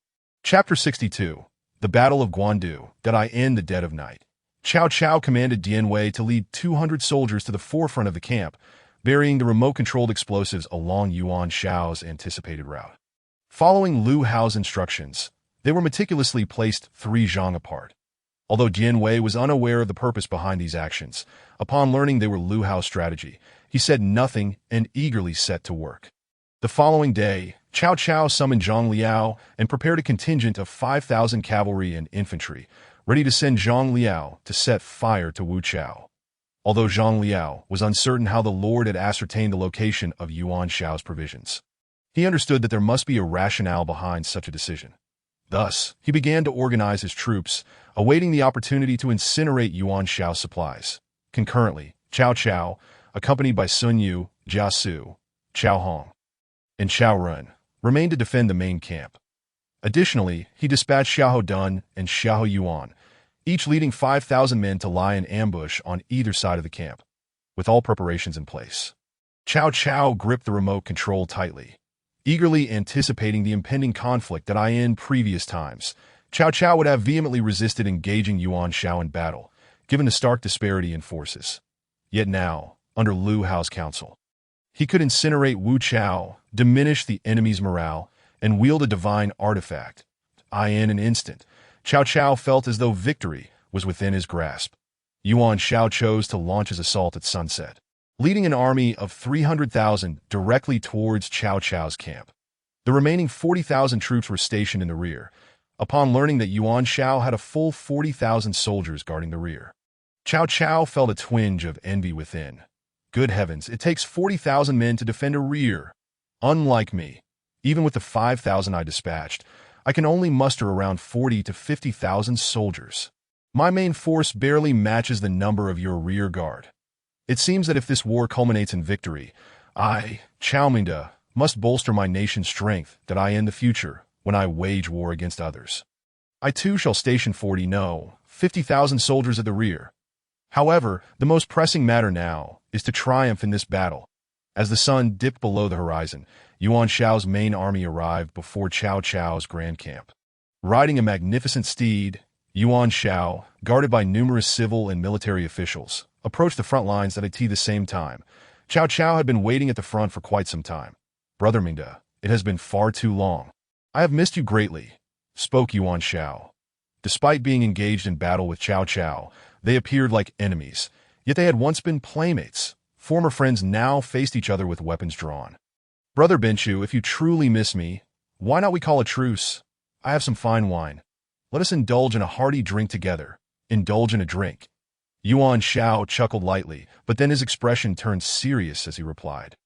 Chapter 62. The Battle of Guandu, that I in the dead of night. Cao Cao commanded Dian Wei to lead 200 soldiers to the forefront of the camp, burying the remote-controlled explosives along Yuan Shao's anticipated route. Following Lu Hao's instructions, they were meticulously placed 3 zhang apart. Although Dian Wei was unaware of the purpose behind these actions, upon learning they were Lu Hao's strategy, he said nothing and eagerly set to work. The following day, Cao Cao summoned Zhang Liao and prepared a contingent of 5,000 cavalry and infantry, ready to send Zhang Liao to set fire to Wu Chao. Although Zhang Liao was uncertain how the Lord had ascertained the location of Yuan Shao's provisions, he understood that there must be a rationale behind such a decision. Thus, he began to organize his troops, awaiting the opportunity to incinerate Yuan Shao's supplies. Concurrently, Cao Cao, accompanied by Sun Yu, Jia Su, Chao Hong, and Chao Run, remained to defend the main camp. Additionally, he dispatched Xiahou Dun and Xiahou Yuan, each leading 5,000 men to lie in ambush on either side of the camp, with all preparations in place. Cao Cao gripped the remote control tightly, eagerly anticipating the impending conflict that in previous times, Cao Cao would have vehemently resisted engaging Yuan Shao in battle, given the stark disparity in forces. Yet now, under Lu Hao's counsel, he could incinerate Wu Chao, diminish the enemy's morale, and wield a divine artifact. In an instant, Cao Cao felt as though victory was within his grasp. Yuan Shao chose to launch his assault at sunset, leading an army of 300,000 directly towards Cao Cao's camp. The remaining 40,000 troops were stationed in the rear, upon learning that Yuan Shao had a full 40,000 soldiers guarding the rear. Cao Cao felt a twinge of envy within. Good heavens, it takes 40,000 men to defend a rear. Unlike me, even with the 5,000 I dispatched, I can only muster around 40 to 50,000 soldiers. My main force barely matches the number of your rear guard. It seems that if this war culminates in victory, I, Cao Mingde, must bolster my nation's strength that in the future, when I wage war against others, I too shall station 50,000 soldiers at the rear. However, the most pressing matter now is to triumph in this battle. As the sun dipped below the horizon, Yuan Shao's main army arrived before Cao Cao's grand camp. Riding a magnificent steed, Yuan Shao, guarded by numerous civil and military officials, approached the front lines at the same time. Cao Cao had been waiting at the front for quite some time. Brother Mingde, it has been far too long. I have missed you greatly, spoke Yuan Shao. Despite being engaged in battle with Cao Cao, they appeared like enemies, yet they had once been playmates. Former friends now faced each other with weapons drawn. Brother Benchu, if you truly miss me, why not we call a truce? I have some fine wine. Let us indulge in a hearty drink together. Indulge in a drink. Yuan Shao chuckled lightly, but then his expression turned serious as he replied.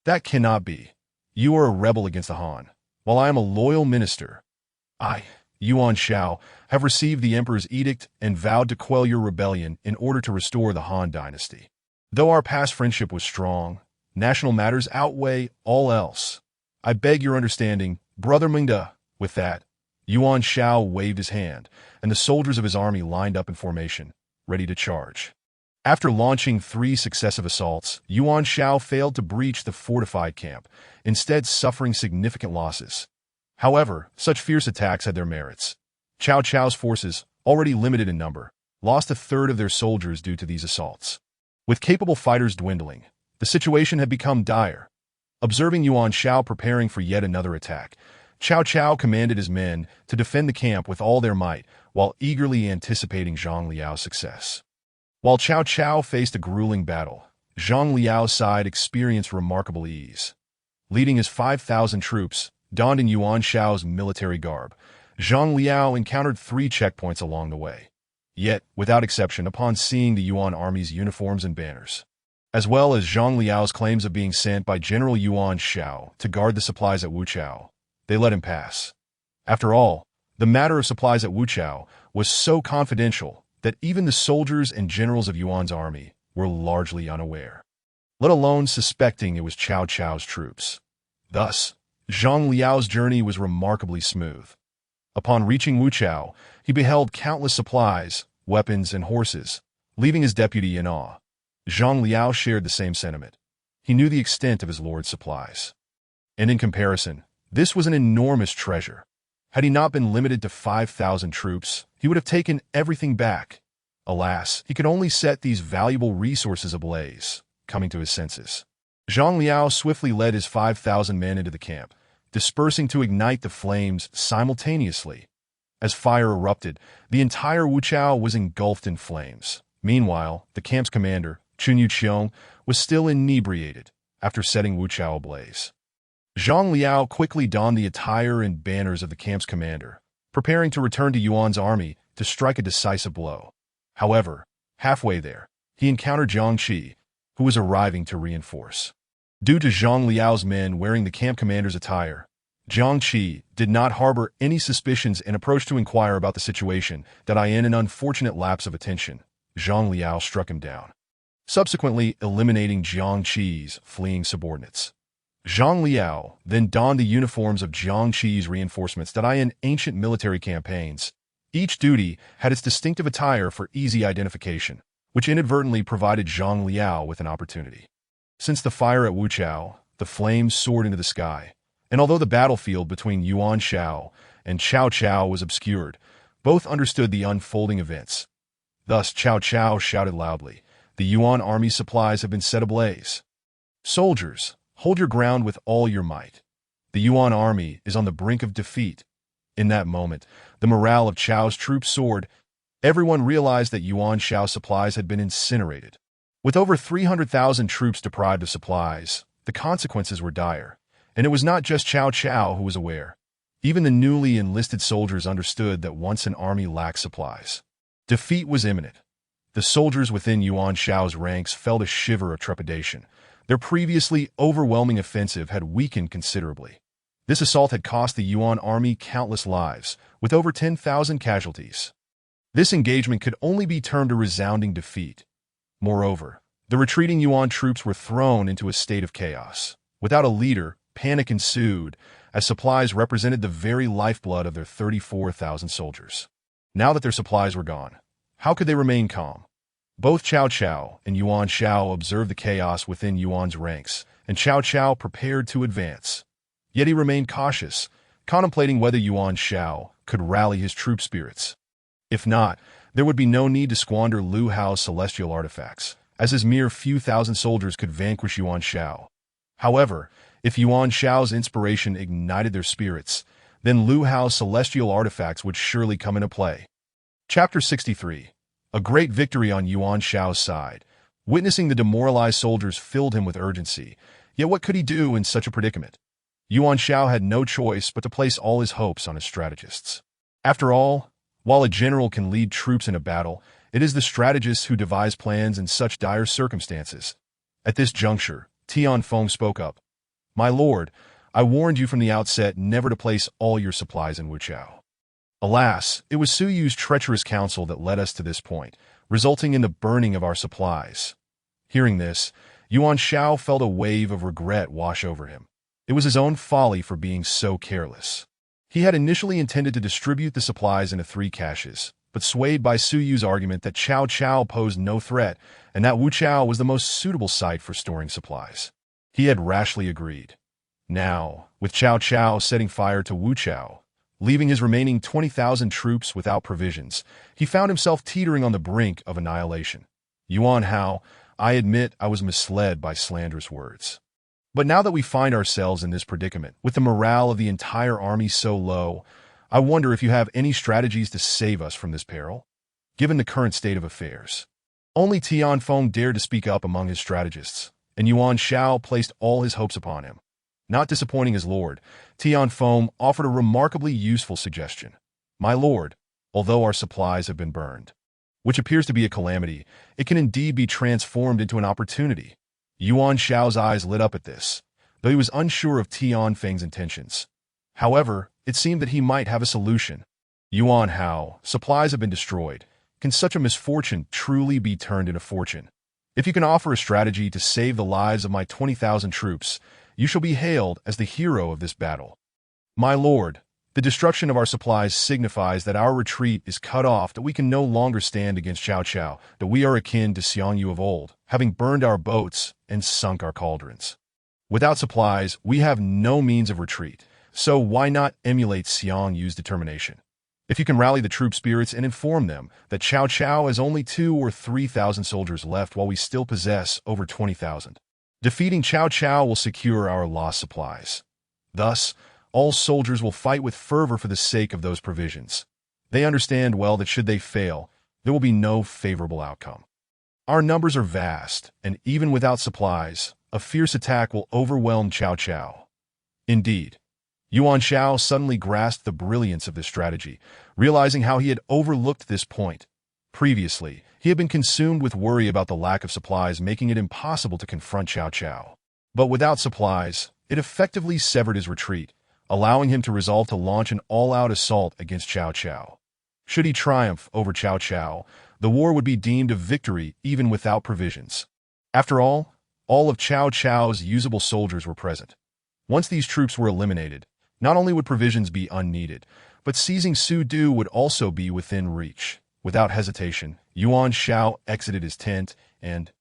That cannot be. You are a rebel against the Han, while I am a loyal minister. I, Yuan Shao, have received the emperor's edict and vowed to quell your rebellion in order to restore the Han dynasty. Though our past friendship was strong, national matters outweigh all else. I beg your understanding, Brother Mingde. With that, Yuan Shao waved his hand, and the soldiers of his army lined up in formation, ready to charge. After launching 3 successive assaults, Yuan Shao failed to breach the fortified camp, instead suffering significant losses. However, such fierce attacks had their merits. Cao Cao's forces, already limited in number, lost a third of their soldiers due to these assaults. With capable fighters dwindling, the situation had become dire. Observing Yuan Shao preparing for yet another attack, Cao Cao commanded his men to defend the camp with all their might while eagerly anticipating Zhang Liao's success. While Cao Cao faced a grueling battle, Zhang Liao's side experienced remarkable ease. Leading his 5,000 troops, donned in Yuan Shao's military garb, Zhang Liao encountered 3 checkpoints along the way. Yet, without exception, upon seeing the Yuan army's uniforms and banners, as well as Zhang Liao's claims of being sent by General Yuan Shao to guard the supplies at Wu Chao, they let him pass. After all, the matter of supplies at Wu Chao was so confidential that even the soldiers and generals of Yuan's army were largely unaware, let alone suspecting it was Cao Cao's troops. Thus, Zhang Liao's journey was remarkably smooth. Upon reaching Wuchao, he beheld countless supplies, weapons, and horses, leaving his deputy in awe. Zhang Liao shared the same sentiment. He knew the extent of his lord's supplies. And in comparison, this was an enormous treasure. Had he not been limited to 5,000 troops, he would have taken everything back. Alas, he could only set these valuable resources ablaze, coming to his senses. Zhang Liao swiftly led his 5,000 men into the camp, dispersing to ignite the flames simultaneously. As fire erupted, the entire Wuchao was engulfed in flames. Meanwhile, the camp's commander, Chun Yuqiong, was still inebriated after setting Wuchao ablaze. Zhang Liao quickly donned the attire and banners of the camp's commander, preparing to return to Yuan's army to strike a decisive blow. However, halfway there, he encountered Jiang Qi, who was arriving to reinforce. Due to Zhang Liao's men wearing the camp commander's attire, Jiang Qi did not harbor any suspicions and approached to inquire about the situation that in an unfortunate lapse of attention, Zhang Liao struck him down, subsequently eliminating Jiang Qi's fleeing subordinates. Zhang Liao then donned the uniforms of Jiang Qi's reinforcements that in ancient military campaigns. Each duty had its distinctive attire for easy identification, which inadvertently provided Zhang Liao with an opportunity. Since the fire at Wuchao, the flames soared into the sky, and although the battlefield between Yuan Shao and Cao Cao was obscured, both understood the unfolding events. Thus Cao Cao shouted loudly, "The Yuan army's supplies have been set ablaze. Soldiers, hold your ground with all your might. The Yuan army is on the brink of defeat." In that moment, the morale of Chao's troops soared. Everyone realized that Yuan Shao's supplies had been incinerated. With over 300,000 troops deprived of supplies, the consequences were dire. And it was not just Cao Cao who was aware. Even the newly enlisted soldiers understood that once an army lacked supplies, defeat was imminent. The soldiers within Yuan Shao's ranks felt a shiver of trepidation. Their previously overwhelming offensive had weakened considerably. This assault had cost the Yuan army countless lives, with over 10,000 casualties. This engagement could only be termed a resounding defeat. Moreover, the retreating Yuan troops were thrown into a state of chaos. Without a leader, panic ensued, as supplies represented the very lifeblood of their 34,000 soldiers. Now that their supplies were gone, how could they remain calm? Both Cao Cao and Yuan Shao observed the chaos within Yuan's ranks, and Cao Cao prepared to advance. Yet he remained cautious, contemplating whether Yuan Shao could rally his troop spirits. If not, there would be no need to squander Lu Hao's celestial artifacts, as his mere few thousand soldiers could vanquish Yuan Shao. However, if Yuan Shao's inspiration ignited their spirits, then Lu Hao's celestial artifacts would surely come into play. Chapter 63. A great victory on Yuan Shao's side. Witnessing the demoralized soldiers filled him with urgency, yet what could he do in such a predicament? Yuan Shao had no choice but to place all his hopes on his strategists. After all, while a general can lead troops in a battle, it is the strategists who devise plans in such dire circumstances. At this juncture, Tianfeng spoke up. "My lord, I warned you from the outset never to place all your supplies in Wuchao. Alas, it was Su Yu's treacherous counsel that led us to this point, resulting in the burning of our supplies." Hearing this, Yuan Shao felt a wave of regret wash over him. It was his own folly for being so careless. He had initially intended to distribute the supplies into 3 caches, but swayed by Su Yu's argument that Cao Cao posed no threat and that Wuchao was the most suitable site for storing supplies, he had rashly agreed. Now, with Cao Cao setting fire to Wuchao, leaving his remaining 20,000 troops without provisions, he found himself teetering on the brink of annihilation. "Yuan Hao, I admit I was misled by slanderous words. But now that we find ourselves in this predicament, with the morale of the entire army so low, I wonder if you have any strategies to save us from this peril, given the current state of affairs." Only Tianfeng dared to speak up among his strategists, and Yuan Shao placed all his hopes upon him. Not disappointing his lord, Tianfeng offered a remarkably useful suggestion. "My lord, although our supplies have been burned, which appears to be a calamity, it can indeed be transformed into an opportunity." Yuan Shao's eyes lit up at this, though he was unsure of Tianfeng's intentions. However, it seemed that he might have a solution. "Yuan Hao, supplies have been destroyed. Can such a misfortune truly be turned into fortune? If you can offer a strategy to save the lives of my 20,000 troops, you shall be hailed as the hero of this battle." "My lord, The destruction of our supplies signifies that our retreat is cut off, that we can no longer stand against Cao Cao, that we are akin to Xiongnu of old, having burned our boats and sunk our cauldrons. Without supplies, we have no means of retreat, so why not emulate Xiongnu's determination? If you can rally the troop spirits and inform them that Cao Cao has only 2,000 or 3,000 soldiers left while we still possess over 20,000. Defeating Cao Cao will secure our lost supplies. Thus, all soldiers will fight with fervor for the sake of those provisions. They understand well that should they fail, there will be no favorable outcome. Our numbers are vast, and even without supplies, a fierce attack will overwhelm Cao Cao. Indeed, Yuan Shao suddenly grasped the brilliance of this strategy, realizing how he had overlooked this point. Previously, he had been consumed with worry about the lack of supplies, making it impossible to confront Cao Cao. But without supplies, it effectively severed his retreat, allowing him to resolve to launch an all-out assault against Cao Cao. Should he triumph over Cao Cao, the war would be deemed a victory even without provisions. After all of Cao Cao's usable soldiers were present. Once these troops were eliminated, not only would provisions be unneeded, but seizing Su Du would also be within reach. Without hesitation, Yuan Shao exited his tent and,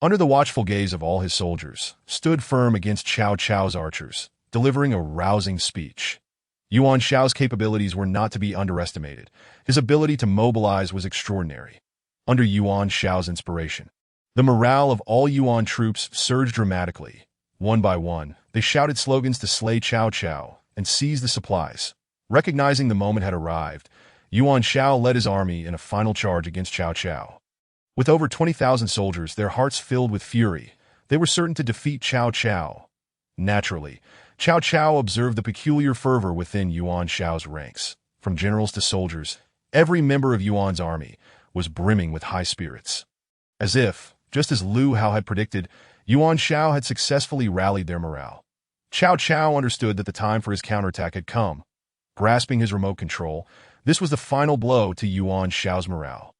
under the watchful gaze of all his soldiers, stood firm against Cao Cao's archers, delivering a rousing speech. Yuan Shao's capabilities were not to be underestimated. His ability to mobilize was extraordinary. Under Yuan Shao's inspiration, the morale of all Yuan troops surged dramatically. One by one, they shouted slogans to slay Cao Cao and seize the supplies. Recognizing the moment had arrived, Yuan Shao led his army in a final charge against Cao Cao. With over 20,000 soldiers, their hearts filled with fury, they were certain to defeat Cao Cao. Naturally, Cao Cao observed the peculiar fervor within Yuan Shao's ranks. From generals to soldiers, every member of Yuan's army was brimming with high spirits. As if, just as Lu Hao had predicted, Yuan Shao had successfully rallied their morale. Cao Cao understood that the time for his counterattack had come. Grasping his remote control, this was the final blow to Yuan Shao's morale.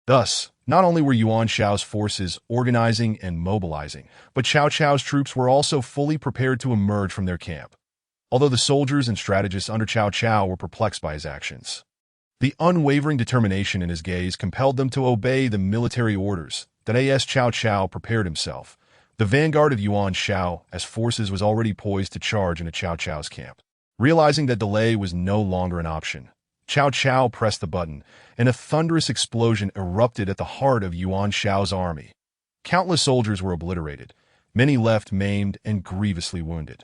Thus, not only were Yuan Shao's forces organizing and mobilizing, but Cao Cao's troops were also fully prepared to emerge from their camp. Although the soldiers and strategists under Cao Cao were perplexed by his actions, the unwavering determination in his gaze compelled them to obey the military orders. That as Cao Cao prepared himself, the vanguard of Yuan Shao as forces was already poised to charge into Cao Cao's camp. Realizing that delay was no longer an option, Cao Cao pressed the button, and a thunderous explosion erupted at the heart of Yuan Shao's army. Countless soldiers were obliterated, many left maimed and grievously wounded.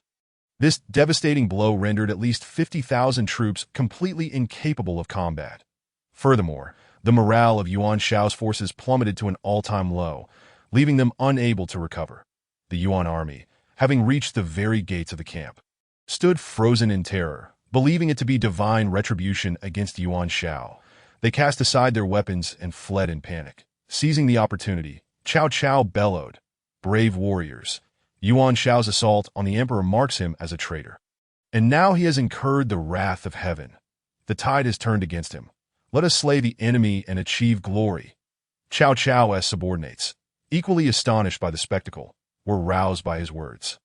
This devastating blow rendered at least 50,000 troops completely incapable of combat. Furthermore, the morale of Yuan Shao's forces plummeted to an all-time low, leaving them unable to recover. The Yuan army, having reached the very gates of the camp, stood frozen in terror, believing it to be divine retribution against Yuan Shao. They cast aside their weapons and fled in panic. Seizing the opportunity, Cao Cao bellowed, "Brave warriors! Yuan Shao's assault on the emperor marks him as a traitor. And now he has incurred the wrath of heaven. The tide has turned against him. Let us slay the enemy and achieve glory." Cao Cao's subordinates, equally astonished by the spectacle, were roused by his words.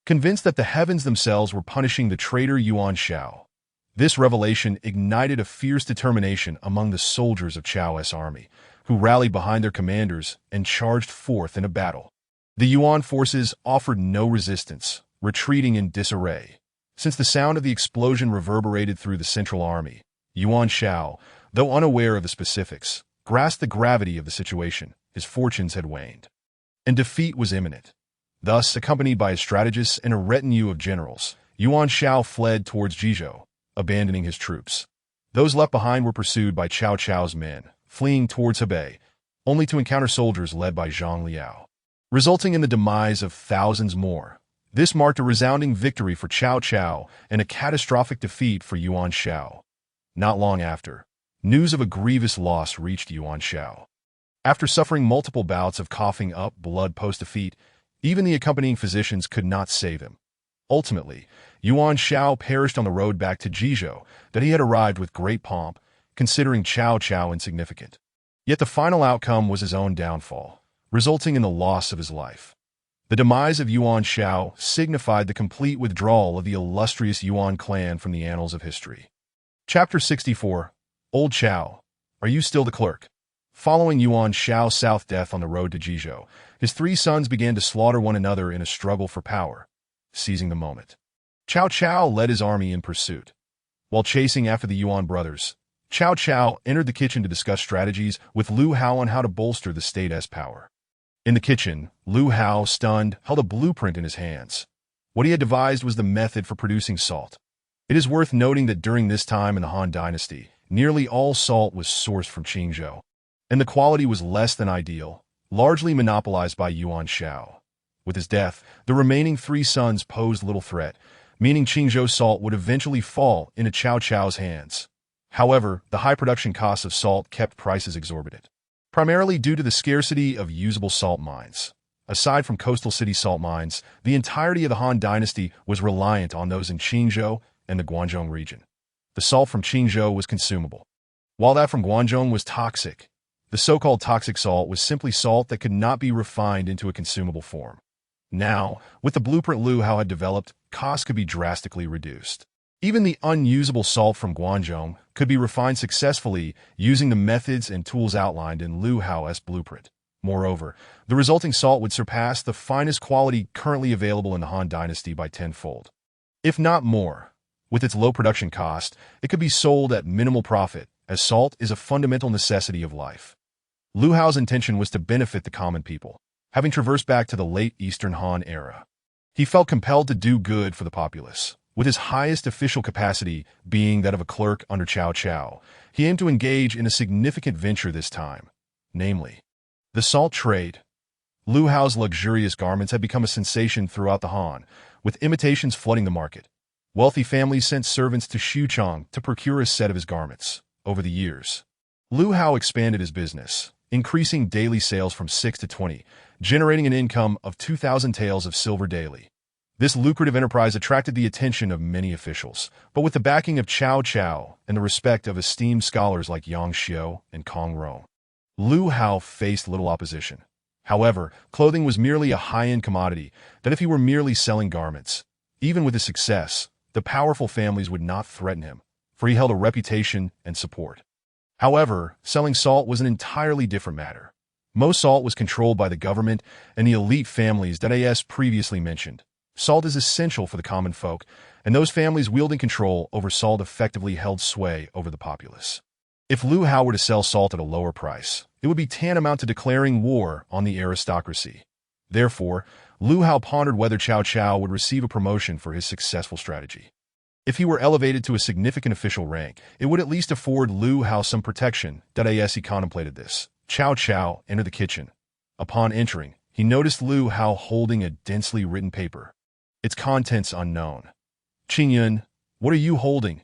Convinced that the heavens themselves were punishing the traitor Yuan Shao, this revelation ignited a fierce determination among the soldiers of Cao's army, who rallied behind their commanders and charged forth in a battle. The Yuan forces offered no resistance, retreating in disarray. Since the sound of the explosion reverberated through the central army, Yuan Shao, though unaware of the specifics, grasped the gravity of the situation. His fortunes had waned, and defeat was imminent. Thus, accompanied by his strategists and a retinue of generals, Yuan Shao fled towards Jizhou, abandoning his troops. Those left behind were pursued by Cao Cao's men, fleeing towards Hebei, only to encounter soldiers led by Zhang Liao, resulting in the demise of thousands more. This marked a resounding victory for Cao Cao and a catastrophic defeat for Yuan Shao. Not long after, news of a grievous loss reached Yuan Shao. After suffering multiple bouts of coughing up blood post-defeat, even the accompanying physicians could not save him. Ultimately, Yuan Shao perished on the road back to Jizhou that he had arrived with great pomp, considering Cao Cao insignificant. Yet the final outcome was his own downfall, resulting in the loss of his life. The demise of Yuan Shao signified the complete withdrawal of the illustrious Yuan clan from the annals of history. Chapter 64. Old Chow. Are you still the clerk? Following Yuan Shao's south death on the road to Jizhou, his three sons began to slaughter one another in a struggle for power. Seizing the moment, Cao Cao led his army in pursuit. While chasing after the Yuan brothers, Cao Cao entered the kitchen to discuss strategies with Lu Hao on how to bolster the state's power. In the kitchen, Lu Hao, stunned, held a blueprint in his hands. What he had devised was the method for producing salt. It is worth noting that during this time in the Han Dynasty, nearly all salt was sourced from Qingzhou, and the quality was less than ideal, largely monopolized by Yuan Shao. With his death, the remaining three sons posed little threat, meaning Qingzhou salt would eventually fall into Cao Cao's hands. However, the high production costs of salt kept prices exorbitant, primarily due to the scarcity of usable salt mines. Aside from coastal city salt mines, the entirety of the Han Dynasty was reliant on those in Qingzhou and the Guangdong region. The salt from Qingzhou was consumable, while that from Guangdong was toxic. The so-called toxic salt was simply salt that could not be refined into a consumable form. Now, with the blueprint Lu Hao had developed, costs could be drastically reduced. Even the unusable salt from Guangdong could be refined successfully using the methods and tools outlined in Lu Hao's blueprint. Moreover, the resulting salt would surpass the finest quality currently available in the Han Dynasty by tenfold, if not more. With its low production cost, it could be sold at minimal profit, as salt is a fundamental necessity of life. Lu Hao's intention was to benefit the common people, having traversed back to the late Eastern Han era. He felt compelled to do good for the populace. With his highest official capacity being that of a clerk under Cao Cao, he aimed to engage in a significant venture this time, namely, the salt trade. Lu Hao's luxurious garments had become a sensation throughout the Han, with imitations flooding the market. Wealthy families sent servants to Xuchang to procure a set of his garments. Over the years, Lu Hao expanded his business, increasing daily sales from 6 to 20, generating an income of 2,000 taels of silver daily. This lucrative enterprise attracted the attention of many officials, but with the backing of Cao Cao and the respect of esteemed scholars like Yang Xiu and Kong Rong, Lu Hao faced little opposition. However, clothing was merely a high-end commodity that if he were merely selling garments, even with his success, the powerful families would not threaten him, for he held a reputation and support. However, selling salt was an entirely different matter. Most salt was controlled by the government and the elite families that I previously mentioned. Salt is essential for the common folk, and those families wielding control over salt effectively held sway over the populace. If Lu Hao were to sell salt at a lower price, it would be tantamount to declaring war on the aristocracy. Therefore, Lu Hao pondered whether Cao Cao would receive a promotion for his successful strategy. If he were elevated to a significant official rank, it would at least afford Lu Hao some protection. He contemplated this. Cao Cao entered the kitchen. Upon entering, he noticed Lu Hao holding a densely written paper, its contents unknown. "Qingyun, what are you holding?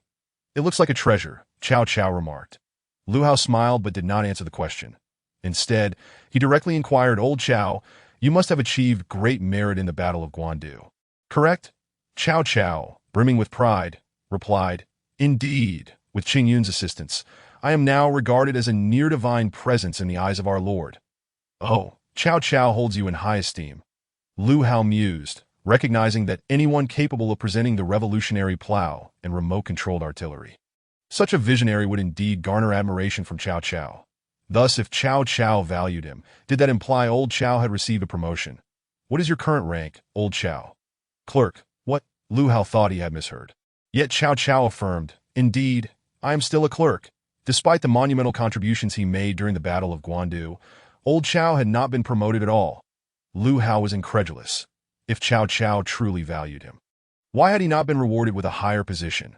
It looks like a treasure," Cao Cao remarked. Lu Hao smiled but did not answer the question. Instead, he directly inquired, "Old Chow, you must have achieved great merit in the Battle of Guandu, correct?" Cao Cao, brimming with pride, replied, "Indeed, with Qingyun's assistance, I am now regarded as a near-divine presence in the eyes of our Lord." "Oh, Cao Cao holds you in high esteem," Lu Hao mused, recognizing that anyone capable of presenting the revolutionary plow and remote-controlled artillery. Such a visionary would indeed garner admiration from Cao Cao. Thus, if Cao Cao valued him, did that imply Old Chow had received a promotion? "What is your current rank, Old Chow?" "Clerk." "What?" Lu Hao thought he had misheard. Yet Cao Cao affirmed, "Indeed, I am still a clerk." Despite the monumental contributions he made during the Battle of Guandu, Old Chow had not been promoted at all. Lu Hao was incredulous. If Cao Cao truly valued him, why had he not been rewarded with a higher position?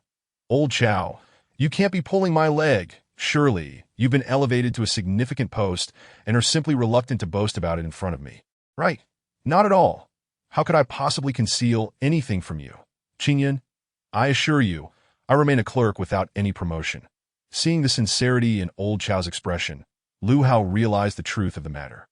"Old Chow, you can't be pulling my leg. Surely, you've been elevated to a significant post and are simply reluctant to boast about it in front of me." "Right. Not at all. How could I possibly conceal anything from you, Qingyun? I assure you, I remain a clerk without any promotion." Seeing the sincerity in Old Chow's expression, Lu Hao realized the truth of the matter.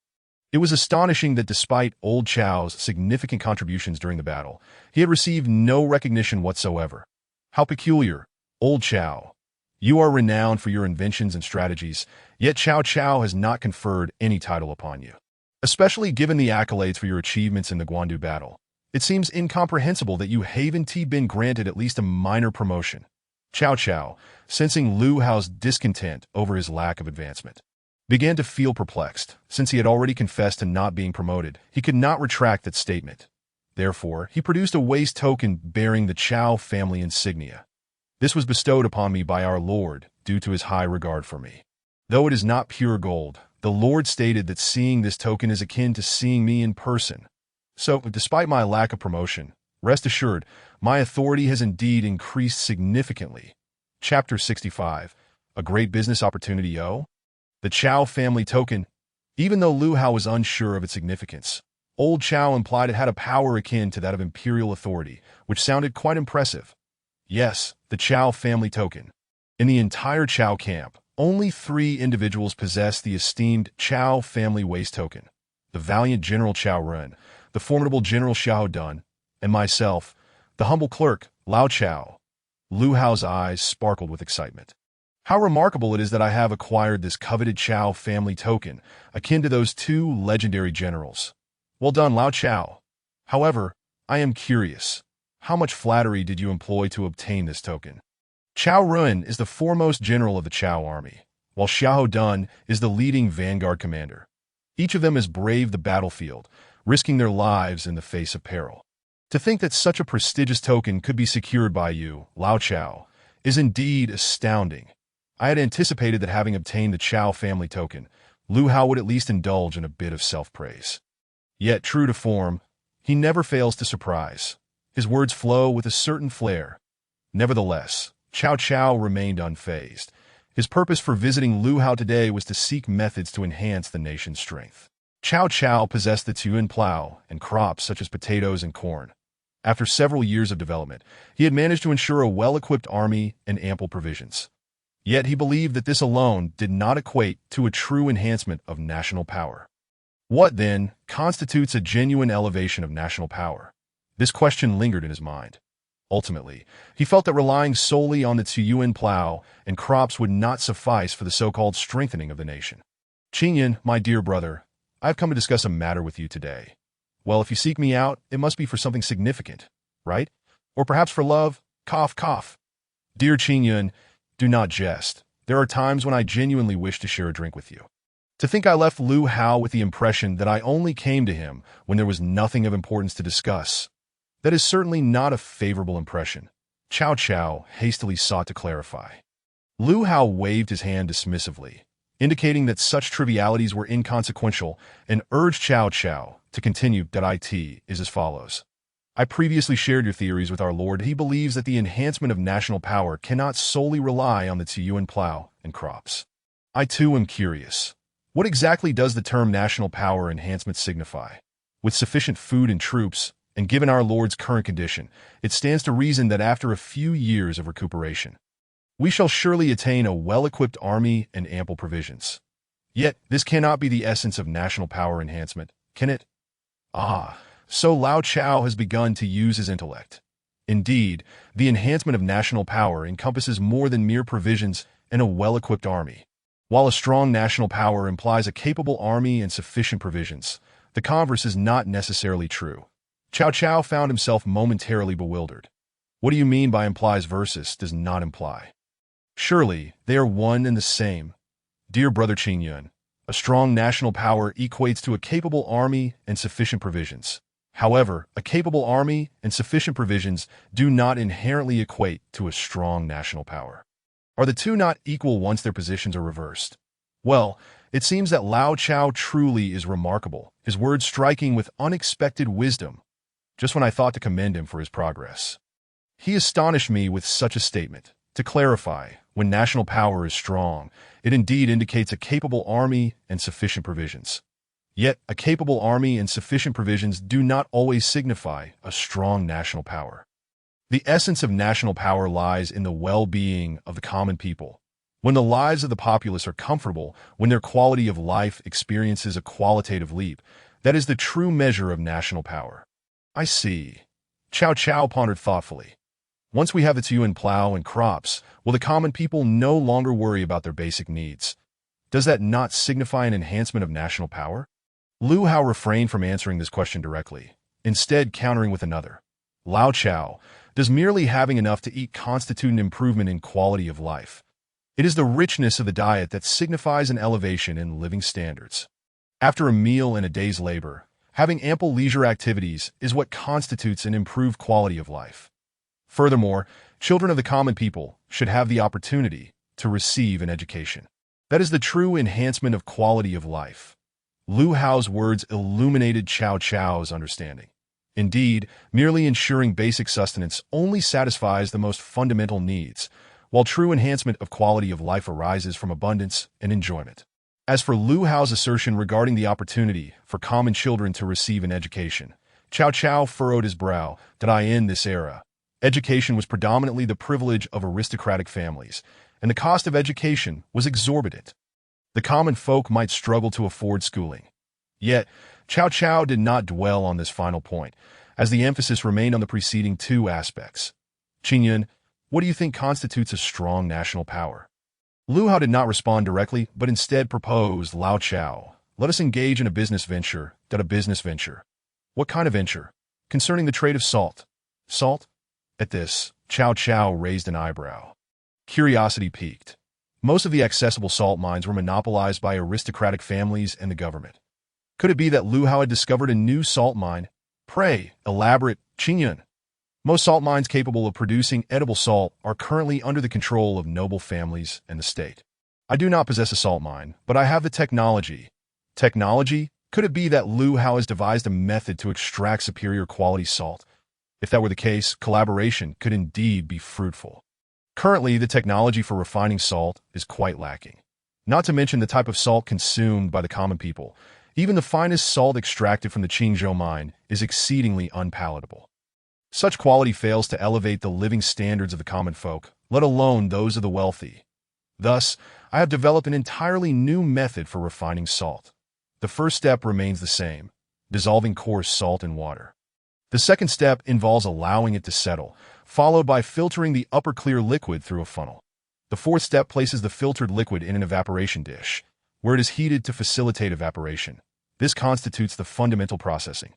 It was astonishing that despite Old Chow's significant contributions during the battle, he had received no recognition whatsoever. "How peculiar, Old Chow. You are renowned for your inventions and strategies, yet Cao Cao has not conferred any title upon you. Especially given the accolades for your achievements in the Guandu battle, it seems incomprehensible that you haven't been granted at least a minor promotion." Cao Cao, sensing Lu Hao's discontent over his lack of advancement, began to feel perplexed. Since he had already confessed to not being promoted, he could not retract that statement. Therefore, he produced a waist token bearing the Cao family insignia. This was bestowed upon me by our Lord due to his high regard for me. Though it is not pure gold, the Lord stated that seeing this token is akin to seeing me in person. So, despite my lack of promotion, rest assured, my authority has indeed increased significantly. Chapter 65. A Great Business Opportunity. The Cao family token. Even though Lu Hao was unsure of its significance, Old Cao implied it had a power akin to that of imperial authority, which sounded quite impressive. Yes, the Cao family token. In the entire Cao camp, only 3 individuals possessed the esteemed Cao family waist token: the valiant General Cao Ren, the formidable General Xiahou Dun, and myself, the humble clerk, Lao Chao. Lu Hao's eyes sparkled with excitement. How remarkable it is that I have acquired this coveted Cao family token, akin to those 2 legendary generals. Well done, Lao Chao. However, I am curious. How much flattery did you employ to obtain this token? Cao Ren is the foremost general of the Cao army, while Xiahou Dun is the leading vanguard commander. Each of them has braved the battlefield, risking their lives in the face of peril. To think that such a prestigious token could be secured by you, Lao Chao, is indeed astounding. I had anticipated that having obtained the Cao family token, Lu Hao would at least indulge in a bit of self-praise. Yet, true to form, he never fails to surprise. His words flow with a certain flair. Nevertheless, Cao Cao remained unfazed. His purpose for visiting Lu Hao today was to seek methods to enhance the nation's strength. Cao Cao possessed the Tuyuan plow and crops such as potatoes and corn. After several years of development, he had managed to ensure a well-equipped army and ample provisions. Yet he believed that this alone did not equate to a true enhancement of national power. What, then, constitutes a genuine elevation of national power? This question lingered in his mind. Ultimately, he felt that relying solely on the Tuyuan plow and crops would not suffice for the so-called strengthening of the nation. Qingyan, my dear brother, I have come to discuss a matter with you today. Well, if you seek me out, it must be for something significant, right? Or perhaps for love? Cough, cough. Dear Qingyan, do not jest. There are times when I genuinely wish to share a drink with you. To think I left Lu Hao with the impression that I only came to him when there was nothing of importance to discuss. That is certainly not a favorable impression. Cao Cao hastily sought to clarify. Lu Hao waved his hand dismissively, indicating that such trivialities were inconsequential, and urged Cao Cao to continue. It is as follows. I previously shared your theories with our Lord. He believes that the enhancement of national power cannot solely rely on the Tuyuan plow and crops. I too am curious. What exactly does the term national power enhancement signify? With sufficient food and troops, and given our Lord's current condition, it stands to reason that after a few years of recuperation, we shall surely attain a well-equipped army and ample provisions. Yet, this cannot be the essence of national power enhancement, can it? So Lao Chao has begun to use his intellect. Indeed, the enhancement of national power encompasses more than mere provisions and a well-equipped army. While a strong national power implies a capable army and sufficient provisions, the converse is not necessarily true. Cao Cao found himself momentarily bewildered. What do you mean by implies versus does not imply? Surely, they are one and the same. Dear brother Qingyan, a strong national power equates to a capable army and sufficient provisions. However, a capable army and sufficient provisions do not inherently equate to a strong national power. Are the two not equal once their positions are reversed? Well, it seems that Lao Chao truly is remarkable, his words striking with unexpected wisdom, just when I thought to commend him for his progress. He astonished me with such a statement. To clarify, when national power is strong, it indeed indicates a capable army and sufficient provisions. Yet, a capable army and sufficient provisions do not always signify a strong national power. The essence of national power lies in the well-being of the common people. When the lives of the populace are comfortable, when their quality of life experiences a qualitative leap, that is the true measure of national power. I see. Cao Cao pondered thoughtfully. Once we have the Tuyuan plow and crops, will the common people no longer worry about their basic needs? Does that not signify an enhancement of national power? Lu Hao refrained from answering this question directly, instead countering with another. Lao Chao, does merely having enough to eat constitute an improvement in quality of life. It is the richness of the diet that signifies an elevation in living standards. After a meal and a day's labor, having ample leisure activities is what constitutes an improved quality of life. Furthermore, children of the common people should have the opportunity to receive an education. That is the true enhancement of quality of life. Lu Hao's words illuminated Cao Cao's understanding. Indeed, merely ensuring basic sustenance only satisfies the most fundamental needs, while true enhancement of quality of life arises from abundance and enjoyment. As for Lu Hao's assertion regarding the opportunity for common children to receive an education, Cao Cao furrowed his brow. That in this era, education was predominantly the privilege of aristocratic families, and the cost of education was exorbitant. The common folk might struggle to afford schooling. Yet, Cao Cao did not dwell on this final point, as the emphasis remained on the preceding two aspects. Qingyun, what do you think constitutes a strong national power? Lu Hao did not respond directly, but instead proposed, Lao Chao, let us engage in a business venture. A business venture. What kind of venture? Concerning the trade of salt. Salt? At this, Cao Cao raised an eyebrow. Curiosity piqued. Most of the accessible salt mines were monopolized by aristocratic families and the government. Could it be that Lu Hao had discovered a new salt mine? Pray, elaborate, Qingyun. Most salt mines capable of producing edible salt are currently under the control of noble families and the state. I do not possess a salt mine, but I have the technology. Technology? Could it be that Lu Hao has devised a method to extract superior quality salt? If that were the case, collaboration could indeed be fruitful. Currently, the technology for refining salt is quite lacking. Not to mention the type of salt consumed by the common people. Even the finest salt extracted from the Qingzhou mine is exceedingly unpalatable. Such quality fails to elevate the living standards of the common folk, let alone those of the wealthy. Thus, I have developed an entirely new method for refining salt. The first step remains the same, dissolving coarse salt in water. The second step involves allowing it to settle, followed by filtering the upper clear liquid through a funnel. The fourth step places the filtered liquid in an evaporation dish, where it is heated to facilitate evaporation. This constitutes the fundamental processing.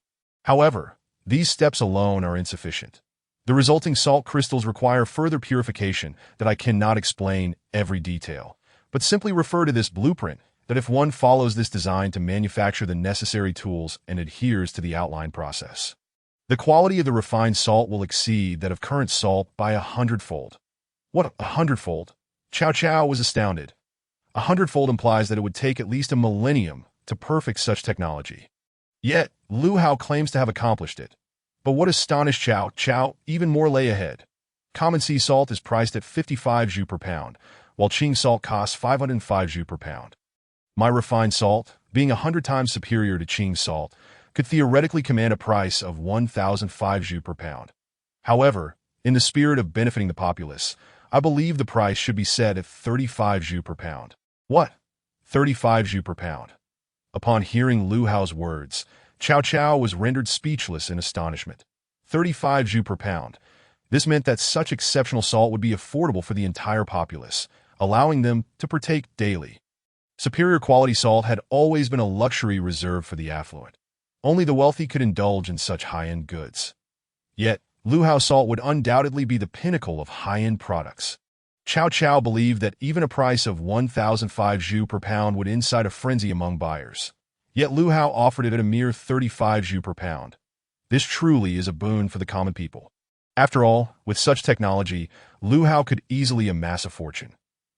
However, these steps alone are insufficient. The resulting salt crystals require further purification that I cannot explain every detail, but simply refer to this blueprint that if one follows this design to manufacture the necessary tools and adheres to the outline process, the quality of the refined salt will exceed that of current salt by 100-fold. What, 100-fold? Cao Cao was astounded. 100-fold implies that it would take at least a millennium to perfect such technology. Yet, Lu Hao claims to have accomplished it. But what astonished Cao Cao even more lay ahead. Common sea salt is priced at 55 zhu per pound, while Qing salt costs 505 zhu per pound. My refined salt, being 100 times superior to Qing salt, could theoretically command a price of 1,005 zhu per pound. However, in the spirit of benefiting the populace, I believe the price should be set at 35 zhu per pound. What? 35 zhu per pound. Upon hearing Lu Hao's words, Cao Cao was rendered speechless in astonishment. 35 zhu per pound. This meant that such exceptional salt would be affordable for the entire populace, allowing them to partake daily. Superior quality salt had always been a luxury reserved for the affluent. Only the wealthy could indulge in such high-end goods. Yet, Lu Hao salt would undoubtedly be the pinnacle of high-end products. Cao Cao believed that even a price of 1,005 zhu per pound would incite a frenzy among buyers. Yet Lu Hao offered it at a mere 35 zhu per pound. This truly is a boon for the common people. After all, with such technology, Lu Hao could easily amass a fortune.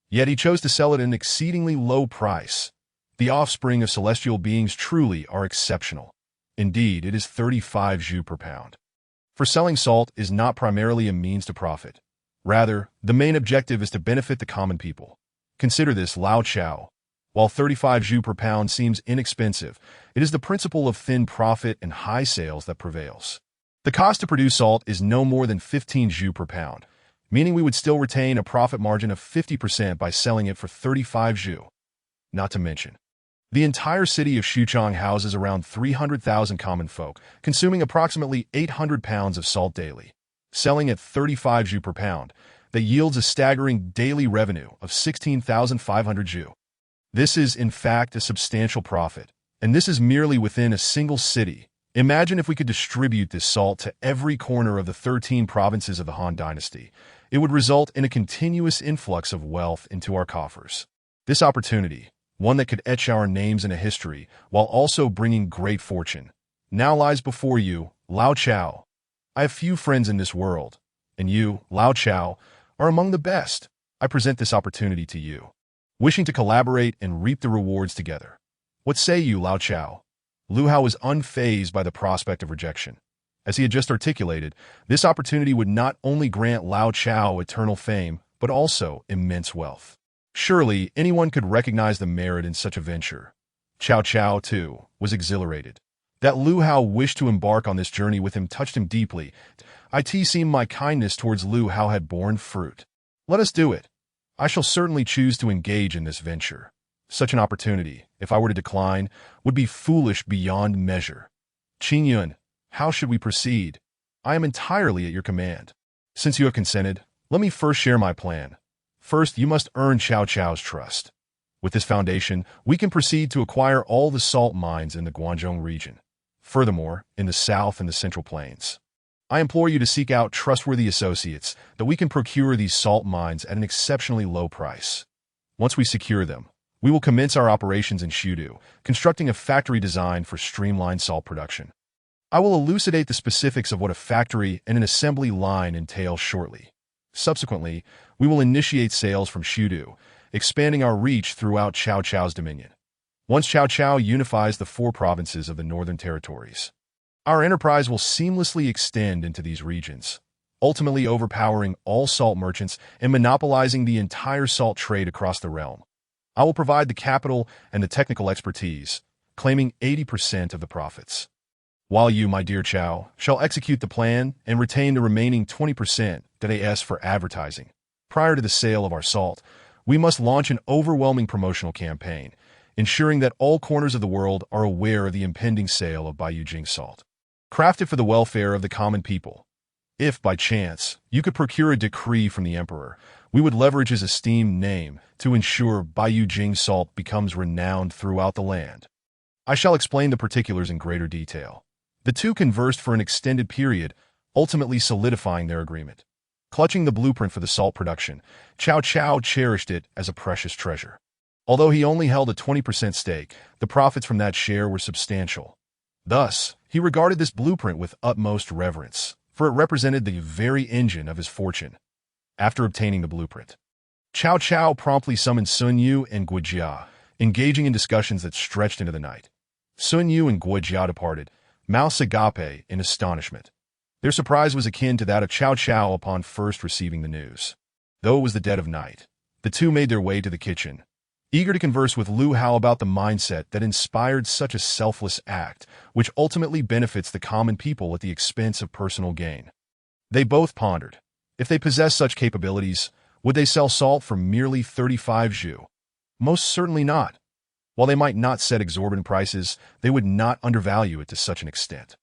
Yet he chose to sell it at an exceedingly low price. The offspring of celestial beings truly are exceptional. Indeed, it is 35 zhu per pound. For selling salt is not primarily a means to profit. Rather, the main objective is to benefit the common people. Consider this, Lao Chao. While 35 zhu per pound seems inexpensive, it is the principle of thin profit and high sales that prevails. The cost to produce salt is no more than 15 zhu per pound, meaning we would still retain a profit margin of 50% by selling it for 35 zhu. Not to mention, the entire city of Xuchang houses around 300,000 common folk, consuming approximately 800 pounds of salt daily. Selling at 35 zhu per pound, that yields a staggering daily revenue of 16,500 zhu. This is, in fact, a substantial profit, and this is merely within a single city, Imagine if we could distribute this salt to every corner of the 13 provinces of the Han Dynasty. It would result in a continuous influx of wealth into our coffers. This opportunity, one that could etch our names in a history while also bringing great fortune, now lies before you, Lao Chao. I have few friends in this world, and you, Lao Chao, are among the best. I present this opportunity to you, wishing to collaborate and reap the rewards together. What say you, Lao Chao? Lu Hao was unfazed by the prospect of rejection. As he had just articulated, this opportunity would not only grant Lao Chao eternal fame, but also immense wealth. Surely, anyone could recognize the merit in such a venture. Cao Cao, too, was exhilarated. That Lu Hao wished to embark on this journey with him touched him deeply. It seemed my kindness towards Lu Hao had borne fruit. Let us do it. I shall certainly choose to engage in this venture. Such an opportunity, if I were to decline, would be foolish beyond measure. Qin Yun, how should we proceed? I am entirely at your command. Since you have consented, let me first share my plan. First, you must earn Cao Cao's trust. With this foundation, we can proceed to acquire all the salt mines in the Guangdong region. Furthermore, in the south and the central plains. I implore you to seek out trustworthy associates that we can procure these salt mines at an exceptionally low price. Once we secure them, we will commence our operations in Shudu, constructing a factory designed for streamlined salt production. I will elucidate the specifics of what a factory and an assembly line entail shortly. Subsequently, we will initiate sales from Shudu, expanding our reach throughout Cao Cao's dominion. Once Cao Cao unifies the 4 provinces of the Northern Territories, our enterprise will seamlessly extend into these regions, ultimately overpowering all salt merchants and monopolizing the entire salt trade across the realm. I will provide the capital and the technical expertise, claiming 80% of the profits. While you, my dear Chao, shall execute the plan and retain the remaining 20% that for advertising. Prior to the sale of our salt, we must launch an overwhelming promotional campaign, ensuring that all corners of the world are aware of the impending sale of Baiyujing salt. Crafted for the welfare of the common people. If, by chance, you could procure a decree from the emperor, we would leverage his esteemed name to ensure Baiyujing salt becomes renowned throughout the land. I shall explain the particulars in greater detail. The two conversed for an extended period, ultimately solidifying their agreement. Clutching the blueprint for the salt production, Cao Cao cherished it as a precious treasure. Although he only held a 20% stake, the profits from that share were substantial. Thus, he regarded this blueprint with utmost reverence, for it represented the very engine of his fortune. After obtaining the blueprint, Cao Cao promptly summoned Sun Yu and Guojia, engaging in discussions that stretched into the night. Sun Yu and Guojia departed, Mouse agape in astonishment. Their surprise was akin to that of Cao Cao upon first receiving the news. Though it was the dead of night, the two made their way to the kitchen, eager to converse with Lu Hao about the mindset that inspired such a selfless act, which ultimately benefits the common people at the expense of personal gain. They both pondered. If they possessed such capabilities, would they sell salt for merely 35 zhu? Most certainly not. While they might not set exorbitant prices, they would not undervalue it to such an extent.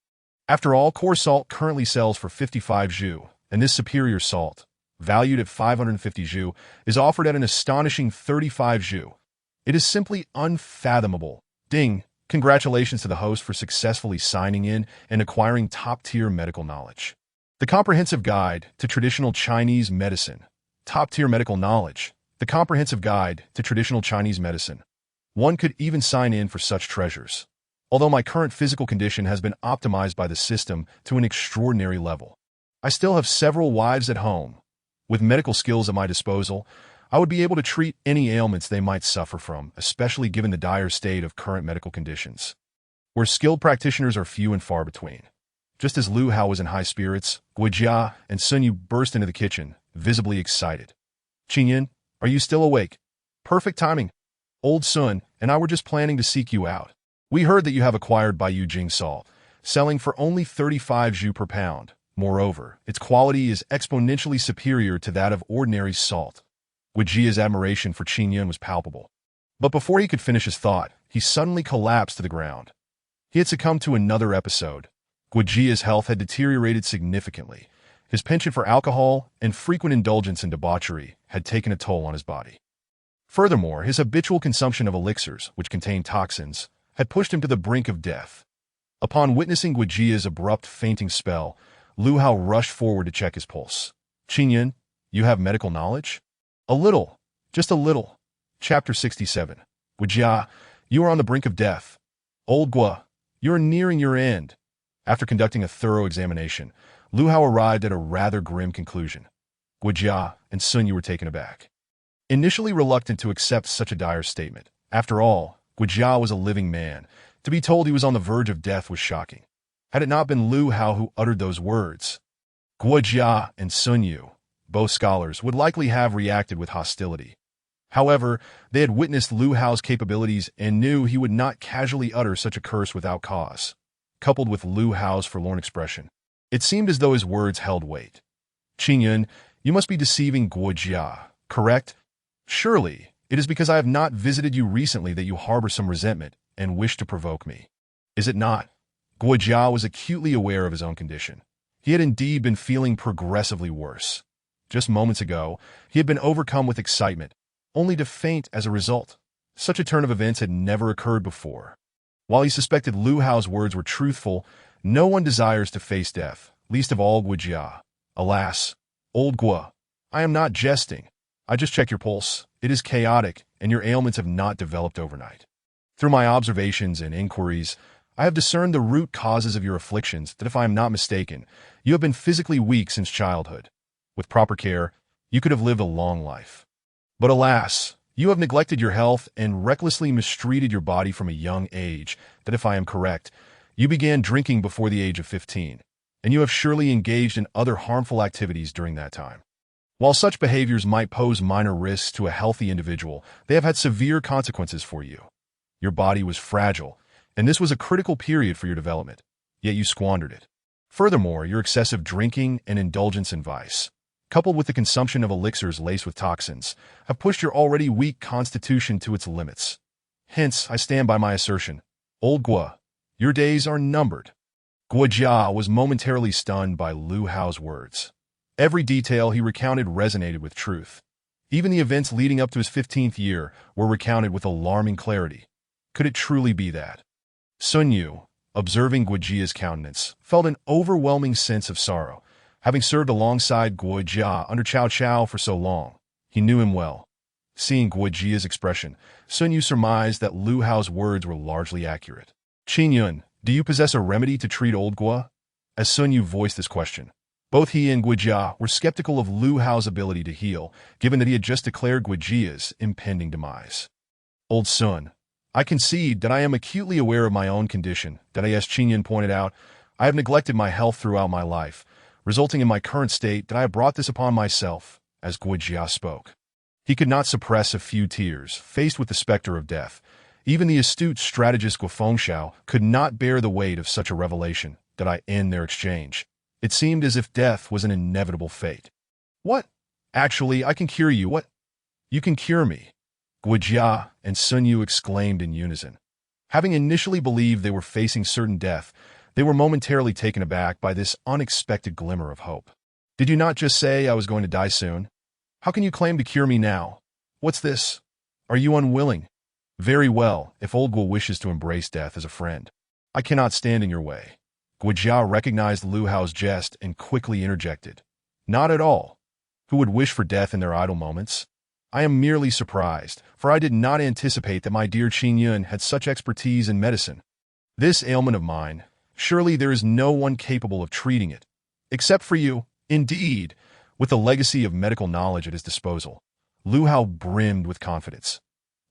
After all, coarse salt currently sells for 55 zhu, and this superior salt, valued at 550 zhu, is offered at an astonishing 35 zhu. It is simply unfathomable. Ding! Congratulations to the host for successfully signing in and acquiring top-tier medical knowledge. The Comprehensive Guide to Traditional Chinese Medicine. Top-tier medical knowledge. The Comprehensive Guide to Traditional Chinese Medicine. One could even sign in for such treasures. Although my current physical condition has been optimized by the system to an extraordinary level, I still have several wives at home. With medical skills at my disposal, I would be able to treat any ailments they might suffer from, especially given the dire state of current medical conditions, where skilled practitioners are few and far between. Just as Lu Hao was in high spirits, Guojia and Sun Yu burst into the kitchen, visibly excited. Qinyan, are you still awake? Perfect timing. Old Sun and I were just planning to seek you out. We heard that you have acquired Baiyujing salt, selling for only 35 zhu per pound. Moreover, its quality is exponentially superior to that of ordinary salt. Guojia's admiration for Qinyan was palpable. But before he could finish his thought, he suddenly collapsed to the ground. He had succumbed to another episode. Guojia's health had deteriorated significantly. His penchant for alcohol and frequent indulgence in debauchery had taken a toll on his body. Furthermore, his habitual consumption of elixirs, which contained toxins, had pushed him to the brink of death. Upon witnessing Guijia's abrupt fainting spell, Lu Hao rushed forward to check his pulse. Qin Yun, you have medical knowledge? A little. Just a little. Chapter 67. Guijia, you are on the brink of death. Old Gua, you are nearing your end. After conducting a thorough examination, Lu Hao arrived at a rather grim conclusion. Guijia and Sun Yu were taken aback. Initially reluctant to accept such a dire statement. After all, Guijia was a living man. To be told he was on the verge of death was shocking. Had it not been Lu Hao who uttered those words, Guijia and Sun Yu, both scholars, would likely have reacted with hostility. However, they had witnessed Lu Hao's capabilities and knew he would not casually utter such a curse without cause. Coupled with Lu Hao's forlorn expression, it seemed as though his words held weight. Qin Yun, you must be deceiving Guijia, correct? Surely, it is because I have not visited you recently that you harbor some resentment and wish to provoke me. Is it not? Guijia was acutely aware of his own condition. He had indeed been feeling progressively worse. Just moments ago, he had been overcome with excitement, only to faint as a result. Such a turn of events had never occurred before. While he suspected Lu Hao's words were truthful, no one desires to face death, least of all Guijia. Alas, old Gua, I am not jesting. I just checked your pulse. It is chaotic, and your ailments have not developed overnight. Through my observations and inquiries, I have discerned the root causes of your afflictions that, if I am not mistaken, you have been physically weak since childhood. With proper care, you could have lived a long life. But alas, you have neglected your health and recklessly mistreated your body from a young age, that if I am correct, you began drinking before the age of 15, and you have surely engaged in other harmful activities during that time. While such behaviors might pose minor risks to a healthy individual, they have had severe consequences for you. Your body was fragile, and this was a critical period for your development, yet you squandered it. Furthermore, your excessive drinking and indulgence in vice, coupled with the consumption of elixirs laced with toxins, have pushed your already weak constitution to its limits. Hence, I stand by my assertion. Old Gua, your days are numbered. Guijia was momentarily stunned by Lu Hao's words. Every detail he recounted resonated with truth. Even the events leading up to his 15th year were recounted with alarming clarity. Could it truly be that? Sun Yu, observing Guijia's countenance, felt an overwhelming sense of sorrow. Having served alongside Guijia under Cao Cao for so long, he knew him well. Seeing Guijia's expression, Sun Yu surmised that Lu Hao's words were largely accurate. Qin Yun, do you possess a remedy to treat old Gua? As Sun Yu voiced this question, both he and Guijia were skeptical of Lu Hao's ability to heal, given that he had just declared Guijia's impending demise. Old Sun, I concede that I am acutely aware of my own condition, that as Qin Yun pointed out, I have neglected my health throughout my life, resulting in my current state that I have brought this upon myself, as Guijia spoke. He could not suppress a few tears, faced with the specter of death. Even the astute strategist Guofengxiao could not bear the weight of such a revelation, that I end their exchange. It seemed as if death was an inevitable fate. What? Actually, I can cure you. What? You can cure me. Guijia and Sun Yu exclaimed in unison. Having initially believed they were facing certain death, they were momentarily taken aback by this unexpected glimmer of hope. Did you not just say I was going to die soon? How can you claim to cure me now? What's this? Are you unwilling? Very well, if old Gua wishes to embrace death as a friend. I cannot stand in your way. Guijia recognized Lu Hao's jest and quickly interjected. Not at all. Who would wish for death in their idle moments? I am merely surprised, for I did not anticipate that my dear Qin Yun had such expertise in medicine. This ailment of mine, surely there is no one capable of treating it. Except for you, indeed. With the legacy of medical knowledge at his disposal, Lu Hao brimmed with confidence.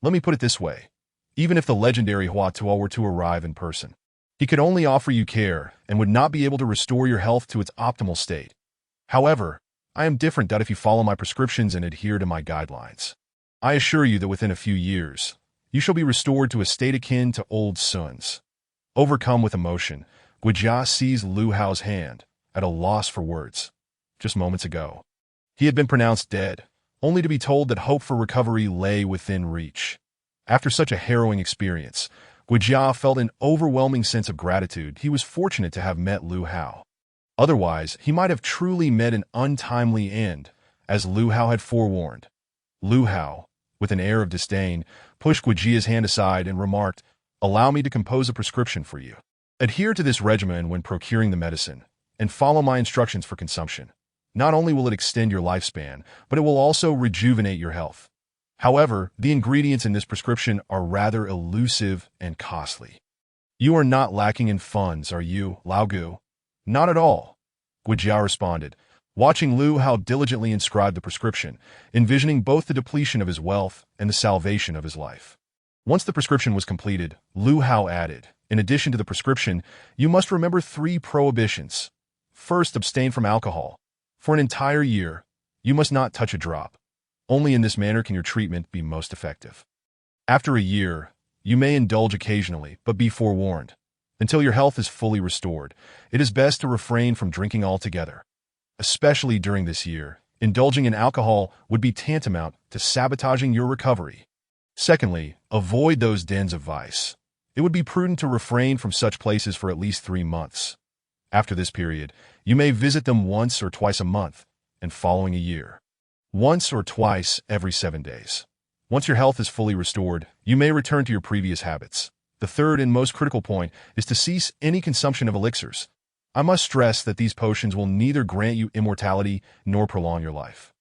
Let me put it this way. Even if the legendary Hua Tuo were to arrive in person, he could only offer you care and would not be able to restore your health to its optimal state. However, I am different that if you follow my prescriptions and adhere to my guidelines. I assure you that within a few years, you shall be restored to a state akin to old Sun's. Overcome with emotion, Guijia seized Lu Hao's hand, at a loss for words. Just moments ago, he had been pronounced dead, only to be told that hope for recovery lay within reach. After such a harrowing experience, Guijia felt an overwhelming sense of gratitude. He was fortunate to have met Lu Hao. Otherwise, he might have truly met an untimely end, as Lu Hao had forewarned. Lu Hao, with an air of disdain, pushed Guijia's hand aside and remarked, "Allow me to compose a prescription for you." Adhere to this regimen when procuring the medicine, and follow my instructions for consumption. Not only will it extend your lifespan, but it will also rejuvenate your health. However, the ingredients in this prescription are rather elusive and costly. You are not lacking in funds, are you, Lao Gu? Not at all, Guijia responded, watching Lu Hao diligently inscribe the prescription, envisioning both the depletion of his wealth and the salvation of his life. Once the prescription was completed, Lu Hao added, in addition to the prescription, you must remember 3 prohibitions. First, abstain from alcohol. For an entire year, you must not touch a drop. Only in this manner can your treatment be most effective. After a year, you may indulge occasionally, but be forewarned. Until your health is fully restored, it is best to refrain from drinking altogether. Especially during this year, indulging in alcohol would be tantamount to sabotaging your recovery. Secondly, avoid those dens of vice. It would be prudent to refrain from such places for at least 3 months. After this period, you may visit them once or twice a month, and following a year, once or twice every 7 days. Once your health is fully restored, you may return to your previous habits. The third and most critical point is to cease any consumption of elixirs. I must stress that these potions will neither grant you immortality nor prolong your life.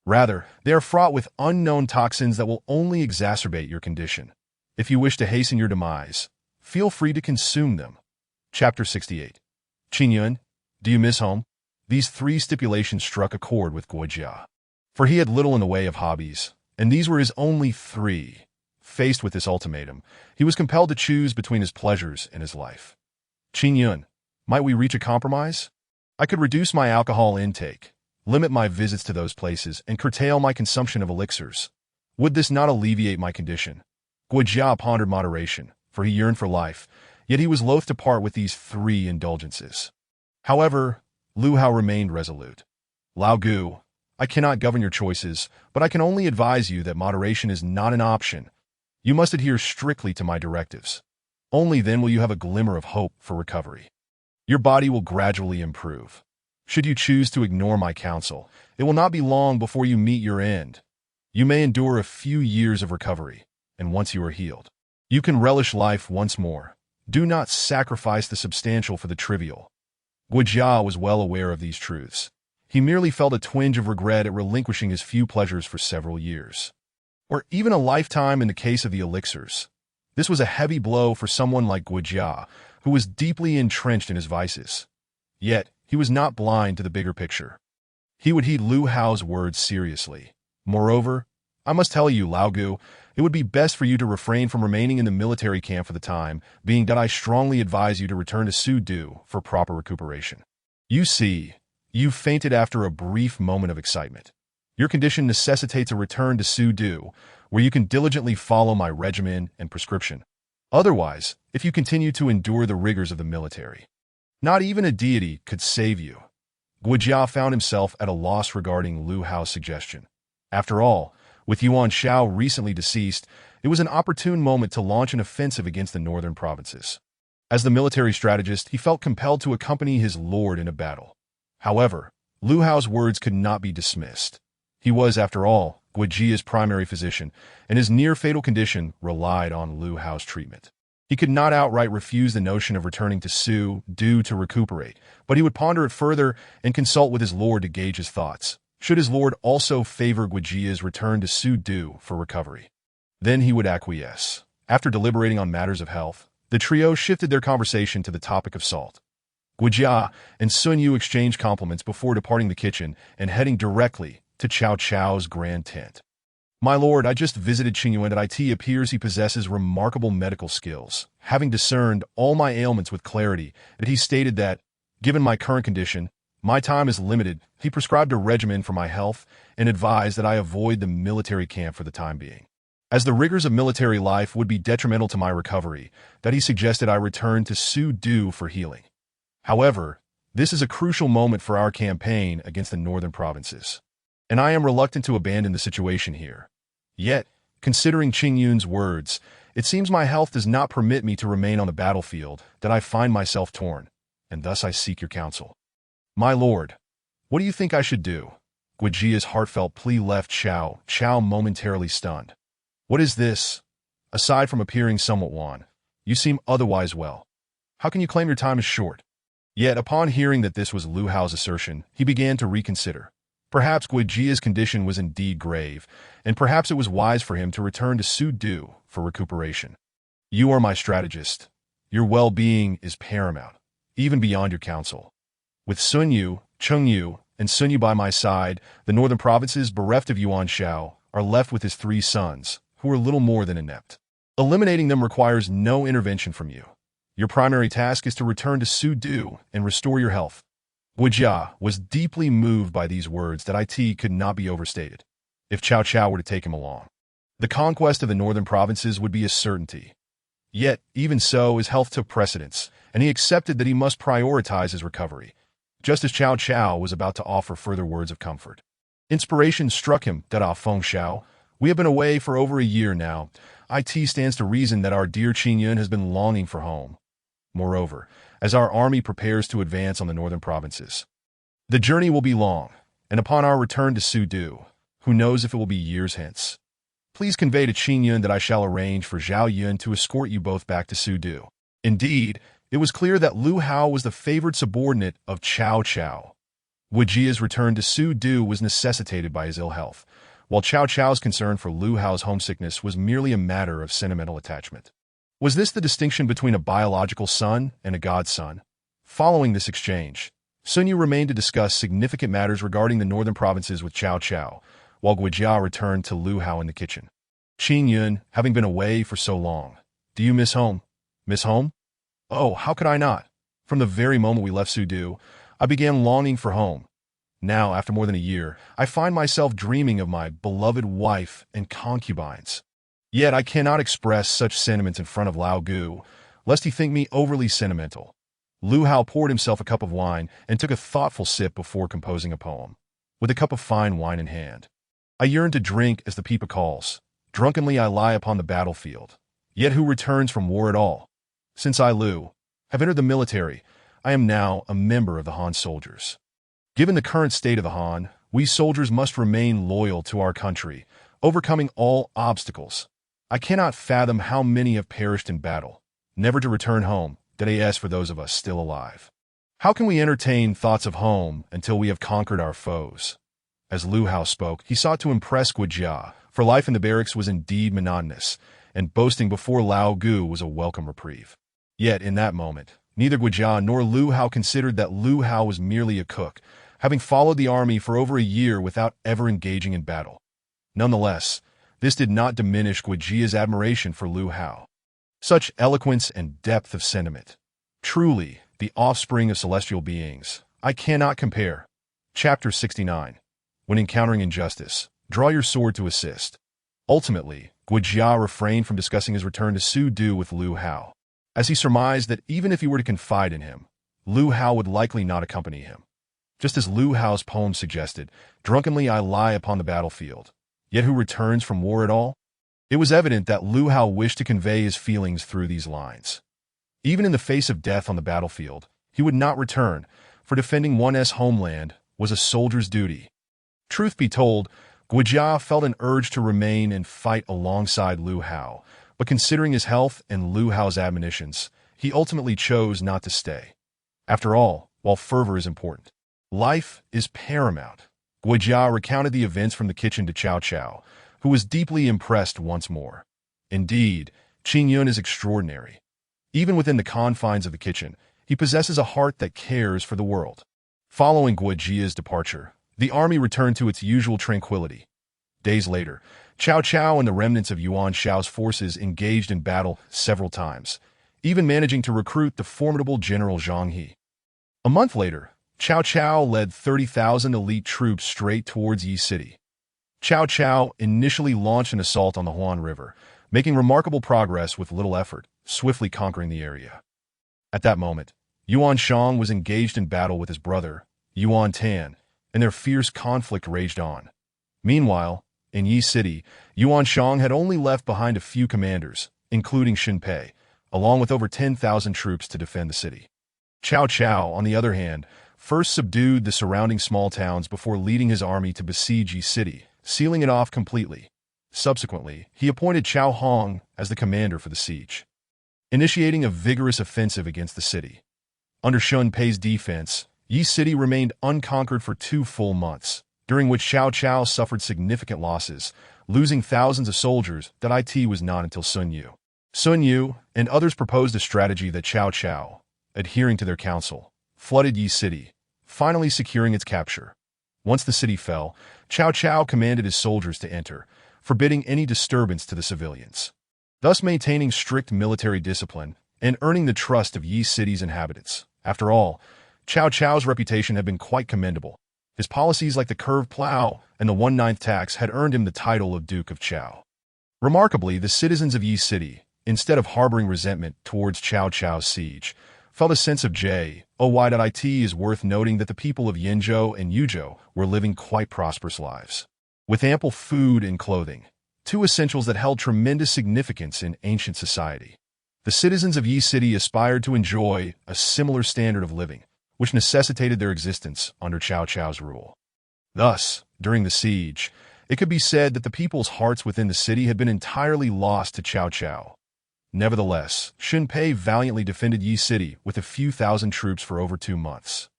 Rather, they are fraught with unknown toxins that will only exacerbate your condition. If you wish to hasten your demise, feel free to consume them. Chapter 68. Qingyun, do you miss home? These 3 stipulations struck a chord with Guijia, for he had little in the way of hobbies, and these were his only 3. Faced with this ultimatum, he was compelled to choose between his pleasures and his life. Qingyun, might we reach a compromise? I could reduce my alcohol intake, limit my visits to those places, and curtail my consumption of elixirs. Would this not alleviate my condition? Guijia pondered moderation, for he yearned for life, yet he was loath to part with these 3 indulgences. However, Lu Hao remained resolute. Lao Gu, I cannot govern your choices, but I can only advise you that moderation is not an option. You must adhere strictly to my directives. Only then will you have a glimmer of hope for recovery. Your body will gradually improve. Should you choose to ignore my counsel, it will not be long before you meet your end. You may endure a few years of recovery, and once you are healed, you can relish life once more. Do not sacrifice the substantial for the trivial. Guijia was well aware of these truths. He merely felt a twinge of regret at relinquishing his few pleasures for several years, or even a lifetime in the case of the elixirs. This was a heavy blow for someone like Guijia, who was deeply entrenched in his vices. Yet, he was not blind to the bigger picture. He would heed Lu Hao's words seriously. Moreover, I must tell you, Lao Gu, it would be best for you to refrain from remaining in the military camp for the time, being that I strongly advise you to return to Sudu for proper recuperation. You see, you fainted after a brief moment of excitement. Your condition necessitates a return to Sudu, where you can diligently follow my regimen and prescription. Otherwise, if you continue to endure the rigors of the military, not even a deity could save you. Guijia found himself at a loss regarding Lu Hao's suggestion. After all, with Yuan Shao recently deceased, it was an opportune moment to launch an offensive against the northern provinces. As the military strategist, he felt compelled to accompany his lord in a battle. However, Lu Hao's words could not be dismissed. He was, after all, Guijia's primary physician, and his near-fatal condition relied on Lu Hao's treatment. He could not outright refuse the notion of returning to Sudu to recuperate, but he would ponder it further and consult with his lord to gauge his thoughts. Should his lord also favor Guijia's return to Sudu for recovery? Then he would acquiesce. After deliberating on matters of health, the trio shifted their conversation to the topic of salt. Guijia and Sun Yu exchanged compliments before departing the kitchen and heading directly to Cao Cao's grand tent. My lord, I just visited Qingyuan and it appears he possesses remarkable medical skills. Having discerned all my ailments with clarity, that he stated that, given my current condition, my time is limited, he prescribed a regimen for my health and advised that I avoid the military camp for the time being, as the rigors of military life would be detrimental to my recovery, that he suggested I return to Sudu for healing. However, this is a crucial moment for our campaign against the northern provinces, and I am reluctant to abandon the situation here. Yet, considering Qingyun's words, it seems my health does not permit me to remain on the battlefield, that I find myself torn, and thus I seek your counsel. My lord, what do you think I should do? Guijia's heartfelt plea left Cao momentarily stunned. What is this? Aside from appearing somewhat wan, you seem otherwise well. How can you claim your time is short? Yet, upon hearing that this was Lu Hao's assertion, he began to reconsider. Perhaps Guijia's condition was indeed grave, and perhaps it was wise for him to return to Sudu for recuperation. You are my strategist. Your well-being is paramount, even beyond your counsel. With Sun Yu, Cheng Yu, and Sun Yu by my side, the northern provinces, bereft of Yuan Shao, are left with his 3 sons, who are little more than inept. Eliminating them requires no intervention from you. Your primary task is to return to Sudu and restore your health. Guijia was deeply moved by these words that it could not be overstated. If Cao Cao were to take him along, the conquest of the northern provinces would be a certainty. Yet, even so, his health took precedence, and he accepted that he must prioritize his recovery, just as Cao Cao was about to offer further words of comfort. Inspiration struck him that Feng Shao, we have been away for over a year now. It stands to reason that our dear Qin Yun has been longing for home. Moreover, as our army prepares to advance on the northern provinces, the journey will be long, and upon our return to Sudu, who knows if it will be years hence. Please convey to Qin Yun that I shall arrange for Zhao Yun to escort you both back to Sudu. Indeed, it was clear that Lu Hao was the favored subordinate of Cao Cao. Guijia's return to Sudu was necessitated by his ill health, while Cao Cao's concern for Lu Hao's homesickness was merely a matter of sentimental attachment. Was this the distinction between a biological son and a godson? Following this exchange, Sun Yu remained to discuss significant matters regarding the northern provinces with Cao Cao, while Guijia returned to Lu Hao in the kitchen. Qin Yun, having been away for so long, do you miss home? Miss home? Oh, how could I not? From the very moment we left Sudu, I began longing for home. Now, after more than a year, I find myself dreaming of my beloved wife and concubines. Yet I cannot express such sentiments in front of Lao Gu, lest he think me overly sentimental. Lu Hao poured himself a cup of wine and took a thoughtful sip before composing a poem. With a cup of fine wine in hand, I yearn to drink as the pipa calls. Drunkenly I lie upon the battlefield. Yet who returns from war at all? Since I, Lu, have entered the military, I am now a member of the Han soldiers. Given the current state of the Han, we soldiers must remain loyal to our country, overcoming all obstacles. I cannot fathom how many have perished in battle, never to return home, that is for those of us still alive. How can we entertain thoughts of home until we have conquered our foes? As Lu Hao spoke, he sought to impress Guijia, for life in the barracks was indeed monotonous, and boasting before Lao Gu was a welcome reprieve. Yet, in that moment, neither Guijia nor Lu Hao considered that Lu Hao was merely a cook, having followed the army for over a year without ever engaging in battle. Nonetheless, this did not diminish Guijia's admiration for Lu Hao. Such eloquence and depth of sentiment. Truly, the offspring of celestial beings. I cannot compare. Chapter 69. When encountering injustice, draw your sword to assist. Ultimately, Guijia refrained from discussing his return to Sudu with Lu Hao, as he surmised that even if he were to confide in him, Lu Hao would likely not accompany him. Just as Lu Hao's poem suggested, drunkenly I lie upon the battlefield. Yet who returns from war at all? It was evident that Lu Hao wished to convey his feelings through these lines. Even in the face of death on the battlefield, he would not return, for defending one's homeland was a soldier's duty. Truth be told, Guijia felt an urge to remain and fight alongside Lu Hao, but considering his health and Lu Hao's admonitions, he ultimately chose not to stay. After all, while fervor is important, life is paramount. Guijia recounted the events from the kitchen to Cao Cao, who was deeply impressed once more. Indeed, Qin Yun is extraordinary. Even within the confines of the kitchen, he possesses a heart that cares for the world. Following Guijia's departure, the army returned to its usual tranquility. Days later, Cao Cao and the remnants of Yuan Shao's forces engaged in battle several times, even managing to recruit the formidable General Zhang He. A month later, Cao Cao led 30,000 elite troops straight towards Yi City. Cao Cao initially launched an assault on the Huan River, making remarkable progress with little effort, swiftly conquering the area. At that moment, Yuan Shang was engaged in battle with his brother, Yuan Tan, and their fierce conflict raged on. Meanwhile, in Yi City, Yuan Shang had only left behind a few commanders, including Xin Pei, along with over 10,000 troops to defend the city. Cao Cao, on the other hand, first subdued the surrounding small towns before leading his army to besiege Yi City, sealing it off completely. Subsequently, he appointed Cao Hong as the commander for the siege. initiating a vigorous offensive against the city. Under Shun Pei's defense, Yi City remained unconquered for 2 full months, during which Cao Cao suffered significant losses, losing thousands of soldiers that it was not until Sun Yu. Sun Yu and others proposed a strategy that Cao Cao, adhering to their counsel, flooded Yi City, finally securing its capture. Once the city fell, Cao Cao commanded his soldiers to enter, forbidding any disturbance to the civilians, thus maintaining strict military discipline and earning the trust of Yi City's inhabitants. After all, Cao Cao's reputation had been quite commendable. His policies like the curved plow and the 1/9 tax had earned him the title of Duke of Chao. Remarkably, the citizens of Yi City, instead of harboring resentment towards Cao Cao's siege, felt a sense of joy. It is worth noting that the people of Yinzhou and Yuzhou were living quite prosperous lives, with ample food and clothing, 2 essentials that held tremendous significance in ancient society. The citizens of Yi City aspired to enjoy a similar standard of living, which necessitated their existence under Cao Cao's rule. Thus, during the siege, it could be said that the people's hearts within the city had been entirely lost to Cao Cao. Nevertheless, Shun Pei valiantly defended Yi City with a few thousand troops for over 2 months.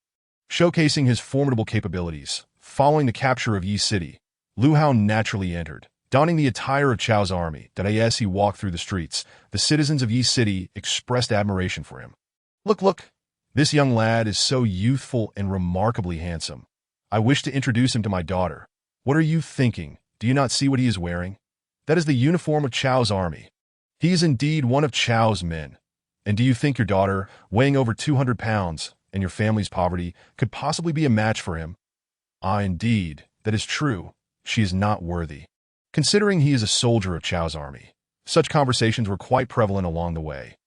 Showcasing his formidable capabilities, following the capture of Yi City, Lu Hao naturally entered, donning the attire of Chao's army. As he walked through the streets, the citizens of Yi City expressed admiration for him. Look! This young lad is so youthful and remarkably handsome. I wish to introduce him to my daughter. What are you thinking? Do you not see what he is wearing? That is the uniform of Chao's army. He is indeed one of Chao's men. And do you think your daughter, weighing over 200 pounds, and your family's poverty, could possibly be a match for him? Ah, indeed, that is true. She is not worthy, considering he is a soldier of Chao's army. Such conversations were quite prevalent along the way.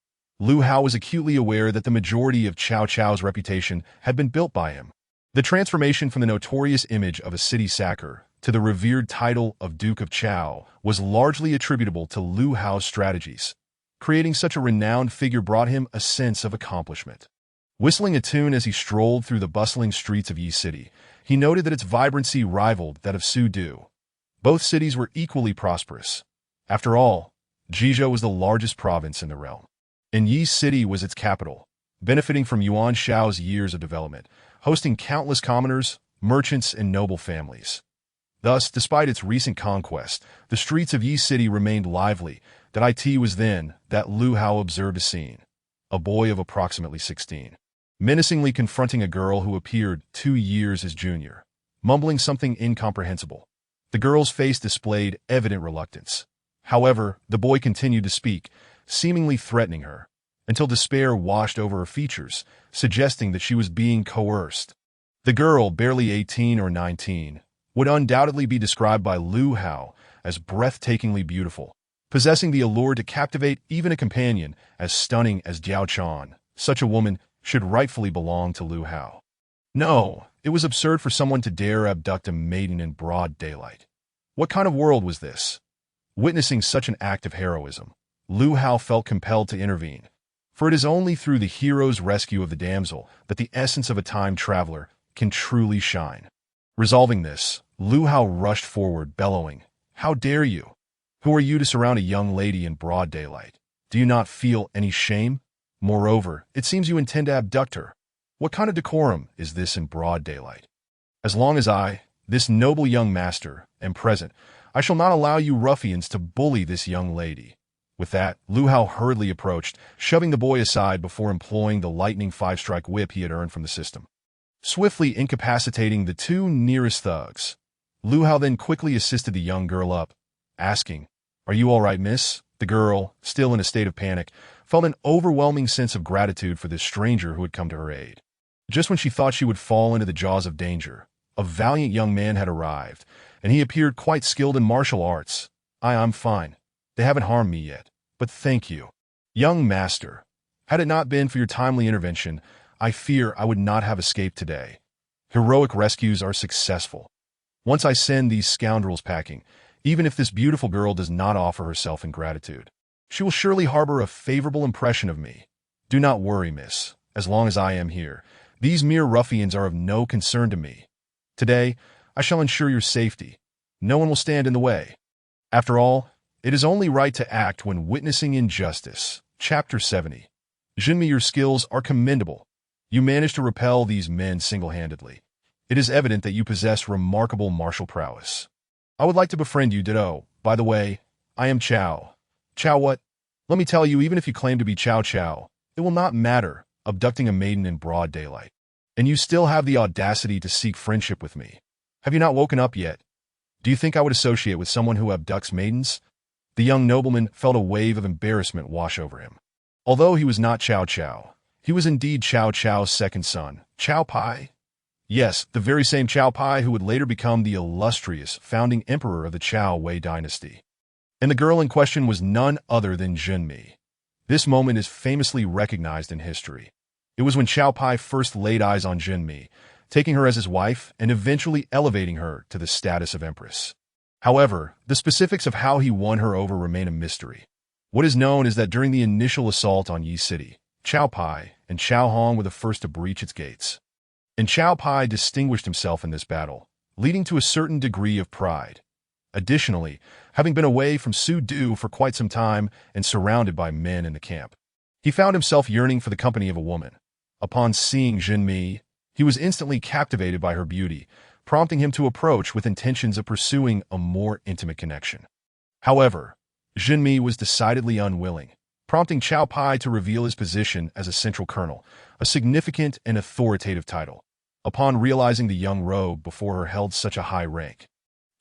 Lu Hao was acutely aware that the majority of Cao Cao's reputation had been built by him. The transformation from the notorious image of a city sacker to the revered title of Duke of Chao was largely attributable to Lu Hao's strategies. Creating such a renowned figure brought him a sense of accomplishment. Whistling a tune as he strolled through the bustling streets of Yi City, he noted that its vibrancy rivaled that of Sudu. Both cities were equally prosperous. After all, Jizhou was the largest province in the realm, and Yi City was its capital, benefiting from Yuan Shao's years of development, hosting countless commoners, merchants, and noble families. Thus, despite its recent conquest, the streets of Yi City remained lively. It was then that Lu Hao observed a scene. A boy of approximately 16, menacingly confronting a girl who appeared 2 years his junior, mumbling something incomprehensible. The girl's face displayed evident reluctance. However, the boy continued to speak, seemingly threatening her, until despair washed over her features, suggesting that she was being coerced. The girl, barely 18 or 19, would undoubtedly be described by Lu Hao as breathtakingly beautiful, possessing the allure to captivate even a companion as stunning as Jiao Chan. Such a woman should rightfully belong to Lu Hao. No, it was absurd for someone to dare abduct a maiden in broad daylight. What kind of world was this? Witnessing such an act of heroism, Lu Hao felt compelled to intervene, for it is only through the hero's rescue of the damsel that the essence of a time traveler can truly shine. Resolving this, Lu Hao rushed forward, bellowing, "How dare you? Who are you to surround a young lady in broad daylight? Do you not feel any shame? Moreover, it seems you intend to abduct her. What kind of decorum is this in broad daylight? As long as I, this noble young master, am present, I shall not allow you ruffians to bully this young lady." With that, Lu Hao hurriedly approached, shoving the boy aside before employing the lightning 5-strike whip he had earned from the system. Swiftly incapacitating the 2 nearest thugs, Lu Hao then quickly assisted the young girl up, asking, "Are you all right, miss?" The girl, still in a state of panic, felt an overwhelming sense of gratitude for this stranger who had come to her aid. Just when she thought she would fall into the jaws of danger, a valiant young man had arrived, and he appeared quite skilled in martial arts. I'm fine. They haven't harmed me yet, but thank you. Young master, had it not been for your timely intervention, I fear I would not have escaped today. Heroic rescues are successful. Once I send these scoundrels packing, even if this beautiful girl does not offer herself in gratitude, she will surely harbor a favorable impression of me. Do not worry, miss. As long as I am here, these mere ruffians are of no concern to me. Today, I shall ensure your safety. No one will stand in the way. After all, it is only right to act when witnessing injustice. Chapter 70. Jinmi, your skills are commendable. You managed to repel these men single-handedly. It is evident that you possess remarkable martial prowess. I would like to befriend you, Ditto. By the way, I am Chao. Chao what? Let me tell you, even if you claim to be Chao Chao, it will not matter, abducting a maiden in broad daylight. And you still have the audacity to seek friendship with me. Have you not woken up yet? Do you think I would associate with someone who abducts maidens? The young nobleman felt a wave of embarrassment wash over him. Although he was not Chao Chao, he was indeed Chao Chao's second son, Chao Pai. Yes, the very same Chao Pai who would later become the illustrious founding emperor of the Chao Wei dynasty. And the girl in question was none other than Jinmi. This moment is famously recognized in history. It was when Chao Pai first laid eyes on Jinmi, taking her as his wife and eventually elevating her to the status of empress. However, the specifics of how he won her over remain a mystery. What is known is that during the initial assault on Yi City, Chao Pai and Chao Hong were the first to breach its gates. And Chao Pai distinguished himself in this battle, leading to a certain degree of pride. Additionally, having been away from Su Du for quite some time and surrounded by men in the camp, he found himself yearning for the company of a woman. Upon seeing Jinmi, he was instantly captivated by her beauty, prompting him to approach with intentions of pursuing a more intimate connection. However, Jinmi was decidedly unwilling, prompting Chao Pai to reveal his position as a central colonel, a significant and authoritative title. Upon realizing the young rogue before her held such a high rank,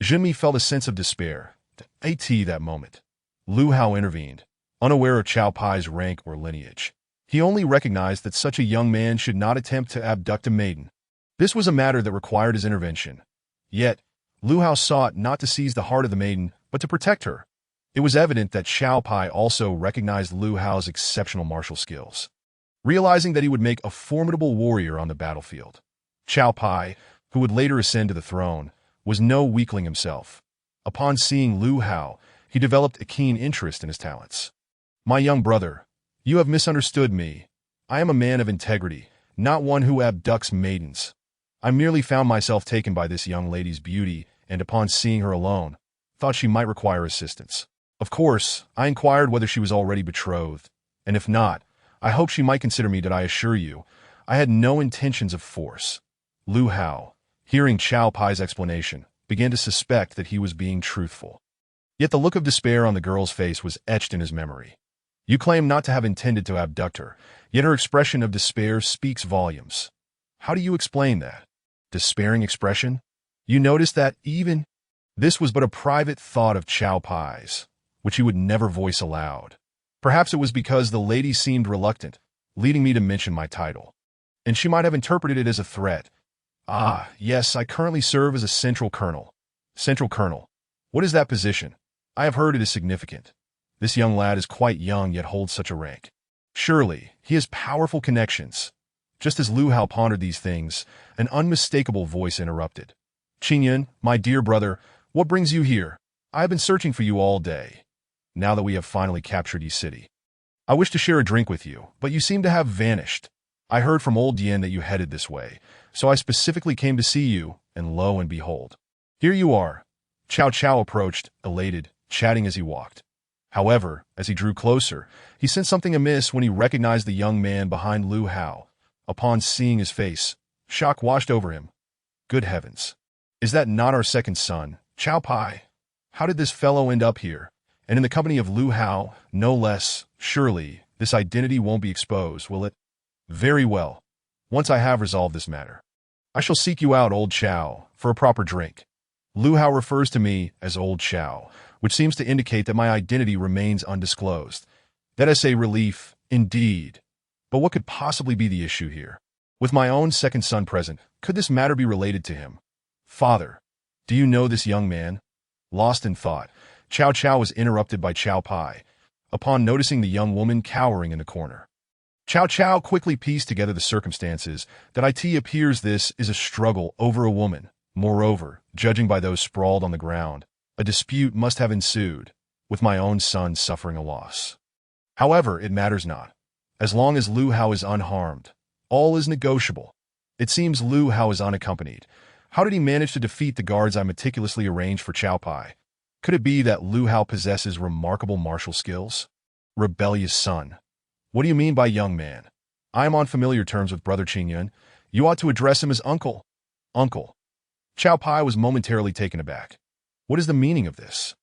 Jinmi felt a sense of despair. At that moment, Lu Hao intervened, unaware of Chao Pai's rank or lineage. He only recognized that such a young man should not attempt to abduct a maiden. This was a matter that required his intervention. Yet, Lu Hao sought not to seize the heart of the maiden, but to protect her. It was evident that Chao Pai also recognized Lu Hao's exceptional martial skills. Realizing that he would make a formidable warrior on the battlefield, Chao Pai, who would later ascend to the throne, was no weakling himself. Upon seeing Lu Hao, he developed a keen interest in his talents. My young brother, you have misunderstood me. I am a man of integrity, not one who abducts maidens. I merely found myself taken by this young lady's beauty and upon seeing her alone, thought she might require assistance. Of course, I inquired whether she was already betrothed, and if not, I hoped she might consider me. Did I assure you, I had no intentions of force. Lu Hao, hearing Chao Pai's explanation, began to suspect that he was being truthful. Yet the look of despair on the girl's face was etched in his memory. You claim not to have intended to abduct her, yet her expression of despair speaks volumes. How do you explain that? Despairing expression? You notice that even... This was but a private thought of Chao Pai's, which he would never voice aloud. Perhaps it was because the lady seemed reluctant, leading me to mention my title. And she might have interpreted it as a threat. Ah, yes, I currently serve as a Central Colonel. Central Colonel. What is that position? I have heard it is significant. This young lad is quite young yet holds such a rank. Surely, he has powerful connections. Just as Lu Hao pondered these things, an unmistakable voice interrupted. Qingyun, my dear brother, what brings you here? I have been searching for you all day. Now that we have finally captured Yi City, I wish to share a drink with you, but you seem to have vanished. I heard from old Yen that you headed this way, so I specifically came to see you, and lo and behold, here you are. Chao Chao approached, elated, chatting as he walked. However, as he drew closer, he sensed something amiss when he recognized the young man behind Lu Hao. Upon seeing his face, shock washed over him. Good heavens! Is that not our second son, Chao Pai? How did this fellow end up here? And in the company of Lu Hao, no less. Surely, this identity won't be exposed, will it? Very well. Once I have resolved this matter, I shall seek you out, old Chao, for a proper drink. Lu Hao refers to me as old Chao, which seems to indicate that my identity remains undisclosed. That is a relief, indeed. But what could possibly be the issue here? With my own second son present, could this matter be related to him? Father, do you know this young man? Lost in thought, Chao Chao was interrupted by Chao Pai, upon noticing the young woman cowering in the corner. Chao Chao quickly pieced together the circumstances that it appears this is a struggle over a woman. Moreover, judging by those sprawled on the ground, a dispute must have ensued, with my own son suffering a loss. However, it matters not. As long as Lu Hao is unharmed, all is negotiable. It seems Lu Hao is unaccompanied. How did he manage to defeat the guards I meticulously arranged for Chao Pai? Could it be that Lu Hao possesses remarkable martial skills? Rebellious son. What do you mean by young man? I am on familiar terms with Brother Qingyun. You ought to address him as uncle. Uncle. Chow Pai was momentarily taken aback. What is the meaning of this?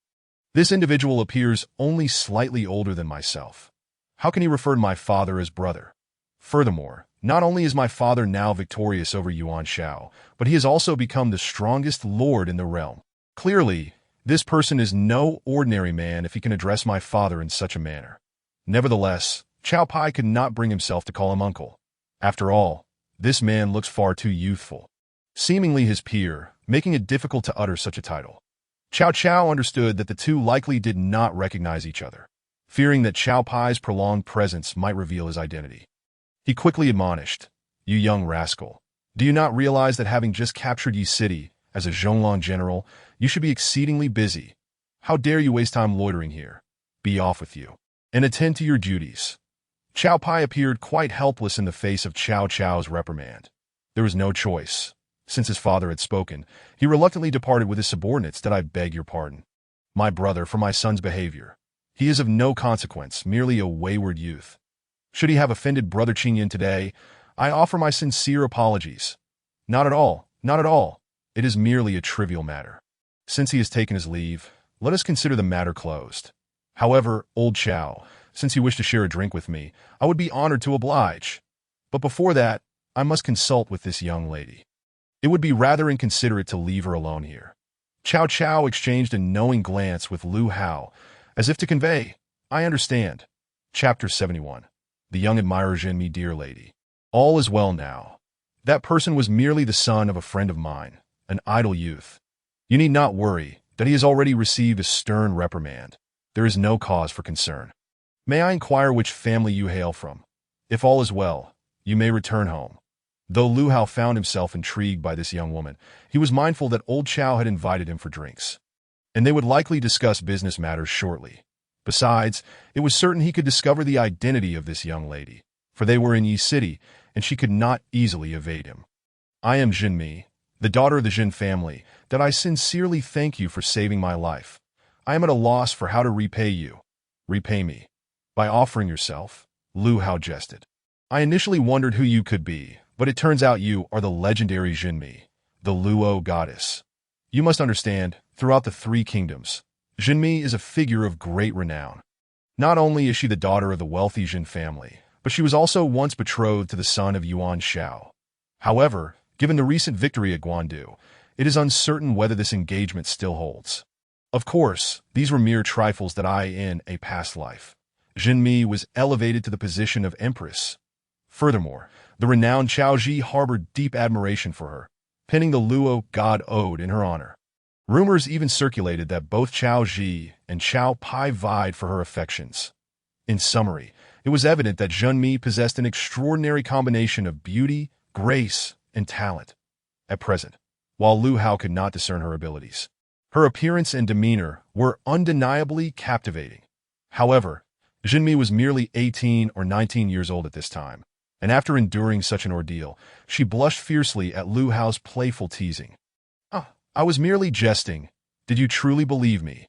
This individual appears only slightly older than myself. How can he refer to my father as brother? Furthermore, not only is my father now victorious over Yuan Shao, but he has also become the strongest lord in the realm. Clearly, this person is no ordinary man if he can address my father in such a manner. Nevertheless, Chow Pai could not bring himself to call him uncle. After all, this man looks far too youthful. Seemingly his peer, making it difficult to utter such a title. Chow Chow understood that the two likely did not recognize each other, fearing that Chow Pai's prolonged presence might reveal his identity. He quickly admonished, "You young rascal, do you not realize that having just captured Yi City as a Zhonglong general, you should be exceedingly busy? How dare you waste time loitering here? Be off with you, and attend to your duties." Chow Pai appeared quite helpless in the face of Chow Chow's reprimand. There was no choice. Since his father had spoken, he reluctantly departed with his subordinates that I beg your pardon, my brother, for my son's behavior. He is of no consequence, merely a wayward youth. Should he have offended Brother Qingyun today, I offer my sincere apologies. Not at all, not at all. It is merely a trivial matter. Since he has taken his leave, let us consider the matter closed. However, old Chow, since you wish to share a drink with me, I would be honored to oblige. But before that, I must consult with this young lady. It would be rather inconsiderate to leave her alone here. Chow Chow exchanged a knowing glance with Lu Hao, as if to convey, I understand. Chapter 71. The young admirer Jinmi, dear lady. All is well now. That person was merely the son of a friend of mine, an idle youth. You need not worry that he has already received a stern reprimand. There is no cause for concern. May I inquire which family you hail from? If all is well, you may return home. Though Lu Hao found himself intrigued by this young woman, he was mindful that old Chow had invited him for drinks, and they would likely discuss business matters shortly. Besides, it was certain he could discover the identity of this young lady, for they were in Yi City, and she could not easily evade him. I am Jinmi, the daughter of the Jin family, that I sincerely thank you for saving my life. I am at a loss for how to repay you. Repay me. By offering yourself, Lu Hao jested. I initially wondered who you could be, but it turns out you are the legendary Jinmi, the Luo goddess. You must understand, throughout the three kingdoms, Jinmi is a figure of great renown. Not only is she the daughter of the wealthy Jin family, but she was also once betrothed to the son of Yuan Shao. However, given the recent victory at Guandu, it is uncertain whether this engagement still holds. Of course, these were mere trifles that in a past life, Jinmi was elevated to the position of empress. Furthermore, the renowned Chao Ji harbored deep admiration for her, penning the Luo god ode in her honor. Rumors even circulated that both Chao Ji and Chow Pai vied for her affections. In summary, it was evident that Jinmi possessed an extraordinary combination of beauty, grace, and talent. At present, while Lu Hao could not discern her abilities, her appearance and demeanor were undeniably captivating. However, Jinmi was merely 18 or 19 years old at this time, and after enduring such an ordeal, she blushed fiercely at Lu Hao's playful teasing. I was merely jesting. Did you truly believe me?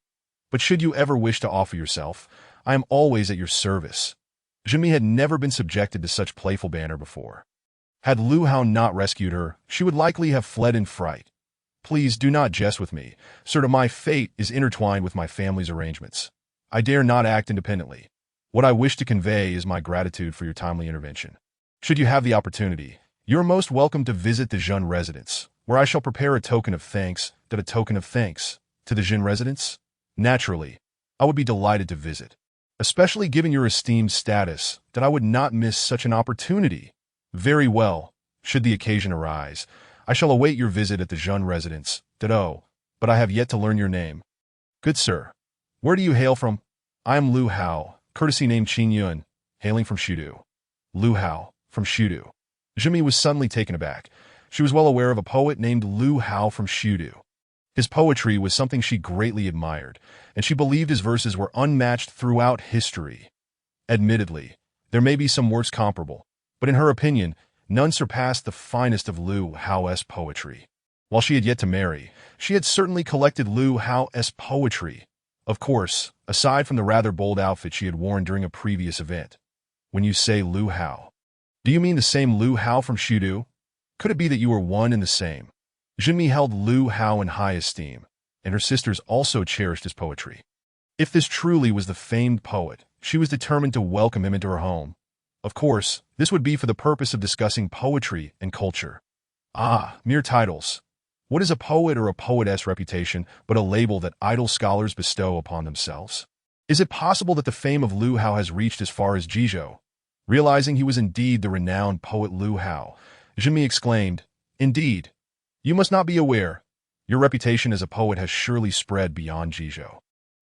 But should you ever wish to offer yourself, I am always at your service. Jinmi had never been subjected to such playful banter before. Had Lu Hao not rescued her, she would likely have fled in fright. Please do not jest with me, sir. My fate is intertwined with my family's arrangements. I dare not act independently. What I wish to convey is my gratitude for your timely intervention. Should you have the opportunity, you are most welcome to visit the Jin residence, where I shall prepare a token of thanks to the Jin residence. Naturally, I would be delighted to visit, especially given your esteemed status, that I would not miss such an opportunity. Very well, should the occasion arise, I shall await your visit at the Jin residence, but I have yet to learn your name. Good sir, where do you hail from? I am Lu Hao, courtesy named Qingyun, hailing from Shudu. Lu Hao, from Shudu. Jinmi was suddenly taken aback. She was well aware of a poet named Lu Hao from Shudu. His poetry was something she greatly admired, and she believed his verses were unmatched throughout history. Admittedly, there may be some works comparable, but in her opinion, none surpassed the finest of Lu Hao's poetry. While she had yet to marry, she had certainly collected Lu Hao's poetry. Of course, aside from the rather bold outfit she had worn during a previous event. when you say Lu Hao? Do you mean the same Lu Hao from Shudu? Could it be that you are one and the same? Jinmi held Lu Hao in high esteem, and her sisters also cherished his poetry. If this truly was the famed poet, she was determined to welcome him into her home. Of course, this would be for the purpose of discussing poetry and culture. Ah, mere titles. What is a poet or a poetess reputation but a label that idle scholars bestow upon themselves? Is it possible that the fame of Lu Hao has reached as far as Jizhou? Realizing he was indeed the renowned poet Lu Hao, Jinmi exclaimed, "Indeed. You must not be aware. Your reputation as a poet has surely spread beyond Jizhou.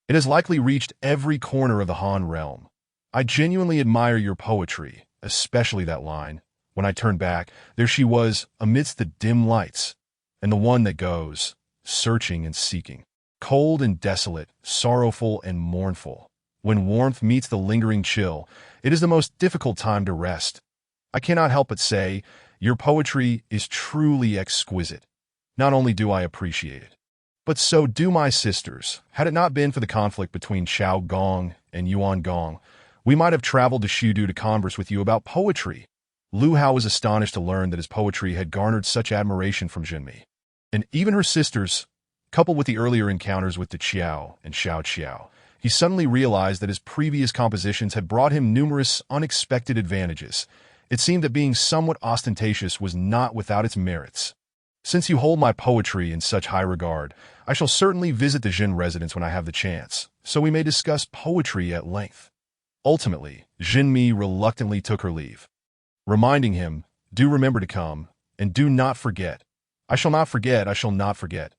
It has likely reached every corner of the Han realm. I genuinely admire your poetry, especially that line. When I turned back, there she was, amidst the dim lights, and the one that goes, searching and seeking, cold and desolate, sorrowful and mournful. When warmth meets the lingering chill, it is the most difficult time to rest. I cannot help but say, your poetry is truly exquisite. Not only do I appreciate it, but so do my sisters. Had it not been for the conflict between Xiao Gong and Yuan Gong, we might have traveled to Shudu to converse with you about poetry." Lu Hao was astonished to learn that his poetry had garnered such admiration from Jinmi. And even her sisters, coupled with the earlier encounters with the Qiao and Xiao Qiao, he suddenly realized that his previous compositions had brought him numerous unexpected advantages. It seemed that being somewhat ostentatious was not without its merits. "Since you hold my poetry in such high regard, I shall certainly visit the Jin residence when I have the chance, so we may discuss poetry at length." Ultimately, Jinmi reluctantly took her leave, reminding him, "Do remember to come, and do not forget." "I shall not forget, I shall not forget."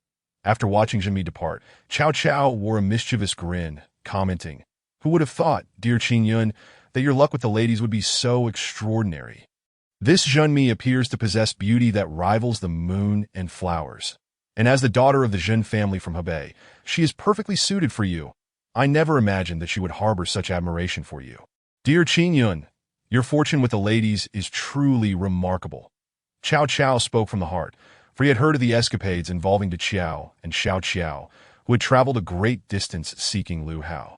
After watching Jinmi depart, Cao Cao wore a mischievous grin, commenting, "Who would have thought, dear Qin Yun, that your luck with the ladies would be so extraordinary? This Jinmi appears to possess beauty that rivals the moon and flowers. And as the daughter of the Jin family from Hebei, she is perfectly suited for you. I never imagined that she would harbor such admiration for you. Dear Qin Yun, your fortune with the ladies is truly remarkable." Cao Cao spoke from the heart, for he had heard of the escapades involving the Qiao and Xiao Qiao, who had traveled a great distance seeking Lu Hao.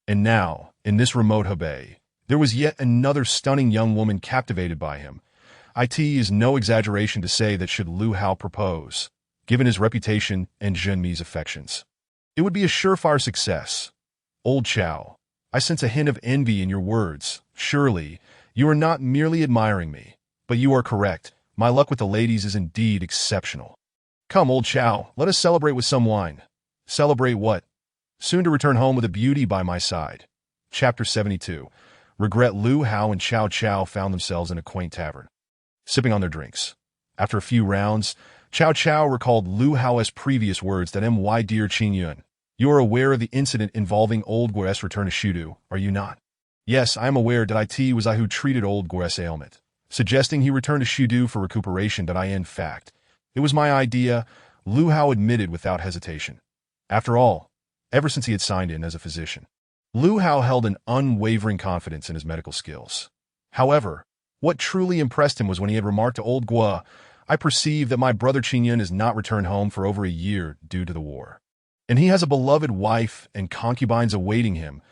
And now, in this remote Hebei, there was yet another stunning young woman captivated by him. It is no exaggeration to say that should Lu Hao propose, given his reputation and Jinmi's affections, it would be a surefire success. "Old Qiao, I sense a hint of envy in your words. Surely, you are not merely admiring me, but you are correct. My luck with the ladies is indeed exceptional. Come, old Qiao, let us celebrate with some wine." "Celebrate what?" "Soon to return home with a beauty by my side." Chapter 72. Regret. Lu Hao and Cao Cao found themselves in a quaint tavern, sipping on their drinks. After a few rounds, Cao Cao recalled Lu Hao's previous words that "My dear Qin Yun, you are aware of the incident involving old Guo's return to Shudu, are you not?" "Yes, I am aware that it was I who treated old Guo's ailment, suggesting he return to Shudu for recuperation. That in fact, it was my idea," Lu Hao admitted without hesitation. After all, ever since he had signed in as a physician, Lu Hao held an unwavering confidence in his medical skills. However, what truly impressed him was when he had remarked to old Guo, "I perceive that my brother Qin Yun has not returned home for over a year due to the war. And he has a beloved wife and concubines awaiting him.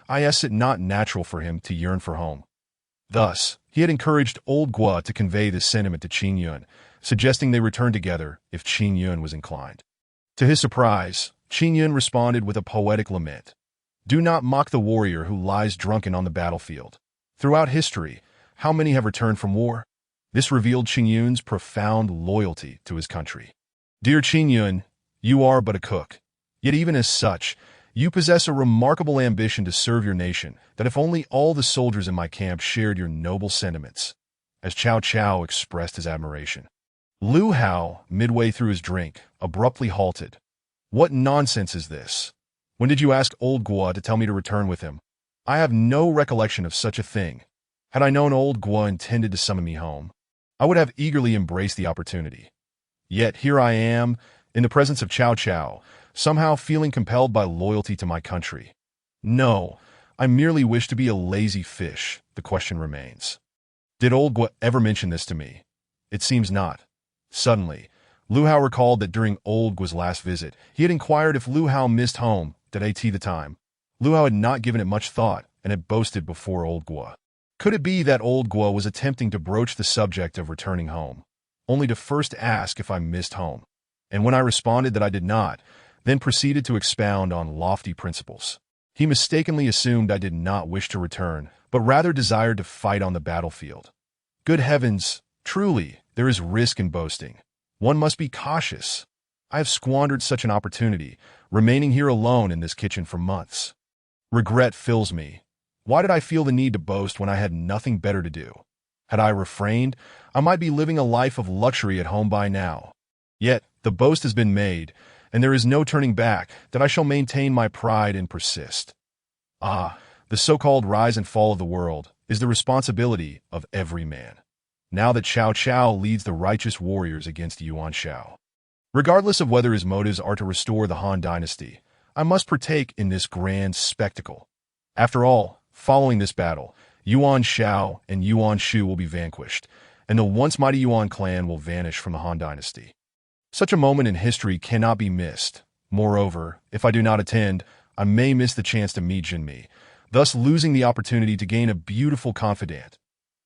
Is it not natural for him to yearn for home?" Thus, he had encouraged old Guo to convey this sentiment to Qin Yun, suggesting they return together if Qin Yun was inclined. To his surprise, Qin Yun responded with a poetic lament. "Do not mock the warrior who lies drunken on the battlefield. Throughout history, how many have returned from war?" This revealed Qin Yun's profound loyalty to his country. "Dear Qin Yun, you are but a cook. Yet even as such, you possess a remarkable ambition to serve your nation, that if only all the soldiers in my camp shared your noble sentiments." As Cao Cao expressed his admiration, Lu Hao, midway through his drink, abruptly halted. "What nonsense is this? When did you ask old Guo to tell me to return with him? I have no recollection of such a thing. Had I known old Guo intended to summon me home, I would have eagerly embraced the opportunity. Yet here I am, in the presence of Cao Cao, somehow feeling compelled by loyalty to my country. No, I merely wish to be a lazy fish. The question remains, did old Guo ever mention this to me? It seems not." Suddenly, Lu Hao recalled that during old Guo's last visit, he had inquired if Lu Hao missed home, at the time. Lu Hao had not given it much thought, and had boasted before old Guo, Could it be that old Guo was attempting to broach the subject of returning home, only to first ask if I missed home? And when I responded that I did not, then proceeded to expound on lofty principles. He mistakenly assumed I did not wish to return, but rather desired to fight on the battlefield. Good heavens, truly, there is risk in boasting. One must be cautious. I have squandered such an opportunity, remaining here alone in this kitchen for months. Regret fills me. Why did I feel the need to boast when I had nothing better to do? Had I refrained, I might be living a life of luxury at home by now. Yet, the boast has been made, and there is no turning back, that I shall maintain my pride and persist. Ah, the so-called rise and fall of the world is the responsibility of every man. Now that Cao Cao leads the righteous warriors against Yuan Shao. Regardless of whether his motives are to restore the Han dynasty, I must partake in this grand spectacle. After all, following this battle, Yuan Shao and Yuan Shu will be vanquished, and the once mighty Yuan clan will vanish from the Han dynasty. Such a moment in history cannot be missed. Moreover, if I do not attend, I may miss the chance to meet Jinmi, thus losing the opportunity to gain a beautiful confidant.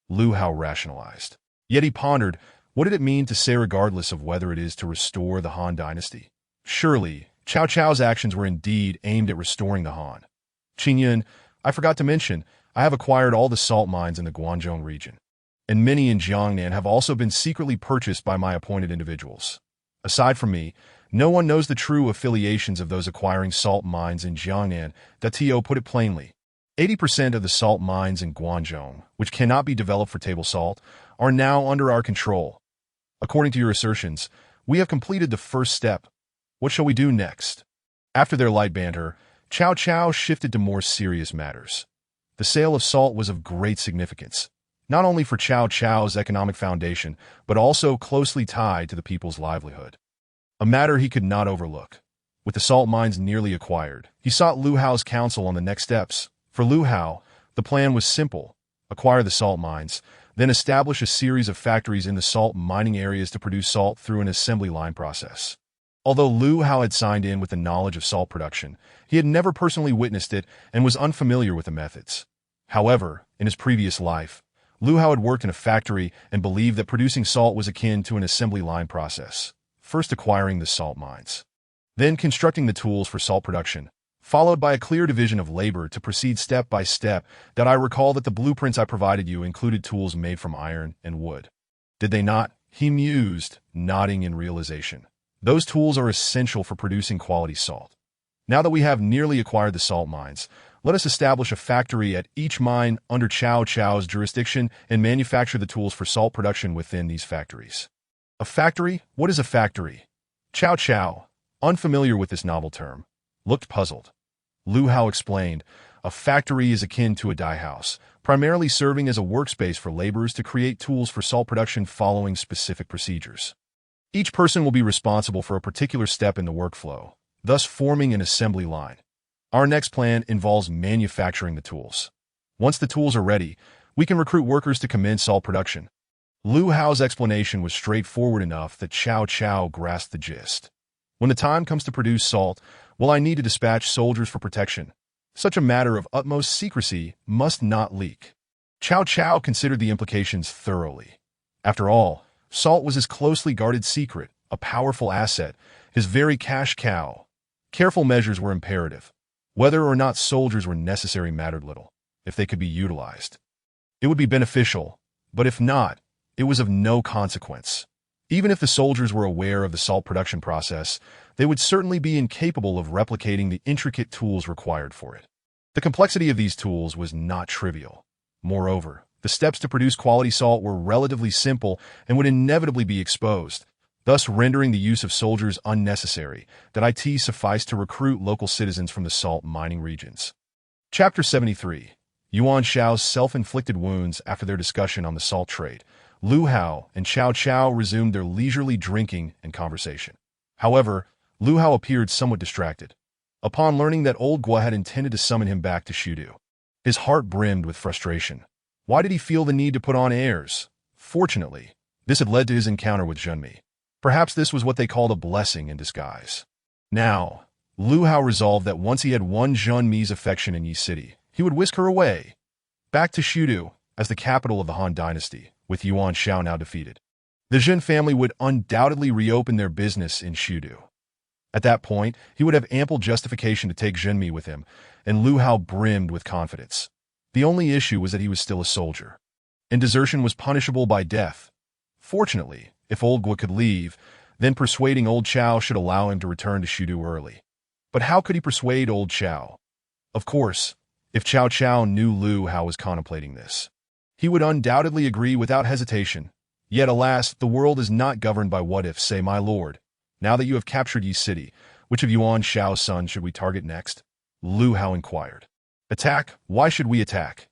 Lu Hao rationalized. Yet he pondered, what did it mean to say regardless of whether it is to restore the Han dynasty? Surely, Cao Cao's actions were indeed aimed at restoring the Han. Qingyun, I forgot to mention, I have acquired all the salt mines in the Guangzhou region, and many in Jiangnan have also been secretly purchased by my appointed individuals. Aside from me, no one knows the true affiliations of those acquiring salt mines in Jiangnan. Tio put it plainly. 80% of the salt mines in Guangzhou, which cannot be developed for table salt, are now under our control. According to your assertions, we have completed the first step. What shall we do next? After their light banter, Cao Cao shifted to more serious matters. The sale of salt was of great significance, not only for Cao Cao's economic foundation, but also closely tied to the people's livelihood. A matter he could not overlook. With the salt mines nearly acquired, he sought Lu Hao's counsel on the next steps. For Lu Hao, the plan was simple: acquire the salt mines, then establish a series of factories in the salt mining areas to produce salt through an assembly line process. Although Lu Hao had signed in with the knowledge of salt production, he had never personally witnessed it and was unfamiliar with the methods. However, in his previous life, Lu Hao had worked in a factory and believed that producing salt was akin to an assembly line process, first acquiring the salt mines, then constructing the tools for salt production, followed by a clear division of labor to proceed step by step. That I recall that the blueprints I provided you included tools made from iron and wood. Did they not? He mused, nodding in realization. Those tools are essential for producing quality salt. Now that we have nearly acquired the salt mines, let us establish a factory at each mine under Cao Cao's jurisdiction and manufacture the tools for salt production within these factories. A factory? What is a factory? Cao Cao, unfamiliar with this novel term, looked puzzled. Lu Hao explained, a factory is akin to a dye house, primarily serving as a workspace for laborers to create tools for salt production following specific procedures. Each person will be responsible for a particular step in the workflow, thus forming an assembly line. Our next plan involves manufacturing the tools. Once the tools are ready, we can recruit workers to commence salt production. Lu Hao's explanation was straightforward enough that Cao Cao grasped the gist. When the time comes to produce salt, will I need to dispatch soldiers for protection? Such a matter of utmost secrecy must not leak. Cao Cao considered the implications thoroughly. After all, salt was his closely guarded secret, a powerful asset, his very cash cow. Careful measures were imperative. Whether or not soldiers were necessary mattered little, if they could be utilized. It would be beneficial, but if not, it was of no consequence. Even if the soldiers were aware of the salt production process, they would certainly be incapable of replicating the intricate tools required for it. The complexity of these tools was not trivial. Moreover, the steps to produce quality salt were relatively simple and would inevitably be exposed, thus rendering the use of soldiers unnecessary. That it sufficed to recruit local citizens from the salt mining regions. Chapter 73. Yuan Shao's self-inflicted wounds. After their discussion on the salt trade, Lu Hao and Cao Cao resumed their leisurely drinking and conversation. However, Lu Hao appeared somewhat distracted. Upon learning that old Guo had intended to summon him back to Shudu, his heart brimmed with frustration. Why did he feel the need to put on airs? Fortunately, this had led to his encounter with Zhenmi. Perhaps this was what they called a blessing in disguise. Now, Lu Hao resolved that once he had won Zhenmi's affection in Yi City, he would whisk her away. Back to Shudu, as the capital of the Han dynasty, with Yuan Shao now defeated. The Jin family would undoubtedly reopen their business in Shudu. At that point, he would have ample justification to take Zhenmi with him, and Lu Hao brimmed with confidence. The only issue was that he was still a soldier, and desertion was punishable by death. Fortunately, if Old Guo could leave, then persuading Old Chao should allow him to return to Shudu early. But how could he persuade Old Chao? Of course, if Cao Cao knew Lu Hao was contemplating this, he would undoubtedly agree without hesitation. Yet alas, the world is not governed by what-ifs. Say, my lord, now that you have captured Yi City, which of Yuan Shao's sons should we target next? Lu Hao inquired. Attack? Why should we attack?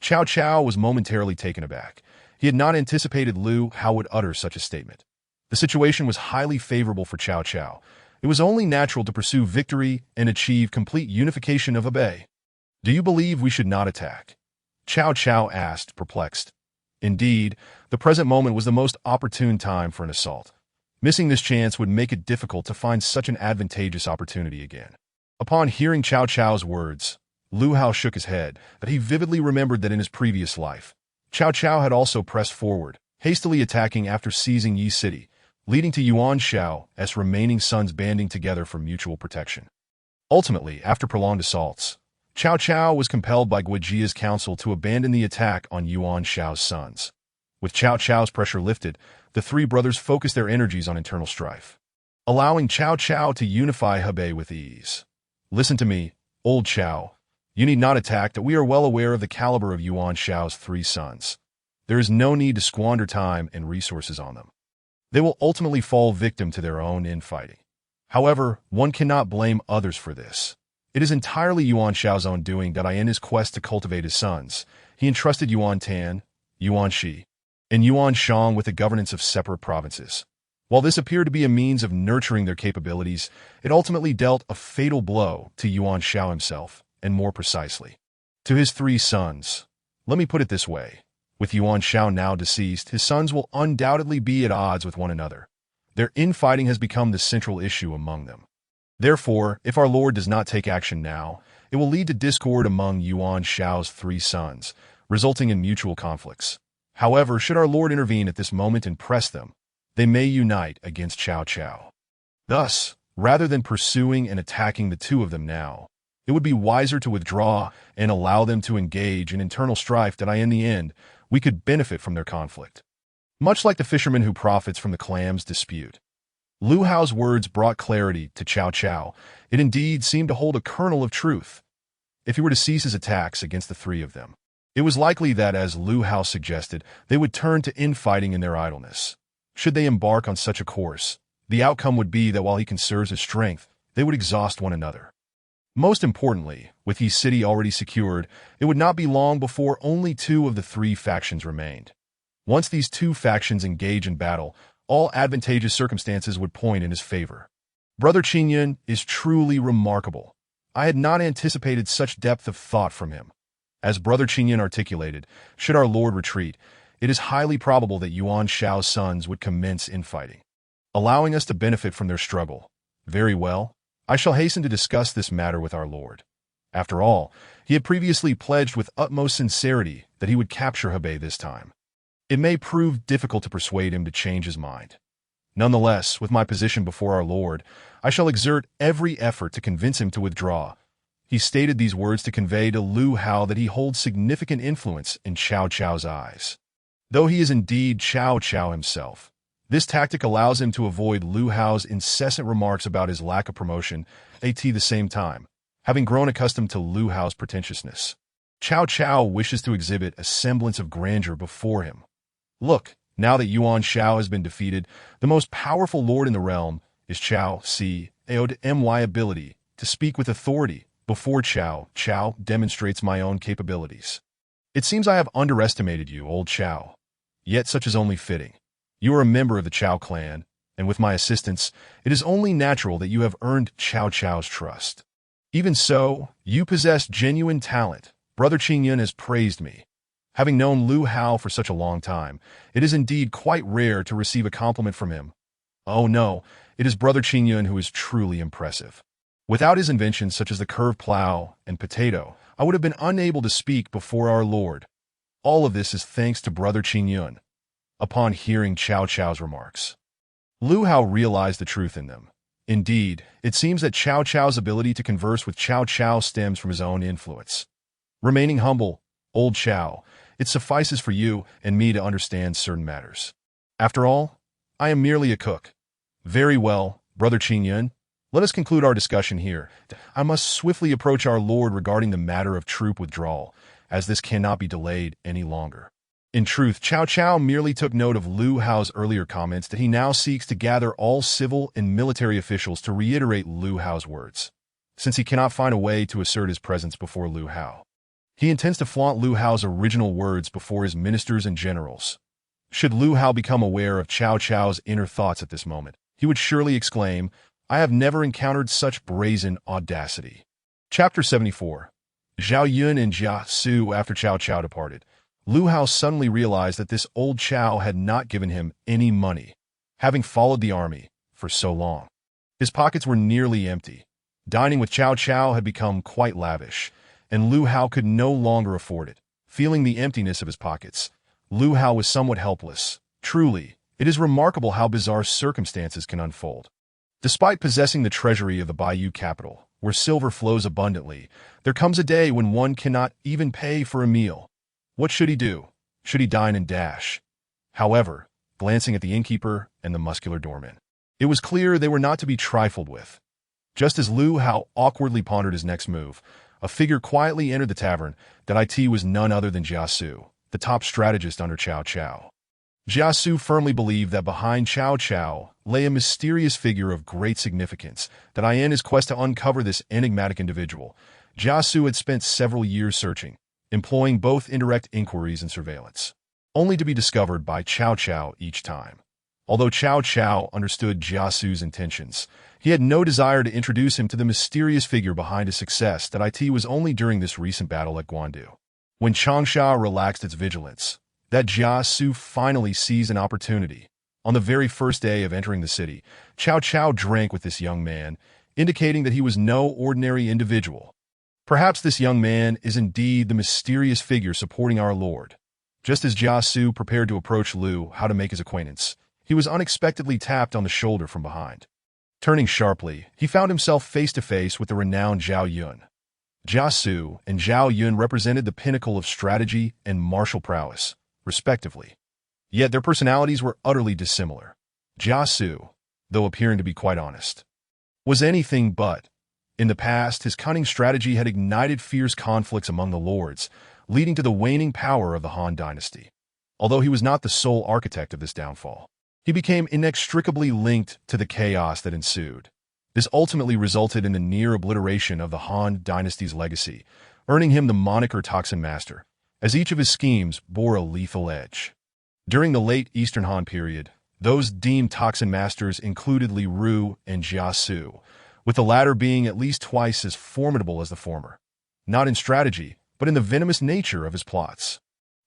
Cao Cao was momentarily taken aback. He had not anticipated Lu Hao would utter such a statement. The situation was highly favorable for Cao Cao. It was only natural to pursue victory and achieve complete unification of Hebei. Do you believe we should not attack? Cao Cao asked, perplexed. Indeed, the present moment was the most opportune time for an assault. Missing this chance would make it difficult to find such an advantageous opportunity again. Upon hearing Cao Cao's words, Lu Hao shook his head, but he vividly remembered that in his previous life, Cao Cao had also pressed forward, hastily attacking after seizing Yi City, leading to Yuan Shao's remaining sons banding together for mutual protection. Ultimately, after prolonged assaults, Cao Cao was compelled by Guijia's council to abandon the attack on Yuan Shao's sons. With Cao Cao's pressure lifted, the three brothers focused their energies on internal strife, allowing Cao Cao to unify Hebei with ease. Listen to me, Old Chao. You need not attack, that we are well aware of the caliber of Yuan Shao's three sons. There is no need to squander time and resources on them. They will ultimately fall victim to their own infighting. However, one cannot blame others for this. It is entirely Yuan Shao's own doing that in his quest to cultivate his sons, he entrusted Yuan Tan, Yuan Shi, and Yuan Shang with the governance of separate provinces. While this appeared to be a means of nurturing their capabilities, it ultimately dealt a fatal blow to Yuan Shao himself, and more precisely, to his three sons. Let me put it this way. With Yuan Shao now deceased, his sons will undoubtedly be at odds with one another. Their infighting has become the central issue among them. Therefore, if our Lord does not take action now, it will lead to discord among Yuan Shao's three sons, resulting in mutual conflicts. However, should our Lord intervene at this moment and press them, they may unite against Cao Cao. Thus, rather than pursuing and attacking the two of them now, it would be wiser to withdraw and allow them to engage in internal strife that in the end, we could benefit from their conflict. Much like the fisherman who profits from the clams' dispute. Lu Hao's words brought clarity to Cao Cao. It indeed seemed to hold a kernel of truth. If he were to cease his attacks against the three of them, it was likely that, as Lu Hao suggested, they would turn to infighting in their idleness. Should they embark on such a course, the outcome would be that while he conserves his strength, they would exhaust one another. Most importantly, with Yi City already secured, it would not be long before only two of the three factions remained. Once these two factions engage in battle, all advantageous circumstances would point in his favor. Brother Qingyun is truly remarkable. I had not anticipated such depth of thought from him. As Brother Qingyun articulated, should our Lord retreat, it is highly probable that Yuan Shao's sons would commence infighting, allowing us to benefit from their struggle. Very well, I shall hasten to discuss this matter with our Lord. After all, he had previously pledged with utmost sincerity that he would capture Hebei this time. It may prove difficult to persuade him to change his mind. Nonetheless, with my position before our Lord, I shall exert every effort to convince him to withdraw. He stated these words to convey to Lu Hao that he holds significant influence in Cao Cao's eyes. Though he is indeed Cao Cao himself, this tactic allows him to avoid Lu Hao's incessant remarks about his lack of promotion at the same time, having grown accustomed to Lu Hao's pretentiousness. Cao Cao wishes to exhibit a semblance of grandeur before him. Look, now that Yuan Shao has been defeated, the most powerful lord in the realm is Cao Cao's ability to speak with authority. Before Cao Cao demonstrates my own capabilities. It seems I have underestimated you, Old Chao. Yet such is only fitting. You are a member of the Cao clan, and with my assistance, it is only natural that you have earned Cao Cao's trust. Even so, you possess genuine talent. Brother Qingyun has praised me. Having known Lu Hao for such a long time, it is indeed quite rare to receive a compliment from him. Oh no, it is Brother Qingyun who is truly impressive. Without his inventions such as the curved plow and potato, I would have been unable to speak before our Lord. All of this is thanks to Brother Qin Yun. Upon hearing Cao Cao's remarks, Lu Hao realized the truth in them. Indeed, it seems that Cao Cao's ability to converse with Cao Cao stems from his own influence. Remaining humble, old Cao, it suffices for you and me to understand certain matters. After all, I am merely a cook. Very well, Brother Qin Yun. Let us conclude our discussion here. I must swiftly approach our Lord regarding the matter of troop withdrawal, as this cannot be delayed any longer. In truth, Cao Cao merely took note of Lu Hao's earlier comments that he now seeks to gather all civil and military officials to reiterate Lu Hao's words, since he cannot find a way to assert his presence before Lu Hao. He intends to flaunt Lu Hao's original words before his ministers and generals. Should Lu Hao become aware of Cao Cao's inner thoughts at this moment, he would surely exclaim, "I have never encountered such brazen audacity." Chapter 74. Zhao Yun and Jia Su. After Cao Cao departed, Lu Hao suddenly realized that this old Cao had not given him any money, having followed the army for so long. His pockets were nearly empty. Dining with Cao Cao had become quite lavish, and Lu Hao could no longer afford it. Feeling the emptiness of his pockets, Lu Hao was somewhat helpless. Truly, it is remarkable how bizarre circumstances can unfold. Despite possessing the treasury of the Baiyu capital, where silver flows abundantly, there comes a day when one cannot even pay for a meal. What should he do? Should he dine and dash? However, glancing at the innkeeper and the muscular doorman, it was clear they were not to be trifled with. Just as Lu Hao awkwardly pondered his next move, a figure quietly entered the tavern. That it was none other than Jia Su, the top strategist under Cao Cao. Jia Su firmly believed that behind Cao Cao lay a mysterious figure of great significance. That in his quest to uncover this enigmatic individual, Jia Su had spent several years searching, employing both indirect inquiries and surveillance, only to be discovered by Cao Cao each time. Although Cao Cao understood Jia Su's intentions, he had no desire to introduce him to the mysterious figure behind his success. That it was only during this recent battle at Guandu, when Changsha relaxed its vigilance, that Jia Su finally seized an opportunity. On the very first day of entering the city, Cao Cao drank with this young man, indicating that he was no ordinary individual. Perhaps this young man is indeed the mysterious figure supporting our Lord. Just as Jia Su prepared to approach Lu Hao to make his acquaintance, he was unexpectedly tapped on the shoulder from behind. Turning sharply, he found himself face to face with the renowned Zhao Yun. Jia Su and Zhao Yun represented the pinnacle of strategy and martial prowess, respectively. Yet their personalities were utterly dissimilar. Jia Su, though appearing to be quite honest, was anything but. In the past, his cunning strategy had ignited fierce conflicts among the lords, leading to the waning power of the Han dynasty. Although he was not the sole architect of this downfall, he became inextricably linked to the chaos that ensued. This ultimately resulted in the near obliteration of the Han dynasty's legacy, earning him the moniker Toxin Master, as each of his schemes bore a lethal edge. During the late Eastern Han period, those deemed Toxin Masters included Li Ru and Jia Su, with the latter being at least twice as formidable as the former, not in strategy, but in the venomous nature of his plots.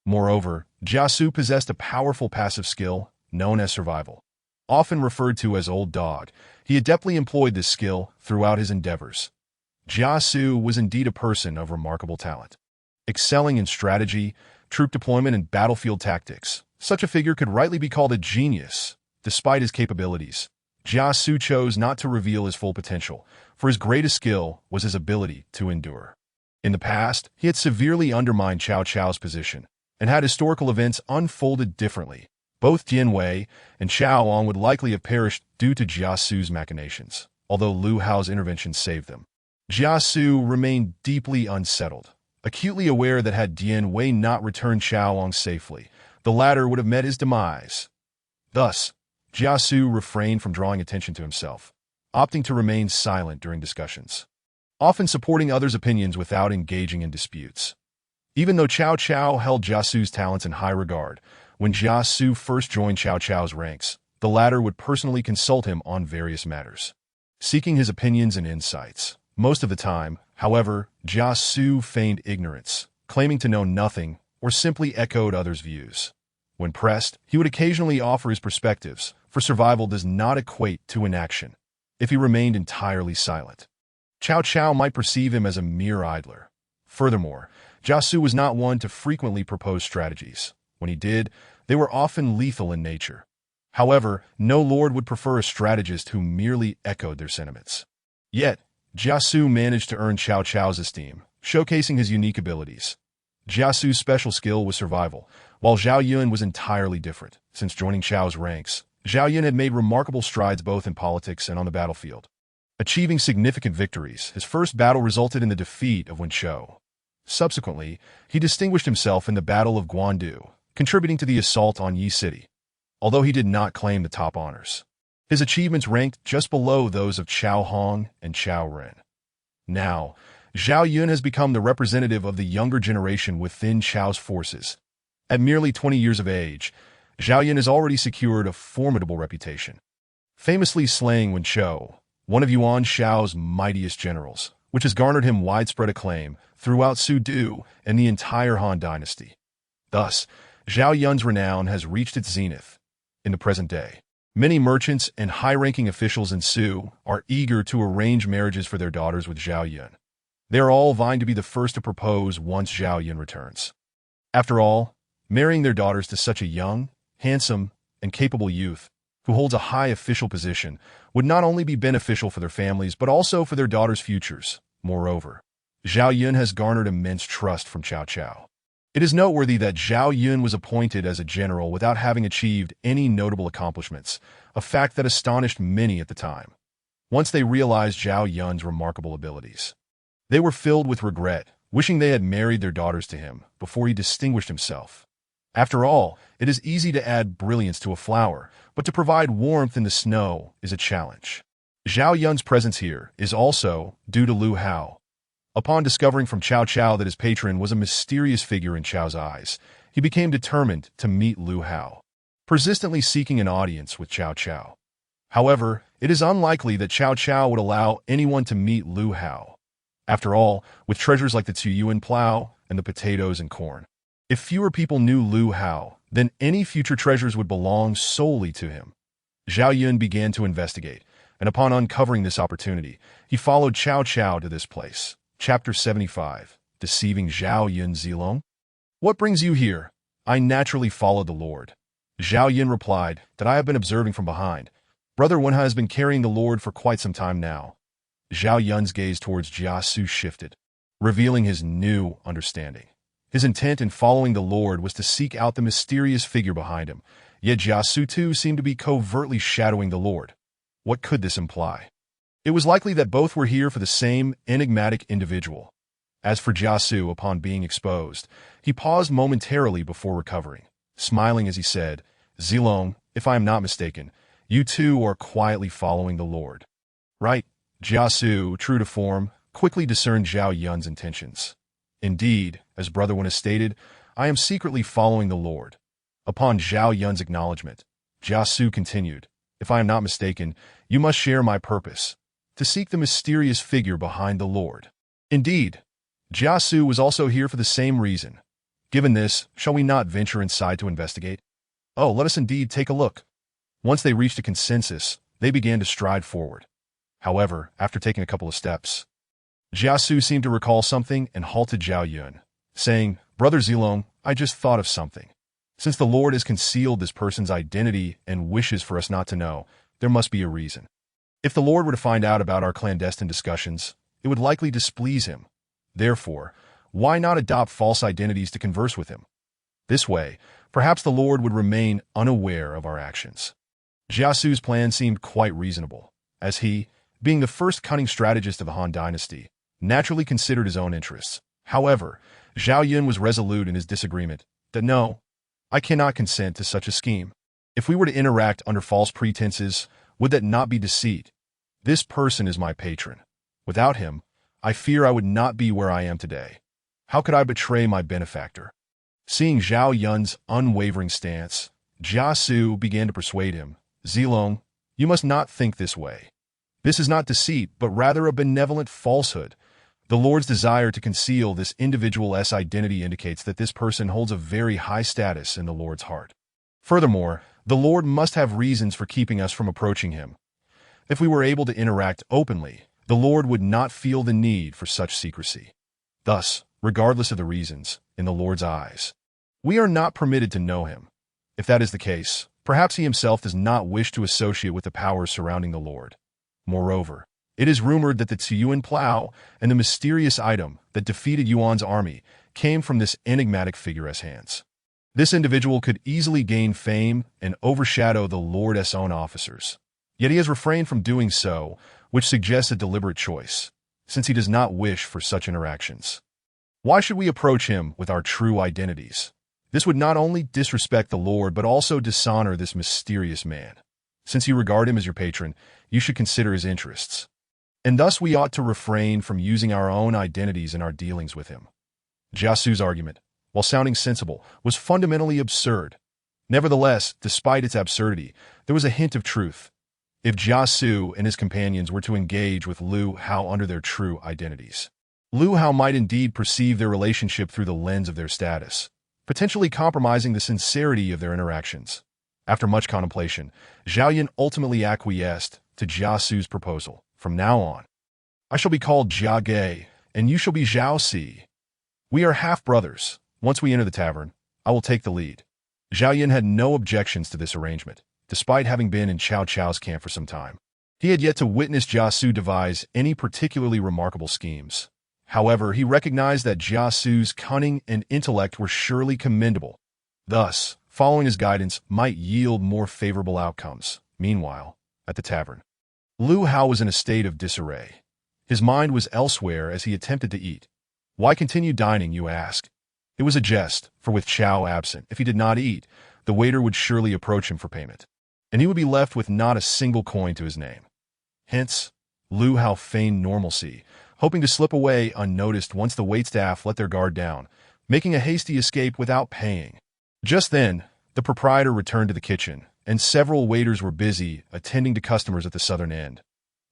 Moreover, Jia Su possessed a powerful passive skill known as survival. Often referred to as Old Dog, he adeptly employed this skill throughout his endeavors. Jia Su was indeed a person of remarkable talent. Excelling in strategy, troop deployment, and battlefield tactics, such a figure could rightly be called a genius. Despite his capabilities, Jia Su chose not to reveal his full potential, for his greatest skill was his ability to endure. In the past, he had severely undermined Cao Cao's position, and had historical events unfolded differently, both Jian Wei and Xiao Ang would likely have perished due to Jia Su's machinations, although Lu Hao's intervention saved them. Jia Su remained deeply unsettled, acutely aware that had Jian Wei not returned Xiao Ang safely, the latter would have met his demise. Thus, Jia Su refrained from drawing attention to himself, opting to remain silent during discussions, often supporting others' opinions without engaging in disputes. Even though Cao Cao held Jia Su's talents in high regard, when Jia Su first joined Cao Cao's ranks, the latter would personally consult him on various matters, seeking his opinions and insights. Most of the time, however, Jia Su feigned ignorance, claiming to know nothing or simply echoed others' views. When pressed, he would occasionally offer his perspectives, for survival does not equate to inaction. If he remained entirely silent, Cao Cao might perceive him as a mere idler. Furthermore, Jiasu was not one to frequently propose strategies. When he did, they were often lethal in nature. However, no lord would prefer a strategist who merely echoed their sentiments. Yet, Jiasu managed to earn Cao Cao's esteem, showcasing his unique abilities. Jiasu's special skill was survival, while Zhao Yun was entirely different. Since joining Cao's ranks, Zhao Yun had made remarkable strides both in politics and on the battlefield. Achieving significant victories, his first battle resulted in the defeat of Wen Chou. Subsequently, he distinguished himself in the Battle of Guandu, contributing to the assault on Yi City, although he did not claim the top honors. His achievements ranked just below those of Cao Hong and Cao Ren. Now, Zhao Yun has become the representative of the younger generation within Cao's forces. At merely 20 years of age, Zhao Yun has already secured a formidable reputation, famously slaying Wen Chou, one of Yuan Shao's mightiest generals, which has garnered him widespread acclaim throughout Sudu and the entire Han dynasty. Thus, Zhao Yun's renown has reached its zenith. In the present day, many merchants and high-ranking officials in Su are eager to arrange marriages for their daughters with Zhao Yun. They are all vying to be the first to propose once Zhao Yun returns. After all, marrying their daughters to such a young, handsome, and capable youth who holds a high official position would not only be beneficial for their families but also for their daughters' futures. Moreover, Zhao Yun has garnered immense trust from Cao Cao. It is noteworthy that Zhao Yun was appointed as a general without having achieved any notable accomplishments, a fact that astonished many at the time. Once they realized Zhao Yun's remarkable abilities, they were filled with regret, wishing they had married their daughters to him before he distinguished himself. After all, it is easy to add brilliance to a flower, but to provide warmth in the snow is a challenge. Zhao Yun's presence here is also due to Lu Hao. Upon discovering from Cao Cao that his patron was a mysterious figure in Cao's eyes, he became determined to meet Lu Hao, persistently seeking an audience with Cao Cao. However, it is unlikely that Cao Cao would allow anyone to meet Lu Hao. After all, with treasures like the Tuyuan plow and the potatoes and corn, if fewer people knew Lu Hao, then any future treasures would belong solely to him. Zhao Yun began to investigate, and upon uncovering this opportunity, he followed Cao Cao to this place. Chapter 75, Deceiving Zhao Yun Zilong? What brings you here? I naturally followed the Lord. Zhao Yun replied that I have been observing from behind. Brother Wenhai has been carrying the Lord for quite some time now. Zhao Yun's gaze towards Jiasu shifted, revealing his new understanding. His intent in following the Lord was to seek out the mysterious figure behind him, yet Jiasu too seemed to be covertly shadowing the Lord. What could this imply? It was likely that both were here for the same enigmatic individual. As for Jiasu, upon being exposed, he paused momentarily before recovering, smiling as he said, Zilong, if I am not mistaken, you too are quietly following the Lord. Right? Jiasu, true to form, quickly discerned Zhao Yun's intentions. Indeed, as Brother Wen has stated, I am secretly following the Lord. Upon Zhao Yun's acknowledgement, Jiasu continued, if I am not mistaken, you must share my purpose, to seek the mysterious figure behind the Lord. Indeed, Jiasu was also here for the same reason. Given this, shall we not venture inside to investigate? Oh, let us indeed take a look. Once they reached a consensus, they began to stride forward. However, after taking a couple of steps, Jiasu seemed to recall something and halted Zhao Yun, saying, Brother Zilong, I just thought of something. Since the Lord has concealed this person's identity and wishes for us not to know, there must be a reason. If the Lord were to find out about our clandestine discussions, it would likely displease him. Therefore, why not adopt false identities to converse with him? This way, perhaps the Lord would remain unaware of our actions. Jiasu's plan seemed quite reasonable, as he, being the first cunning strategist of the Han dynasty, naturally considered his own interests. However, Zhao Yun was resolute in his disagreement that no, I cannot consent to such a scheme. If we were to interact under false pretenses, would that not be deceit? This person is my patron. Without him, I fear I would not be where I am today. How could I betray my benefactor? Seeing Zhao Yun's unwavering stance, Jiasu began to persuade him, Zilong, you must not think this way. This is not deceit, but rather a benevolent falsehood. The Lord's desire to conceal this individual's identity indicates that this person holds a very high status in the Lord's heart. Furthermore, the Lord must have reasons for keeping us from approaching him. If we were able to interact openly, the Lord would not feel the need for such secrecy. Thus, regardless of the reasons, in the Lord's eyes. We are not permitted to know him. If that is the case, perhaps he himself does not wish to associate with the powers surrounding the Lord. Moreover, it is rumored that the Tiyuan plow and the mysterious item that defeated Yuan's army came from this enigmatic figure's hands. This individual could easily gain fame and overshadow the Lord's own officers. Yet he has refrained from doing so, which suggests a deliberate choice, since he does not wish for such interactions. Why should we approach him with our true identities? This would not only disrespect the Lord, but also dishonor this mysterious man. Since you regard him as your patron, you should consider his interests. And thus we ought to refrain from using our own identities in our dealings with him. Jiasu's argument, while sounding sensible, was fundamentally absurd. Nevertheless, despite its absurdity, there was a hint of truth. If Jiasu and his companions were to engage with Lu Hao under their true identities, Lu Hao might indeed perceive their relationship through the lens of their status, potentially compromising the sincerity of their interactions. After much contemplation, Zhao Yun ultimately acquiesced to Jiasu's proposal. From now on, I shall be called Jia Ge, and you shall be Zhao Si. We are half-brothers. Once we enter the tavern, I will take the lead. Zhao Yun had no objections to this arrangement, despite having been in Cao Cao's camp for some time. He had yet to witness Jiasu devise any particularly remarkable schemes. However, he recognized that Jiasu's cunning and intellect were surely commendable. Thus, following his guidance might yield more favorable outcomes. Meanwhile, at the tavern, Lu Hao was in a state of disarray. His mind was elsewhere as he attempted to eat. Why continue dining, you ask? It was a jest, for with Chao absent, if he did not eat, the waiter would surely approach him for payment, and he would be left with not a single coin to his name. Hence, Lu Hao feigned normalcy, hoping to slip away unnoticed once the waitstaff let their guard down, making a hasty escape without paying. Just then, the proprietor returned to the kitchen, and several waiters were busy attending to customers at the southern end.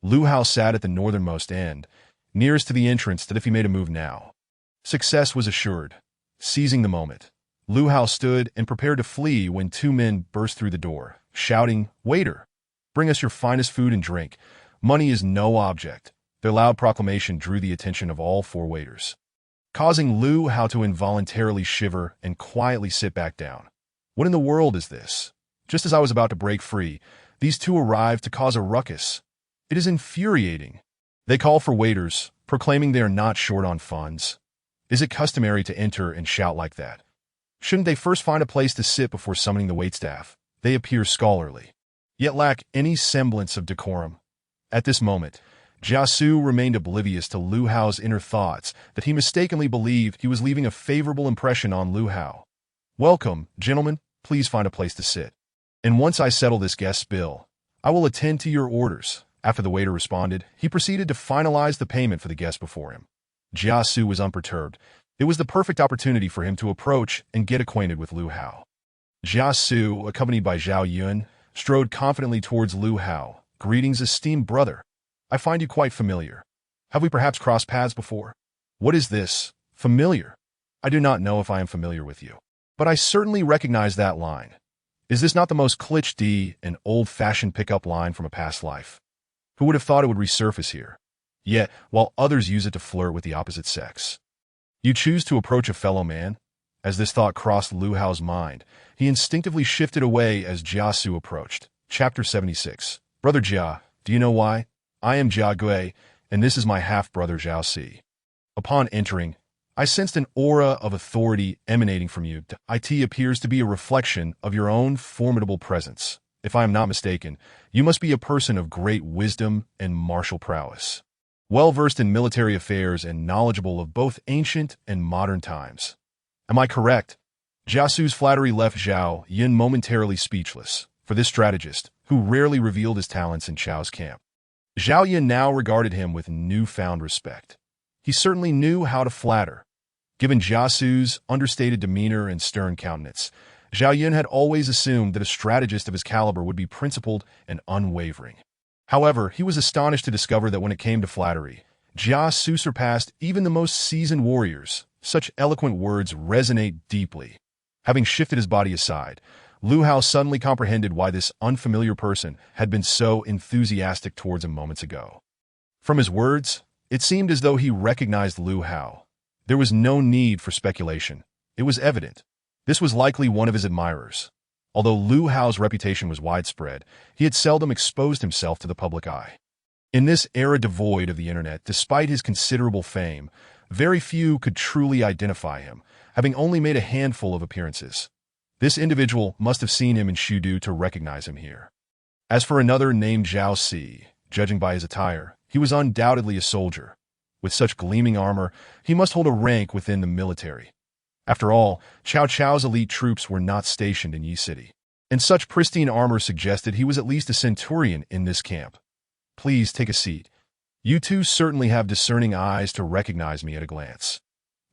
Lu Hao sat at the northernmost end, nearest to the entrance that if he made a move now, success was assured. Seizing the moment, Lu Hao stood and prepared to flee when two men burst through the door, shouting, "Waiter, bring us your finest food and drink. Money is no object." Their loud proclamation drew the attention of all four waiters, causing Lu Hao to involuntarily shiver and quietly sit back down. What in the world is this? Just as I was about to break free, these two arrived to cause a ruckus. It is infuriating. They call for waiters, proclaiming they are not short on funds. Is it customary to enter and shout like that? Shouldn't they first find a place to sit before summoning the waitstaff? They appear scholarly, yet lack any semblance of decorum. At this moment, Jiasu remained oblivious to Lu Hao's inner thoughts that he mistakenly believed he was leaving a favorable impression on Lu Hao. "Welcome, gentlemen, please find a place to sit. And once I settle this guest's bill, I will attend to your orders." After the waiter responded, he proceeded to finalize the payment for the guest before him. Jiasu was unperturbed. It was the perfect opportunity for him to approach and get acquainted with Lu Hao. Jiasu, accompanied by Zhao Yun, strode confidently towards Lu Hao. "Greetings, esteemed brother. I find you quite familiar. Have we perhaps crossed paths before?" "What is this? Familiar? I do not know if I am familiar with you, but I certainly recognize that line. Is this not the most cliché and old-fashioned pickup line from a past life? Who would have thought it would resurface here? Yet, while others use it to flirt with the opposite sex, you choose to approach a fellow man?" As this thought crossed Lu Hao's mind, he instinctively shifted away as Jiasu approached. Chapter 76. "Brother Jia, do you know why? I am Jia Gui, and this is my half-brother Zhao Si." Upon entering, I sensed an aura of authority emanating from you. It appears to be a reflection of your own formidable presence. If I am not mistaken, you must be a person of great wisdom and martial prowess, well-versed in military affairs and knowledgeable of both ancient and modern times. Am I correct? Jiasu's flattery left Zhao Yun momentarily speechless, for this strategist, who rarely revealed his talents in Chao's camp. Zhao Yun now regarded him with newfound respect. He certainly knew how to flatter. Given Jiasu's understated demeanor and stern countenance, Zhao Yun had always assumed that a strategist of his caliber would be principled and unwavering. However, he was astonished to discover that when it came to flattery, Jiasu surpassed even the most seasoned warriors. Such eloquent words resonate deeply. Having shifted his body aside, Lu Hao suddenly comprehended why this unfamiliar person had been so enthusiastic towards him moments ago. From his words, it seemed as though he recognized Lu Hao. There was no need for speculation. It was evident. This was likely one of his admirers. Although Lu Hao's reputation was widespread, he had seldom exposed himself to the public eye. In this era devoid of the internet, despite his considerable fame, very few could truly identify him, having only made a handful of appearances. This individual must have seen him in Shudu to recognize him here. As for another named Zhao Si, judging by his attire, he was undoubtedly a soldier. With such gleaming armor, he must hold a rank within the military. After all, Cao Cao's elite troops were not stationed in Yi City, and such pristine armor suggested he was at least a centurion in this camp. Please take a seat. You two certainly have discerning eyes to recognize me at a glance.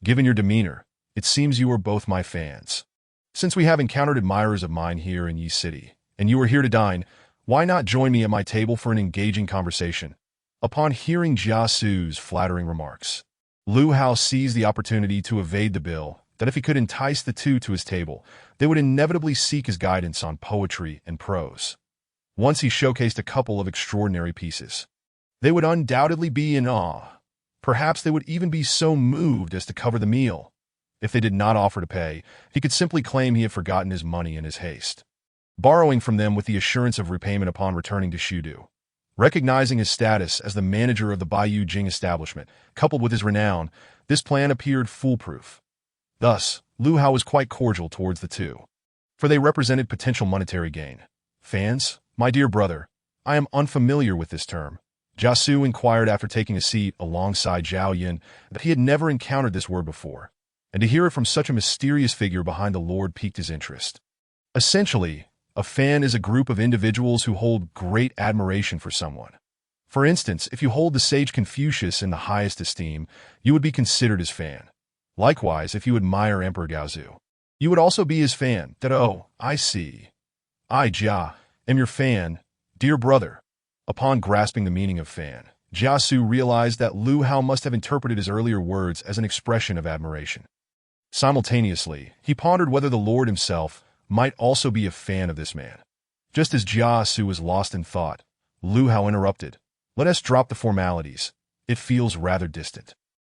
Given your demeanor, it seems you are both my fans. Since we have encountered admirers of mine here in Yi City, and you are here to dine, why not join me at my table for an engaging conversation? Upon hearing Jia Su's flattering remarks, Lu Hao seized the opportunity to evade the bill that if he could entice the two to his table, they would inevitably seek his guidance on poetry and prose. Once he showcased a couple of extraordinary pieces, they would undoubtedly be in awe. Perhaps they would even be so moved as to cover the meal. If they did not offer to pay, he could simply claim he had forgotten his money in his haste, borrowing from them with the assurance of repayment upon returning to Shudu. Recognizing his status as the manager of the Baiyu Jing establishment, coupled with his renown, this plan appeared foolproof. Thus, Lu Hao was quite cordial towards the two, for they represented potential monetary gain. Fans, my dear brother, I am unfamiliar with this term. Jia Su inquired after taking a seat alongside Zhao Yin that he had never encountered this word before, and to hear it from such a mysterious figure behind the Lord piqued his interest. Essentially, a fan is a group of individuals who hold great admiration for someone. For instance, if you hold the sage Confucius in the highest esteem, you would be considered his fan. Likewise, if you admire Emperor Gaozu, you would also be his fan. Oh, I see. I, Jia, am your fan, dear brother. Upon grasping the meaning of fan, Jia Su realized that Lu Hao must have interpreted his earlier words as an expression of admiration. Simultaneously, he pondered whether the Lord himself might also be a fan of this man. Just as Jia Su was lost in thought, Lu Hao interrupted. Let us drop the formalities. It feels rather distant.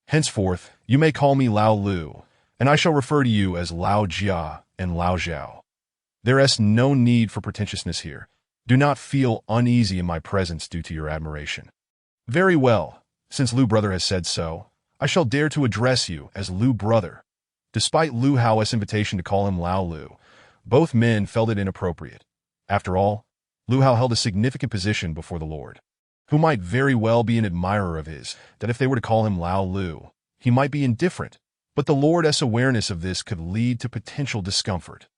Henceforth, you may call me Lao Lu, and I shall refer to you as Lao Jia and Lao Zhao. There is no need for pretentiousness here. Do not feel uneasy in my presence due to your admiration. Very well, since Lu Brother has said so, I shall dare to address you as Lu Brother. Despite Lu Hao's invitation to call him Lao Lu, both men felt it inappropriate. After all, Lu Hao held a significant position before the Lord, who might very well be an admirer of his, that if they were to call him Lao Lu, he might be indifferent, but the Lord's awareness of this could lead to potential discomfort.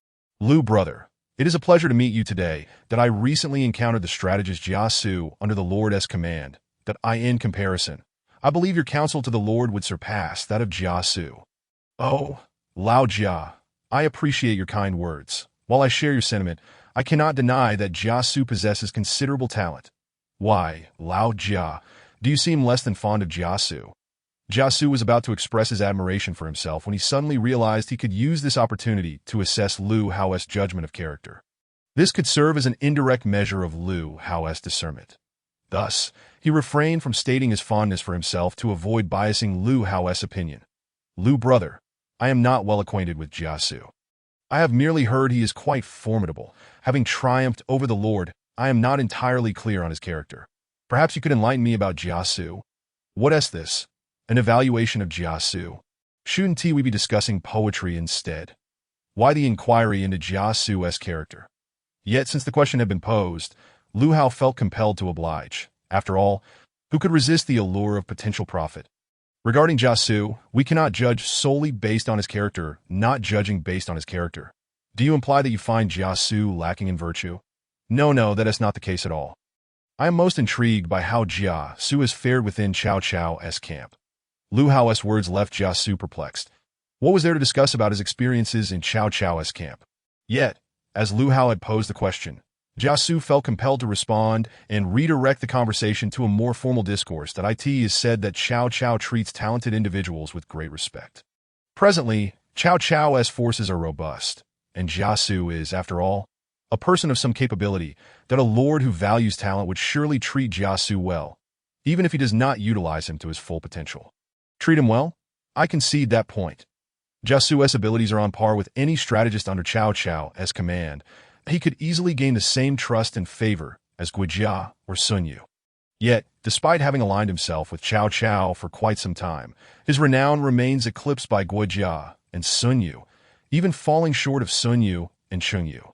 Lu Brother, it is a pleasure to meet you today. That I recently encountered the strategist Jia Su under the Lord's command, that in comparison, I believe your counsel to the Lord would surpass that of Jia Su. Oh, Lao Jia, I appreciate your kind words. While I share your sentiment, I cannot deny that Jia Su possesses considerable talent. Why, Lao Jia, do you seem less than fond of Jia Su? Jia Su was about to express his admiration for himself when he suddenly realized he could use this opportunity to assess Lu Hao's judgment of character. This could serve as an indirect measure of Lu Hao's discernment. Thus, he refrained from stating his fondness for himself to avoid biasing Lu Hao's opinion. Lu Brother, I am not well acquainted with Jia Su. I have merely heard he is quite formidable. Having triumphed over the Lord, I am not entirely clear on his character. Perhaps you could enlighten me about Jia Su. What is this? An evaluation of Jia Su? Shouldn't we be discussing poetry instead? Why the inquiry into Jia Su's character? Yet, since the question had been posed, Lu Hao felt compelled to oblige. After all, who could resist the allure of potential profit? Regarding Jia Su, we cannot judge solely based on his character, not judging based on his character. Do you imply that you find Jia Su lacking in virtue? No, that is not the case at all. I am most intrigued by how Jia Su has fared within Cao Cao's camp. Lu Hao's words left Jia Su perplexed. What was there to discuss about his experiences in Cao Cao's camp? Yet, as Lu Hao had posed the question, Jia Su felt compelled to respond and redirect the conversation to a more formal discourse that it is said that Cao Cao treats talented individuals with great respect. Presently, Cao Cao's forces are robust, and Jia Su is, after all, a person of some capability, that a lord who values talent would surely treat Jia Su well, even if he does not utilize him to his full potential. Treat him well? I concede that point. Jiasu's abilities are on par with any strategist under Cao Cao's command. He could easily gain the same trust and favor as Guijia or Sun Yu. Yet, despite having aligned himself with Cao Cao for quite some time, his renown remains eclipsed by Guijia and Sun Yu, even falling short of Sun Yu and Cheng Yu.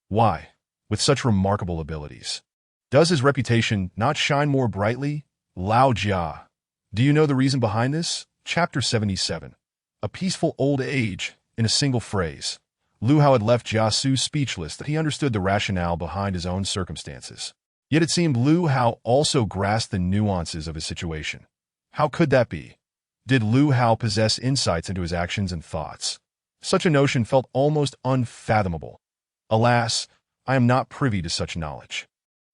Why? With such remarkable abilities, does his reputation not shine more brightly? Lao Jia. Do you know the reason behind this? Chapter 77. A peaceful old age, in a single phrase. Lu Hao had left Jiasu speechless that he understood the rationale behind his own circumstances. Yet it seemed Lu Hao also grasped the nuances of his situation. How could that be? Did Lu Hao possess insights into his actions and thoughts? Such a notion felt almost unfathomable. Alas, I am not privy to such knowledge.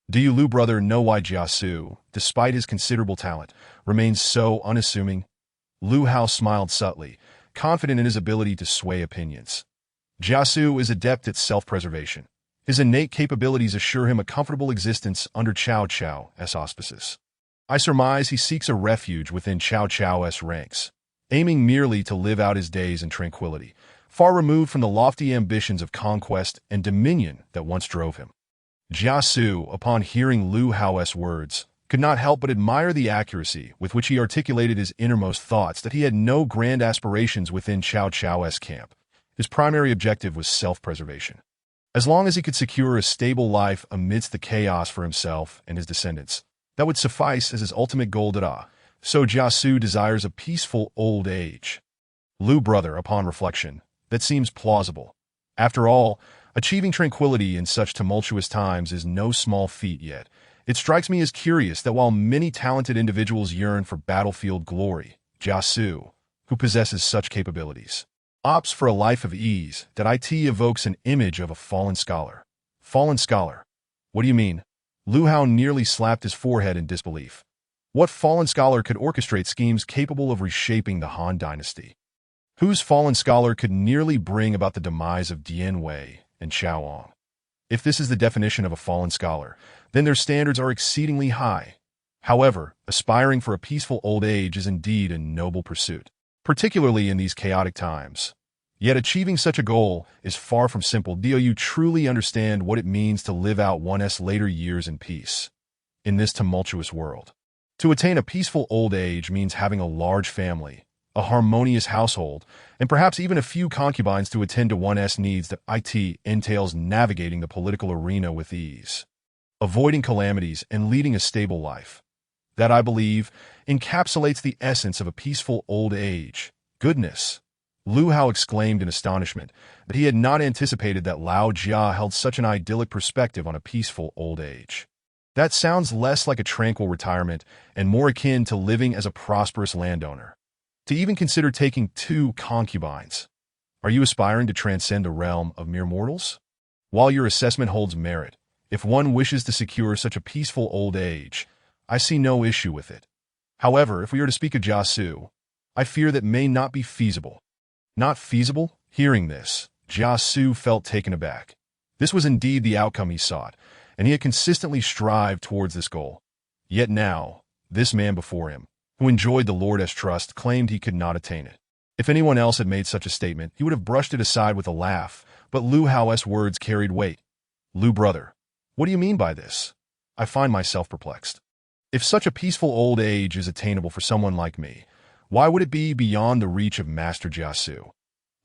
Do you, Lu brother, know why Jiasu, despite his considerable talent, remains so unassuming? Lu Hao smiled subtly, confident in his ability to sway opinions. Jiasu is adept at self-preservation. His innate capabilities assure him a comfortable existence under Cao Cao's auspices. I surmise he seeks a refuge within Cao Cao's ranks, aiming merely to live out his days in tranquility, far removed from the lofty ambitions of conquest and dominion that once drove him. Jiasu, upon hearing Lu Hao's words, could not help but admire the accuracy with which he articulated his innermost thoughts that he had no grand aspirations within Cao Cao's camp. His primary objective was self-preservation. As long as he could secure a stable life amidst the chaos for himself and his descendants, that would suffice as his ultimate goal. So Jiasu desires a peaceful old age. Lu brother, upon reflection, that seems plausible. After all, achieving tranquility in such tumultuous times is no small feat yet. It strikes me as curious that while many talented individuals yearn for battlefield glory, Jiasu, who possesses such capabilities, opts for a life of ease that evokes an image of a fallen scholar. Fallen scholar? What do you mean? Lu Hao nearly slapped his forehead in disbelief. What fallen scholar could orchestrate schemes capable of reshaping the Han dynasty? Whose fallen scholar could nearly bring about the demise of Dian Wei and Xiaoong? If this is the definition of a fallen scholar, then their standards are exceedingly high. However, aspiring for a peaceful old age is indeed a noble pursuit, particularly in these chaotic times. Yet achieving such a goal is far from simple. Do you truly understand what it means to live out one's later years in peace in this tumultuous world? To attain a peaceful old age means having a large family, a harmonious household, and perhaps even a few concubines to attend to one's needs. That entails navigating the political arena with ease, avoiding calamities, and leading a stable life. That, I believe, encapsulates the essence of a peaceful old age. Goodness! Lu Hao exclaimed in astonishment that he had not anticipated that Lao Jia held such an idyllic perspective on a peaceful old age. That sounds less like a tranquil retirement and more akin to living as a prosperous landowner. To even consider taking 2 concubines. Are you aspiring to transcend the realm of mere mortals? While your assessment holds merit, if one wishes to secure such a peaceful old age, I see no issue with it. However, if we are to speak of Jiasu, I fear that may not be feasible. Not feasible? Hearing this, Jiasu felt taken aback. This was indeed the outcome he sought, and he had consistently strived towards this goal. Yet now, this man before him, who enjoyed the Lord's trust, claimed he could not attain it. If anyone else had made such a statement, he would have brushed it aside with a laugh, but Lu Hao's words carried weight. Lu brother, what do you mean by this? I find myself perplexed. If such a peaceful old age is attainable for someone like me, why would it be beyond the reach of Master Jiasu?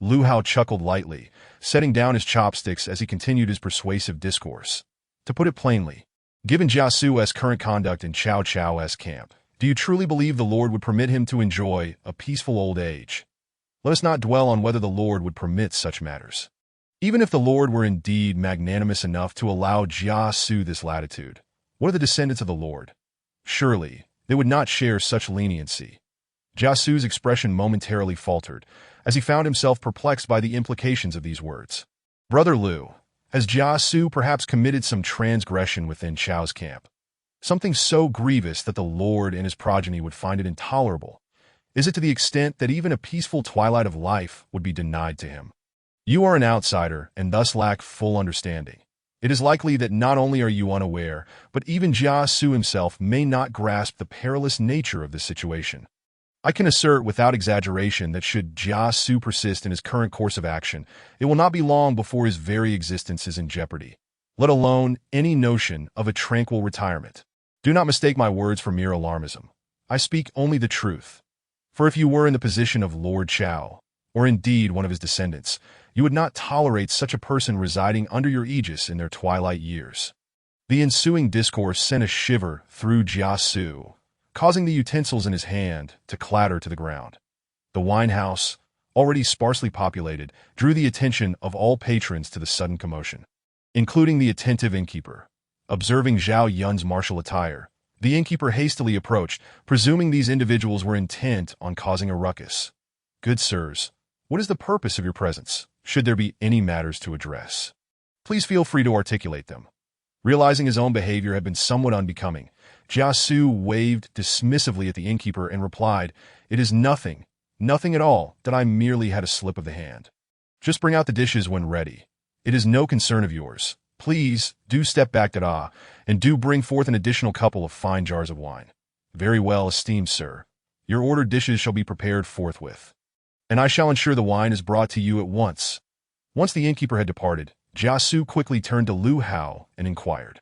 Lu Hao chuckled lightly, setting down his chopsticks as he continued his persuasive discourse. To put it plainly, given Jiasu's current conduct in Cao Cao's camp, do you truly believe the Lord would permit him to enjoy a peaceful old age? Let us not dwell on whether the Lord would permit such matters. Even if the Lord were indeed magnanimous enough to allow Jiasu this latitude, what are the descendants of the Lord? Surely, they would not share such leniency. Jiasu's expression momentarily faltered, as he found himself perplexed by the implications of these words. Brother Lu, has Jiasu perhaps committed some transgression within Chao's camp? Something so grievous that the Lord and his progeny would find it intolerable? Is it to the extent that even a peaceful twilight of life would be denied to him? You are an outsider and thus lack full understanding. It is likely that not only are you unaware, but even Jiasu himself may not grasp the perilous nature of this situation. I can assert without exaggeration that should Jia Su persist in his current course of action, it will not be long before his very existence is in jeopardy, let alone any notion of a tranquil retirement. Do not mistake my words for mere alarmism. I speak only the truth. For if you were in the position of Lord Chao, or indeed one of his descendants, you would not tolerate such a person residing under your aegis in their twilight years. The ensuing discourse sent a shiver through Jia Su, causing the utensils in his hand to clatter to the ground. The wine house, already sparsely populated, drew the attention of all patrons to the sudden commotion, including the attentive innkeeper. Observing Zhao Yun's martial attire, the innkeeper hastily approached, presuming these individuals were intent on causing a ruckus. Good sirs, what is the purpose of your presence? Should there be any matters to address, please feel free to articulate them. Realizing his own behavior had been somewhat unbecoming, Jia Su waved dismissively at the innkeeper and replied, "It is nothing at all, that I merely had a slip of the hand. Just bring out the dishes when ready. It is no concern of yours. Please, do step back, Dada, and do bring forth an additional couple of fine jars of wine." "Very well, esteemed sir. Your ordered dishes shall be prepared forthwith, and I shall ensure the wine is brought to you at once." Once the innkeeper had departed, Jia Su quickly turned to Lu Hao and inquired,